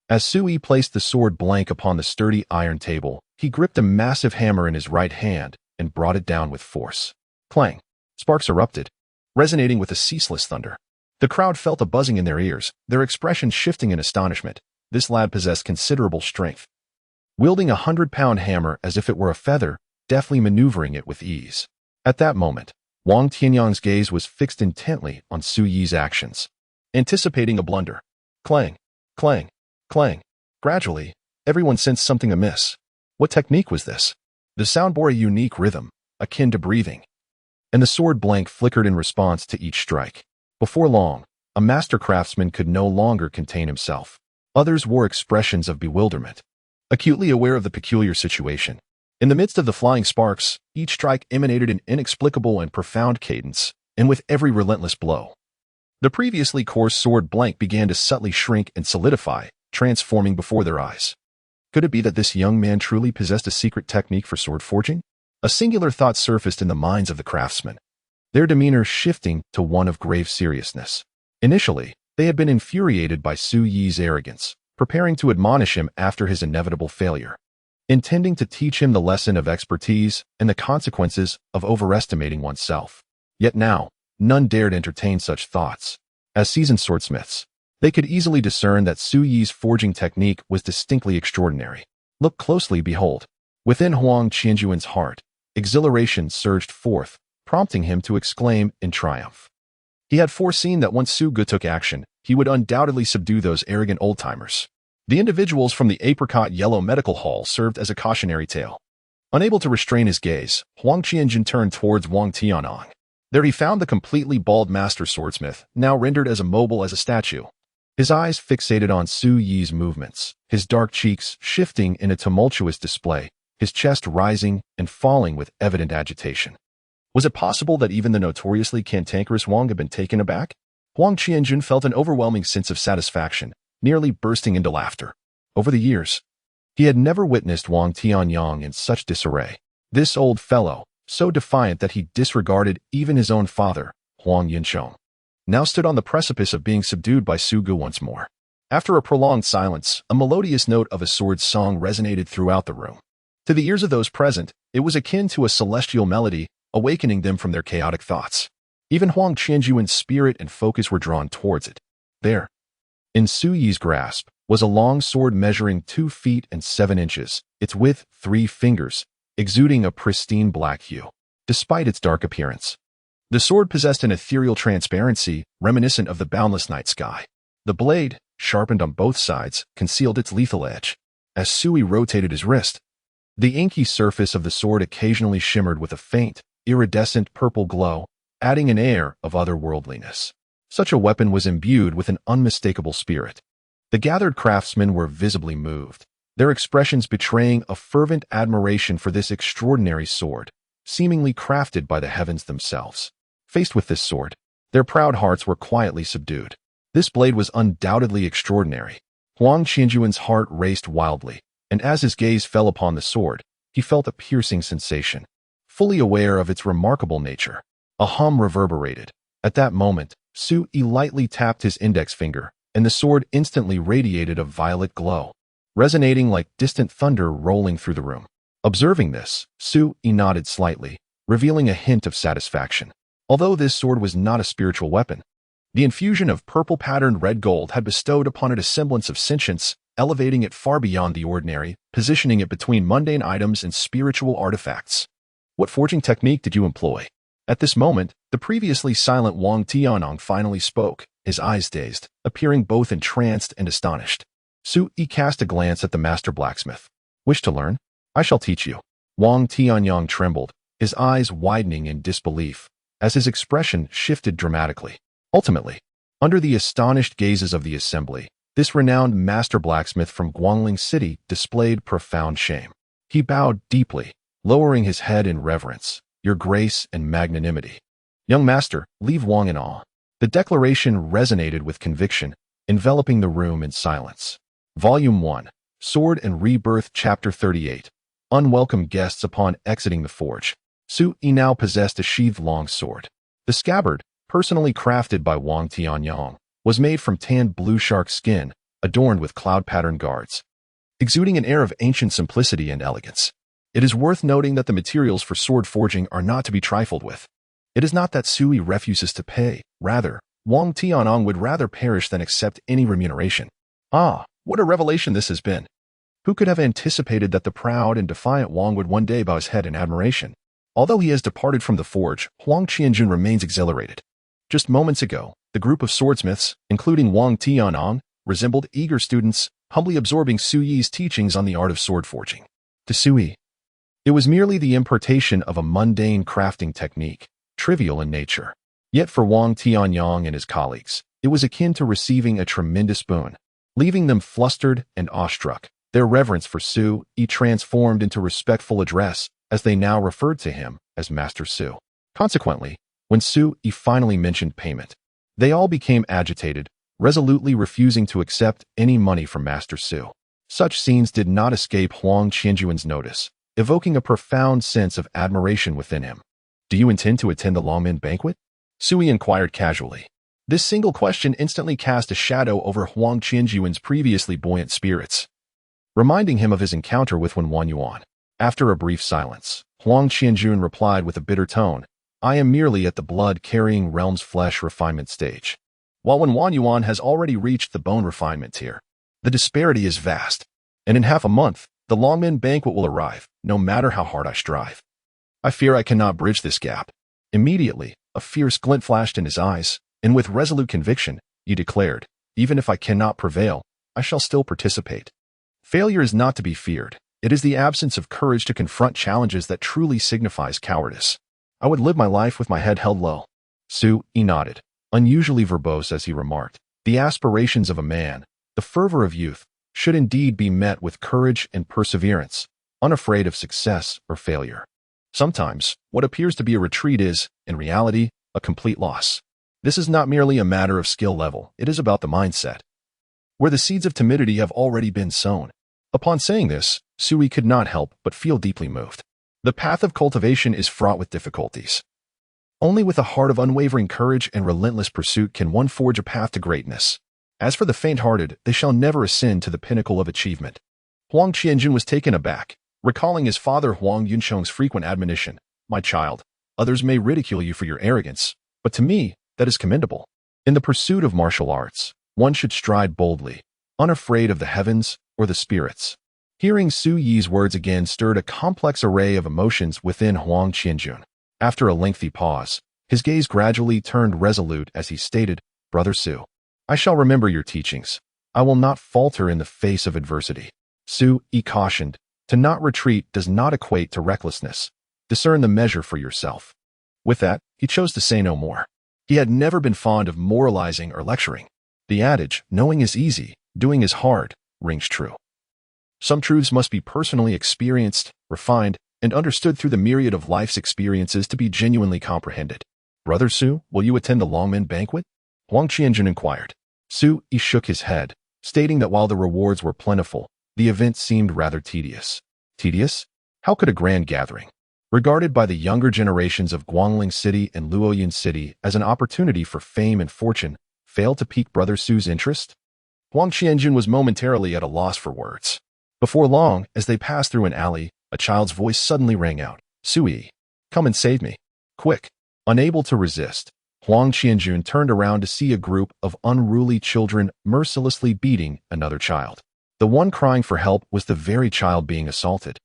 As Su Yi placed the sword blank upon the sturdy iron table, he gripped a massive hammer in his right hand and brought it down with force. Clang! Sparks erupted, resonating with a ceaseless thunder. The crowd felt a buzzing in their ears, their expressions shifting in astonishment. This lad possessed considerable strength. Wielding a 100-pound hammer as if it were a feather, deftly maneuvering it with ease. At that moment, Wang Tianyang's gaze was fixed intently on Su Yi's actions, anticipating a blunder. Clang! Clang! Clang! Gradually, Everyone sensed something amiss. What technique was this? The sound bore a unique rhythm, akin to breathing, and the sword blank flickered in response to each strike. Before long, a master craftsman could no longer contain himself. Others wore expressions of bewilderment, acutely aware of the peculiar situation. In the midst of the flying sparks, each strike emanated an inexplicable and profound cadence, and with every relentless blow, the previously coarse sword blank began to subtly shrink and solidify, transforming before their eyes. Could it be that this young man truly possessed a secret technique for sword forging? A singular thought surfaced in the minds of the craftsmen, their demeanor shifting to one of grave seriousness. Initially, they had been infuriated by Su Yi's arrogance, preparing to admonish him after his inevitable failure, intending to teach him the lesson of expertise and the consequences of overestimating oneself. Yet now, none dared entertain such thoughts. As seasoned swordsmiths, they could easily discern that Su Yi's forging technique was distinctly extraordinary. Look closely, behold. Within Huang Qianjuan's heart, exhilaration surged forth, prompting him to exclaim in triumph. He had foreseen that once Su Ge took action, he would undoubtedly subdue those arrogant old-timers. The individuals from the apricot yellow medical hall served as a cautionary tale. Unable to restrain his gaze, Huang Qianjun turned towards Wang Tianong. There he found the completely bald master swordsmith, now rendered as immobile as a statue. His eyes fixated on Su Yi's movements, his dark cheeks shifting in a tumultuous display, his chest rising and falling with evident agitation. Was it possible that even the notoriously cantankerous Wang had been taken aback? Huang Qianjun felt an overwhelming sense of satisfaction, nearly bursting into laughter. Over the years, he had never witnessed Wang Tianyong in such disarray. This old fellow, so defiant that he disregarded even his own father, Huang Yinsheng, now stood on the precipice of being subdued by Su Ge once more. After a prolonged silence, a melodious note of a sword's song resonated throughout the room. To the ears of those present, it was akin to a celestial melody, awakening them from their chaotic thoughts. Even Huang Qianjuan's spirit and focus were drawn towards it. There, in Su Yi's grasp, was a long sword measuring 2 feet and 7 inches, its width 3 fingers, exuding a pristine black hue. Despite its dark appearance, the sword possessed an ethereal transparency reminiscent of the boundless night sky. The blade, sharpened on both sides, concealed its lethal edge. As Sui rotated his wrist, the inky surface of the sword occasionally shimmered with a faint, iridescent purple glow, adding an air of otherworldliness. Such a weapon was imbued with an unmistakable spirit. The gathered craftsmen were visibly moved, their expressions betraying a fervent admiration for this extraordinary sword, seemingly crafted by the heavens themselves. Faced with this sword, their proud hearts were quietly subdued. This blade was undoubtedly extraordinary. Huang Qianjuan's heart raced wildly, and as his gaze fell upon the sword, he felt a piercing sensation. Fully aware of its remarkable nature, a hum reverberated. At that moment, Su Yi lightly tapped his index finger, and the sword instantly radiated a violet glow, resonating like distant thunder rolling through the room. Observing this, Su Yi nodded slightly, revealing a hint of satisfaction. Although this sword was not a spiritual weapon, the infusion of purple-patterned red gold had bestowed upon it a semblance of sentience, elevating it far beyond the ordinary, positioning it between mundane items and spiritual artifacts. What forging technique did you employ? At this moment, the previously silent Wang Tianong finally spoke, his eyes dazed, appearing both entranced and astonished. Su Yi cast a glance at the master blacksmith. Wish to learn? I shall teach you. Wang Tianyong trembled, his eyes widening in disbelief, as his expression shifted dramatically. Ultimately, under the astonished gazes of the assembly, this renowned master blacksmith from Guangling City displayed profound shame. He bowed deeply, lowering his head in reverence. Your grace and magnanimity. Young master, leave Wang in awe. The declaration resonated with conviction, enveloping the room in silence. Volume 1, Sword and Rebirth, Chapter 38. Unwelcome guests upon exiting the forge. Su Yi now possessed a sheathed long sword. The scabbard, personally crafted by Wang Tianyong, was made from tanned blue shark skin, adorned with cloud-patterned guards, exuding an air of ancient simplicity and elegance. It is worth noting that the materials for sword forging are not to be trifled with. It is not that Su Yi refuses to pay. Rather, Wang Tianong would rather perish than accept any remuneration. Ah, what a revelation this has been. Who could have anticipated that the proud and defiant Wang would one day bow his head in admiration? Although he has departed from the forge, Huang Qianjun remains exhilarated. Just moments ago, the group of swordsmiths, including Wang Tianong, resembled eager students, humbly absorbing Su Yi's teachings on the art of sword forging. To Su Yi, it was merely the impartation of a mundane crafting technique, trivial in nature. Yet for Wang Tianyang and his colleagues, it was akin to receiving a tremendous boon, leaving them flustered and awestruck. Their reverence for Su Yi transformed into respectful address as they now referred to him as Master Su. Consequently, when Su Yi finally mentioned payment, they all became agitated, resolutely refusing to accept any money from Master Su. Such scenes did not escape Huang Qianjuan's notice, evoking a profound sense of admiration within him. "Do you intend to attend the Longmen banquet?" Su Yi inquired casually. This single question instantly cast a shadow over Huang Qianjuan's previously buoyant spirits, reminding him of his encounter with Wen Yuan. After a brief silence, Huang Qianjun replied with a bitter tone, "I am merely at the blood-carrying realm's flesh refinement stage, while Wen Yuan has already reached the bone refinement tier. The disparity is vast, and in half a month, the Longmen banquet will arrive, no matter how hard I strive. I fear I cannot bridge this gap." Immediately, a fierce glint flashed in his eyes, and with resolute conviction, he declared, "Even if I cannot prevail, I shall still participate." Failure is not to be feared. It is the absence of courage to confront challenges that truly signifies cowardice. I would live my life with my head held low. Su Yi nodded, unusually verbose as he remarked, "The aspirations of a man, the fervor of youth, should indeed be met with courage and perseverance, unafraid of success or failure. Sometimes, what appears to be a retreat is, in reality, a complete loss. This is not merely a matter of skill level, it is about the mindset, where the seeds of timidity have already been sown." Upon saying this, Su Yi could not help but feel deeply moved. The path of cultivation is fraught with difficulties. Only with a heart of unwavering courage and relentless pursuit can one forge a path to greatness. As for the faint-hearted, they shall never ascend to the pinnacle of achievement. Huang Qianjun was taken aback, recalling his father Huang Yuncheng's frequent admonition, "My child, others may ridicule you for your arrogance, but to me, that is commendable. In the pursuit of martial arts, one should stride boldly, unafraid of the heavens or the spirits." Hearing Su Yi's words again stirred a complex array of emotions within Huang Qianjun. After a lengthy pause, his gaze gradually turned resolute as he stated, "Brother Su, I shall remember your teachings. I will not falter in the face of adversity." Su Yi cautioned, "To not retreat does not equate to recklessness. Discern the measure for yourself." With that, he chose to say no more. He had never been fond of moralizing or lecturing. The adage, "Knowing is easy, doing is hard," rings true. Some truths must be personally experienced, refined, and understood through the myriad of life's experiences to be genuinely comprehended. "Brother Su, will you attend the Longmen banquet?" Huang Qianjun inquired. Su Yi shook his head, stating that while the rewards were plentiful, the event seemed rather tedious. Tedious? How could a grand gathering, regarded by the younger generations of Guangling City and Luoyun City as an opportunity for fame and fortune, fail to pique Brother Su's interest? Huang Qianjun was momentarily at a loss for words. Before long, as they passed through an alley, a child's voice suddenly rang out, "Su Yi, come and save me. Quick." Unable to resist, Huang Qianjun turned around to see a group of unruly children mercilessly beating another child. The one crying for help was the very child being assaulted.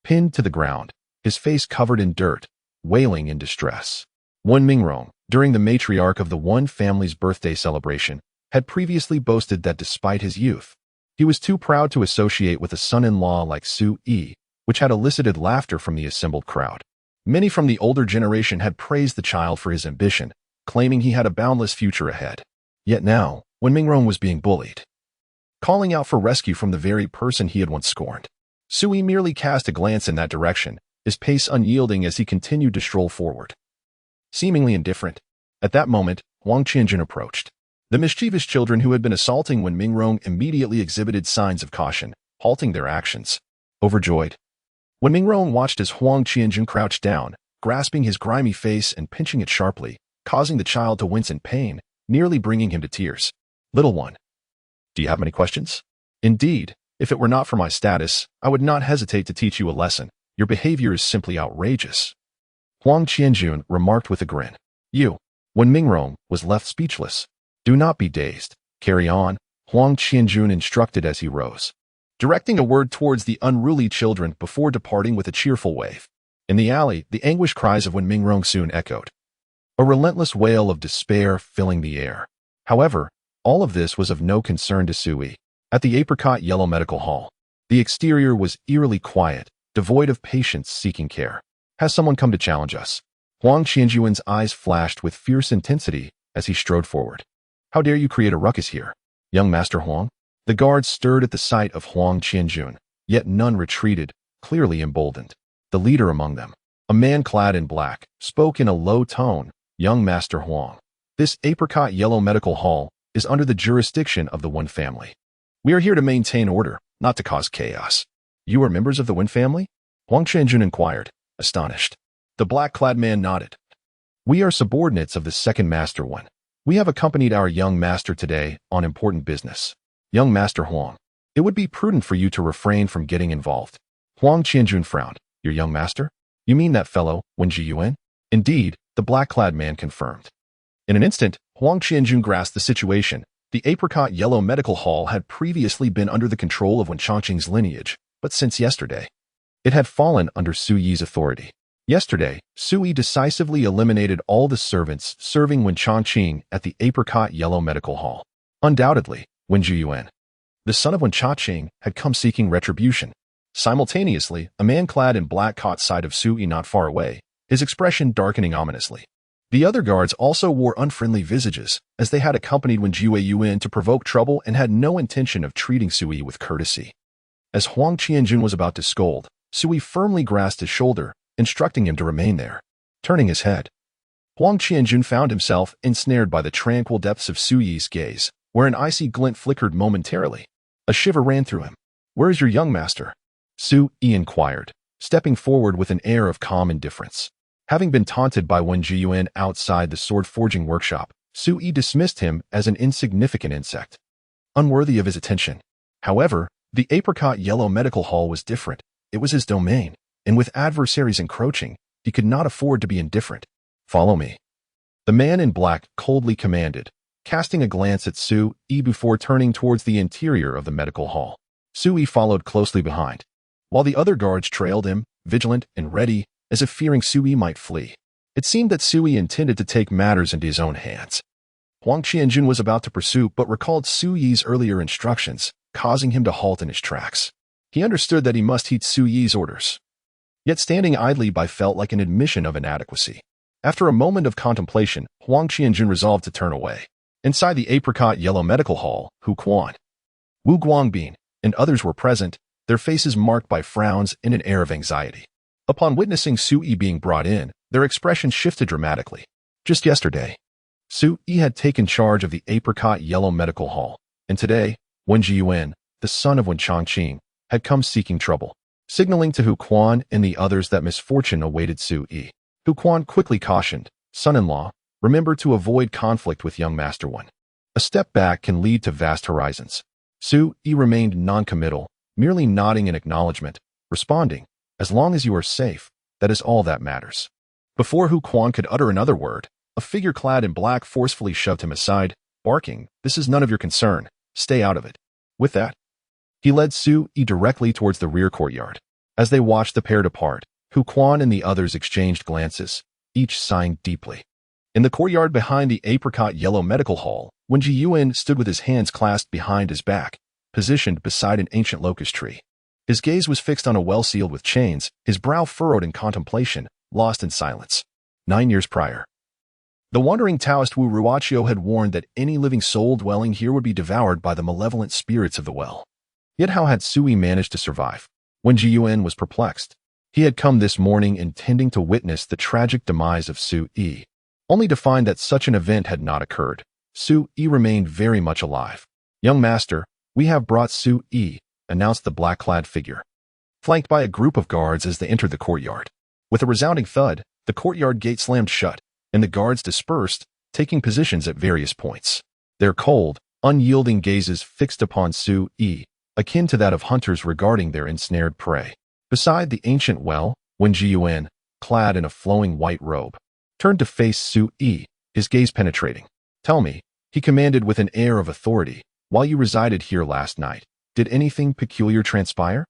Pinned to the ground, his face covered in dirt, wailing in distress. Wen Mingrong, during the matriarch of the Wen family's birthday celebration, had previously boasted that despite his youth, he was too proud to associate with a son-in-law like Su Yi, which had elicited laughter from the assembled crowd. Many from the older generation had praised the child for his ambition, claiming he had a boundless future ahead. Yet now, when Mingrong was being bullied, calling out for rescue from the very person he had once scorned, Su Yi merely cast a glance in that direction, his pace unyielding as he continued to stroll forward. Seemingly indifferent, at that moment, Huang Qianjun approached. The mischievous children who had been assaulting Wen Mingrong immediately exhibited signs of caution, halting their actions. Overjoyed, Wen Mingrong watched as Huang Qianjun crouched down, grasping his grimy face and pinching it sharply, causing the child to wince in pain, nearly bringing him to tears. "Little one, do you have many questions?" "Indeed, if it were not for my status, I would not hesitate to teach you a lesson. Your behavior is simply outrageous," Huang Qianjun remarked with a grin. Wen Mingrong was left speechless. "Do not be dazed. Carry on," Huang Qianjun instructed as he rose, directing a word towards the unruly children before departing with a cheerful wave. In the alley, the anguished cries of Wen Mingrong soon echoed, a relentless wail of despair filling the air. However, all of this was of no concern to Su Yi. At the apricot yellow medical hall, the exterior was eerily quiet, devoid of patients seeking care. Has someone come to challenge us? Huang Qianjuan's eyes flashed with fierce intensity as he strode forward. How dare you create a ruckus here, young Master Huang? The guards stirred at the sight of Huang Qianjun, yet none retreated, clearly emboldened. The leader among them, a man clad in black, spoke in a low tone. Young Master Huang, this apricot yellow medical hall is under the jurisdiction of the Wen family. We are here to maintain order, not to cause chaos. You are members of the Wen family? Huang Qianjun inquired, astonished. The black-clad man nodded. We are subordinates of the second Master Wen. We have accompanied our young master today on important business. Young Master Huang, it would be prudent for you to refrain from getting involved. Huang Qianjun frowned. Your young master? You mean that fellow, Wen Jiyuan? Indeed, the black-clad man confirmed. In an instant, Huang Qianjun grasped the situation. The apricot yellow medical hall had previously been under the control of Wen Chongqing's lineage, but since yesterday, it had fallen under Su Yi's authority. Yesterday, Su Yi decisively eliminated all the servants serving Wen Chongqing at the apricot yellow medical hall. Undoubtedly, Wen Jiyuan, the son of Wen Chongqing, had come seeking retribution. Simultaneously, a man clad in black caught sight of Su Yi not far away, his expression darkening ominously. The other guards also wore unfriendly visages, as they had accompanied Wen Jiyuan to provoke trouble and had no intention of treating Su Yi with courtesy. As Huang Qianjun was about to scold, Su Yi firmly grasped his shoulder, instructing him to remain there. Turning his head, Huang Qianjun found himself ensnared by the tranquil depths of Su Yi's gaze, where an icy glint flickered momentarily. A shiver ran through him. Where is your young master? Su Yi inquired, stepping forward with an air of calm indifference. Having been taunted by Wen Jiyuan outside the sword-forging workshop, Su Yi dismissed him as an insignificant insect, unworthy of his attention. However, the apricot yellow medical hall was different. It was his domain, and with adversaries encroaching, he could not afford to be indifferent. Follow me. The man in black coldly commanded, casting a glance at Su Yi before turning towards the interior of the medical hall. Su Yi followed closely behind, while the other guards trailed him, vigilant and ready, as if fearing Su Yi might flee. It seemed that Su Yi intended to take matters into his own hands. Huang Qianjun was about to pursue but recalled Su Yi's earlier instructions, causing him to halt in his tracks. He understood that he must heed Su Yi's orders. Yet standing idly by felt like an admission of inadequacy. After a moment of contemplation, Huang Qianjun resolved to turn away. Inside the apricot yellow medical hall, Hu Quan, Wu Guangbin, and others were present, their faces marked by frowns and an air of anxiety. Upon witnessing Su Yi being brought in, their expressions shifted dramatically. Just yesterday, Su Yi had taken charge of the apricot yellow medical hall, and today, Wen Jiyuan, the son of Wen Chongqing, had come seeking trouble, signaling to Hu Quan and the others that misfortune awaited Su Yi. Hu Quan quickly cautioned, son-in-law, remember to avoid conflict with young Master Wen. A step back can lead to vast horizons. Su Yi remained non-committal, merely nodding in acknowledgement, responding, as long as you are safe, that is all that matters. Before Hu Quan could utter another word, a figure clad in black forcefully shoved him aside, barking, "This is none of your concern. Stay out of it." With that, he led Su Yi directly towards the rear courtyard. As they watched the pair depart, Hu Quan and the others exchanged glances, each sighing deeply. In the courtyard behind the apricot yellow medical hall, Wen Jiyuan stood with his hands clasped behind his back, positioned beside an ancient locust tree. His gaze was fixed on a well sealed with chains, his brow furrowed in contemplation, lost in silence. 9 years prior, the wandering Taoist Wu Ruachio had warned that any living soul dwelling here would be devoured by the malevolent spirits of the well. Yet how had Su Yi managed to survive? Wen Jiyuan was perplexed. He had come this morning intending to witness the tragic demise of Su Yi, only to find that such an event had not occurred. Su Yi remained very much alive. "Young master, we have brought Su Yi," announced the black-clad figure, flanked by a group of guards as they entered the courtyard. With a resounding thud, the courtyard gate slammed shut, and the guards dispersed, taking positions at various points. Their cold, unyielding gazes fixed upon Su Yi, akin to that of hunters regarding their ensnared prey. Beside the ancient well, Wen Jiyuan, clad in a flowing white robe, turned to face Su Yi, his gaze penetrating. "Tell me," he commanded with an air of authority, "while you resided here last night, did anything peculiar transpire?"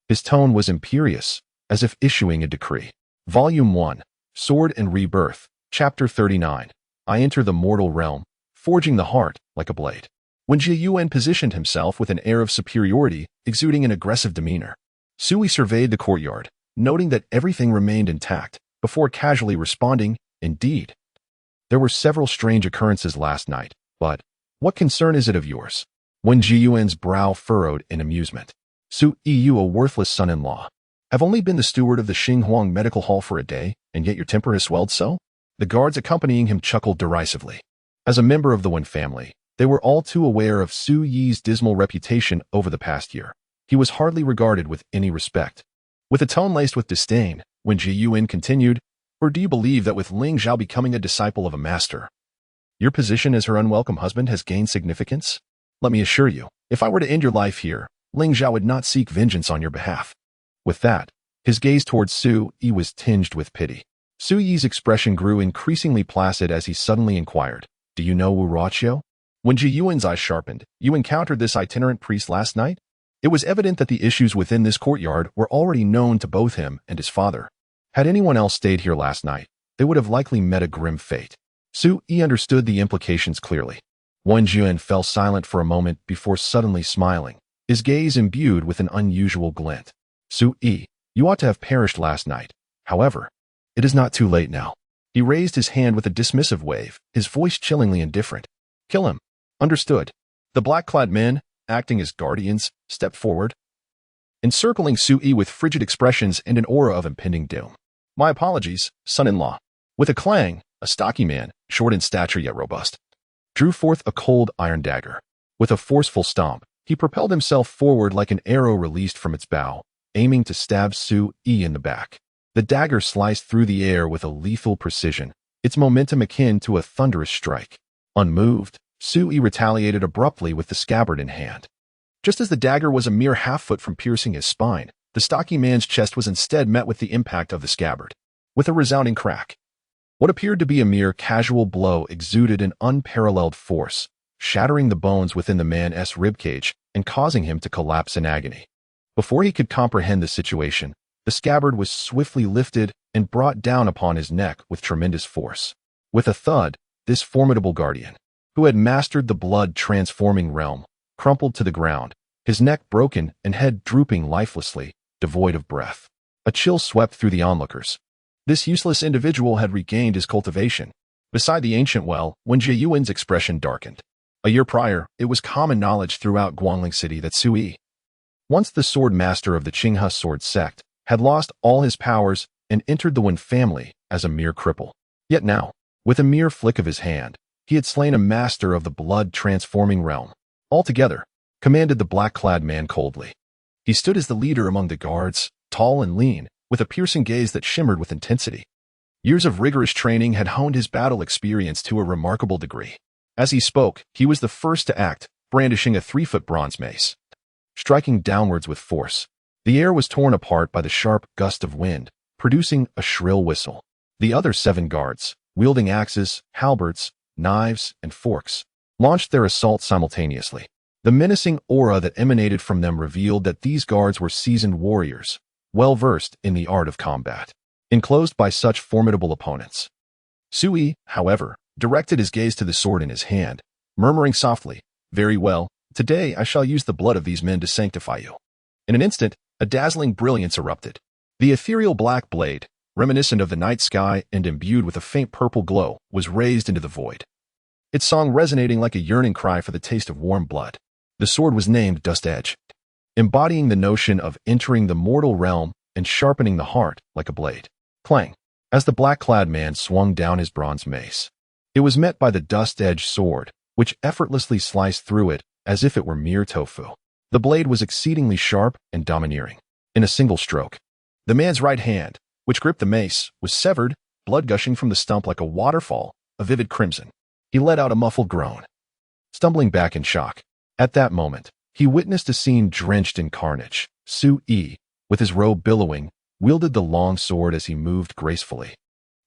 His tone was imperious, as if issuing a decree. Volume 1, Sword and Rebirth, Chapter 39. I enter the mortal realm, forging the heart like a blade. Wen Lingzhao positioned himself with an air of superiority, exuding an aggressive demeanor. Sui surveyed the courtyard, noting that everything remained intact, before casually responding, "Indeed. There were several strange occurrences last night, but what concern is it of yours?" Wen Lingzhao's brow furrowed in amusement. "Sui, you a worthless son-in-law. Have only been the steward of the Qingtang medical hall for a day, and yet your temper has swelled so?" The guards accompanying him chuckled derisively. As a member of the Wen family, they were all too aware of Su Yi's dismal reputation over the past year. He was hardly regarded with any respect. With a tone laced with disdain, Wen Lingzhao continued, "Or do you believe that with Lingzhao becoming a disciple of a master, your position as her unwelcome husband has gained significance? Let me assure you, if I were to end your life here, Lingzhao would not seek vengeance on your behalf." With that, his gaze towards Su Yi was tinged with pity. Su Yi's expression grew increasingly placid as he suddenly inquired, "Do you know Wu Ruoqiu?" When Ji Yuan's eyes sharpened, "You encountered this itinerant priest last night?" It was evident that the issues within this courtyard were already known to both him and his father. Had anyone else stayed here last night, they would have likely met a grim fate. Su Yi understood the implications clearly. Wen Lingzhao fell silent for a moment before suddenly smiling, his gaze imbued with an unusual glint. "Su Yi, you ought to have perished last night. However, it is not too late now." He raised his hand with a dismissive wave, his voice chillingly indifferent. "Kill him." "Understood." The black-clad men, acting as guardians, stepped forward, encircling Su Yi with frigid expressions and an aura of impending doom. "My apologies, son-in-law." With a clang, a stocky man, short in stature yet robust, drew forth a cold iron dagger. With a forceful stomp, he propelled himself forward like an arrow released from its bow, aiming to stab Su Yi in the back. The dagger sliced through the air with a lethal precision, its momentum akin to a thunderous strike. Unmoved, Su Yi retaliated abruptly with the scabbard in hand. Just as the dagger was a mere half-foot from piercing his spine, the stocky man's chest was instead met with the impact of the scabbard. With a resounding crack, what appeared to be a mere casual blow exuded an unparalleled force, shattering the bones within the man's ribcage and causing him to collapse in agony. Before he could comprehend the situation, the scabbard was swiftly lifted and brought down upon his neck with tremendous force. With a thud, this formidable guardian, who had mastered the blood-transforming realm, crumpled to the ground, his neck broken and head drooping lifelessly, devoid of breath. A chill swept through the onlookers. This useless individual had regained his cultivation. Beside the ancient well, Wen Lingzhao's expression darkened. A year prior, it was common knowledge throughout Guangling City that Su Yi, once the sword master of the Qinghe sword sect, had lost all his powers and entered the Wen family as a mere cripple. Yet now, with a mere flick of his hand, he had slain a master of the blood-transforming realm. Altogether, commanded the black-clad man coldly. He stood as the leader among the guards, tall and lean, with a piercing gaze that shimmered with intensity. Years of rigorous training had honed his battle experience to a remarkable degree. As he spoke, he was the first to act, brandishing a 3-foot bronze mace, striking downwards with force. The air was torn apart by the sharp gust of wind, producing a shrill whistle. The other 7 guards, wielding axes, halberds, knives, and forks, launched their assault simultaneously. The menacing aura that emanated from them revealed that these guards were seasoned warriors, well-versed in the art of combat, enclosed by such formidable opponents. Su Yi, however, directed his gaze to the sword in his hand, murmuring softly, "Very well, today I shall use the blood of these men to sanctify you." In an instant, a dazzling brilliance erupted. The ethereal black blade, reminiscent of the night sky and imbued with a faint purple glow, was raised into the void, its song resonating like a yearning cry for the taste of warm blood. The sword was named Dust Edge, embodying the notion of entering the mortal realm and sharpening the heart like a blade. Clang! As the black-clad man swung down his bronze mace, it was met by the dust-edged sword, which effortlessly sliced through it as if it were mere tofu. The blade was exceedingly sharp and domineering. In a single stroke, the man's right hand, which gripped the mace, was severed, blood gushing from the stump like a waterfall, a vivid crimson. He let out a muffled groan, stumbling back in shock. At that moment, he witnessed a scene drenched in carnage. Su Yi, with his robe billowing, wielded the long sword as he moved gracefully,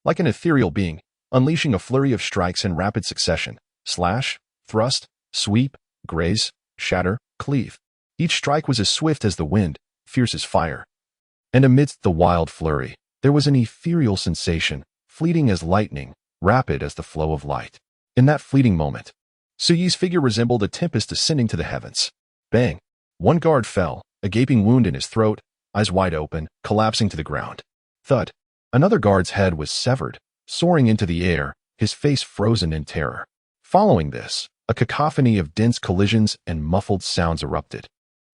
like an ethereal being, unleashing a flurry of strikes in rapid succession. Slash, thrust, sweep, graze, shatter, cleave. Each strike was as swift as the wind, fierce as fire. And amidst the wild flurry, there was an ethereal sensation, fleeting as lightning, rapid as the flow of light. In that fleeting moment, Su Yi's figure resembled a tempest ascending to the heavens. Bang! One guard fell, a gaping wound in his throat, eyes wide open, collapsing to the ground. Thud! Another guard's head was severed, soaring into the air, his face frozen in terror. Following this, a cacophony of dense collisions and muffled sounds erupted,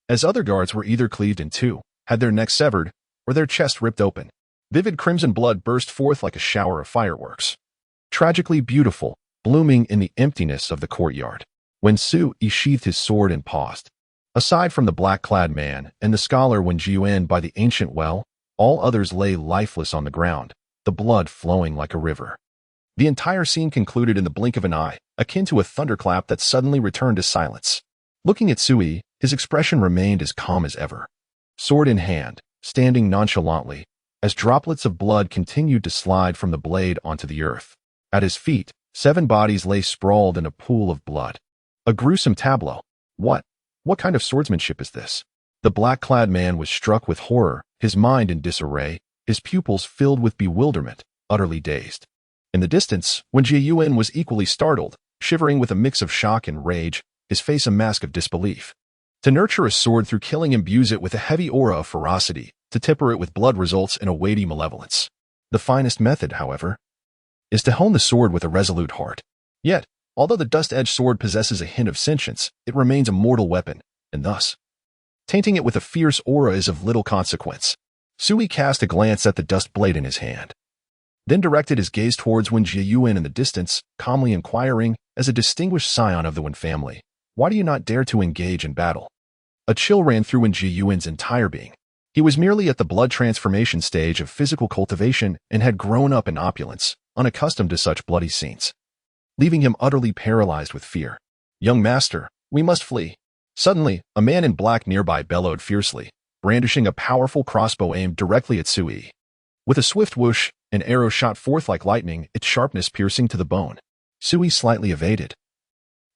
as other guards were either cleaved in two, had their necks severed, or their chests ripped open. Vivid crimson blood burst forth like a shower of fireworks. Tragically beautiful, blooming in the emptiness of the courtyard. When Su Yi sheathed his sword and paused. Aside from the black-clad man and the scholar Wen Lingzhao by the ancient well, all others lay lifeless on the ground, the blood flowing like a river. The entire scene concluded in the blink of an eye, akin to a thunderclap that suddenly returned to silence. Looking at Su Yi, his expression remained as calm as ever. Sword in hand, standing nonchalantly, as droplets of blood continued to slide from the blade onto the earth. At his feet, 7 bodies lay sprawled in a pool of blood. A gruesome tableau. What kind of swordsmanship is this? The black-clad man was struck with horror, his mind in disarray, his pupils filled with bewilderment, utterly dazed. In the distance, Wen Lingzhao was equally startled, shivering with a mix of shock and rage, his face a mask of disbelief. To nurture a sword through killing imbues it with a heavy aura of ferocity. To temper it with blood results in a weighty malevolence. The finest method, however, is to hone the sword with a resolute heart. Yet, although the dust-edged sword possesses a hint of sentience, it remains a mortal weapon, and thus, tainting it with a fierce aura is of little consequence. Su Yi cast a glance at the dust blade in his hand, then directed his gaze towards Wen Lingzhao in the distance, calmly inquiring, as a distinguished scion of the Wen family, "Why do you not dare to engage in battle?" A chill ran through Wen Lingzhao's entire being. He was merely at the blood transformation stage of physical cultivation and had grown up in opulence, unaccustomed to such bloody scenes, leaving him utterly paralyzed with fear. "Young master, we must flee." Suddenly, a man in black nearby bellowed fiercely, brandishing a powerful crossbow aimed directly at Su Yi. With a swift whoosh, an arrow shot forth like lightning, its sharpness piercing to the bone. Su Yi slightly evaded,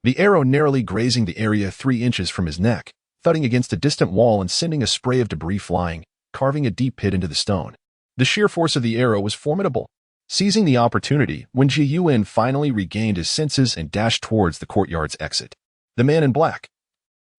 the arrow narrowly grazing the area 3 inches from his neck, thudding against a distant wall and sending a spray of debris flying, carving a deep pit into the stone. The sheer force of the arrow was formidable. Seizing the opportunity, Wen Lingzhao finally regained his senses and dashed towards the courtyard's exit. The man in black,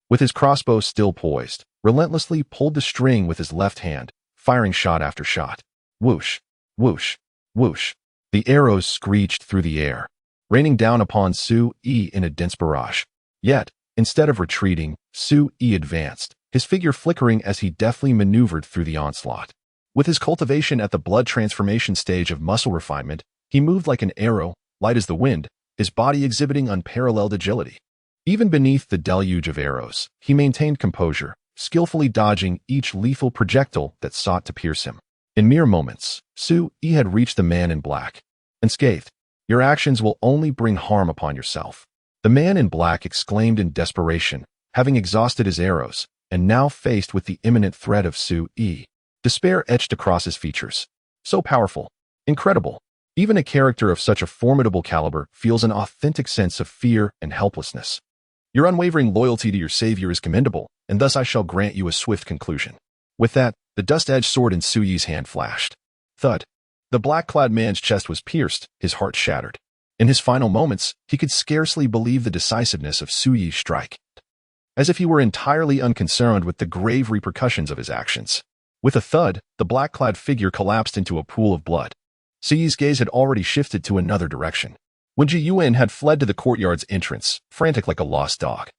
with his crossbow still poised, relentlessly pulled the string with his left hand, firing shot after shot. Whoosh, whoosh, whoosh. The arrows screeched through the air, raining down upon Su Yi in a dense barrage. Yet, instead of retreating, Su Yi advanced, his figure flickering as he deftly maneuvered through the onslaught. With his cultivation at the blood transformation stage of muscle refinement, he moved like an arrow, light as the wind, his body exhibiting unparalleled agility. Even beneath the deluge of arrows, he maintained composure, skillfully dodging each lethal projectile that sought to pierce him. In mere moments, Su Yi had reached the man in black. Unscathed, "Your actions will only bring harm upon yourself." The man in black exclaimed in desperation, having exhausted his arrows, and now faced with the imminent threat of Su Yi. Despair etched across his features. So powerful, incredible. Even a character of such a formidable caliber feels an authentic sense of fear and helplessness. Your unwavering loyalty to your savior is commendable, and thus I shall grant you a swift conclusion. With that, the dust-edged sword in Su Yi's hand flashed. Thud. The black-clad man's chest was pierced, his heart shattered. In his final moments, he could scarcely believe the decisiveness of Su Yi's strike, as if he were entirely unconcerned with the grave repercussions of his actions. With a thud, the black-clad figure collapsed into a pool of blood. Su Yi's gaze had already shifted to another direction. Wen Lingzhao had fled to the courtyard's entrance, frantic like a lost dog.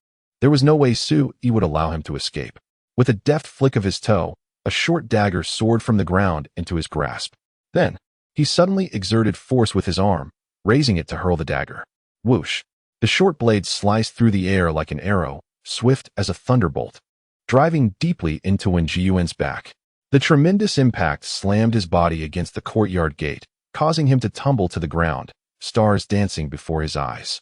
There was no way Su Yi would allow him to escape. With a deft flick of his toe, a short dagger soared from the ground into his grasp. Then, he suddenly exerted force with his arm, raising it to hurl the dagger. Whoosh! The short blade sliced through the air like an arrow, swift as a thunderbolt, driving deeply into Wen Lingzhao's back. The tremendous impact slammed his body against the courtyard gate, causing him to tumble to the ground, stars dancing before his eyes.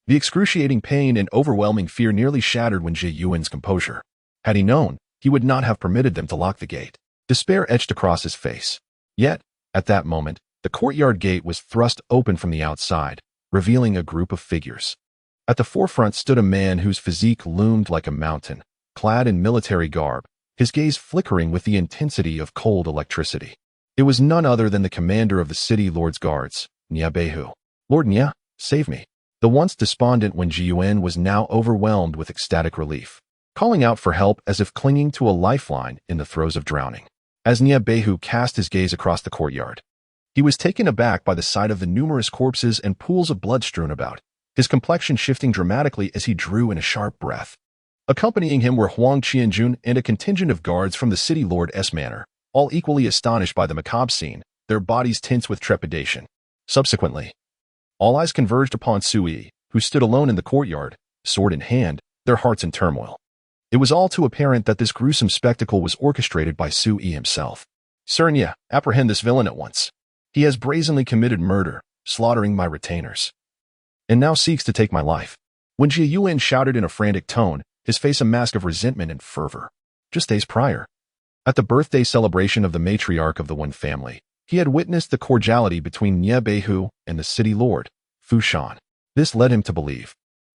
The excruciating pain and overwhelming fear nearly shattered Wen Lingzhao's composure. Had he known, he would not have permitted them to lock the gate. Despair etched across his face. Yet, at that moment, the courtyard gate was thrust open from the outside, revealing a group of figures. At the forefront stood a man whose physique loomed like a mountain, clad in military garb, his gaze flickering with the intensity of cold electricity. It was none other than the commander of the city lord's guards, Nya Behu. "Lord Nya, save me." The once despondent Wen Jiyuan was now overwhelmed with ecstatic relief, calling out for help as if clinging to a lifeline in the throes of drowning. As Nie Beihu cast his gaze across the courtyard, he was taken aback by the sight of the numerous corpses and pools of blood strewn about, his complexion shifting dramatically as he drew in a sharp breath. Accompanying him were Huang Qianjun and a contingent of guards from the city lord's manor, all equally astonished by the macabre scene, their bodies tense with trepidation. Subsequently, all eyes converged upon Sui, who stood alone in the courtyard, sword in hand, their hearts in turmoil. It was all too apparent that this gruesome spectacle was orchestrated by Sui himself. Sir Nye, apprehend this villain at once. He has brazenly committed murder, slaughtering my retainers, and now seeks to take my life. When Jie Yuan shouted in a frantic tone, his face a mask of resentment and fervor. Just days prior, at the birthday celebration of the matriarch of the Wen family, he had witnessed the cordiality between Nie Beihu and the city lord, Fu Shan. This led him to believe,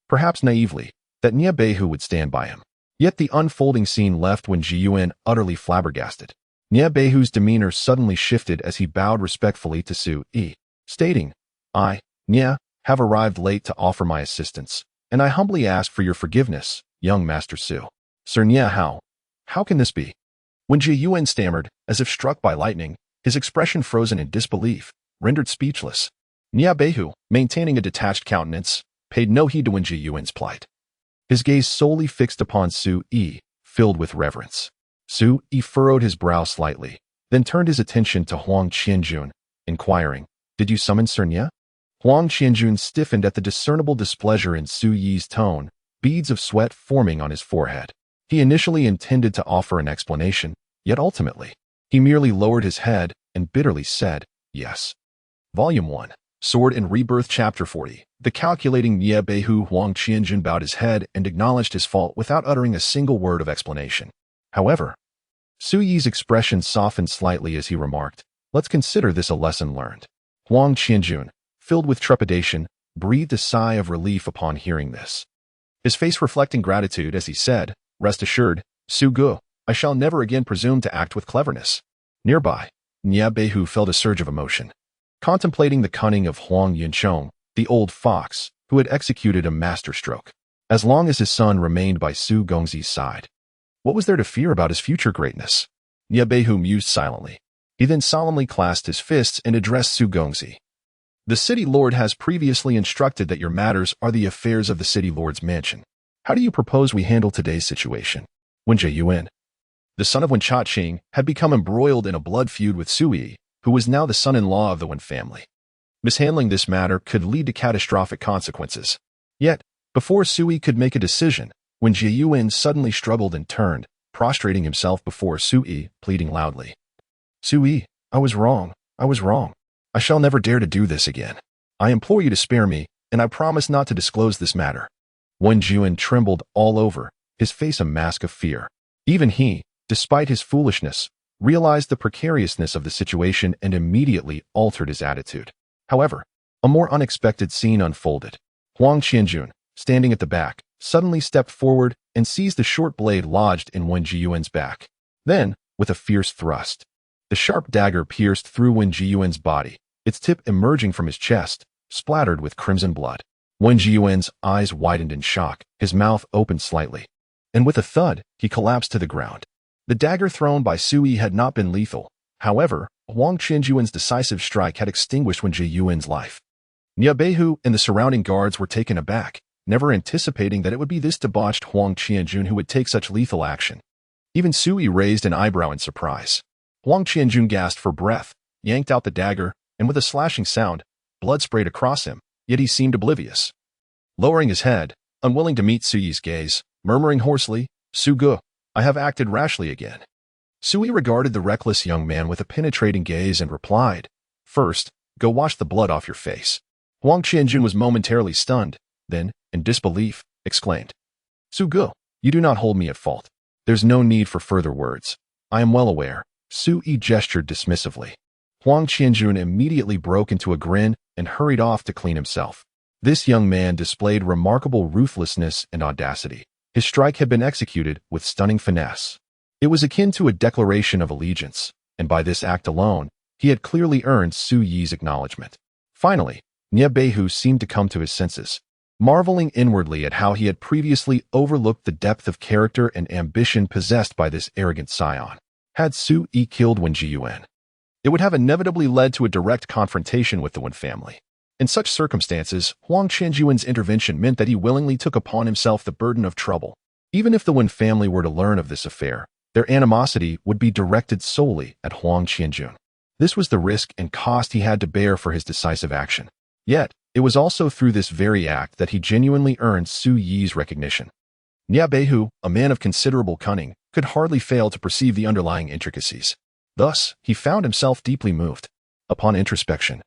perhaps naively, that Nie Beihu would stand by him. Yet the unfolding scene left Wen Jiyuan utterly flabbergasted. Nie Beihu's demeanor suddenly shifted as he bowed respectfully to Su Yi, stating, I, Nie, have arrived late to offer my assistance, and I humbly ask for your forgiveness, young Master Su. Sir Nie, how can this be? When Jiyuan stammered, as if struck by lightning, his expression frozen in disbelief, rendered speechless. Nie Beihu, maintaining a detached countenance, paid no heed to Wen Jiyuan's plight. His gaze solely fixed upon Su Yi, filled with reverence. Su Yi furrowed his brow slightly, then turned his attention to Huang Qianjun, inquiring, Did you summon Sir Nie? Huang Qianjun stiffened at the discernible displeasure in Su Yi's tone, beads of sweat forming on his forehead. He initially intended to offer an explanation, yet ultimately, he merely lowered his head and bitterly said, Yes. Volume 1. Sword and Rebirth Chapter 40. The calculating Nie Beihu Huang Qianjun bowed his head and acknowledged his fault without uttering a single word of explanation. However, Su Yi's expression softened slightly as he remarked, Let's consider this a lesson learned. Huang Qianjun, filled with trepidation, breathed a sigh of relief upon hearing this, his face reflecting gratitude as he said, Rest assured, Su Gu, I shall never again presume to act with cleverness. Nearby, Nie Beihu felt a surge of emotion, contemplating the cunning of Huang Yunchong, the old fox, who had executed a masterstroke. As long as his son remained by Su Gongzi's side, what was there to fear about his future greatness? Nie Beihu mused silently. He then solemnly clasped his fists and addressed Su Gongzi. The city lord has previously instructed that your matters are the affairs of the city lord's mansion. How do you propose we handle today's situation? Wen Jiyuan, the son of Wen Chaqing, had become embroiled in a blood feud with Su Yi, who was now the son-in-law of the Wen family. Mishandling this matter could lead to catastrophic consequences. Yet, before Su Yi could make a decision, Wen Jiyuan suddenly struggled and turned, prostrating himself before Su Yi, pleading loudly. Su Yi, I was wrong. I shall never dare to do this again. I implore you to spare me, and I promise not to disclose this matter. Wen Jiyuan trembled all over, his face a mask of fear. Even he, despite his foolishness, realized the precariousness of the situation and immediately altered his attitude. However, a more unexpected scene unfolded. Huang Qianjun, standing at the back, suddenly stepped forward and seized the short blade lodged in Wen Jiyuan's back. Then, with a fierce thrust, the sharp dagger pierced through Wen Jiyuan's body, its tip emerging from his chest, splattered with crimson blood. Wen Jiyuan's eyes widened in shock, his mouth opened slightly, and with a thud, he collapsed to the ground. The dagger thrown by Su Yi had not been lethal. However, Huang Qianjuan's decisive strike had extinguished Wen Jiyuan's life. Nie Beihu and the surrounding guards were taken aback, never anticipating that it would be this debauched Huang Qianjun who would take such lethal action. Even Su Yi raised an eyebrow in surprise. Huang Qianjun gasped for breath, yanked out the dagger, and with a slashing sound, blood sprayed across him, yet he seemed oblivious. Lowering his head, unwilling to meet Su Yi's gaze, murmuring hoarsely, Su Gu, I have acted rashly again. Su Yi regarded the reckless young man with a penetrating gaze and replied, First, go wash the blood off your face. Huang Qianjun was momentarily stunned, then, in disbelief, exclaimed, Su Gu, you do not hold me at fault. There's no need for further words. I am well aware. Su Yi gestured dismissively. Huang Qianjun immediately broke into a grin and hurried off to clean himself. This young man displayed remarkable ruthlessness and audacity. His strike had been executed with stunning finesse. It was akin to a declaration of allegiance, and by this act alone, he had clearly earned Su Yi's acknowledgement. Finally, Nie Beihu seemed to come to his senses. marveling inwardly at how he had previously overlooked the depth of character and ambition possessed by this arrogant scion. Had Su Yi killed Wen Jiyuan, it would have inevitably led to a direct confrontation with the Wen family. In such circumstances, Huang Qianjuan's intervention meant that he willingly took upon himself the burden of trouble. Even if the Wen family were to learn of this affair, their animosity would be directed solely at Huang Qianjun. This was the risk and cost he had to bear for his decisive action. Yet, it was also through this very act that he genuinely earned Su Yi's recognition. Nia Beihu, a man of considerable cunning, could hardly fail to perceive the underlying intricacies. Thus, he found himself deeply moved. Upon introspection,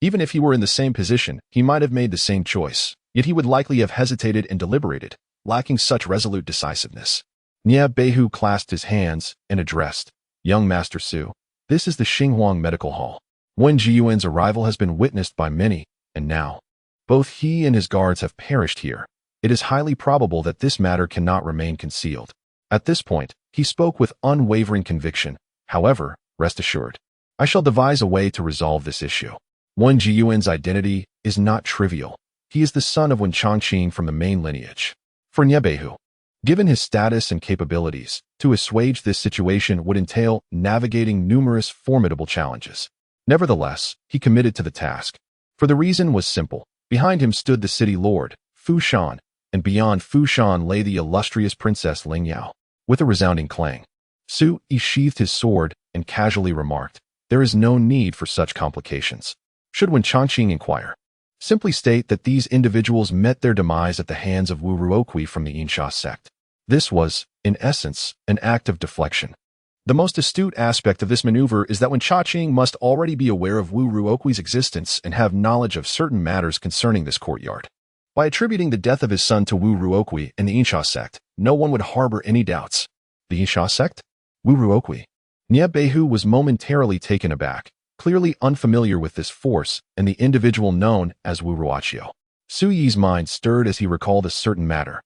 even if he were in the same position, he might have made the same choice, yet he would likely have hesitated and deliberated, lacking such resolute decisiveness. Nia Beihu clasped his hands and addressed, "Young Master Su, this is the Xinghuang Medical Hall. Wen Jiyuan's arrival has been witnessed by many, and now, both he and his guards have perished here. It is highly probable that this matter cannot remain concealed." At this point, he spoke with unwavering conviction. "However, rest assured, I shall devise a way to resolve this issue. Wen Jiyuan's identity is not trivial. He is the son of Wen Chongqing from the main lineage." For Nia Beihu, given his status and capabilities, to assuage this situation would entail navigating numerous formidable challenges. Nevertheless, he committed to the task. For the reason was simple. Behind him stood the city lord, Fu Shan, and beyond Fu Shan lay the illustrious Princess Lingzhao. With a resounding clang, Su Yi sheathed his sword and casually remarked, "There is no need for such complications." Should Wen Chongqing inquire, simply state that these individuals met their demise at the hands of Wu Ruokui from the Yinsha sect. This was, in essence, an act of deflection. The most astute aspect of this maneuver is that Wen Chongqing must already be aware of Wu Ruokui's existence and have knowledge of certain matters concerning this courtyard. By attributing the death of his son to Wu Ruokui and the Yinsha sect, no one would harbor any doubts. The Yinsha sect? Wu Ruokui. Nia Beihu was momentarily taken aback, clearly unfamiliar with this force and the individual known as Wu Ruoqiu. Su Yi's mind stirred as he recalled a certain matter,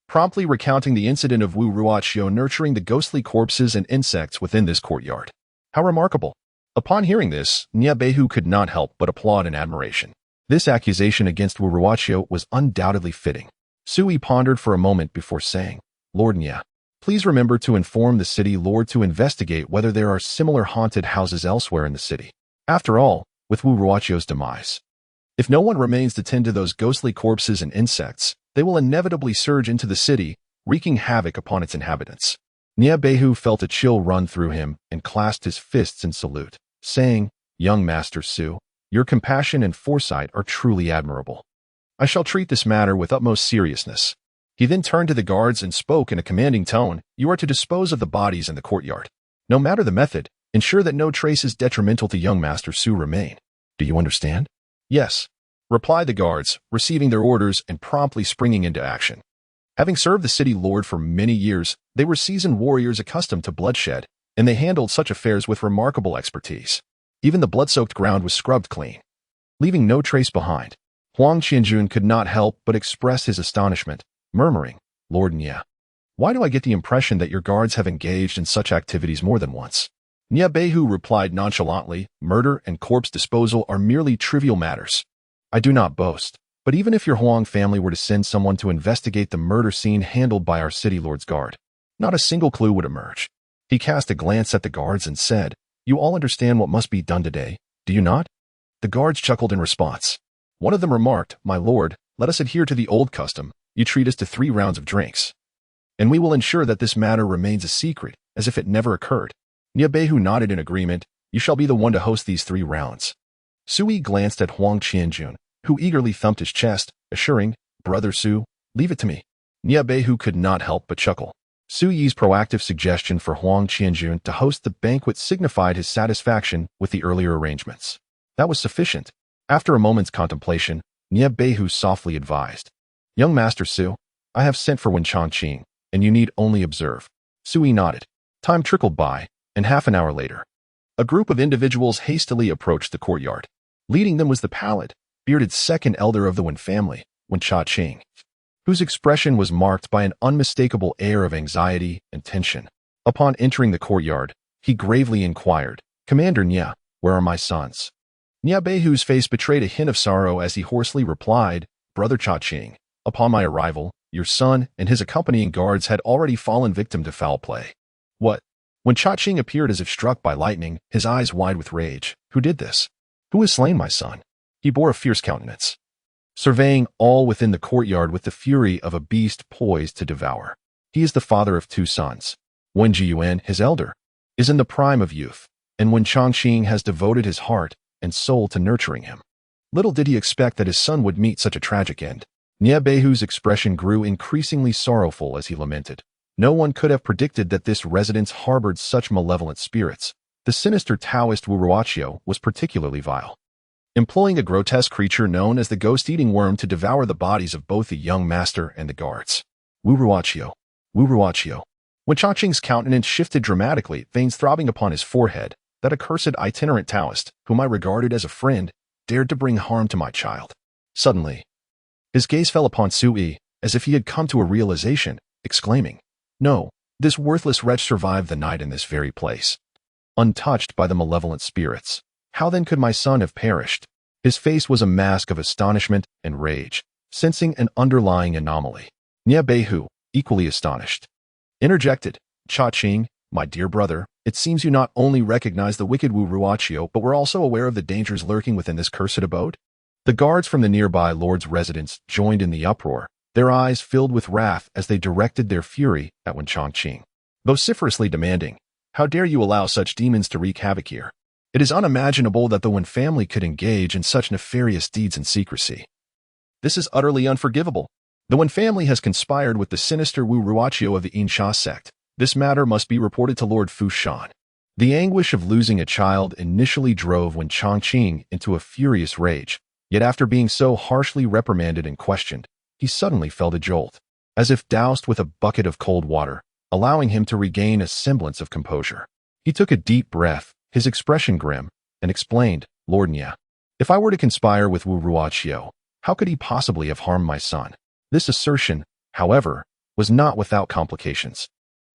promptly recounting the incident of Wu Ruoqiu nurturing the ghostly corpses and insects within this courtyard. How remarkable! Upon hearing this, Nia Beihu could not help but applaud in admiration. This accusation against Wu Ruoqiu was undoubtedly fitting. Su Yi pondered for a moment before saying, "Lord Nia, please remember to inform the city lord to investigate whether there are similar haunted houses elsewhere in the city. After all, with Wu Ruoqiu's demise, if no one remains to tend to those ghostly corpses and insects, they will inevitably surge into the city, wreaking havoc upon its inhabitants." Nia Beihu felt a chill run through him and clasped his fists in salute, saying, "Young Master Su, your compassion and foresight are truly admirable. I shall treat this matter with utmost seriousness." He then turned to the guards and spoke in a commanding tone, "You are to dispose of the bodies in the courtyard. No matter the method, ensure that no traces detrimental to young Master Su remain. Do you understand?" "Yes," replied the guards, receiving their orders and promptly springing into action. Having served the city lord for many years, they were seasoned warriors accustomed to bloodshed, and they handled such affairs with remarkable expertise. Even the blood-soaked ground was scrubbed clean, leaving no trace behind. Huang Qianjun could not help but express his astonishment, murmuring, "Lord Nia, why do I get the impression that your guards have engaged in such activities more than once?" Nia Beihu replied nonchalantly, "Murder and corpse disposal are merely trivial matters. I do not boast, but even if your Huang family were to send someone to investigate the murder scene handled by our city lord's guard, not a single clue would emerge." He cast a glance at the guards and said, "You all understand what must be done today, do you not?" The guards chuckled in response. One of them remarked, "My lord, let us adhere to the old custom. You treat us to 3 rounds of drinks, and we will ensure that this matter remains a secret, as if it never occurred." Nia Beihu nodded in agreement. "You shall be the one to host these 3 rounds." Su Yi glanced at Huang Qianjun, who eagerly thumped his chest, assuring, "Brother Su, leave it to me." Nia Beihu could not help but chuckle. Su Yi's proactive suggestion for Huang Qianjun to host the banquet signified his satisfaction with the earlier arrangements. That was sufficient. After a moment's contemplation, Nia Beihu softly advised, "Young Master Su, I have sent for Wen Chongqing, and you need only observe." Su Yi nodded. Time trickled by, and half an hour later, a group of individuals hastily approached the courtyard. Leading them was the pallid, bearded second elder of the Wen family, Wen Chongqing, whose expression was marked by an unmistakable air of anxiety and tension. Upon entering the courtyard, he gravely inquired, "Commander Nia, where are my sons?" Nia Beihu's face betrayed a hint of sorrow as he hoarsely replied, Brother Chajin, upon my arrival, your son and his accompanying guards had already fallen victim to foul play. What? When Chajin appeared as if struck by lightning, his eyes wide with rage. Who did this? Who has slain my son? He bore a fierce countenance, surveying all within the courtyard with the fury of a beast poised to devour. He is the father of 2 sons. Wen Lingzhao, his elder, is in the prime of youth, and Wen Changqing has devoted his heart and soul to nurturing him. Little did he expect that his son would meet such a tragic end. Nie Beihu's expression grew increasingly sorrowful as he lamented. No one could have predicted that this residence harbored such malevolent spirits. The sinister Taoist Wu Ruoqiu was particularly vile, employing a grotesque creature known as the ghost-eating worm to devour the bodies of both the young master and the guards. Wu Ruoqiu. Wu Ruoqiu. When Chaqing's countenance shifted dramatically, veins throbbing upon his forehead, that accursed itinerant Taoist, whom I regarded as a friend, dared to bring harm to my child. Suddenly, his gaze fell upon Sui, as if he had come to a realization, exclaiming, "No, this worthless wretch survived the night in this very place, untouched by the malevolent spirits. How then could my son have perished?" His face was a mask of astonishment and rage, sensing an underlying anomaly. Nie Beihu, equally astonished, interjected, "Chaqing, my dear brother, it seems you not only recognize the wicked Wu Ruoqiu, but were also aware of the dangers lurking within this cursed abode?" The guards from the nearby lord's residence joined in the uproar, their eyes filled with wrath as they directed their fury at Wen Changqing, vociferously demanding, "How dare you allow such demons to wreak havoc here? It is unimaginable that the Wen family could engage in such nefarious deeds in secrecy. This is utterly unforgivable. The Wen family has conspired with the sinister Wu Ruoqiu of the Yinsha sect. This matter must be reported to Lord Fu Shan." The anguish of losing a child initially drove Wen Changqing into a furious rage, yet after being so harshly reprimanded and questioned, he suddenly felt a jolt, as if doused with a bucket of cold water, allowing him to regain a semblance of composure. He took a deep breath, his expression grim, and explained, "Lord Nya, if I were to conspire with Wu Ruoqiu, how could he possibly have harmed my son?" This assertion, however, was not without complications.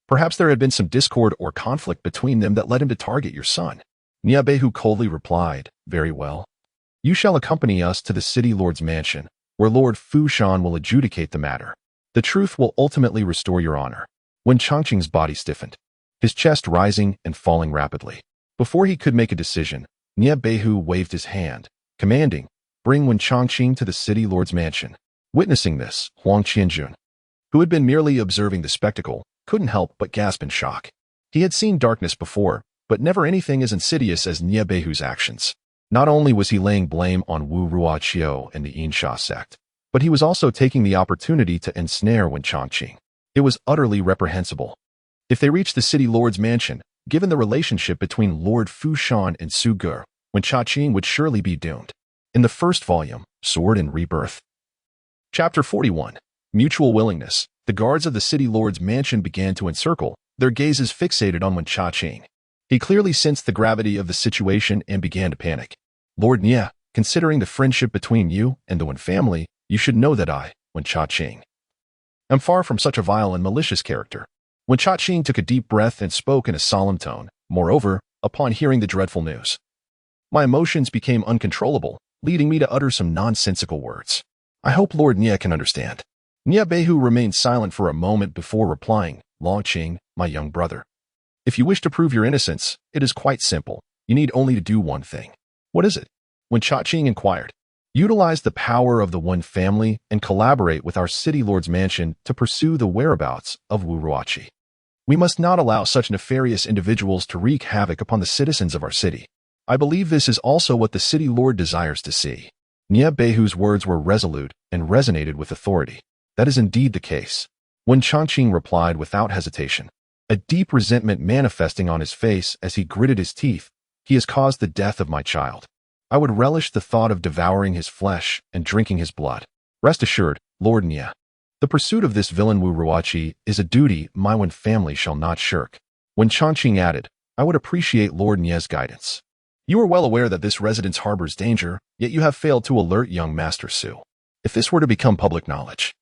Perhaps there had been some discord or conflict between them that led him to target your son. Nie Beihu coldly replied, "Very well. You shall accompany us to the city lord's mansion, where Lord Fu Shan will adjudicate the matter. The truth will ultimately restore your honor." Wen Changqing's body stiffened, his chest rising and falling rapidly. Before he could make a decision, Nie Beihu waved his hand, commanding, "Bring Wen Changqing to the city lord's mansion." Witnessing this, Huang Qianjun, who had been merely observing the spectacle, couldn't help but gasp in shock. He had seen darkness before, but never anything as insidious as Nie Beihu's actions. Not only was he laying blame on Wu Ruoqiu and the Yinsha sect, but he was also taking the opportunity to ensnare Wen Changqing. It was utterly reprehensible. If they reached the city lord's mansion, given the relationship between Lord Fu Shan and Su Ge, Wen Changqing would surely be doomed. In the first volume, Sword and Rebirth. Chapter 41. Mutual Willingness. The guards of the city lord's mansion began to encircle, their gazes fixated on Wen Changqing. He clearly sensed the gravity of the situation and began to panic. "Lord Nye, considering the friendship between you and the Wen family, you should know that I, Wen Changqing, am far from such a vile and malicious character." Wen Changqing took a deep breath and spoke in a solemn tone. Moreover, upon hearing the dreadful news, my emotions became uncontrollable, leading me to utter some nonsensical words. I hope Lord Nye can understand. Nie Beihu remained silent for a moment before replying, "Longqing, my young brother, if you wish to prove your innocence, it is quite simple. You need only to do one thing." "What is it?" Wen Changqing inquired. "Utilize the power of the Wen family and collaborate with our city lord's mansion to pursue the whereabouts of Wu Ruoqiu. We must not allow such nefarious individuals to wreak havoc upon the citizens of our city. I believe this is also what the city lord desires to see." Nie Beihu's words were resolute and resonated with authority. "That is indeed the case." Wen Changqing replied without hesitation, a deep resentment manifesting on his face as he gritted his teeth. "He has caused the death of my child. I would relish the thought of devouring his flesh and drinking his blood. Rest assured, Lord Nye, the pursuit of this villain Wu Ruoqiu is a duty my Wen family shall not shirk." Wen Changqing added, "I would appreciate Lord Nye's guidance. You are well aware that this residence harbors danger, yet you have failed to alert young Master Su. If this were to become public knowledge,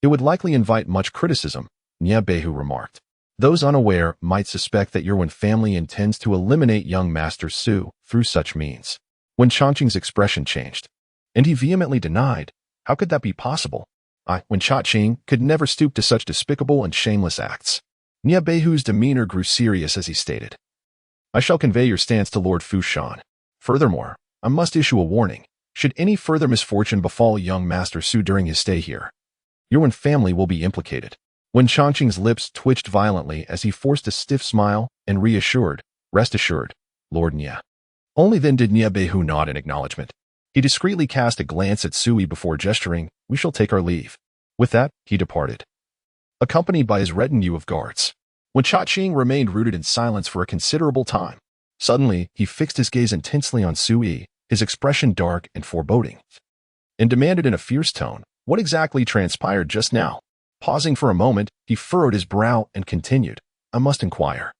it would likely invite much criticism," Nie Beihu remarked. "Those unaware might suspect that your Wen family intends to eliminate young Master Su through such means." Wen Changqing's expression changed, and he vehemently denied, How could that be possible? Wen Chajin, could never stoop to such despicable and shameless acts. Behu's demeanor grew serious as he stated, I shall convey your stance to Lord Fushan. Furthermore, I must issue a warning. Should any further misfortune befall young Master Su during his stay here, your Wen family will be implicated. Wen Changqing's lips twitched violently as he forced a stiff smile and reassured, rest assured, Lord Nya. Only then did Behu nod in acknowledgement. He discreetly cast a glance at Sui before gesturing, we shall take our leave. With that, he departed, accompanied by his retinue of guards. Wen Chajin remained rooted in silence for a considerable time. Suddenly, he fixed his gaze intensely on Sui, his expression dark and foreboding, and demanded in a fierce tone, what exactly transpired just now? Pausing for a moment, he furrowed his brow and continued, I must inquire.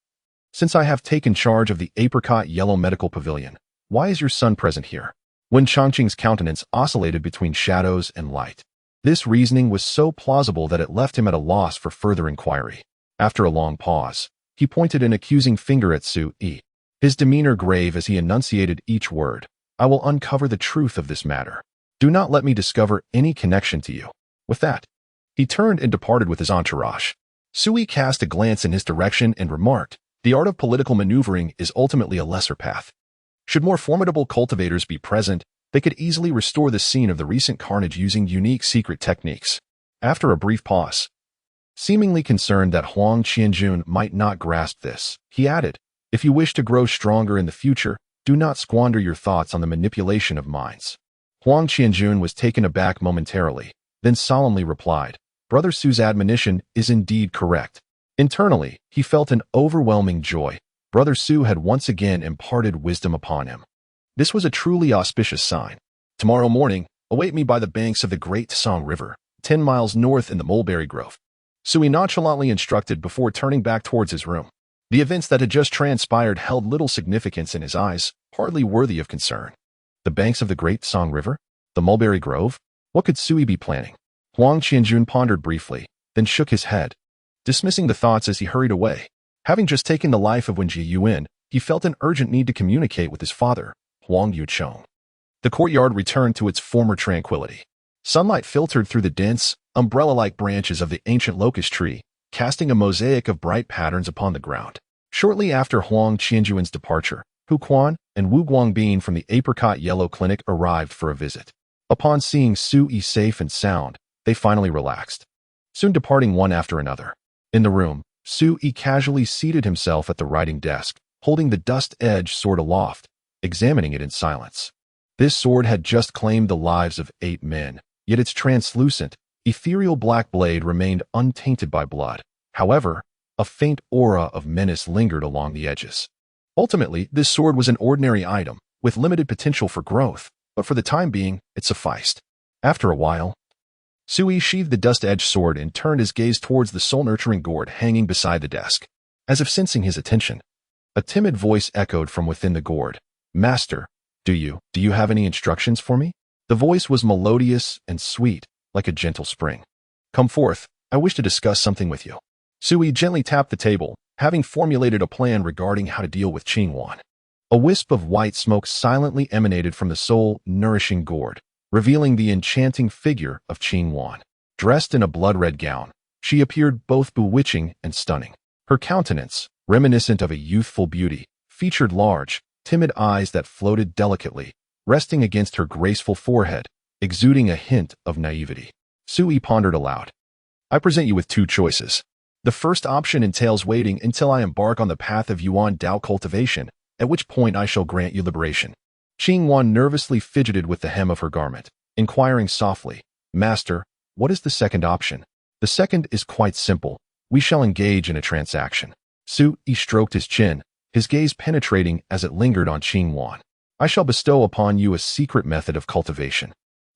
Since I have taken charge of the apricot yellow medical pavilion, why is your son present here? Wen Changqing's countenance oscillated between shadows and light. This reasoning was so plausible that it left him at a loss for further inquiry. After a long pause, he pointed an accusing finger at Sui, his demeanor grave as he enunciated each word. I will uncover the truth of this matter. Do not let me discover any connection to you. With that, he turned and departed with his entourage. Sui cast a glance in his direction and remarked, the art of political maneuvering is ultimately a lesser path. Should more formidable cultivators be present, they could easily restore the scene of the recent carnage using unique secret techniques. After a brief pause, seemingly concerned that Huang Qianjun might not grasp this, he added, if you wish to grow stronger in the future, do not squander your thoughts on the manipulation of minds. Huang Qianjun was taken aback momentarily, then solemnly replied, Brother Su's admonition is indeed correct. Internally, he felt an overwhelming joy. Brother Su had once again imparted wisdom upon him. This was a truly auspicious sign. Tomorrow morning, await me by the banks of the Great Tsang River, 10 miles north in the mulberry grove. Sui nonchalantly instructed before turning back towards his room. The events that had just transpired held little significance in his eyes, hardly worthy of concern. The banks of the Great Tsang River? The mulberry grove? What could Sui be planning? Huang Qianjun pondered briefly, then shook his head, dismissing the thoughts as he hurried away. Having just taken the life of Wen Jiyuan, he felt an urgent need to communicate with his father, Huang Yuchong. The courtyard returned to its former tranquility. Sunlight filtered through the dense, umbrella-like branches of the ancient locust tree, casting a mosaic of bright patterns upon the ground. Shortly after Huang Qianjuan's departure, Hu Quan and Wu Guangbin from the Apricot Yellow Clinic arrived for a visit. Upon seeing Sui safe and sound, they finally relaxed, soon departing one after another. In the room, Sui casually seated himself at the writing desk, holding the dust-edged sword aloft, examining it in silence. This sword had just claimed the lives of 8 men, yet its translucent, ethereal black blade remained untainted by blood. However, a faint aura of menace lingered along the edges. Ultimately, this sword was an ordinary item, with limited potential for growth, but for the time being, it sufficed. After a while, Sui sheathed the dust-edged sword and turned his gaze towards the soul-nurturing gourd hanging beside the desk. As if sensing his attention, a timid voice echoed from within the gourd. Master, do you have any instructions for me? The voice was melodious and sweet, like a gentle spring. Come forth, I wish to discuss something with you. Sui gently tapped the table, having formulated a plan regarding how to deal with Qingwan. A wisp of white smoke silently emanated from the soul-nourishing gourd, revealing the enchanting figure of Qingwan. Dressed in a blood-red gown, she appeared both bewitching and stunning. Her countenance, reminiscent of a youthful beauty, featured large, timid eyes that floated delicately, resting against her graceful forehead, exuding a hint of naivety. Sui pondered aloud. I present you with 2 choices. The first option entails waiting until I embark on the path of Yuan Dao cultivation, at which point I shall grant you liberation. Qingwan nervously fidgeted with the hem of her garment, inquiring softly, Master, what is the second option? The second is quite simple. We shall engage in a transaction. Sui stroked his chin, his gaze penetrating as it lingered on Qingwan. I shall bestow upon you a secret method of cultivation,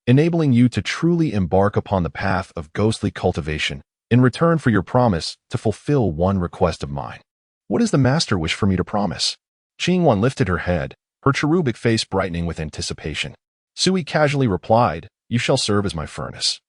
enabling you to truly embark upon the path of ghostly cultivation in return for your promise to fulfill one request of mine. What does the master wish for me to promise? Qingwan lifted her head, her cherubic face brightening with anticipation. Sui casually replied, you shall serve as my furnace.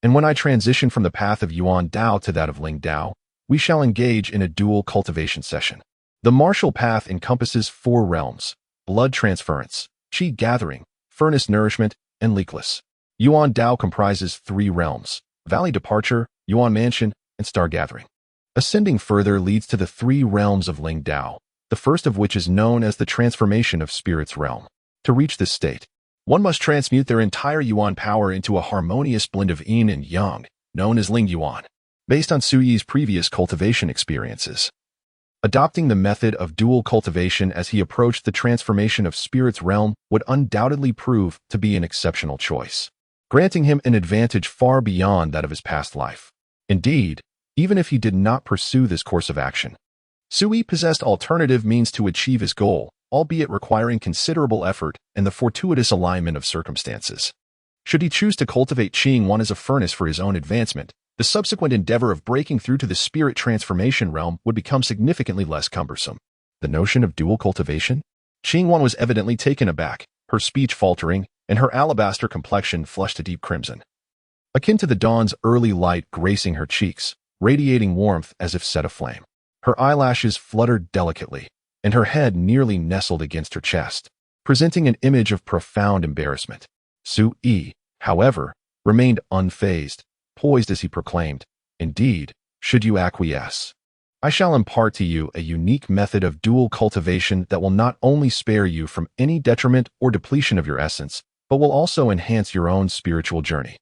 And when I transition from the path of Yuan Dao to that of Ling Dao, we shall engage in a dual cultivation session. The martial path encompasses 4 realms: blood transference, qi gathering, furnace nourishment, and leakless. Yuan Dao comprises 3 realms: Valley Departure, Yuan Mansion, and Star Gathering. Ascending further leads to the 3 realms of Ling Dao, the first of which is known as the transformation of Spirit's realm. To reach this state, one must transmute their entire Yuan power into a harmonious blend of yin and yang, known as Ling Yuan, based on Su Yi's previous cultivation experiences. Adopting the method of dual cultivation as he approached the transformation of Spirit's realm would undoubtedly prove to be an exceptional choice, granting him an advantage far beyond that of his past life. Indeed, even if he did not pursue this course of action, Su Yi possessed alternative means to achieve his goal, albeit requiring considerable effort and the fortuitous alignment of circumstances. Should he choose to cultivate Qingtang as a furnace for his own advancement, the subsequent endeavor of breaking through to the spirit transformation realm would become significantly less cumbersome. The notion of dual cultivation? Qingtang was evidently taken aback, her speech faltering, and her alabaster complexion flushed to deep crimson. Akin to the dawn's early light gracing her cheeks, radiating warmth as if set aflame. Her eyelashes fluttered delicately, and her head nearly nestled against her chest, presenting an image of profound embarrassment. Su Yi, however, remained unfazed, poised as he proclaimed, "Indeed, should you acquiesce, I shall impart to you a unique method of dual cultivation that will not only spare you from any detriment or depletion of your essence, but will also enhance your own spiritual journey."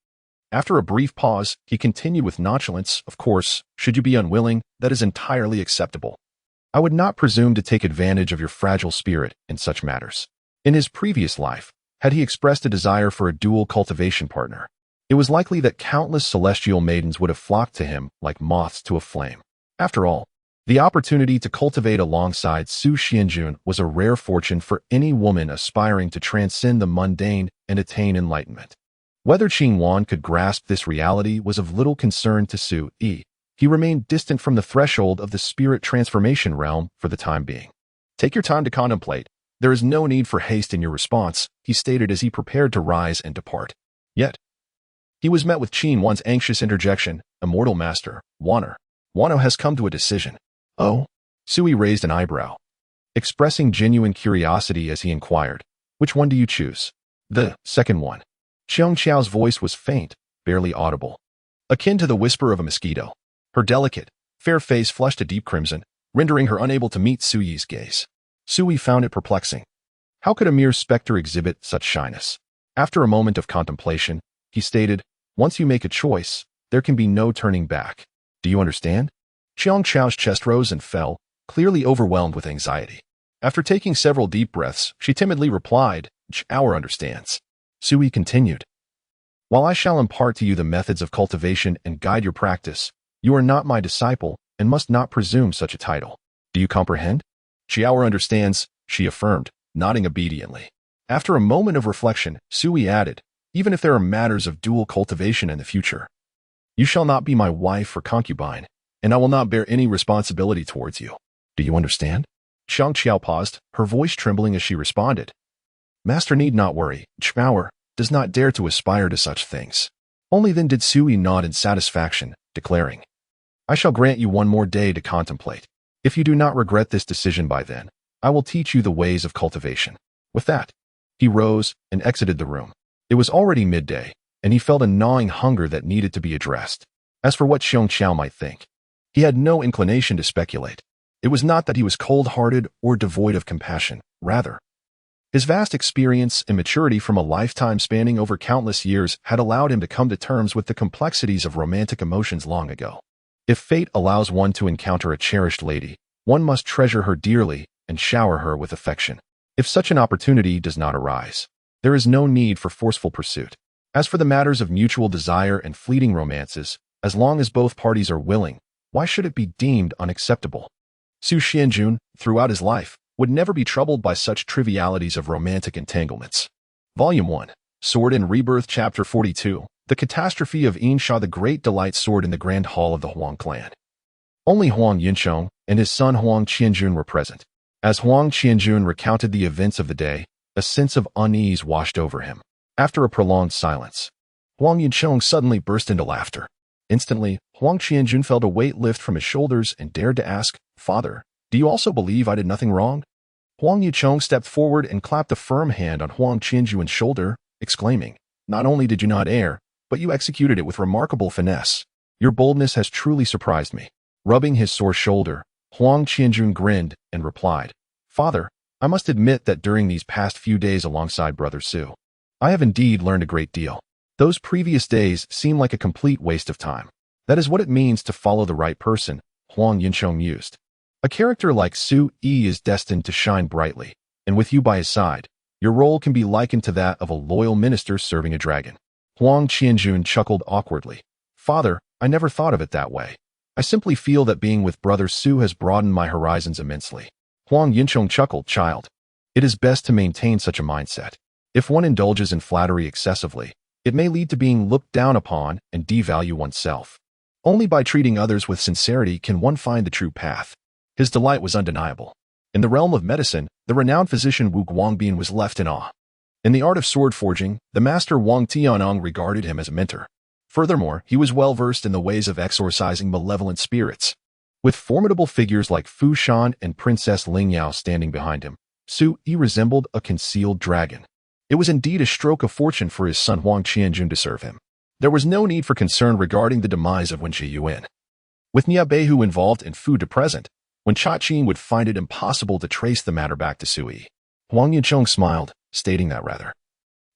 After a brief pause, he continued with nonchalance, "Of course, should you be unwilling, that is entirely acceptable. I would not presume to take advantage of your fragile spirit in such matters." In his previous life, had he expressed a desire for a dual cultivation partner, it was likely that countless celestial maidens would have flocked to him like moths to a flame. After all, the opportunity to cultivate alongside Su Xianjun was a rare fortune for any woman aspiring to transcend the mundane and attain enlightenment. Whether Qingtang could grasp this reality was of little concern to Su Yi. He remained distant from the threshold of the spirit transformation realm for the time being. "Take your time to contemplate. There is no need for haste in your response," he stated as he prepared to rise and depart. Yet, he was met with Qingtang's anxious interjection, "Immortal Master, Wano has come to a decision." "Oh?" Sui raised an eyebrow, expressing genuine curiosity as he inquired, "Which one do you choose?" "The second one." Xiong Qiao's voice was faint, barely audible, akin to the whisper of a mosquito. Her delicate, fair face flushed a deep crimson, rendering her unable to meet Su Yi's gaze. Sui found it perplexing. How could a mere specter exhibit such shyness? After a moment of contemplation, he stated, "Once you make a choice, there can be no turning back. Do you understand?" Xiong Qiao's chest rose and fell, clearly overwhelmed with anxiety. After taking several deep breaths, she timidly replied, "Our understands." Sui continued, "While I shall impart to you the methods of cultivation and guide your practice, you are not my disciple and must not presume such a title. Do you comprehend?" "Xiao understands," she affirmed, nodding obediently. After a moment of reflection, Sui added, "Even if there are matters of dual cultivation in the future, you shall not be my wife or concubine, and I will not bear any responsibility towards you. Do you understand?" Xiang Qiao paused, her voice trembling as she responded, "Master need not worry. Chmaoer does not dare to aspire to such things." Only then did Sui nod in satisfaction, declaring, "I shall grant you one more day to contemplate. If you do not regret this decision by then, I will teach you the ways of cultivation." With that, he rose and exited the room. It was already midday, and he felt a gnawing hunger that needed to be addressed. As for what Xiong Qiao might think, he had no inclination to speculate. It was not that he was cold-hearted or devoid of compassion. Rather, his vast experience and maturity from a lifetime spanning over countless years had allowed him to come to terms with the complexities of romantic emotions long ago. If fate allows one to encounter a cherished lady, one must treasure her dearly and shower her with affection. If such an opportunity does not arise, there is no need for forceful pursuit. As for the matters of mutual desire and fleeting romances, as long as both parties are willing, why should it be deemed unacceptable? Su Xianjun, throughout his life, would never be troubled by such trivialities of romantic entanglements. Volume 1, Sword and Rebirth, Chapter 42, The Catastrophe of Yinsha, the Great Delight Sword in the Grand Hall of the Huang clan. Only Huang Yinsheng and his son Huang Qianjun were present. As Huang Qianjun recounted the events of the day, a sense of unease washed over him. After a prolonged silence, Huang Yinsheng suddenly burst into laughter. Instantly, Huang Qianjun felt a weight lift from his shoulders and dared to ask, "Father, do you also believe I did nothing wrong?" Huang Yicheng stepped forward and clapped a firm hand on Huang Qianjun's shoulder, exclaiming, Not only did you not err, but you executed it with remarkable finesse. Your boldness has truly surprised me. Rubbing his sore shoulder, Huang Qianjun grinned and replied, Father, I must admit that during these past few days alongside Brother Su, I have indeed learned a great deal. Those previous days seem like a complete waste of time. That is what it means to follow the right person, Huang Yinchong mused. A character like Su Yi is destined to shine brightly, and with you by his side, your role can be likened to that of a loyal minister serving a dragon. Huang Qianjun chuckled awkwardly. Father, I never thought of it that way. I simply feel that being with Brother Su has broadened my horizons immensely. Huang Yinchong chuckled, Child, it is best to maintain such a mindset. If one indulges in flattery excessively, it may lead to being looked down upon and devalue oneself. Only by treating others with sincerity can one find the true path. His delight was undeniable. In the realm of medicine, the renowned physician Wu Guangbin was left in awe. In the art of sword forging, the master Wang Tianong regarded him as a mentor. Furthermore, he was well versed in the ways of exorcising malevolent spirits. With formidable figures like Fu Shan and Princess Lingyao standing behind him, Su Yi resembled a concealed dragon. It was indeed a stroke of fortune for his son Huang Qianjun to serve him. There was no need for concern regarding the demise of Wen Zhiyuan. With Nia Beihu involved and Fu de present, Wen Chajin would find it impossible to trace the matter back to Su Yi. Huang Yinchong smiled, stating that rather.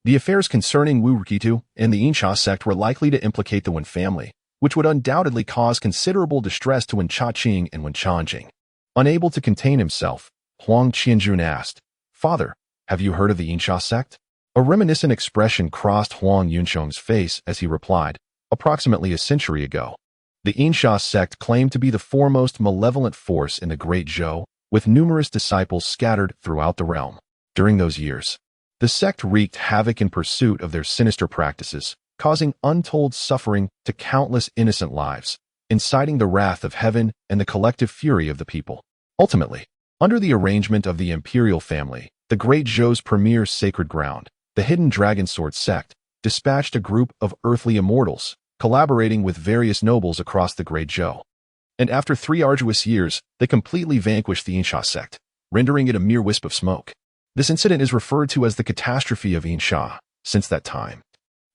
The affairs concerning Wu Rikitu and the Yinsha sect were likely to implicate the Wen family, which would undoubtedly cause considerable distress to Wen Chaqing and Wen Chanjing. Unable to contain himself, Huang Qianjun asked, Father, have you heard of the Yinsha sect? A reminiscent expression crossed Huang Yunchong's face as he replied, approximately a century ago. The Yinsha sect claimed to be the foremost malevolent force in the Great Zhou, with numerous disciples scattered throughout the realm. During those years, the sect wreaked havoc in pursuit of their sinister practices, causing untold suffering to countless innocent lives, inciting the wrath of heaven and the collective fury of the people. Ultimately, under the arrangement of the imperial family, the Great Zhou's premier sacred ground, the Hidden Dragon Sword sect, dispatched a group of earthly immortals, collaborating with various nobles across the Great Zhou. And after 3 arduous years, they completely vanquished the Yinsha sect, rendering it a mere wisp of smoke. This incident is referred to as the catastrophe of Yinsha. Since that time,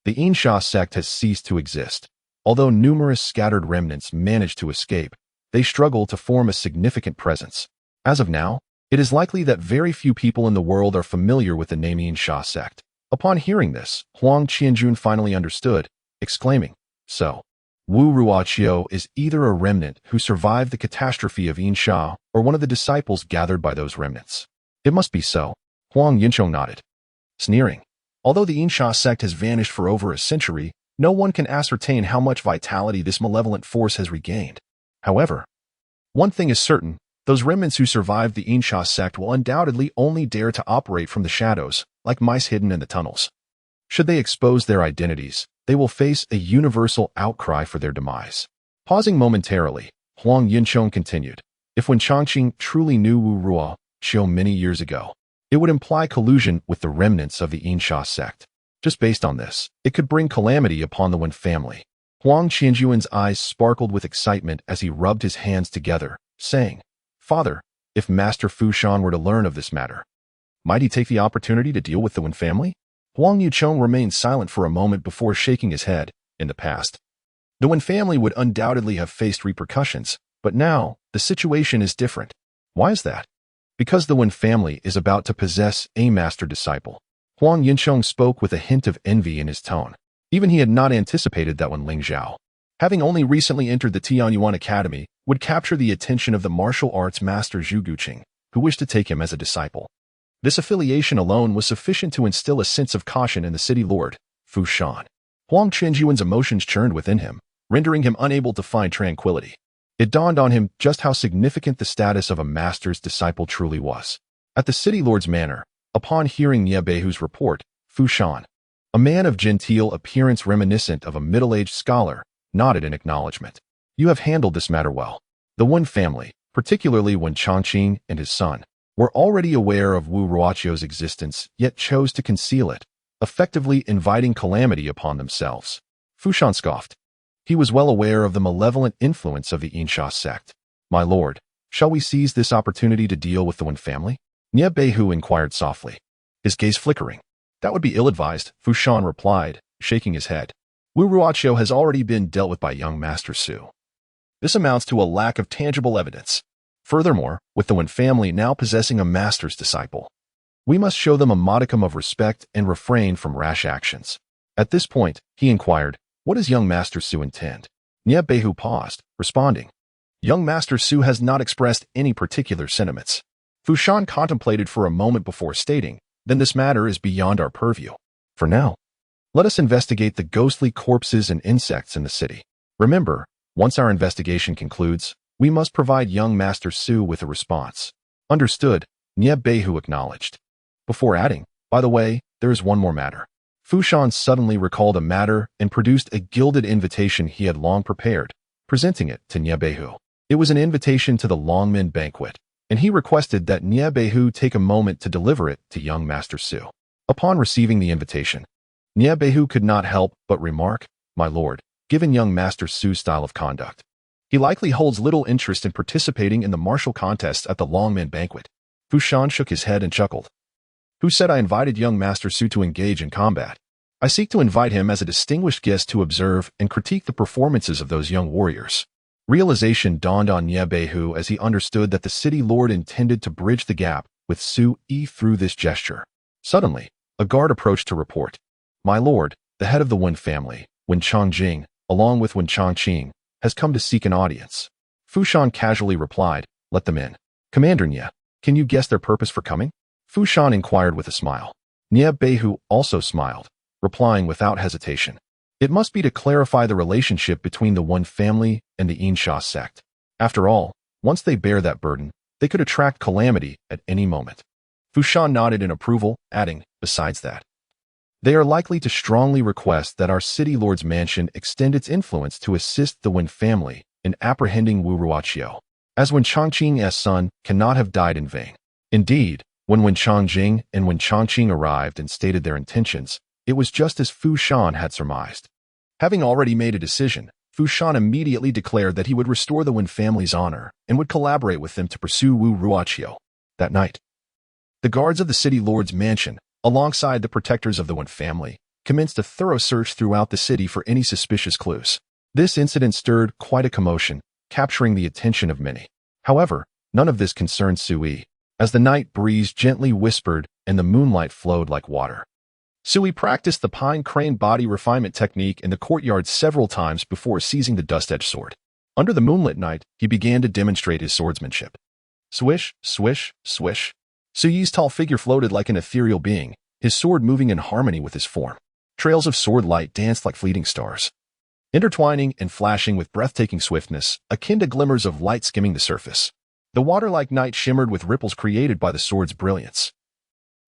the Yinsha sect has ceased to exist. Although numerous scattered remnants managed to escape, they struggle to form a significant presence. As of now, it is likely that very few people in the world are familiar with the name Yinsha sect. Upon hearing this, Huang Qianjun finally understood, exclaiming, So, Wu Ruoqiu is either a remnant who survived the catastrophe of Yinsha or one of the disciples gathered by those remnants. It must be so. Huang Yinchong nodded, sneering. Although the Yinsha sect has vanished for over a century, no one can ascertain how much vitality this malevolent force has regained. However, one thing is certain, those remnants who survived the Yinsha sect will undoubtedly only dare to operate from the shadows, like mice hidden in the tunnels. Should they expose their identities, they will face a universal outcry for their demise. Pausing momentarily, Huang Yinchong continued, If Wen Changqing truly knew Wu Ruoqiu many years ago, it would imply collusion with the remnants of the Yinsha sect. Just based on this, it could bring calamity upon the Wen family. Huang Qianjuan's eyes sparkled with excitement as he rubbed his hands together, saying, Father, if Master Fu Shan were to learn of this matter, might he take the opportunity to deal with the Wen family? Huang Yuchong remained silent for a moment before shaking his head. In the past, the Wen family would undoubtedly have faced repercussions, but now, the situation is different. Why is that? Because the Wen family is about to possess a master disciple. Huang Yinchong spoke with a hint of envy in his tone. Even he had not anticipated that Wen Lingzhao, having only recently entered the Tianyuan Academy, would capture the attention of the martial arts master Zhu Guqing, who wished to take him as a disciple. This affiliation alone was sufficient to instill a sense of caution in the city lord, Fu Shan. Huang Qianjuan's emotions churned within him, rendering him unable to find tranquility. It dawned on him just how significant the status of a master's disciple truly was. At the city lord's manor, upon hearing Nia Beihu's report, Fu Shan, a man of genteel appearance reminiscent of a middle-aged scholar, nodded in acknowledgement. You have handled this matter well. The Wen family, particularly Wen Changqing and his son, were already aware of Wu Ruoqiu's existence, yet chose to conceal it, effectively inviting calamity upon themselves. Fu Shan scoffed. He was well aware of the malevolent influence of the Yinsha sect. My lord, shall we seize this opportunity to deal with the Wen family? Nia Beihu inquired softly, his gaze flickering. That would be ill-advised, Fu Shan replied, shaking his head. Wu Ruoqiu has already been dealt with by young Master Su. This amounts to a lack of tangible evidence. Furthermore, with the Wen family now possessing a master's disciple, we must show them a modicum of respect and refrain from rash actions. At this point, he inquired, what does young Master Su intend? Nie Beihu paused, responding, young Master Su has not expressed any particular sentiments. Fu Shan contemplated for a moment before stating, then this matter is beyond our purview. For now, let us investigate the ghostly corpses and insects in the city. Remember, once our investigation concludes, we must provide young Master Su with a response. Understood, Nie Beihu acknowledged. Before adding, by the way, there is one more matter. Fu Shan suddenly recalled a matter and produced a gilded invitation he had long prepared, presenting it to Nie Beihu. It was an invitation to the Longmen banquet, and he requested that Nie Beihu take a moment to deliver it to young Master Su. Upon receiving the invitation, Nie Beihu could not help but remark, my lord, given young Master Su's style of conduct, he likely holds little interest in participating in the martial contests at the Longmen banquet. Fu Shan shook his head and chuckled. Who said I invited young Master Su to engage in combat? I seek to invite him as a distinguished guest to observe and critique the performances of those young warriors. Realization dawned on Nie Beihu as he understood that the city lord intended to bridge the gap with Su Yi through this gesture. Suddenly, a guard approached to report. My lord, the head of the Wen family, Wen Chongjing, along with Wen Chongqing, has come to seek an audience. Fu Shan casually replied, let them in. Commander Nie, can you guess their purpose for coming? Fu Shan inquired with a smile. Nie Beihu also smiled, replying without hesitation. It must be to clarify the relationship between the Wen family and the Yinsha sect. After all, once they bear that burden, they could attract calamity at any moment. Fu Shan nodded in approval, adding, besides that, they are likely to strongly request that our city lord's mansion extend its influence to assist the Wen family in apprehending Wu Ruoqiu, as Wen Chongqing's son cannot have died in vain. Indeed, when Wen Chongjing and Wen Chongqing arrived and stated their intentions, it was just as Fu Shan had surmised. Having already made a decision, Fu Shan immediately declared that he would restore the Wen family's honor and would collaborate with them to pursue Wu Ruoqiu. That night, the guards of the city lord's mansion, alongside the protectors of the Wen family, commenced a thorough search throughout the city for any suspicious clues. This incident stirred quite a commotion, capturing the attention of many. However, none of this concerned Su Yi, as the night breeze gently whispered and the moonlight flowed like water. Su Yi practiced the pine crane body refinement technique in the courtyard several times before seizing the dust-edged sword. Under the moonlit night, he began to demonstrate his swordsmanship. Swish, swish, swish. Su Yi's tall figure floated like an ethereal being, his sword moving in harmony with his form. Trails of sword light danced like fleeting stars, intertwining and flashing with breathtaking swiftness, akin to glimmers of light skimming the surface. The water-like night shimmered with ripples created by the sword's brilliance,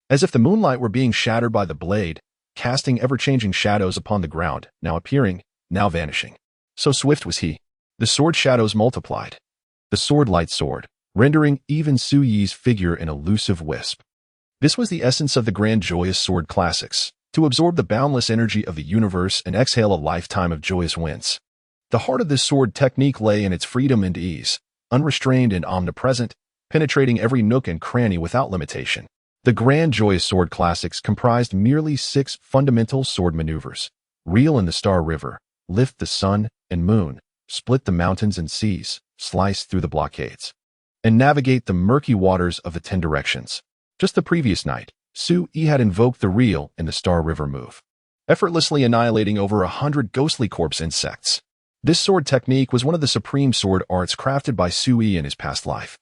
as if the moonlight were being shattered by the blade, casting ever-changing shadows upon the ground, now appearing, now vanishing. So swift was he. The sword shadows multiplied. The sword-light soared, rendering even Su Yi's figure an elusive wisp. This was the essence of the grand joyous sword classics, to absorb the boundless energy of the universe and exhale a lifetime of joyous winds. The heart of this sword technique lay in its freedom and ease, unrestrained and omnipresent, penetrating every nook and cranny without limitation. The grand joyous sword classics comprised merely 6 fundamental sword maneuvers: reel in the Star River, lift the sun and moon, split the mountains and seas, slice through the blockades, and navigate the murky waters of the 10 directions. Just the previous night, Su Yi had invoked the reel in the Star River move, effortlessly annihilating over 100 ghostly corpse insects. This sword technique was one of the supreme sword arts crafted by Su Yi in his past life.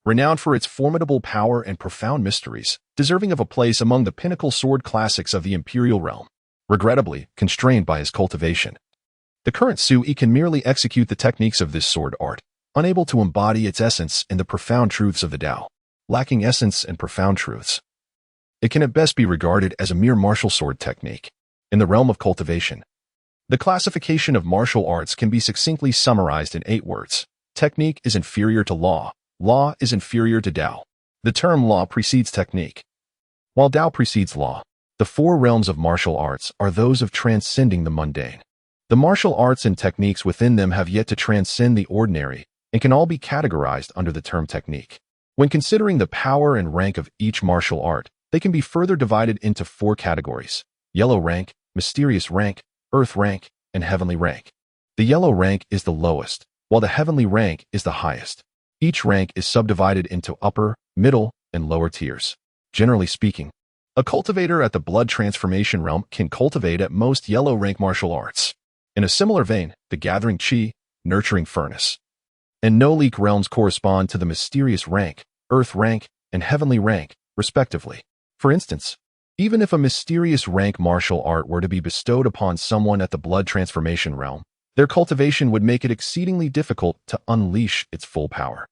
Renowned for its formidable power and profound mysteries, deserving of a place among the pinnacle sword classics of the imperial realm, regrettably constrained by his cultivation. The current Su Yi can merely execute the techniques of this sword art, unable to embody its essence in the profound truths of the Tao. Lacking essence and profound truths, it can at best be regarded as a mere martial sword technique. In the realm of cultivation, the classification of martial arts can be succinctly summarized in 8 words. Technique is inferior to law. Law is inferior to Tao. The term law precedes technique, while Tao precedes law. The 4 realms of martial arts are those of transcending the mundane. The martial arts and techniques within them have yet to transcend the ordinary and can all be categorized under the term technique. When considering the power and rank of each martial art, they can be further divided into 4 categories: yellow rank, mysterious rank, earth rank, and heavenly rank. The yellow rank is the lowest, while the heavenly rank is the highest. Each rank is subdivided into upper, middle, and lower tiers. Generally speaking, a cultivator at the blood transformation realm can cultivate at most yellow rank martial arts. In a similar vein, the gathering chi, nurturing furnace, and no-leak realms correspond to the mysterious rank, earth rank, and heavenly rank, respectively. For instance, even if a mysterious rank martial art were to be bestowed upon someone at the blood transformation realm, their cultivation would make it exceedingly difficult to unleash its full power.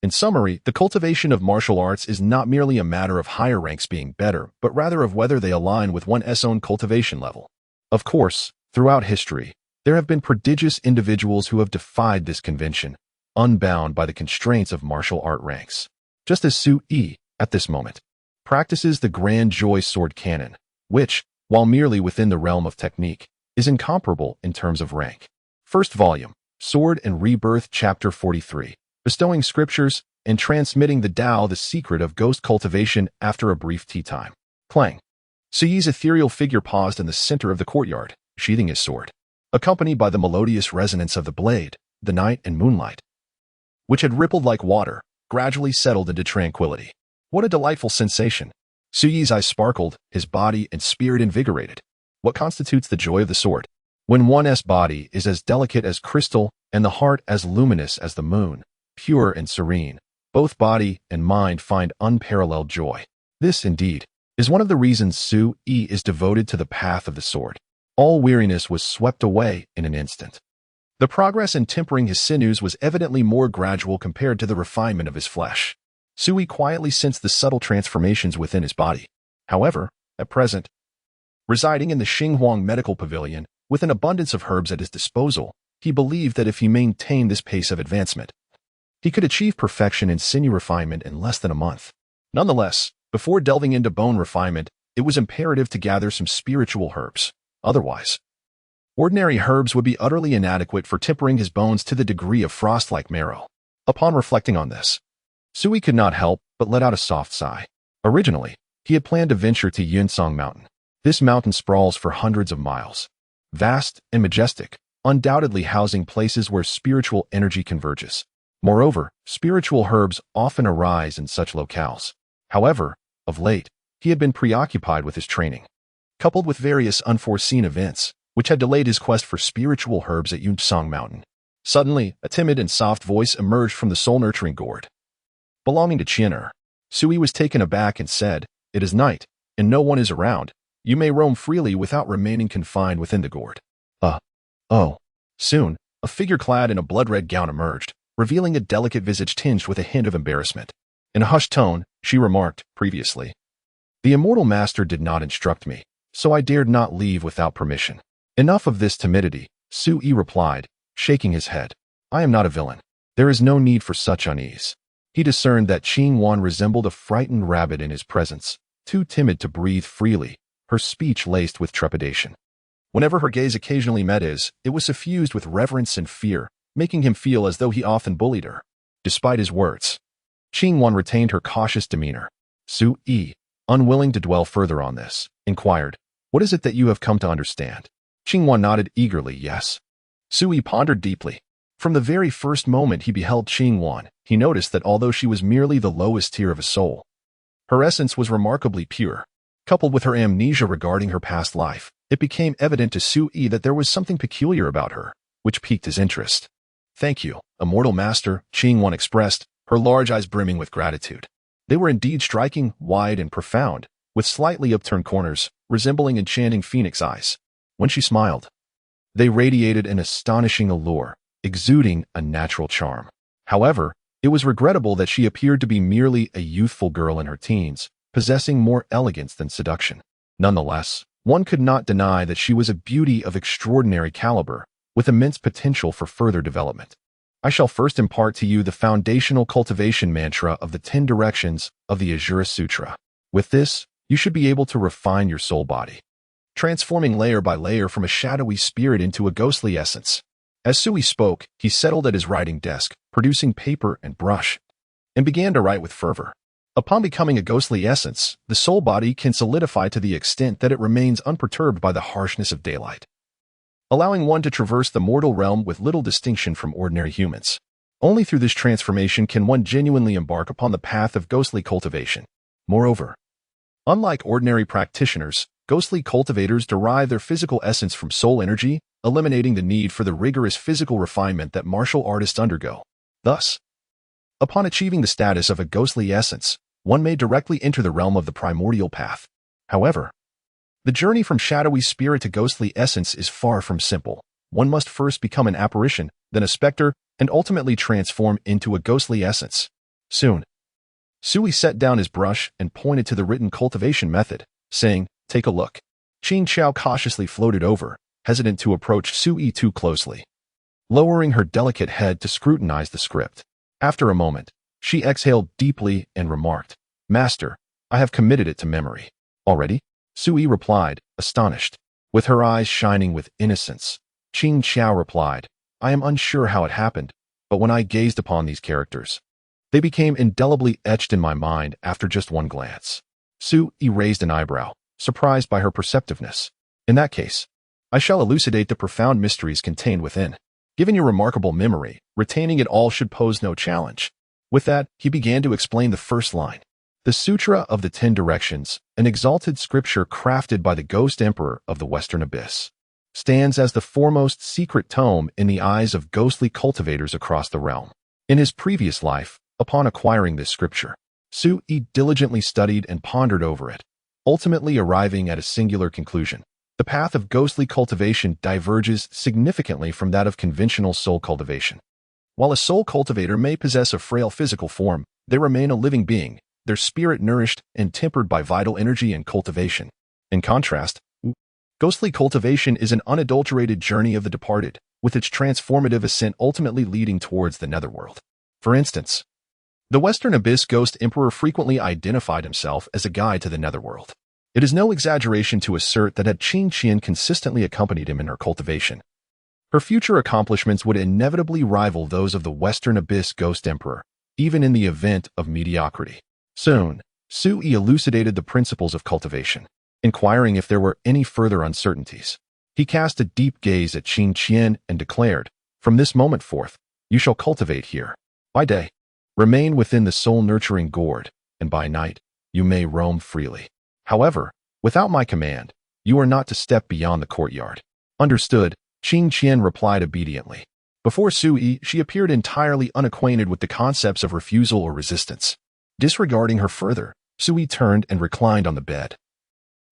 In summary, the cultivation of martial arts is not merely a matter of higher ranks being better, but rather of whether they align with one's own cultivation level. Of course, throughout history, there have been prodigious individuals who have defied this convention, unbound by the constraints of martial art ranks. Just as Su Yi, at this moment, practices the Grand Joy Sword Canon, which, while merely within the realm of technique, is incomparable in terms of rank. First volume, Sword and Rebirth, Chapter 43, bestowing scriptures and transmitting the Tao, the secret of ghost cultivation after a brief tea time. Clang. Su Yi's ethereal figure paused in the center of the courtyard, sheathing his sword, accompanied by the melodious resonance of the blade, the night and moonlight, which had rippled like water, gradually settled into tranquility. What a delightful sensation! Su Yi's eyes sparkled, his body and spirit invigorated. What constitutes the joy of the sword? When one's body is as delicate as crystal and the heart as luminous as the moon, pure and serene, both body and mind find unparalleled joy. This, indeed, is one of the reasons Su Yi is devoted to the path of the sword. All weariness was swept away in an instant. The progress in tempering his sinews was evidently more gradual compared to the refinement of his flesh. Su Yi quietly sensed the subtle transformations within his body. However, at present, residing in the Xinghuang Medical Pavilion, with an abundance of herbs at his disposal, he believed that if he maintained this pace of advancement, he could achieve perfection in sinew refinement in less than a month. Nonetheless, before delving into bone refinement, it was imperative to gather some spiritual herbs. Otherwise, ordinary herbs would be utterly inadequate for tempering his bones to the degree of frost-like marrow. Upon reflecting on this, Su Yi could not help but let out a soft sigh. Originally, he had planned to venture to Yunsong Mountain. This mountain sprawls for hundreds of miles, vast and majestic, undoubtedly housing places where spiritual energy converges. Moreover, spiritual herbs often arise in such locales. However, of late, he had been preoccupied with his training, coupled with various unforeseen events, which had delayed his quest for spiritual herbs at Yunsong Mountain. Suddenly, a timid and soft voice emerged from the soul-nurturing gourd, belonging to Qian. Su Yi was taken aback and said, "It is night, and no one is around. You may roam freely without remaining confined within the gourd." Oh. Soon, a figure clad in a blood-red gown emerged, revealing a delicate visage tinged with a hint of embarrassment. In a hushed tone, she remarked, previously, "The immortal master did not instruct me, so I dared not leave without permission." "Enough of this timidity," Su Yi replied, shaking his head. "I am not a villain. There is no need for such unease." He discerned that Qingwan resembled a frightened rabbit in his presence, too timid to breathe freely, her speech laced with trepidation. Whenever her gaze occasionally met his, it was suffused with reverence and fear, making him feel as though he often bullied her. Despite his words, Qingwan retained her cautious demeanor. Su Yi, unwilling to dwell further on this, inquired, "What is it that you have come to understand?" Qingwan nodded eagerly, yes. Su Yi pondered deeply. From the very first moment he beheld Qingwan, he noticed that although she was merely the lowest tier of a soul, her essence was remarkably pure. Coupled with her amnesia regarding her past life, it became evident to Su Yi that there was something peculiar about her, which piqued his interest. "Thank you, immortal master," Qingwan expressed, her large eyes brimming with gratitude. They were indeed striking, wide, and profound, with slightly upturned corners, resembling enchanting phoenix eyes. When she smiled, they radiated an astonishing allure, exuding a natural charm. However, it was regrettable that she appeared to be merely a youthful girl in her teens, possessing more elegance than seduction. Nonetheless, one could not deny that she was a beauty of extraordinary caliber, with immense potential for further development. "I shall first impart to you the foundational cultivation mantra of the 10 directions of the Adheres Sutra. With this, you should be able to refine your soul body, transforming layer by layer from a shadowy spirit into a ghostly essence." As Su Yi spoke, he settled at his writing desk, producing paper and brush, and began to write with fervor. Upon becoming a ghostly essence, the soul body can solidify to the extent that it remains unperturbed by the harshness of daylight, allowing one to traverse the mortal realm with little distinction from ordinary humans. Only through this transformation can one genuinely embark upon the path of ghostly cultivation. Moreover, unlike ordinary practitioners, ghostly cultivators derive their physical essence from soul energy, eliminating the need for the rigorous physical refinement that martial artists undergo. Thus, upon achieving the status of a ghostly essence, one may directly enter the realm of the primordial path. However, the journey from shadowy spirit to ghostly essence is far from simple. One must first become an apparition, then a specter, and ultimately transform into a ghostly essence. Soon, Sui set down his brush and pointed to the written cultivation method, saying, "Take a look." Qingtang cautiously floated over, hesitant to approach Sui too closely, lowering her delicate head to scrutinize the script. After a moment, she exhaled deeply and remarked, "Master, I have committed it to memory." "Already?" Sui replied, astonished. With her eyes shining with innocence, Qingtang replied, "I am unsure how it happened, but when I gazed upon these characters, they became indelibly etched in my mind after just one glance." Sui raised an eyebrow, surprised by her perceptiveness. "In that case, I shall elucidate the profound mysteries contained within. Given your remarkable memory, retaining it all should pose no challenge." With that, he began to explain the first line. The Sutra of the 10 Directions, an exalted scripture crafted by the Ghost Emperor of the Western Abyss, stands as the foremost secret tome in the eyes of ghostly cultivators across the realm. In his previous life, upon acquiring this scripture, Sui diligently studied and pondered over it, ultimately arriving at a singular conclusion. The path of ghostly cultivation diverges significantly from that of conventional soul cultivation. While a soul cultivator may possess a frail physical form, they remain a living being, their spirit nourished and tempered by vital energy and cultivation. In contrast, ghostly cultivation is an unadulterated journey of the departed, with its transformative ascent ultimately leading towards the netherworld. For instance, the Western Abyss Ghost Emperor frequently identified himself as a guide to the netherworld. It is no exaggeration to assert that had Qingtang consistently accompanied him in her cultivation, her future accomplishments would inevitably rival those of the Western Abyss Ghost Emperor, even in the event of mediocrity. Soon, Sui elucidated the principles of cultivation, inquiring if there were any further uncertainties. He cast a deep gaze at Qingtang and declared, "From this moment forth, you shall cultivate here. By day, remain within the soul-nurturing gourd, and by night, you may roam freely. However, without my command, you are not to step beyond the courtyard." "Understood," Qingtang replied obediently. Before Sui, she appeared entirely unacquainted with the concepts of refusal or resistance. Disregarding her further, Sui turned and reclined on the bed,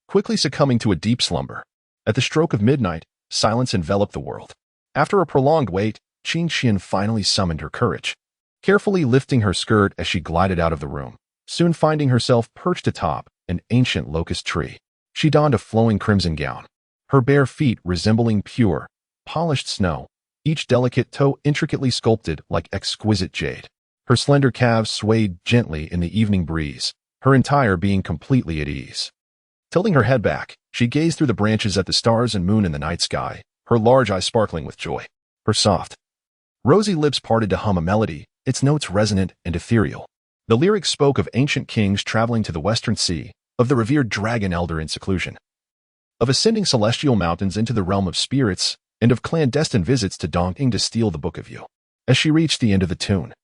quickly succumbing to a deep slumber. At the stroke of midnight, silence enveloped the world. After a prolonged wait, Qingtang finally summoned her courage, carefully lifting her skirt as she glided out of the room, soon finding herself perched atop an ancient locust tree. She donned a flowing crimson gown, her bare feet resembling pure, polished snow, each delicate toe intricately sculpted like exquisite jade. Her slender calves swayed gently in the evening breeze, her entire being completely at ease. Tilting her head back, she gazed through the branches at the stars and moon in the night sky, her large eyes sparkling with joy. Her soft, rosy lips parted to hum a melody, its notes resonant and ethereal. The lyrics spoke of ancient kings traveling to the western sea, of the revered dragon elder in seclusion, of ascending celestial mountains into the realm of spirits, and of clandestine visits to Qingtang to steal the Book of You. As she reached the end of the tune,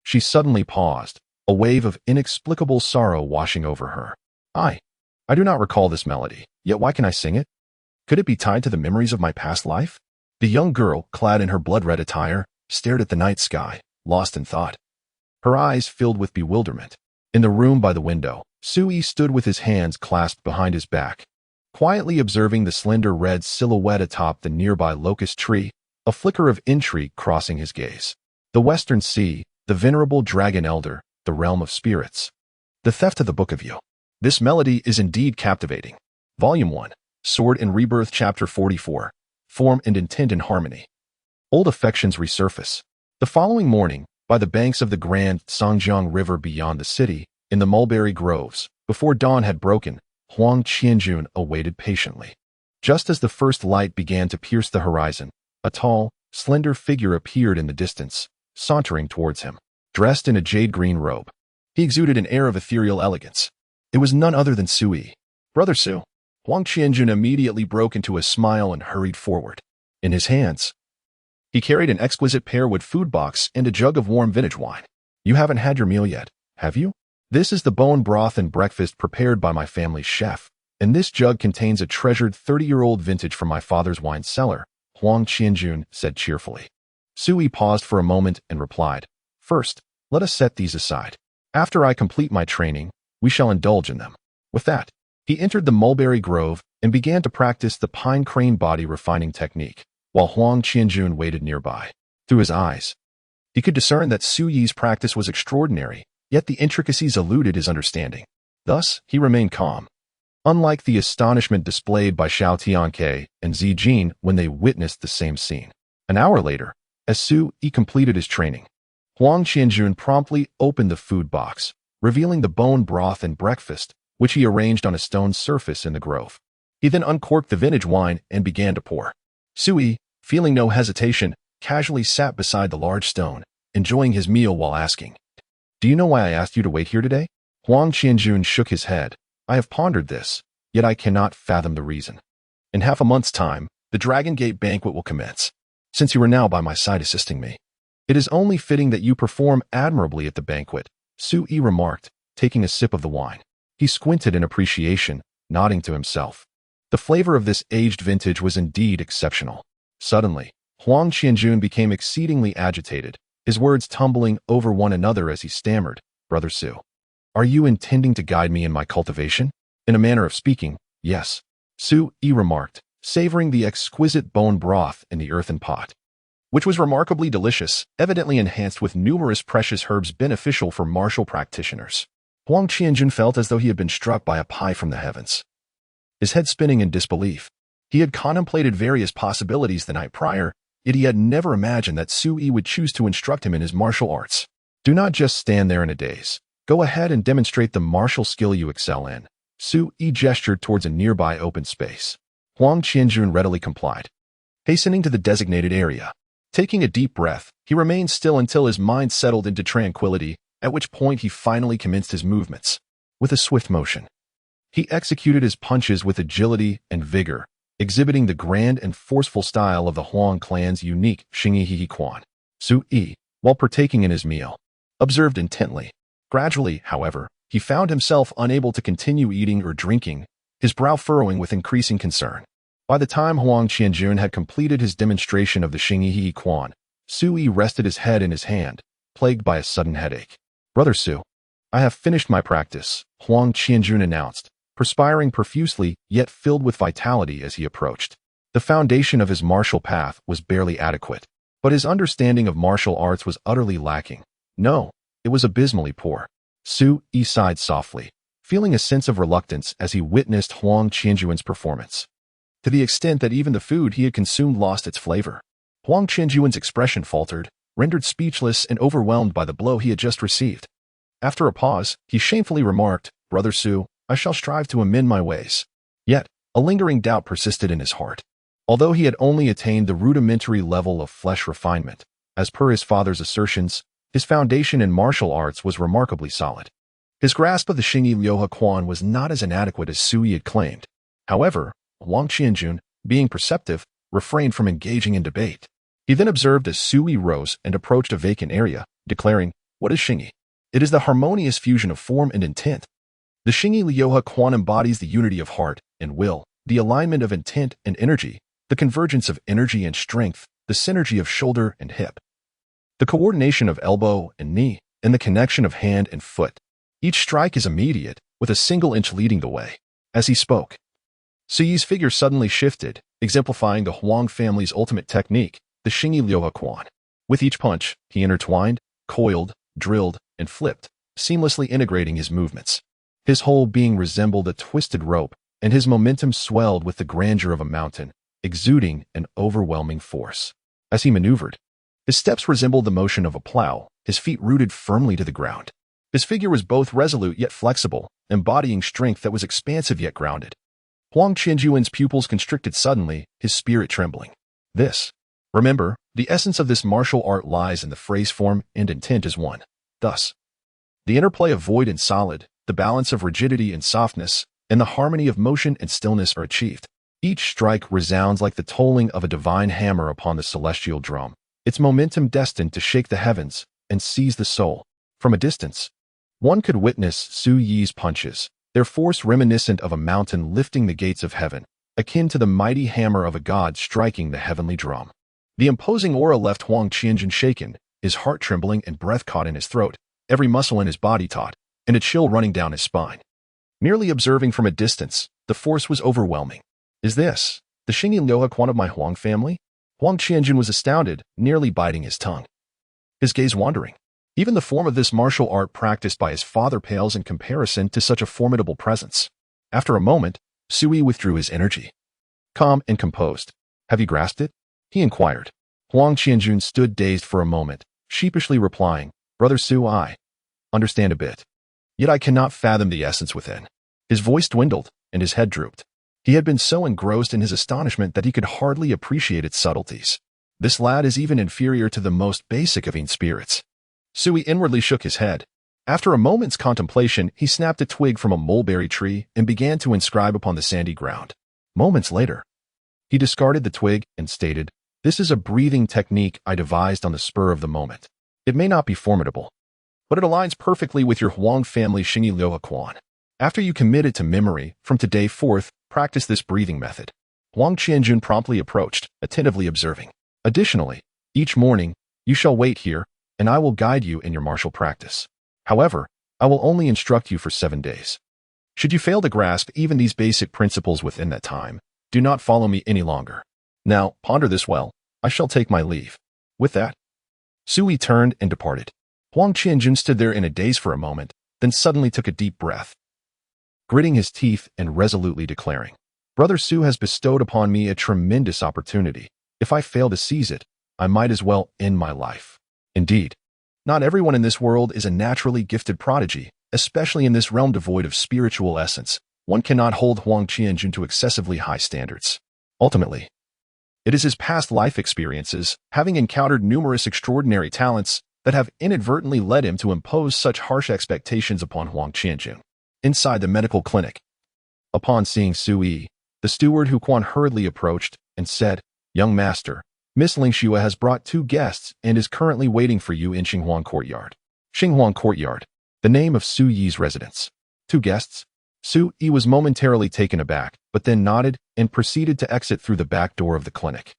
she suddenly paused, a wave of inexplicable sorrow washing over her. I do not recall this melody, yet why can I sing it? Could it be tied to the memories of my past life?" The young girl, clad in her blood-red attire, stared at the night sky, lost in thought. Her eyes filled with bewilderment. In the room by the window, Sui stood with his hands clasped behind his back, quietly observing the slender red silhouette atop the nearby locust tree, a flicker of intrigue crossing his gaze. The Western Sea, the venerable dragon elder, the realm of spirits. The theft of the Book of You. This melody is indeed captivating. Volume 1, Sword and Rebirth, Chapter 44. Form and Intent in Harmony. Old affections resurface. The following morning, by the banks of the grand Songjiang River beyond the city, in the mulberry groves, before dawn had broken, Huang Qianjun awaited patiently. Just as the first light began to pierce the horizon, a tall, slender figure appeared in the distance, sauntering towards him. Dressed in a jade-green robe, He exuded an air of ethereal elegance. It was none other than Sui. "Brother Su." Huang Qianjun immediately broke into a smile and hurried forward. In his hands, he carried an exquisite pearwood food box and a jug of warm vintage wine. "You haven't had your meal yet, have you? This is the bone broth and breakfast prepared by my family's chef, and this jug contains a treasured 30-year-old vintage from my father's wine cellar," Huang Qianjun said cheerfully. Sui paused for a moment and replied, "First, let us set these aside. After I complete my training, we shall indulge in them." With that, he entered the mulberry grove and began to practice the pine crane body refining technique, while Huang Qianjun waited nearby. Through his eyes, he could discern that Su Yi's practice was extraordinary, yet the intricacies eluded his understanding. Thus, he remained calm. Unlike the astonishment displayed by Xiao Tianke and Zi Jin when they witnessed the same scene. An hour later, as Su Yi completed his training, Huang Qianjun promptly opened the food box, revealing the bone broth and breakfast, which he arranged on a stone surface in the grove. He then uncorked the vintage wine and began to pour. Su Yi, feeling no hesitation, casually sat beside the large stone, enjoying his meal while asking, "Do you know why I asked you to wait here today?" Huang Qianjun shook his head. "I have pondered this, yet I cannot fathom the reason. In half a month's time, the Dragon Gate banquet will commence. Since you are now by my side assisting me, it is only fitting that you perform admirably at the banquet," Su Yi remarked, taking a sip of the wine. He squinted in appreciation, nodding to himself. The flavor of this aged vintage was indeed exceptional. Suddenly, Huang Qianjun became exceedingly agitated, his words tumbling over one another as he stammered, "Brother Su, are you intending to guide me in my cultivation?" "In a manner of speaking, yes," Su Yi remarked, savoring the exquisite bone broth in the earthen pot, which was remarkably delicious, evidently enhanced with numerous precious herbs beneficial for martial practitioners. Huang Qianjun felt as though he had been struck by a pie from the heavens, his head spinning in disbelief. He had contemplated various possibilities the night prior, yet he had never imagined that Su Yi would choose to instruct him in his martial arts. "Do not just stand there in a daze. Go ahead and demonstrate the martial skill you excel in." Su Yi gestured towards a nearby open space. Huang Qianjun readily complied, hastening to the designated area. Taking a deep breath, he remained still until his mind settled into tranquility, at which point he finally commenced his movements. With a swift motion, he executed his punches with agility and vigor, exhibiting the grand and forceful style of the Huang clan's unique Xingyi Quan. Su Yi, while partaking in his meal, observed intently. Gradually, however, he found himself unable to continue eating or drinking, his brow furrowing with increasing concern. By the time Huang Qianjun had completed his demonstration of the Xingyi Quan, Su Yi rested his head in his hand, plagued by a sudden headache. "Brother Su, I have finished my practice," Huang Qianjun announced, perspiring profusely yet filled with vitality as he approached. The foundation of his martial path was barely adequate, but his understanding of martial arts was utterly lacking. No, it was abysmally poor. Su Yi sighed softly, feeling a sense of reluctance as he witnessed Huang Qianjun's performance, to the extent that even the food he had consumed lost its flavor. Huang Qianjun's expression faltered, rendered speechless and overwhelmed by the blow he had just received. After a pause, he shamefully remarked, "Brother Su, I shall strive to amend my ways." Yet, a lingering doubt persisted in his heart. Although he had only attained the rudimentary level of flesh refinement, as per his father's assertions, his foundation in martial arts was remarkably solid. His grasp of the Xingyi Quan was not as inadequate as Su Yi had claimed. However, Huang Qianjun, being perceptive, refrained from engaging in debate. He then observed as Su Yi rose and approached a vacant area, declaring, "What is Xingyi? It is the harmonious fusion of form and intent. The Xingyi Quan embodies the unity of heart and will, the alignment of intent and energy, the convergence of energy and strength, the synergy of shoulder and hip, the coordination of elbow and knee, and the connection of hand and foot. Each strike is immediate, with a single inch leading the way." As he spoke, Su Yi's figure suddenly shifted, exemplifying the Huang family's ultimate technique, the Xingyi Quan. With each punch, he intertwined, coiled, drilled, and flipped, seamlessly integrating his movements. His whole being resembled a twisted rope, and his momentum swelled with the grandeur of a mountain, exuding an overwhelming force. As he maneuvered, his steps resembled the motion of a plow, his feet rooted firmly to the ground. His figure was both resolute yet flexible, embodying strength that was expansive yet grounded. Huang Qianjun's pupils constricted suddenly, his spirit trembling. Remember, the essence of this martial art lies in the phrase form and intent as one. Thus, The interplay of void and solid, the balance of rigidity and softness, and the harmony of motion and stillness are achieved. Each strike resounds like the tolling of a divine hammer upon the celestial drum, its momentum destined to shake the heavens and seize the soul. From a distance, one could witness Su Yi's punches, their force reminiscent of a mountain lifting the gates of heaven, akin to the mighty hammer of a god striking the heavenly drum. The imposing aura left Huang Qianjun shaken, his heart trembling and breath caught in his throat, every muscle in his body taut, and a chill running down his spine. Merely observing from a distance, the force was overwhelming. Is this the Xingyi Liuhequan of my Huang family? Huang Qianjun was astounded, nearly biting his tongue. His gaze wandering. Even the form of this martial art practiced by his father pales in comparison to such a formidable presence. After a moment, Sui withdrew his energy. Calm and composed. Have you grasped it? He inquired. Huang Qianjun stood dazed for a moment, sheepishly replying, Brother Su, I understand a bit. Yet I cannot fathom the essence within. His voice dwindled, and his head drooped. He had been so engrossed in his astonishment that he could hardly appreciate its subtleties. This lad is even inferior to the most basic of Yin spirits. Sui inwardly shook his head. After a moment's contemplation, he snapped a twig from a mulberry tree and began to inscribe upon the sandy ground. Moments later, he discarded the twig and stated, This is a breathing technique I devised on the spur of the moment. It may not be formidable, but it aligns perfectly with your Huang family Xingyi Liuhequan. After you commit it to memory, from today forth, practice this breathing method. Huang Qianjun promptly approached, attentively observing. Additionally, each morning, you shall wait here, and I will guide you in your martial practice. However, I will only instruct you for 7 days. Should you fail to grasp even these basic principles within that time, do not follow me any longer. Now, ponder this well. I shall take my leave. With that, Sui turned and departed. Huang Qianjun stood there in a daze for a moment, then suddenly took a deep breath, gritting his teeth and resolutely declaring, Brother Su has bestowed upon me a tremendous opportunity. If I fail to seize it, I might as well end my life. Indeed, not everyone in this world is a naturally gifted prodigy, especially in this realm devoid of spiritual essence. One cannot hold Huang Qianjun to excessively high standards. Ultimately, it is his past life experiences, having encountered numerous extraordinary talents, that have inadvertently led him to impose such harsh expectations upon Huang Qianjun. Inside the medical clinic, upon seeing Sui, the steward Huquan hurriedly approached and said, Young master, Miss Lingzhao has brought 2 guests and is currently waiting for you in Xinghuang Courtyard. Xinghuang Courtyard, the name of Su Yi's residence. 2 guests? Su Yi was momentarily taken aback, but then nodded and proceeded to exit through the back door of the clinic.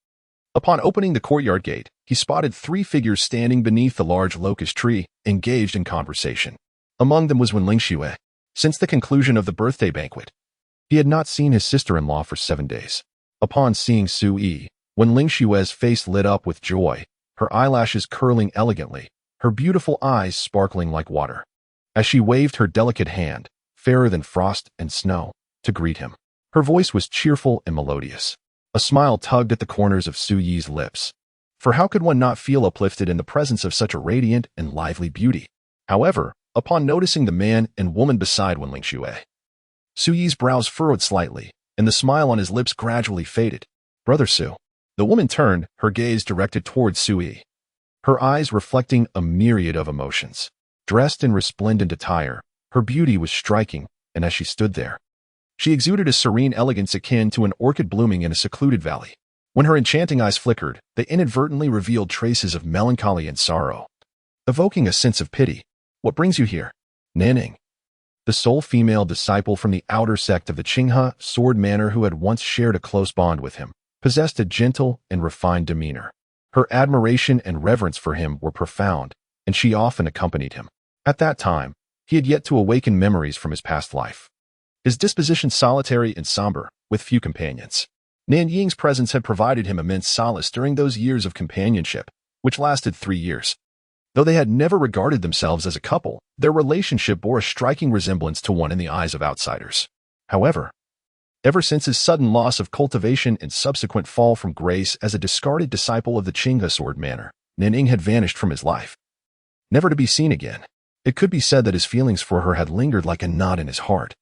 Upon opening the courtyard gate, he spotted 3 figures standing beneath the large locust tree, engaged in conversation. Among them was Wen Lingzhao. Since the conclusion of the birthday banquet, he had not seen his sister-in-law for 7 days. Upon seeing Su Yi, Wen Lingzhao's face lit up with joy, her eyelashes curling elegantly, her beautiful eyes sparkling like water, as she waved her delicate hand, fairer than frost and snow, to greet him. Her voice was cheerful and melodious. A smile tugged at the corners of Su Yi's lips. For how could one not feel uplifted in the presence of such a radiant and lively beauty? However, upon noticing the man and woman beside Wen Lingzhao, Su Yi's brows furrowed slightly, and the smile on his lips gradually faded. Brother Su. The woman turned, her gaze directed towards Su Yi, her eyes reflecting a myriad of emotions. Dressed in resplendent attire, her beauty was striking, and as she stood there, she exuded a serene elegance akin to an orchid blooming in a secluded valley. When her enchanting eyes flickered, they inadvertently revealed traces of melancholy and sorrow, evoking a sense of pity. What brings you here? Nanning, the sole female disciple from the outer sect of the Qinghe sword manor who had once shared a close bond with him, possessed a gentle and refined demeanor. Her admiration and reverence for him were profound, and she often accompanied him. At that time, he had yet to awaken memories from his past life. His disposition solitary and somber, with few companions. Nan Ying's presence had provided him immense solace during those years of companionship, which lasted 3 years. Though they had never regarded themselves as a couple, their relationship bore a striking resemblance to one in the eyes of outsiders. However, ever since his sudden loss of cultivation and subsequent fall from grace as a discarded disciple of the Qinghe sword manor, Nan Ying had vanished from his life, never to be seen again. It could be said that his feelings for her had lingered like a knot in his heart,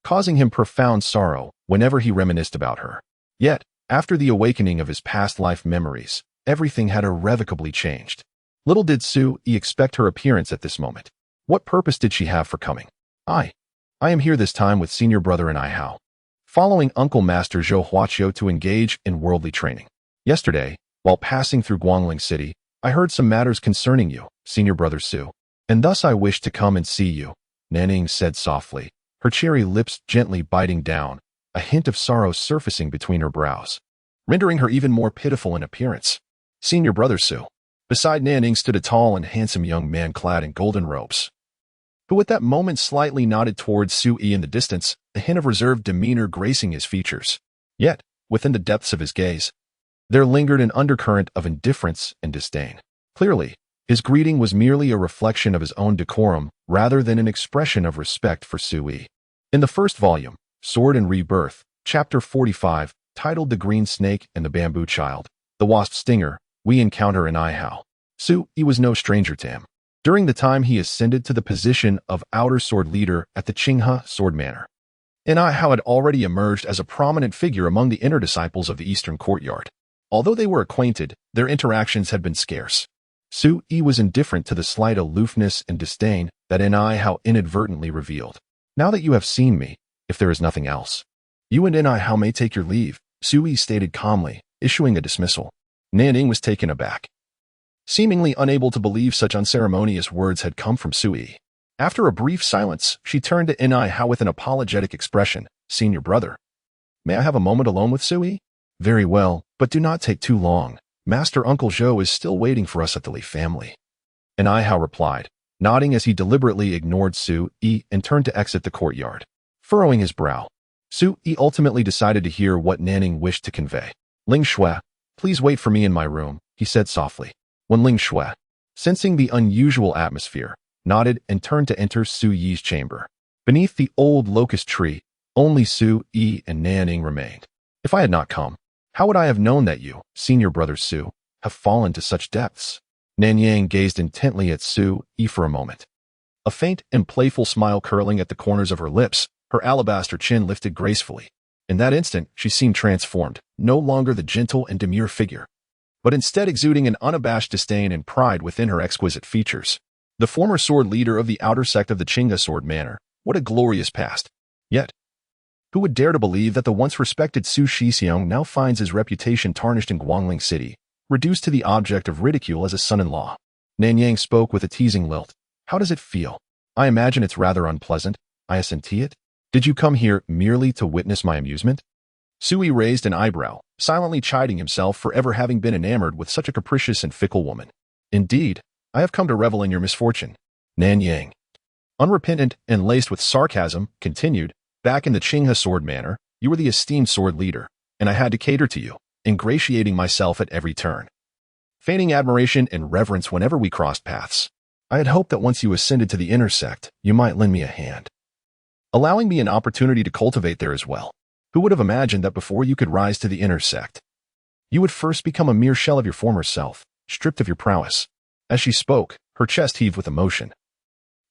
causing him profound sorrow whenever he reminisced about her. Yet, after the awakening of his past life memories, everything had irrevocably changed. Little did Su Yi expect her appearance at this moment. What purpose did she have for coming? I am here this time with senior brother and Hao, following Uncle Master Zhou Huaqiu to engage in worldly training. Yesterday, while passing through Guangling City, I heard some matters concerning you, senior brother Su, and thus I wished to come and see you, Nanning said softly, her cherry lips gently biting down, a hint of sorrow surfacing between her brows, rendering her even more pitiful in appearance. Senior brother Su. Beside Nanning stood a tall and handsome young man clad in golden robes, who at that moment slightly nodded towards Sui in the distance, a hint of reserved demeanor gracing his features. Yet, within the depths of his gaze, there lingered an undercurrent of indifference and disdain. Clearly, his greeting was merely a reflection of his own decorum rather than an expression of respect for Sui. In the first volume, Sword and Rebirth, Chapter 45, titled The Green Snake and the Bamboo Child, The Wasp Stinger, we encounter an Hao. Sui was no stranger to him. During the time he ascended to the position of outer sword leader at the Qinghe sword manor, an Hao had already emerged as a prominent figure among the inner disciples of the Eastern Courtyard. Although they were acquainted, their interactions had been scarce. Sui was indifferent to the slight aloofness and disdain that an Hao inadvertently revealed. Now that you have seen me, if there is nothing else, you and an Hao may take your leave, Sui stated calmly, issuing a dismissal. Nanning was taken aback, seemingly unable to believe such unceremonious words had come from Sui. After a brief silence, she turned to an Hao with an apologetic expression. Senior brother, may I have a moment alone with Sui? Very well, but do not take too long. Master Uncle Zhou is still waiting for us at the Li family. An Hao replied, nodding as he deliberately ignored Sui and turned to exit the courtyard. Furrowing his brow, Sui ultimately decided to hear what Nanning wished to convey. Lingzhao, please wait for me in my room, he said softly. Wen Lingzhao, sensing the unusual atmosphere, nodded and turned to enter Sui's chamber. Beneath the old locust tree, only Sui and Nanning remained. If I had not come, how would I have known that you, senior brother Sui, have fallen to such depths? Nanning gazed intently at Sui for a moment. A faint and playful smile curling at the corners of her lips, her alabaster chin lifted gracefully. In that instant, she seemed transformed, no longer the gentle and demure figure, but instead exuding an unabashed disdain and pride within her exquisite features. The former sword leader of the outer sect of the Qinghe sword manor, what a glorious past. Yet, who would dare to believe that the once respected Su Shixiong now finds his reputation tarnished in Guangling City, reduced to the object of ridicule as a son-in-law? Nanning spoke with a teasing lilt. How does it feel? I imagine it's rather unpleasant. I assent it. Did you come here merely to witness my amusement? Sui raised an eyebrow, silently chiding himself for ever having been enamored with such a capricious and fickle woman. Indeed, I have come to revel in your misfortune. Nanning, unrepentant and laced with sarcasm, continued, back in the Qinghe sword manor, you were the esteemed sword leader, and I had to cater to you, ingratiating myself at every turn, feigning admiration and reverence whenever we crossed paths. I had hoped that once you ascended to the inner sect, you might lend me a hand, allowing me an opportunity to cultivate there as well. Who would have imagined that before you could rise to the inner sect, you would first become a mere shell of your former self, stripped of your prowess? As she spoke, her chest heaved with emotion,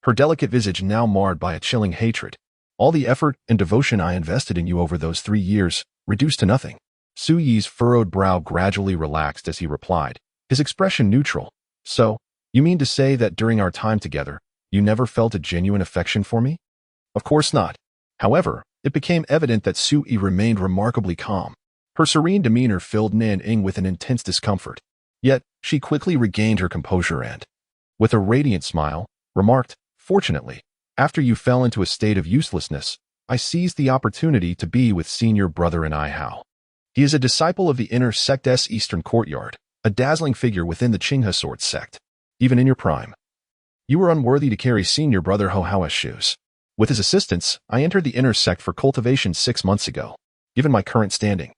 her delicate visage now marred by a chilling hatred. All the effort and devotion I invested in you over those 3 years, reduced to nothing. Sui's furrowed brow gradually relaxed as he replied, his expression neutral. So, you mean to say that during our time together, you never felt a genuine affection for me? Of course not. However, it became evident that Sui remained remarkably calm. Her serene demeanor filled Nanning with an intense discomfort. Yet, she quickly regained her composure and, with a radiant smile, remarked, fortunately, after you fell into a state of uselessness, I seized the opportunity to be with senior brother and Hao. He is a disciple of the inner sect's Eastern Courtyard, a dazzling figure within the Qinghe sword sect. Even in your prime, you were unworthy to carry senior brother Hao's shoes. With his assistance, I entered the inner sect for cultivation 6 months ago. Given my current standing,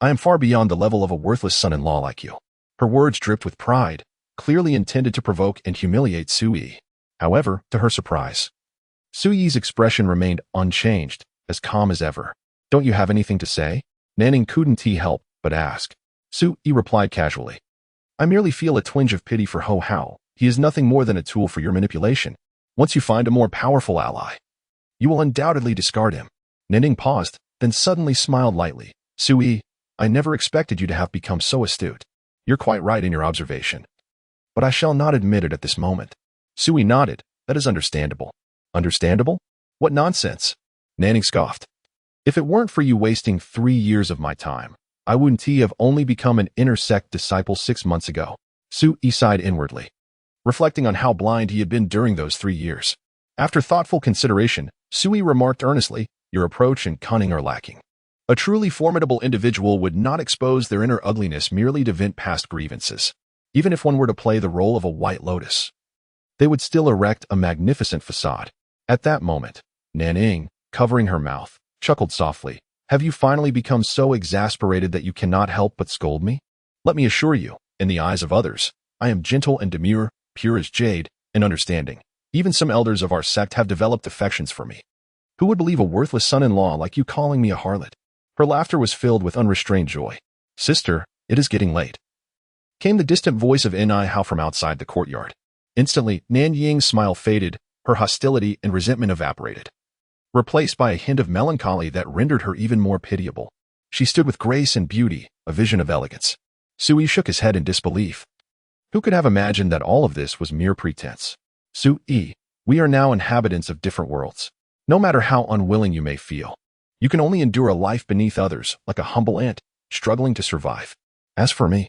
I am far beyond the level of a worthless son-in-law like you. Her words dripped with pride, clearly intended to provoke and humiliate Sui. However, to her surprise, Sui's expression remained unchanged, as calm as ever. Don't you have anything to say? Nanning couldn't help but ask. Sui replied casually. I merely feel a twinge of pity for Hao. He is nothing more than a tool for your manipulation. Once you find a more powerful ally, you will undoubtedly discard him. Nanning paused, then suddenly smiled lightly. Sui, I never expected you to have become so astute. You're quite right in your observation, but I shall not admit it at this moment. Sui nodded, That is understandable. Understandable? What nonsense. Nanning scoffed. If it weren't for you wasting 3 years of my time, I wouldn't have only become an inner sect disciple 6 months ago. Su-yi sighed inwardly, reflecting on how blind he had been during those 3 years. After thoughtful consideration, Su-yi remarked earnestly, your approach and cunning are lacking. A truly formidable individual would not expose their inner ugliness merely to vent past grievances. Even if one were to play the role of a white lotus, they would still erect a magnificent facade. At that moment, Nanning, covering her mouth, chuckled softly. Have you finally become so exasperated that you cannot help but scold me? Let me assure you, in the eyes of others, I am gentle and demure, pure as jade, and understanding. Even some elders of our sect have developed affections for me. Who would believe a worthless son-in-law like you calling me a harlot? Her laughter was filled with unrestrained joy. Sister, it is getting late. Came the distant voice of Ni Hao from outside the courtyard. Instantly, Nan Ying's smile faded, her hostility and resentment evaporated, replaced by a hint of melancholy that rendered her even more pitiable. She stood with grace and beauty, a vision of elegance. Su-yi shook his head in disbelief. Who could have imagined that all of this was mere pretense? Su-yi, we are now inhabitants of different worlds. No matter how unwilling you may feel, you can only endure a life beneath others, like a humble ant, struggling to survive. As for me,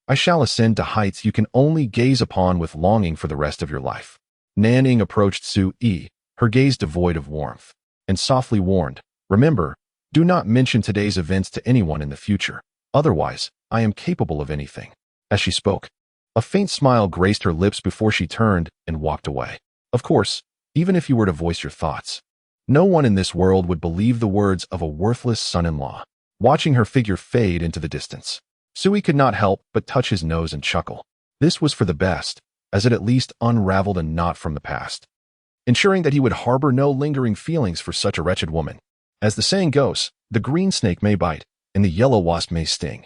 I shall ascend to heights you can only gaze upon with longing for the rest of your life. Nanning approached Su-yi, her gaze devoid of warmth, and softly warned, remember, do not mention today's events to anyone in the future. Otherwise, I am capable of anything. As she spoke, a faint smile graced her lips before she turned and walked away. Of course, even if you were to voice your thoughts, no one in this world would believe the words of a worthless son-in-law. Watching her figure fade into the distance, Su-yi could not help but touch his nose and chuckle. This was for the best, as it at least unraveled a knot from the past, ensuring that he would harbor no lingering feelings for such a wretched woman. As the saying goes, the green snake may bite, and the yellow wasp may sting.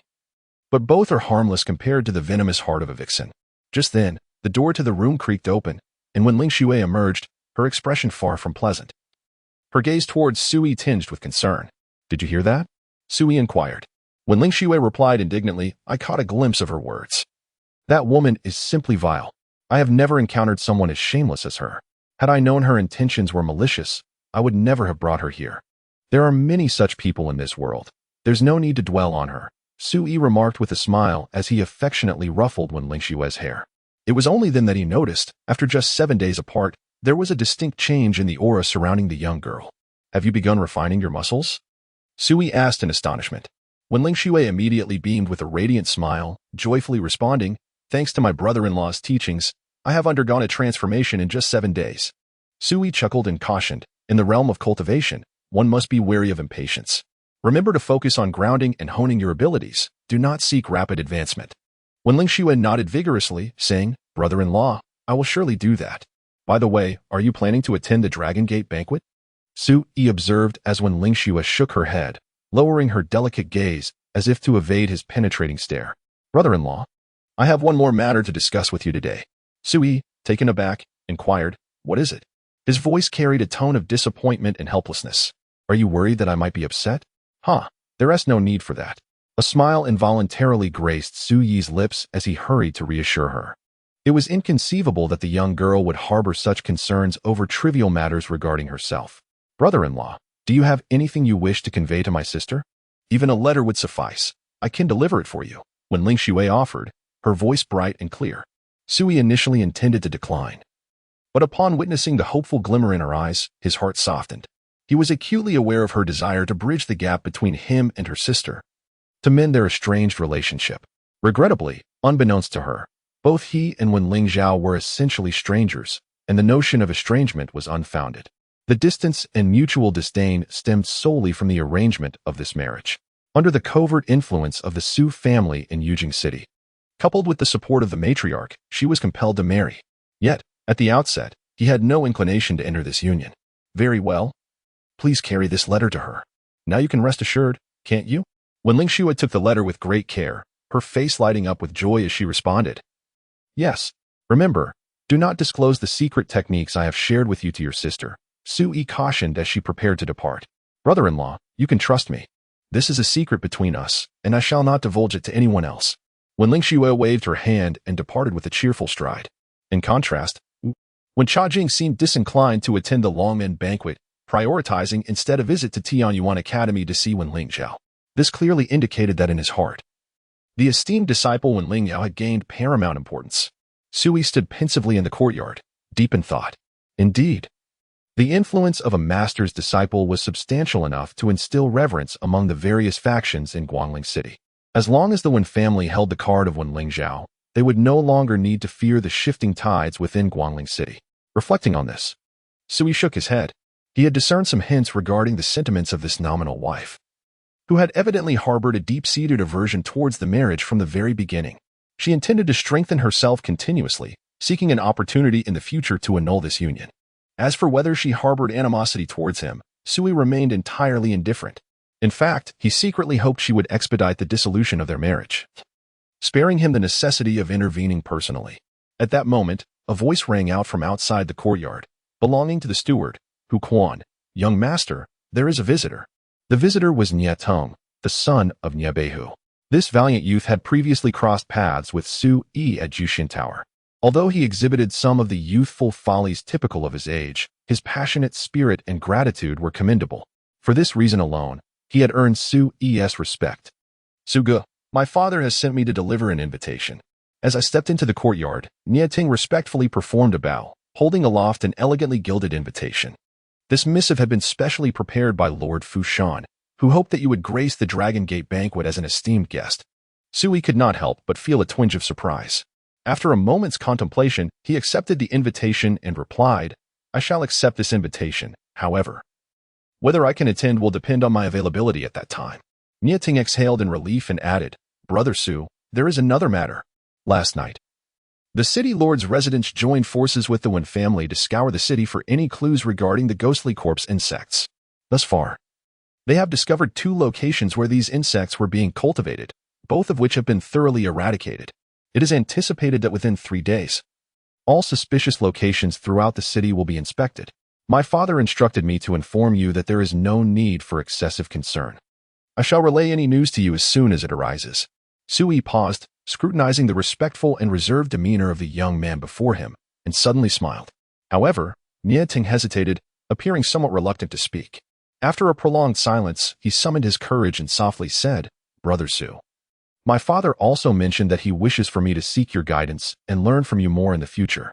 But both are harmless compared to the venomous heart of a vixen. Just then, the door to the room creaked open, and when Lingzhao emerged, her expression far from pleasant. Her gaze towards Su-yi tinged with concern. Did you hear that? Su-yi inquired. When Lingzhao replied indignantly, I caught a glimpse of her words. That woman is simply vile. I have never encountered someone as shameless as her. Had I known her intentions were malicious, I would never have brought her here. There are many such people in this world. There's no need to dwell on her, Su-yi remarked with a smile as he affectionately ruffled Wen Lingzhao's hair. It was only then that he noticed, after just 7 days apart, there was a distinct change in the aura surrounding the young girl. Have you begun refining your muscles? Su-yi asked in astonishment. Wen Lingzhao immediately beamed with a radiant smile, joyfully responding, thanks to my brother-in-law's teachings, I have undergone a transformation in just 7 days. Su-yi chuckled and cautioned, in the realm of cultivation, one must be wary of impatience. Remember to focus on grounding and honing your abilities. Do not seek rapid advancement. Wen Lingzhao nodded vigorously, saying, Brother-in-law, I will surely do that. By the way, are you planning to attend the Dragon Gate banquet? Su-yi observed as Wen Lingzhao shook her head, lowering her delicate gaze as if to evade his penetrating stare. Brother-in-law, I have one more matter to discuss with you today. Su-yi, taken aback, inquired, what is it? His voice carried a tone of disappointment and helplessness. Are you worried that I might be upset? There is no need for that. A smile involuntarily graced Su-yi's lips as he hurried to reassure her. It was inconceivable that the young girl would harbor such concerns over trivial matters regarding herself. Brother-in-law, do you have anything you wish to convey to my sister? Even a letter would suffice. I can deliver it for you. When Lingzhao offered, her voice bright and clear. Su-yi initially intended to decline, but upon witnessing the hopeful glimmer in her eyes, his heart softened. He was acutely aware of her desire to bridge the gap between him and her sister, to mend their estranged relationship. Regrettably, unbeknownst to her, both he and Wen Lingzhao were essentially strangers, and the notion of estrangement was unfounded. The distance and mutual disdain stemmed solely from the arrangement of this marriage, under the covert influence of the Su family in Yujing City. Coupled with the support of the matriarch, she was compelled to marry. Yet, at the outset, he had no inclination to enter this union. Very well. Please carry this letter to her. Now you can rest assured, can't you? When Lingzhao took the letter with great care, her face lighting up with joy as she responded. Yes. Remember, do not disclose the secret techniques I have shared with you to your sister, Su-yi cautioned as she prepared to depart. Brother-in-law, you can trust me. This is a secret between us, and I shall not divulge it to anyone else. When Lingzhao waved her hand and departed with a cheerful stride. In contrast, Wen Chajin seemed disinclined to attend the Longmen banquet, prioritizing instead a visit to Tianyuan Academy to see Wen Lingzhao. This clearly indicated that in his heart, the esteemed disciple Wen Lingzhao had gained paramount importance. Sui stood pensively in the courtyard, deep in thought. Indeed, the influence of a master's disciple was substantial enough to instill reverence among the various factions in Guangling City. As long as the Wen family held the card of Wen Lingzhao, they would no longer need to fear the shifting tides within Guangling City. Reflecting on this, Sui shook his head. He had discerned some hints regarding the sentiments of this nominal wife, who had evidently harbored a deep-seated aversion towards the marriage from the very beginning. She intended to strengthen herself continuously, seeking an opportunity in the future to annul this union. As for whether she harbored animosity towards him, Sui remained entirely indifferent. In fact, he secretly hoped she would expedite the dissolution of their marriage, sparing him the necessity of intervening personally. At that moment, a voice rang out from outside the courtyard, belonging to the steward, Hu Quan. "Young master, there is a visitor." The visitor was Nie Tong, the son of Nie Beihu. This valiant youth had previously crossed paths with Su Yi at Jushin Tower. Although he exhibited some of the youthful follies typical of his age, his passionate spirit and gratitude were commendable. For this reason alone, he had earned Su Yi's respect. "Suge, my father has sent me to deliver an invitation." As I stepped into the courtyard, Nie Ting respectfully performed a bow, holding aloft an elegantly gilded invitation. This missive had been specially prepared by Lord Fu Shan, who hoped that you would grace the Dragon Gate banquet as an esteemed guest. Sui could not help but feel a twinge of surprise. After a moment's contemplation, he accepted the invitation and replied, "I shall accept this invitation, however. Whether I can attend will depend on my availability at that time." Nie Ting exhaled in relief and added, "Brother Su, there is another matter. Last night, the city lord's residents joined forces with the Wen family to scour the city for any clues regarding the ghostly corpse insects. Thus far, they have discovered 2 locations where these insects were being cultivated, both of which have been thoroughly eradicated. It is anticipated that within 3 days, all suspicious locations throughout the city will be inspected. My father instructed me to inform you that there is no need for excessive concern. I shall relay any news to you as soon as it arises." Sui paused, scrutinizing the respectful and reserved demeanor of the young man before him, and suddenly smiled. However, Nie Ting hesitated, appearing somewhat reluctant to speak. After a prolonged silence, he summoned his courage and softly said, "Brother Su, my father also mentioned that he wishes for me to seek your guidance and learn from you more in the future.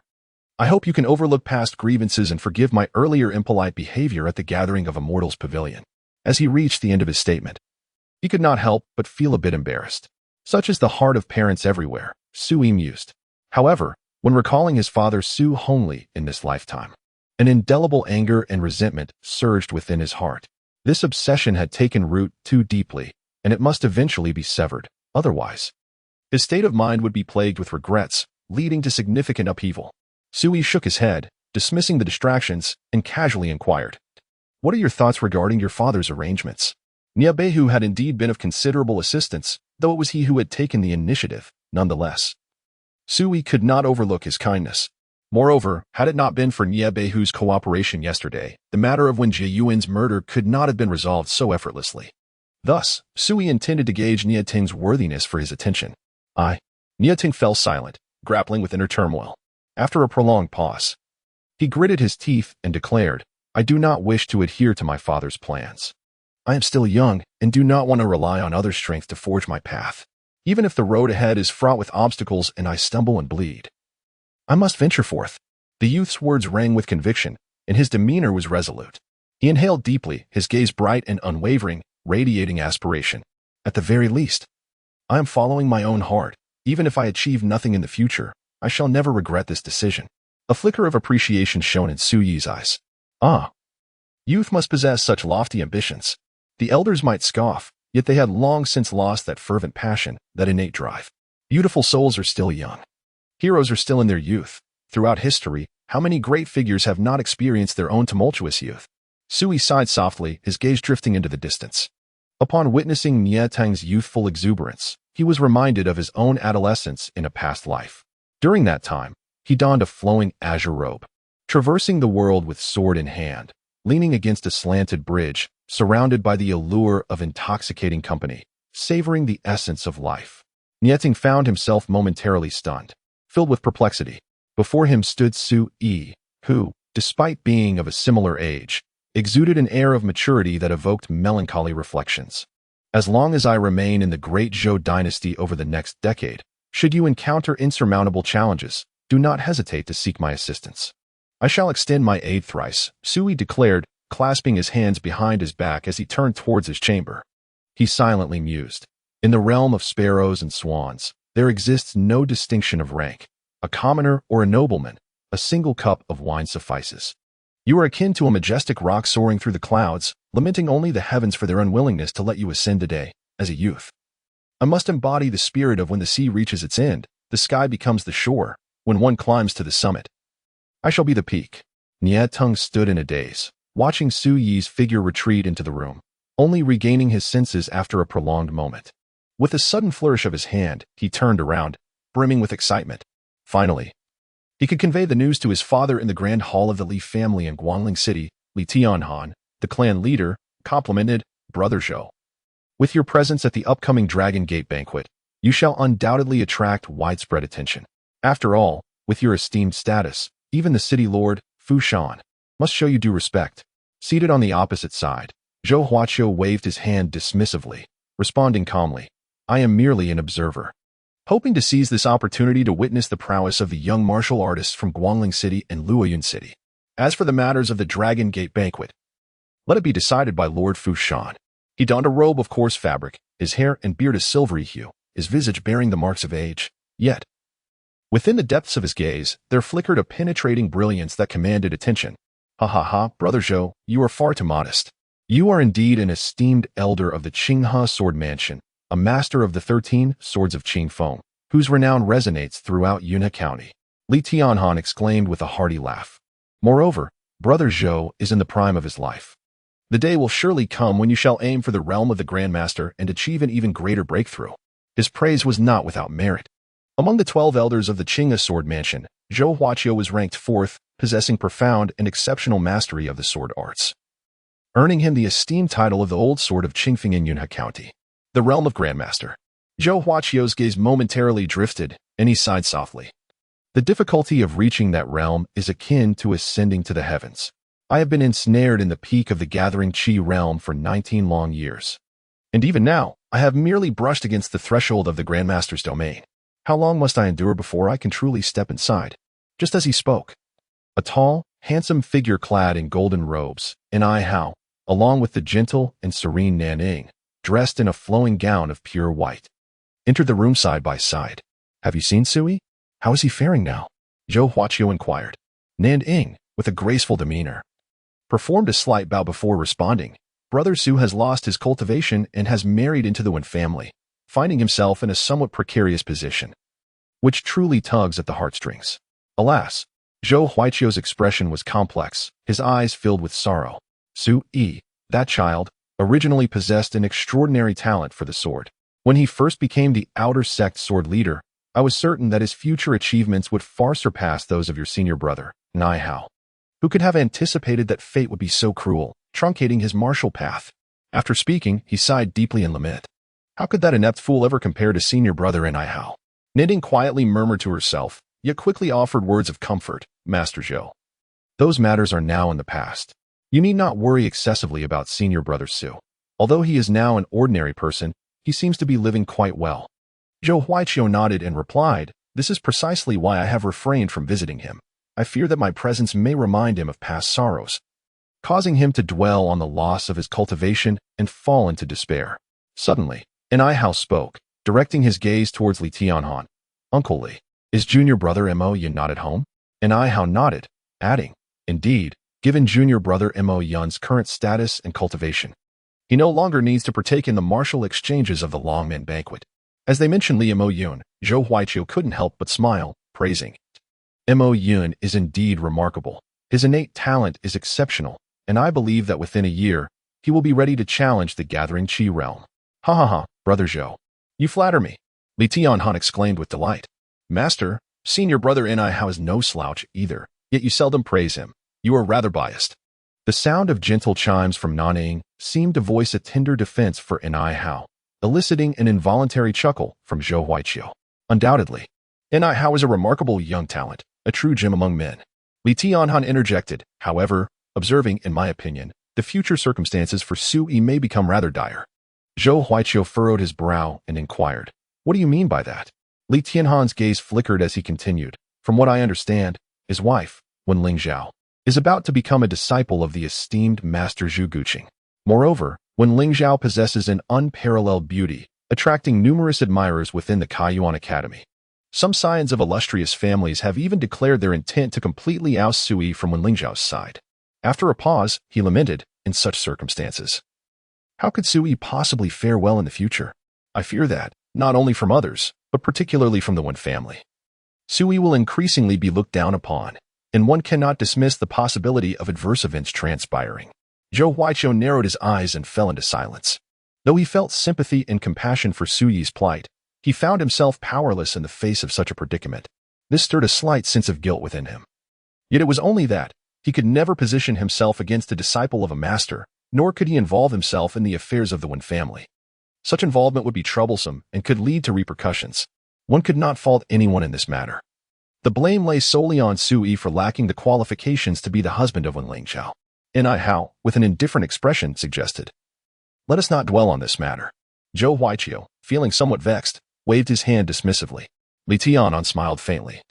I hope you can overlook past grievances and forgive my earlier impolite behavior at the gathering of Immortals Pavilion." As he reached the end of his statement, he could not help but feel a bit embarrassed. Such is the heart of parents everywhere, Sui mused. However, when recalling his father Su Hongli in this lifetime, an indelible anger and resentment surged within his heart. This obsession had taken root too deeply, and it must eventually be severed. Otherwise, his state of mind would be plagued with regrets, leading to significant upheaval. Sui shook his head, dismissing the distractions, and casually inquired, "What are your thoughts regarding your father's arrangements?" Nie Beihu had indeed been of considerable assistance, though it was he who had taken the initiative, nonetheless. Sui could not overlook his kindness. Moreover, had it not been for Nie Beihu's cooperation yesterday, the matter of Wen Jiyuan's murder could not have been resolved so effortlessly. Thus, Sui intended to gauge Nie Ting's worthiness for his attention. Nie Ting fell silent, grappling with inner turmoil. After a prolonged pause, he gritted his teeth and declared, "I do not wish to adhere to my father's plans. I am still young and do not want to rely on others' strength to forge my path. Even if the road ahead is fraught with obstacles and I stumble and bleed, I must venture forth." The youth's words rang with conviction, and his demeanor was resolute. He inhaled deeply, his gaze bright and unwavering, radiating aspiration. "At the very least, I am following my own heart. Even if I achieve nothing in the future, I shall never regret this decision." A flicker of appreciation shone in Su Yi's eyes. Youth must possess such lofty ambitions. The elders might scoff, yet they had long since lost that fervent passion, that innate drive. Beautiful souls are still young. Heroes are still in their youth. Throughout history, how many great figures have not experienced their own tumultuous youth? Sui sighed softly, his gaze drifting into the distance. Upon witnessing Nie Tang's youthful exuberance, he was reminded of his own adolescence in a past life. During that time, he donned a flowing azure robe, traversing the world with sword in hand, leaning against a slanted bridge, surrounded by the allure of intoxicating company, savoring the essence of life. Nie Ting found himself momentarily stunned, filled with perplexity. Before him stood Su Yi, who, despite being of a similar age, exuded an air of maturity that evoked melancholy reflections. As long as I remain in the Great Zhou dynasty over the next decade, should you encounter insurmountable challenges, do not hesitate to seek my assistance. I shall extend my aid thrice, Sui declared, clasping his hands behind his back as he turned towards his chamber. He silently mused. In the realm of sparrows and swans, there exists no distinction of rank. A commoner or a nobleman, a single cup of wine suffices. You are akin to a majestic rock soaring through the clouds, lamenting only the heavens for their unwillingness to let you ascend today, as a youth. I must embody the spirit of when the sea reaches its end, the sky becomes the shore, when one climbs to the summit. I shall be the peak. Nie Tung stood in a daze, watching Su Yi's figure retreat into the room, only regaining his senses after a prolonged moment. With a sudden flourish of his hand, he turned around, brimming with excitement. Finally, he could convey the news to his father in the grand hall of the Li family in Guangling City. Li Tianhan, the clan leader, complimented Brother Zhou. With your presence at the upcoming Dragon Gate banquet, you shall undoubtedly attract widespread attention. After all, with your esteemed status, even the city lord, Fu Shan, must show you due respect. Seated on the opposite side, Zhou Huaqiu waved his hand dismissively, responding calmly, I am merely an observer. Hoping to seize this opportunity to witness the prowess of the young martial artists from Guangling City and Luoyun City. As for the matters of the Dragon Gate banquet, let it be decided by Lord Fu Shan. He donned a robe of coarse fabric, his hair and beard a silvery hue, his visage bearing the marks of age. Yet, within the depths of his gaze, there flickered a penetrating brilliance that commanded attention. Ha ha ha, Brother Zhou, you are far too modest. You are indeed an esteemed elder of the Qinghe Sword Mansion, a master of the 13 swords of Qingfeng, whose renown resonates throughout Yunhe County. Li Tianhan exclaimed with a hearty laugh. Moreover, Brother Zhou is in the prime of his life. The day will surely come when you shall aim for the realm of the Grandmaster and achieve an even greater breakthrough. His praise was not without merit. Among the 12 elders of the Qinghe Sword Mansion, Zhou Huaqiu was ranked 4th, possessing profound and exceptional mastery of the sword arts, earning him the esteemed title of the Old Sword of Qingfeng in Yunhe County. The realm of Grandmaster. Zhou Huaqiu's gaze momentarily drifted, and he sighed softly. The difficulty of reaching that realm is akin to ascending to the heavens. I have been ensnared in the peak of the gathering Qi realm for 19 long years. And even now, I have merely brushed against the threshold of the Grandmaster's domain. How long must I endure before I can truly step inside? Just as he spoke, a tall, handsome figure clad in golden robes, and I Hao, along with the gentle and serene Nan, dressed in a flowing gown of pure white, entered the room side by side. Have you seen Sui? How is he faring now? Zhou Huaqiu inquired. Nan, with a graceful demeanor, performed a slight bow before responding. Brother Su has lost his cultivation and has married into the Wen family, finding himself in a somewhat precarious position, which truly tugs at the heartstrings. Alas, Zhou Huaqiu's expression was complex, his eyes filled with sorrow. Su-yi, that child, originally possessed an extraordinary talent for the sword. When he first became the outer sect sword leader, I was certain that his future achievements would far surpass those of your senior brother, Nai Hao. Who could have anticipated that fate would be so cruel, truncating his martial path? After speaking, he sighed deeply in lament. How could that inept fool ever compare to senior brother Nai Hao? Knitting quietly murmured to herself, yet quickly offered words of comfort, Master Zhou. Those matters are now in the past. You need not worry excessively about senior brother Su. Although he is now an ordinary person, he seems to be living quite well. Zhou Huaqiu nodded and replied, this is precisely why I have refrained from visiting him. I fear that my presence may remind him of past sorrows, causing him to dwell on the loss of his cultivation and fall into despair. Suddenly, Nai Hao spoke, directing his gaze towards Li Tianhan. Uncle Li, is junior brother Mo Yun not at home? Nai Hao nodded, adding, indeed, given junior brother Mo Yun's current status and cultivation, he no longer needs to partake in the martial exchanges of the Longmen banquet. As they mentioned Li Mo Yun, Zhou Huaqiu couldn't help but smile, praising. Mo Yun is indeed remarkable. His innate talent is exceptional, and I believe that within a year, he will be ready to challenge the gathering Qi realm. Ha ha ha, Brother Zhou. You flatter me. Li Tianhan exclaimed with delight. Master, senior brother Nai Hao is no slouch either, yet you seldom praise him. You are rather biased. The sound of gentle chimes from Nanning seemed to voice a tender defense for Nai Hao, eliciting an involuntary chuckle from Zhou Huaqiu. Undoubtedly, Nai Hao is a remarkable young talent, a true gem among men. Li Tianhan interjected, however, observing, in my opinion, the future circumstances for Su Yi may become rather dire. Zhou Huaiqiu furrowed his brow and inquired, what do you mean by that? Li Tianhan's gaze flickered as he continued, from what I understand, his wife, Wen Lingzhao, is about to become a disciple of the esteemed Master Zhu Guqing. Moreover, Wen Lingzhao possesses an unparalleled beauty, attracting numerous admirers within the Kaiyuan Academy. Some scions of illustrious families have even declared their intent to completely oust Su Yi from Wen Lingzhao's side. After a pause, he lamented, in such circumstances, how could Su Yi possibly fare well in the future? I fear that, not only from others, but particularly from the Wen family. Su Yi will increasingly be looked down upon, and one cannot dismiss the possibility of adverse events transpiring. Zhou Huaiqiu narrowed his eyes and fell into silence. Though he felt sympathy and compassion for Su Yi's plight, he found himself powerless in the face of such a predicament. This stirred a slight sense of guilt within him. Yet it was only that he could never position himself against a disciple of a master, nor could he involve himself in the affairs of the Wen family. Such involvement would be troublesome and could lead to repercussions. One could not fault anyone in this matter. The blame lay solely on Su Yi for lacking the qualifications to be the husband of Wen Lingzhao. N.I. Hao, with an indifferent expression, suggested, let us not dwell on this matter. Zhou Huaiqiu, feeling somewhat vexed, waved his hand dismissively. Li Tianhan smiled faintly,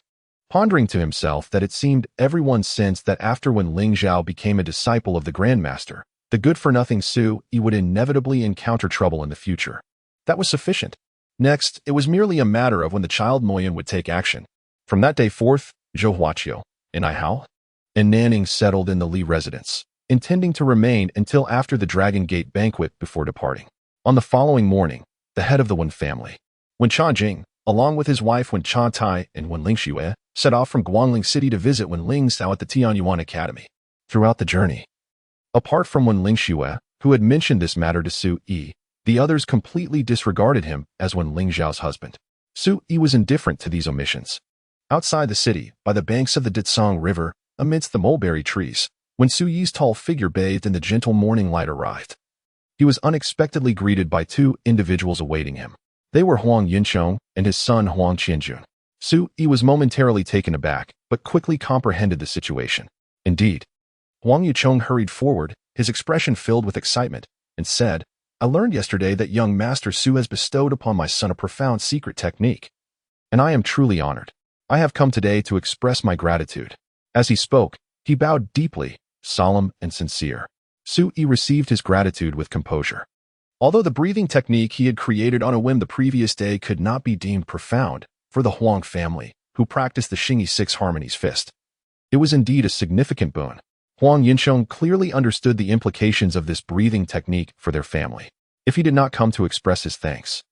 pondering to himself that it seemed everyone sensed that after Wen Lingzhao became a disciple of the Grandmaster, the good-for-nothing Su Yi would inevitably encounter trouble in the future. That was sufficient. Next, it was merely a matter of when the child Moyan would take action. From that day forth, Zhou Huaiqiu, N.I. Hao, and Nanning settled in the Li residence, intending to remain until after the Dragon Gate banquet before departing. On the following morning, the head of the Wen family, Wen Chajin, along with his wife Wen Chatai and Wen Lingxue, set off from Guangling City to visit Wen Lingzhao at the Tianyuan Academy. Throughout the journey, apart from Wen Lingxue, who had mentioned this matter to Su Yi, the others completely disregarded him as Wen Lingzhao's husband. Su Yi was indifferent to these omissions. Outside the city, by the banks of the Ditsong River, amidst the mulberry trees, when Su Yi's tall figure bathed in the gentle morning light arrived, he was unexpectedly greeted by two individuals awaiting him. They were Huang Yinchong and his son Huang Qianjun. Su Yi was momentarily taken aback, but quickly comprehended the situation. Indeed, Huang Yinchong hurried forward, his expression filled with excitement, and said, I learned yesterday that young Master Su has bestowed upon my son a profound secret technique, and I am truly honored. I have come today to express my gratitude. As he spoke, he bowed deeply, solemn and sincere. Su Yi received his gratitude with composure. Although the breathing technique he had created on a whim the previous day could not be deemed profound for the Huang family, who practiced the Xingyi Six Harmonies fist, it was indeed a significant boon. Huang Yinchong clearly understood the implications of this breathing technique for their family. If he did not come to express his thanks,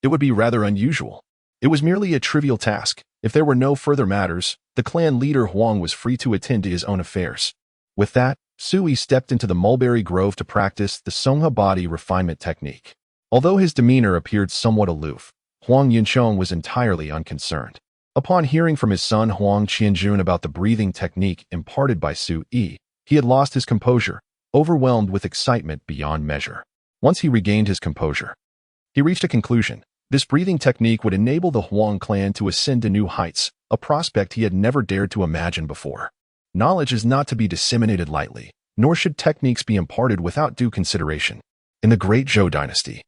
it would be rather unusual. It was merely a trivial task. If there were no further matters, the clan leader Huang was free to attend to his own affairs. With that, Su Yi stepped into the mulberry grove to practice the Songha body refinement technique. Although his demeanor appeared somewhat aloof, Huang Yinchong was entirely unconcerned. Upon hearing from his son Huang Qianjun about the breathing technique imparted by Su Yi, he had lost his composure, overwhelmed with excitement beyond measure. Once he regained his composure, he reached a conclusion. This breathing technique would enable the Huang clan to ascend to new heights, a prospect he had never dared to imagine before. Knowledge is not to be disseminated lightly, nor should techniques be imparted without due consideration. In the Great Zhou dynasty,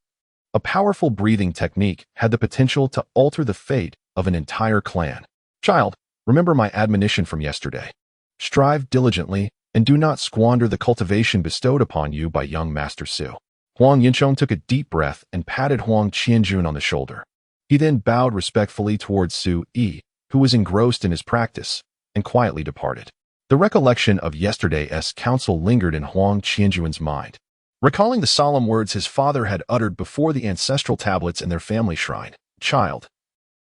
a powerful breathing technique had the potential to alter the fate of an entire clan. Child, remember my admonition from yesterday. Strive diligently, and do not squander the cultivation bestowed upon you by young Master Su. Huang Yinchong took a deep breath and patted Huang Qianjun on the shoulder. He then bowed respectfully towards Su Yi, who was engrossed in his practice, and quietly departed. The recollection of yesterday's counsel lingered in Huang Qianjun's mind. Recalling the solemn words his father had uttered before the ancestral tablets in their family shrine, Child,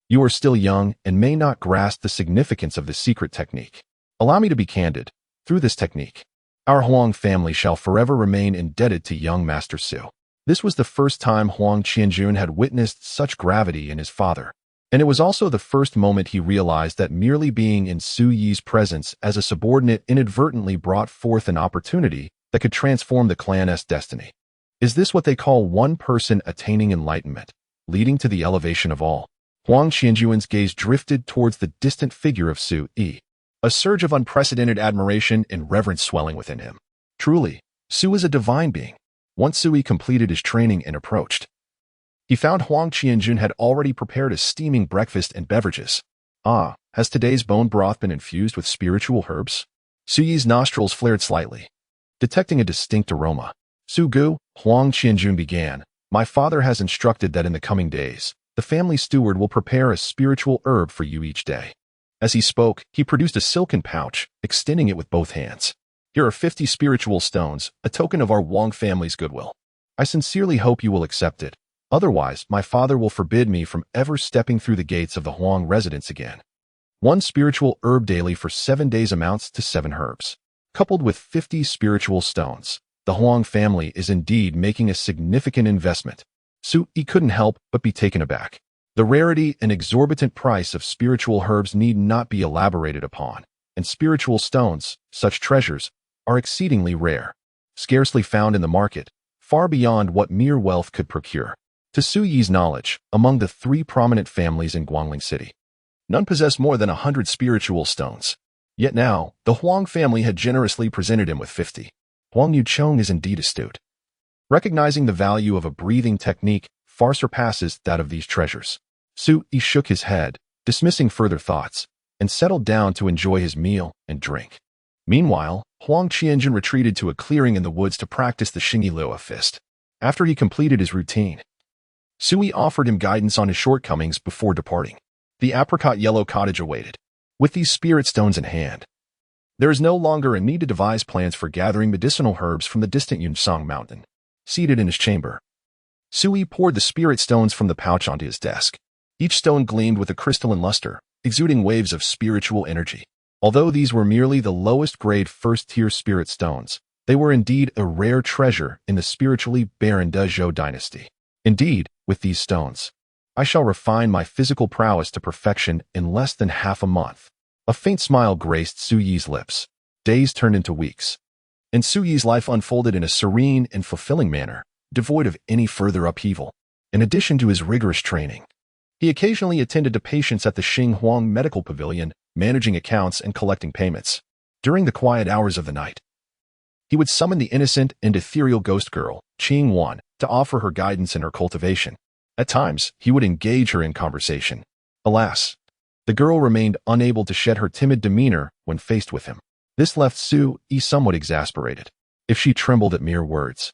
you are still young and may not grasp the significance of this secret technique. Allow me to be candid. Through this technique, our Huang family shall forever remain indebted to young Master Su. This was the first time Huang Qianjun had witnessed such gravity in his father, and it was also the first moment he realized that merely being in Su Yi's presence as a subordinate inadvertently brought forth an opportunity that could transform the clan's destiny. Is this what they call one person attaining enlightenment, leading to the elevation of all? Huang Qianjun's gaze drifted towards the distant figure of Su Yi. a surge of unprecedented admiration and reverence swelling within him. Truly, Su is a divine being. Once Sui completed his training and approached, he found Huang Qianjun had already prepared a steaming breakfast and beverages. Ah, has today's bone broth been infused with spiritual herbs? Suyi's nostrils flared slightly, detecting a distinct aroma. Su Gu, Huang Qianjun began, my father has instructed that in the coming days, the family steward will prepare a spiritual herb for you each day. As he spoke, he produced a silken pouch, extending it with both hands. Here are 50 spiritual stones, a token of our Huang family's goodwill. I sincerely hope you will accept it. Otherwise, my father will forbid me from ever stepping through the gates of the Huang residence again. 1 spiritual herb daily for 7 days amounts to 7 herbs. Coupled with 50 spiritual stones, the Huang family is indeed making a significant investment. Su Yi couldn't help but be taken aback. The rarity and exorbitant price of spiritual herbs need not be elaborated upon, and spiritual stones, such treasures, are exceedingly rare, scarcely found in the market, far beyond what mere wealth could procure. To Su Yi's knowledge, among the 3 prominent families in Guangling City, none possessed more than 100 spiritual stones. Yet now, the Huang family had generously presented him with 50. Huang Yucheng is indeed astute. Recognizing the value of a breathing technique far surpasses that of these treasures. Su Yi shook his head, dismissing further thoughts, and settled down to enjoy his meal and drink. Meanwhile, Huang Qianjun retreated to a clearing in the woods to practice the Xingyi Lua fist. After he completed his routine, Su Yi offered him guidance on his shortcomings before departing. The apricot yellow cottage awaited. With these spirit stones in hand, there is no longer a need to devise plans for gathering medicinal herbs from the distant Yunsang mountain. Seated in his chamber, Su Yi poured the spirit stones from the pouch onto his desk. Each stone gleamed with a crystalline luster, exuding waves of spiritual energy. Although these were merely the lowest-grade first-tier spirit stones, they were indeed a rare treasure in the spiritually barren Dezhou dynasty. Indeed, with these stones, I shall refine my physical prowess to perfection in less than half a month. A faint smile graced Su Yi's lips. Days turned into weeks, and Su Yi's life unfolded in a serene and fulfilling manner, devoid of any further upheaval. In addition to his rigorous training, he occasionally attended to patients at the Xinghuang Medical Pavilion, managing accounts and collecting payments. During the quiet hours of the night, he would summon the innocent and ethereal ghost girl, Qing Wan, to offer her guidance in her cultivation. At times, he would engage her in conversation. Alas, the girl remained unable to shed her timid demeanor when faced with him. This left Su Yi somewhat exasperated. If she trembled at mere words,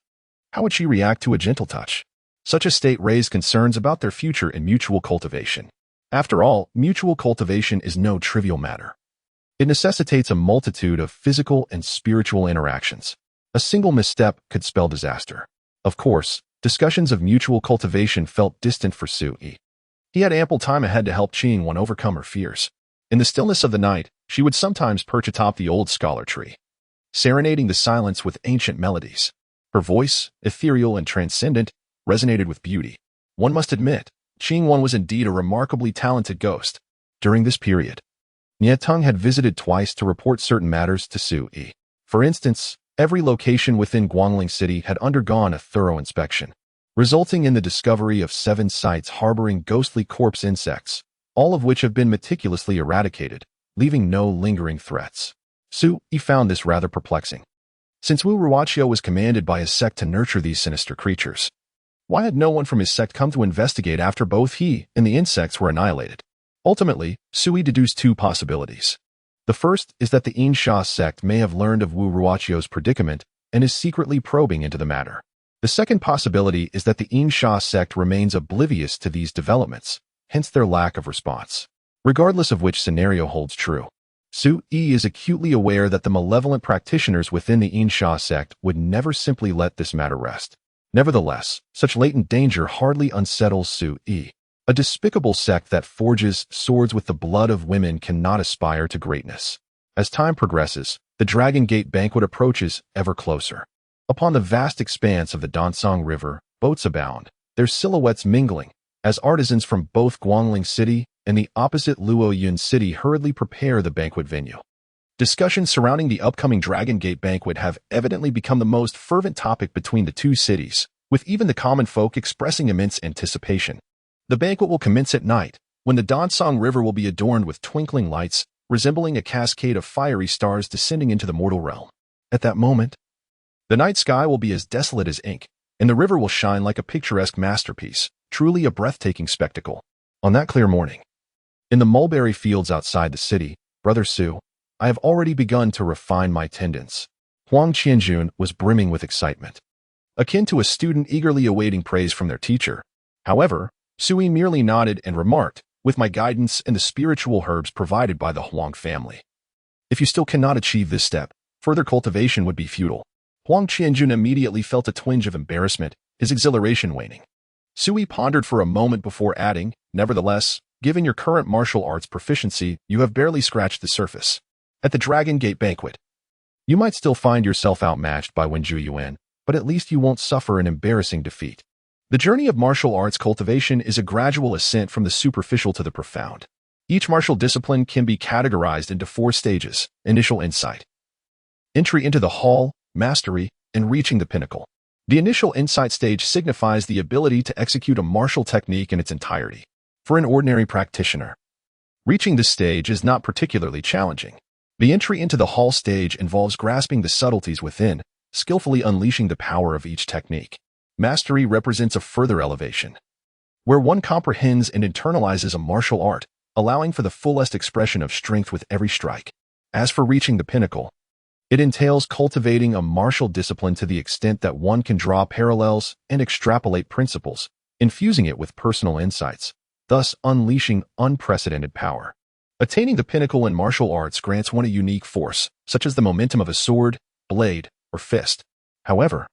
how would she react to a gentle touch? Such a state raised concerns about their future in mutual cultivation. After all, mutual cultivation is no trivial matter. It necessitates a multitude of physical and spiritual interactions. A single misstep could spell disaster. Of course, discussions of mutual cultivation felt distant for Su Yi. He had ample time ahead to help Qing Wan overcome her fears. In the stillness of the night, she would sometimes perch atop the old scholar tree, serenading the silence with ancient melodies. Her voice, ethereal and transcendent, resonated with beauty. One must admit, Qing Wan was indeed a remarkably talented ghost. During this period, Nie Teng had visited twice to report certain matters to Su Yi. For instance, every location within Guangling City had undergone a thorough inspection, resulting in the discovery of 7 sites harboring ghostly corpse insects, all of which have been meticulously eradicated, leaving no lingering threats. Su Yi found this rather perplexing. Since Wu Ruoqiu was commanded by his sect to nurture these sinister creatures, why had no one from his sect come to investigate after both he and the insects were annihilated? Ultimately, Su Yi deduced 2 possibilities. The first is that the Yinsha sect may have learned of Wu Ruoqiu's predicament and is secretly probing into the matter. The second possibility is that the Yinsha sect remains oblivious to these developments, hence their lack of response. Regardless of which scenario holds true, Su Yi is acutely aware that the malevolent practitioners within the Yinsha sect would never simply let this matter rest. Nevertheless, such latent danger hardly unsettles Su Yi. A despicable sect that forges swords with the blood of women cannot aspire to greatness. As time progresses, the Dragon Gate banquet approaches ever closer. Upon the vast expanse of the Donsong River, boats abound, their silhouettes mingling, as artisans from both Guangling City and the opposite Luoyun City hurriedly prepare the banquet venue. Discussions surrounding the upcoming Dragon Gate banquet have evidently become the most fervent topic between the 2 cities, with even the common folk expressing immense anticipation. The banquet will commence at night, when the Donsong River will be adorned with twinkling lights resembling a cascade of fiery stars descending into the mortal realm. At that moment, the night sky will be as desolate as ink, and the river will shine like a picturesque masterpiece, truly a breathtaking spectacle. On that clear morning, in the mulberry fields outside the city, Brother Su, I have already begun to refine my tendons. Huang Qianjun was brimming with excitement, akin to a student eagerly awaiting praise from their teacher. However, Sui merely nodded and remarked, with my guidance and the spiritual herbs provided by the Huang family. If you still cannot achieve this step, further cultivation would be futile. Huang Qianjun immediately felt a twinge of embarrassment, his exhilaration waning. Sui pondered for a moment before adding, nevertheless, given your current martial arts proficiency, you have barely scratched the surface. At the Dragon Gate banquet, you might still find yourself outmatched by Wen Yuan, but at least you won't suffer an embarrassing defeat. The journey of martial arts cultivation is a gradual ascent from the superficial to the profound. Each martial discipline can be categorized into 4 stages: initial insight, entry into the hall, mastery, and reaching the pinnacle. The initial insight stage signifies the ability to execute a martial technique in its entirety. For an ordinary practitioner, reaching this stage is not particularly challenging. The entry into the hall stage involves grasping the subtleties within, skillfully unleashing the power of each technique. Mastery represents a further elevation, where one comprehends and internalizes a martial art, allowing for the fullest expression of strength with every strike. As for reaching the pinnacle, it entails cultivating a martial discipline to the extent that one can draw parallels and extrapolate principles, infusing it with personal insights, thus unleashing unprecedented power. Attaining the pinnacle in martial arts grants one a unique force, such as the momentum of a sword, blade, or fist. However,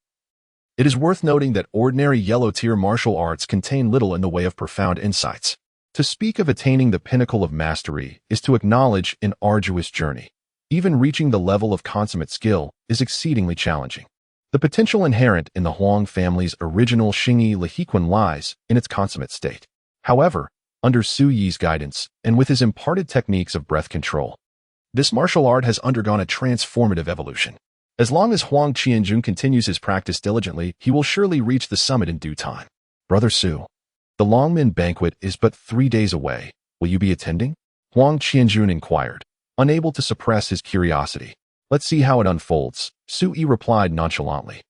it is worth noting that ordinary yellow-tier martial arts contain little in the way of profound insights. To speak of attaining the pinnacle of mastery is to acknowledge an arduous journey. Even reaching the level of consummate skill is exceedingly challenging. The potential inherent in the Huang family's original Xingyi Lehiquan lies in its consummate state. However, under Su Yi's guidance, and with his imparted techniques of breath control, this martial art has undergone a transformative evolution. As long as Huang Qianjun continues his practice diligently, he will surely reach the summit in due time. Brother Su, the Longmen banquet is but 3 days away. Will you be attending? Huang Qianjun inquired, unable to suppress his curiosity. Let's see how it unfolds, Su Yi replied nonchalantly.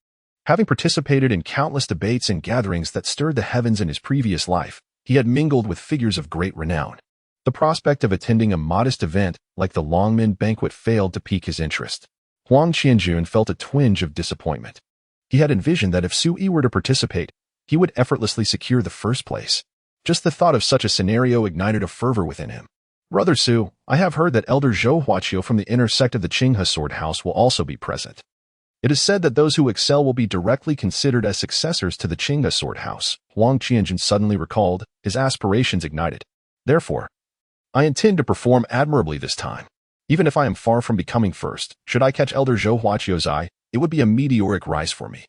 Having participated in countless debates and gatherings that stirred the heavens in his previous life, he had mingled with figures of great renown. The prospect of attending a modest event like the Longmen banquet failed to pique his interest. Huang Qianjun felt a twinge of disappointment. He had envisioned that if Su Yi were to participate, he would effortlessly secure the first place. Just the thought of such a scenario ignited a fervor within him. Brother Su, I have heard that Elder Zhou Huaqio from the inner sect of the Qinghe Sword House will also be present. It is said that those who excel will be directly considered as successors to the Qinghe Sword House. Huang Qianjun suddenly recalled, his aspirations ignited. Therefore, I intend to perform admirably this time. Even if I am far from becoming first, should I catch Elder Zhou Huaqio's eye, it would be a meteoric rise for me.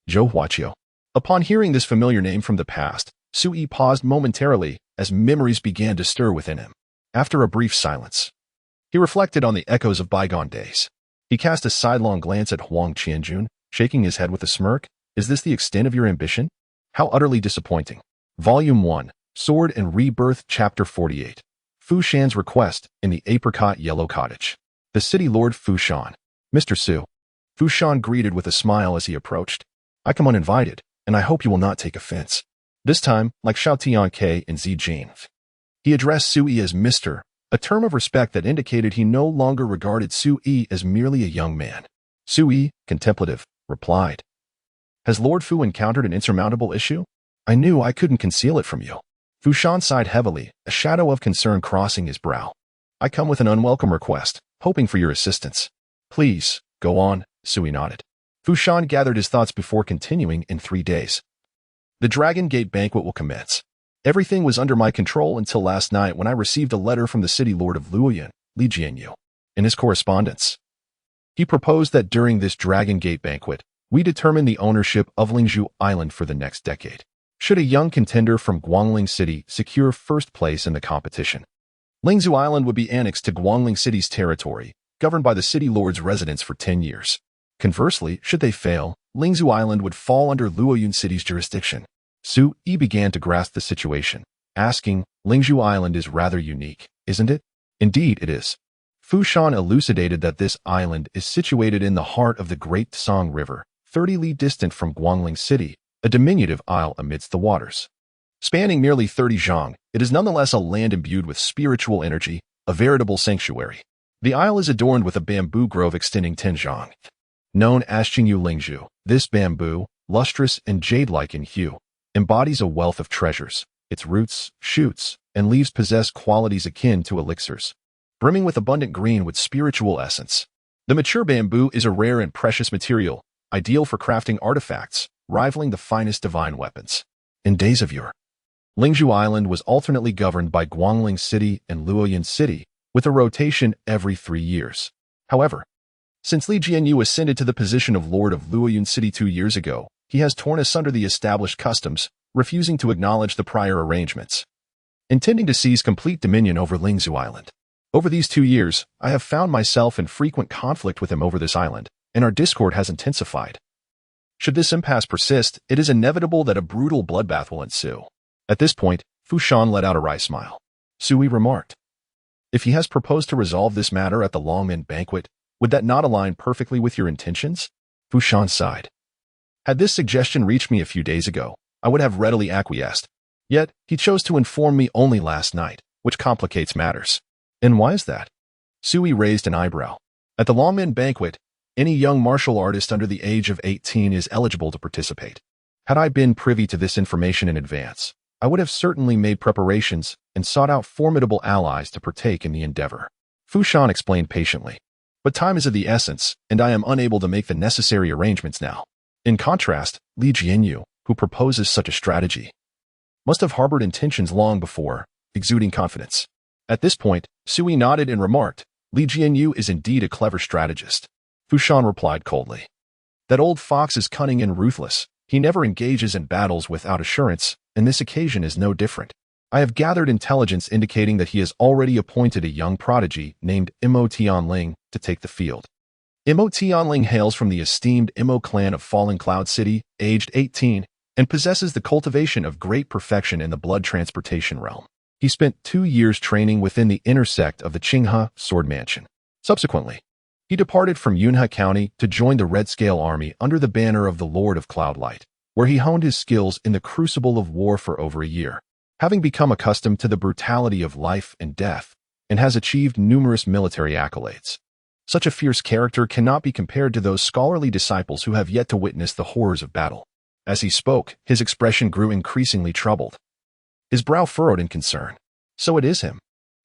Zhou Huaqio. Upon hearing this familiar name from the past, Su Yi paused momentarily as memories began to stir within him. After a brief silence, he reflected on the echoes of bygone days. He cast a sidelong glance at Huang Qianjun, shaking his head with a smirk. Is this the extent of your ambition? How utterly disappointing. Volume 1, Sword and Rebirth, Chapter 48. Fu Shan's request in the apricot yellow cottage. The city lord Fu Shan. Mr. Su. Fu Shan greeted with a smile as he approached. I come uninvited, and I hope you will not take offense. This time, like Xiao Tianke and Zi Jin. He addressed Su Yi as Mr., a term of respect that indicated he no longer regarded Su Yi as merely a young man. Su Yi, contemplative, replied. Has Lord Fu encountered an insurmountable issue? I knew I couldn't conceal it from you. Fu Shan sighed heavily, a shadow of concern crossing his brow. I come with an unwelcome request, hoping for your assistance. Please, go on, Su Yi nodded. Fu Shan gathered his thoughts before continuing. In 3 days, the Dragon Gate banquet will commence. Everything was under my control until last night when I received a letter from the city lord of Luoyuan, Li Jianyu. In his correspondence, he proposed that during this Dragon Gate banquet, we determine the ownership of Lingzhou Island for the next decade. Should a young contender from Guangling City secure first place in the competition, Lingzhou Island would be annexed to Guangling City's territory, governed by the city lord's residence for 10 years. Conversely, should they fail, Lingzhou Island would fall under Luoyuan City's jurisdiction. Su Yi began to grasp the situation, asking, Lingzhou Island is rather unique, isn't it? Indeed it is. Fu Shan elucidated that this island is situated in the heart of the Great Tsang River, 30 li distant from Guangling City, a diminutive isle amidst the waters. Spanning nearly 30 zhang, it is nonetheless a land imbued with spiritual energy, a veritable sanctuary. The isle is adorned with a bamboo grove extending 10 zhang. Known as Wen Lingzhao, this bamboo, lustrous and jade-like in hue, embodies a wealth of treasures. Its roots, shoots, and leaves possess qualities akin to elixirs, brimming with abundant green with spiritual essence. The mature bamboo is a rare and precious material, ideal for crafting artifacts, rivaling the finest divine weapons. In days of yore, Lingzhou Island was alternately governed by Guangling City and Luoyang City, with a rotation every 3 years. However, since Li Jianyu ascended to the position of Lord of Luoyang City 2 years ago, he has torn asunder the established customs, refusing to acknowledge the prior arrangements, intending to seize complete dominion over Lingzhou Island. Over these 2 years, I have found myself in frequent conflict with him over this island, and our discord has intensified. Should this impasse persist, it is inevitable that a brutal bloodbath will ensue. At this point, Fu Shan let out a wry smile. Sui remarked, "If he has proposed to resolve this matter at the Longmen banquet, would that not align perfectly with your intentions?" Fu Shan sighed. "Had this suggestion reached me a few days ago, I would have readily acquiesced. Yet, he chose to inform me only last night, which complicates matters." "And why is that?" Sui raised an eyebrow. "At the Longmen banquet, any young martial artist under the age of 18 is eligible to participate. Had I been privy to this information in advance, I would have certainly made preparations and sought out formidable allies to partake in the endeavor." Fu Shan explained patiently. "But time is of the essence, and I am unable to make the necessary arrangements now." In contrast, Li Jianyu, who proposes such a strategy, must have harbored intentions long before, exuding confidence. At this point, Sui nodded and remarked, "Li Jianyu is indeed a clever strategist." Fu Shan replied coldly, "That old fox is cunning and ruthless. He never engages in battles without assurance, and this occasion is no different. I have gathered intelligence indicating that he has already appointed a young prodigy named Imo Tianling to take the field. Imo Tianling hails from the esteemed Imo clan of Falling Cloud City, aged 18, and possesses the cultivation of great perfection in the blood transportation realm. He spent 2 years training within the inner sect of the Qinghe Sword Mansion. Subsequently, he departed from Yunhe County to join the Red Scale Army under the banner of the Lord of Cloudlight, where he honed his skills in the crucible of war for over a year, having become accustomed to the brutality of life and death, and has achieved numerous military accolades. Such a fierce character cannot be compared to those scholarly disciples who have yet to witness the horrors of battle." As he spoke, his expression grew increasingly troubled. His brow furrowed in concern. So it is him.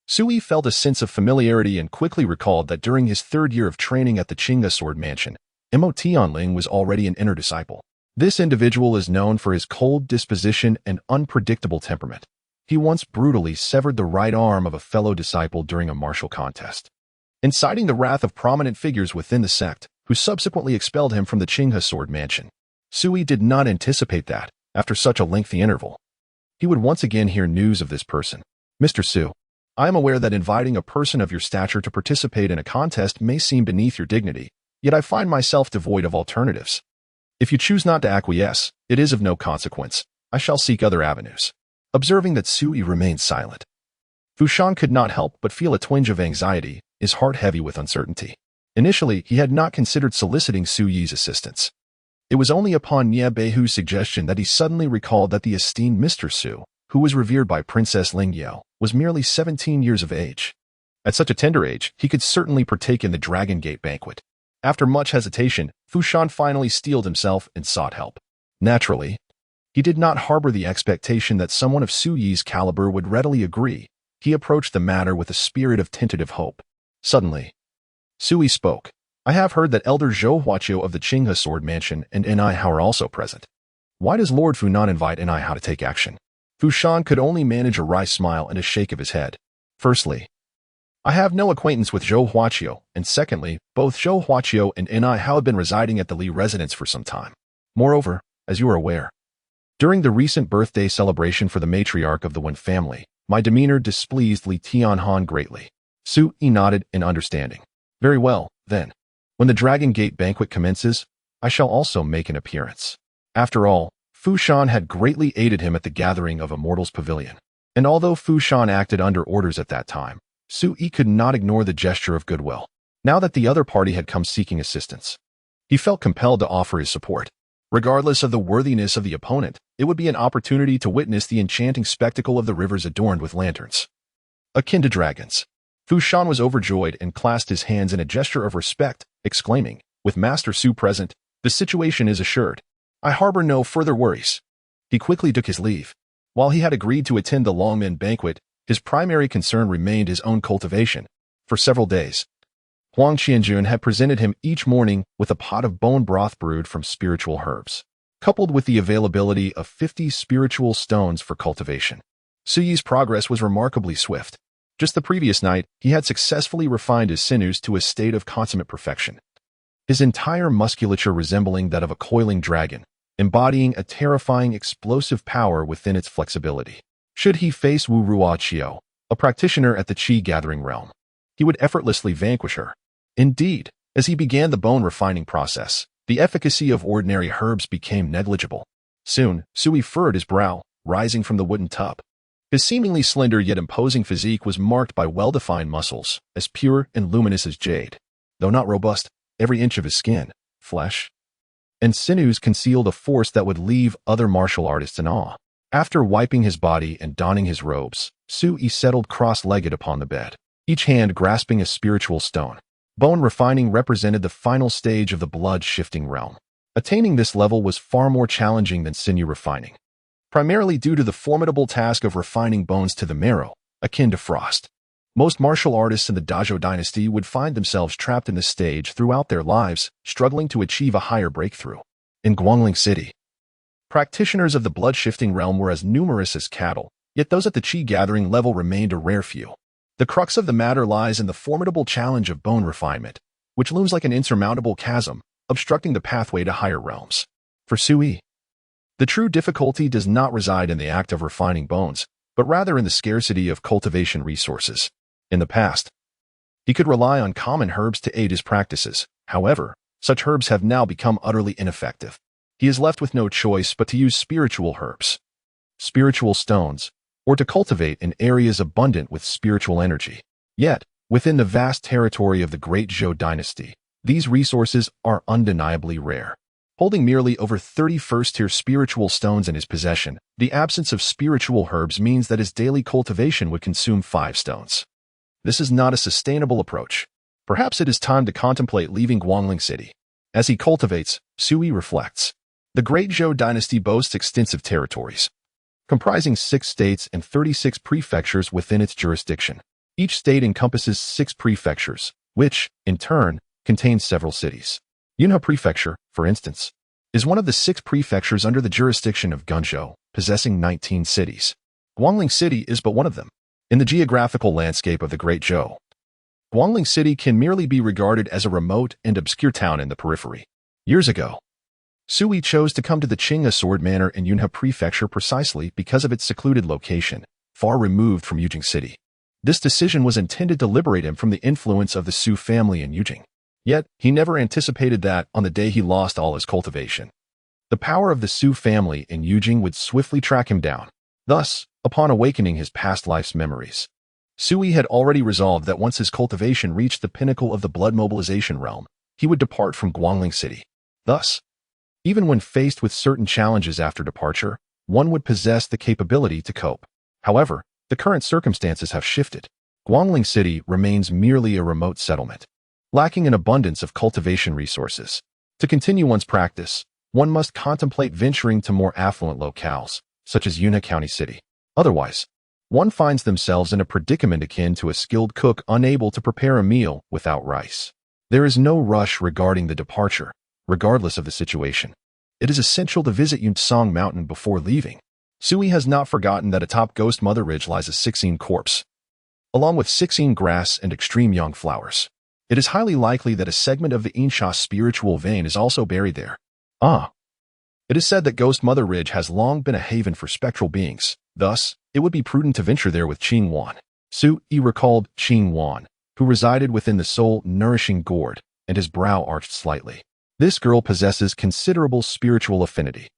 Sui felt a sense of familiarity and quickly recalled that during his 3rd year of training at the Qinghe Sword Mansion, Imo Tianling was already an inner disciple. This individual is known for his cold disposition and unpredictable temperament. He once brutally severed the right arm of a fellow disciple during a martial contest, inciting the wrath of prominent figures within the sect, who subsequently expelled him from the Qinghe Sword Mansion. Sui did not anticipate that, after such a lengthy interval, he would once again hear news of this person. "Mr. Su, I am aware that inviting a person of your stature to participate in a contest may seem beneath your dignity, yet I find myself devoid of alternatives. If you choose not to acquiesce, it is of no consequence. I shall seek other avenues." Observing that Sui remained silent, Fu Shan could not help but feel a twinge of anxiety, his heart heavy with uncertainty. Initially, he had not considered soliciting Su Yi's assistance. It was only upon Nie Beihu's suggestion that he suddenly recalled that the esteemed Mr. Su, who was revered by Princess Lingyao, was merely 17 years of age. At such a tender age, he could certainly partake in the Dragon Gate banquet. After much hesitation, Fu Shan finally steeled himself and sought help. Naturally, he did not harbor the expectation that someone of Su Yi's caliber would readily agree. He approached the matter with a spirit of tentative hope. Suddenly, Sui spoke. "I have heard that Elder Zhou Huaqio of the Qinghe Sword Mansion and Nai Hao are also present. Why does Lord Fu not invite Nai Hao to take action?" Fu Shan could only manage a wry smile and a shake of his head. "Firstly, I have no acquaintance with Zhou Huaqio, and secondly, both Zhou Huaqio and Nai Hao have been residing at the Li residence for some time. Moreover, as you are aware, during the recent birthday celebration for the matriarch of the Wen family, my demeanor displeased Li Tianhan greatly." Sui nodded in understanding. "Very well, then. When the Dragon Gate banquet commences, I shall also make an appearance." After all, Fu Shan had greatly aided him at the gathering of Immortals Pavilion. And although Fu Shan acted under orders at that time, Sui could not ignore the gesture of goodwill. Now that the other party had come seeking assistance, he felt compelled to offer his support. Regardless of the worthiness of the opponent, it would be an opportunity to witness the enchanting spectacle of the rivers adorned with lanterns, akin to dragons. Fu Shan was overjoyed and clasped his hands in a gesture of respect, exclaiming, "With Master Su present, the situation is assured. I harbor no further worries." He quickly took his leave. While he had agreed to attend the Longmen banquet, his primary concern remained his own cultivation. For several days, Huang Qianjun had presented him each morning with a pot of bone broth brewed from spiritual herbs, coupled with the availability of 50 spiritual stones for cultivation. Suyi's progress was remarkably swift. Just the previous night, he had successfully refined his sinews to a state of consummate perfection, his entire musculature resembling that of a coiling dragon, embodying a terrifying explosive power within its flexibility. Should he face Wu Ruoqiu, a practitioner at the Qi gathering realm, he would effortlessly vanquish her. Indeed, as he began the bone refining process, the efficacy of ordinary herbs became negligible. Soon, Sui furrowed his brow, rising from the wooden tub. His seemingly slender yet imposing physique was marked by well-defined muscles, as pure and luminous as jade. Though not robust, every inch of his skin, flesh, and sinews concealed a force that would leave other martial artists in awe. After wiping his body and donning his robes, Sui settled cross-legged upon the bed, each hand grasping a spiritual stone. Bone refining represented the final stage of the blood-shifting realm. Attaining this level was far more challenging than sinew refining, primarily due to the formidable task of refining bones to the marrow, akin to frost. Most martial artists in the Dazhou dynasty would find themselves trapped in this stage throughout their lives, struggling to achieve a higher breakthrough. In Guangling City, practitioners of the blood-shifting realm were as numerous as cattle, yet those at the Qi gathering level remained a rare few. The crux of the matter lies in the formidable challenge of bone refinement, which looms like an insurmountable chasm, obstructing the pathway to higher realms. For Sui, the true difficulty does not reside in the act of refining bones, but rather in the scarcity of cultivation resources. In the past, he could rely on common herbs to aid his practices. However, such herbs have now become utterly ineffective. He is left with no choice but to use spiritual herbs, spiritual stones, or to cultivate in areas abundant with spiritual energy. Yet, within the vast territory of the Great Zhou dynasty, these resources are undeniably rare. Holding merely over 30 first-tier spiritual stones in his possession, the absence of spiritual herbs means that his daily cultivation would consume 5 stones. This is not a sustainable approach. Perhaps it is time to contemplate leaving Guangling City. As he cultivates, Sui reflects. The Great Zhou dynasty boasts extensive territories, comprising 6 states and 36 prefectures within its jurisdiction. Each state encompasses 6 prefectures, which, in turn, contain several cities. Yunhe Prefecture, for instance, is one of the 6 prefectures under the jurisdiction of Gunzhou, possessing 19 cities. Guangling City is but one of them. In the geographical landscape of the Great Zhou, Guangling City can merely be regarded as a remote and obscure town in the periphery. Years ago, Sui chose to come to the Qingtang Sword Manor in Yunhe Prefecture precisely because of its secluded location, far removed from Yujing City. This decision was intended to liberate him from the influence of the Su family in Yujing. Yet, he never anticipated that, on the day he lost all his cultivation, the power of the Su family in Yujing would swiftly track him down. Thus, upon awakening his past life's memories, Sui had already resolved that once his cultivation reached the pinnacle of the blood mobilization realm, he would depart from Guangling City. Thus, even when faced with certain challenges after departure, one would possess the capability to cope. However, the current circumstances have shifted. Guangling City remains merely a remote settlement, lacking an abundance of cultivation resources. To continue one's practice, one must contemplate venturing to more affluent locales, such as Yunhe County City. Otherwise, one finds themselves in a predicament akin to a skilled cook unable to prepare a meal without rice. There is no rush regarding the departure, regardless of the situation. It is essential to visit Yuntsong Mountain before leaving. Sui has not forgotten that atop Ghost Mother Ridge lies a 16 corpse, along with 16 grass and extreme young flowers. It is highly likely that a segment of the Insha spiritual vein is also buried there. It is said that Ghost Mother Ridge has long been a haven for spectral beings. Thus, it would be prudent to venture there with Qing Wan. Sui recalled Qing Wan, who resided within the soul-nourishing gourd, and his brow arched slightly. This girl possesses considerable spiritual affinity.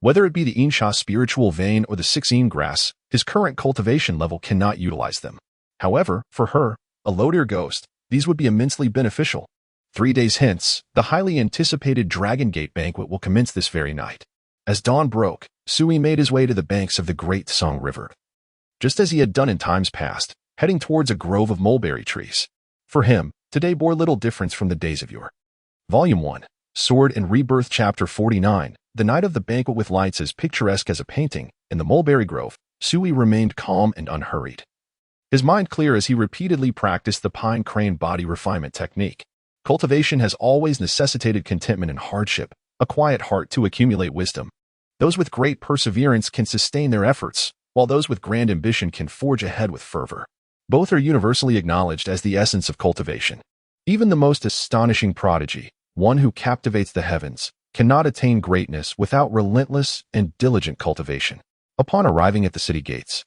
Whether it be the Insha spiritual vein or the 16 grass, his current cultivation level cannot utilize them. However, for her, a low-tier ghost, these would be immensely beneficial. 3 days hence, the highly anticipated Dragon Gate banquet will commence this very night. As dawn broke, Sui made his way to the banks of the Great Song River. Just as he had done in times past, heading towards a grove of mulberry trees. For him, today bore little difference from the days of yore. Volume 1, Sword and Rebirth Chapter 49, the night of the banquet with lights as picturesque as a painting. In the mulberry grove, Sui remained calm and unhurried. His mind clear as he repeatedly practiced the pine crane body refinement technique. Cultivation has always necessitated contentment in hardship, a quiet heart to accumulate wisdom. Those with great perseverance can sustain their efforts, while those with grand ambition can forge ahead with fervor. Both are universally acknowledged as the essence of cultivation. Even the most astonishing prodigy, one who captivates the heavens, cannot attain greatness without relentless and diligent cultivation. Upon arriving at the city gates,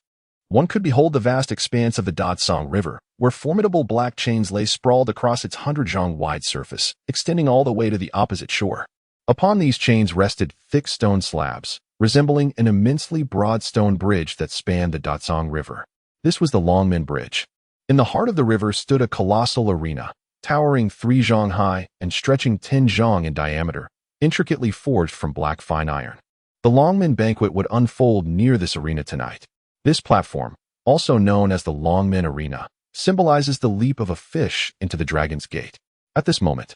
one could behold the vast expanse of the Datsang River, where formidable black chains lay sprawled across its 100-zhang-wide surface, extending all the way to the opposite shore. Upon these chains rested thick stone slabs, resembling an immensely broad stone bridge that spanned the Datsang River. This was the Longmen Bridge. In the heart of the river stood a colossal arena, towering 3 zhang high and stretching 10 zhang in diameter, intricately forged from black fine iron. The Longmen banquet would unfold near this arena tonight. This platform, also known as the Longmen Arena, symbolizes the leap of a fish into the Dragon's Gate. At this moment,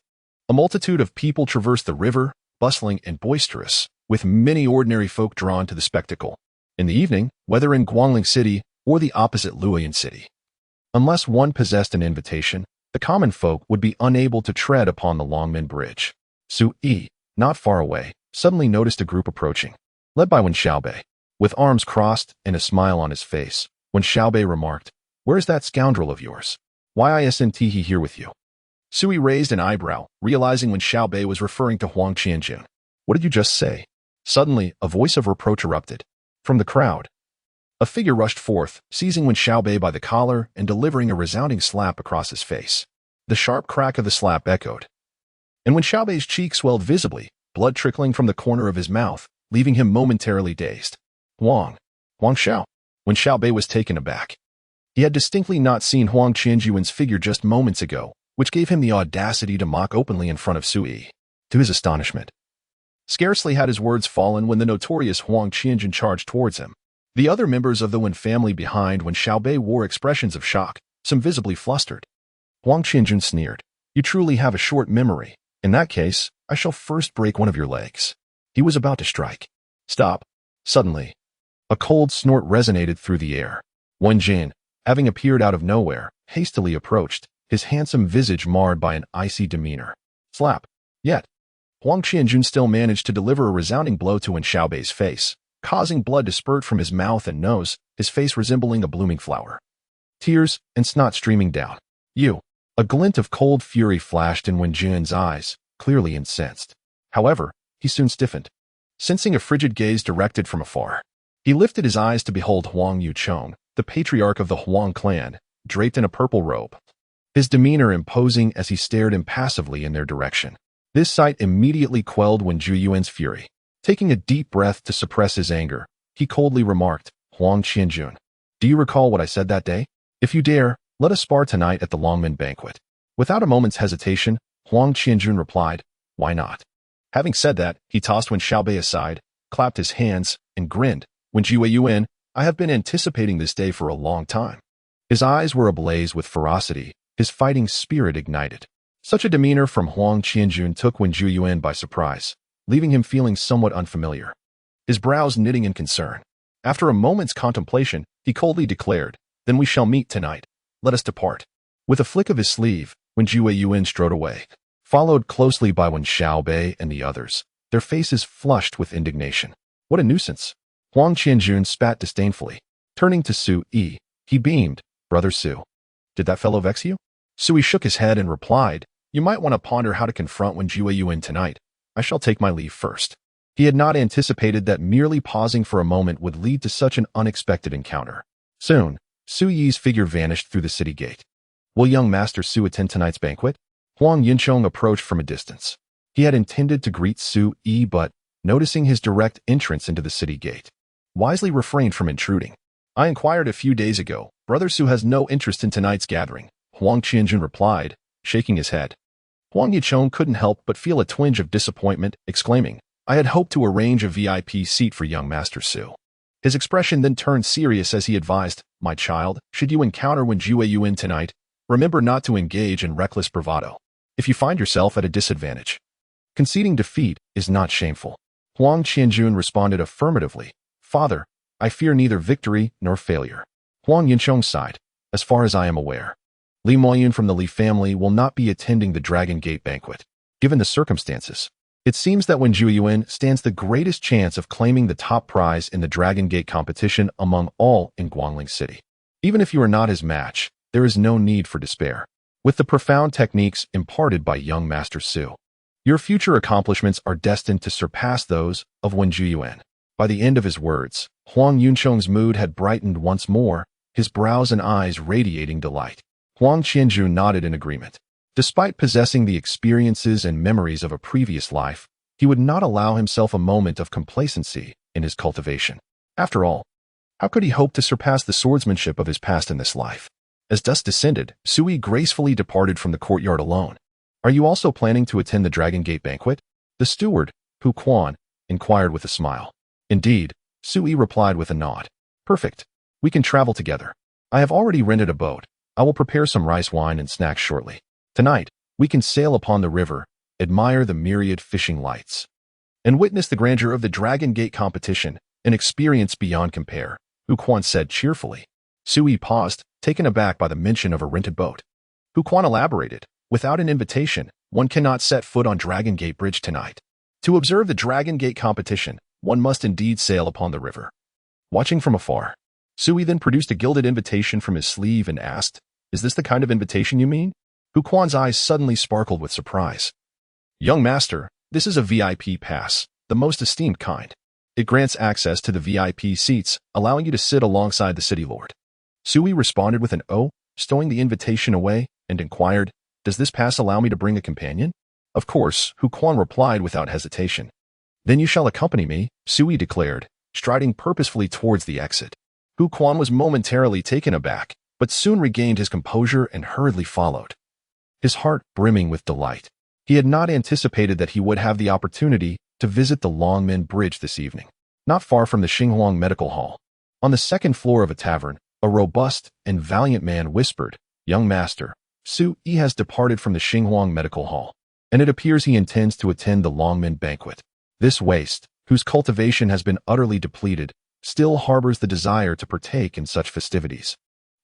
a multitude of people traverse the river, bustling and boisterous, with many ordinary folk drawn to the spectacle. In the evening, whether in Guangling City or the opposite Luoyang City, unless one possessed an invitation, the common folk would be unable to tread upon the Longmen Bridge. Sui, not far away, suddenly noticed a group approaching, led by Wen Xiaobei. With arms crossed and a smile on his face, Wen Xiaobei remarked, "Where's that scoundrel of yours? Why isn't he here with you?" Sui raised an eyebrow, realizing Wen Xiaobei was referring to Huang Qianjun. "What did you just say?" Suddenly, a voice of reproach erupted. From the crowd, a figure rushed forth, seizing Wen Xiaobei by the collar and delivering a resounding slap across his face. The sharp crack of the slap echoed, and Wen Xiaobei's cheek swelled visibly, blood trickling from the corner of his mouth, leaving him momentarily dazed. Huang Xiao. Wen Xiaobei was taken aback. He had distinctly not seen Huang Qianjuan's figure just moments ago, which gave him the audacity to mock openly in front of Sui. To his astonishment, scarcely had his words fallen when the notorious Huang Qianjun charged towards him. The other members of the Wen family behind Wen Xiaobei wore expressions of shock, some visibly flustered. Huang Qianjun sneered, "You truly have a short memory. In that case, I shall first break one of your legs." He was about to strike. Stop. Suddenly, a cold snort resonated through the air. Wen Jin, having appeared out of nowhere, hastily approached, his handsome visage marred by an icy demeanor. Slap. Yet, Huang Qianjun still managed to deliver a resounding blow to Wen Xiaobei's face, causing blood to spurt from his mouth and nose, his face resembling a blooming flower. Tears and snot streaming down. "You." A glint of cold fury flashed in Wen Jin's eyes, clearly incensed. However, he soon stiffened, sensing a frigid gaze directed from afar. He lifted his eyes to behold Huang Yuchong, the patriarch of the Huang clan, draped in a purple robe, his demeanor imposing as he stared impassively in their direction. This sight immediately quelled Wen Zhuyuan's fury. Taking a deep breath to suppress his anger, he coldly remarked, "Huang Qianjun, do you recall what I said that day? If you dare, let us spar tonight at the Longmen banquet." Without a moment's hesitation, Huang Qianjun replied, "Why not?" Having said that, he tossed Wen Xiaobei aside, clapped his hands, and grinned. "Wen Zhuyuan, I have been anticipating this day for a long time." His eyes were ablaze with ferocity, his fighting spirit ignited. Such a demeanor from Huang Qianjun took Wen Zhuyuan by surprise, leaving him feeling somewhat unfamiliar, his brows knitting in concern. After a moment's contemplation, he coldly declared, "Then we shall meet tonight. Let us depart." With a flick of his sleeve, Wen Zhuyuan strode away, followed closely by Wen Xiaobei and the others, their faces flushed with indignation. "What a nuisance!" Huang Qianjun spat disdainfully. Turning to Sui, he beamed, "Brother Su, did that fellow vex you?" Sui shook his head and replied, "You might want to ponder how to confront Wen Zhuyuan tonight. I shall take my leave first." He had not anticipated that merely pausing for a moment would lead to such an unexpected encounter. Soon, Sui's figure vanished through the city gate. "Will young Master Su attend tonight's banquet?" Huang Yinchong approached from a distance. He had intended to greet Sui, but, noticing his direct entrance into the city gate, wisely refrained from intruding. I inquired a few days ago. Brother Su has no interest in tonight's gathering, Huang Qianjun replied, shaking his head. Huang Yichong couldn't help but feel a twinge of disappointment, exclaiming, I had hoped to arrange a VIP seat for young Master Su. His expression then turned serious as he advised, My child, should you encounter Wen Jueyuan tonight, remember not to engage in reckless bravado. If you find yourself at a disadvantage, conceding defeat is not shameful. Huang Qianjun responded affirmatively, Father, I fear neither victory nor failure. Huang Yinchong sighed. As far as I am aware, Li Moyun from the Li family will not be attending the Dragon Gate banquet. Given the circumstances, it seems that Wen Jueyuan stands the greatest chance of claiming the top prize in the Dragon Gate competition among all in Guangling City. Even if you are not his match, there is no need for despair. With the profound techniques imparted by young Master Su, your future accomplishments are destined to surpass those of Wen Jueyuan. By the end of his words, Huang Yunchong's mood had brightened once more, his brows and eyes radiating delight. Huang Qianjun nodded in agreement. Despite possessing the experiences and memories of a previous life, he would not allow himself a moment of complacency in his cultivation. After all, how could he hope to surpass the swordsmanship of his past in this life? As dusk descended, Sui gracefully departed from the courtyard alone. Are you also planning to attend the Dragon Gate banquet? The steward, Hu Quan, inquired with a smile. Indeed, Sui replied with a nod. Perfect. We can travel together. I have already rented a boat. I will prepare some rice wine and snacks shortly. Tonight, we can sail upon the river, admire the myriad fishing lights, and witness the grandeur of the Dragon Gate competition, an experience beyond compare, Hu Quan said cheerfully. Sui paused, taken aback by the mention of a rented boat. Hu Quan elaborated, without an invitation, one cannot set foot on Dragon Gate Bridge tonight. To observe the Dragon Gate competition, one must indeed sail upon the river. Watching from afar, Sui then produced a gilded invitation from his sleeve and asked, Is this the kind of invitation you mean? Hu Quan's eyes suddenly sparkled with surprise. Young master, this is a VIP pass, the most esteemed kind. It grants access to the VIP seats, allowing you to sit alongside the city lord. Sui responded with an O, stowing the invitation away, and inquired, Does this pass allow me to bring a companion? Of course, Hu Quan replied without hesitation. Then you shall accompany me, Sui declared, striding purposefully towards the exit. Hu Quan was momentarily taken aback, but soon regained his composure and hurriedly followed, his heart brimming with delight. He had not anticipated that he would have the opportunity to visit the Longmen Bridge this evening, not far from the Xinghuang Medical Hall. On the second floor of a tavern, a robust and valiant man whispered, Young master, Su Yi has departed from the Xinghuang Medical Hall, and it appears he intends to attend the Longmen banquet. This waste, whose cultivation has been utterly depleted, still harbors the desire to partake in such festivities.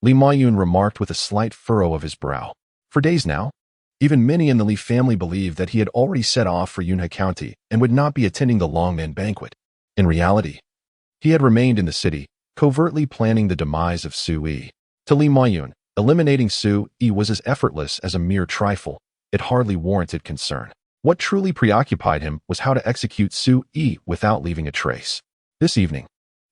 Li Maiyun remarked with a slight furrow of his brow. For days now, even many in the Li family believed that he had already set off for Yunhe County and would not be attending the Longmen banquet. In reality, he had remained in the city, covertly planning the demise of Su Yi. To Li Maiyun, eliminating Su Yi was as effortless as a mere trifle. It hardly warranted concern. What truly preoccupied him was how to execute Su Yi without leaving a trace. This evening,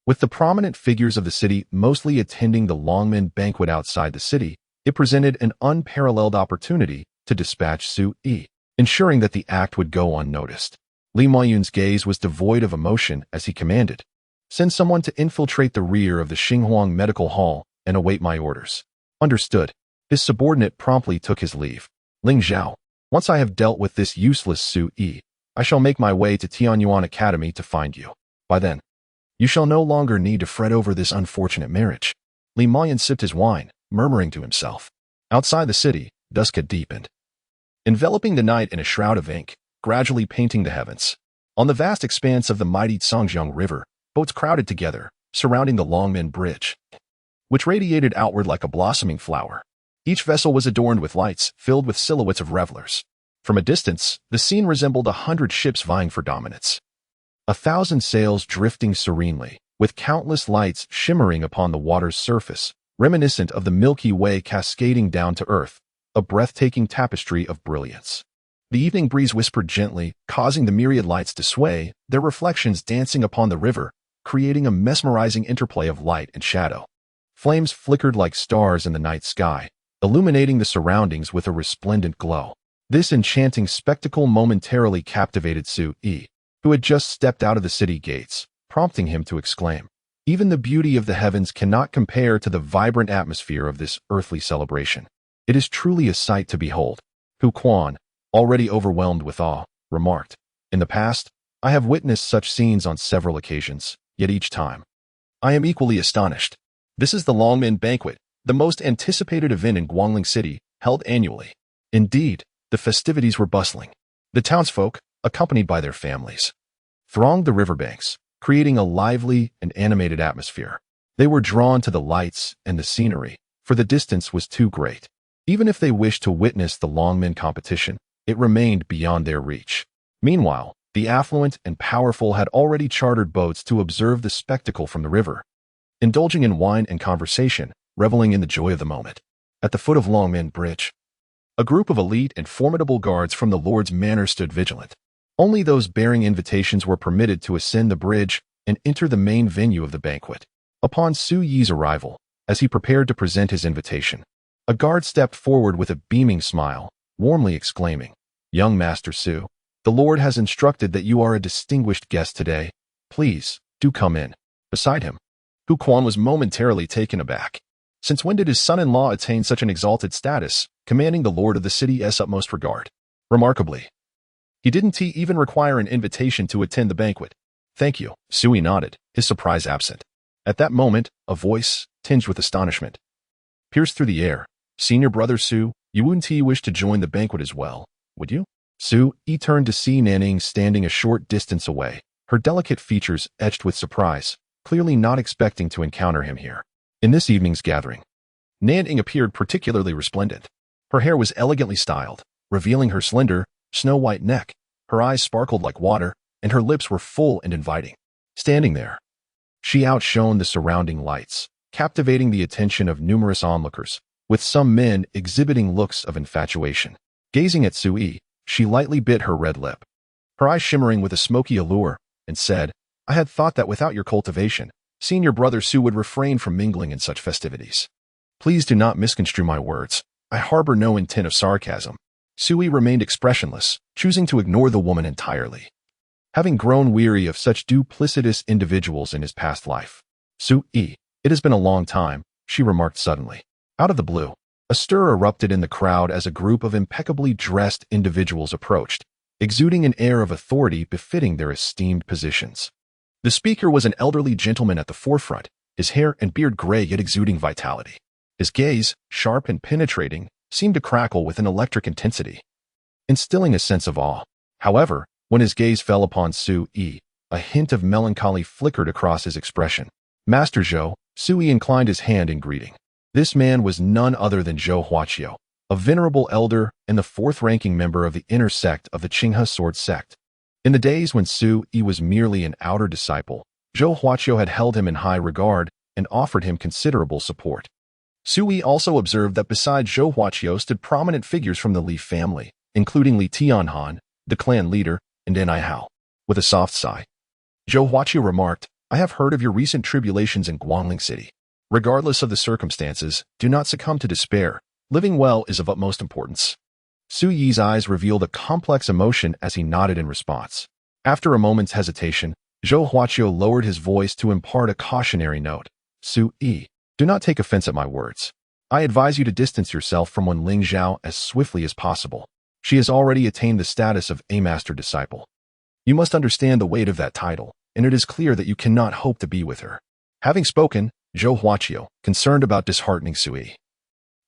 with the prominent figures of the city mostly attending the Longmen banquet outside the city, it presented an unparalleled opportunity to dispatch Su Yi, ensuring that the act would go unnoticed. Li Maiyun's gaze was devoid of emotion as he commanded, Send someone to infiltrate the rear of the Xinghuang Medical Hall and await my orders. Understood. His subordinate promptly took his leave. Lingzhao, once I have dealt with this useless Su Yi, I shall make my way to Tianyuan Academy to find you. By then, you shall no longer need to fret over this unfortunate marriage. Li Maiyun sipped his wine, murmuring to himself. Outside the city, dusk had deepened, enveloping the night in a shroud of ink, gradually painting the heavens. On the vast expanse of the mighty Cangjiang River, boats crowded together, surrounding the Longmen Bridge, which radiated outward like a blossoming flower. Each vessel was adorned with lights, filled with silhouettes of revelers. From a distance, the scene resembled 100 ships vying for dominance. 1,000 sails drifting serenely, with countless lights shimmering upon the water's surface, reminiscent of the Milky Way cascading down to earth, a breathtaking tapestry of brilliance. The evening breeze whispered gently, causing the myriad lights to sway, their reflections dancing upon the river, creating a mesmerizing interplay of light and shadow. Flames flickered like stars in the night sky, illuminating the surroundings with a resplendent glow. This enchanting spectacle momentarily captivated Su Yi, who had just stepped out of the city gates, prompting him to exclaim, Even the beauty of the heavens cannot compare to the vibrant atmosphere of this earthly celebration. It is truly a sight to behold. Hu Quan, already overwhelmed with awe, remarked, "In the past, I have witnessed such scenes on several occasions, yet each time, I am equally astonished. This is the Longmen Banquet, the most anticipated event in Guangling City, held annually. Indeed, the festivities were bustling. The townsfolk, accompanied by their families, thronged the riverbanks, creating a lively and animated atmosphere. They were drawn to the lights and the scenery, for the distance was too great. Even if they wished to witness the Longmen competition, it remained beyond their reach. Meanwhile, the affluent and powerful had already chartered boats to observe the spectacle from the river, indulging in wine and conversation, reveling in the joy of the moment. At the foot of Longmen Bridge, a group of elite and formidable guards from the Lord's manor stood vigilant. Only those bearing invitations were permitted to ascend the bridge and enter the main venue of the banquet. Upon Su Yi's arrival, as he prepared to present his invitation, a guard stepped forward with a beaming smile, warmly exclaiming, "Young Master Su, the Lord has instructed that you are a distinguished guest today. Please, do come in." Beside him, Hu Quan was momentarily taken aback. Since when did his son-in-law attain such an exalted status, commanding the lord of the city's utmost regard? Remarkably, he didn't even require an invitation to attend the banquet. "Thank you," Sui nodded, his surprise absent. At that moment, a voice, tinged with astonishment, pierced through the air. "Senior brother Su, you wouldn't wish to join the banquet as well, would you?" Su turned to see Nanning standing a short distance away, her delicate features etched with surprise, clearly not expecting to encounter him here. In this evening's gathering, Nanning appeared particularly resplendent. Her hair was elegantly styled, revealing her slender, snow-white neck. Her eyes sparkled like water, and her lips were full and inviting. Standing there, she outshone the surrounding lights, captivating the attention of numerous onlookers, with some men exhibiting looks of infatuation. Gazing at Sui, she lightly bit her red lip, her eyes shimmering with a smoky allure, and said, "I had thought that without your cultivation, Senior brother Su would refrain from mingling in such festivities. Please do not misconstrue my words. I harbor no intent of sarcasm." Sui remained expressionless, choosing to ignore the woman entirely, having grown weary of such duplicitous individuals in his past life. "Sui, it has been a long time," she remarked suddenly. Out of the blue, a stir erupted in the crowd as a group of impeccably dressed individuals approached, exuding an air of authority befitting their esteemed positions. The speaker was an elderly gentleman at the forefront, his hair and beard gray yet exuding vitality. His gaze, sharp and penetrating, seemed to crackle with an electric intensity, instilling a sense of awe. However, when his gaze fell upon Sui, a hint of melancholy flickered across his expression. "Master Zhou," Sui inclined his hand in greeting. This man was none other than Zhou Huaqiu, a venerable elder and the fourth-ranking member of the inner sect of the Qinghe sword sect. In the days when Sui was merely an outer disciple, Zhou Huaqiu had held him in high regard and offered him considerable support. Sui also observed that beside Zhou Huaqiu stood prominent figures from the Li family, including Li Tianhan, the clan leader, and Nai Hao. With a soft sigh, Zhou Huaqiu remarked, "I have heard of your recent tribulations in Guangling City. Regardless of the circumstances, do not succumb to despair. Living well is of utmost importance." Su Yi's eyes revealed a complex emotion as he nodded in response. After a moment's hesitation, Zhou Huaqiu lowered his voice to impart a cautionary note. "Su Yi, do not take offense at my words. I advise you to distance yourself from Wen Lingzhao as swiftly as possible. She has already attained the status of a master disciple. You must understand the weight of that title, and it is clear that you cannot hope to be with her." Having spoken, Zhou Huaqiu, concerned about disheartening Sui,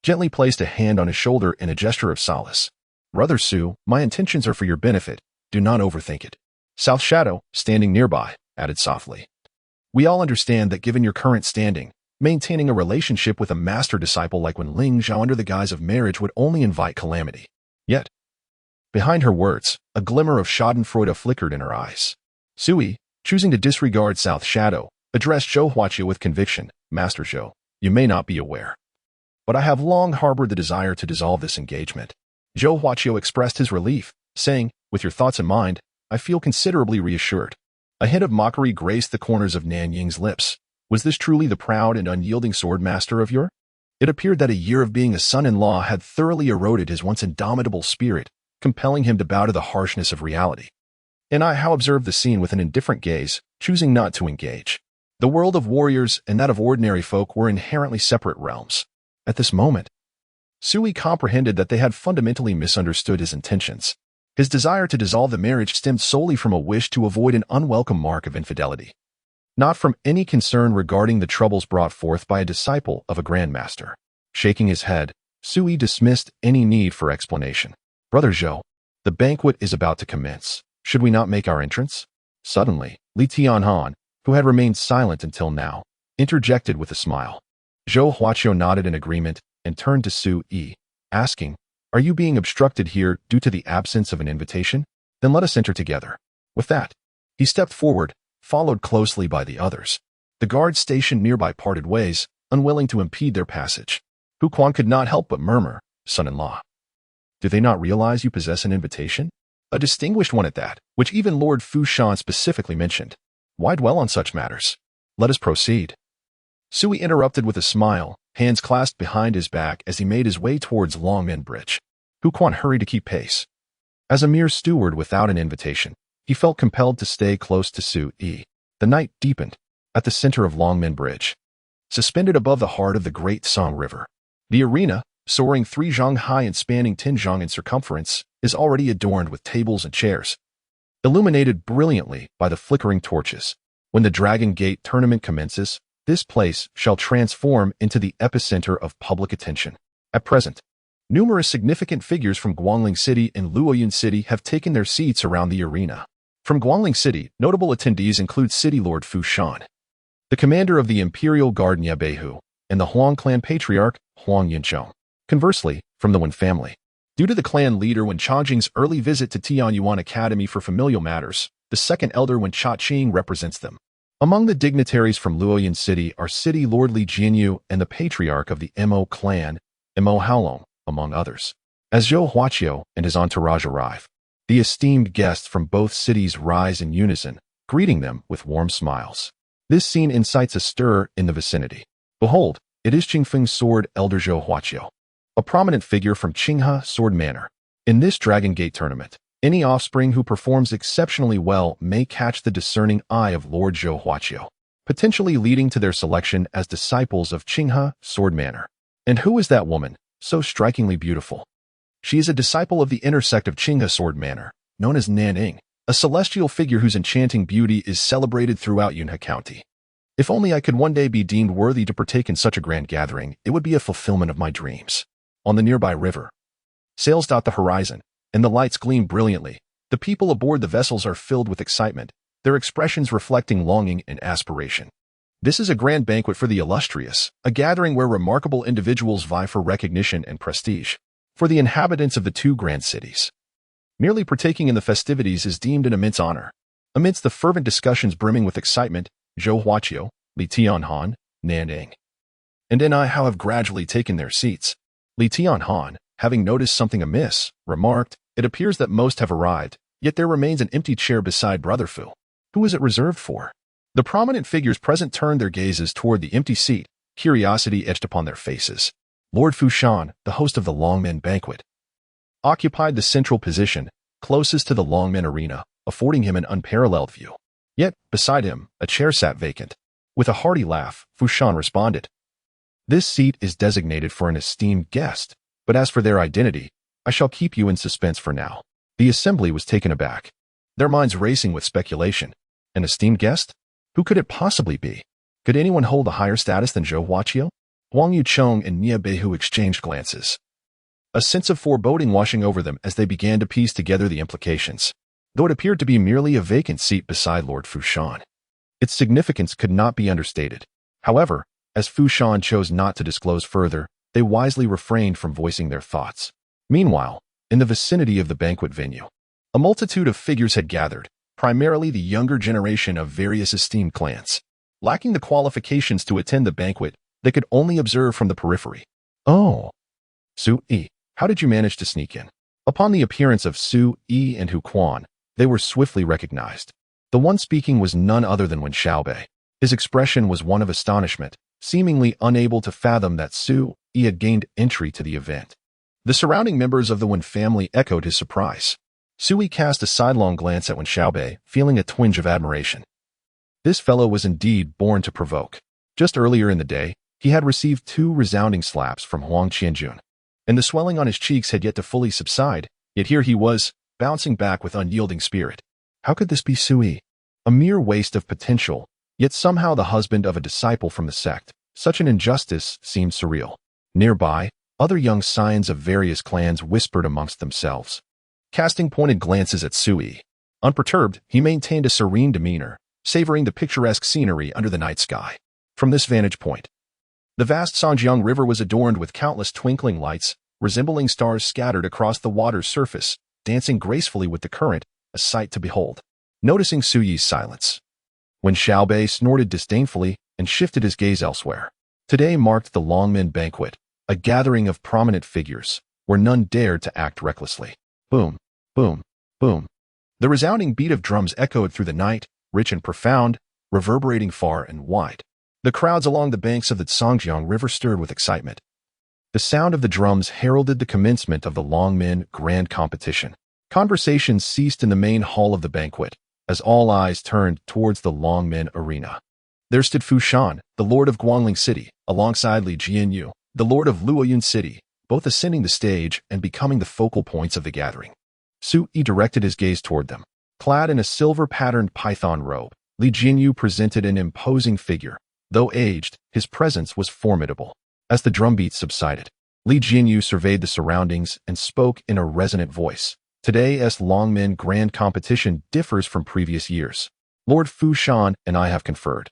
gently placed a hand on his shoulder in a gesture of solace. "Brother Su, my intentions are for your benefit. Do not overthink it." South Shadow, standing nearby, added softly, "We all understand that given your current standing, maintaining a relationship with a master disciple like Wen Lingzhao under the guise of marriage would only invite calamity. Yet," behind her words, a glimmer of schadenfreude flickered in her eyes. Sui, choosing to disregard South Shadow, addressed Zhou Huaqiu with conviction. "Master Zhou, you may not be aware, but I have long harbored the desire to dissolve this engagement." Zhou Huaqiu expressed his relief, saying, "With your thoughts in mind, I feel considerably reassured." A hint of mockery graced the corners of Nan Ying's lips. Was this truly the proud and unyielding sword master of yore? It appeared that a year of being a son-in-law had thoroughly eroded his once indomitable spirit, compelling him to bow to the harshness of reality. And I how observed the scene with an indifferent gaze, choosing not to engage. The world of warriors and that of ordinary folk were inherently separate realms. At this moment, Sui comprehended that they had fundamentally misunderstood his intentions. His desire to dissolve the marriage stemmed solely from a wish to avoid an unwelcome mark of infidelity, not from any concern regarding the troubles brought forth by a disciple of a grandmaster. Shaking his head, Sui dismissed any need for explanation. Brother Zhou, the banquet is about to commence. Should we not make our entrance? Suddenly, Li Tianhan, who had remained silent until now, interjected with a smile. Zhou Huaqiu nodded in agreement and turned to Sui, asking, "Are you being obstructed here due to the absence of an invitation? Then let us enter together." With that, he stepped forward, followed closely by the others. The guards stationed nearby parted ways, unwilling to impede their passage. Hu Quan could not help but murmur, "Son-in-law, do they not realize you possess an invitation? A distinguished one at that, which even Lord Fu Shan specifically mentioned. Why dwell on such matters? Let us proceed." Sui interrupted with a smile, hands clasped behind his back as he made his way towards Longmen Bridge. Hu Quan hurried to keep pace. As a mere steward without an invitation, he felt compelled to stay close to Sui. The night deepened. At the center of Longmen Bridge, suspended above the heart of the Great Song River, the arena, soaring 3 zhang high and spanning 10 zhang in circumference, is already adorned with tables and chairs, illuminated brilliantly by the flickering torches. When the Dragon Gate tournament commences, this place shall transform into the epicenter of public attention. At present, numerous significant figures from Guangling City and Luoyun City have taken their seats around the arena. From Guangling City, notable attendees include City Lord Fu Shan, the commander of the Imperial Guard Nye Beihu, and the Huang clan patriarch Huang Yinchong. Conversely, from the Wen family, due to the clan leader Wen Chajing's early visit to Tianyuan Academy for familial matters, the second elder Wen Chaqing represents them. Among the dignitaries from Luoyun City are City Lord Li Jianyu and the patriarch of the Mo clan, Mo Haolong, among others. As Zhou Huaqiu and his entourage arrive, the esteemed guests from both cities rise in unison, greeting them with warm smiles. This scene incites a stir in the vicinity. Behold, it is Qingfeng's sword elder Zhou Huaqiu, a prominent figure from Qinghe Sword Manor. In this Dragon Gate tournament, any offspring who performs exceptionally well may catch the discerning eye of Lord Zhou Huaqiu, potentially leading to their selection as disciples of Qinghe Sword Manor. And who is that woman, so strikingly beautiful? She is a disciple of the inner sect of Qinghe Sword Manor, known as Nanning, a celestial figure whose enchanting beauty is celebrated throughout Yunhe County. If only I could one day be deemed worthy to partake in such a grand gathering, it would be a fulfillment of my dreams. On the nearby river, sails dot the horizon, and the lights gleam brilliantly. The people aboard the vessels are filled with excitement, their expressions reflecting longing and aspiration. This is a grand banquet for the illustrious, a gathering where remarkable individuals vie for recognition and prestige. For the inhabitants of the 2 grand cities, merely partaking in the festivities is deemed an immense honor. Amidst the fervent discussions brimming with excitement, Zhou Huaqiu, Li Tianhan, Nanning, and I have gradually taken their seats. Li Tianhan, having noticed something amiss, remarked, "It appears that most have arrived, yet there remains an empty chair beside Brother Fu. Who is it reserved for?" The prominent figures present turned their gazes toward the empty seat, curiosity etched upon their faces. Lord Fu Shan, the host of the Longmen banquet, occupied the central position, closest to the Longmen arena, affording him an unparalleled view. Yet, beside him, a chair sat vacant. With a hearty laugh, Fu Shan responded, "This seat is designated for an esteemed guest, but as for their identity, I shall keep you in suspense for now." The assembly was taken aback, their minds racing with speculation. An esteemed guest? Who could it possibly be? Could anyone hold a higher status than Zhou Huaqiu? Huang Yuchong and Nye Beihu exchanged glances, a sense of foreboding washing over them as they began to piece together the implications. Though it appeared to be merely a vacant seat beside Lord Fu Shan, its significance could not be understated. However, as Fu Shan chose not to disclose further, they wisely refrained from voicing their thoughts. Meanwhile, in the vicinity of the banquet venue, a multitude of figures had gathered, primarily the younger generation of various esteemed clans. Lacking the qualifications to attend the banquet, they could only observe from the periphery. "Oh, Sui, how did you manage to sneak in?" Upon the appearance of Sui and Hu Quan, they were swiftly recognized. The one speaking was none other than Wen Xiaobei. His expression was one of astonishment, seemingly unable to fathom that Sui had gained entry to the event. The surrounding members of the Wen family echoed his surprise. Sui cast a sidelong glance at Wen Xiaobei, feeling a twinge of admiration. This fellow was indeed born to provoke. Just earlier in the day, he had received 2 resounding slaps from Huang Qianjun, and the swelling on his cheeks had yet to fully subside, yet here he was, bouncing back with unyielding spirit. How could this be Sui? A mere waste of potential, yet somehow the husband of a disciple from the sect. Such an injustice seemed surreal. Nearby, other young scions of various clans whispered amongst themselves, casting pointed glances at Sui. Unperturbed, he maintained a serene demeanor, savoring the picturesque scenery under the night sky. From this vantage point, the vast Songjiang River was adorned with countless twinkling lights, resembling stars scattered across the water's surface, dancing gracefully with the current, a sight to behold. Noticing Suyi's silence, Wen Xiaobei snorted disdainfully and shifted his gaze elsewhere. Today marked the Longmen banquet, a gathering of prominent figures, where none dared to act recklessly. Boom, boom, boom. The resounding beat of drums echoed through the night, rich and profound, reverberating far and wide. The crowds along the banks of the Songjiang River stirred with excitement. The sound of the drums heralded the commencement of the Longmen Grand Competition. Conversations ceased in the main hall of the banquet, as all eyes turned towards the Longmen arena. There stood Fu Shan, the lord of Guangling City, alongside Li Jianyu, the lord of Luoyun City, both ascending the stage and becoming the focal points of the gathering. Su Yi directed his gaze toward them. Clad in a silver-patterned python robe, Li Jianyu presented an imposing figure. Though aged, his presence was formidable. As the drumbeats subsided, Li Jianyu surveyed the surroundings and spoke in a resonant voice. Today's Longmen Grand Competition differs from previous years. Lord Fu Shan and I have conferred,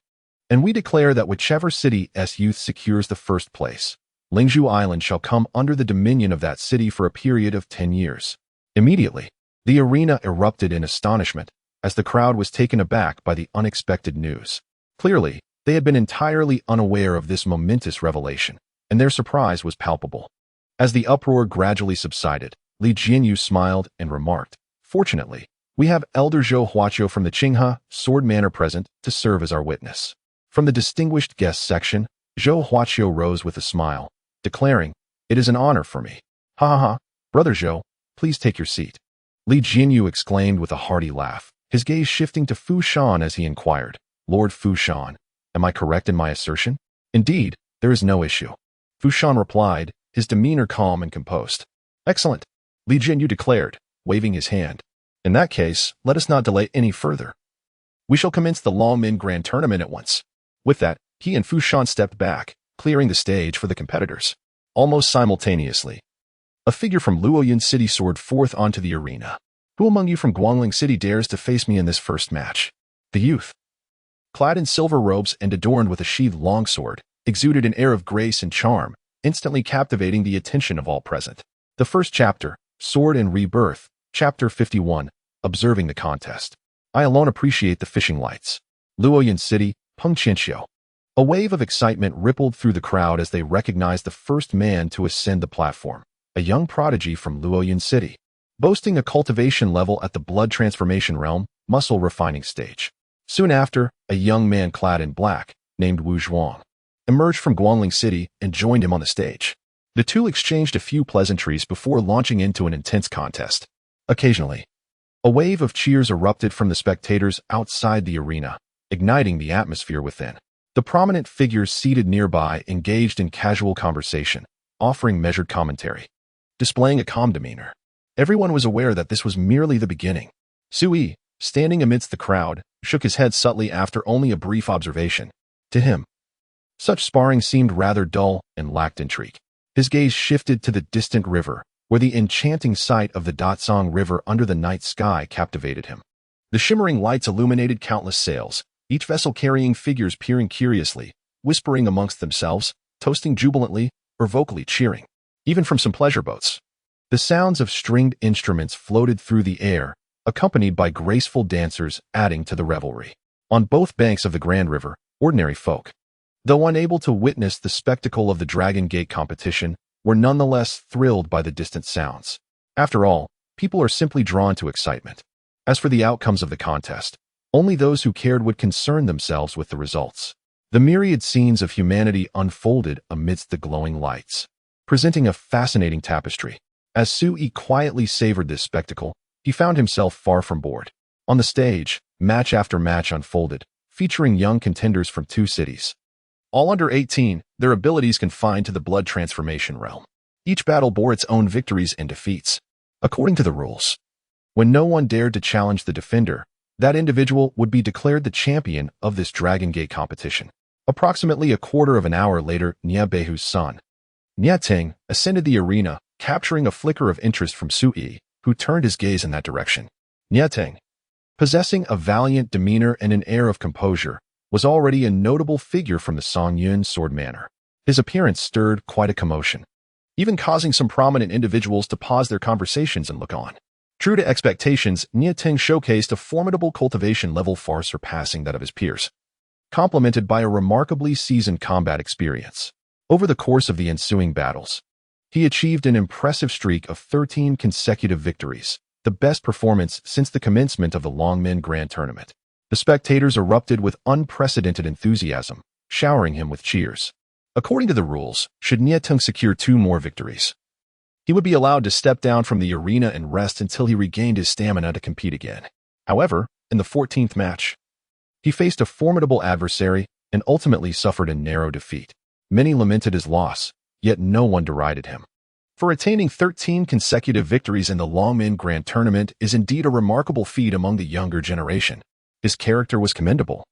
and we declare that whichever city's youth secures the first place, Lingzhou Island shall come under the dominion of that city for a period of 10 years. Immediately, the arena erupted in astonishment as the crowd was taken aback by the unexpected news. Clearly, they had been entirely unaware of this momentous revelation, and their surprise was palpable. As the uproar gradually subsided, Li Jianyu smiled and remarked, "Fortunately, we have Elder Zhou Huaqiu from the Qinghe Sword Manor present to serve as our witness." From the distinguished guests section, Zhou Huaqiu rose with a smile, declaring, "It is an honor for me." "Ha ha ha, Brother Zhou, please take your seat." Li Jianyu exclaimed with a hearty laugh, his gaze shifting to Fu Shan as he inquired, "Lord Fu Shan, am I correct in my assertion?" "Indeed, there is no issue," Fu Shan replied, his demeanor calm and composed. "Excellent," Li Jianyu declared, waving his hand. "In that case, let us not delay any further. We shall commence the Longmen Grand Tournament at once." With that, he and Fu Shan stepped back, clearing the stage for the competitors. Almost simultaneously, a figure from Luoyun City soared forth onto the arena. "Who among you from Guangling City dares to face me in this first match?" The youth, clad in silver robes and adorned with a sheathed longsword, exuded an air of grace and charm, instantly captivating the attention of all present. The first chapter, Sword and Rebirth, Chapter 51, Observing the Contest. I alone appreciate the fishing lights. Luoyun City, Pengqianxiu. A wave of excitement rippled through the crowd as they recognized the first man to ascend the platform, a young prodigy from Luoyun City, boasting a cultivation level at the blood transformation realm, muscle refining stage. Soon after, a young man clad in black, named Wu Zhuang, emerged from Guangling City and joined him on the stage. The two exchanged a few pleasantries before launching into an intense contest. Occasionally, a wave of cheers erupted from the spectators outside the arena, igniting the atmosphere within. The prominent figures seated nearby engaged in casual conversation, offering measured commentary, displaying a calm demeanor. Everyone was aware that this was merely the beginning. Sui, standing amidst the crowd, shook his head subtly after only a brief observation. To him, such sparring seemed rather dull and lacked intrigue. His gaze shifted to the distant river, where the enchanting sight of the Datsong River under the night sky captivated him. The shimmering lights illuminated countless sails, each vessel carrying figures peering curiously, whispering amongst themselves, toasting jubilantly, or vocally cheering. Even from some pleasure boats, the sounds of stringed instruments floated through the air, accompanied by graceful dancers adding to the revelry. On both banks of the Grand River, ordinary folk, though unable to witness the spectacle of the Dragon Gate competition, were nonetheless thrilled by the distant sounds. After all, people are simply drawn to excitement. As for the outcomes of the contest, only those who cared would concern themselves with the results. The myriad scenes of humanity unfolded amidst the glowing lights, presenting a fascinating tapestry. As Sui quietly savored this spectacle, he found himself far from bored. On the stage, match after match unfolded, featuring young contenders from 2 cities. All under 18, their abilities confined to the blood transformation realm. Each battle bore its own victories and defeats. According to the rules, when no one dared to challenge the defender, that individual would be declared the champion of this Dragon Gate competition. Approximately a quarter of an hour later, Behu's son, Qingtang, ascended the arena, capturing a flicker of interest from Sui, who turned his gaze in that direction. Qingtang, possessing a valiant demeanor and an air of composure, was already a notable figure from the Songyun sword manor. His appearance stirred quite a commotion, even causing some prominent individuals to pause their conversations and look on. True to expectations, Qingtang showcased a formidable cultivation level far surpassing that of his peers, complemented by a remarkably seasoned combat experience. Over the course of the ensuing battles, he achieved an impressive streak of 13 consecutive victories, the best performance since the commencement of the Longmen Grand Tournament. The spectators erupted with unprecedented enthusiasm, showering him with cheers. According to the rules, should Qingtang secure 2 more victories, he would be allowed to step down from the arena and rest until he regained his stamina to compete again. However, in the 14th match, he faced a formidable adversary and ultimately suffered a narrow defeat. Many lamented his loss, yet no one derided him. For attaining 13 consecutive victories in the Longmen Grand Tournament is indeed a remarkable feat among the younger generation. His character was commendable,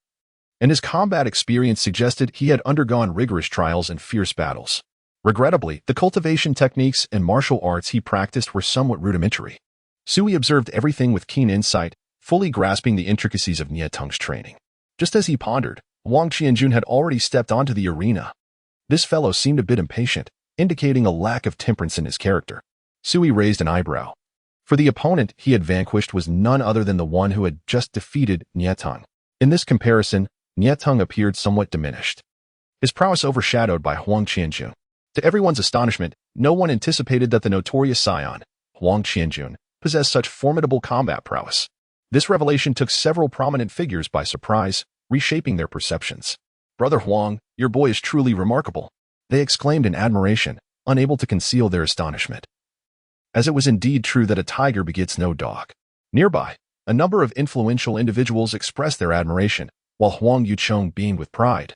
and his combat experience suggested he had undergone rigorous trials and fierce battles. Regrettably, the cultivation techniques and martial arts he practiced were somewhat rudimentary. Sui observed everything with keen insight, fully grasping the intricacies of Qingtang's training. Just as he pondered, Huang Qianjun had already stepped onto the arena. This fellow seemed a bit impatient, indicating a lack of temperance in his character. Sui raised an eyebrow, for the opponent he had vanquished was none other than the one who had just defeated Qingtang. In this comparison, Qingtang appeared somewhat diminished, his prowess overshadowed by Huang Qianjun. To everyone's astonishment, no one anticipated that the notorious scion, Huang Qianjun, possessed such formidable combat prowess. This revelation took several prominent figures by surprise, reshaping their perceptions. "Brother Huang, your boy is truly remarkable," they exclaimed in admiration, unable to conceal their astonishment, as it was indeed true that a tiger begets no dog. Nearby, a number of influential individuals expressed their admiration, while Huang Yucheng beamed with pride,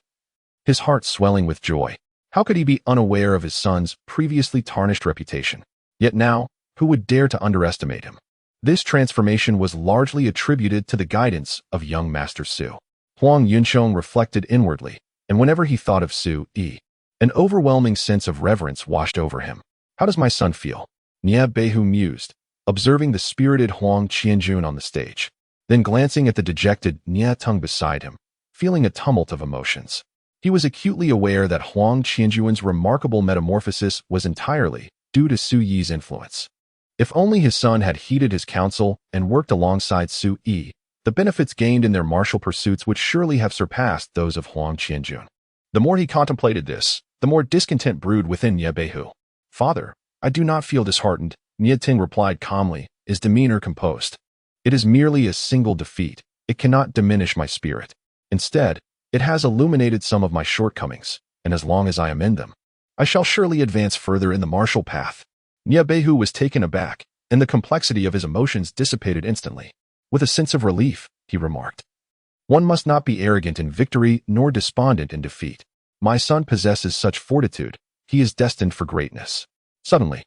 his heart swelling with joy. How could he be unaware of his son's previously tarnished reputation? Yet now, who would dare to underestimate him? This transformation was largely attributed to the guidance of young Master Su. Huang Yucheng reflected inwardly, and whenever he thought of Sui, an overwhelming sense of reverence washed over him. How does my son feel? Behu mused, observing the spirited Huang Qianjun on the stage, then glancing at the dejected Qingtang beside him, feeling a tumult of emotions. He was acutely aware that Huang Qianjun's remarkable metamorphosis was entirely due to Su Yi's influence. If only his son had heeded his counsel and worked alongside Su Yi, the benefits gained in their martial pursuits would surely have surpassed those of Huang Qianjun. The more he contemplated this, the more discontent brewed within Behu. "Father, I do not feel disheartened," Qingtang replied calmly, his demeanor composed. "It is merely a single defeat. It cannot diminish my spirit. Instead, it has illuminated some of my shortcomings, and as long as I amend them, I shall surely advance further in the martial path." Behu was taken aback, and the complexity of his emotions dissipated instantly. With a sense of relief, he remarked, "One must not be arrogant in victory nor despondent in defeat. My son possesses such fortitude. He is destined for greatness." Suddenly,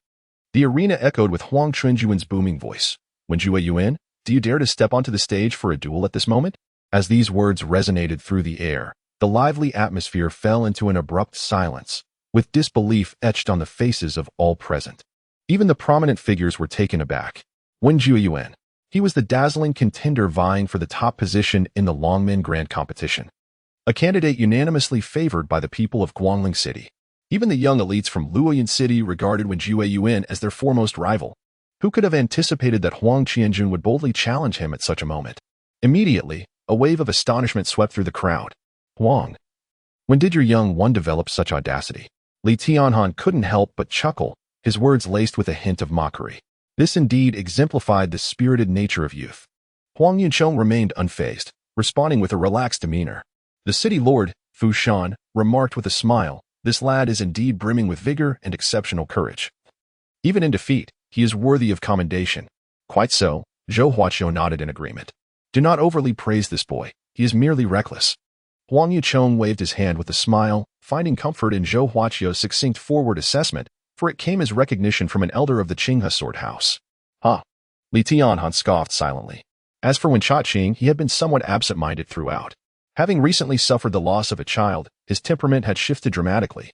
the arena echoed with Huang Qianjun's booming voice. "Wen Yuan, do you dare to step onto the stage for a duel at this moment?" As these words resonated through the air, the lively atmosphere fell into an abrupt silence, with disbelief etched on the faces of all present. Even the prominent figures were taken aback. Wen Yuan, he was the dazzling contender vying for the top position in the Longmen Grand Competition, a candidate unanimously favored by the people of Guangling City. Even the young elites from Luoyang City regarded Wen Yuan as their foremost rival. Who could have anticipated that Huang Qianjun would boldly challenge him at such a moment? Immediately, a wave of astonishment swept through the crowd. "Huang, when did your young one develop such audacity?" Li Tianhan couldn't help but chuckle, his words laced with a hint of mockery. This indeed exemplified the spirited nature of youth. Huang Yucheng remained unfazed, responding with a relaxed demeanor. The city lord, Fu Shan, remarked with a smile, "This lad is indeed brimming with vigor and exceptional courage. Even in defeat, he is worthy of commendation." "Quite so," Zhou Huaqiu nodded in agreement. "Do not overly praise this boy. He is merely reckless. Huang Yuchong waved his hand with a smile, finding comfort in Zhou Huaqiu's succinct forward assessment, for it came as recognition from an elder of the Qinghe sword house. Huh. Li Tianhan scoffed silently. As for Wen Chaqing, he had been somewhat absent-minded throughout. Having recently suffered the loss of a child, his temperament had shifted dramatically.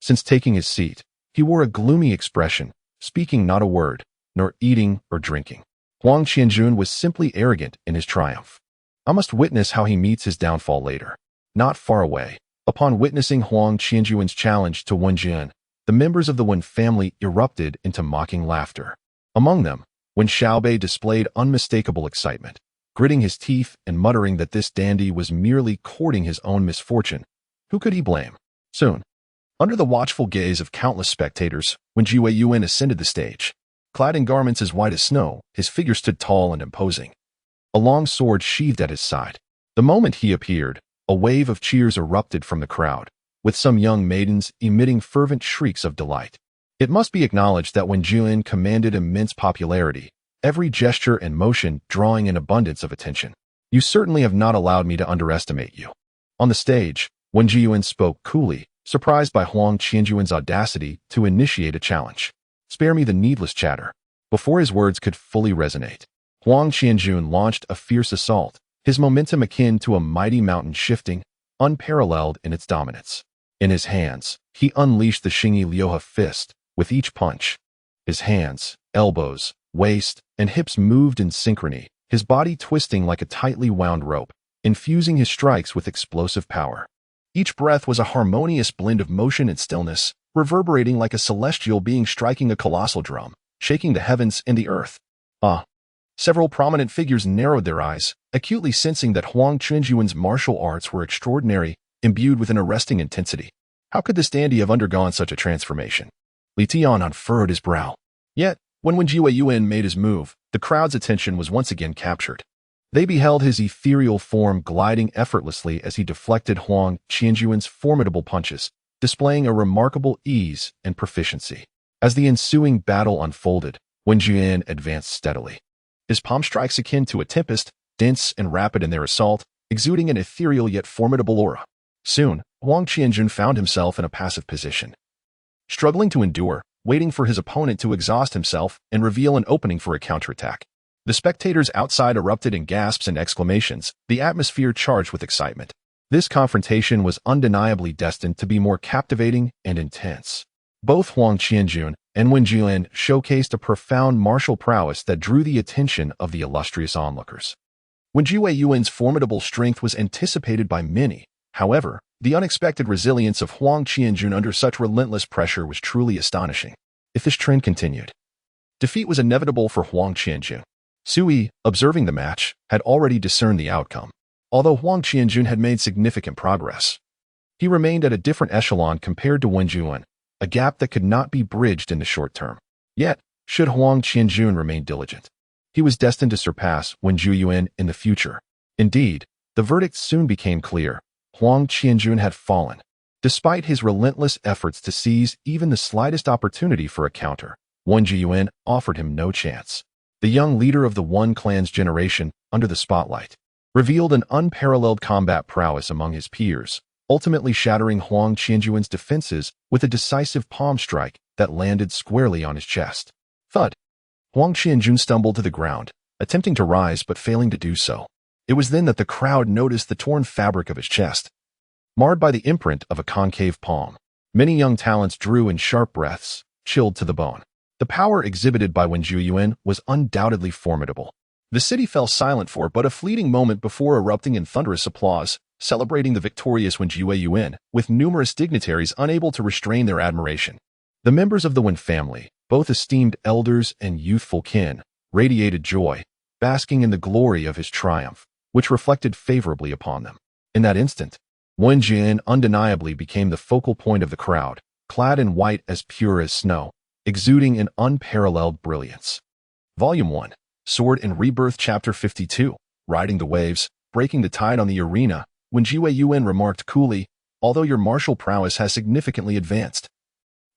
Since taking his seat, he wore a gloomy expression, speaking not a word, nor eating or drinking. Huang Qianjun was simply arrogant in his triumph. I must witness how he meets his downfall later. Not far away, upon witnessing Huang Qianjuan's challenge to Wen Jian, the members of the Wen family erupted into mocking laughter. Among them, Wen Xiaobei displayed unmistakable excitement, gritting his teeth and muttering that this dandy was merely courting his own misfortune. Who could he blame? Soon, under the watchful gaze of countless spectators, when Jiwei Yuan ascended the stage, clad in garments as white as snow, his figure stood tall and imposing, a long sword sheathed at his side. The moment he appeared, a wave of cheers erupted from the crowd, with some young maidens emitting fervent shrieks of delight. It must be acknowledged that Wen Jian commanded immense popularity, every gesture and motion drawing an abundance of attention. You certainly have not allowed me to underestimate you. On the stage, Wen Jian spoke coolly, surprised by Huang Qianjuan's audacity to initiate a challenge. Spare me the needless chatter. Before his words could fully resonate, Huang Qianjun launched a fierce assault, his momentum akin to a mighty mountain shifting, unparalleled in its dominance. In his hands, he unleashed the Xingyi Liuhe fist. With each punch, his hands, elbows, waist, and hips moved in synchrony, his body twisting like a tightly wound rope, infusing his strikes with explosive power. Each breath was a harmonious blend of motion and stillness, reverberating like a celestial being striking a colossal drum, shaking the heavens and the earth. Several prominent figures narrowed their eyes, acutely sensing that Huang Qianjuan's martial arts were extraordinary, imbued with an arresting intensity. How could this dandy have undergone such a transformation? Li Tianhan furrowed his brow. Yet, when Jiwei Yuan made his move, the crowd's attention was once again captured. They beheld his ethereal form gliding effortlessly as he deflected Huang Qianjuan's formidable punches, displaying a remarkable ease and proficiency. As the ensuing battle unfolded, Wen Jian advanced steadily. His palm strikes akin to a tempest, dense and rapid in their assault, exuding an ethereal yet formidable aura. Soon, Huang Qianjun found himself in a passive position, struggling to endure, waiting for his opponent to exhaust himself and reveal an opening for a counterattack. The spectators outside erupted in gasps and exclamations, the atmosphere charged with excitement. This confrontation was undeniably destined to be more captivating and intense. Both Huang Qianjun and Wen Jian showcased a profound martial prowess that drew the attention of the illustrious onlookers. When Jiwei Yuan's formidable strength was anticipated by many, however, the unexpected resilience of Huang Qianjun under such relentless pressure was truly astonishing. If this trend continued, defeat was inevitable for Huang Qianjun. Sui, observing the match, had already discerned the outcome. Although Huang Qianjun had made significant progress, he remained at a different echelon compared to Wen Jian, a gap that could not be bridged in the short term. Yet, should Huang Qianjun remain diligent, he was destined to surpass Wen Jian in the future. Indeed, the verdict soon became clear. Huang Qianjun had fallen. Despite his relentless efforts to seize even the slightest opportunity for a counter, Wen Jian offered him no chance. The young leader of the Wen clan's generation, under the spotlight, revealed an unparalleled combat prowess among his peers, ultimately shattering Huang Qianjuan's defenses with a decisive palm strike that landed squarely on his chest. Thud! Huang Qianjun stumbled to the ground, attempting to rise but failing to do so. It was then that the crowd noticed the torn fabric of his chest, marred by the imprint of a concave palm. Many young talents drew in sharp breaths, chilled to the bone. The power exhibited by Wen Jian was undoubtedly formidable. The city fell silent for but a fleeting moment before erupting in thunderous applause, celebrating the victorious Wen Jian, with numerous dignitaries unable to restrain their admiration. The members of the Wen family, both esteemed elders and youthful kin, radiated joy, basking in the glory of his triumph, which reflected favorably upon them. In that instant, Wen Jian undeniably became the focal point of the crowd, clad in white as pure as snow, exuding an unparalleled brilliance. Volume 1, Sword and Rebirth Chapter 52, Riding the Waves, Breaking the Tide on the Arena, when Jiwei Yuan remarked coolly, although your martial prowess has significantly advanced,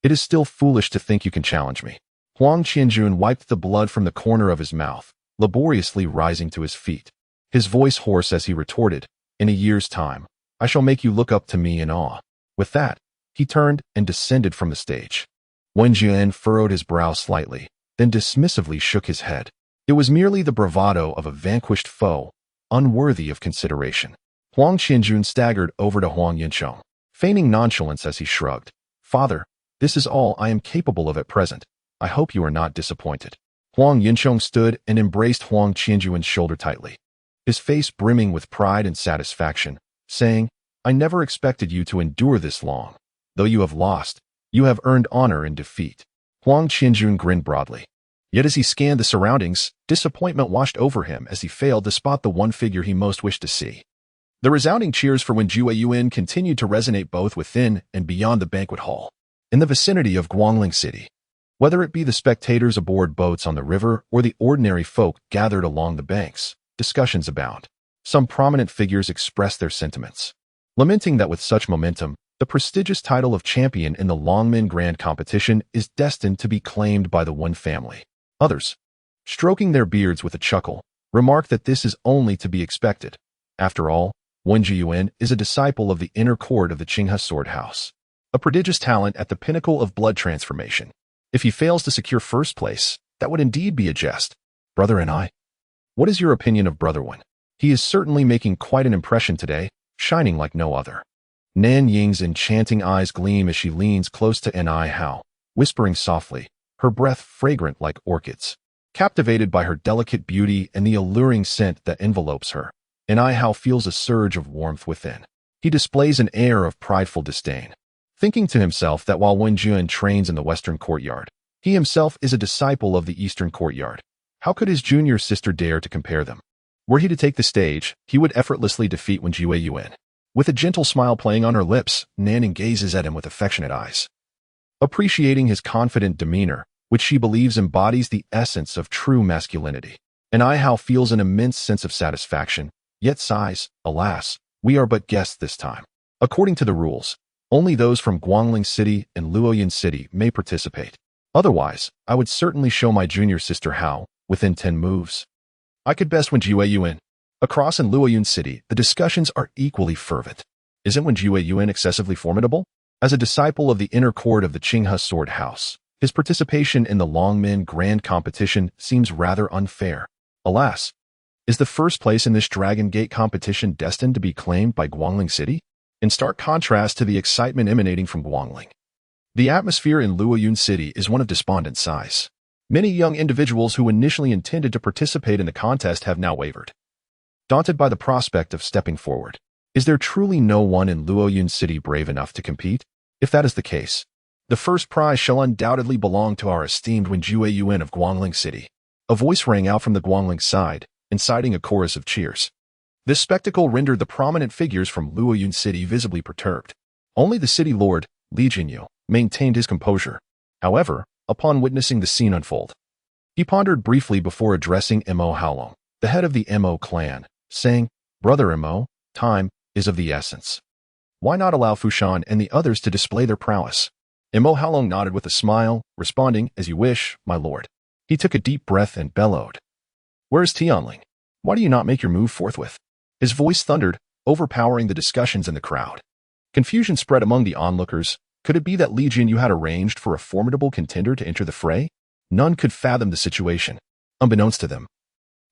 it is still foolish to think you can challenge me. Huang Qianjun wiped the blood from the corner of his mouth, laboriously rising to his feet. His voice hoarse as he retorted, In a year's time, I shall make you look up to me in awe." With that, he turned and descended from the stage. Wen Lingzhao furrowed his brow slightly, then dismissively shook his head. It was merely the bravado of a vanquished foe, unworthy of consideration. Huang Qianjun staggered over to Huang Yinchong, feigning nonchalance as he shrugged. "Father, this is all I am capable of at present. I hope you are not disappointed." Huang Yinchong stood and embraced Huang Qianjuan's shoulder tightly, his face brimming with pride and satisfaction, saying, "I never expected you to endure this long. Though you have lost, you have earned honor in defeat." Huang Qianjun grinned broadly. Yet as he scanned the surroundings, disappointment washed over him as he failed to spot the one figure he most wished to see. The resounding cheers for Wen Lingzhao continued to resonate both within and beyond the banquet hall, in the vicinity of Guangling City. Whether it be the spectators aboard boats on the river or the ordinary folk gathered along the banks, discussions abound. Some prominent figures expressed their sentiments, lamenting that with such momentum, the prestigious title of champion in the Longmen Grand Competition is destined to be claimed by the Wen family. Others, stroking their beards with a chuckle, remarked that this is only to be expected. After all, Wen Lingzhao is a disciple of the inner court of the Qinghe Sword House, a prodigious talent at the pinnacle of blood transformation. If he fails to secure first place, that would indeed be a jest. "Brother and I, what is your opinion of Brother Wen? He is certainly making quite an impression today, shining like no other." Nan Ying's enchanting eyes gleam as she leans close to Ni Hao, whispering softly, her breath fragrant like orchids. Captivated by her delicate beauty and the alluring scent that envelopes her, Ni Hao feels a surge of warmth within. He displays an air of prideful disdain, thinking to himself that while Wen Lingzhao trains in the western courtyard, he himself is a disciple of the eastern courtyard. How could his junior sister dare to compare them? Were he to take the stage, he would effortlessly defeat Wen Lingzhao. With a gentle smile playing on her lips, Nan gazes at him with affectionate eyes, appreciating his confident demeanor, which she believes embodies the essence of true masculinity. Ni Hao feels an immense sense of satisfaction, yet sighs, "Alas, we are but guests this time. According to the rules, only those from Guangling City and Luoyun City may participate. Otherwise, I would certainly show my junior sister how, within 10 moves, I could best Wen Lingzhao." Across in Luoyun City, the discussions are equally fervent. Isn't Wen Lingzhao excessively formidable? As a disciple of the inner court of the Qinghe Sword House, his participation in the Longmen Grand Competition seems rather unfair. Alas, is the first place in this Dragon Gate competition destined to be claimed by Guangling City? In stark contrast to the excitement emanating from Guangling, the atmosphere in Luoyun City is one of despondent sighs. Many young individuals who initially intended to participate in the contest have now wavered, daunted by the prospect of stepping forward. Is there truly no one in Luoyun City brave enough to compete? If that is the case, the first prize shall undoubtedly belong to our esteemed Wen Lingzhao of Guangling City. A voice rang out from the Guangling side, inciting a chorus of cheers. This spectacle rendered the prominent figures from Luoyun City visibly perturbed. Only the city lord, Li Jinyu, maintained his composure. However, upon witnessing the scene unfold, he pondered briefly before addressing Mo Haolong, the head of the Mo clan, saying, "Brother Mo, time is of the essence. Why not allow Fushan and the others to display their prowess?" Mo Haolong nodded with a smile, responding, "As you wish, my lord." He took a deep breath and bellowed, "Where is Tianling? Why do you not make your move forthwith?" His voice thundered, overpowering the discussions in the crowd. Confusion spread among the onlookers. Could it be that Li Jinyu had arranged for a formidable contender to enter the fray? None could fathom the situation. Unbeknownst to them,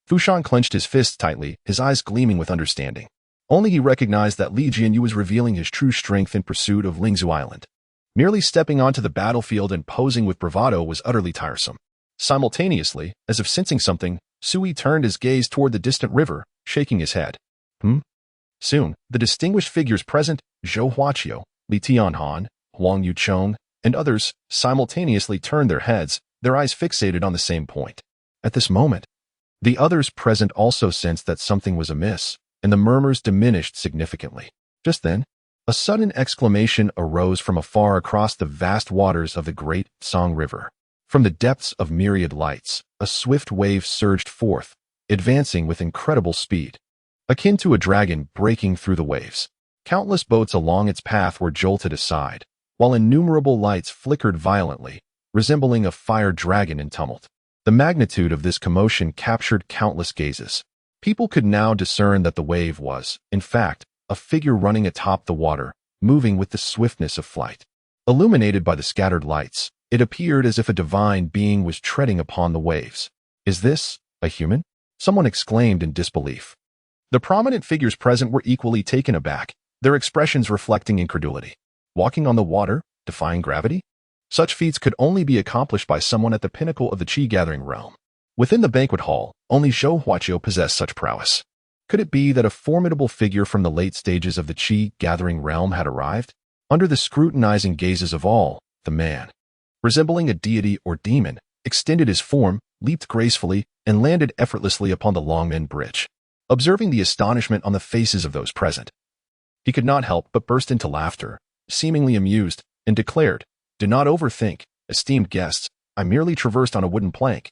Fushan clenched his fists tightly, his eyes gleaming with understanding. Only he recognized that Li Jinyu was revealing his true strength in pursuit of Lingzhou Island. Merely stepping onto the battlefield and posing with bravado was utterly tiresome. Simultaneously, as if sensing something, Sui turned his gaze toward the distant river, shaking his head. Soon, the distinguished figures present, Zhou Huaqio, Li Tianhan, Huang Yuchong, and others, simultaneously turned their heads, their eyes fixated on the same point. At this moment, the others present also sensed that something was amiss, and the murmurs diminished significantly. Just then, a sudden exclamation arose from afar across the vast waters of the great Song River. From the depths of myriad lights, a swift wave surged forth, advancing with incredible speed, akin to a dragon breaking through the waves. Countless boats along its path were jolted aside, while innumerable lights flickered violently, resembling a fire dragon in tumult. The magnitude of this commotion captured countless gazes. People could now discern that the wave was, in fact, a figure running atop the water, moving with the swiftness of flight. Illuminated by the scattered lights, it appeared as if a divine being was treading upon the waves. "Is this a human?" someone exclaimed in disbelief. The prominent figures present were equally taken aback, their expressions reflecting incredulity. Walking on the water, defying gravity? Such feats could only be accomplished by someone at the pinnacle of the Qi-gathering realm. Within the banquet hall, only Zhou Huaqio possessed such prowess. Could it be that a formidable figure from the late stages of the Qi-gathering realm had arrived? Under the scrutinizing gazes of all, the man, resembling a deity or demon, extended his form, leaped gracefully, and landed effortlessly upon the Longmen Bridge. Observing the astonishment on the faces of those present, he could not help but burst into laughter, seemingly amused, and declared, "Do not overthink, esteemed guests, I merely traversed on a wooden plank."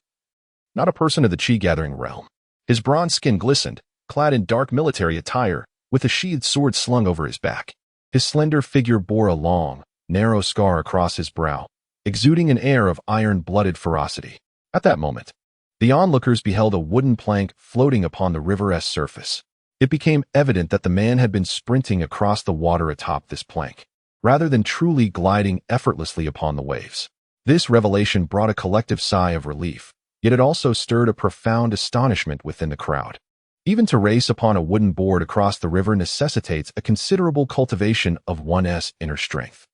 Not a person of the Qi-gathering realm. His bronze skin glistened, clad in dark military attire, with a sheathed sword slung over his back. His slender figure bore a long, narrow scar across his brow, exuding an air of iron-blooded ferocity. At that moment, the onlookers beheld a wooden plank floating upon the river's surface. It became evident that the man had been sprinting across the water atop this plank, rather than truly gliding effortlessly upon the waves. This revelation brought a collective sigh of relief, yet it also stirred a profound astonishment within the crowd. Even to race upon a wooden board across the river necessitates a considerable cultivation of one's inner strength.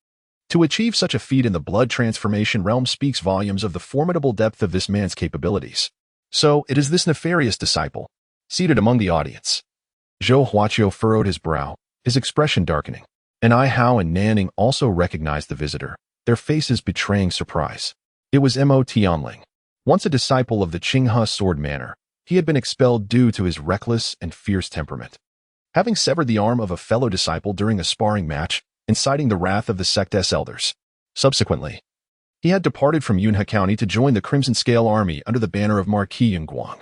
To achieve such a feat in the blood transformation realm speaks volumes of the formidable depth of this man's capabilities. So, it is this nefarious disciple, seated among the audience. Zhou Huaqio furrowed his brow, his expression darkening. And Hao and Nanning also recognized the visitor, their faces betraying surprise. It was Mo Tianling. Once a disciple of the Qinghe sword manor, he had been expelled due to his reckless and fierce temperament. Having severed the arm of a fellow disciple during a sparring match, inciting the wrath of the sect's elders. Subsequently, he had departed from Yunhe County to join the Crimson Scale Army under the banner of Marquis Yunguang,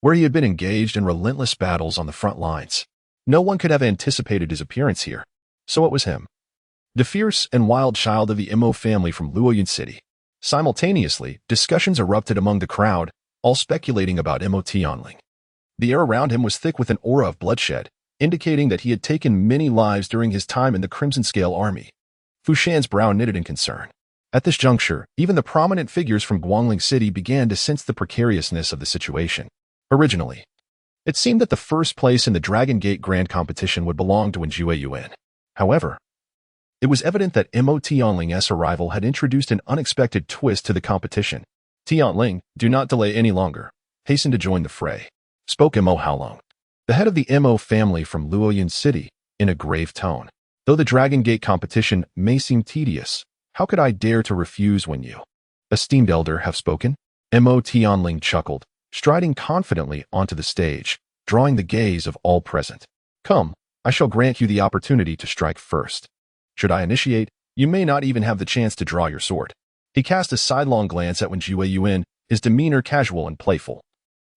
where he had been engaged in relentless battles on the front lines. No one could have anticipated his appearance here, so it was him, the fierce and wild child of the Mo family from Luoyun City. Simultaneously, discussions erupted among the crowd, all speculating about Mo Tianling. The air around him was thick with an aura of bloodshed, indicating that he had taken many lives during his time in the Crimson Scale Army. Fu Shan's brow knitted in concern. At this juncture, even the prominent figures from Guangling City began to sense the precariousness of the situation. Originally, it seemed that the first place in the Dragon Gate Grand Competition would belong to Wen Yuan. However, it was evident that Mo Tianling's arrival had introduced an unexpected twist to the competition. "Tianling, do not delay any longer. Hasten to join the fray," spoke Mo Haolong, the head of the Mo family from Luoyun City, in a grave tone. "Though the Dragon Gate competition may seem tedious, how could I dare to refuse when you, esteemed elder, have spoken?" Mo Tianling chuckled, striding confidently onto the stage, drawing the gaze of all present. "Come, I shall grant you the opportunity to strike first. Should I initiate, you may not even have the chance to draw your sword." He cast a sidelong glance at Wen Yuan, his demeanor casual and playful,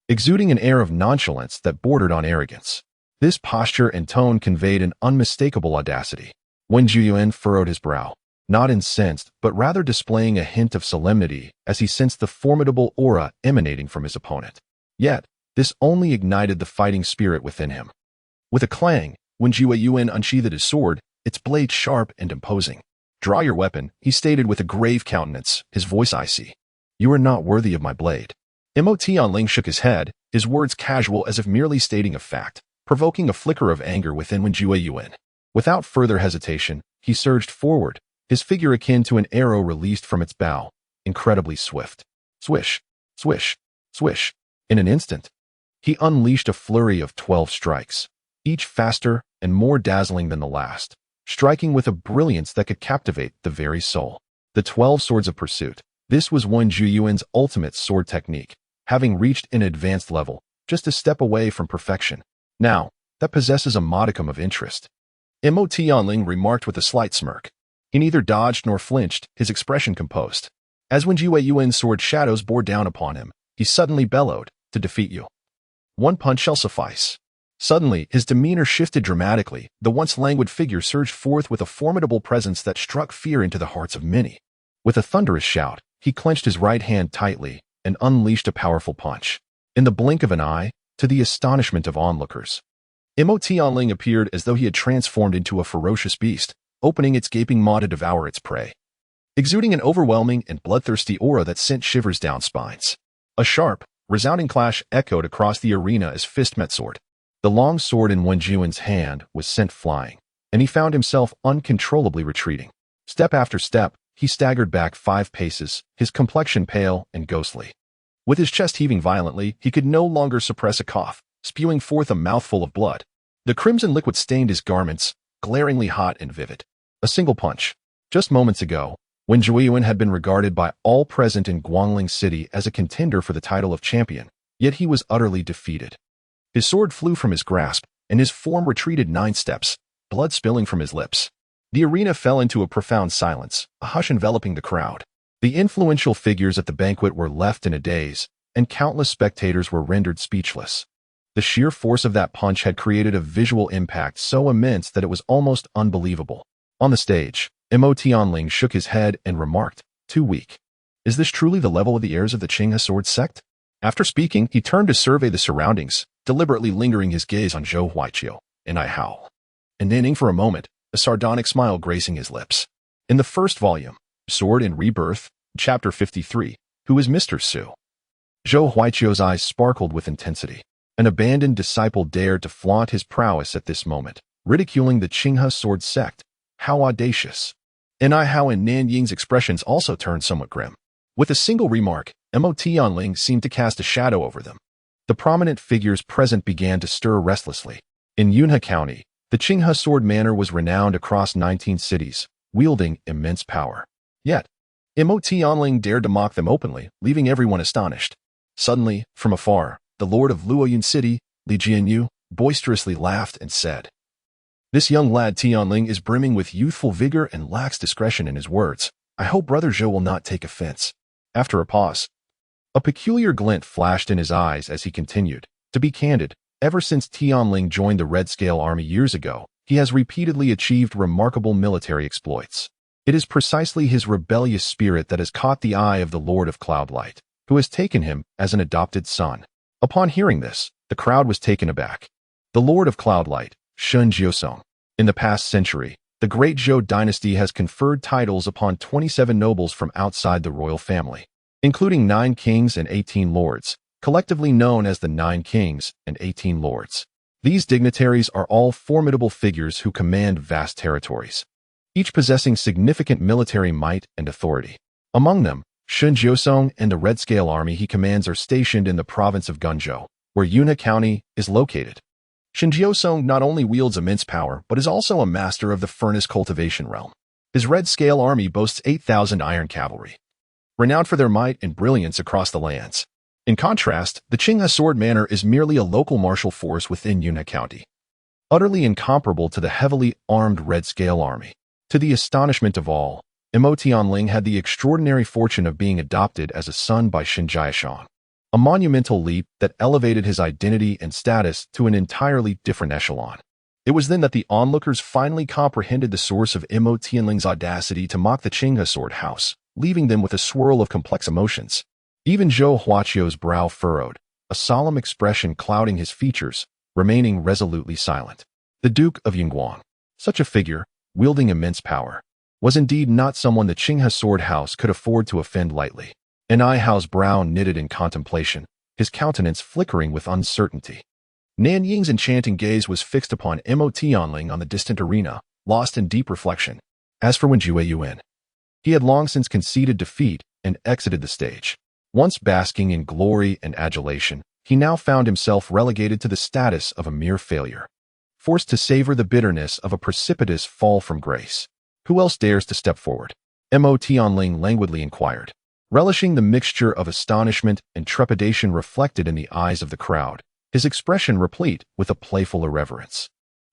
exuding an air of nonchalance that bordered on arrogance. This posture and tone conveyed an unmistakable audacity. Wen Yuan furrowed his brow, not incensed, but rather displaying a hint of solemnity as he sensed the formidable aura emanating from his opponent. Yet, this only ignited the fighting spirit within him. With a clang, Wen Yuan unsheathed his sword, its blade sharp and imposing. "Draw your weapon," he stated with a grave countenance, his voice icy. "You are not worthy of my blade." Mo Tianling shook his head, his words casual as if merely stating a fact, provoking a flicker of anger within Wen Yuan. Without further hesitation, he surged forward, his figure akin to an arrow released from its bow, incredibly swift. Swish, swish, swish. In an instant, he unleashed a flurry of 12 strikes, each faster and more dazzling than the last, striking with a brilliance that could captivate the very soul. The 12 swords of pursuit. This was Wen Yuan's ultimate sword technique, having reached an advanced level, just a step away from perfection. Now, that possesses a modicum of interest. Mo Tianling remarked with a slight smirk. He neither dodged nor flinched, his expression composed. As Wen Yuan's sword shadows bore down upon him, he suddenly bellowed, "To defeat you, one punch shall suffice." Suddenly, his demeanor shifted dramatically. The once languid figure surged forth with a formidable presence that struck fear into the hearts of many. With a thunderous shout, he clenched his right hand tightly and unleashed a powerful punch. In the blink of an eye, to the astonishment of onlookers. Mo Tianling appeared as though he had transformed into a ferocious beast, opening its gaping maw to devour its prey. Exuding an overwhelming and bloodthirsty aura that sent shivers down spines. A sharp, resounding clash echoed across the arena as fist met sword. The long sword in Wen Juan's hand was sent flying, and he found himself uncontrollably retreating. Step after step, he staggered back 5 paces, his complexion pale and ghostly. With his chest heaving violently, he could no longer suppress a cough, spewing forth a mouthful of blood. The crimson liquid stained his garments, glaringly hot and vivid. A single punch. Just moments ago, when Jueyuan had been regarded by all present in Guangling City as a contender for the title of champion, yet he was utterly defeated. His sword flew from his grasp, and his form retreated 9 steps, blood spilling from his lips. The arena fell into a profound silence, a hush enveloping the crowd. The influential figures at the banquet were left in a daze, and countless spectators were rendered speechless. The sheer force of that punch had created a visual impact so immense that it was almost unbelievable. On the stage, Mo Tianling shook his head and remarked, "Too weak. Is this truly the level of the heirs of the Qinghe sword sect?" After speaking, he turned to survey the surroundings, deliberately lingering his gaze on Zhou Huaiqiu and I Hao, and nanning for a moment, a sardonic smile gracing his lips. In the first volume, Sword and Rebirth, Chapter 53, Who is Mr. Su? Zhou Huaiqiu's eyes sparkled with intensity. An abandoned disciple dared to flaunt his prowess at this moment, ridiculing the Qinghe sword sect. How audacious. And I Hao and Nan Ying's expressions also turned somewhat grim. With a single remark, Mo Tianling seemed to cast a shadow over them. The prominent figures present began to stir restlessly. In Yunhe County, the Qinghe sword manor was renowned across 19 cities, wielding immense power. Yet, Mo Tianling dared to mock them openly, leaving everyone astonished. Suddenly, from afar, the lord of Luoyun City, Li Jianyu, boisterously laughed and said, "This young lad Tianling is brimming with youthful vigor and lacks discretion in his words. I hope Brother Zhou will not take offense." After a pause, a peculiar glint flashed in his eyes as he continued, "To be candid, ever since Tianling joined the Red Scale Army years ago, he has repeatedly achieved remarkable military exploits. It is precisely his rebellious spirit that has caught the eye of the Lord of Cloudlight, who has taken him as an adopted son." Upon hearing this, the crowd was taken aback. The Lord of Cloudlight, Shen Chajin. In the past century, the great Zhou dynasty has conferred titles upon 27 nobles from outside the royal family, including 9 kings and 18 lords, collectively known as the 9 kings and 18 lords. These dignitaries are all formidable figures who command vast territories, each possessing significant military might and authority. Among them, Shen Chajin and the Red Scale Army he commands are stationed in the province of Gunzhou, where Yunhe County is located. Shen Chajin not only wields immense power, but is also a master of the furnace cultivation realm. His Red Scale Army boasts 8,000 iron cavalry, renowned for their might and brilliance across the lands. In contrast, the Qinghe Sword Manor is merely a local martial force within Yunhe County, utterly incomparable to the heavily armed Red Scale Army. To the astonishment of all, Mo Tianling had the extraordinary fortune of being adopted as a son by Shen Chajin, a monumental leap that elevated his identity and status to an entirely different echelon. It was then that the onlookers finally comprehended the source of Mo Tianling's audacity to mock the Qinghe sword house, leaving them with a swirl of complex emotions. Even Zhou Huaiqiu's brow furrowed, a solemn expression clouding his features, remaining resolutely silent. The Duke of Yingguang, such a figure, wielding immense power, was indeed not someone the Qinghe sword house could afford to offend lightly. And I Hao's brow knitted in contemplation, his countenance flickering with uncertainty. Nan Ying's enchanting gaze was fixed upon Mo Tianling on the distant arena, lost in deep reflection. As for Wen Jueyuan, he had long since conceded defeat and exited the stage. Once basking in glory and adulation, he now found himself relegated to the status of a mere failure, forced to savor the bitterness of a precipitous fall from grace. Who else dares to step forward? Mo Tianling languidly inquired, relishing the mixture of astonishment and trepidation reflected in the eyes of the crowd, his expression replete with a playful irreverence.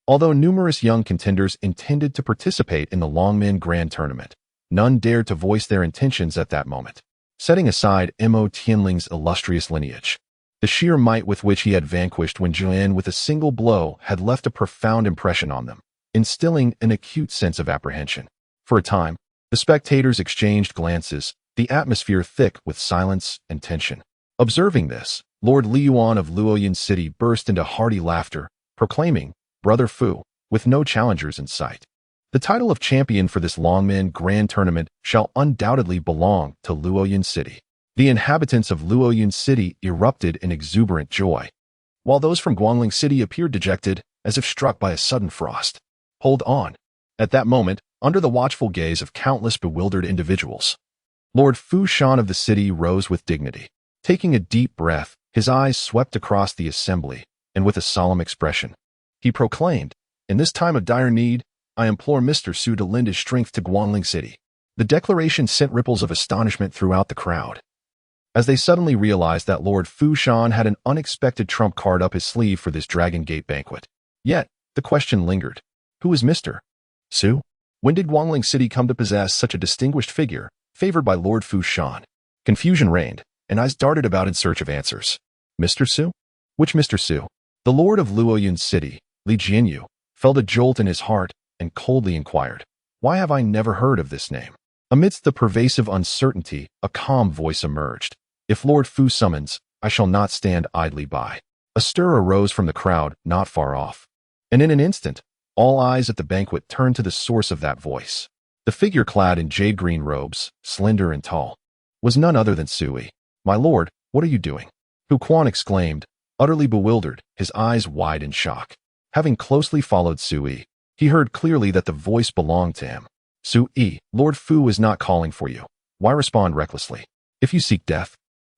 Although numerous young contenders intended to participate in the Longmen Grand Tournament, none dared to voice their intentions at that moment. Setting aside Mo Tianling's illustrious lineage, the sheer might with which he had vanquished Wen Juan with a single blow had left a profound impression on them, instilling an acute sense of apprehension. For a time, the spectators exchanged glances, the atmosphere thick with silence and tension. Observing this, Lord Liyuan of Luoyun City burst into hearty laughter, proclaiming, "Brother Fu," with no challengers in sight. "The title of champion for this Longmen Grand Tournament shall undoubtedly belong to Luoyun City." The inhabitants of Luoyun City erupted in exuberant joy, while those from Guangling City appeared dejected, as if struck by a sudden frost. Hold on. At that moment, under the watchful gaze of countless bewildered individuals, Lord Fu Shan of the city rose with dignity. Taking a deep breath, his eyes swept across the assembly, and with a solemn expression, he proclaimed, "In this time of dire need, I implore Mr. Su to lend his strength to Guangling City." The declaration sent ripples of astonishment throughout the crowd, as they suddenly realized that Lord Fu Shan had an unexpected trump card up his sleeve for this Dragon Gate banquet. Yet, the question lingered. Who is Mr. Su? When did Guangling City come to possess such a distinguished figure, favored by Lord Fu Shan? Confusion reigned, and eyes darted about in search of answers. Mr. Su? Which Mr. Su? The Lord of Luoyun City, Li Jianyu, felt a jolt in his heart and coldly inquired, "Why have I never heard of this name?" Amidst the pervasive uncertainty, a calm voice emerged. "If Lord Fu summons, I shall not stand idly by." A stir arose from the crowd not far off, and in an instant, all eyes at the banquet turned to the source of that voice. The figure clad in jade-green robes, slender and tall, was none other than Sui. "My lord, what are you doing?" Hu Quan exclaimed, utterly bewildered, his eyes wide in shock. Having closely followed Sui, he heard clearly that the voice belonged to him. "Sui, Lord Fu is not calling for you. Why respond recklessly? If you seek death,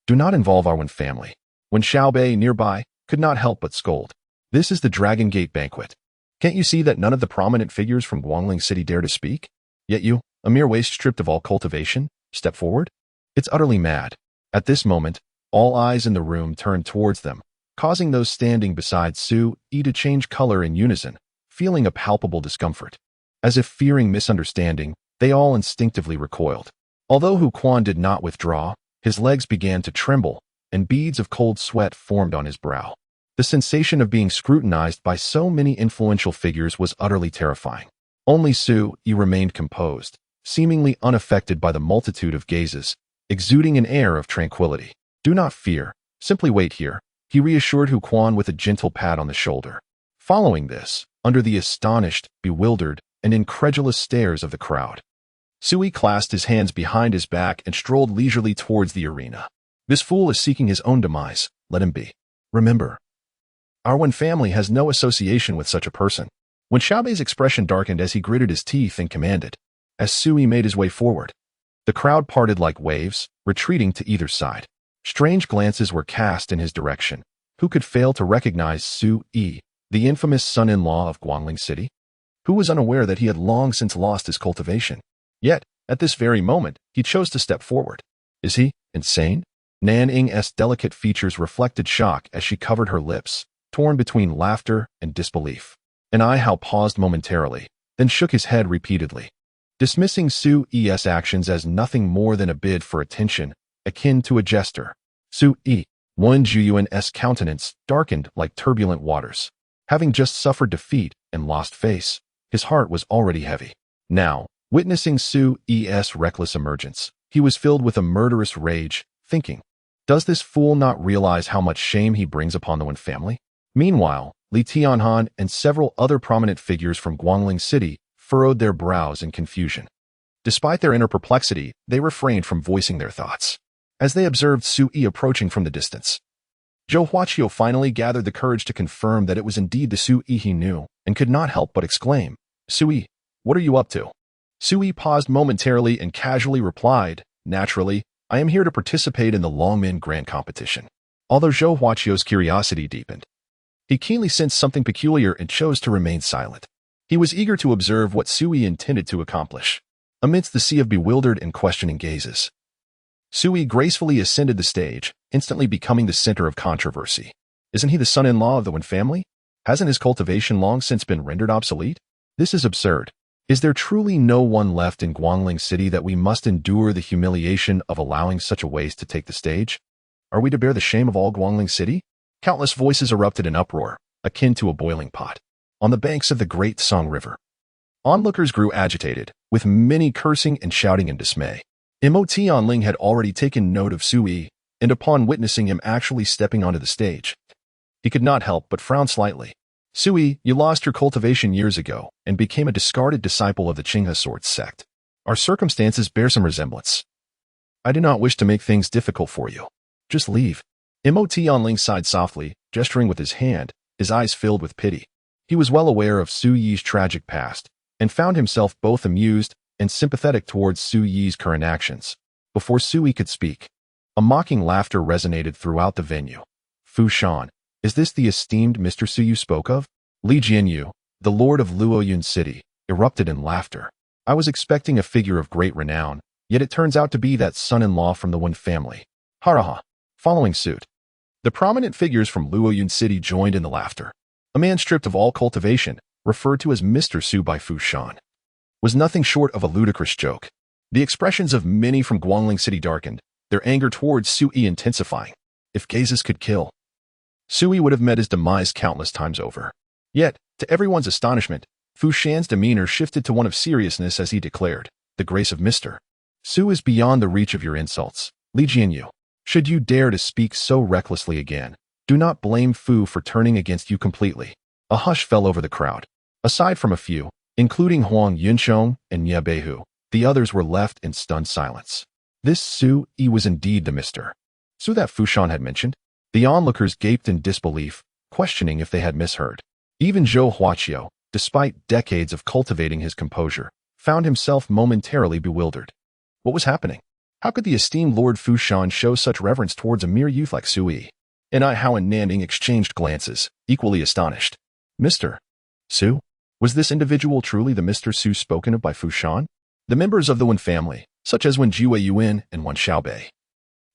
do not involve our Wen family." When Xiaobei, nearby, could not help but scold. "This is the Dragon Gate banquet. Can't you see that none of the prominent figures from Guangling City dare to speak? Yet you, a mere waste stripped of all cultivation, step forward? It's utterly mad." At this moment, all eyes in the room turned towards them, causing those standing beside Sui to change color in unison, feeling a palpable discomfort. As if fearing misunderstanding, they all instinctively recoiled. Although Hu Quan did not withdraw, his legs began to tremble, and beads of cold sweat formed on his brow. The sensation of being scrutinized by so many influential figures was utterly terrifying. Only Sui remained composed, seemingly unaffected by the multitude of gazes, exuding an air of tranquility. "Do not fear, simply wait here," he reassured Hu Quan with a gentle pat on the shoulder. Following this, under the astonished, bewildered, and incredulous stares of the crowd, Sui clasped his hands behind his back and strolled leisurely towards the arena. "This fool is seeking his own demise. Let him be. Remember, our Wen family has no association with such a person." When Xiaobei's expression darkened as he gritted his teeth and commanded, as Sui made his way forward, the crowd parted like waves, retreating to either side. Strange glances were cast in his direction. Who could fail to recognize Sui, the infamous son-in-law of Guangling City? Who was unaware that he had long since lost his cultivation? Yet, at this very moment, he chose to step forward. Is he insane? Nan Ying's delicate features reflected shock as she covered her lips, torn between laughter and disbelief. And Hao paused momentarily, then shook his head repeatedly, dismissing Sui's actions as nothing more than a bid for attention, akin to a jester. Sui, Wen Zhuyuan's countenance darkened like turbulent waters. Having just suffered defeat and lost face, his heart was already heavy. Now, witnessing Sui's reckless emergence, he was filled with a murderous rage, thinking, does this fool not realize how much shame he brings upon the Wen family? Meanwhile, Li Tianhan and several other prominent figures from Guangling City furrowed their brows in confusion. Despite their inner perplexity, they refrained from voicing their thoughts, as they observed Sui approaching from the distance. Zhou Huaqio finally gathered the courage to confirm that it was indeed the Sui he knew, and could not help but exclaim, "Sui, what are you up to?" Sui paused momentarily and casually replied, "Naturally, I am here to participate in the Longmen Grand Competition." Although Zhou Huaqio's curiosity deepened, he keenly sensed something peculiar and chose to remain silent. He was eager to observe what Sui intended to accomplish. Amidst the sea of bewildered and questioning gazes, Sui gracefully ascended the stage, instantly becoming the center of controversy. Isn't he the son-in-law of the Wen family? Hasn't his cultivation long since been rendered obsolete? This is absurd. Is there truly no one left in Guangling City that we must endure the humiliation of allowing such a waste to take the stage? Are we to bear the shame of all Guangling City? Countless voices erupted in uproar, akin to a boiling pot, on the banks of the Great Song River. Onlookers grew agitated, with many cursing and shouting in dismay. Imo Tianling had already taken note of Sui, and upon witnessing him actually stepping onto the stage, he could not help but frown slightly. Sui, you lost your cultivation years ago and became a discarded disciple of the Qinghe sword sect. Our circumstances bear some resemblance. I do not wish to make things difficult for you. Just leave. Mo Tianling sighed softly, gesturing with his hand, his eyes filled with pity. He was well aware of Su Yi's tragic past, and found himself both amused and sympathetic towards Su Yi's current actions. Before Sui could speak, a mocking laughter resonated throughout the venue. Fu Shan, is this the esteemed Mr. Su you spoke of? Li Jianyu, the lord of Luoyun City, erupted in laughter. I was expecting a figure of great renown, yet it turns out to be that son-in-law from the Wen family. Haraha. Following suit, the prominent figures from Luoyun City joined in the laughter. A man stripped of all cultivation, referred to as Mr. Su by Fu Shan, was nothing short of a ludicrous joke. The expressions of many from Guangling City darkened, their anger towards Sui intensifying. If gazes could kill, Sui would have met his demise countless times over. Yet, to everyone's astonishment, Fu Shan's demeanor shifted to one of seriousness as he declared, the grace of Mr. Su is beyond the reach of your insults. Li Jianyu, should you dare to speak so recklessly again, do not blame Fu for turning against you completely. A hush fell over the crowd. Aside from a few, including Huang Yunchong and Nye Beihu, the others were left in stunned silence. This Su Yi was indeed the Mr. Su that Fu Shan had mentioned. The onlookers gaped in disbelief, questioning if they had misheard. Even Zhou Huaqiao, despite decades of cultivating his composure, found himself momentarily bewildered. What was happening? How could the esteemed Lord Fu Shan show such reverence towards a mere youth like Sui? And Hao and Nanning exchanged glances, equally astonished. Mr. Su? Was this individual truly the Mr. Su spoken of by Fu Shan? The members of the Wen family, such as Wen Jiwei Yuan and Wen Xiaobei,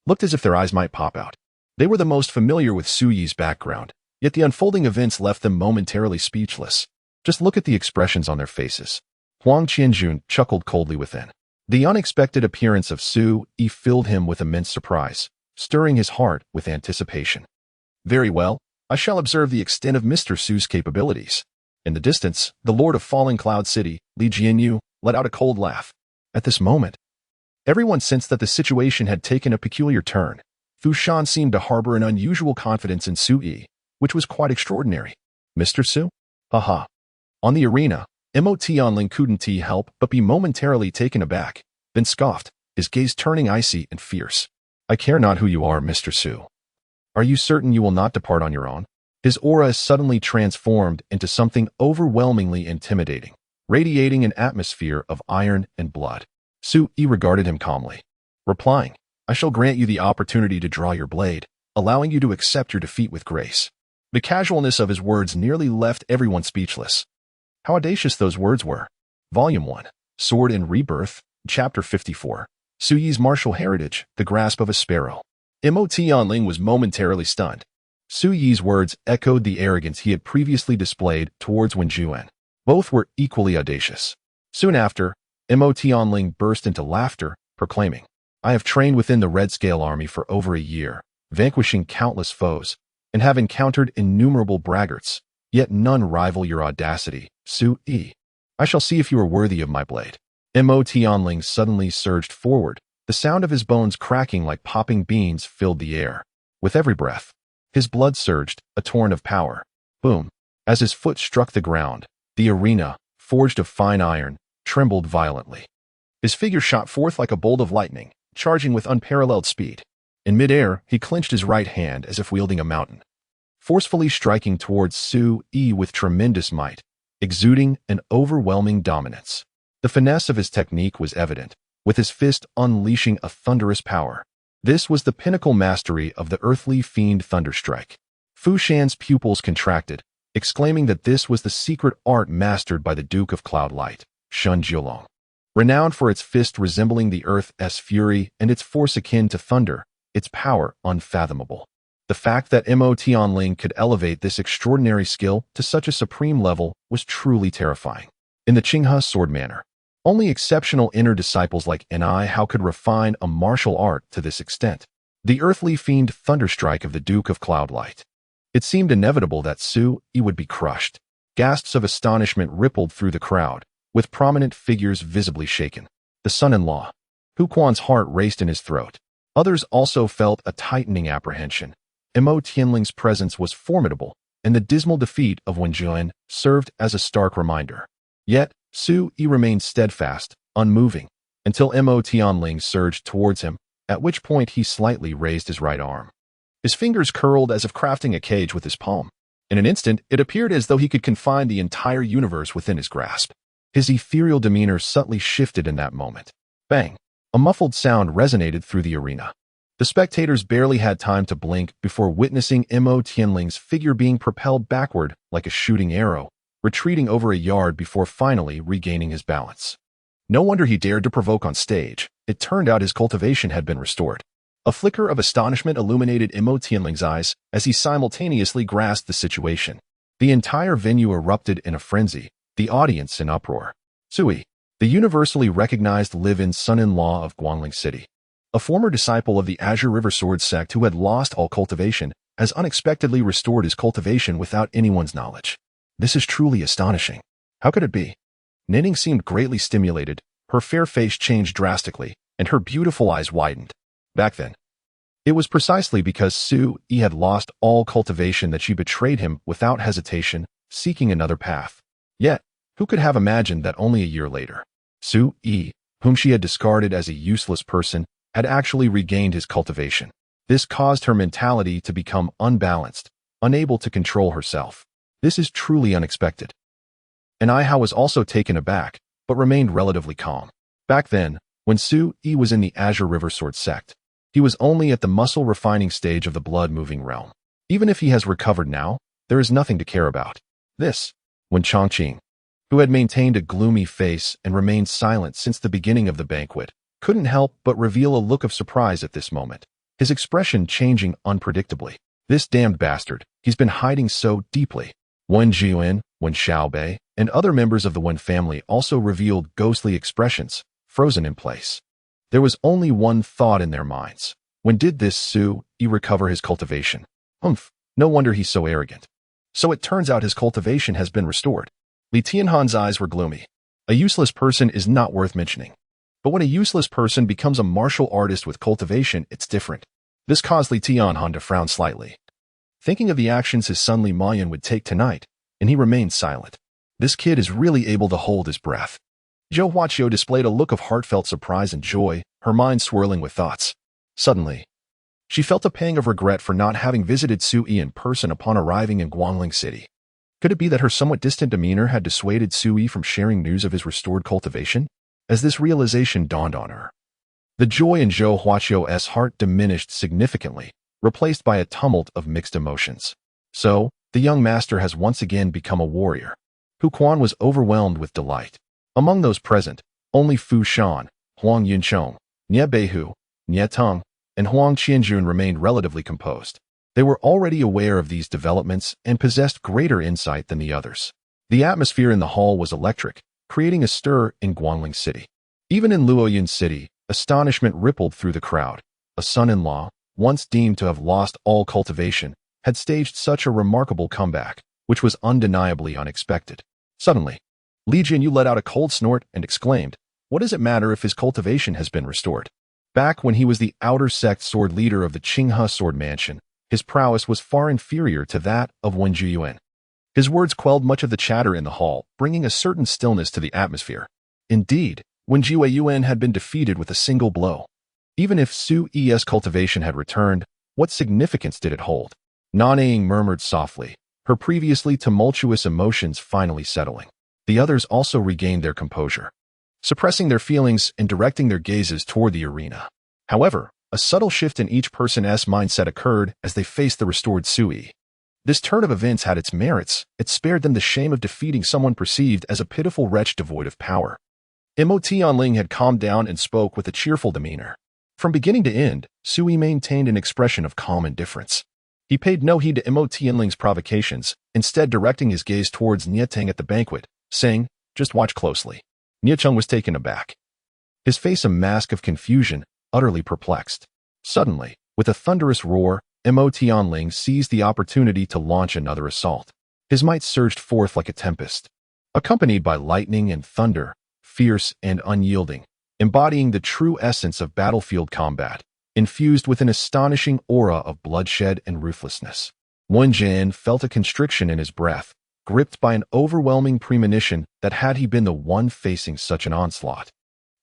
looked as if their eyes might pop out. They were the most familiar with Su Yi's background, yet the unfolding events left them momentarily speechless. Just look at the expressions on their faces. Huang Qianjun chuckled coldly within. The unexpected appearance of Su Yi filled him with immense surprise, stirring his heart with anticipation. Very well, I shall observe the extent of Mr. Su's capabilities. In the distance, the lord of Falling Cloud City, Li Jianyu, let out a cold laugh. At this moment, everyone sensed that the situation had taken a peculiar turn. Fu Shan seemed to harbor an unusual confidence in Su Yi, which was quite extraordinary. Mr. Su? Haha. On the arena, Mo Tianling couldn't help but be momentarily taken aback, then scoffed, his gaze turning icy and fierce. I care not who you are, Mr. Su. Are you certain you will not depart on your own? His aura is suddenly transformed into something overwhelmingly intimidating, radiating an atmosphere of iron and blood. Su Yi regarded him calmly, replying, I shall grant you the opportunity to draw your blade, allowing you to accept your defeat with grace. The casualness of his words nearly left everyone speechless. How audacious those words were. Volume 1, Sword and Rebirth, Chapter 54. Su Yi's martial heritage, the grasp of a sparrow. Mo Tianling was momentarily stunned. Su Yi's words echoed the arrogance he had previously displayed towards Wen Juan. Both were equally audacious. Soon after, Mo Tianling burst into laughter, proclaiming, I have trained within the Red Scale Army for over a year, vanquishing countless foes, and have encountered innumerable braggarts, yet none rival your audacity, Su Yi. I shall see if you are worthy of my blade. Mo Tianling suddenly surged forward, the sound of his bones cracking like popping beans filled the air. With every breath, his blood surged, a torrent of power. Boom. As his foot struck the ground, the arena, forged of fine iron, trembled violently. His figure shot forth like a bolt of lightning, charging with unparalleled speed. In midair, he clenched his right hand as if wielding a mountain, forcefully striking towards Su Yi with tremendous might, exuding an overwhelming dominance. The finesse of his technique was evident, with his fist unleashing a thunderous power. This was the pinnacle mastery of the earthly fiend Thunderstrike. Fu Shan's pupils contracted, exclaiming that this was the secret art mastered by the Duke of Cloudlight, Shen Chajin. Renowned for its fist resembling the earth's fury and its force akin to thunder, its power unfathomable. The fact that Mo Tianling could elevate this extraordinary skill to such a supreme level was truly terrifying. In the Qinghe sword manner, only exceptional inner disciples like Hao could refine a martial art to this extent. The earthly fiend Thunderstrike of the Duke of Cloudlight. It seemed inevitable that Su Yi would be crushed. Gasps of astonishment rippled through the crowd, with prominent figures visibly shaken. The son-in-law. Hu Quan's heart raced in his throat. Others also felt a tightening apprehension. Mo Tianling's presence was formidable, and the dismal defeat of Wen Lingzhao served as a stark reminder. Yet, Su Yi remained steadfast, unmoving, until Mo Tianling surged towards him, at which point he slightly raised his right arm. His fingers curled as if crafting a cage with his palm. In an instant, it appeared as though he could confine the entire universe within his grasp. His ethereal demeanor subtly shifted in that moment. Bang! A muffled sound resonated through the arena. The spectators barely had time to blink before witnessing Mo Tianling's figure being propelled backward like a shooting arrow, retreating over a yard before finally regaining his balance. No wonder he dared to provoke on stage. It turned out his cultivation had been restored. A flicker of astonishment illuminated Mo Tianling's eyes as he simultaneously grasped the situation. The entire venue erupted in a frenzy, the audience in uproar. Sui, the universally recognized live-in son-in-law of Guangling City, a former disciple of the Azure River Sword sect who had lost all cultivation, has unexpectedly restored his cultivation without anyone's knowledge. This is truly astonishing. How could it be? Nining seemed greatly stimulated, her fair face changed drastically, and her beautiful eyes widened. Back then, it was precisely because Su Yi had lost all cultivation that she betrayed him without hesitation, seeking another path. Yet, who could have imagined that only a year later, Su Yi, whom she had discarded as a useless person, had actually regained his cultivation. This caused her mentality to become unbalanced, unable to control herself. This is truly unexpected. And Ihao was also taken aback, but remained relatively calm. Back then, when Su Yi was in the Azure River Sword sect, he was only at the muscle-refining stage of the blood-moving realm. Even if he has recovered now, there is nothing to care about. This, when Chongqing, who had maintained a gloomy face and remained silent since the beginning of the banquet, couldn't help but reveal a look of surprise at this moment, his expression changing unpredictably. This damned bastard, he's been hiding so deeply. Wen Jian, Wen Xiaobei, and other members of the Wen family also revealed ghostly expressions, frozen in place. There was only one thought in their minds. When did this Su Yi recover his cultivation? Humph, no wonder he's so arrogant. So it turns out his cultivation has been restored. Li Tianhan's eyes were gloomy. A useless person is not worth mentioning. But when a useless person becomes a martial artist with cultivation, it's different. This caused Li Tianhan to frown slightly, thinking of the actions his son Li Mayan would take tonight, and he remained silent. This kid is really able to hold his breath. Zhou Huaqiu displayed a look of heartfelt surprise and joy, her mind swirling with thoughts. Suddenly, she felt a pang of regret for not having visited Su Yi in person upon arriving in Guangling City. Could it be that her somewhat distant demeanor had dissuaded Su Yi from sharing news of his restored cultivation? As this realization dawned on her, the joy in Zhou Huaqiu's heart diminished significantly, replaced by a tumult of mixed emotions. So, the young master has once again become a warrior. Hu Quan was overwhelmed with delight. Among those present, only Fu Shan, Huang Yunchong, Nie Beihu, Nie Teng, and Huang Qianjun remained relatively composed. They were already aware of these developments and possessed greater insight than the others. The atmosphere in the hall was electric, creating a stir in Guangling City. Even in Luoyun City, astonishment rippled through the crowd. A son-in-law, once deemed to have lost all cultivation, had staged such a remarkable comeback, which was undeniably unexpected. Suddenly, Li Jinyu let out a cold snort and exclaimed, "What does it matter if his cultivation has been restored?" Back when he was the outer sect sword leader of the Qinghe sword mansion, his prowess was far inferior to that of Wen Jiyuan. His words quelled much of the chatter in the hall, bringing a certain stillness to the atmosphere. Indeed, Wen Jiyuan had been defeated with a single blow. Even if Su Yi's cultivation had returned, what significance did it hold? Nanning murmured softly, her previously tumultuous emotions finally settling. The others also regained their composure, suppressing their feelings and directing their gazes toward the arena. However, a subtle shift in each person's mindset occurred as they faced the restored Su Yi. This turn of events had its merits. It spared them the shame of defeating someone perceived as a pitiful wretch devoid of power. Mo Tianling had calmed down and spoke with a cheerful demeanor. From beginning to end, Su Yi maintained an expression of calm indifference. He paid no heed to Mo Tianling's provocations, instead directing his gaze towards Qingtang at the banquet, saying, "Just watch closely." Qingtang was taken aback, his face a mask of confusion, utterly perplexed. Suddenly, with a thunderous roar, Mo Tianling seized the opportunity to launch another assault. His might surged forth like a tempest, accompanied by lightning and thunder, fierce and unyielding, embodying the true essence of battlefield combat. infused with an astonishing aura of bloodshed and ruthlessness. Wen Jin felt a constriction in his breath, gripped by an overwhelming premonition that had he been the one facing such an onslaught,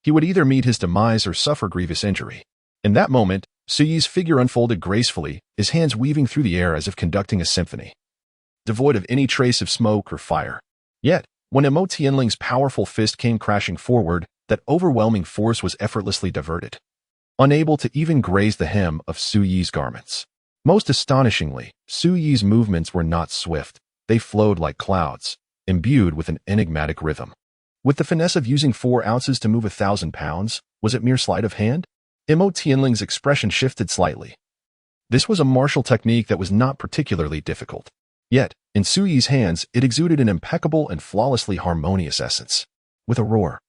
he would either meet his demise or suffer grievous injury. In that moment, Suyi's figure unfolded gracefully, his hands weaving through the air as if conducting a symphony, devoid of any trace of smoke or fire. Yet, when Mo Tianling's powerful fist came crashing forward, that overwhelming force was effortlessly diverted, unable to even graze the hem of Suyi's garments. Most astonishingly, Suyi's movements were not swift, they flowed like clouds, imbued with an enigmatic rhythm. With the finesse of using 4 ounces to move 1,000 pounds, was it mere sleight of hand? Mo Tianling's expression shifted slightly. This was a martial technique that was not particularly difficult. Yet, in Suyi's hands, it exuded an impeccable and flawlessly harmonious essence. With a roar,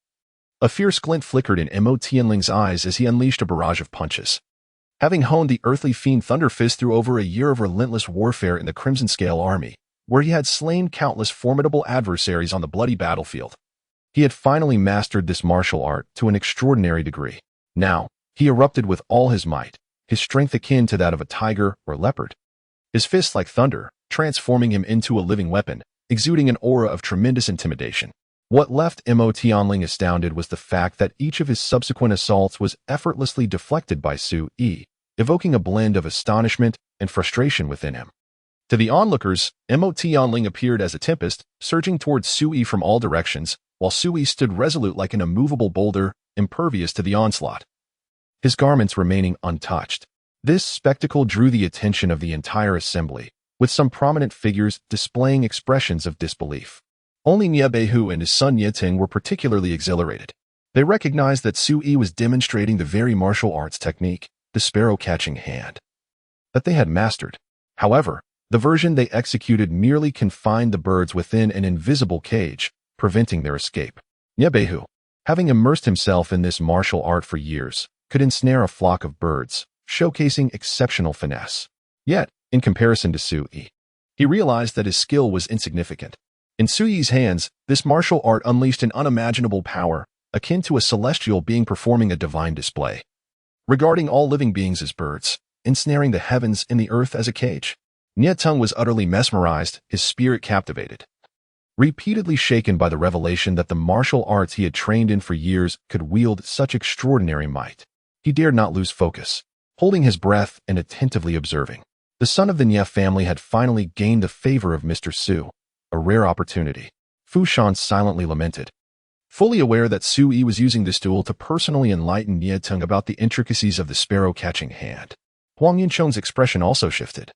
a fierce glint flickered in Mo Tianling's eyes as he unleashed a barrage of punches. Having honed the earthly fiend Thunder Fist through over a year of relentless warfare in the Crimson Scale Army, where he had slain countless formidable adversaries on the bloody battlefield, he had finally mastered this martial art to an extraordinary degree. Now, he erupted with all his might, his strength akin to that of a tiger or leopard. His fists like thunder, transforming him into a living weapon, exuding an aura of tremendous intimidation. What left Mo Tianling astounded was the fact that each of his subsequent assaults was effortlessly deflected by Suyi, evoking a blend of astonishment and frustration within him. To the onlookers, Mo Tianling appeared as a tempest, surging towards Suyi from all directions, while Suyi stood resolute like an immovable boulder, impervious to the onslaught, his garments remaining untouched. This spectacle drew the attention of the entire assembly, with some prominent figures displaying expressions of disbelief. Only Nie Beihu and his son Yeting were particularly exhilarated. They recognized that Suyi was demonstrating the very martial arts technique, the sparrow-catching hand, that they had mastered. However, the version they executed merely confined the birds within an invisible cage, preventing their escape. Nie Beihu, having immersed himself in this martial art for years, could ensnare a flock of birds, showcasing exceptional finesse. Yet, in comparison to Suyi, he realized that his skill was insignificant. In Suyi's hands, this martial art unleashed an unimaginable power, akin to a celestial being performing a divine display, regarding all living beings as birds, ensnaring the heavens and the earth as a cage. Nie Tung was utterly mesmerized, his spirit captivated. Repeatedly shaken by the revelation that the martial arts he had trained in for years could wield such extraordinary might, he dared not lose focus, holding his breath and attentively observing. The son of the Nie family had finally gained the favor of Mr. Su, a rare opportunity. Fu Shan silently lamented, fully aware that Suyi was using this duel to personally enlighten Nie Tung about the intricacies of the sparrow-catching hand. Huang Yinchong's expression also shifted.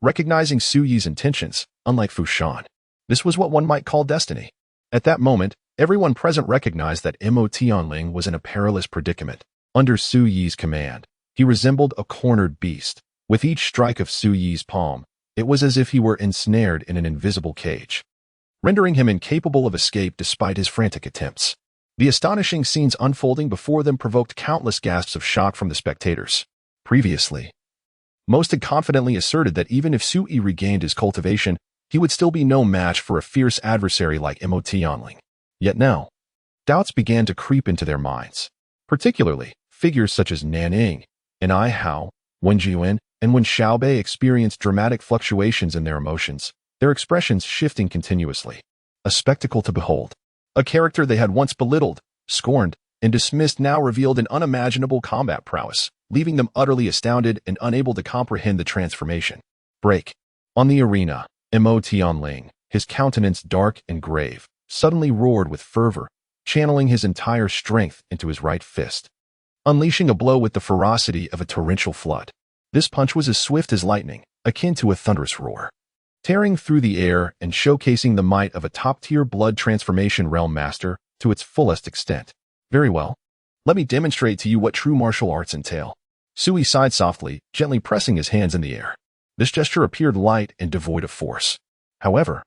Recognizing Suyi's intentions, unlike Fu Shan, this was what one might call destiny. At that moment, everyone present recognized that Mo Tianling was in a perilous predicament. Under Suyi's command, he resembled a cornered beast. With each strike of Suyi's palm, it was as if he were ensnared in an invisible cage, rendering him incapable of escape despite his frantic attempts. The astonishing scenes unfolding before them provoked countless gasps of shock from the spectators. Previously, most had confidently asserted that even if Suyi regained his cultivation, he would still be no match for a fierce adversary like Mo Tianling. Yet now, doubts began to creep into their minds. Particularly, figures such as Nanning and Ai Hao, Wen Jiwen, and Wen Xiaobei experienced dramatic fluctuations in their emotions, their expressions shifting continuously. A spectacle to behold. A character they had once belittled, scorned, and dismissed now revealed an unimaginable combat prowess, leaving them utterly astounded and unable to comprehend the transformation. Break. On the arena, Mo Tianling, his countenance dark and grave, suddenly roared with fervor, channeling his entire strength into his right fist, unleashing a blow with the ferocity of a torrential flood. This punch was as swift as lightning, akin to a thunderous roar, tearing through the air and showcasing the might of a top-tier blood transformation realm master to its fullest extent. Very well. Let me demonstrate to you what true martial arts entail. Suyi sighed softly, gently pressing his hands in the air. This gesture appeared light and devoid of force. However,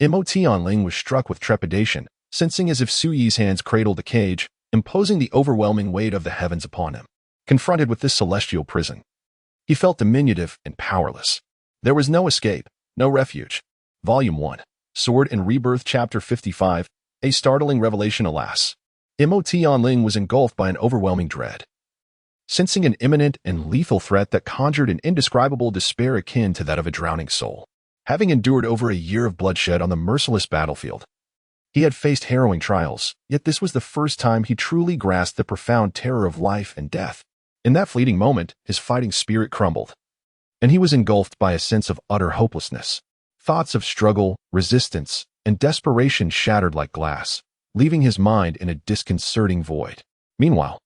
Mo Tianling was struck with trepidation, sensing as if Suyi's hands cradled the cage, imposing the overwhelming weight of the heavens upon him. Confronted with this celestial prison, he felt diminutive and powerless. There was no escape, no refuge. Volume 1. Sword and Rebirth Chapter 55. A startling revelation, alas. Mo Tianling was engulfed by an overwhelming dread. sensing an imminent and lethal threat that conjured an indescribable despair akin to that of a drowning soul. Having endured over a year of bloodshed on the merciless battlefield, he had faced harrowing trials, yet this was the first time he truly grasped the profound terror of life and death. In that fleeting moment, his fighting spirit crumbled, and he was engulfed by a sense of utter hopelessness. Thoughts of struggle, resistance, and desperation shattered like glass, leaving his mind in a disconcerting void. Meanwhile,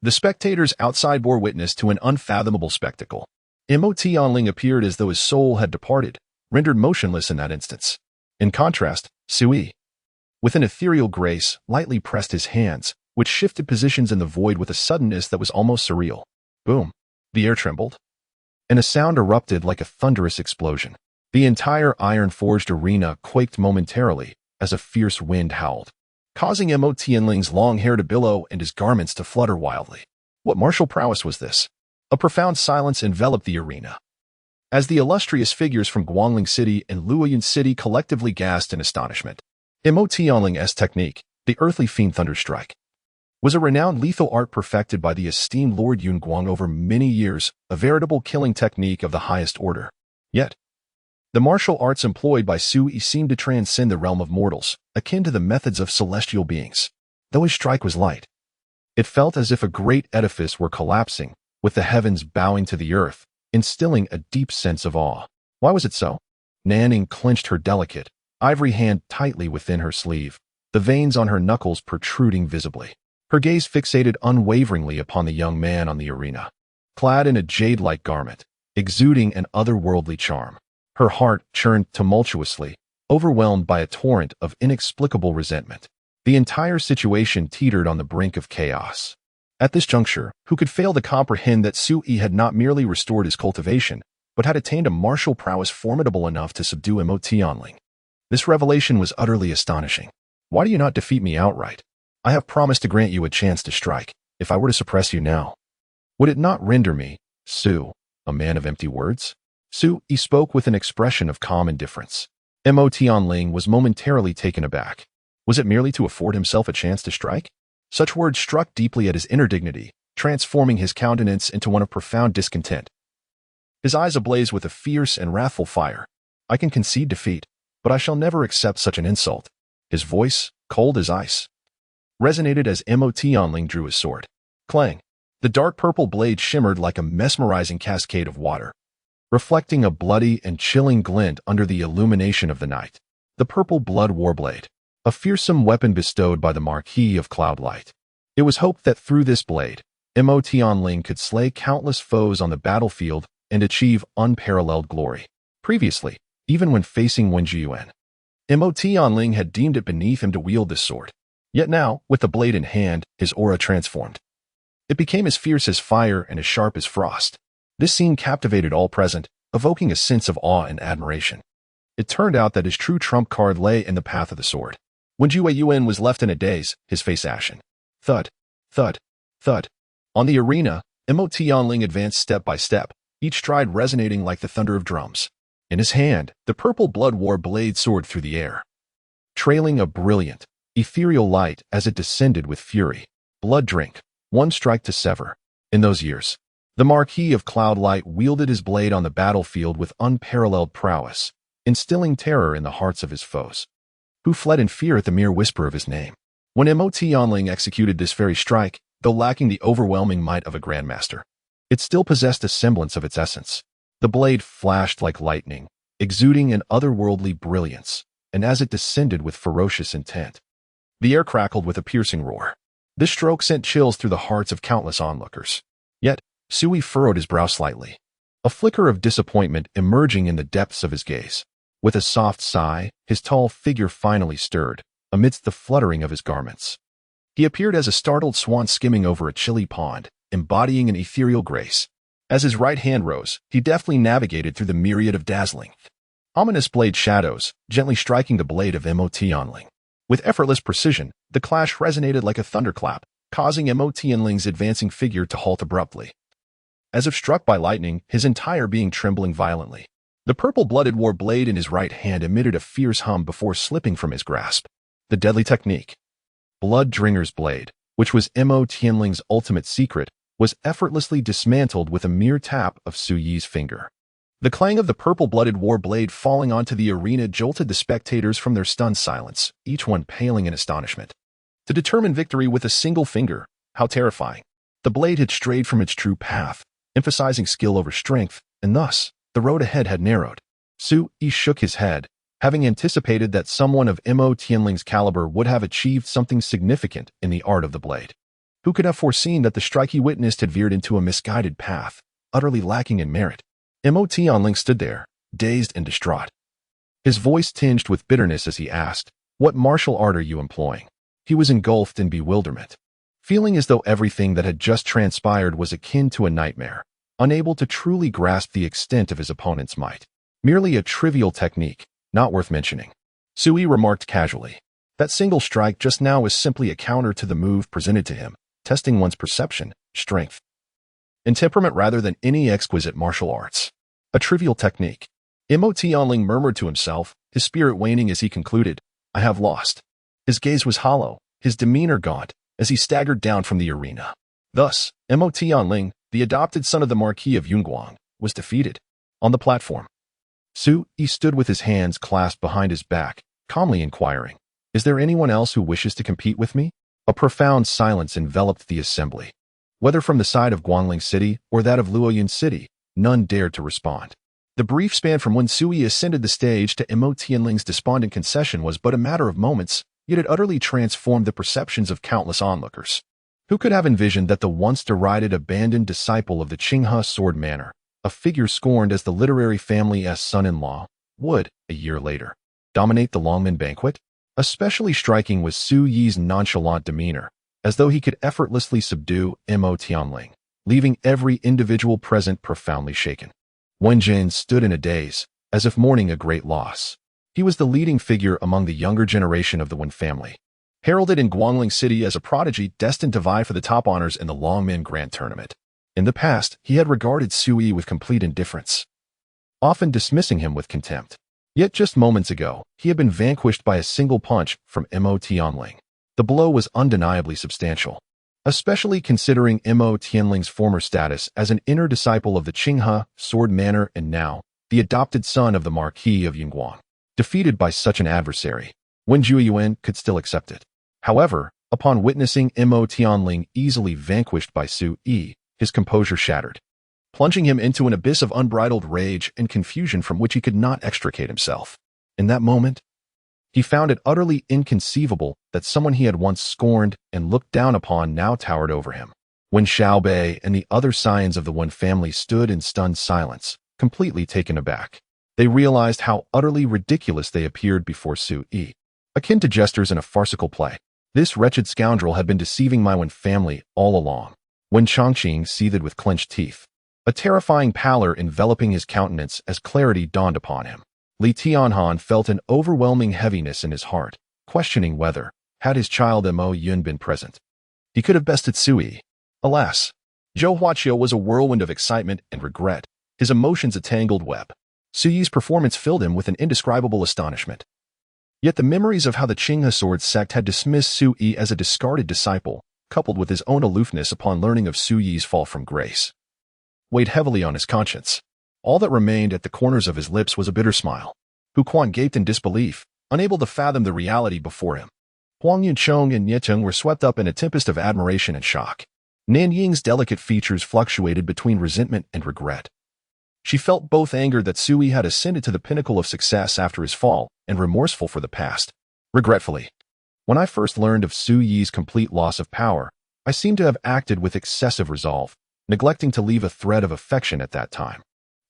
the spectators outside bore witness to an unfathomable spectacle. Mo Tianling appeared as though his soul had departed, rendered motionless in that instance. In contrast, Sui, with an ethereal grace, lightly pressed his hands, which shifted positions in the void with a suddenness that was almost surreal. Boom! The air trembled, and a sound erupted like a thunderous explosion. The entire iron-forged arena quaked momentarily as a fierce wind howled, causing Mo Tianling's long hair to billow and his garments to flutter wildly. What martial prowess was this? A profound silence enveloped the arena, as the illustrious figures from Guangling City and Luoyun City collectively gasped in astonishment. Mo Tianling's technique, the earthly fiend thunderstrike, was a renowned lethal art perfected by the esteemed Lord Yun Guang over many years, a veritable killing technique of the highest order. Yet, the martial arts employed by Sui seemed to transcend the realm of mortals, akin to the methods of celestial beings. Though his strike was light, it felt as if a great edifice were collapsing, with the heavens bowing to the earth, instilling a deep sense of awe. Why was it so? Nanning clenched her delicate, ivory hand tightly within her sleeve, the veins on her knuckles protruding visibly. Her gaze fixated unwaveringly upon the young man on the arena, clad in a jade-like garment, exuding an otherworldly charm. Her heart churned tumultuously, overwhelmed by a torrent of inexplicable resentment. The entire situation teetered on the brink of chaos. At this juncture, who could fail to comprehend that Sui had not merely restored his cultivation, but had attained a martial prowess formidable enough to subdue Mo Tianling? This revelation was utterly astonishing. Why do you not defeat me outright? I have promised to grant you a chance to strike. If I were to suppress you now, would it not render me, Su, a man of empty words? Sui spoke with an expression of calm indifference. Mo Tianling was momentarily taken aback. Was it merely to afford himself a chance to strike? Such words struck deeply at his inner dignity, transforming his countenance into one of profound discontent. His eyes ablaze with a fierce and wrathful fire. I can concede defeat, but I shall never accept such an insult. His voice, cold as ice, resonated as Mo Tianling drew his sword. Clang! The dark purple blade shimmered like a mesmerizing cascade of water, reflecting a bloody and chilling glint under the illumination of the night. The purple blood warblade, a fearsome weapon bestowed by the Marquis of Cloudlight. It was hoped that through this blade, Mo Tianling could slay countless foes on the battlefield and achieve unparalleled glory. Previously, even when facing Wen Lingzhao, Mo Tianling had deemed it beneath him to wield this sword. Yet now, with the blade in hand, his aura transformed. It became as fierce as fire and as sharp as frost. This scene captivated all present, evoking a sense of awe and admiration. It turned out that his true trump card lay in the path of the sword. When Yuan was left in a daze, his face ashen. Thud, thud, thud. On the arena, Mo Tianling advanced step by step, each stride resonating like the thunder of drums. In his hand, the purple blood war blade soared through the air, trailing a brilliant, ethereal light as it descended with fury. Blood drink, one strike to sever. In those years, the Marquis of Cloudlight wielded his blade on the battlefield with unparalleled prowess, instilling terror in the hearts of his foes, who fled in fear at the mere whisper of his name. When Mo Tianling executed this very strike, though lacking the overwhelming might of a grandmaster, it still possessed a semblance of its essence. The blade flashed like lightning, exuding an otherworldly brilliance, and as it descended with ferocious intent, the air crackled with a piercing roar. This stroke sent chills through the hearts of countless onlookers. Yet, Sui furrowed his brow slightly, a flicker of disappointment emerging in the depths of his gaze. With a soft sigh, his tall figure finally stirred, amidst the fluttering of his garments. He appeared as a startled swan skimming over a chilly pond, embodying an ethereal grace. As his right hand rose, he deftly navigated through the myriad of dazzling, ominous blade shadows, gently striking the blade of Mo Tianling. With effortless precision, the clash resonated like a thunderclap, causing Mo Tianling's advancing figure to halt abruptly. As if struck by lightning, his entire being trembling violently. The purple-blooded war blade in his right hand emitted a fierce hum before slipping from his grasp. The deadly technique, Blood Dringer's Blade, which was Mo Tianling's ultimate secret, was effortlessly dismantled with a mere tap of Su Yi's finger. The clang of the purple-blooded war blade falling onto the arena jolted the spectators from their stunned silence, each one paling in astonishment. To determine victory with a single finger, how terrifying. The blade had strayed from its true path, emphasizing skill over strength, and thus, the road ahead had narrowed. Su Yi shook his head, having anticipated that someone of Mo Tianling's caliber would have achieved something significant in the art of the blade. Who could have foreseen that the strike he witnessed had veered into a misguided path, utterly lacking in merit? Mo Tianling stood there, dazed and distraught. His voice tinged with bitterness as he asked, "What martial art are you employing?" He was engulfed in bewilderment, feeling as though everything that had just transpired was akin to a nightmare, unable to truly grasp the extent of his opponent's might. Merely a trivial technique, not worth mentioning. Su Yi remarked casually. That single strike just now was simply a counter to the move presented to him, testing one's perception, strength, and temperament rather than any exquisite martial arts. A trivial technique. Mo Tianling murmured to himself, his spirit waning as he concluded, "I have lost." His gaze was hollow, his demeanor gaunt, as he staggered down from the arena. Thus, Mo Tianling, the adopted son of the Marquis of Yunguang, was defeated. On the platform, Su Yi stood with his hands clasped behind his back, calmly inquiring, "Is there anyone else who wishes to compete with me?" A profound silence enveloped the assembly. Whether from the side of Guangling City or that of Luoyun City, none dared to respond. The brief span from when Su Yi ascended the stage to Mo Tianling's despondent concession was but a matter of moments, yet it utterly transformed the perceptions of countless onlookers. Who could have envisioned that the once derided abandoned disciple of the Qinghe sword manor, a figure scorned as the literary family's son-in-law, would, a year later, dominate the Longmen banquet? Especially striking was Su Yi's nonchalant demeanor, as though he could effortlessly subdue Mo Tianling, leaving every individual present profoundly shaken. Wen Jin stood in a daze, as if mourning a great loss. He was the leading figure among the younger generation of the Wen family, heralded in Guangling City as a prodigy destined to vie for the top honors in the Longmen Grand Tournament. In the past, he had regarded Su Yi with complete indifference, often dismissing him with contempt. Yet just moments ago, he had been vanquished by a single punch from Mo Tianling. The blow was undeniably substantial, especially considering Mo Tianling's former status as an inner disciple of the Qinghe sword manor and now, the adopted son of the Marquis of Yunguang. Defeated by such an adversary, Wen Jueyuan could still accept it. However, upon witnessing Mo Tianling easily vanquished by Su Yi, his composure shattered, plunging him into an abyss of unbridled rage and confusion from which he could not extricate himself. In that moment, he found it utterly inconceivable that someone he had once scorned and looked down upon now towered over him. When Xiaobei and the other scions of the Wen family stood in stunned silence, completely taken aback, they realized how utterly ridiculous they appeared before Su Yi. Akin to jesters in a farcical play, this wretched scoundrel had been deceiving my Wen family all along. Wen Chongqing seethed with clenched teeth, a terrifying pallor enveloping his countenance as clarity dawned upon him. Li Tianhan felt an overwhelming heaviness in his heart, questioning whether, had his child Mo Yun been present, he could have bested Su Yi. Alas, Zhou Huaqiu was a whirlwind of excitement and regret, his emotions a tangled web. Su Yi's performance filled him with an indescribable astonishment. Yet the memories of how the Qinghe sword sect had dismissed Su Yi as a discarded disciple, coupled with his own aloofness upon learning of Su Yi's fall from grace, weighed heavily on his conscience. All that remained at the corners of his lips was a bitter smile. Hu Quan gaped in disbelief, unable to fathom the reality before him. Huang Yuncheng and Yecheng were swept up in a tempest of admiration and shock. Nan Ying's delicate features fluctuated between resentment and regret. She felt both anger that Su Yi had ascended to the pinnacle of success after his fall and remorseful for the past. Regretfully, when I first learned of Su Yi's complete loss of power, I seemed to have acted with excessive resolve, neglecting to leave a thread of affection at that time.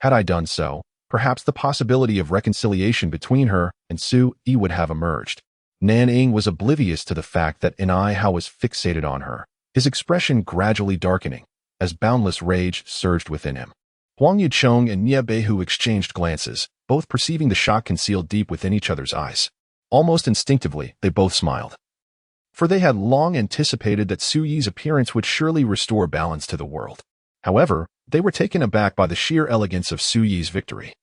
Had I done so, perhaps the possibility of reconciliation between her and Su Yi would have emerged. Nan Ying was oblivious to the fact that Hao was fixated on her, his expression gradually darkening, as boundless rage surged within him. Huang Yucheng and Nie Beihu exchanged glances, both perceiving the shock concealed deep within each other's eyes. Almost instinctively, they both smiled, for they had long anticipated that Su Yi's appearance would surely restore balance to the world. However, they were taken aback by the sheer elegance of Su Yi's victory,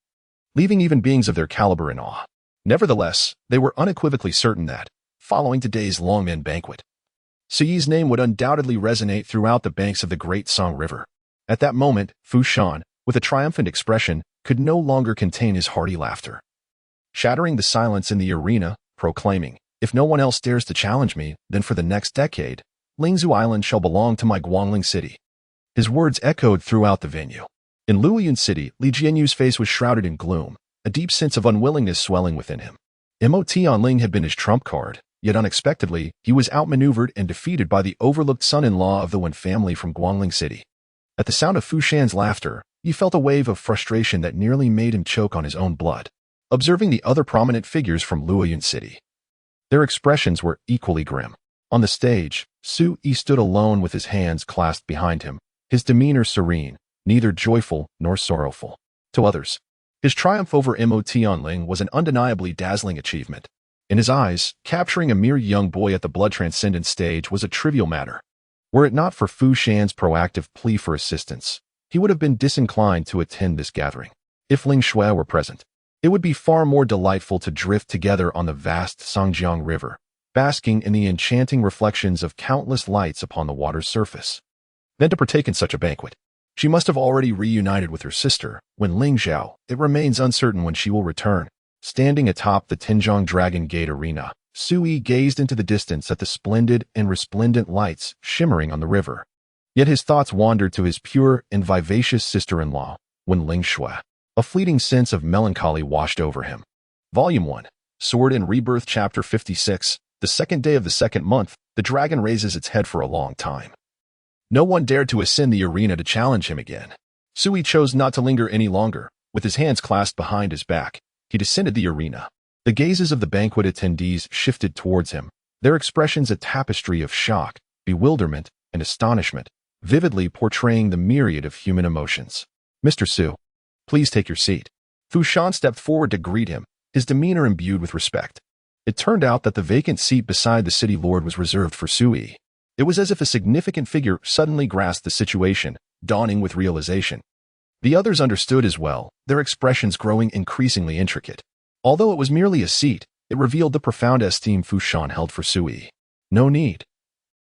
leaving even beings of their caliber in awe. Nevertheless, they were unequivocally certain that, following today's Longmen banquet, Su Yi's name would undoubtedly resonate throughout the banks of the Great Song River. At that moment, Fu Shan, with a triumphant expression, could no longer contain his hearty laughter, shattering the silence in the arena, proclaiming, "If no one else dares to challenge me, then for the next decade, Lingzhou Island shall belong to my Guangling city." His words echoed throughout the venue. In Luoyun City, Li Jianyu's face was shrouded in gloom, a deep sense of unwillingness swelling within him. Mo Tianling had been his trump card, yet unexpectedly, he was outmaneuvered and defeated by the overlooked son-in-law of the Wen family from Guangling City. At the sound of Fu Shan's laughter, he felt a wave of frustration that nearly made him choke on his own blood. Observing the other prominent figures from Luoyun City, their expressions were equally grim. On the stage, Su Yi stood alone with his hands clasped behind him, his demeanor serene, neither joyful nor sorrowful. To others, his triumph over Mo Tianling was an undeniably dazzling achievement. In his eyes, capturing a mere young boy at the blood-transcendent stage was a trivial matter. Were it not for Fu Shan's proactive plea for assistance, he would have been disinclined to attend this gathering. If Ling Shui were present, it would be far more delightful to drift together on the vast Sangjiang River, basking in the enchanting reflections of countless lights upon the water's surface, than to partake in such a banquet. She must have already reunited with her sister, Wen Lingzhao. It remains uncertain when she will return. Standing atop the Tianzhong Dragon Gate Arena, Su Yi gazed into the distance at the splendid and resplendent lights shimmering on the river. Yet his thoughts wandered to his pure and vivacious sister-in-law, Wen Lingzhao. A fleeting sense of melancholy washed over him. Volume 1, Sword and Rebirth, Chapter 56. The second day of the second month, the dragon raises its head for a long time. No one dared to ascend the arena to challenge him again. Su Yi chose not to linger any longer. With his hands clasped behind his back, he descended the arena. The gazes of the banquet attendees shifted towards him, their expressions a tapestry of shock, bewilderment, and astonishment, vividly portraying the myriad of human emotions. "Mr. Su, please take your seat." Fu Shan stepped forward to greet him, his demeanor imbued with respect. It turned out that the vacant seat beside the city lord was reserved for Su Yi. It was as if a significant figure suddenly grasped the situation, dawning with realization. The others understood as well, their expressions growing increasingly intricate. Although it was merely a seat, it revealed the profound esteem Fu Shan held for Su Yi. "No need.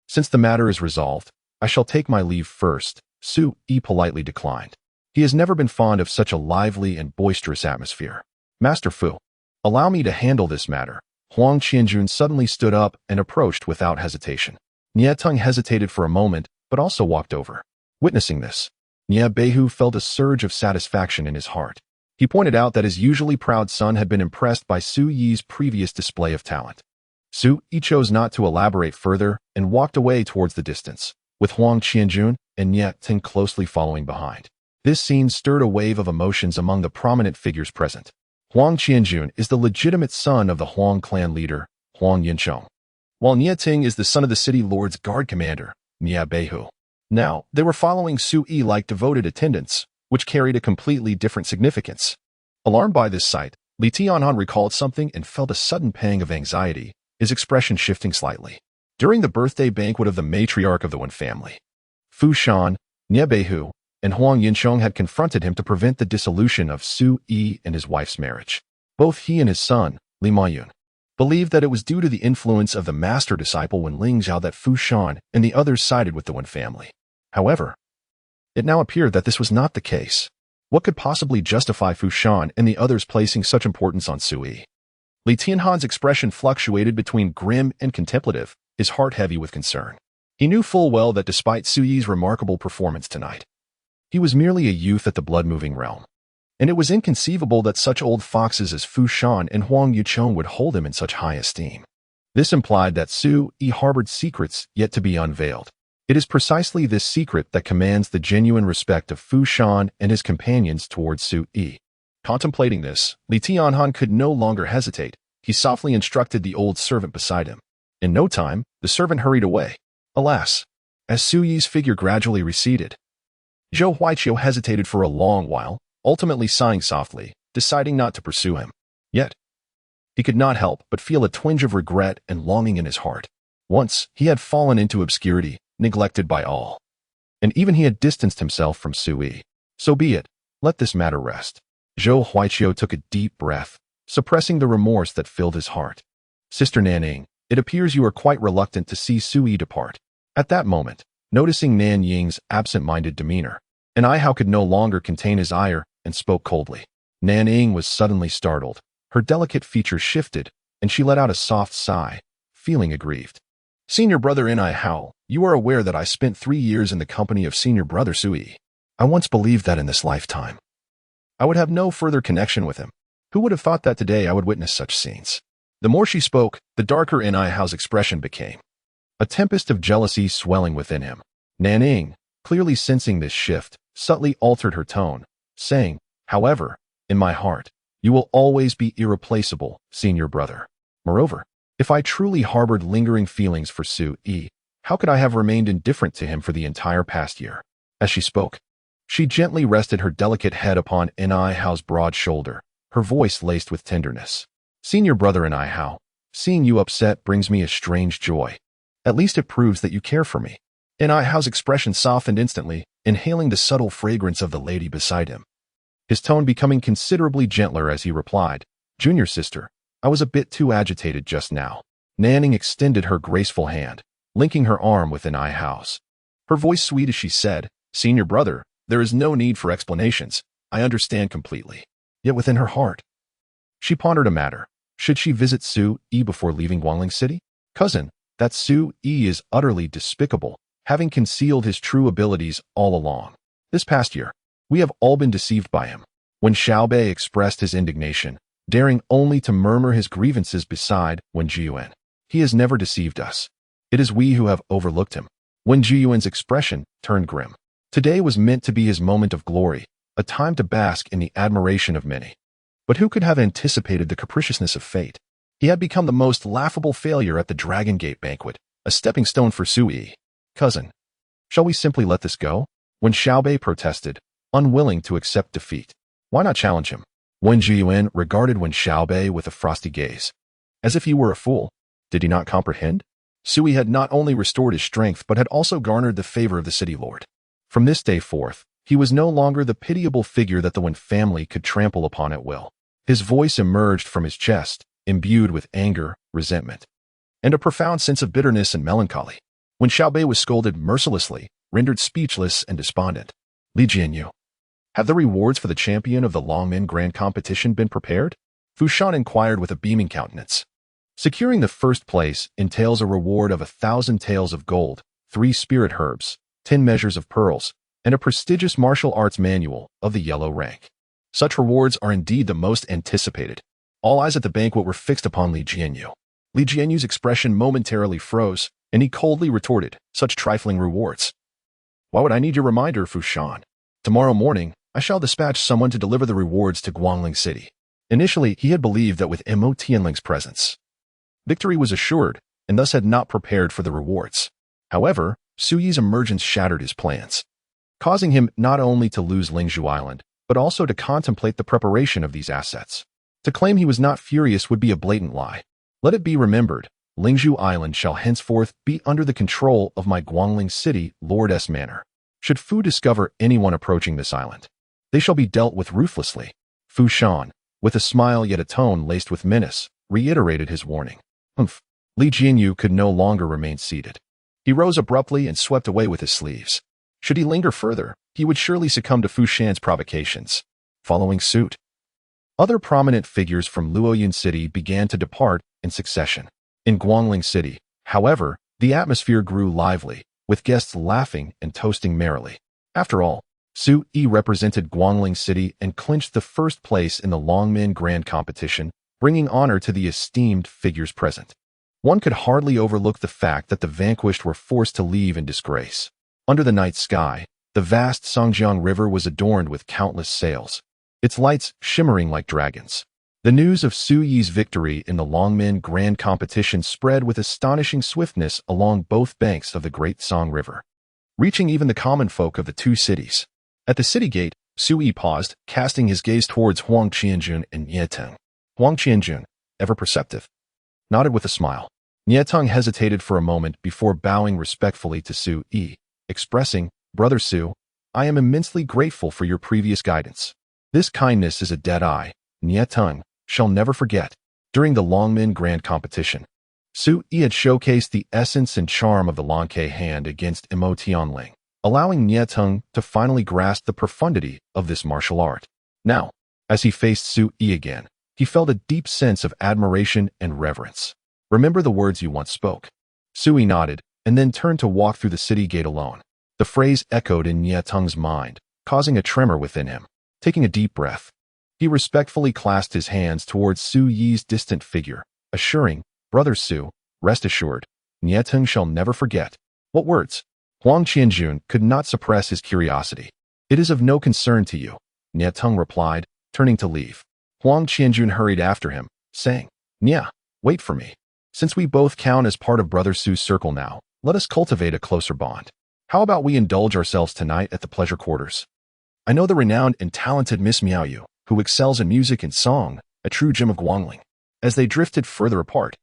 Since the matter is resolved, I shall take my leave first," Su Yi politely declined. He has never been fond of such a lively and boisterous atmosphere. "Master Fu, allow me to handle this matter." Huang Qianjun suddenly stood up and approached without hesitation. Nie Tung hesitated for a moment, but also walked over. Witnessing this, Nie Beihu felt a surge of satisfaction in his heart. He pointed out that his usually proud son had been impressed by Su Yi's previous display of talent. Su Yi chose not to elaborate further and walked away towards the distance, with Huang Qianjun and Nie Tung closely following behind. This scene stirred a wave of emotions among the prominent figures present. Huang Qianjun is the legitimate son of the Huang clan leader, Huang Yinchong, while Nie Ting is the son of the city lord's guard commander, Nie Beihu. Now, they were following Su Yi like devoted attendants, which carried a completely different significance. Alarmed by this sight, Li Tianhan recalled something and felt a sudden pang of anxiety, his expression shifting slightly. During the birthday banquet of the matriarch of the Wen family, Fu Shan, Nie Beihu, and Huang Yinchong had confronted him to prevent the dissolution of Su Yi and his wife's marriage. Both he and his son, Li Mayun, believed that it was due to the influence of the master disciple Wen Lingzhao that Fu Shan and the others sided with the Wen family. However, it now appeared that this was not the case. What could possibly justify Fu Shan and the others placing such importance on Su Yi? Li Tianhan's expression fluctuated between grim and contemplative, his heart heavy with concern. He knew full well that despite Su Yi's remarkable performance tonight, he was merely a youth at the blood-moving realm, and it was inconceivable that such old foxes as Fu Shan and Huang Yuchong would hold him in such high esteem. This implied that Su Yi harbored secrets yet to be unveiled. It is precisely this secret that commands the genuine respect of Fu Shan and his companions towards Su Yi. Contemplating this, Li Tianhan could no longer hesitate. He softly instructed the old servant beside him. In no time, the servant hurried away. Alas, as Su Yi's figure gradually receded, Zhou Huaiqiu hesitated for a long while, ultimately sighing softly, deciding not to pursue him. Yet, he could not help but feel a twinge of regret and longing in his heart. Once, he had fallen into obscurity, neglected by all, and even he had distanced himself from Su Yi. So be it, let this matter rest. Zhou Huaiqiu took a deep breath, suppressing the remorse that filled his heart. Sister Nanning, It appears you are quite reluctant to see Sui depart. At that moment, noticing Nan Ying's absent-minded demeanor, An Ihao could no longer contain his ire and spoke coldly. Nan Ying was suddenly startled. Her delicate features shifted, and she let out a soft sigh, feeling aggrieved. Senior brother An Ihao, you are aware that I spent 3 years in the company of senior brother Sui. I once believed that in this lifetime I would have no further connection with him. Who would have thought that today I would witness such scenes? The more she spoke, the darker An Ihao's expression became, a tempest of jealousy swelling within him. Nan Ying, clearly sensing this shift, subtly altered her tone, saying, however, in my heart, you will always be irreplaceable, senior brother. Moreover, if I truly harbored lingering feelings for Sui, how could I have remained indifferent to him for the entire past year? As she spoke, she gently rested her delicate head upon An Ihao's broad shoulder, her voice laced with tenderness. Senior brother An Ihao, seeing you upset brings me a strange joy. At least it proves that you care for me. An Ihao's expression softened instantly, inhaling the subtle fragrance of the lady beside him. His tone becoming considerably gentler as he replied, Junior sister, I was a bit too agitated just now. Nanning extended her graceful hand, linking her arm with An Ihao's. Her voice sweet as she said, Senior brother, there is no need for explanations. I understand completely. Yet within her heart, she pondered a matter. Should she visit Sui before leaving Guangling City? Cousin, that Sui is utterly despicable, having concealed his true abilities all along. This past year, we have all been deceived by him. When Xiaobei expressed his indignation, daring only to murmur his grievances beside Wen Jiyuan, he has never deceived us. It is we who have overlooked him. Wen Jiyuan's expression turned grim. Today was meant to be his moment of glory, a time to bask in the admiration of many. But who could have anticipated the capriciousness of fate? He had become the most laughable failure at the Dragon Gate banquet, a stepping stone for Sui. Cousin, shall we simply let this go? When Xiaobei protested, unwilling to accept defeat. Why not challenge him? Wen Jiyuan regarded Wen Xiaobei with a frosty gaze. As if he were a fool. Did he not comprehend? Sui had not only restored his strength but had also garnered the favor of the city lord. From this day forth, he was no longer the pitiable figure that the Wen family could trample upon at will. His voice emerged from his chest, imbued with anger, resentment, and a profound sense of bitterness and melancholy. When Xiaobei was scolded mercilessly, rendered speechless and despondent. Li Jianyu, have the rewards for the champion of the Longmen Grand Competition been prepared? Fu Shan inquired with a beaming countenance. Securing the first place entails a reward of 1,000 taels of gold, 3 spirit herbs, 10 measures of pearls, and a prestigious martial arts manual of the yellow rank. Such rewards are indeed the most anticipated. All eyes at the banquet were fixed upon Li Jianyu. Li Jianyu's expression momentarily froze, and he coldly retorted, such trifling rewards. Why would I need your reminder, Fu Shan? Tomorrow morning, I shall dispatch someone to deliver the rewards to Guangling City. Initially, he had believed that with Mo Tianling's presence, victory was assured, and thus had not prepared for the rewards. However, Sui's emergence shattered his plans, causing him not only to lose Lingzhou Island, but also to contemplate the preparation of these assets. To claim he was not furious would be a blatant lie. Let it be remembered, Lingzhou Island shall henceforth be under the control of my Guangling City Lordess Manor. Should Fu discover anyone approaching this island, they shall be dealt with ruthlessly. Fu Shan, with a smile yet a tone laced with menace, reiterated his warning. Humph. Li Jianyu could no longer remain seated. He rose abruptly and swept away with his sleeves. Should he linger further, he would surely succumb to Fu Shan's provocations. Following suit, other prominent figures from Luoyun City began to depart in succession. In Guangling City, however, the atmosphere grew lively, with guests laughing and toasting merrily. After all, Sui represented Guangling City and clinched the first place in the Longmen Grand Competition, bringing honor to the esteemed figures present. One could hardly overlook the fact that the vanquished were forced to leave in disgrace. Under the night sky, the vast Songjiang River was adorned with countless sails, its lights shimmering like dragons. The news of Sui's victory in the Longmen Grand Competition spread with astonishing swiftness along both banks of the Great Song River, reaching even the common folk of the two cities. At the city gate, Sui paused, casting his gaze towards Huang Qianjun and Nieteng. Huang Qianjun, ever perceptive, nodded with a smile. Nieteng hesitated for a moment before bowing respectfully to Sui, expressing, Brother Su, I am immensely grateful for your previous guidance. This kindness is a debt I, Nieteng, shall never forget. During the Longmen Grand Competition, Su Yi had showcased the essence and charm of the Lanke hand against Imo Tianling, allowing Nie Teng to finally grasp the profundity of this martial art. Now, as he faced Su Yi again, he felt a deep sense of admiration and reverence. "Remember the words you once spoke." Su Yi nodded, and then turned to walk through the city gate alone. The phrase echoed in Nie Teng's mind, causing a tremor within him. Taking a deep breath, he respectfully clasped his hands towards Su Yi's distant figure, assuring, "Brother Su, rest assured, Nie Teng shall never forget." "What words?" Huang Qianjun could not suppress his curiosity. "It is of no concern to you," Nie Teng replied, turning to leave. Huang Qianjun hurried after him, saying, "Nie, wait for me. Since we both count as part of Brother Su's circle now, let us cultivate a closer bond. How about we indulge ourselves tonight at the pleasure quarters? I know the renowned and talented Miss Miaoyu, who excels in music and song, a true gem of Guangling." As they drifted further apart,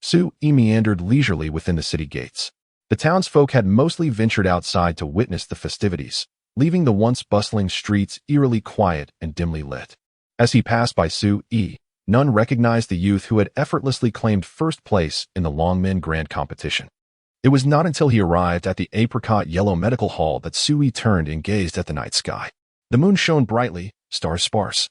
Su Yi meandered leisurely within the city gates. The townsfolk had mostly ventured outside to witness the festivities, leaving the once bustling streets eerily quiet and dimly lit. As he passed by Su Yi, none recognized the youth who had effortlessly claimed first place in the Longmen Grand Competition. It was not until he arrived at the apricot yellow medical hall that Su Yi turned and gazed at the night sky. The moon shone brightly, stars sparse,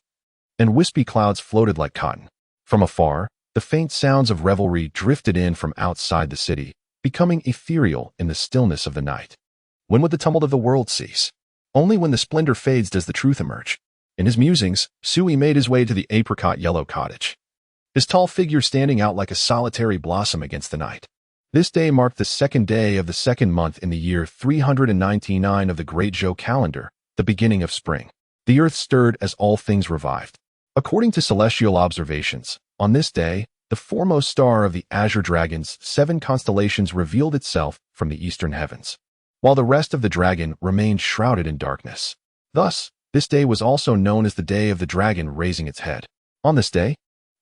and wispy clouds floated like cotton. From afar, the faint sounds of revelry drifted in from outside the city, becoming ethereal in the stillness of the night. When would the tumult of the world cease? Only when the splendor fades does the truth emerge. In his musings, Su Yi made his way to the apricot yellow cottage, his tall figure standing out like a solitary blossom against the night. This day marked the second day of the second month in the year 399 of the Great Zhou calendar, the beginning of spring. The earth stirred as all things revived. According to celestial observations, on this day, the foremost star of the Azure Dragon's 7 constellations revealed itself from the eastern heavens, while the rest of the dragon remained shrouded in darkness. Thus, this day was also known as the Day of the Dragon Raising its Head. On this day,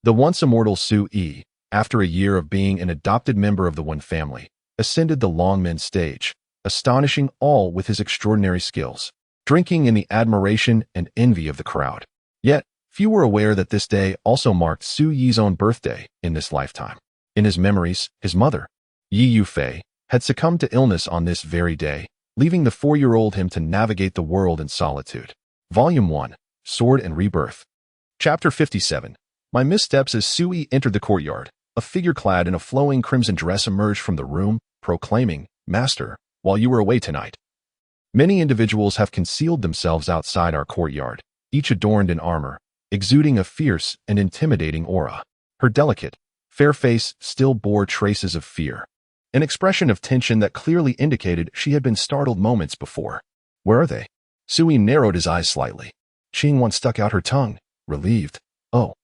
the once immortal Su Yi, after a year of being an adopted member of the Wen family, ascended the Longmen stage, astonishing all with his extraordinary skills, drinking in the admiration and envy of the crowd. Yet, few were aware that this day also marked Su Yi's own birthday in this lifetime. In his memories, his mother, Yi Yufei, had succumbed to illness on this very day, leaving the 4-year-old him to navigate the world in solitude. Volume 1, Sword and Rebirth. Chapter 57. My missteps. As Su Yi entered the courtyard, a figure clad in a flowing crimson dress emerged from the room, proclaiming, "Master, while you were away tonight, many individuals have concealed themselves outside our courtyard, each adorned in armor, exuding a fierce and intimidating aura." Her delicate, fair face still bore traces of fear, an expression of tension that clearly indicated she had been startled moments before. "Where are they?" Su Yi narrowed his eyes slightly. Qingwan stuck out her tongue, relieved. "Oh,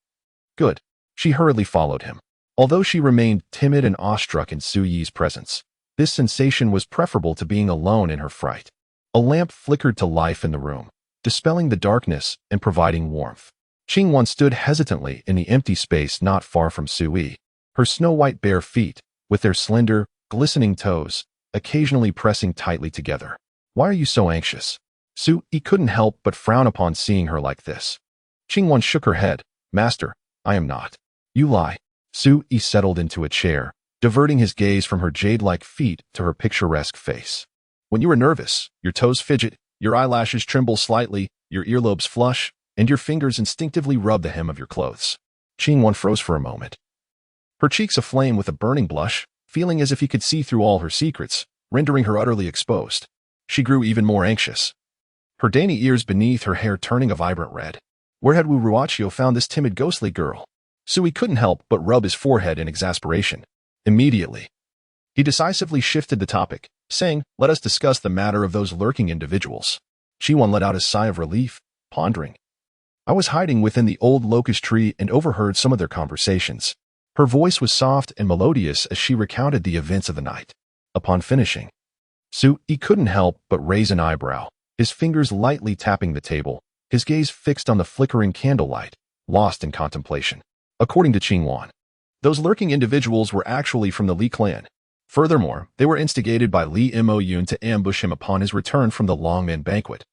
good." She hurriedly followed him. Although she remained timid and awestruck in Su Yi's presence, this sensation was preferable to being alone in her fright. A lamp flickered to life in the room, dispelling the darkness and providing warmth. Qingwan stood hesitantly in the empty space not far from Su Yi, her snow-white bare feet, with their slender, glistening toes, occasionally pressing tightly together. "Why are you so anxious?" Su Yi couldn't help but frown upon seeing her like this. Qingwan shook her head. "Master, I am not." "You lie." Su Yi settled into a chair, diverting his gaze from her jade-like feet to her picturesque face. "When you are nervous, your toes fidget, your eyelashes tremble slightly, your earlobes flush, and your fingers instinctively rub the hem of your clothes." Qingwan froze for a moment, her cheeks aflame with a burning blush, feeling as if he could see through all her secrets, rendering her utterly exposed. She grew even more anxious, her dainty ears beneath her hair turning a vibrant red. Where had Wu Ruachio found this timid ghostly girl? Su Yi couldn't help but rub his forehead in exasperation. Immediately, he decisively shifted the topic, saying, "Let us discuss the matter of those lurking individuals." Qingwan let out a sigh of relief, pondering. "I was hiding within the old locust tree and overheard some of their conversations." Her voice was soft and melodious as she recounted the events of the night. Upon finishing, Su Yi couldn't help but raise an eyebrow, his fingers lightly tapping the table, his gaze fixed on the flickering candlelight, lost in contemplation. According to Qingwan, those lurking individuals were actually from the Li clan. Furthermore, they were instigated by Li Imoyun to ambush him upon his return from the Longmen banquet,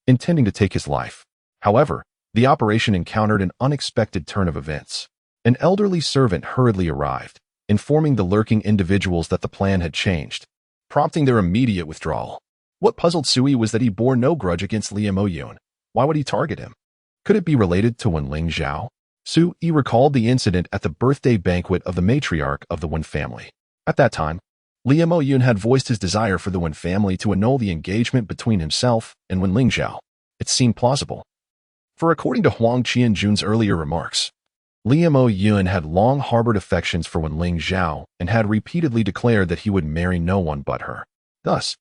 intending to take his life. However, the operation encountered an unexpected turn of events. An elderly servant hurriedly arrived, informing the lurking individuals that the plan had changed, prompting their immediate withdrawal. What puzzled Sui was that he bore no grudge against Liu Moyun. Why would he target him? Could it be related to Wen Lingzhao? Sui recalled the incident at the birthday banquet of the matriarch of the Wen family. At that time, Liu Moyun had voiced his desire for the Wen family to annul the engagement between himself and Wen Lingzhao. It seemed plausible. For according to Huang Qianjun's earlier remarks, Liu Moyun had long harbored affections for Wen Lingzhao and had repeatedly declared that he would marry no one but her. Thus,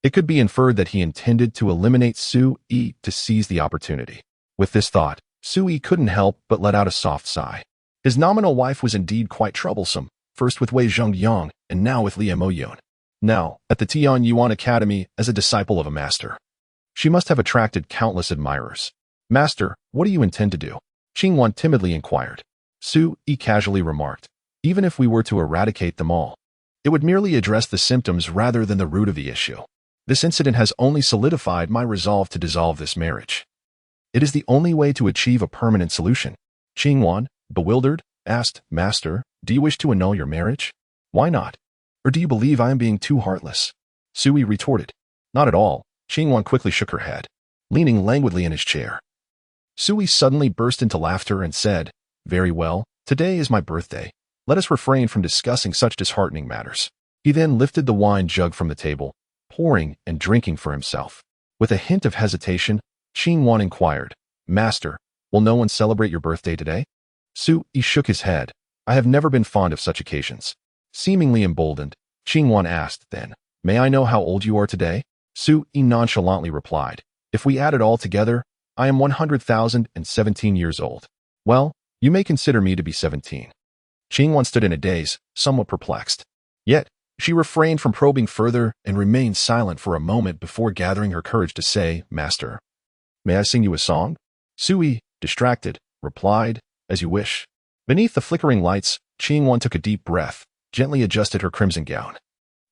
it could be inferred that he intended to eliminate Sui to seize the opportunity. With this thought, Sui couldn't help but let out a soft sigh. His nominal wife was indeed quite troublesome, first with Wei Zhongyang and now with Liu Moyun. Now, at the Tianyuan Academy as a disciple of a master. She must have attracted countless admirers. Master, what do you intend to do? Qingwan timidly inquired. Sui casually remarked, even if we were to eradicate them all, it would merely address the symptoms rather than the root of the issue. This incident has only solidified my resolve to dissolve this marriage. It is the only way to achieve a permanent solution. Qingwan, bewildered, asked, Master, do you wish to annul your marriage? Why not? Or do you believe I am being too heartless? Sui retorted, not at all. Qingwan quickly shook her head, leaning languidly in his chair. Sui suddenly burst into laughter and said, very well, today is my birthday. Let us refrain from discussing such disheartening matters. He then lifted the wine jug from the table, pouring and drinking for himself. With a hint of hesitation, Qingwan inquired, Master, will no one celebrate your birthday today? Sui shook his head. I have never been fond of such occasions. Seemingly emboldened, Qingwan asked then, may I know how old you are today? Sui nonchalantly replied, if we add it all together, I am 100,017 years old. Well, you may consider me to be 17. Qingwan stood in a daze, somewhat perplexed. Yet, she refrained from probing further and remained silent for a moment before gathering her courage to say, Master, may I sing you a song? Sui, distracted, replied, as you wish. Beneath the flickering lights, Qingwan took a deep breath, gently adjusted her crimson gown,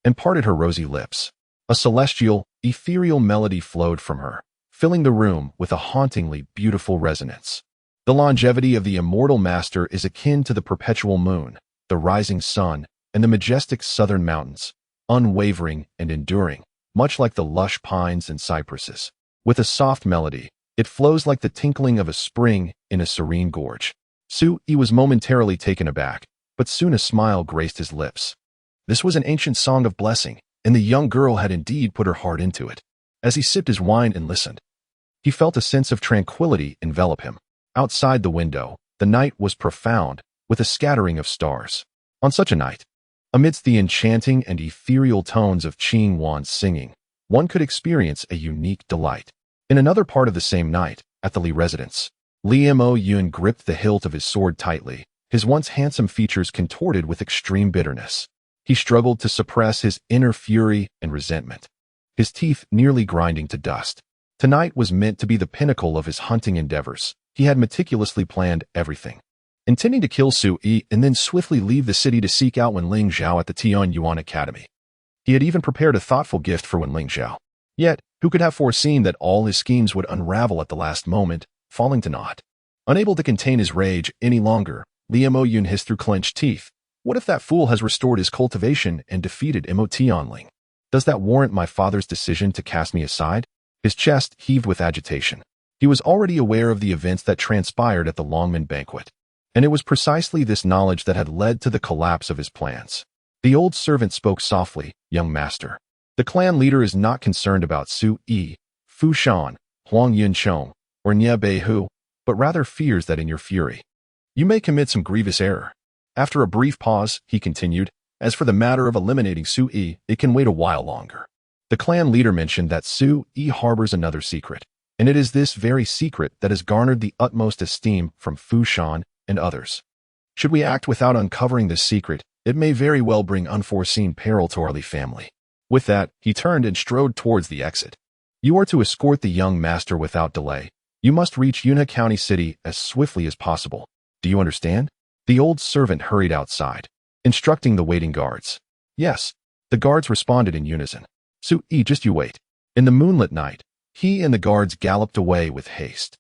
and parted her rosy lips. A celestial, ethereal melody flowed from her, filling the room with a hauntingly beautiful resonance. The longevity of the immortal master is akin to the perpetual moon, the rising sun, and the majestic southern mountains, unwavering and enduring, much like the lush pines and cypresses. With a soft melody, it flows like the tinkling of a spring in a serene gorge. Sui was momentarily taken aback, but soon a smile graced his lips. This was an ancient song of blessing, and the young girl had indeed put her heart into it. As he sipped his wine and listened, he felt a sense of tranquility envelop him. Outside the window, the night was profound, with a scattering of stars. On such a night, amidst the enchanting and ethereal tones of Qingwan's singing, one could experience a unique delight. In another part of the same night, at the Li residence, Liu Moyun gripped the hilt of his sword tightly, his once handsome features contorted with extreme bitterness. He struggled to suppress his inner fury and resentment, his teeth nearly grinding to dust. Tonight was meant to be the pinnacle of his hunting endeavors. He had meticulously planned everything, intending to kill Sui and then swiftly leave the city to seek out Wen Lingzhao at the Tianyuan Academy. He had even prepared a thoughtful gift for Wen Lingzhao. Yet, who could have foreseen that all his schemes would unravel at the last moment, falling to naught? Unable to contain his rage any longer, Liu Moyun hissed through clenched teeth. What if that fool has restored his cultivation and defeated Imo Tianling? Does that warrant my father's decision to cast me aside? His chest heaved with agitation. He was already aware of the events that transpired at the Longmen banquet, and it was precisely this knowledge that had led to the collapse of his plans. The old servant spoke softly, young master. The clan leader is not concerned about Sui, Fu Shan, Huang Yunchong, or Nie Beihu, but rather fears that in your fury, you may commit some grievous error. After a brief pause, he continued, as for the matter of eliminating Sui, it can wait a while longer. The clan leader mentioned that Sui harbors another secret, and it is this very secret that has garnered the utmost esteem from Fu Shan and others. Should we act without uncovering this secret, it may very well bring unforeseen peril to our Li family. With that, he turned and strode towards the exit. You are to escort the young master without delay. You must reach Yunhe County City as swiftly as possible. Do you understand? The old servant hurried outside, instructing the waiting guards. Yes, the guards responded in unison. Sui, just you wait. In the moonlit night, he and the guards galloped away with haste.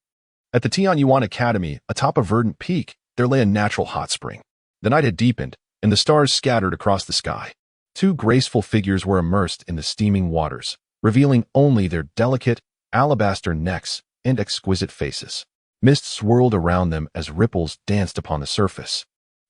At the Tianyuan Academy, atop a verdant peak, there lay a natural hot spring. The night had deepened, and the stars scattered across the sky. Two graceful figures were immersed in the steaming waters, revealing only their delicate, alabaster necks and exquisite faces. Mist swirled around them as ripples danced upon the surface.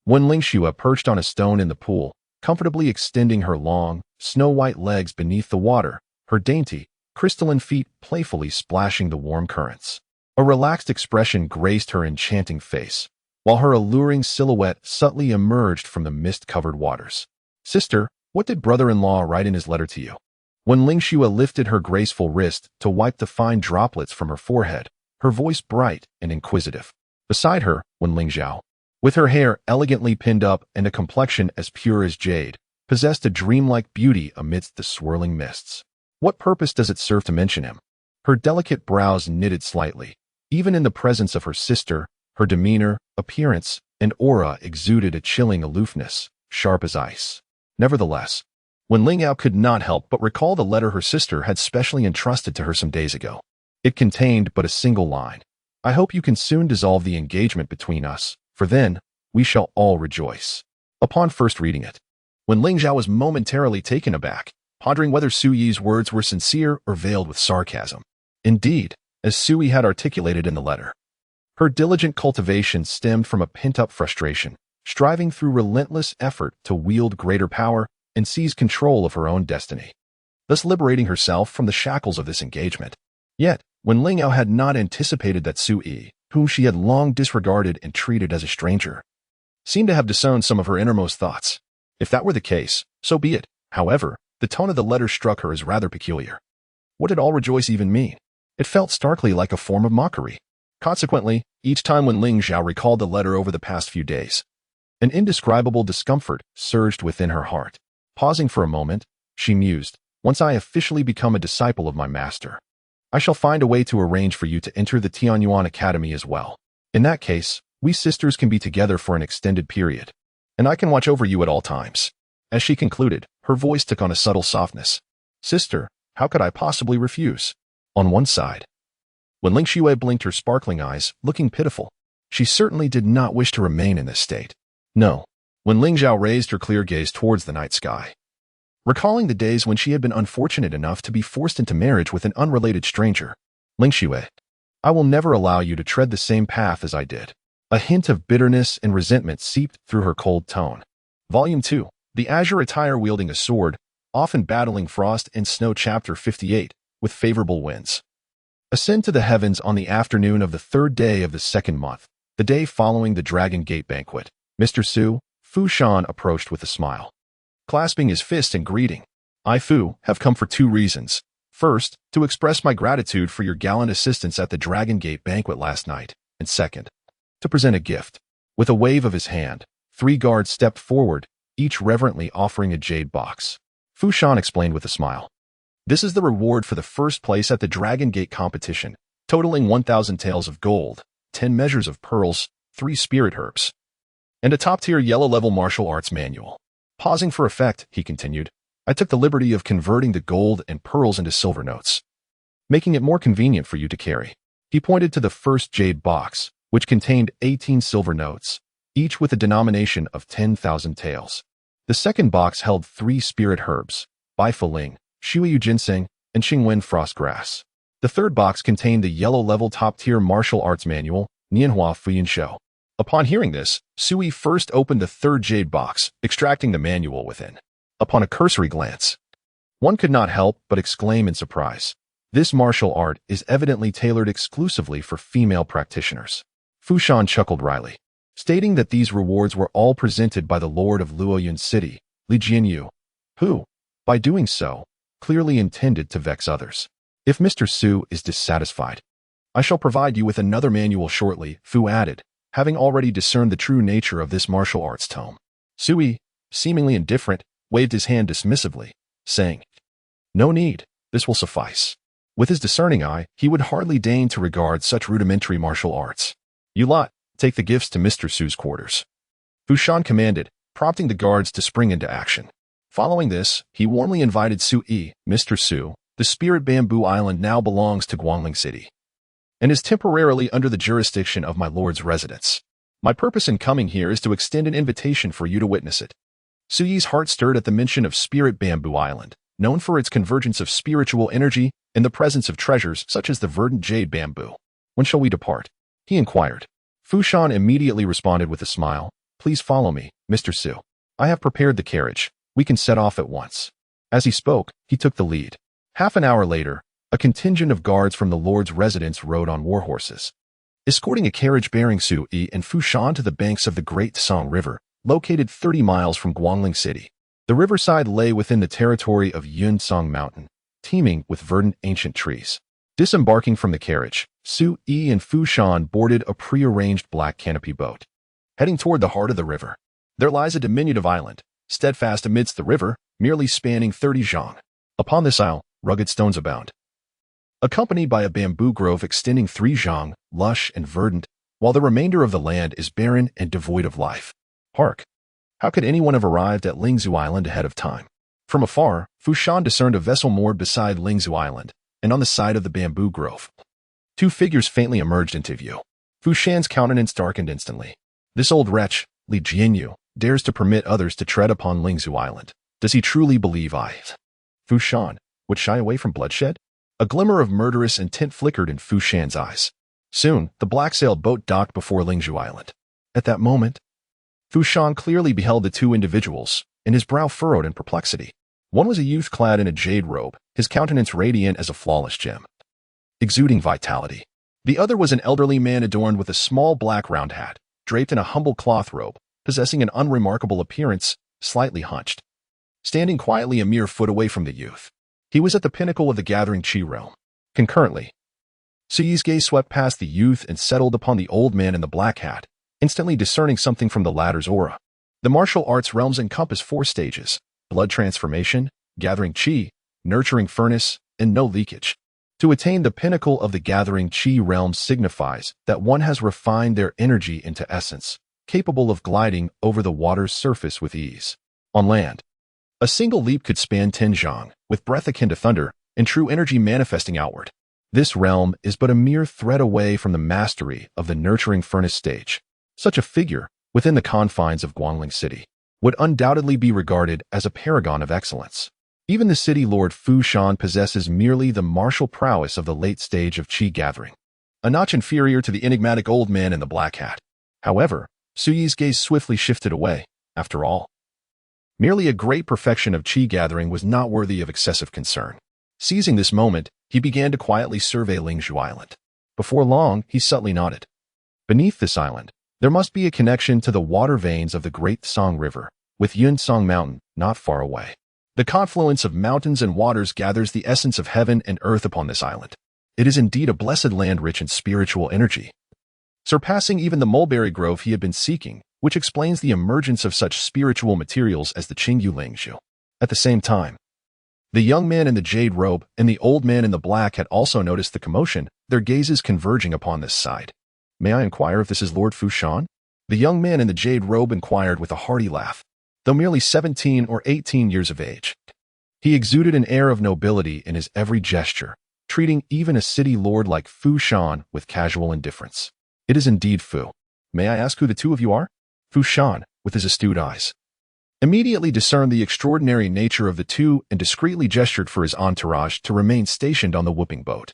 Wen Lingzhao perched on a stone in the pool, comfortably extending her long, snow-white legs beneath the water, her dainty, crystalline feet playfully splashing the warm currents. A relaxed expression graced her enchanting face, while her alluring silhouette subtly emerged from the mist-covered waters. "Sister, what did brother-in-law write in his letter to you?" When Lingzhao lifted her graceful wrist to wipe the fine droplets from her forehead, her voice bright and inquisitive. Beside her, Wen Lingzhao, with her hair elegantly pinned up and a complexion as pure as jade, possessed a dreamlike beauty amidst the swirling mists. What purpose does it serve to mention him? Her delicate brows knitted slightly. Even in the presence of her sister, her demeanor, appearance, and aura exuded a chilling aloofness, sharp as ice. Nevertheless, Wen Lingzhao could not help but recall the letter her sister had specially entrusted to her some days ago. It contained but a single line. "I hope you can soon dissolve the engagement between us, for then we shall all rejoice." Upon first reading it, Wen Lingzhao was momentarily taken aback, pondering whether Su Yi's words were sincere or veiled with sarcasm. Indeed, as Su Yi had articulated in the letter, her diligent cultivation stemmed from a pent-up frustration, striving through relentless effort to wield greater power and seize control of her own destiny, thus liberating herself from the shackles of this engagement. Yet, Wen Lingzhao had not anticipated that Su Yi, whom she had long disregarded and treated as a stranger, seemed to have discerned some of her innermost thoughts. If that were the case, so be it. However, the tone of the letter struck her as rather peculiar. What did all rejoice even mean? It felt starkly like a form of mockery. Consequently, each time Wen Lingzhao recalled the letter over the past few days, an indescribable discomfort surged within her heart. Pausing for a moment, she mused, "Once I officially become a disciple of my master, I shall find a way to arrange for you to enter the Tianyuan Academy as well. In that case, we sisters can be together for an extended period, and I can watch over you at all times." As she concluded, her voice took on a subtle softness. "Sister, how could I possibly refuse?" On one side, Wen Lingzhao blinked her sparkling eyes, looking pitiful. She certainly did not wish to remain in this state. No. Wen Lingzhao raised her clear gaze towards the night sky, recalling the days when she had been unfortunate enough to be forced into marriage with an unrelated stranger. "Lingzhao, I will never allow you to tread the same path as I did." A hint of bitterness and resentment seeped through her cold tone. Volume 2, The Azure Attire Wielding a Sword, Often Battling Frost and Snow, Chapter 58, with Favorable Winds. Ascend to the heavens on the afternoon of the third day of the second month, the day following the Dragon Gate banquet. Mr. Su, Fu Shan approached with a smile, clasping his fist in greeting. "I, Fu, have come for two reasons. First, to express my gratitude for your gallant assistance at the Dragon Gate banquet last night, and second, to present a gift." With a wave of his hand, 3 guards stepped forward, each reverently offering a jade box. Fu Shan explained with a smile, "This is the reward for the first place at the Dragon Gate competition, totaling 1,000 taels of gold, 10 measures of pearls, 3 spirit herbs, and a top-tier yellow-level martial arts manual." Pausing for effect, he continued, "I took the liberty of converting the gold and pearls into silver notes, making it more convenient for you to carry." He pointed to the first jade box, which contained 18 silver notes, each with a denomination of 10,000 taels. The second box held 3 spirit herbs, Baifuling, Shuiyu Ginseng, and Qingwen Frostgrass. The third box contained the yellow-level top-tier martial arts manual, Nianhua Fuyanshou. Upon hearing this, Sui first opened the third jade box, extracting the manual within. Upon a cursory glance, one could not help but exclaim in surprise, "This martial art is evidently tailored exclusively for female practitioners." Fu Shan chuckled wryly, stating that these rewards were all presented by the Lord of Luoyun City, Li Jianyu, who, by doing so, clearly intended to vex others. "If Mr. Su is dissatisfied, I shall provide you with another manual shortly," Fu added, having already discerned the true nature of this martial arts tome. Sui, seemingly indifferent, waved his hand dismissively, saying, "No need, this will suffice." With his discerning eye, he would hardly deign to regard such rudimentary martial arts. "You lot, take the gifts to Mr. Su's quarters," Fu Shan commanded, prompting the guards to spring into action. Following this, he warmly invited Su Yi, "Mr. Su, the Spirit Bamboo Island now belongs to Guangling City, and is temporarily under the jurisdiction of my lord's residence. My purpose in coming here is to extend an invitation for you to witness it. Su Yi's heart stirred at the mention of Spirit Bamboo Island, known for its convergence of spiritual energy and the presence of treasures such as the verdant jade bamboo. When shall we depart? He inquired. Fu Shan immediately responded with a smile. Please follow me, Mr. Su. I have prepared the carriage. We can set off at once. As he spoke, he took the lead. Half an hour later, a contingent of guards from the Lord's residence rode on war horses, escorting a carriage bearing Su Yi and Fu Shan to the banks of the Great Song River, located 30 miles from Guangling City. The riverside lay within the territory of Yunsong Mountain, teeming with verdant ancient trees. Disembarking from the carriage, Su Yi and Fu Shan boarded a prearranged black canopy boat. Heading toward the heart of the river, there lies a diminutive island, steadfast amidst the river, merely spanning 30 zhang. Upon this isle, rugged stones abound, accompanied by a bamboo grove extending 3 zhang, lush and verdant, while the remainder of the land is barren and devoid of life. Hark! How could anyone have arrived at Lingzhao Island ahead of time? From afar, Fu Shan discerned a vessel moored beside Lingzhao Island, and on the side of the bamboo grove. 2 figures faintly emerged into view. Fu Shan's countenance darkened instantly. This old wretch, Li Jianyu, dares to permit others to tread upon Lingzhao Island. Does he truly believe Fu Shan would shy away from bloodshed? A glimmer of murderous intent flickered in Fu Shan's eyes. Soon, the black-sailed boat docked before Lingzhao Island. At that moment, Fu Shan clearly beheld the 2 individuals, and his brow furrowed in perplexity. One was a youth clad in a jade robe, his countenance radiant as a flawless gem, exuding vitality. The other was an elderly man adorned with a small black round hat, draped in a humble cloth robe, possessing an unremarkable appearance, slightly hunched, standing quietly a mere foot away from the youth. He was at the pinnacle of the gathering Qi realm. Concurrently, Su Yi's gaze swept past the youth and settled upon the old man in the black hat, instantly discerning something from the latter's aura. The martial arts realms encompass 4 stages: blood transformation, gathering Qi, nurturing furnace, and no leakage. To attain the pinnacle of the gathering Qi realm signifies that one has refined their energy into essence, capable of gliding over the water's surface with ease. On land, a single leap could span 10 zhang, with breath akin to thunder, and true energy manifesting outward. This realm is but a mere thread away from the mastery of the nurturing furnace stage. Such a figure, within the confines of Guangling City, would undoubtedly be regarded as a paragon of excellence. Even the city lord Fu Shan possesses merely the martial prowess of the late stage of Qi gathering, a notch inferior to the enigmatic old man in the black hat. However, Su Yi's gaze swiftly shifted away. After all, merely a great perfection of Qi gathering was not worthy of excessive concern. Seizing this moment, he began to quietly survey Lingzhao Island. Before long, he subtly nodded. Beneath this island, there must be a connection to the water veins of the Great Song River, with Yunsong Mountain not far away. The confluence of mountains and waters gathers the essence of heaven and earth upon this island. It is indeed a blessed land rich in spiritual energy, surpassing even the mulberry grove he had been seeking, which explains the emergence of such spiritual materials as the Qingyu Lingzhao. At the same time, the young man in the jade robe and the old man in the black had also noticed the commotion, their gazes converging upon this side. May I inquire if this is Lord Fu Shan? The young man in the jade robe inquired with a hearty laugh. Though merely 17 or 18 years of age, he exuded an air of nobility in his every gesture, treating even a city lord like Fu Shan with casual indifference. It is indeed Fu. May I ask who the 2 of you are? Fu Shan, with his astute eyes, immediately discerned the extraordinary nature of the 2 and discreetly gestured for his entourage to remain stationed on the whooping boat.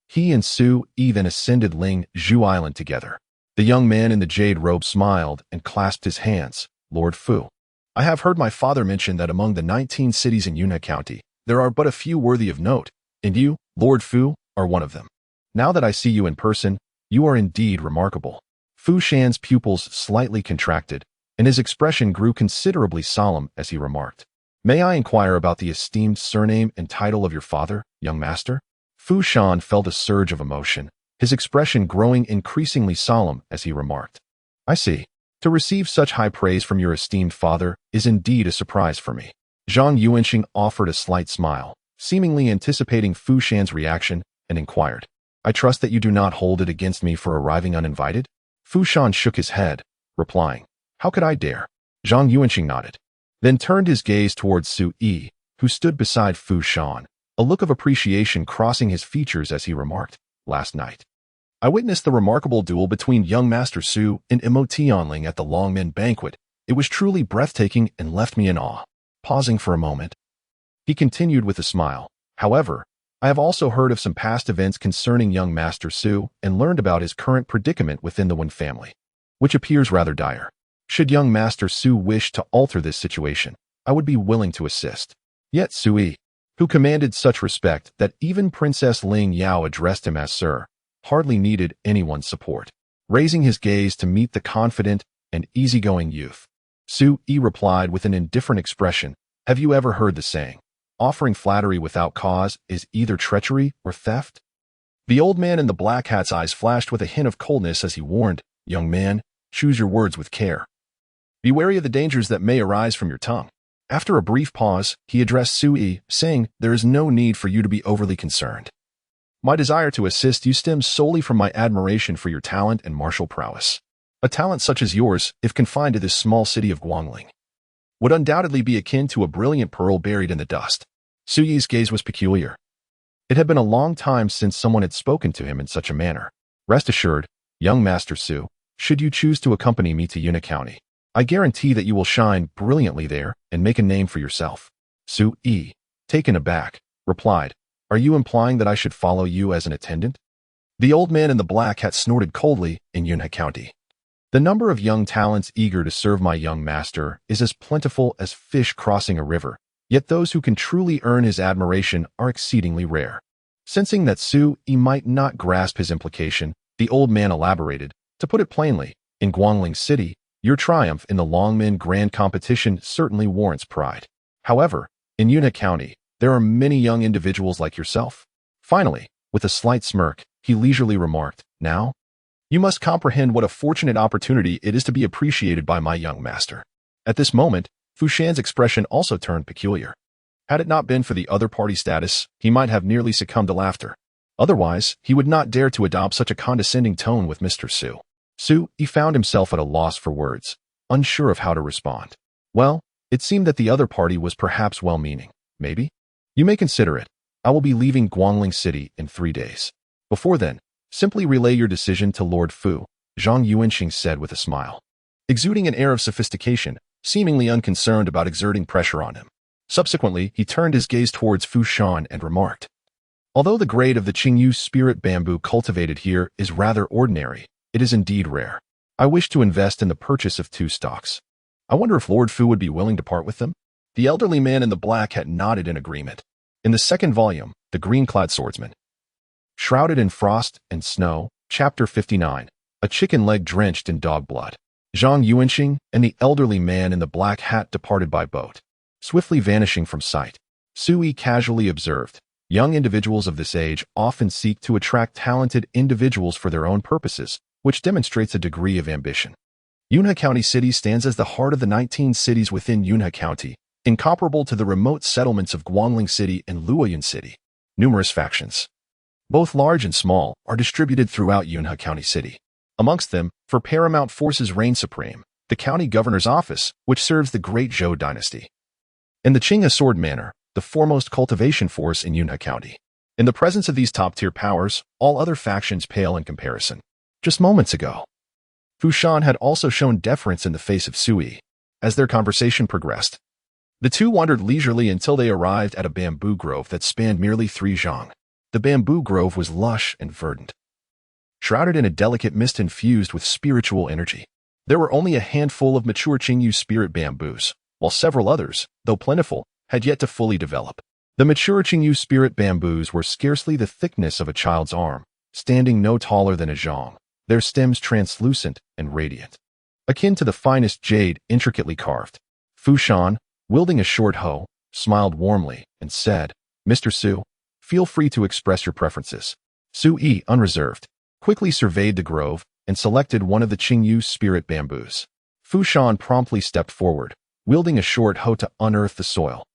He and Su Yi then ascended Lingzhao Island together. The young man in the jade robe smiled and clasped his hands. Lord Fu, I have heard my father mention that among the 19 cities in Yunnan County, there are but a few worthy of note, and you, Lord Fu, are one of them. Now that I see you in person, you are indeed remarkable. Fu Shan's pupils slightly contracted, and his expression grew considerably solemn as he remarked, May I inquire about the esteemed surname and title of your father, young master? Fu Shan felt a surge of emotion, his expression growing increasingly solemn as he remarked, I see. To receive such high praise from your esteemed father is indeed a surprise for me. Zhang Yuanxing offered a slight smile, seemingly anticipating Fu Shan's reaction, and inquired, I trust that you do not hold it against me for arriving uninvited? Fu Shan shook his head, replying, How could I dare? Zhang Yuanxing nodded, then turned his gaze towards Su Yi, who stood beside Fu Shan, a look of appreciation crossing his features as he remarked, Last night, I witnessed the remarkable duel between young Master Su and Imo Tianling at the Longmen banquet. It was truly breathtaking and left me in awe. Pausing for a moment, he continued with a smile. However, I have also heard of some past events concerning young Master Su and learned about his current predicament within the Wen family, which appears rather dire. Should young Master Su wish to alter this situation, I would be willing to assist. Yet Sui, who commanded such respect that even Princess Ling Yao addressed him as Sir, hardly needed anyone's support. Raising his gaze to meet the confident and easygoing youth, Sui replied with an indifferent expression, "Have you ever heard the saying, offering flattery without cause is either treachery or theft?" The old man in the black hat's eyes flashed with a hint of coldness as he warned, "Young man, choose your words with care. Be wary of the dangers that may arise from your tongue." After a brief pause, he addressed Sui, saying, "There is no need for you to be overly concerned. My desire to assist you stems solely from my admiration for your talent and martial prowess. A talent such as yours, if confined to this small city of Guangling, would undoubtedly be akin to a brilliant pearl buried in the dust." Sui's gaze was peculiar. It had been a long time since someone had spoken to him in such a manner. "Rest assured, young Master Su, should you choose to accompany me to Yuna County, I guarantee that you will shine brilliantly there and make a name for yourself." Sui, taken aback, replied, "Are you implying that I should follow you as an attendant?" The old man in the black hat snorted coldly. "In Yunhe County, the number of young talents eager to serve my young master is as plentiful as fish crossing a river, yet those who can truly earn his admiration are exceedingly rare." Sensing that Sui might not grasp his implication, the old man elaborated, "To put it plainly, in Guangling City, your triumph in the Longmen Grand Competition certainly warrants pride. However, in Yunhe County, there are many young individuals like yourself." Finally, with a slight smirk, he leisurely remarked, "Now, you must comprehend what a fortunate opportunity it is to be appreciated by my young master." At this moment, Fu Shan's expression also turned peculiar. Had it not been for the other party status, he might have nearly succumbed to laughter. Otherwise, he would not dare to adopt such a condescending tone with Mr. Su. He found himself at a loss for words, unsure of how to respond. Well, it seemed that the other party was perhaps well-meaning. "Maybe? You may consider it. I will be leaving Guangling City in 3 days. Before then, simply relay your decision to Lord Fu," Zhang Yuanxing said with a smile, exuding an air of sophistication, seemingly unconcerned about exerting pressure on him. Subsequently, he turned his gaze towards Fu Shan and remarked, "Although the grade of the Qingyu spirit bamboo cultivated here is rather ordinary, it is indeed rare. I wish to invest in the purchase of 2 stocks. I wonder if Lord Fu would be willing to part with them?" The elderly man in the black hat nodded in agreement. In the second volume, The Green-Clad Swordsman, Shrouded in Frost and Snow, Chapter 59, A Chicken Leg Drenched in Dog Blood. Zhang Yuanxing and the elderly man in the black hat departed by boat, swiftly vanishing from sight. Sui casually observed, "Young individuals of this age often seek to attract talented individuals for their own purposes, which demonstrates a degree of ambition." Yunhe County City stands as the heart of the 19 cities within Yunhe County, incomparable to the remote settlements of Guangling City and Luoyun City. Numerous factions, both large and small, are distributed throughout Yunhe County City. Amongst them, for paramount forces reign supreme, the county governor's office, which serves the great Zhou dynasty, and the Qinghe Sword Manor, the foremost cultivation force in Yunhe County. In the presence of these top-tier powers, all other factions pale in comparison. Just moments ago, Fu Shan had also shown deference in the face of Sui. As their conversation progressed, the two wandered leisurely until they arrived at a bamboo grove that spanned merely 3 zhang. The bamboo grove was lush and verdant, shrouded in a delicate mist infused with spiritual energy. There were only a handful of mature Qingyu spirit bamboos, while several others, though plentiful, had yet to fully develop. The mature Qingyu spirit bamboos were scarcely the thickness of a child's arm, standing no taller than a zhang, their stems translucent and radiant, akin to the finest jade intricately carved. Fu Shan, wielding a short hoe, smiled warmly and said, "Mr. Su, feel free to express your preferences." Sui, unreserved, quickly surveyed the grove and selected one of the Qingyu spirit bamboos. Fu Shan promptly stepped forward, wielding a short hoe to unearth the soil,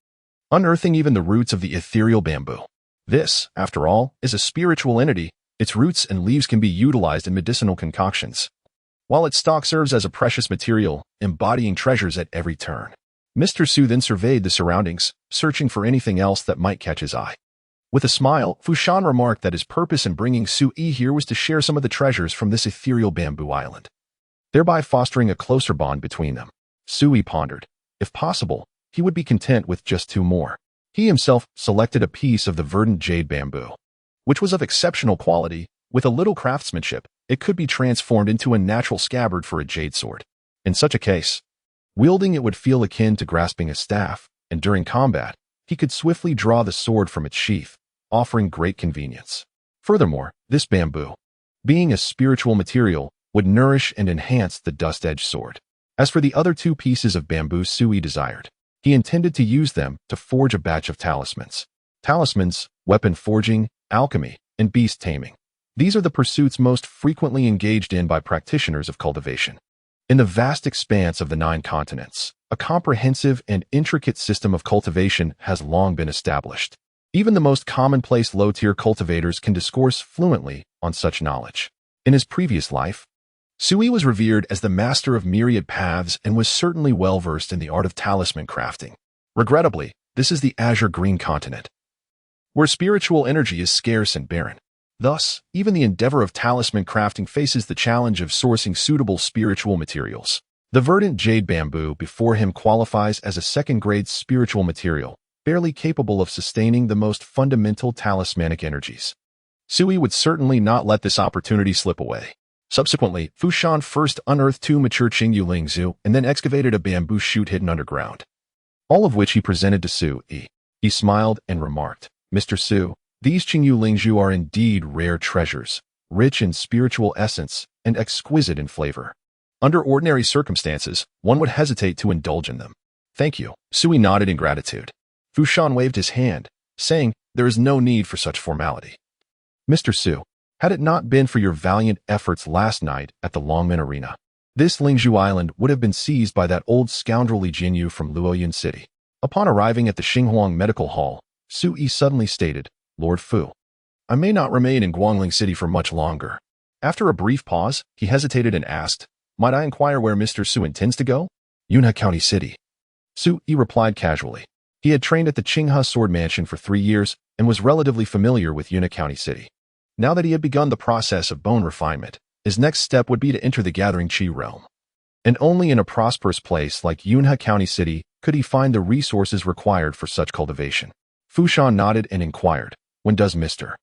unearthing even the roots of the ethereal bamboo. This, after all, is a spiritual entity. Its roots and leaves can be utilized in medicinal concoctions, while its stalk serves as a precious material, embodying treasures at every turn. Mr. Su then surveyed the surroundings, searching for anything else that might catch his eye. With a smile, Fushan remarked that his purpose in bringing Sui here was to share some of the treasures from this ethereal bamboo island, thereby fostering a closer bond between them. Sui pondered. If possible, he would be content with just 2 more. He himself selected a piece of the verdant jade bamboo, which was of exceptional quality. With a little craftsmanship, it could be transformed into a natural scabbard for a jade sword. In such a case, wielding it would feel akin to grasping a staff, and during combat, he could swiftly draw the sword from its sheath, offering great convenience. Furthermore, this bamboo, being a spiritual material, would nourish and enhance the dust-edged sword. As for the other 2 pieces of bamboo Sui desired, he intended to use them to forge a batch of talismans. Talismans, weapon forging, alchemy, and beast taming. These are the pursuits most frequently engaged in by practitioners of cultivation. In the vast expanse of the 9 continents, a comprehensive and intricate system of cultivation has long been established. Even the most commonplace low-tier cultivators can discourse fluently on such knowledge. In his previous life, Sui was revered as the master of myriad paths and was certainly well-versed in the art of talisman crafting. Regrettably, this is the azure green continent, where spiritual energy is scarce and barren. Thus, even the endeavor of talisman crafting faces the challenge of sourcing suitable spiritual materials. The verdant jade bamboo before him qualifies as a second-grade spiritual material, barely capable of sustaining the most fundamental talismanic energies. Sui would certainly not let this opportunity slip away. Subsequently, Fushan first unearthed 2 mature Wen Lingzhao and then excavated a bamboo shoot hidden underground, all of which he presented to Sui. He smiled and remarked, "Mr. Su, these Wen Lingzhao are indeed rare treasures, rich in spiritual essence and exquisite in flavor. Under ordinary circumstances, one would hesitate to indulge in them." "Thank you." Sui nodded in gratitude. Fushan waved his hand, saying, "There is no need for such formality. Mr. Su, had it not been for your valiant efforts last night at the Longmen Arena, this Lingzhou Island would have been seized by that old scoundrel Li Jinyu from Luoyun City." Upon arriving at the Xinghuang Medical Hall, Sui suddenly stated, "Lord Fu, I may not remain in Guangling City for much longer." After a brief pause, he hesitated and asked, "Might I inquire where Mr. Su intends to go?" "Yunhe County City." Sui replied casually. He had trained at the Qinghe Sword Mansion for 3 years and was relatively familiar with Yunhe County City. Now that he had begun the process of bone refinement, his next step would be to enter the Gathering Qi realm. And only in a prosperous place like Yunhe County City could he find the resources required for such cultivation. Fushan nodded and inquired, "When does Mr.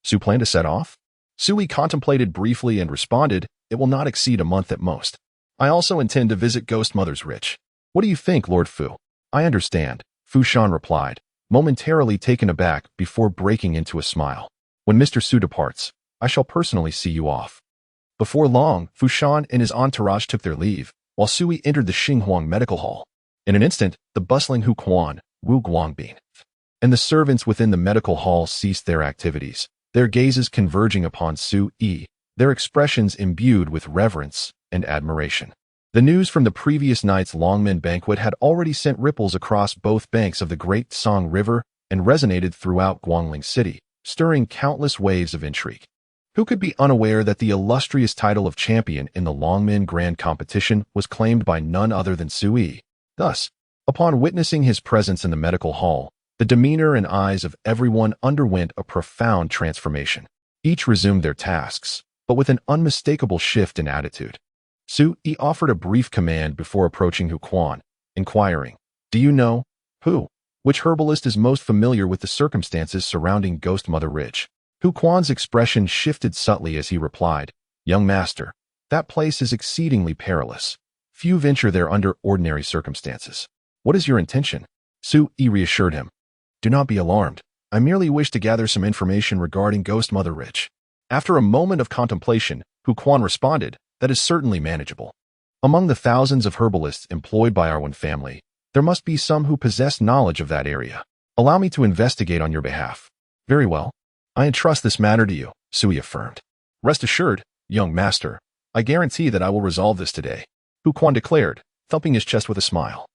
Su plan to set off?" Sui contemplated briefly and responded, "It will not exceed a month at most. I also intend to visit Ghost Mother's Ridge." "What do you think, Lord Fu?" "I understand," Fushan replied, momentarily taken aback before breaking into a smile. "When Mr. Su departs, I shall personally see you off." Before long, Fushan and his entourage took their leave, while Sui entered the Xinghuang Medical Hall. In an instant, the bustling Hu Quan, Wu Guangbin, and the servants within the medical hall ceased their activities, their gazes converging upon Sui, their expressions imbued with reverence and admiration. The news from the previous night's Longmen banquet had already sent ripples across both banks of the Great Song River and resonated throughout Guangling City, stirring countless waves of intrigue. Who could be unaware that the illustrious title of champion in the Longmen Grand Competition was claimed by none other than Sui? Thus, upon witnessing his presence in the medical hall, the demeanor and eyes of everyone underwent a profound transformation. Each resumed their tasks, but with an unmistakable shift in attitude. Sui offered a brief command before approaching Hu Quan, inquiring, "Do you know, Hu, which herbalist is most familiar with the circumstances surrounding Ghost Mother Ridge?" Hu Quan's expression shifted subtly as he replied, "Young master, that place is exceedingly perilous. Few venture there under ordinary circumstances. What is your intention?" Sui reassured him, "Do not be alarmed. I merely wish to gather some information regarding Ghost Mother Ridge." After a moment of contemplation, Hu Quan responded, "That is certainly manageable. Among the thousands of herbalists employed by our Wen family, there must be some who possess knowledge of that area. Allow me to investigate on your behalf." "Very well. I entrust this matter to you," Sui affirmed. "Rest assured, young master, I guarantee that I will resolve this today," Hu Quan declared, thumping his chest with a smile.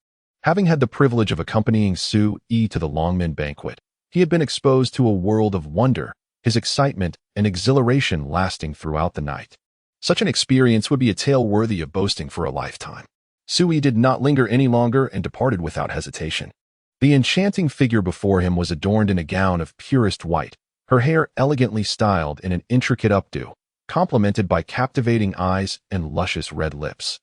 Having had the privilege of accompanying Sui to the Longmen banquet, he had been exposed to a world of wonder, his excitement and exhilaration lasting throughout the night. Such an experience would be a tale worthy of boasting for a lifetime. Sui did not linger any longer and departed without hesitation. The enchanting figure before him was adorned in a gown of purest white, her hair elegantly styled in an intricate updo, complemented by captivating eyes and luscious red lips.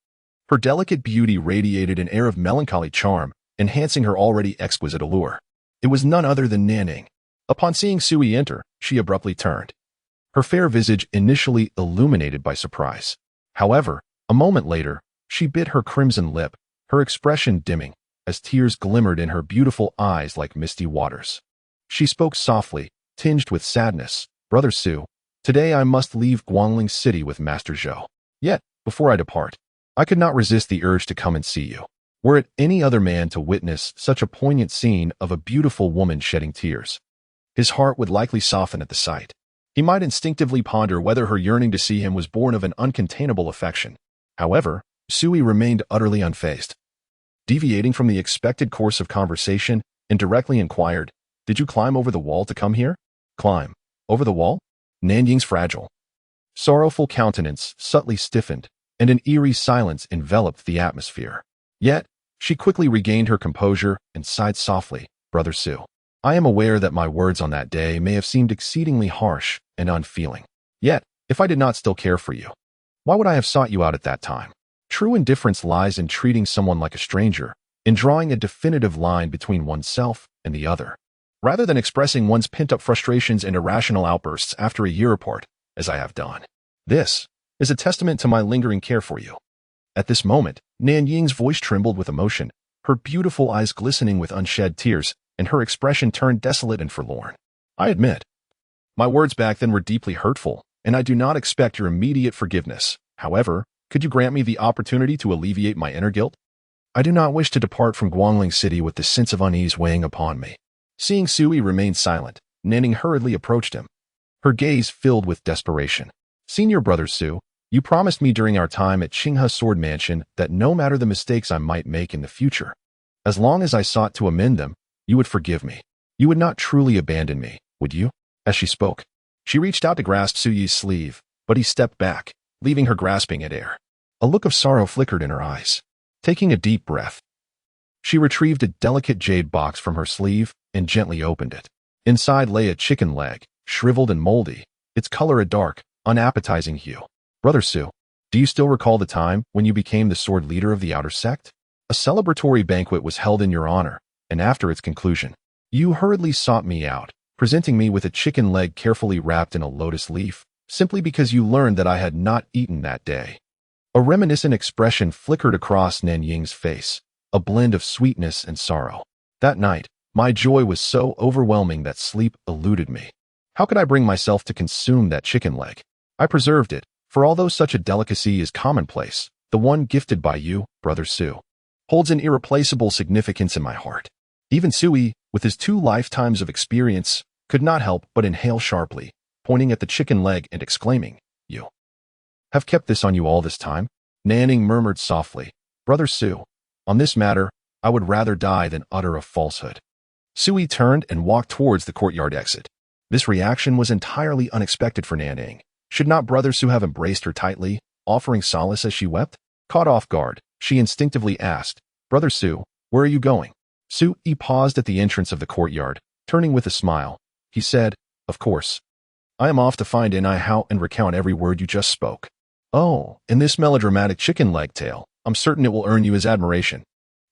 Her delicate beauty radiated an air of melancholy charm, enhancing her already exquisite allure. It was none other than Nanning. Upon seeing Sui enter, she abruptly turned, her fair visage initially illuminated by surprise. However, a moment later, she bit her crimson lip, her expression dimming, as tears glimmered in her beautiful eyes like misty waters. She spoke softly, tinged with sadness. "Brother Su, today I must leave Guangling City with Master Zhou. Yet, before I depart, I could not resist the urge to come and see you. Were it any other man to witness such a poignant scene of a beautiful woman shedding tears, his heart would likely soften at the sight. He might instinctively ponder whether her yearning to see him was born of an uncontainable affection. However, Sui remained utterly unfazed. Deviating from the expected course of conversation, and directly inquired, "Did you climb over the wall to come here?" "Climb? Over the wall?" Nanying's fragile, sorrowful countenance subtly stiffened, and an eerie silence enveloped the atmosphere. Yet, she quickly regained her composure and sighed softly. "Brother Su, I am aware that my words on that day may have seemed exceedingly harsh and unfeeling. Yet, if I did not still care for you, why would I have sought you out at that time? True indifference lies in treating someone like a stranger, in drawing a definitive line between oneself and the other, rather than expressing one's pent-up frustrations and irrational outbursts after a year apart, as I have done. This is a testament to my lingering care for you." At this moment, Nanying's voice trembled with emotion, her beautiful eyes glistening with unshed tears, and her expression turned desolate and forlorn. "I admit, my words back then were deeply hurtful, and I do not expect your immediate forgiveness. However, could you grant me the opportunity to alleviate my inner guilt? I do not wish to depart from Guangling City with the sense of unease weighing upon me." Seeing Sui remain silent, Nanning hurriedly approached him, her gaze filled with desperation. "Senior Brother Su, you promised me during our time at Qinghe Sword Mansion that no matter the mistakes I might make in the future, as long as I sought to amend them, you would forgive me. You would not truly abandon me, would you?" As she spoke, she reached out to grasp Suyi's sleeve, but he stepped back, leaving her grasping at air. A look of sorrow flickered in her eyes. Taking a deep breath, she retrieved a delicate jade box from her sleeve and gently opened it. Inside lay a chicken leg, shriveled and moldy, its color a dark, unappetizing hue. "Brother Su, do you still recall the time when you became the sword leader of the outer sect? A celebratory banquet was held in your honor, and after its conclusion, you hurriedly sought me out, presenting me with a chicken leg carefully wrapped in a lotus leaf, simply because you learned that I had not eaten that day." A reminiscent expression flickered across Nanying's face, a blend of sweetness and sorrow. "That night, my joy was so overwhelming that sleep eluded me. How could I bring myself to consume that chicken leg? I preserved it, for although such a delicacy is commonplace, the one gifted by you, Brother Su, holds an irreplaceable significance in my heart." Even Sui, with his 2 lifetimes of experience, could not help but inhale sharply, pointing at the chicken leg and exclaiming, "You have kept this on you all this time?" Nanning murmured softly, "Brother Su, on this matter, I would rather die than utter a falsehood." Sui turned and walked towards the courtyard exit. This reaction was entirely unexpected for Nanning. Should not Brother Su have embraced her tightly, offering solace as she wept? Caught off guard, she instinctively asked, "Brother Su, where are you going?" Sui paused at the entrance of the courtyard, turning with a smile. He said, "Of course. I am off to find Hao and recount every word you just spoke." "Oh, in this melodramatic chicken leg tale, I'm certain it will earn you his admiration."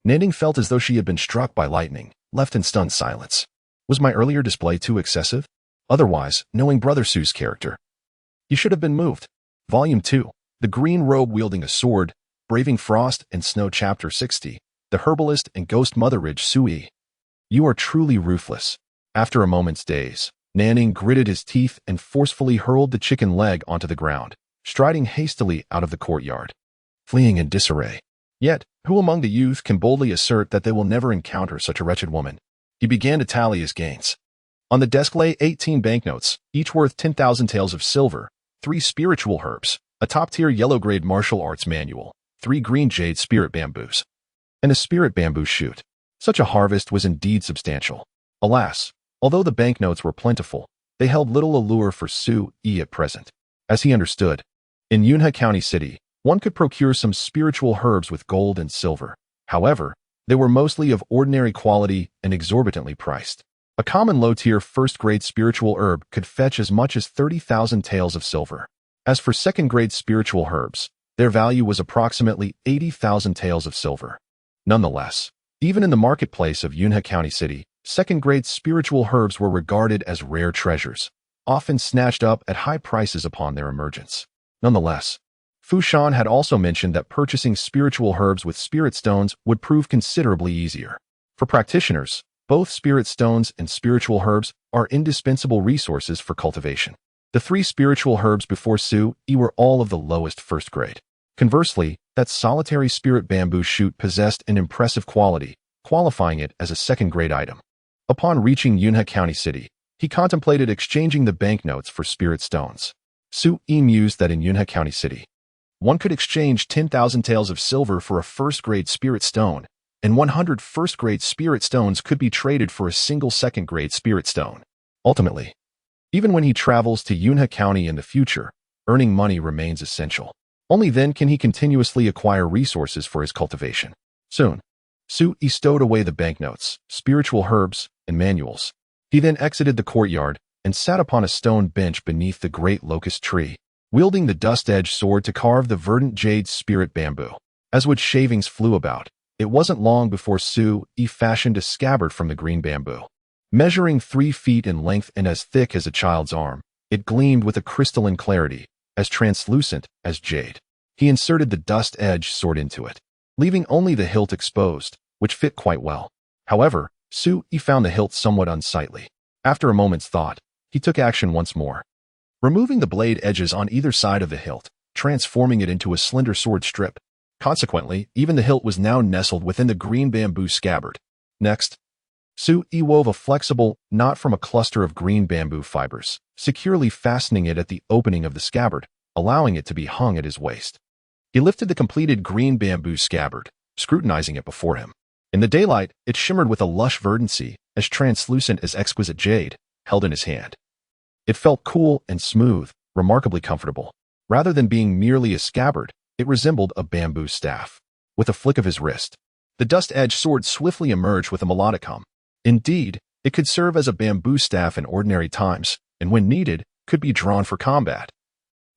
Nanning felt as though she had been struck by lightning, left in stunned silence. Was my earlier display too excessive? Otherwise, knowing Brother Su's character, he should have been moved. Volume 2, The Green Robe Wielding a Sword, Braving Frost and Snow Chapter 60, The Herbalist and Ghost Mother Ridge Sui. You are truly ruthless. After a moment's daze, Nanning gritted his teeth and forcefully hurled the chicken leg onto the ground, striding hastily out of the courtyard, fleeing in disarray. Yet, who among the youth can boldly assert that they will never encounter such a wretched woman? He began to tally his gains. On the desk lay 18 banknotes, each worth 10,000 taels of silver, 3 spiritual herbs, a top-tier yellow-grade martial arts manual, 3 green jade spirit bamboos, and a spirit bamboo shoot. Such a harvest was indeed substantial. Alas, although the banknotes were plentiful, they held little allure for Sui at present. As he understood, in Yunhe County City, one could procure some spiritual herbs with gold and silver. However, They were mostly of ordinary quality and exorbitantly priced. A common low-tier first-grade spiritual herb could fetch as much as 30,000 taels of silver. As for second-grade spiritual herbs, their value was approximately 80,000 taels of silver. Nonetheless, even in the marketplace of Yunhe County City, second-grade spiritual herbs were regarded as rare treasures, often snatched up at high prices upon their emergence. Nonetheless, Fu Shan had also mentioned that purchasing spiritual herbs with spirit stones would prove considerably easier. For practitioners, both spirit stones and spiritual herbs are indispensable resources for cultivation. The 3 spiritual herbs before Su Yi were all of the lowest first grade. Conversely, that solitary spirit bamboo shoot possessed an impressive quality, qualifying it as a second-grade item. Upon reaching Yunhe County City, he contemplated exchanging the banknotes for spirit stones. Su Yi mused that in Yunhe County City, one could exchange 10,000 taels of silver for a first-grade spirit stone, and 100 first-grade spirit stones could be traded for a single second-grade spirit stone. Ultimately, even when he travels to Yunhe County in the future, earning money remains essential. Only then can he continuously acquire resources for his cultivation. Soon, Su Yi stowed away the banknotes, spiritual herbs, and manuals. He then exited the courtyard and sat upon a stone bench beneath the great locust tree, wielding the dust-edged sword to carve the verdant jade spirit bamboo. As wood shavings flew about, it wasn't long before Su Yi fashioned a scabbard from the green bamboo. Measuring 3 feet in length and as thick as a child's arm, it gleamed with a crystalline clarity, as translucent as jade. He inserted the dust-edged sword into it, leaving only the hilt exposed, which fit quite well. However, Su Yi found the hilt somewhat unsightly. After a moment's thought, he took action once more, removing the blade edges on either side of the hilt, transforming it into a slender sword strip. Consequently, even the hilt was now nestled within the green bamboo scabbard. Next, Su Yi wove a flexible knot from a cluster of green bamboo fibers, securely fastening it at the opening of the scabbard, allowing it to be hung at his waist. He lifted the completed green bamboo scabbard, scrutinizing it before him. In the daylight, it shimmered with a lush verdancy, as translucent as exquisite jade, held in his hand. It felt cool and smooth, remarkably comfortable. Rather than being merely a scabbard, it resembled a bamboo staff. With a flick of his wrist, the dust-edged sword swiftly emerged with a melodic hum. Indeed, it could serve as a bamboo staff in ordinary times, and when needed, could be drawn for combat.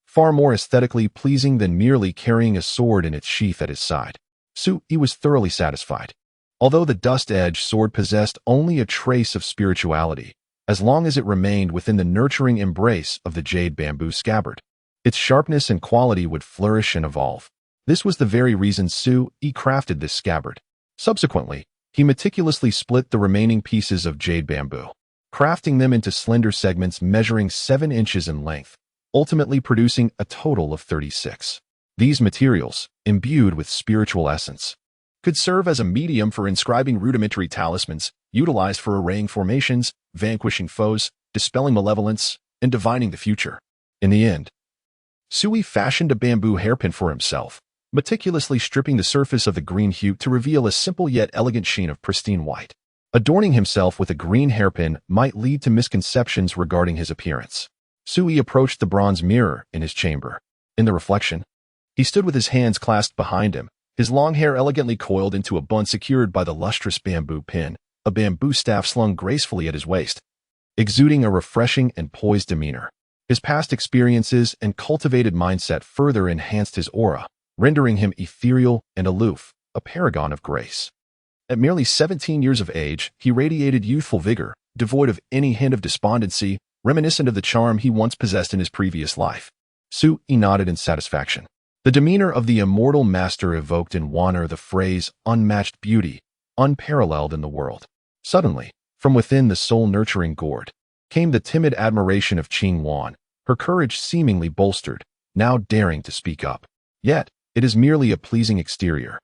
Far more aesthetically pleasing than merely carrying a sword in its sheath at his side. Su Yi was thoroughly satisfied. Although the dust-edged sword possessed only a trace of spirituality, as long as it remained within the nurturing embrace of the jade bamboo scabbard, its sharpness and quality would flourish and evolve. This was the very reason Su Yi crafted this scabbard. Subsequently, he meticulously split the remaining pieces of jade bamboo, crafting them into slender segments measuring 7 inches in length, ultimately producing a total of 36. These materials, imbued with spiritual essence, could serve as a medium for inscribing rudimentary talismans, utilized for arraying formations, vanquishing foes, dispelling malevolence, and divining the future. In the end, Su Yi fashioned a bamboo hairpin for himself, meticulously stripping the surface of the green hue to reveal a simple yet elegant sheen of pristine white. Adorning himself with a green hairpin might lead to misconceptions regarding his appearance. Su Yi approached the bronze mirror in his chamber. In the reflection, he stood with his hands clasped behind him, his long hair elegantly coiled into a bun secured by the lustrous bamboo pin, a bamboo staff slung gracefully at his waist, exuding a refreshing and poised demeanor. His past experiences and cultivated mindset further enhanced his aura, rendering him ethereal and aloof, a paragon of grace. At merely 17 years of age, he radiated youthful vigor, devoid of any hint of despondency, reminiscent of the charm he once possessed in his previous life. Su Yi nodded in satisfaction. The demeanor of the immortal master evoked in Wan'er the phrase, unmatched beauty, unparalleled in the world. Suddenly, from within the soul-nurturing gourd, came the timid admiration of Qingtang, her courage seemingly bolstered, now daring to speak up. Yet, it is merely a pleasing exterior.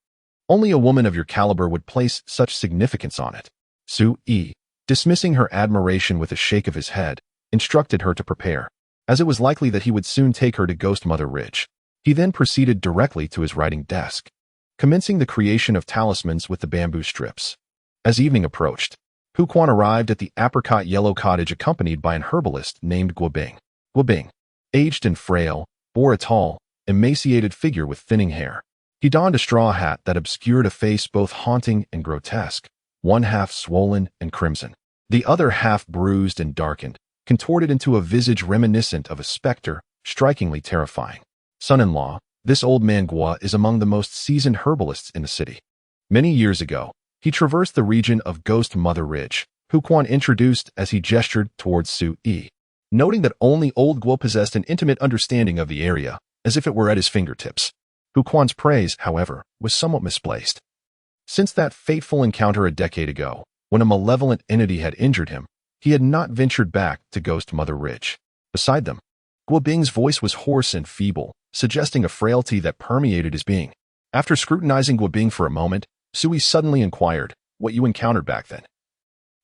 Only a woman of your caliber would place such significance on it. Su Yi, dismissing her admiration with a shake of his head, instructed her to prepare, as it was likely that he would soon take her to Ghost Mother Ridge. He then proceeded directly to his writing desk, commencing the creation of talismans with the bamboo strips. As evening approached, Hu Quan arrived at the apricot yellow cottage accompanied by an herbalist named Guobing. Guobing, aged and frail, bore a tall, emaciated figure with thinning hair. He donned a straw hat that obscured a face both haunting and grotesque, one half swollen and crimson, the other half bruised and darkened, contorted into a visage reminiscent of a specter, strikingly terrifying. Son-in-law, this old man Guo is among the most seasoned herbalists in the city. Many years ago, he traversed the region of Ghost Mother Ridge, Hu Quan introduced as he gestured towards Su Yi, noting that only old Guo possessed an intimate understanding of the area, as if it were at his fingertips. Hu Quan's praise, however, was somewhat misplaced. Since that fateful encounter a decade ago, when a malevolent entity had injured him, he had not ventured back to Ghost Mother Ridge. Beside them, Guo Bing's voice was hoarse and feeble, suggesting a frailty that permeated his being. After scrutinizing Guo Bing for a moment, Sui suddenly inquired, "What you encountered back then?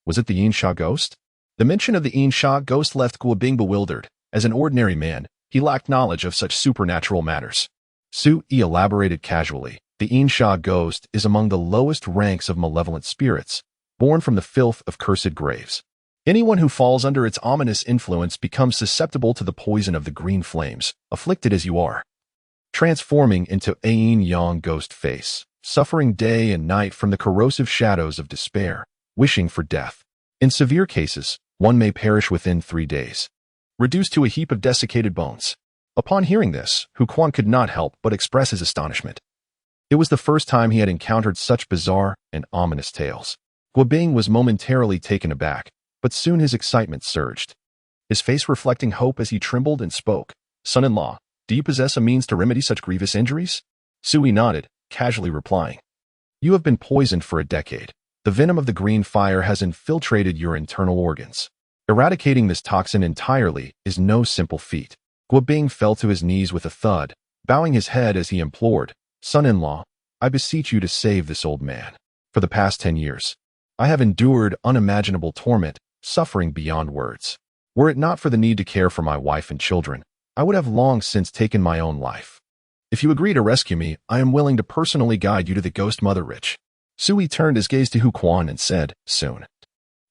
Was it the Yin Sha ghost?" The mention of the Yin Sha ghost left Guo Bing bewildered. As an ordinary man, he lacked knowledge of such supernatural matters. Su Yi elaborated casually, "The Yin Sha ghost is among the lowest ranks of malevolent spirits, born from the filth of cursed graves. Anyone who falls under its ominous influence becomes susceptible to the poison of the green flames, afflicted as you are, transforming into a yin-yang ghost face, suffering day and night from the corrosive shadows of despair, wishing for death. In severe cases, one may perish within 3 days, reduced to a heap of desiccated bones." Upon hearing this, Hu Quan could not help but express his astonishment. It was the first time he had encountered such bizarre and ominous tales. Guo Bing was momentarily taken aback, but soon his excitement surged, his face reflecting hope as he trembled and spoke. "Son-in-law, do you possess a means to remedy such grievous injuries?" Sui nodded, casually replying, "You have been poisoned for a decade. The venom of the green fire has infiltrated your internal organs. Eradicating this toxin entirely is no simple feat." Guo Bing fell to his knees with a thud, bowing his head as he implored, "Son-in-law, I beseech you to save this old man. For the past 10 years, I have endured unimaginable torment, suffering beyond words. Were it not for the need to care for my wife and children, I would have long since taken my own life. If you agree to rescue me, I am willing to personally guide you to the Ghost Mother Ridge." Sui turned his gaze to Hu Quan and said, "Soon.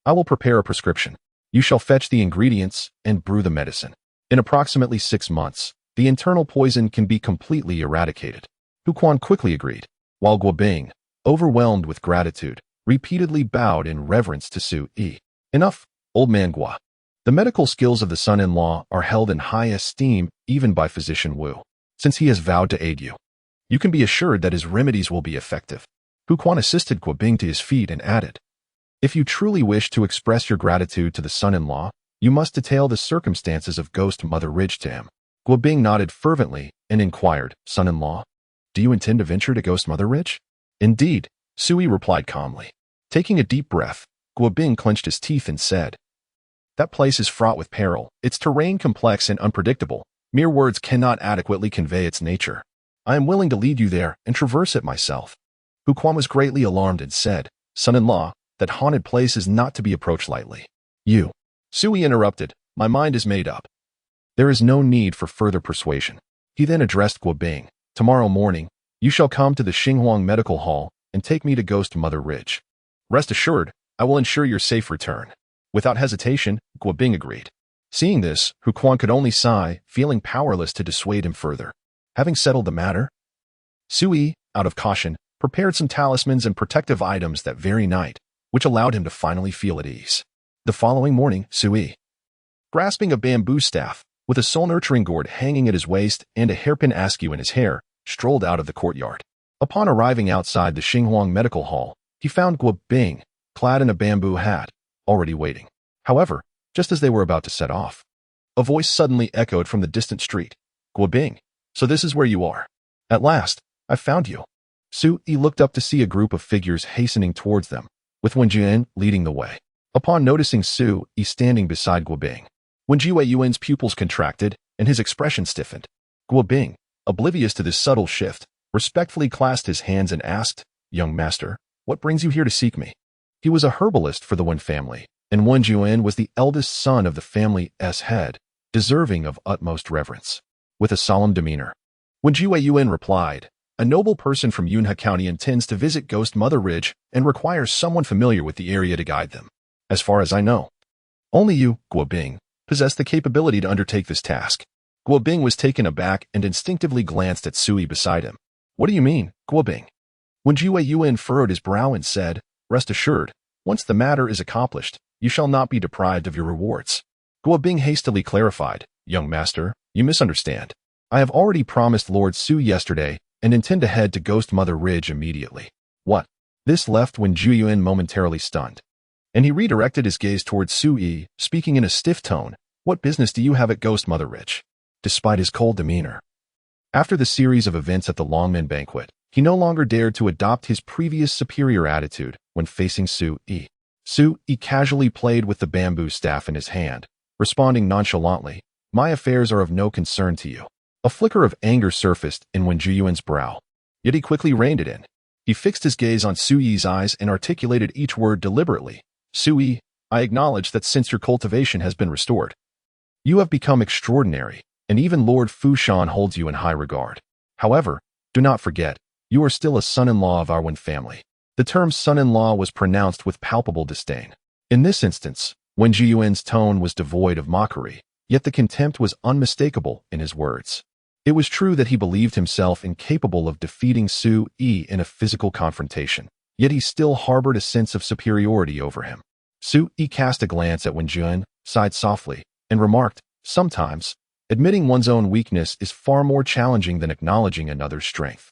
I will prepare a prescription. You shall fetch the ingredients and brew the medicine. In approximately 6 months, the internal poison can be completely eradicated." Hu Quan quickly agreed, while Guo Bing, overwhelmed with gratitude, repeatedly bowed in reverence to Su Yi. "Enough, old man Guo. The medical skills of the son-in-law are held in high esteem even by Physician Wu, since he has vowed to aid you. You can be assured that his remedies will be effective." Hu Quan assisted Guo Bing to his feet and added, "If you truly wish to express your gratitude to the son-in-law, you must detail the circumstances of Ghost Mother Ridge to him." Guo Bing nodded fervently and inquired, "Son-in-law, do you intend to venture to Ghost Mother Ridge?" "Indeed," Sui replied calmly. Taking a deep breath, Guo Bing clenched his teeth and said, "That place is fraught with peril, its terrain complex and unpredictable. Mere words cannot adequately convey its nature. I am willing to lead you there and traverse it myself." Hu Quan was greatly alarmed and said, "Son-in-law, that haunted place is not to be approached lightly." "You." Sui interrupted, "My mind is made up. There is no need for further persuasion." He then addressed Guo Bing, "Tomorrow morning, you shall come to the Xinhuang Medical Hall and take me to Ghost Mother Ridge. Rest assured, I will ensure your safe return." Without hesitation, Guo Bing agreed. Seeing this, Hu Quan could only sigh, feeling powerless to dissuade him further. Having settled the matter, Sui, out of caution, prepared some talismans and protective items that very night, which allowed him to finally feel at ease. The following morning, Sui, grasping a bamboo staff, with a soul-nurturing gourd hanging at his waist and a hairpin askew in his hair, strolled out of the courtyard. Upon arriving outside the Xinhuang Medical Hall, he found Guo Bing, clad in a bamboo hat, already waiting. However, just as they were about to set off, a voice suddenly echoed from the distant street. "Guo Bing, so this is where you are. At last, I've found you." Su Yi looked up to see a group of figures hastening towards them, with Wen Jian leading the way. Upon noticing Su Yi standing beside Guo Bing, Wen Yuan's pupils contracted and his expression stiffened. Guo Bing, oblivious to this subtle shift, respectfully clasped his hands and asked, "Young master, what brings you here to seek me?" He was a herbalist for the Wen family, and Wen Yuan was the eldest son of the family's head, deserving of utmost reverence. With a solemn demeanor, Wen Yuan replied, "A noble person from Yunhe County intends to visit Ghost Mother Ridge and requires someone familiar with the area to guide them. As far as I know, only you, Guo Bing, possess the capability to undertake this task." Guo Bing was taken aback and instinctively glanced at Sui beside him. "What do you mean?" Guobing. When Jue Yuan furrowed his brow and said, "Rest assured, once the matter is accomplished, you shall not be deprived of your rewards." Guobing hastily clarified, "Young master, you misunderstand. I have already promised Lord Su yesterday and intend to head to Ghost Mother Ridge immediately." What? This left Wen Juyuan momentarily stunned, and he redirected his gaze towards Su Yi, speaking in a stiff tone, "What business do you have at Ghost Mother Ridge?" Despite his cold demeanor, after the series of events at the Longmen banquet, he no longer dared to adopt his previous superior attitude when facing Su Yi. Su Yi casually played with the bamboo staff in his hand, responding nonchalantly, "My affairs are of no concern to you." A flicker of anger surfaced in Wen Juyuan's brow, yet he quickly reined it in. He fixed his gaze on Su Yi's eyes and articulated each word deliberately. "Su Yi, I acknowledge that since your cultivation has been restored, you have become extraordinary, and even Lord Fushan holds you in high regard. However, do not forget, you are still a son-in-law of our Wen family." The term son-in-law was pronounced with palpable disdain. In this instance, Wen Jiyuan's tone was devoid of mockery, yet the contempt was unmistakable in his words. It was true that he believed himself incapable of defeating Su Yi in a physical confrontation, yet he still harbored a sense of superiority over him. Su Yi cast a glance at Wen Jiyuan, sighed softly, and remarked, "Sometimes, admitting one's own weakness is far more challenging than acknowledging another's strength.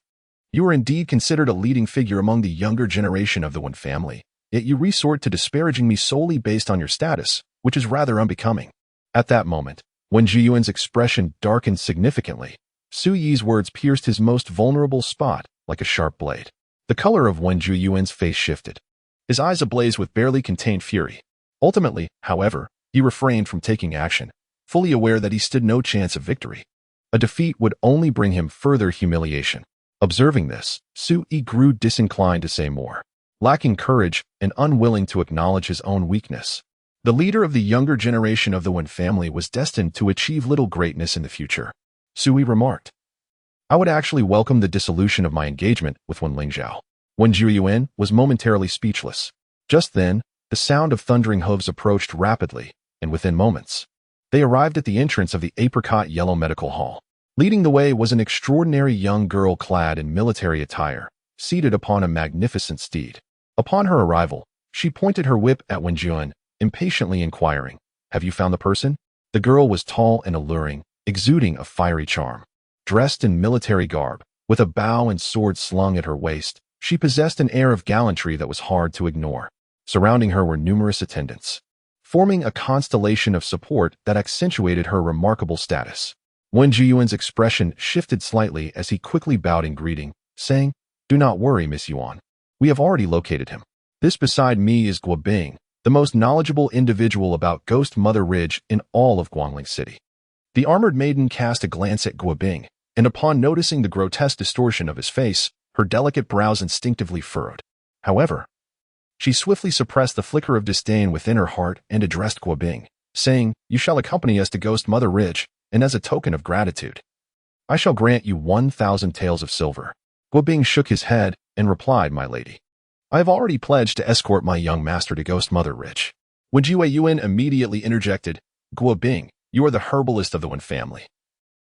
You are indeed considered a leading figure among the younger generation of the Wen family, yet you resort to disparaging me solely based on your status, which is rather unbecoming." At that moment, when Jiyuan's expression darkened significantly, Su Yi's words pierced his most vulnerable spot like a sharp blade. The color of Wen Jiyuan's face shifted, his eyes ablaze with barely contained fury. Ultimately, however, he refrained from taking action, fully aware that he stood no chance of victory. A defeat would only bring him further humiliation. Observing this, Su Yi grew disinclined to say more. Lacking courage and unwilling to acknowledge his own weakness, the leader of the younger generation of the Wen family was destined to achieve little greatness in the future. Su Yi remarked, "I would actually welcome the dissolution of my engagement with Wen Lingzhao." Wen Juyuan was momentarily speechless. Just then, the sound of thundering hooves approached rapidly, and within moments, they arrived at the entrance of the apricot yellow medical hall. Leading the way was an extraordinary young girl clad in military attire, seated upon a magnificent steed. Upon her arrival, she pointed her whip at Wen Juyuan, impatiently inquiring, "Have you found the person?" The girl was tall and alluring, exuding a fiery charm. Dressed in military garb, with a bow and sword slung at her waist, she possessed an air of gallantry that was hard to ignore. Surrounding her were numerous attendants, forming a constellation of support that accentuated her remarkable status. Wen Jiyuan's expression shifted slightly as he quickly bowed in greeting, saying, "Do not worry, Miss Yuan. We have already located him. This beside me is Guobing, the most knowledgeable individual about Ghost Mother Ridge in all of Guangling City." The armored maiden cast a glance at Guobing, and upon noticing the grotesque distortion of his face, her delicate brows instinctively furrowed. However, she swiftly suppressed the flicker of disdain within her heart and addressed Guobing, saying, "You shall accompany us to Ghost Mother Ridge, and as a token of gratitude, I shall grant you 1,000 taels of silver." Guobing shook his head and replied, "My lady, I have already pledged to escort my young master to Ghost Mother Ridge." When Jue Yuan immediately interjected, "Guobing, you are the herbalist of the Wen family,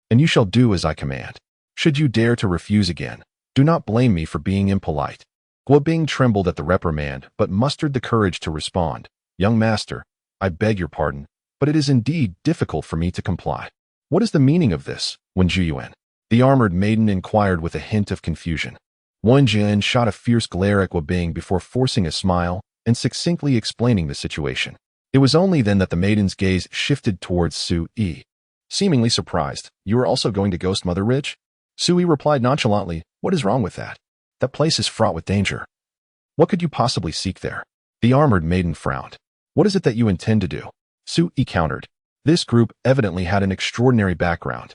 and you shall do as I command. Should you dare to refuse again, do not blame me for being impolite." Guobing trembled at the reprimand, but mustered the courage to respond, "Young master, I beg your pardon, but it is indeed difficult for me to comply." "What is the meaning of this, Wen Jiyuan?" the armored maiden inquired with a hint of confusion. Wen Jiyuan shot a fierce glare at Guobing before forcing a smile and succinctly explaining the situation. It was only then that the maiden's gaze shifted towards Su Yi. Seemingly surprised, "You are also going to Ghost Mother Ridge?" Su Yi replied nonchalantly, "What is wrong with that? That place is fraught with danger. What could you possibly seek there?" The armored maiden frowned. "What is it that you intend to do?" Su Yi countered. This group evidently had an extraordinary background,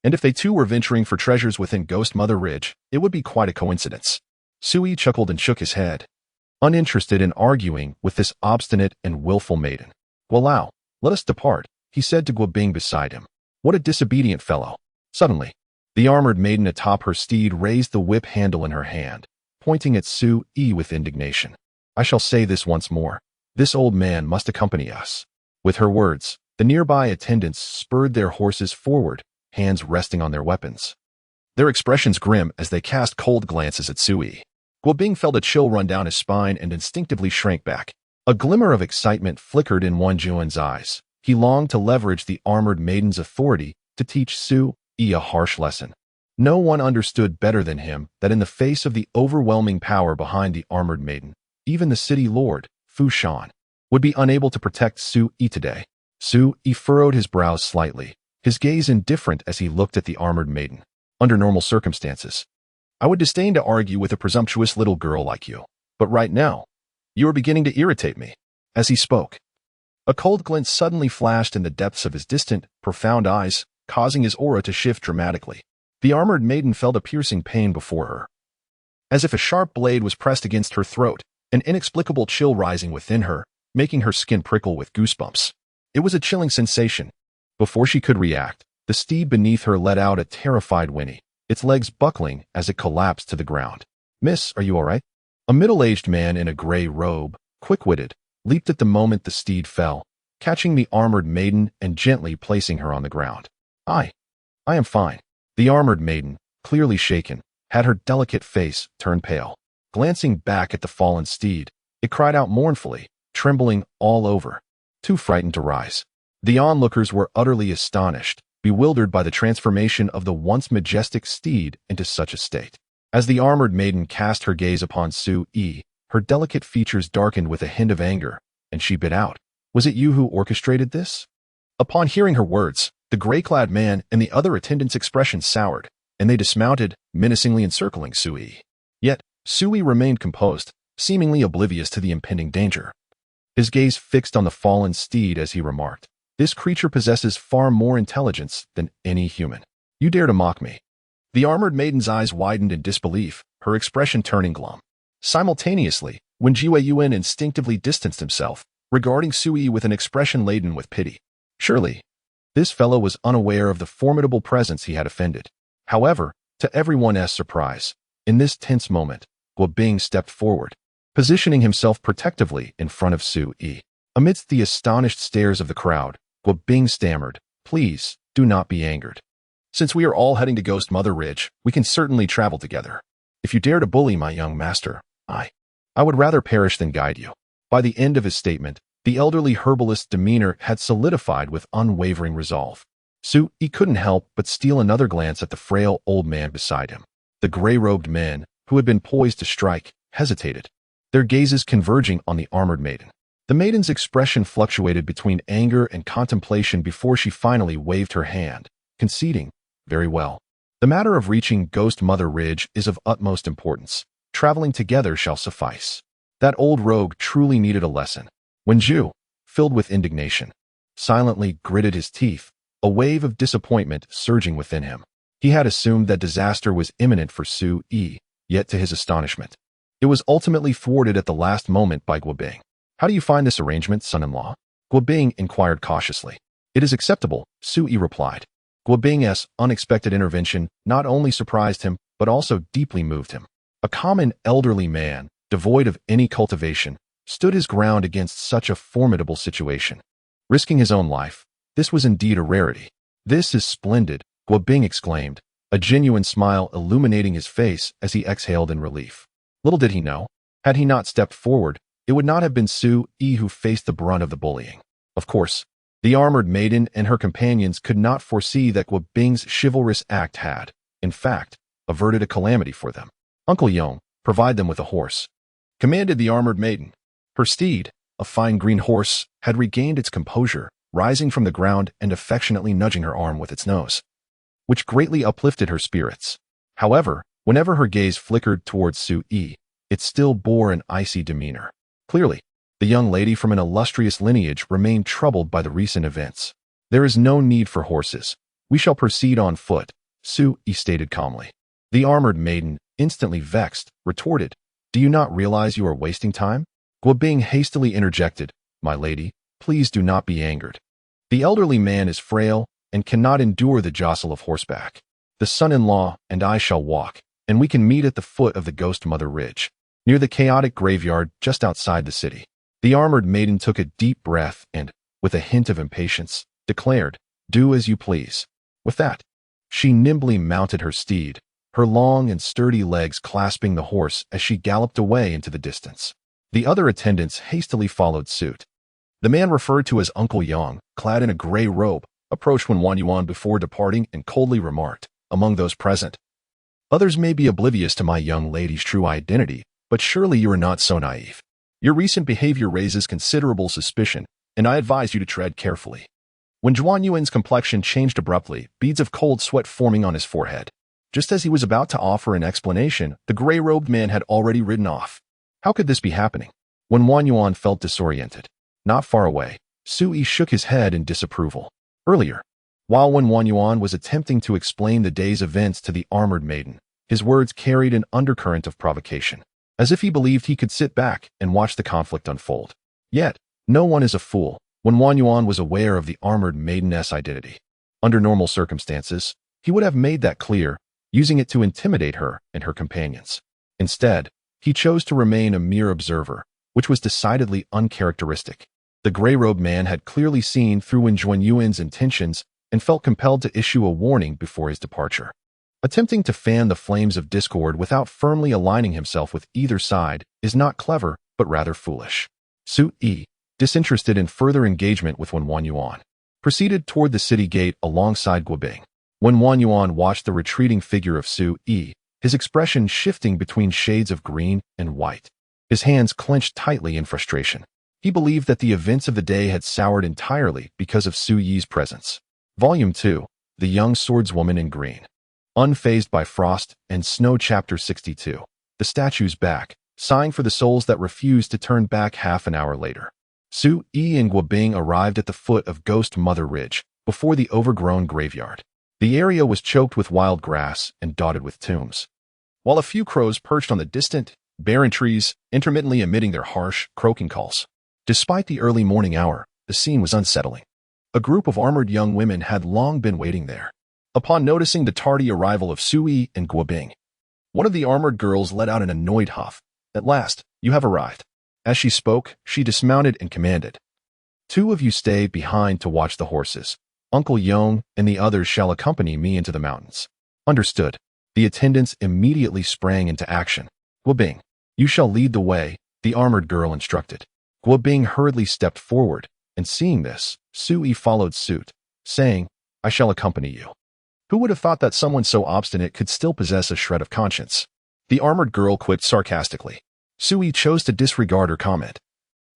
and if they too were venturing for treasures within Ghost Mother Ridge, it would be quite a coincidence. Su Yi chuckled and shook his head, uninterested in arguing with this obstinate and willful maiden. "Guolao, let us depart," he said to Guobing beside him. "What a disobedient fellow." Suddenly, the armored maiden atop her steed raised the whip handle in her hand, pointing at Su Yi with indignation. "I shall say this once more. This old man must accompany us." With her words, the nearby attendants spurred their horses forward, hands resting on their weapons. their expressions grim as they cast cold glances at Sui. Guo Bing felt a chill run down his spine and instinctively shrank back. A glimmer of excitement flickered in Wan Juan's eyes. He longed to leverage the armored maiden's authority to teach Sui a harsh lesson. No one understood better than him that in the face of the overwhelming power behind the armored maiden, even the city lord, Fu Shan, would be unable to protect Sui today. Sui furrowed his brows slightly, his gaze indifferent as he looked at the armored maiden. Under normal circumstances, I would disdain to argue with a presumptuous little girl like you, but right now, you are beginning to irritate me. As he spoke, a cold glint suddenly flashed in the depths of his distant, profound eyes, causing his aura to shift dramatically. The armored maiden felt a piercing pain before her, as if a sharp blade was pressed against her throat, an inexplicable chill rising within her, making her skin prickle with goosebumps. It was a chilling sensation. Before she could react, the steed beneath her let out a terrified whinny, its legs buckling as it collapsed to the ground. "Miss, are you all right?" A middle-aged man in a gray robe, quick-witted, leaped at the moment the steed fell, catching the armored maiden and gently placing her on the ground. I am fine." The armored maiden, clearly shaken, had her delicate face turn pale. Glancing back at the fallen steed, it cried out mournfully, trembling all over, too frightened to rise. The onlookers were utterly astonished, bewildered by the transformation of the once majestic steed into such a state. As the armored maiden cast her gaze upon Sui, her delicate features darkened with a hint of anger, and she bit out, "Was it you who orchestrated this?" Upon hearing her words, the gray-clad man and the other attendants' expressions soured, and they dismounted, menacingly encircling Sui. Yet, Sui remained composed, seemingly oblivious to the impending danger. His gaze fixed on the fallen steed as he remarked, "This creature possesses far more intelligence than any human. You dare to mock me." The armored maiden's eyes widened in disbelief, her expression turning glum. Simultaneously, Wen Yuan instinctively distanced himself, regarding Sui with an expression laden with pity. Surely, this fellow was unaware of the formidable presence he had offended. However, to everyone's surprise, in this tense moment, Guo Bing stepped forward, positioning himself protectively in front of Sui. Amidst the astonished stares of the crowd, Guo Bing stammered, "Please, do not be angered. Since we are all heading to Ghost Mother Ridge, we can certainly travel together. If you dare to bully my young master, I would rather perish than guide you." By the end of his statement, the elderly herbalist's demeanor had solidified with unwavering resolve. Sui couldn't help but steal another glance at the frail old man beside him. The gray-robed men, who had been poised to strike, hesitated, their gazes converging on the armored maiden. The maiden's expression fluctuated between anger and contemplation before she finally waved her hand, conceding, "Very well. The matter of reaching Ghost Mother Ridge is of utmost importance. Traveling together shall suffice." That old rogue truly needed a lesson. Wen Zhu, filled with indignation, silently gritted his teeth, a wave of disappointment surging within him. He had assumed that disaster was imminent for Sui, yet to his astonishment, it was ultimately thwarted at the last moment by Guo Bing. "How do you find this arrangement, son-in-law?" Guo Bing inquired cautiously. "It is acceptable," Sui replied. Guo Bing's unexpected intervention not only surprised him, but also deeply moved him. A common elderly man, devoid of any cultivation, stood his ground against such a formidable situation. Risking his own life, this was indeed a rarity. "This is splendid," Guo Bing exclaimed, a genuine smile illuminating his face as he exhaled in relief. Little did he know, had he not stepped forward, it would not have been Sui who faced the brunt of the bullying. Of course, the armored maiden and her companions could not foresee that Guo Bing's chivalrous act had, in fact, averted a calamity for them. "Uncle Yong, provide them with a horse," commanded the armored maiden. Her steed, a fine green horse, had regained its composure, rising from the ground and affectionately nudging her arm with its nose, which greatly uplifted her spirits. However, whenever her gaze flickered towards Sui, it still bore an icy demeanor. Clearly, the young lady from an illustrious lineage remained troubled by the recent events. "There is no need for horses. We shall proceed on foot," Sui stated calmly. The armored maiden, instantly vexed, retorted, "Do you not realize you are wasting time?" Guo Bing hastily interjected, "My lady, please do not be angered. The elderly man is frail and cannot endure the jostle of horseback. The son-in-law and I shall walk, and we can meet at the foot of the Ghost Mother Ridge, near the chaotic graveyard just outside the city." The armored maiden took a deep breath and, with a hint of impatience, declared, "Do as you please." With that, She nimbly mounted her steed, her long and sturdy legs clasping the horse as she galloped away into the distance. The other attendants hastily followed suit. The man referred to as Uncle Yang, clad in a gray robe, approached Wen Yuan before departing and coldly remarked, among those present, "Others may be oblivious to my young lady's true identity, but surely you are not so naive. Your recent behavior raises considerable suspicion, and I advise you to tread carefully." When Zhuan Yuan's complexion changed abruptly, beads of cold sweat forming on his forehead. Just as he was about to offer an explanation, the gray-robed man had already ridden off. How could this be happening? When Wen Yuan felt disoriented. Not far away, Sui shook his head in disapproval. Earlier, while Wen Yuan was attempting to explain the day's events to the armored maiden, his words carried an undercurrent of provocation, as if he believed he could sit back and watch the conflict unfold. Yet, no one is a fool. When Wen Yuan was aware of the armored maiden's identity, under normal circumstances, he would have made that clear, using it to intimidate her and her companions. Instead, he chose to remain a mere observer, which was decidedly uncharacteristic. The gray-robed man had clearly seen through Wen Yuan's intentions and felt compelled to issue a warning before his departure. Attempting to fan the flames of discord without firmly aligning himself with either side is not clever, but rather foolish. Sui, disinterested in further engagement with Wen Yuan, proceeded toward the city gate alongside Guobing. When Wen Yuan watched the retreating figure of Sui, his expression shifting between shades of green and white. His hands clenched tightly in frustration. He believed that the events of the day had soured entirely because of Suyi's presence. Volume 2, The Young Swordswoman in Green. Unfazed by frost and snow. Chapter 62. The statue's back, sighing for the souls that refused to turn back. Half an hour later, Sui and Guobing arrived at the foot of Ghost Mother Ridge, before the overgrown graveyard. The area was choked with wild grass and dotted with tombs, while a few crows perched on the distant, barren trees, intermittently emitting their harsh, croaking calls. Despite the early morning hour, the scene was unsettling. A group of armored young women had long been waiting there. Upon noticing the tardy arrival of Sui and Guobing, one of the armored girls let out an annoyed huff. "At last, you have arrived." As she spoke, she dismounted and commanded, "Two of you stay behind to watch the horses. Uncle Yang and the others shall accompany me into the mountains." Understood. The attendants immediately sprang into action. "Guobing, you shall lead the way," the armored girl instructed. Guobing hurriedly stepped forward, and seeing this, Sui followed suit, saying, "I shall accompany you." Who would have thought that someone so obstinate could still possess a shred of conscience? The armored girl quipped sarcastically. Sui chose to disregard her comment,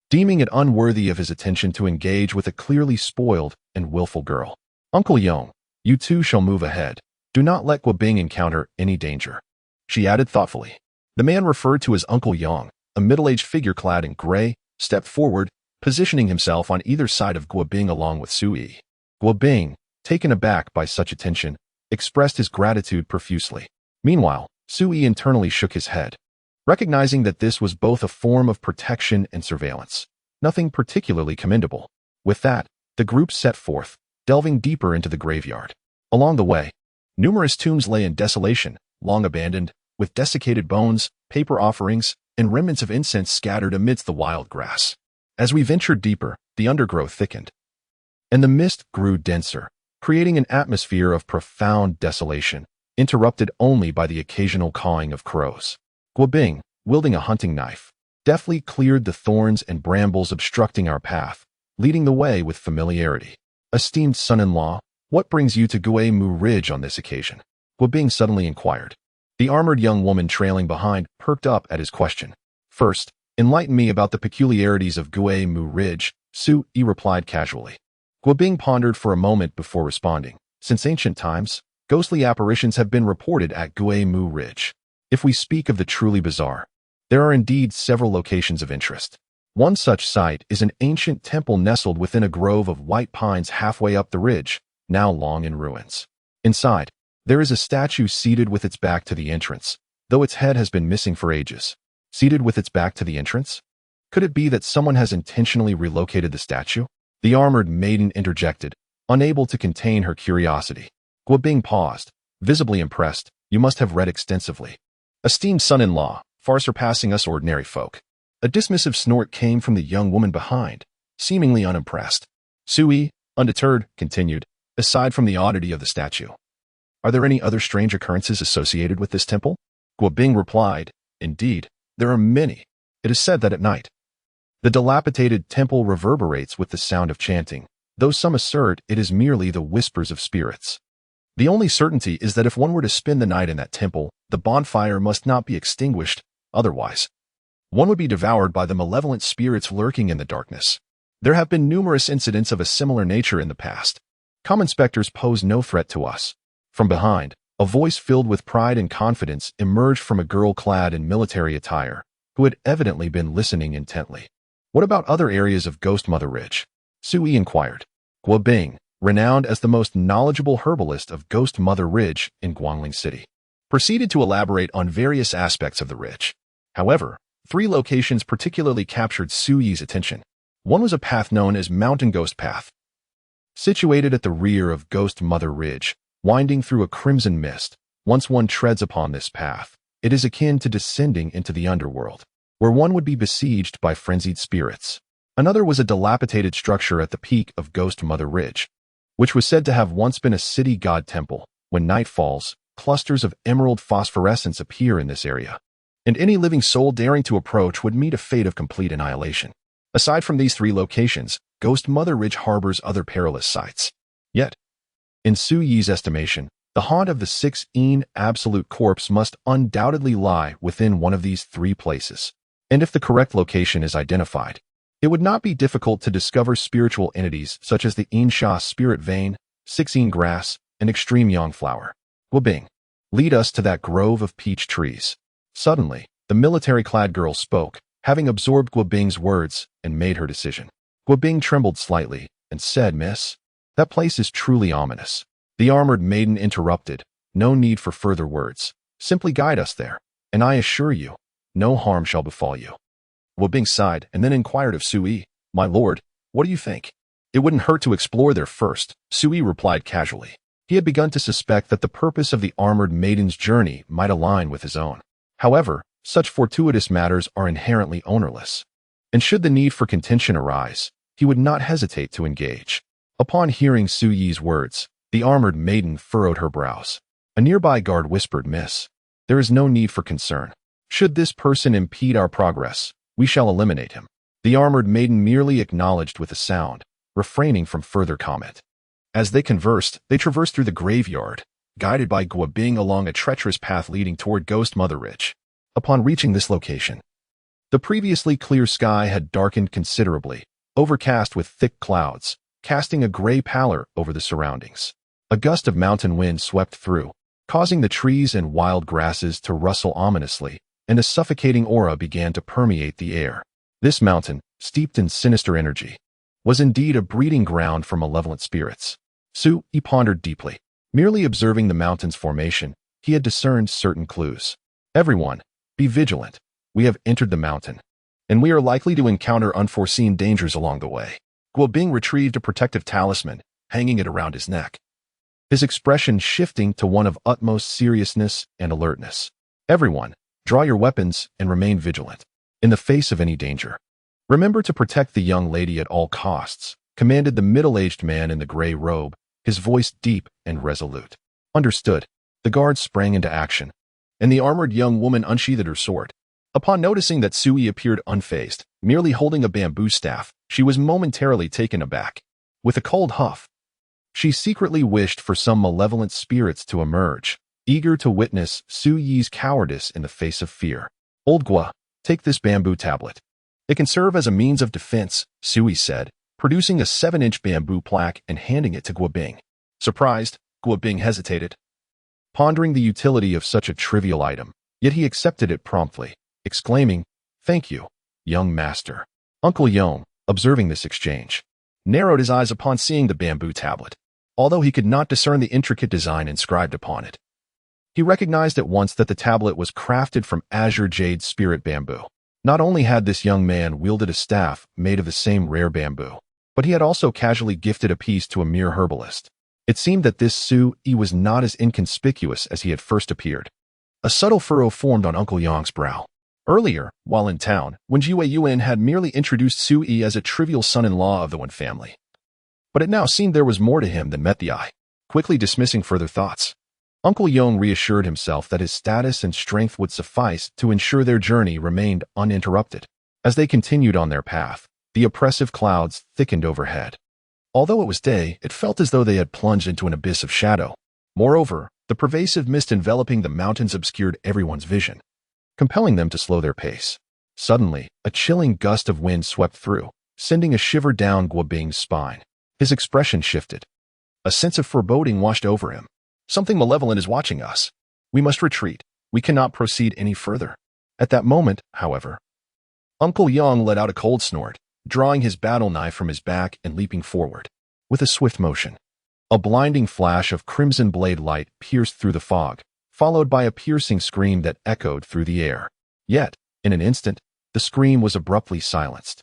deeming it unworthy of his attention to engage with a clearly spoiled and willful girl. "Uncle Yang, you two shall move ahead. Do not let Guobing encounter any danger," she added thoughtfully. The man referred to as Uncle Yang, a middle-aged figure clad in gray, stepped forward, positioning himself on either side of Guobing along with Sui. Guobing, taken aback by such attention, expressed his gratitude profusely. Meanwhile, Sui internally shook his head, recognizing that this was both a form of protection and surveillance, nothing particularly commendable. With that, the group set forth, delving deeper into the graveyard. Along the way, numerous tombs lay in desolation, long abandoned, with desiccated bones, paper offerings, and remnants of incense scattered amidst the wild grass. As we ventured deeper, the undergrowth thickened, and the mist grew denser, creating an atmosphere of profound desolation, interrupted only by the occasional cawing of crows. Guobing, wielding a hunting knife, deftly cleared the thorns and brambles obstructing our path, leading the way with familiarity. "Esteemed son-in-law, what brings you to Guemu Ridge on this occasion?" Guobing suddenly inquired. The armored young woman trailing behind perked up at his question. "First, enlighten me about the peculiarities of Guemu Ridge," Sui replied casually. Guobing pondered for a moment before responding. Since ancient times, ghostly apparitions have been reported at Guemu Ridge. If we speak of the truly bizarre, there are indeed several locations of interest. One such site is an ancient temple nestled within a grove of white pines halfway up the ridge, now long in ruins. Inside, there is a statue seated with its back to the entrance, though its head has been missing for ages. Seated with its back to the entrance? Could it be that someone has intentionally relocated the statue? The armored maiden interjected, unable to contain her curiosity. Guobing paused, visibly impressed. "You must have read extensively." "Esteemed son-in-law, far surpassing us ordinary folk." A dismissive snort came from the young woman behind, seemingly unimpressed. Sui, undeterred, continued, "Aside from the oddity of the statue, Are there any other strange occurrences associated with this temple? Guobing replied, Indeed, there are many. It is said that at night, the dilapidated temple reverberates with the sound of chanting, though some assert it is merely the whispers of spirits. The only certainty is that if one were to spend the night in that temple, the bonfire must not be extinguished, otherwise, one would be devoured by the malevolent spirits lurking in the darkness. There have been numerous incidents of a similar nature in the past. Common specters pose no threat to us. From behind, a voice filled with pride and confidence emerged from a girl clad in military attire, who had evidently been listening intently. What about other areas of Ghost Mother Ridge? Sui inquired. Guobing, renowned as the most knowledgeable herbalist of Ghost Mother Ridge in Guangling City, proceeded to elaborate on various aspects of the ridge. However, 3 locations particularly captured Suyi's attention. One was a path known as Mountain Ghost Path, situated at the rear of Ghost Mother Ridge, winding through a crimson mist. Once one treads upon this path, it is akin to descending into the underworld, where one would be besieged by frenzied spirits. Another was a dilapidated structure at the peak of Ghost Mother Ridge, which was said to have once been a city god temple. When night falls, clusters of emerald phosphorescence appear in this area, and any living soul daring to approach would meet a fate of complete annihilation. Aside from these 3 locations, Ghost Mother Ridge harbors other perilous sites. Yet, in Su Yi's estimation, the haunt of the 6 absolute corpse must undoubtedly lie within one of these 3 places. And if the correct location is identified, it would not be difficult to discover spiritual entities such as the Sha spirit vein, 6 grass, and extreme yang flower. Guobing, lead us to that grove of peach trees. Suddenly, the military-clad girl spoke, having absorbed Guobing's words and made her decision. Guobing trembled slightly and said, Miss, that place is truly ominous. The armored maiden interrupted. No need for further words. Simply guide us there, and I assure you, no harm shall befall you. Guobing sighed and then inquired of Sui, My lord, what do you think? It wouldn't hurt to explore there first, Sui replied casually. He had begun to suspect that the purpose of the armored maiden's journey might align with his own. However, such fortuitous matters are inherently ownerless, and should the need for contention arise, he would not hesitate to engage. Upon hearing Su Yi's words, the armored maiden furrowed her brows. A nearby guard whispered, Miss, there is no need for concern. Should this person impede our progress, we shall eliminate him. The armored maiden merely acknowledged with a sound, refraining from further comment. As they conversed, they traversed through the graveyard, guided by Guobing along a treacherous path leading toward Ghost Mother Ridge. Upon reaching this location, the previously clear sky had darkened considerably, overcast with thick clouds, casting a gray pallor over the surroundings. A gust of mountain wind swept through, causing the trees and wild grasses to rustle ominously, and a suffocating aura began to permeate the air. This mountain, steeped in sinister energy, was indeed a breeding ground for malevolent spirits. Su Yi pondered deeply. Merely observing the mountain's formation, he had discerned certain clues. Everyone, be vigilant. We have entered the mountain, and we are likely to encounter unforeseen dangers along the way. Guobing retrieved a protective talisman, hanging it around his neck, his expression shifting to one of utmost seriousness and alertness. Everyone, draw your weapons and remain vigilant. In the face of any danger, remember to protect the young lady at all costs, commanded the middle-aged man in the gray robe, his voice deep and resolute. Understood. The guard sprang into action, and the armored young woman unsheathed her sword. Upon noticing that Sui appeared unfazed, merely holding a bamboo staff, she was momentarily taken aback. With a cold huff, she secretly wished for some malevolent spirits to emerge, eager to witness Su Yi's cowardice in the face of fear. Old Gua, take this bamboo tablet. It can serve as a means of defense, Sui said, producing a 7-inch bamboo plaque and handing it to Guobing. Surprised, Guobing hesitated, pondering the utility of such a trivial item, yet he accepted it promptly, exclaiming, Thank you, young master. Uncle Yong, observing this exchange, narrowed his eyes upon seeing the bamboo tablet. Although he could not discern the intricate design inscribed upon it, he recognized at once that the tablet was crafted from azure jade spirit bamboo. Not only had this young man wielded a staff made of the same rare bamboo, but he had also casually gifted a piece to a mere herbalist. It seemed that this Su Yi was not as inconspicuous as he had first appeared. A subtle furrow formed on Uncle Yong's brow. Earlier, while in town, when Jiwei Yuan had merely introduced Su Yi as a trivial son-in-law of the Wen family. But it now seemed there was more to him than met the eye. Quickly dismissing further thoughts, Uncle Yong reassured himself that his status and strength would suffice to ensure their journey remained uninterrupted. As they continued on their path, the oppressive clouds thickened overhead. Although it was day, it felt as though they had plunged into an abyss of shadow. Moreover, the pervasive mist enveloping the mountains obscured everyone's vision, compelling them to slow their pace. Suddenly, a chilling gust of wind swept through, sending a shiver down Guo Bing's spine. His expression shifted. A sense of foreboding washed over him. Something malevolent is watching us. We must retreat. We cannot proceed any further. At that moment, however, Uncle Yong let out a cold snort, drawing his battle knife from his back and leaping forward. With a swift motion, a blinding flash of crimson blade light pierced through the fog, followed by a piercing scream that echoed through the air. Yet, in an instant, the scream was abruptly silenced.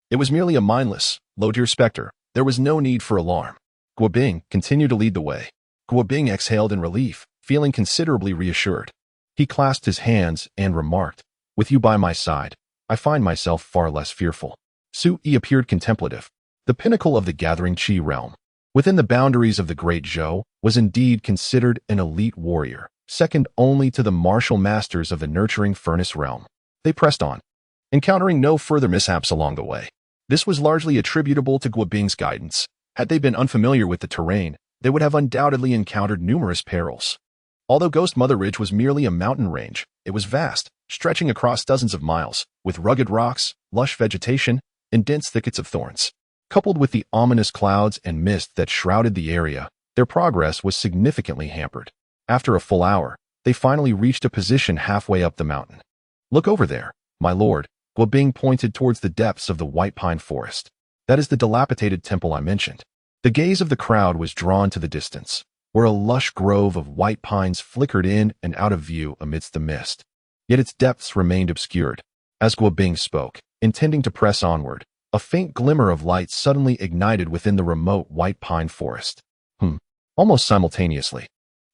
It was merely a mindless, low-tier specter. There was no need for alarm. Guo Bing continued to lead the way. Guo Bing exhaled in relief, feeling considerably reassured. He clasped his hands and remarked, "With you by my side, I find myself far less fearful." Su Yi appeared contemplative. The pinnacle of the gathering Qi realm, within the boundaries of the Great Zhou, was indeed considered an elite warrior, second only to the martial masters of the nurturing furnace realm. They pressed on, encountering no further mishaps along the way. This was largely attributable to Guo Bing's guidance. Had they been unfamiliar with the terrain, they would have undoubtedly encountered numerous perils. Although Ghost Mother Ridge was merely a mountain range, it was vast, stretching across dozens of miles, with rugged rocks, lush vegetation, and dense thickets of thorns. Coupled with the ominous clouds and mist that shrouded the area, their progress was significantly hampered. After a full hour, they finally reached a position halfway up the mountain. "Look over there, my lord," Guo Bing pointed towards the depths of the white pine forest. "That is the dilapidated temple I mentioned." The gaze of the crowd was drawn to the distance, where a lush grove of white pines flickered in and out of view amidst the mist. Yet its depths remained obscured. As Guo Bing spoke, intending to press onward, a faint glimmer of light suddenly ignited within the remote white pine forest. Almost simultaneously,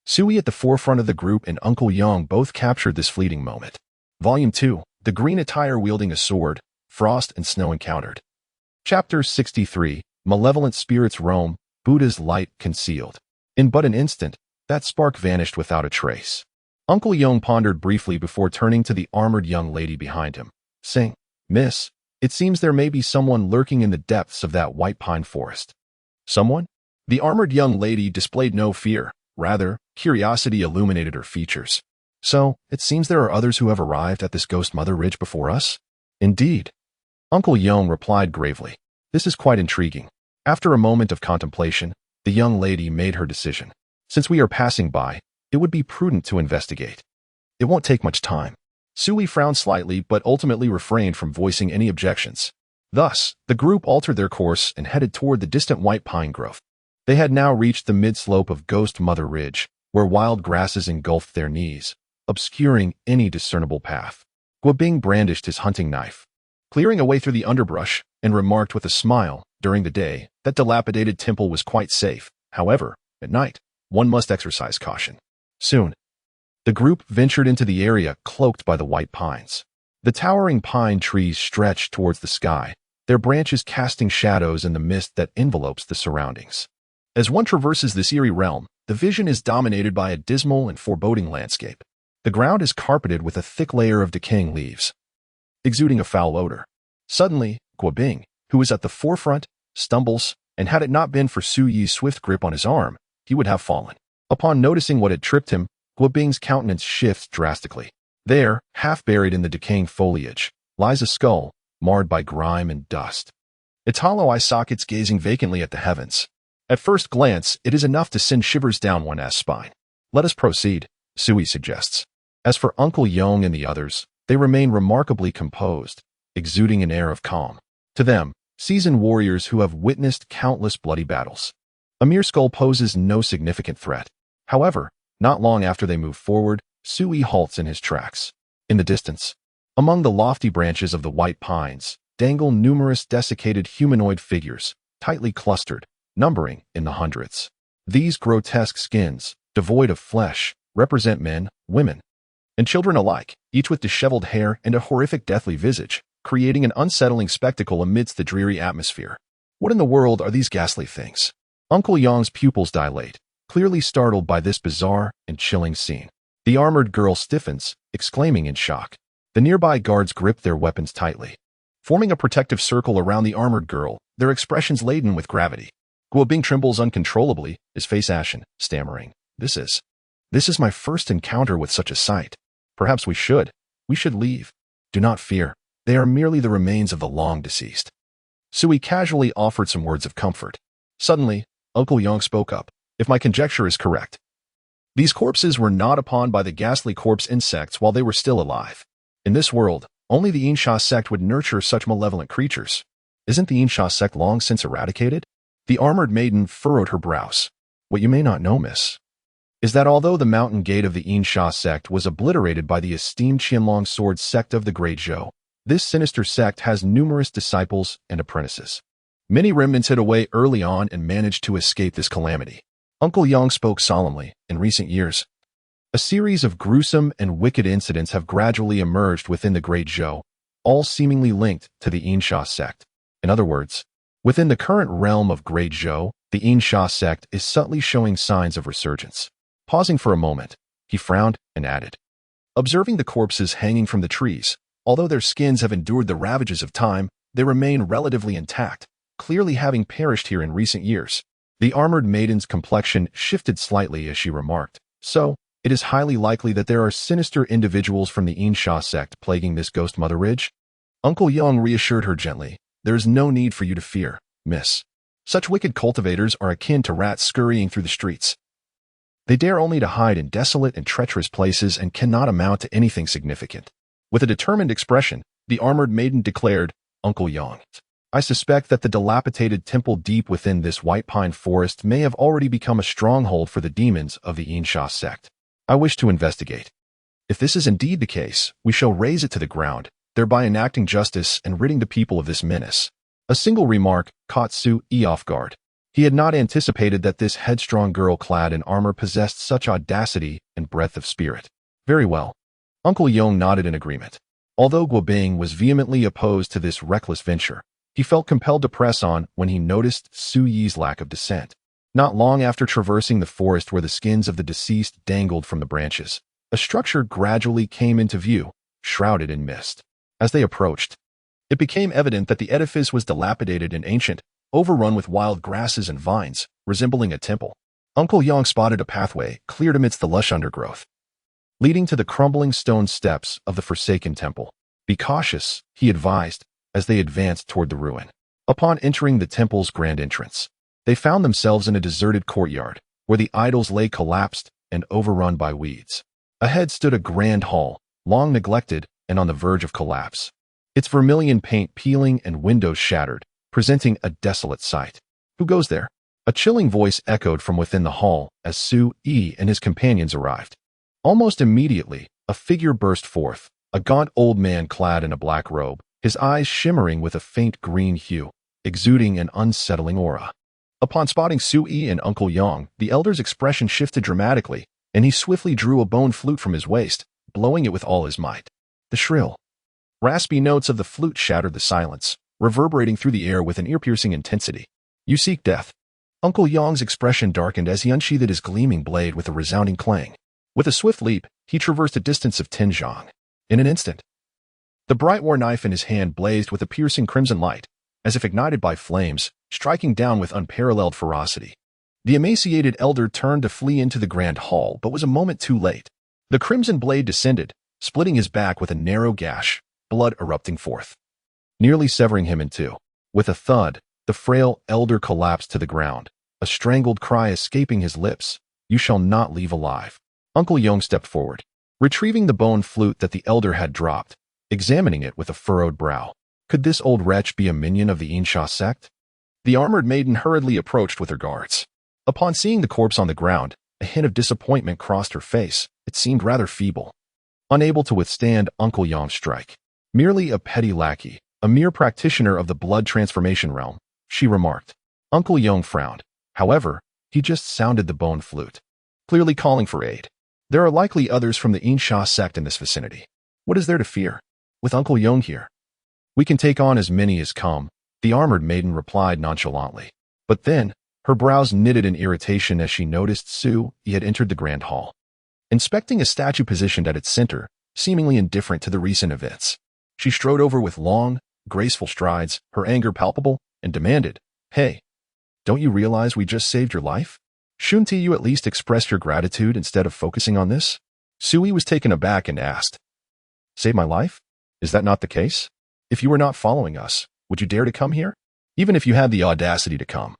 Sui at the forefront of the group and Uncle Yong both captured this fleeting moment. Volume 2, The Green Attire Wielding a Sword, Frost and Snow Encountered. Chapter 63, Malevolent Spirits Roam, Buddha's Light Concealed. In but an instant, that spark vanished without a trace. Uncle Yong pondered briefly before turning to the armored young lady behind him, saying, "Miss, it seems there may be someone lurking in the depths of that white pine forest." "Someone?" The armored young lady displayed no fear. Rather, curiosity illuminated her features. "So, it seems there are others who have arrived at this Ghost Mother Ridge before us?" "Indeed," Uncle Yong replied gravely. "This is quite intriguing." After a moment of contemplation, the young lady made her decision. "Since we are passing by, it would be prudent to investigate. It won't take much time." Sui frowned slightly but ultimately refrained from voicing any objections. Thus, the group altered their course and headed toward the distant white pine grove. They had now reached the mid-slope of Ghost Mother Ridge, where wild grasses engulfed their knees, obscuring any discernible path. Guo Bing brandished his hunting knife, clearing a way through the underbrush, and remarked with a smile, during the day, that dilapidated temple was quite safe. However, at night, one must exercise caution. Soon, the group ventured into the area cloaked by the white pines. The towering pine trees stretched towards the sky, their branches casting shadows in the mist that envelopes the surroundings. As one traverses this eerie realm, the vision is dominated by a dismal and foreboding landscape. The ground is carpeted with a thick layer of decaying leaves, exuding a foul odor. Suddenly, Guo Bing, who was at the forefront, stumbles, and had it not been for Su Yi's swift grip on his arm, he would have fallen. Upon noticing what had tripped him, Guo Bing's countenance shifts drastically. There, half buried in the decaying foliage, lies a skull, marred by grime and dust. Its hollow eye sockets gazing vacantly at the heavens. At first glance, it is enough to send shivers down one's spine. "Let us proceed," Sui suggests. As for Uncle Yong and the others, they remain remarkably composed, exuding an air of calm. To them, seasoned warriors who have witnessed countless bloody battles, a mere skull poses no significant threat. However, not long after they move forward, Sui halts in his tracks. In the distance, among the lofty branches of the white pines, dangle numerous desiccated humanoid figures, tightly clustered, numbering in the hundreds. These grotesque skins, devoid of flesh, represent men, women, and children alike, each with disheveled hair and a horrific deathly visage, creating an unsettling spectacle amidst the dreary atmosphere. What in the world are these ghastly things? Uncle Yong's pupils dilate, clearly startled by this bizarre and chilling scene. The armored girl stiffens, exclaiming in shock. The nearby guards grip their weapons tightly, forming a protective circle around the armored girl, their expressions laden with gravity. Guobing trembles uncontrollably, his face ashen, stammering. This is my first encounter with such a sight. Perhaps we should leave. Do not fear. They are merely the remains of the long-deceased. Sui casually offered some words of comfort. Suddenly, Uncle Yang spoke up. If my conjecture is correct, these corpses were gnawed upon by the ghastly corpse insects while they were still alive. In this world, only the Yinsha sect would nurture such malevolent creatures. Isn't the Yinsha sect long since eradicated? The armored maiden furrowed her brows. What you may not know, miss, is that although the mountain gate of the Yinsha sect was obliterated by the esteemed Qianlong sword sect of the Great Zhou, this sinister sect has numerous disciples and apprentices. Many remnants hid away early on and managed to escape this calamity. Uncle Yang spoke solemnly. In recent years, a series of gruesome and wicked incidents have gradually emerged within the Great Zhou, all seemingly linked to the Yinsha sect. In other words, within the current realm of Great Zhou, the Yinsha sect is subtly showing signs of resurgence. Pausing for a moment, he frowned and added, observing the corpses hanging from the trees, although their skins have endured the ravages of time, they remain relatively intact, clearly having perished here in recent years. The armored maiden's complexion shifted slightly as she remarked, so, it is highly likely that there are sinister individuals from the Yinsha sect plaguing this Ghost Mother Ridge. Uncle Yang reassured her gently, there is no need for you to fear, miss. Such wicked cultivators are akin to rats scurrying through the streets. They dare only to hide in desolate and treacherous places and cannot amount to anything significant. With a determined expression, the armored maiden declared, Uncle Yang, I suspect that the dilapidated temple deep within this white pine forest may have already become a stronghold for the demons of the Yinsha sect. I wish to investigate. If this is indeed the case, we shall raze it to the ground, thereby enacting justice and ridding the people of this menace. A single remark caught Sui off guard. He had not anticipated that this headstrong girl clad in armor possessed such audacity and breadth of spirit. Very well. Uncle Yang nodded in agreement. Although Guobing was vehemently opposed to this reckless venture, he felt compelled to press on when he noticed Suyi's lack of dissent. Not long after traversing the forest where the skins of the deceased dangled from the branches, a structure gradually came into view, shrouded in mist. As they approached, it became evident that the edifice was dilapidated and ancient, overrun with wild grasses and vines, resembling a temple. Uncle Yang spotted a pathway cleared amidst the lush undergrowth, leading to the crumbling stone steps of the forsaken temple. Be cautious, he advised, as they advanced toward the ruin. Upon entering the temple's grand entrance, they found themselves in a deserted courtyard, where the idols lay collapsed and overrun by weeds. Ahead stood a grand hall, long neglected and on the verge of collapse. Its vermilion paint peeling and windows shattered, presenting a desolate sight. Who goes there? A chilling voice echoed from within the hall as Sui and his companions arrived. Almost immediately, a figure burst forth, a gaunt old man clad in a black robe, his eyes shimmering with a faint green hue, exuding an unsettling aura. Upon spotting Sui and Uncle Yang, the elder's expression shifted dramatically, and he swiftly drew a bone flute from his waist, blowing it with all his might. The shrill, raspy notes of the flute shattered the silence, reverberating through the air with an ear-piercing intensity. You seek death. Uncle Yang's expression darkened as he unsheathed his gleaming blade with a resounding clang. With a swift leap, he traversed a distance of 10 zhang. In an instant, the bright war knife in his hand blazed with a piercing crimson light, as if ignited by flames, striking down with unparalleled ferocity. The emaciated elder turned to flee into the grand hall, but was a moment too late. The crimson blade descended, splitting his back with a narrow gash, blood erupting forth, nearly severing him in two. With a thud, the frail elder collapsed to the ground, a strangled cry escaping his lips. You shall not leave alive. Uncle Yang stepped forward, retrieving the bone flute that the elder had dropped, examining it with a furrowed brow. Could this old wretch be a minion of the Yinsha sect? The armored maiden hurriedly approached with her guards. Upon seeing the corpse on the ground, a hint of disappointment crossed her face. It seemed rather feeble, unable to withstand Uncle Yang's strike. Merely a petty lackey, a mere practitioner of the blood transformation realm, she remarked. Uncle Yang frowned. However, he just sounded the bone flute, clearly calling for aid. There are likely others from the Yinsha sect in this vicinity. What is there to fear? With Uncle Yang here, we can take on as many as come, the armored maiden replied nonchalantly. But then, Her brows knitted in irritation as she noticed Su Yi had entered the grand hall. Inspecting a statue positioned at its center, seemingly indifferent to the recent events, she strode over with long, graceful strides, her anger palpable, and demanded, "Hey, don't you realize we just saved your life? Shouldn't you at least express your gratitude instead of focusing on this?" Sui was taken aback and asked, "Save my life? Is that not the case? If you were not following us, would you dare to come here? Even if you had the audacity to come,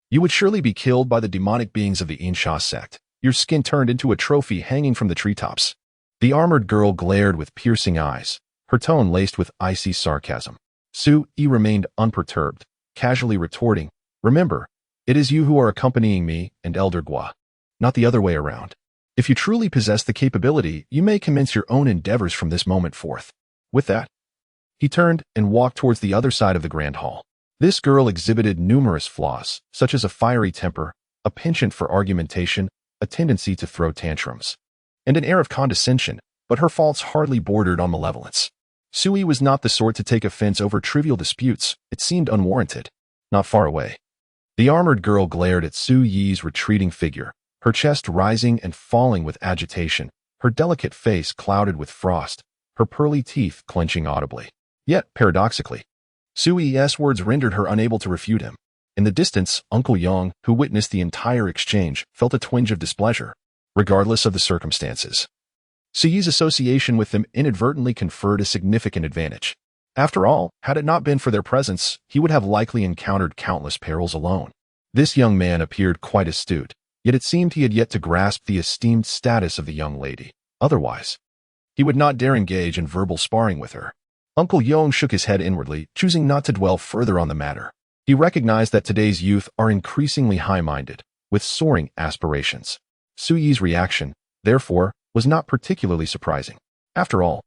you would surely be killed by the demonic beings of the Insha sect, your skin turned into a trophy hanging from the treetops." The armored girl glared with piercing eyes, her tone laced with icy sarcasm. Sui remained unperturbed, casually retorting, "Remember, it is you who are accompanying me and Elder Gua, not the other way around. If you truly possess the capability, you may commence your own endeavors from this moment forth." With that, he turned and walked towards the other side of the grand hall. This girl exhibited numerous flaws, such as a fiery temper, a penchant for argumentation, a tendency to throw tantrums, and an air of condescension, but her faults hardly bordered on malevolence. Sui was not the sort to take offense over trivial disputes. It seemed unwarranted. Not far away, the armored girl glared at Su Yi's retreating figure, her chest rising and falling with agitation, her delicate face clouded with frost, her pearly teeth clenching audibly. Yet, paradoxically, Sui's words rendered her unable to refute him. In the distance, Uncle Yang, who witnessed the entire exchange, felt a twinge of displeasure, regardless of the circumstances. Sui's association with them inadvertently conferred a significant advantage. After all, had it not been for their presence, he would have likely encountered countless perils alone. This young man appeared quite astute, yet it seemed he had yet to grasp the esteemed status of the young lady. Otherwise, he would not dare engage in verbal sparring with her. Uncle Yang shook his head inwardly, choosing not to dwell further on the matter. He recognized that today's youth are increasingly high-minded, with soaring aspirations. Sui's reaction, therefore, was not particularly surprising. After all,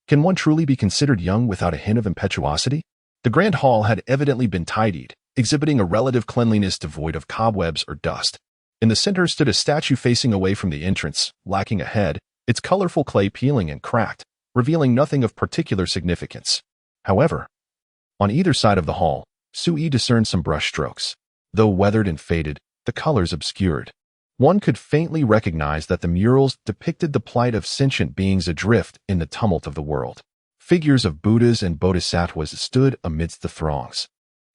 can one truly be considered young without a hint of impetuosity? The grand hall had evidently been tidied, exhibiting a relative cleanliness devoid of cobwebs or dust. In the center stood a statue facing away from the entrance, lacking a head, its colorful clay peeling and cracked, revealing nothing of particular significance. However, on either side of the hall, Sui discerned some brush strokes. Though weathered and faded, the colors obscured. One could faintly recognize that the murals depicted the plight of sentient beings adrift in the tumult of the world. Figures of Buddhas and Bodhisattvas stood amidst the throngs,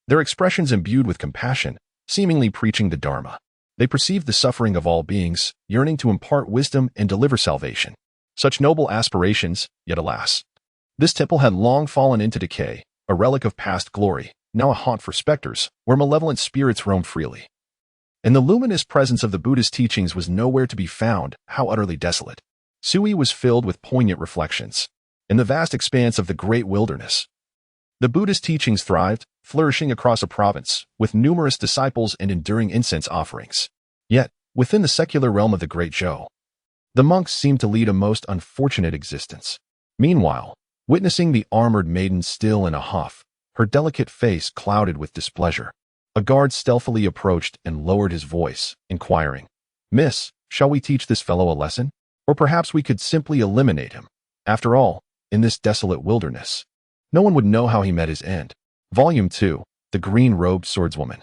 their expressions imbued with compassion, seemingly preaching the Dharma. They perceived the suffering of all beings, yearning to impart wisdom and deliver salvation. Such noble aspirations, yet alas, this temple had long fallen into decay, a relic of past glory, now a haunt for specters, where malevolent spirits roam freely. And the luminous presence of the Buddhist teachings was nowhere to be found. How utterly desolate. Sui was filled with poignant reflections. In the vast expanse of the great wilderness, the Buddhist teachings thrived, flourishing across a province, with numerous disciples and enduring incense offerings. Yet, within the secular realm of the Great Zhou, the monks seemed to lead a most unfortunate existence. Meanwhile, witnessing the armored maiden still in a huff, her delicate face clouded with displeasure, a guard stealthily approached and lowered his voice, inquiring, "Miss, shall we teach this fellow a lesson? Or perhaps we could simply eliminate him. After all, in this desolate wilderness, no one would know how he met his end." Volume 2, The Green-Robed Swordswoman.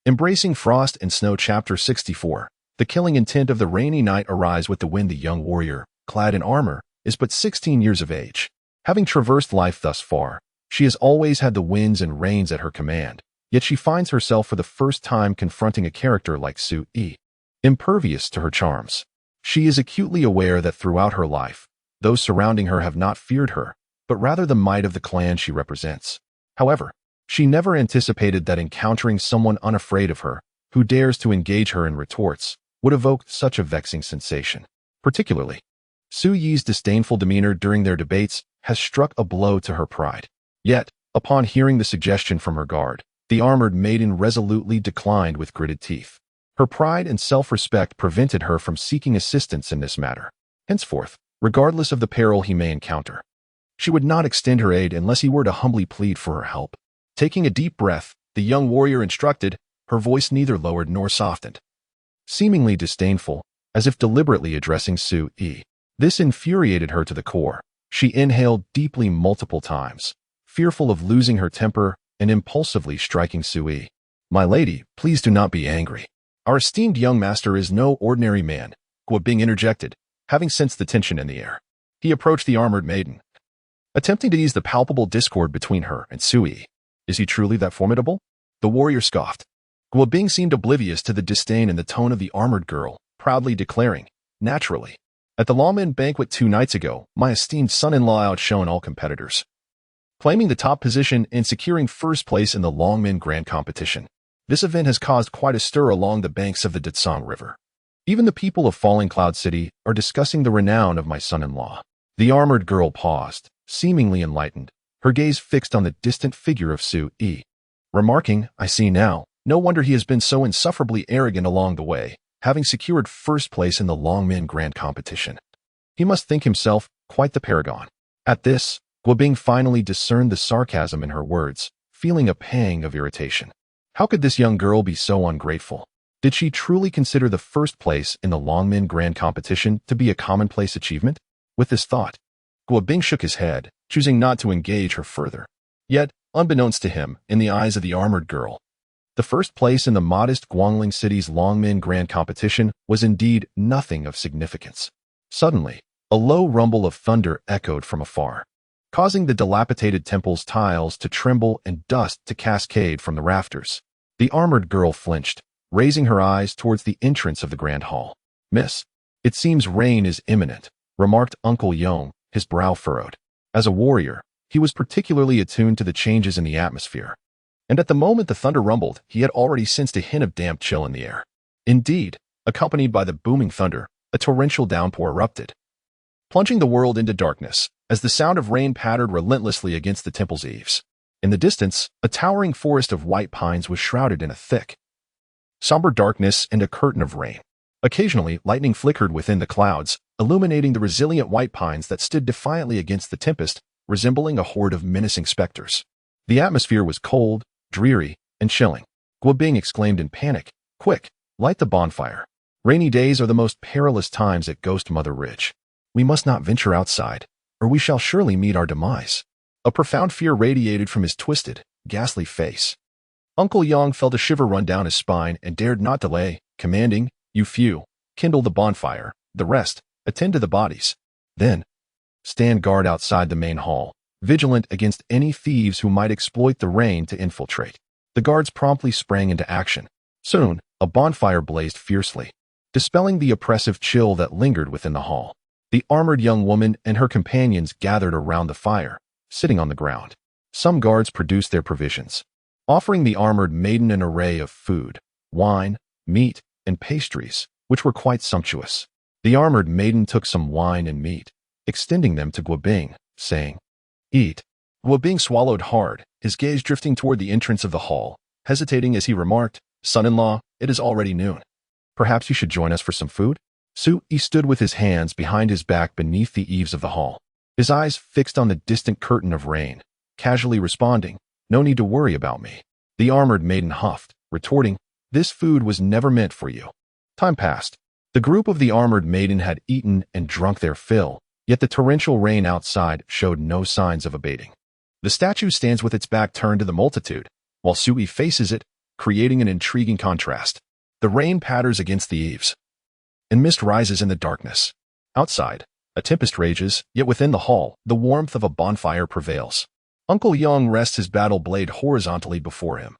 Embracing Frost and Snow Chapter 64. The killing intent of the rainy night arise with the wind. The young warrior, clad in armor, is but 16 years of age. Having traversed life thus far, she has always had the winds and rains at her command, yet she finds herself for the first time confronting a character like Su Yi, impervious to her charms. She is acutely aware that throughout her life, those surrounding her have not feared her, but rather the might of the clan she represents. However, she never anticipated that encountering someone unafraid of her, who dares to engage her in retorts, would evoke such a vexing sensation. Particularly, Su Yi's disdainful demeanor during their debates has struck a blow to her pride. Yet, upon hearing the suggestion from her guard, the armored maiden resolutely declined with gritted teeth. Her pride and self-respect prevented her from seeking assistance in this matter. Henceforth, regardless of the peril he may encounter, she would not extend her aid unless he were to humbly plead for her help. Taking a deep breath, the young warrior instructed, her voice neither lowered nor softened. Seemingly disdainful, as if deliberately addressing Su Yi. This infuriated her to the core. She inhaled deeply multiple times, fearful of losing her temper and impulsively striking Su Yi. "My lady, please do not be angry. Our esteemed young master is no ordinary man, Guo Bing interjected, having sensed the tension in the air. He approached the armored maiden, attempting to ease the palpable discord between her and Sui. Is he truly that formidable? The warrior scoffed. Guo Bing seemed oblivious to the disdain in the tone of the armored girl, proudly declaring, naturally. At the lawman banquet 2 nights ago, my esteemed son-in-law outshone all competitors, claiming the top position and securing first place in the Longmen Grand Competition. This event has caused quite a stir along the banks of the Ditsang River. Even the people of Falling Cloud City are discussing the renown of my son-in-law. The armored girl paused, seemingly enlightened, her gaze fixed on the distant figure of Sui, remarking, I see now, no wonder he has been so insufferably arrogant along the way, having secured first place in the Longmen Grand Competition. He must think himself quite the paragon. At this, Guo Bing finally discerned the sarcasm in her words, feeling a pang of irritation. How could this young girl be so ungrateful? Did she truly consider the first place in the Longmen Grand Competition to be a commonplace achievement? With this thought, Guo Bing shook his head, choosing not to engage her further. Yet, unbeknownst to him, in the eyes of the armored girl, the first place in the modest Guangling City's Longmen Grand Competition was indeed nothing of significance. Suddenly, a low rumble of thunder echoed from afar, causing the dilapidated temple's tiles to tremble and dust to cascade from the rafters. The armored girl flinched, raising her eyes towards the entrance of the grand hall. Miss, it seems rain is imminent, remarked Uncle Yong, his brow furrowed. As a warrior, he was particularly attuned to the changes in the atmosphere, and at the moment the thunder rumbled, he had already sensed a hint of damp chill in the air. Indeed, accompanied by the booming thunder, a torrential downpour erupted, plunging the world into darkness as the sound of rain pattered relentlessly against the temple's eaves. In the distance, a towering forest of white pines was shrouded in a thick, somber darkness and a curtain of rain. Occasionally, lightning flickered within the clouds, illuminating the resilient white pines that stood defiantly against the tempest, resembling a horde of menacing specters. The atmosphere was cold, dreary, and chilling. Guo Bing exclaimed in panic, Quick, light the bonfire. Rainy days are the most perilous times at Ghost Mother Ridge. We must not venture outside, or we shall surely meet our demise. A profound fear radiated from his twisted, ghastly face. Uncle Yong felt a shiver run down his spine and dared not delay, commanding, You few, kindle the bonfire, the rest, attend to the bodies. Then, stand guard outside the main hall, vigilant against any thieves who might exploit the rain to infiltrate. The guards promptly sprang into action. Soon, a bonfire blazed fiercely, dispelling the oppressive chill that lingered within the hall. The armored young woman and her companions gathered around the fire, sitting on the ground. Some guards produced their provisions, offering the armored maiden an array of food, wine, meat, and pastries, which were quite sumptuous. The armored maiden took some wine and meat, extending them to Guo Bing, saying, Eat. Guo Bing swallowed hard, his gaze drifting toward the entrance of the hall, hesitating as he remarked, Son-in-law, it is already noon. Perhaps you should join us for some food? Sui stood with his hands behind his back beneath the eaves of the hall, his eyes fixed on the distant curtain of rain, casually responding, No need to worry about me. The armored maiden huffed, retorting, This food was never meant for you. Time passed. The group of the armored maiden had eaten and drunk their fill, yet the torrential rain outside showed no signs of abating. The statue stands with its back turned to the multitude, while Sui faces it, creating an intriguing contrast. The rain patters against the eaves, and mist rises in the darkness. Outside, a tempest rages, yet within the hall, the warmth of a bonfire prevails. Uncle Yong rests his battle blade horizontally before him,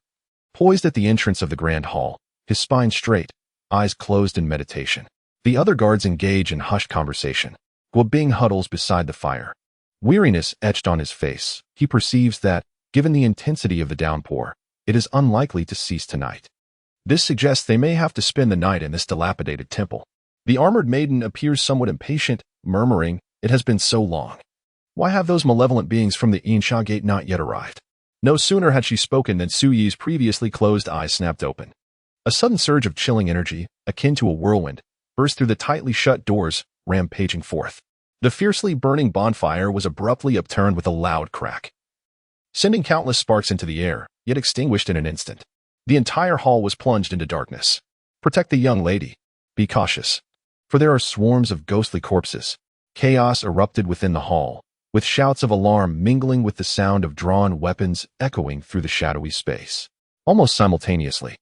poised at the entrance of the grand hall, his spine straight, eyes closed in meditation. The other guards engage in hushed conversation. Guo Bing huddles beside the fire. Weariness etched on his face, he perceives that, given the intensity of the downpour, it is unlikely to cease tonight. This suggests they may have to spend the night in this dilapidated temple. The armored maiden appears somewhat impatient, murmuring, It has been so long. Why have those malevolent beings from the Yinsha Gate not yet arrived? No sooner had she spoken than Suyi's previously closed eyes snapped open. A sudden surge of chilling energy, akin to a whirlwind, burst through the tightly shut doors, rampaging forth. The fiercely burning bonfire was abruptly upturned with a loud crack, sending countless sparks into the air, yet extinguished in an instant. The entire hall was plunged into darkness. Protect the young lady. Be cautious, for there are swarms of ghostly corpses. Chaos erupted within the hall, with shouts of alarm mingling with the sound of drawn weapons echoing through the shadowy space. Almost simultaneously,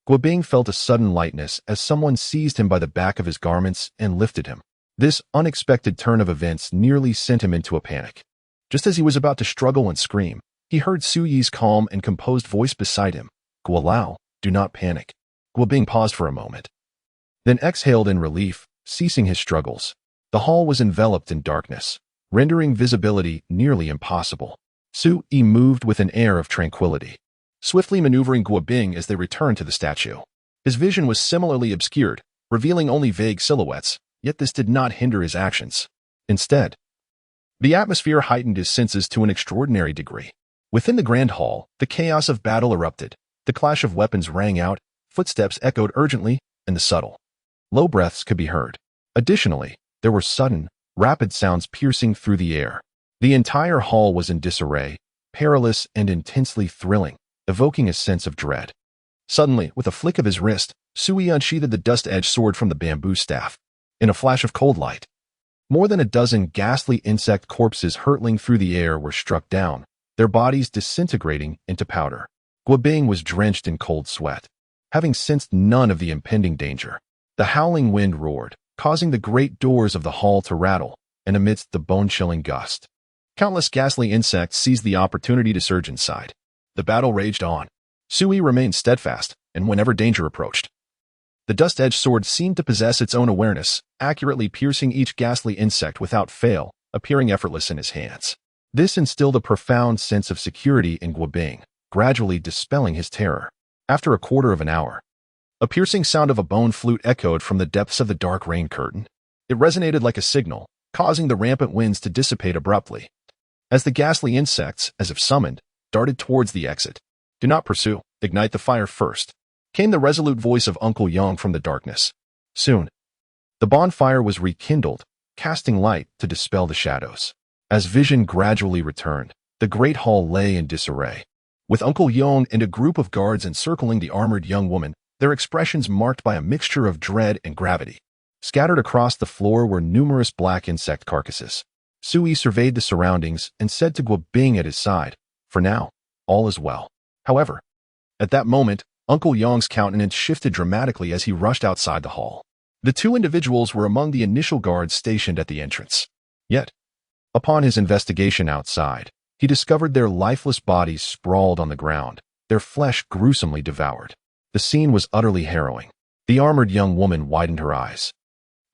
Guobing felt a sudden lightness as someone seized him by the back of his garments and lifted him. This unexpected turn of events nearly sent him into a panic. Just as he was about to struggle and scream, he heard Su Yi's calm and composed voice beside him. Guolao, do not panic. Guobing paused for a moment, then exhaled in relief, ceasing his struggles. The hall was enveloped in darkness, rendering visibility nearly impossible. Su Yi moved with an air of tranquility, swiftly maneuvering Guobing as they returned to the statue. His vision was similarly obscured, revealing only vague silhouettes, yet this did not hinder his actions. Instead, the atmosphere heightened his senses to an extraordinary degree. Within the grand hall, the chaos of battle erupted. The clash of weapons rang out, footsteps echoed urgently, and the subtle, low breaths could be heard. Additionally, there were sudden, rapid sounds piercing through the air. The entire hall was in disarray, perilous and intensely thrilling, evoking a sense of dread. Suddenly, with a flick of his wrist, Su Yi unsheathed the dust-edged sword from the bamboo staff. In a flash of cold light, more than a dozen ghastly insect corpses hurtling through the air were struck down, their bodies disintegrating into powder. Guobing was drenched in cold sweat. Having sensed none of the impending danger, the howling wind roared, causing the great doors of the hall to rattle, and amidst the bone-chilling gust, countless ghastly insects seized the opportunity to surge inside. The battle raged on. Su Yi remained steadfast, and whenever danger approached, the dust-edged sword seemed to possess its own awareness, accurately piercing each ghastly insect without fail, appearing effortless in his hands. This instilled a profound sense of security in Guobing, gradually dispelling his terror. After a quarter of an hour, a piercing sound of a bone flute echoed from the depths of the dark rain curtain. It resonated like a signal, causing the rampant winds to dissipate abruptly. As the ghastly insects, as if summoned, darted towards the exit. Do not pursue. Ignite the fire first, came the resolute voice of Uncle Yang from the darkness. Soon, the bonfire was rekindled, casting light to dispel the shadows. As vision gradually returned, the great hall lay in disarray. With Uncle Yang and a group of guards encircling the armored young woman, their expressions marked by a mixture of dread and gravity. Scattered across the floor were numerous black insect carcasses. Su Yi surveyed the surroundings and said to Guobing at his side, "For now, all is well." However, at that moment, Uncle Yang's countenance shifted dramatically as he rushed outside the hall. The two individuals were among the initial guards stationed at the entrance. Yet, upon his investigation outside, he discovered their lifeless bodies sprawled on the ground, their flesh gruesomely devoured. The scene was utterly harrowing. The armored young woman widened her eyes,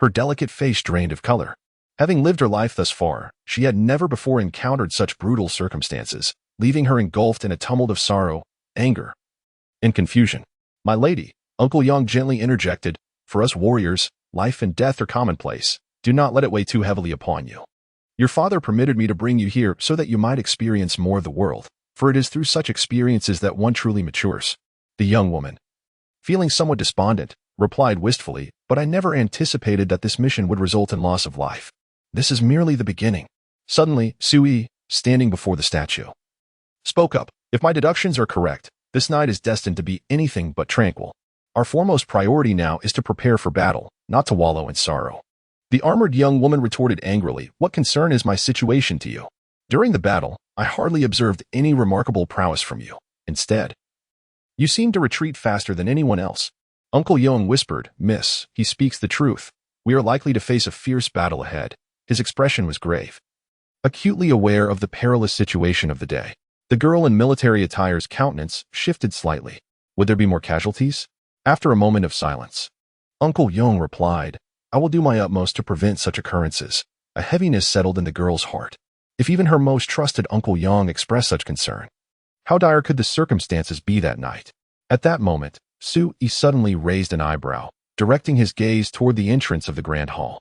her delicate face drained of color. Having lived her life thus far, she had never before encountered such brutal circumstances, leaving her engulfed in a tumult of sorrow, anger, and confusion. "My lady," Uncle Yang gently interjected, "for us warriors, life and death are commonplace. Do not let it weigh too heavily upon you. Your father permitted me to bring you here so that you might experience more of the world, for it is through such experiences that one truly matures." The young woman, feeling somewhat despondent, replied wistfully, "But I never anticipated that this mission would result in loss of life. This is merely the beginning." Suddenly, Su Yi, standing before the statue, spoke up. "If my deductions are correct, this night is destined to be anything but tranquil. Our foremost priority now is to prepare for battle, not to wallow in sorrow." The armored young woman retorted angrily, "What concern is my situation to you? During the battle, I hardly observed any remarkable prowess from you. Instead, you seem to retreat faster than anyone else." Uncle Yang whispered, "Miss, he speaks the truth. We are likely to face a fierce battle ahead." His expression was grave, acutely aware of the perilous situation of the day. The girl in military attire's countenance shifted slightly. "Would there be more casualties?" After a moment of silence, Uncle Yang replied, "I will do my utmost to prevent such occurrences." A heaviness settled in the girl's heart. If even her most trusted Uncle Yang expressed such concern, how dire could the circumstances be that night? At that moment, Su Yi suddenly raised an eyebrow, directing his gaze toward the entrance of the grand hall.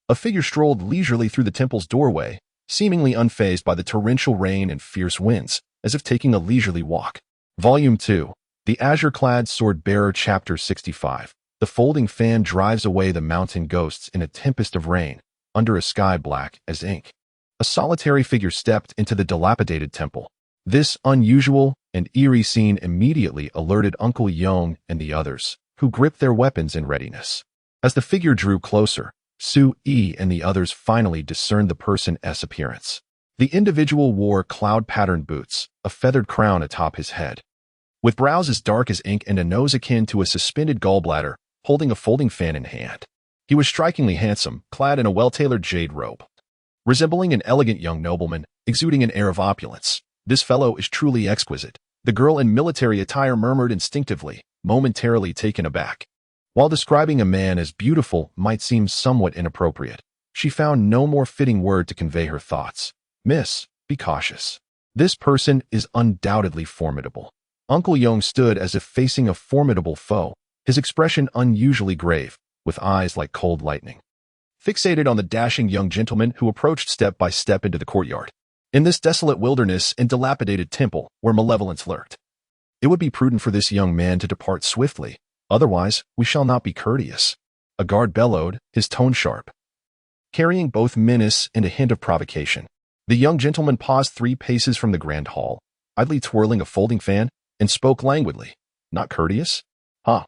A figure strolled leisurely through the temple's doorway, seemingly unfazed by the torrential rain and fierce winds, as if taking a leisurely walk. Volume 2, The Azure-Clad Sword-Bearer, Chapter 65. The folding fan drives away the mountain ghosts in a tempest of rain, under a sky black as ink. A solitary figure stepped into the dilapidated temple. This unusual and eerie scene immediately alerted Uncle Yang and the others, who gripped their weapons in readiness. As the figure drew closer, Su Yi and the others finally discerned the person's appearance. The individual wore cloud-patterned boots, a feathered crown atop his head, with brows as dark as ink and a nose akin to a suspended gallbladder, holding a folding fan in hand. He was strikingly handsome, clad in a well-tailored jade robe. Resembling an elegant young nobleman, exuding an air of opulence. "This fellow is truly exquisite," the girl in military attire murmured instinctively, momentarily taken aback. While describing a man as beautiful might seem somewhat inappropriate, she found no more fitting word to convey her thoughts. "Miss, be cautious. This person is undoubtedly formidable." Uncle Yong stood as if facing a formidable foe, his expression unusually grave, with eyes like cold lightning, fixated on the dashing young gentleman who approached step by step into the courtyard. In this desolate wilderness and dilapidated temple where malevolence lurked, it would be prudent for this young man to depart swiftly, otherwise we shall not be courteous. A guard bellowed, his tone sharp, carrying both menace and a hint of provocation. The young gentleman paused 3 paces from the grand hall, idly twirling a folding fan, and spoke languidly. "Not courteous? Huh.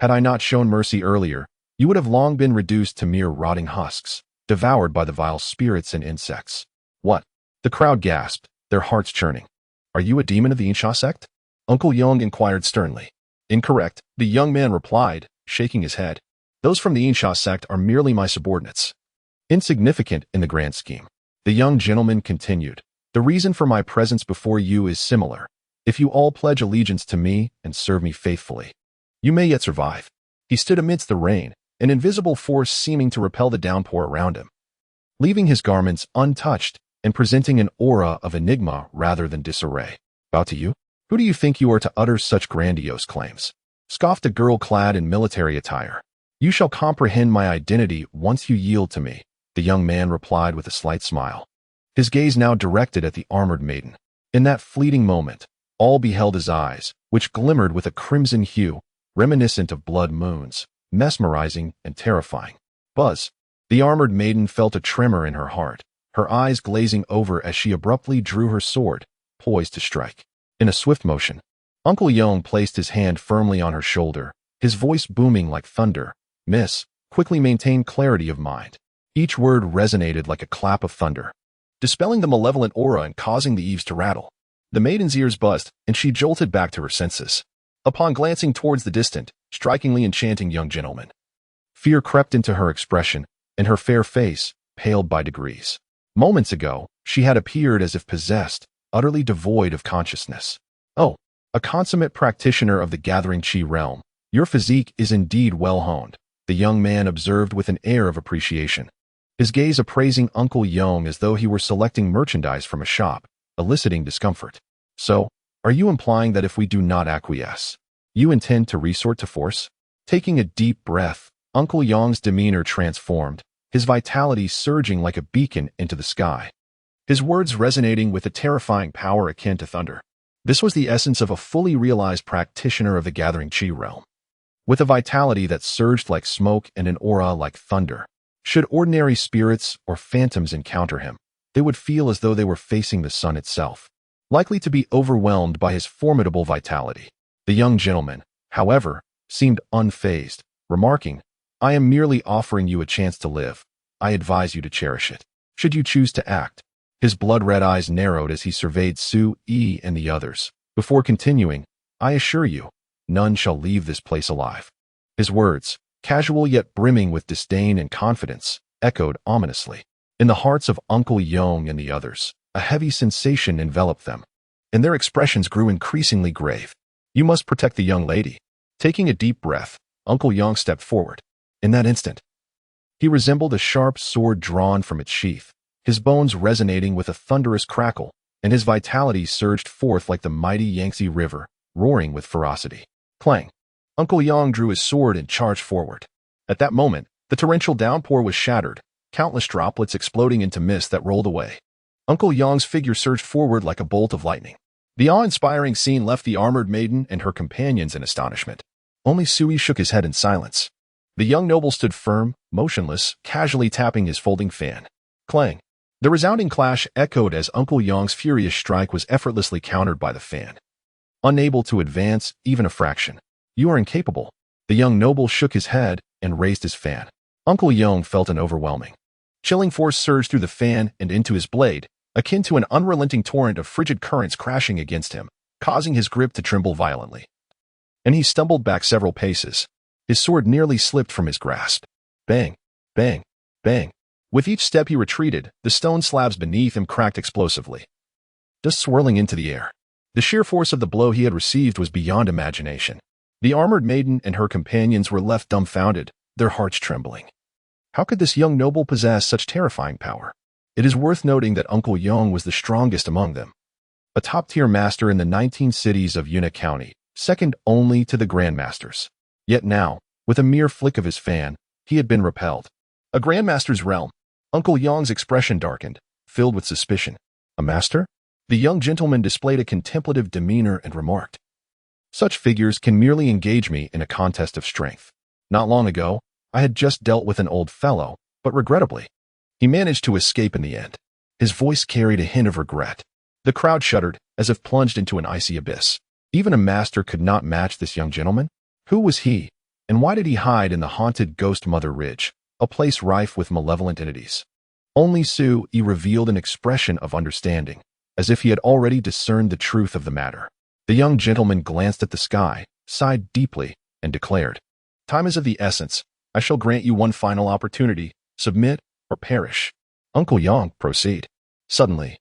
Had I not shown mercy earlier, you would have long been reduced to mere rotting husks, devoured by the vile spirits and insects." "What?" The crowd gasped, their hearts churning. "Are you a demon of the Insha sect?" Uncle Yong inquired sternly. "Incorrect," the young man replied, shaking his head. "Those from the Insha sect are merely my subordinates. Insignificant in the grand scheme." The young gentleman continued. "The reason for my presence before you is similar. If you all pledge allegiance to me and serve me faithfully, you may yet survive." He stood amidst the rain, an invisible force seeming to repel the downpour around him, leaving his garments untouched and presenting an aura of enigma rather than disarray. "Bow to you? Who do you think you are to utter such grandiose claims?" scoffed a girl clad in military attire. "You shall comprehend my identity once you yield to me," the young man replied with a slight smile, his gaze now directed at the armored maiden. In that fleeting moment, all beheld his eyes, which glimmered with a crimson hue, reminiscent of blood moons, mesmerizing and terrifying. "Buzz." The armored maiden felt a tremor in her heart, her eyes glazing over as she abruptly drew her sword, poised to strike. In a swift motion, Uncle Yong placed his hand firmly on her shoulder, his voice booming like thunder. "Miss, quickly maintain clarity of mind." Each word resonated like a clap of thunder, dispelling the malevolent aura and causing the eaves to rattle. The maiden's ears buzzed, and she jolted back to her senses. Upon glancing towards the distant, strikingly enchanting young gentleman, fear crept into her expression, and her fair face paled by degrees. Moments ago, she had appeared as if possessed, utterly devoid of consciousness. "Oh, a consummate practitioner of the gathering Qi realm. Your physique is indeed well honed," the young man observed with an air of appreciation, his gaze appraising Uncle Yong as though he were selecting merchandise from a shop, eliciting discomfort. "So, are you implying that if we do not acquiesce, you intend to resort to force?" Taking a deep breath, Uncle Yong's demeanor transformed, his vitality surging like a beacon into the sky, his words resonating with a terrifying power akin to thunder. This was the essence of a fully realized practitioner of the gathering Qi realm, with a vitality that surged like smoke and an aura like thunder. Should ordinary spirits or phantoms encounter him, they would feel as though they were facing the sun itself, likely to be overwhelmed by his formidable vitality. The young gentleman, however, seemed unfazed, remarking, "I am merely offering you a chance to live. I advise you to cherish it, should you choose to act." His blood-red eyes narrowed as he surveyed Su Yi and the others, before continuing, "I assure you, none shall leave this place alive." His words, casual yet brimming with disdain and confidence, echoed ominously. In the hearts of Uncle Yong and the others, a heavy sensation enveloped them, and their expressions grew increasingly grave. "You must protect the young lady." Taking a deep breath, Uncle Yong stepped forward. In that instant, he resembled a sharp sword drawn from its sheath, his bones resonating with a thunderous crackle, and his vitality surged forth like the mighty Yangtze River, roaring with ferocity. Clang! Uncle Yong drew his sword and charged forward. At that moment, the torrential downpour was shattered, countless droplets exploding into mist that rolled away. Uncle Yong's figure surged forward like a bolt of lightning. The awe-inspiring scene left the armored maiden and her companions in astonishment. Only Sui shook his head in silence. The young noble stood firm, motionless, casually tapping his folding fan. Clang! The resounding clash echoed as Uncle Yong's furious strike was effortlessly countered by the fan, unable to advance even a fraction. "You are incapable." The young noble shook his head and raised his fan. Uncle Yong felt an overwhelming, chilling force surged through the fan and into his blade, akin to an unrelenting torrent of frigid currents crashing against him. causing his grip to tremble violently. And he stumbled back several paces. His sword nearly slipped from his grasp. Bang, bang, bang. With each step he retreated, the stone slabs beneath him cracked explosively, just swirling into the air. The sheer force of the blow he had received was beyond imagination. The armored maiden and her companions were left dumbfounded, their hearts trembling. How could this young noble possess such terrifying power? It is worth noting that Uncle Yong was the strongest among them, a top-tier master in the 19 cities of Yuna County, second only to the Grandmasters. Yet now, with a mere flick of his fan, he had been repelled. A Grandmaster's realm. Uncle Yong's expression darkened, filled with suspicion. A master? The young gentleman displayed a contemplative demeanor and remarked, "Such figures can merely engage me in a contest of strength. Not long ago, I had just dealt with an old fellow, but regrettably, he managed to escape in the end." His voice carried a hint of regret. The crowd shuddered, as if plunged into an icy abyss. Even a master could not match this young gentleman? Who was he, and why did he hide in the haunted Ghost Mother Ridge, a place rife with malevolent entities? Only Sue revealed an expression of understanding, as if he had already discerned the truth of the matter. The young gentleman glanced at the sky, sighed deeply, and declared, "Time is of the essence. I shall grant you one final opportunity. Submit or perish." Uncle Yong, proceed. Suddenly,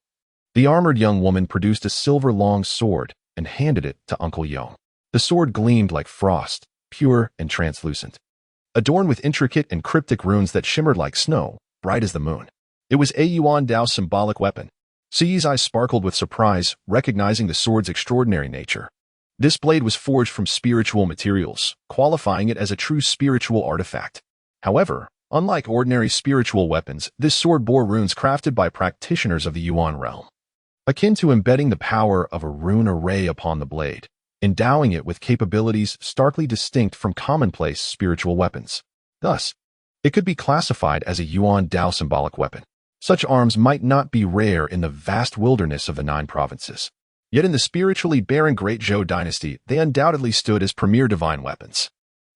the armored young woman produced a silver-long sword and handed it to Uncle Yong. The sword gleamed like frost, pure and translucent, adorned with intricate and cryptic runes that shimmered like snow, bright as the moon. It was a Yuan Dao symbolic weapon. Si's eyes sparkled with surprise, recognizing the sword's extraordinary nature. This blade was forged from spiritual materials, qualifying it as a true spiritual artifact. However, unlike ordinary spiritual weapons, this sword bore runes crafted by practitioners of the Yuan realm, akin to embedding the power of a rune array upon the blade, endowing it with capabilities starkly distinct from commonplace spiritual weapons. Thus, it could be classified as a Yuan Dao symbolic weapon. Such arms might not be rare in the vast wilderness of the 9 provinces. Yet in the spiritually barren Great Zhou dynasty, they undoubtedly stood as premier divine weapons.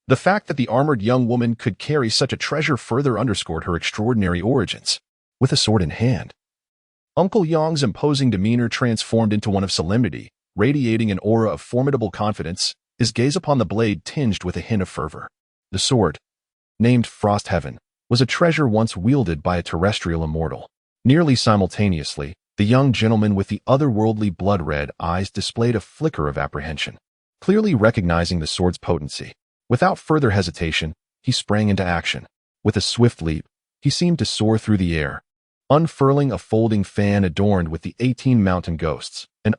The fact that the armored young woman could carry such a treasure further underscored her extraordinary origins. With a sword in hand, Uncle Yong's imposing demeanor transformed into one of solemnity, radiating an aura of formidable confidence, his gaze upon the blade tinged with a hint of fervor. The sword, named Frost Heaven, was a treasure once wielded by a terrestrial immortal. Nearly simultaneously, the young gentleman with the otherworldly blood-red eyes displayed a flicker of apprehension, clearly recognizing the sword's potency. Without further hesitation, he sprang into action. With a swift leap, he seemed to soar through the air, unfurling a folding fan adorned with the 18 mountain ghosts, and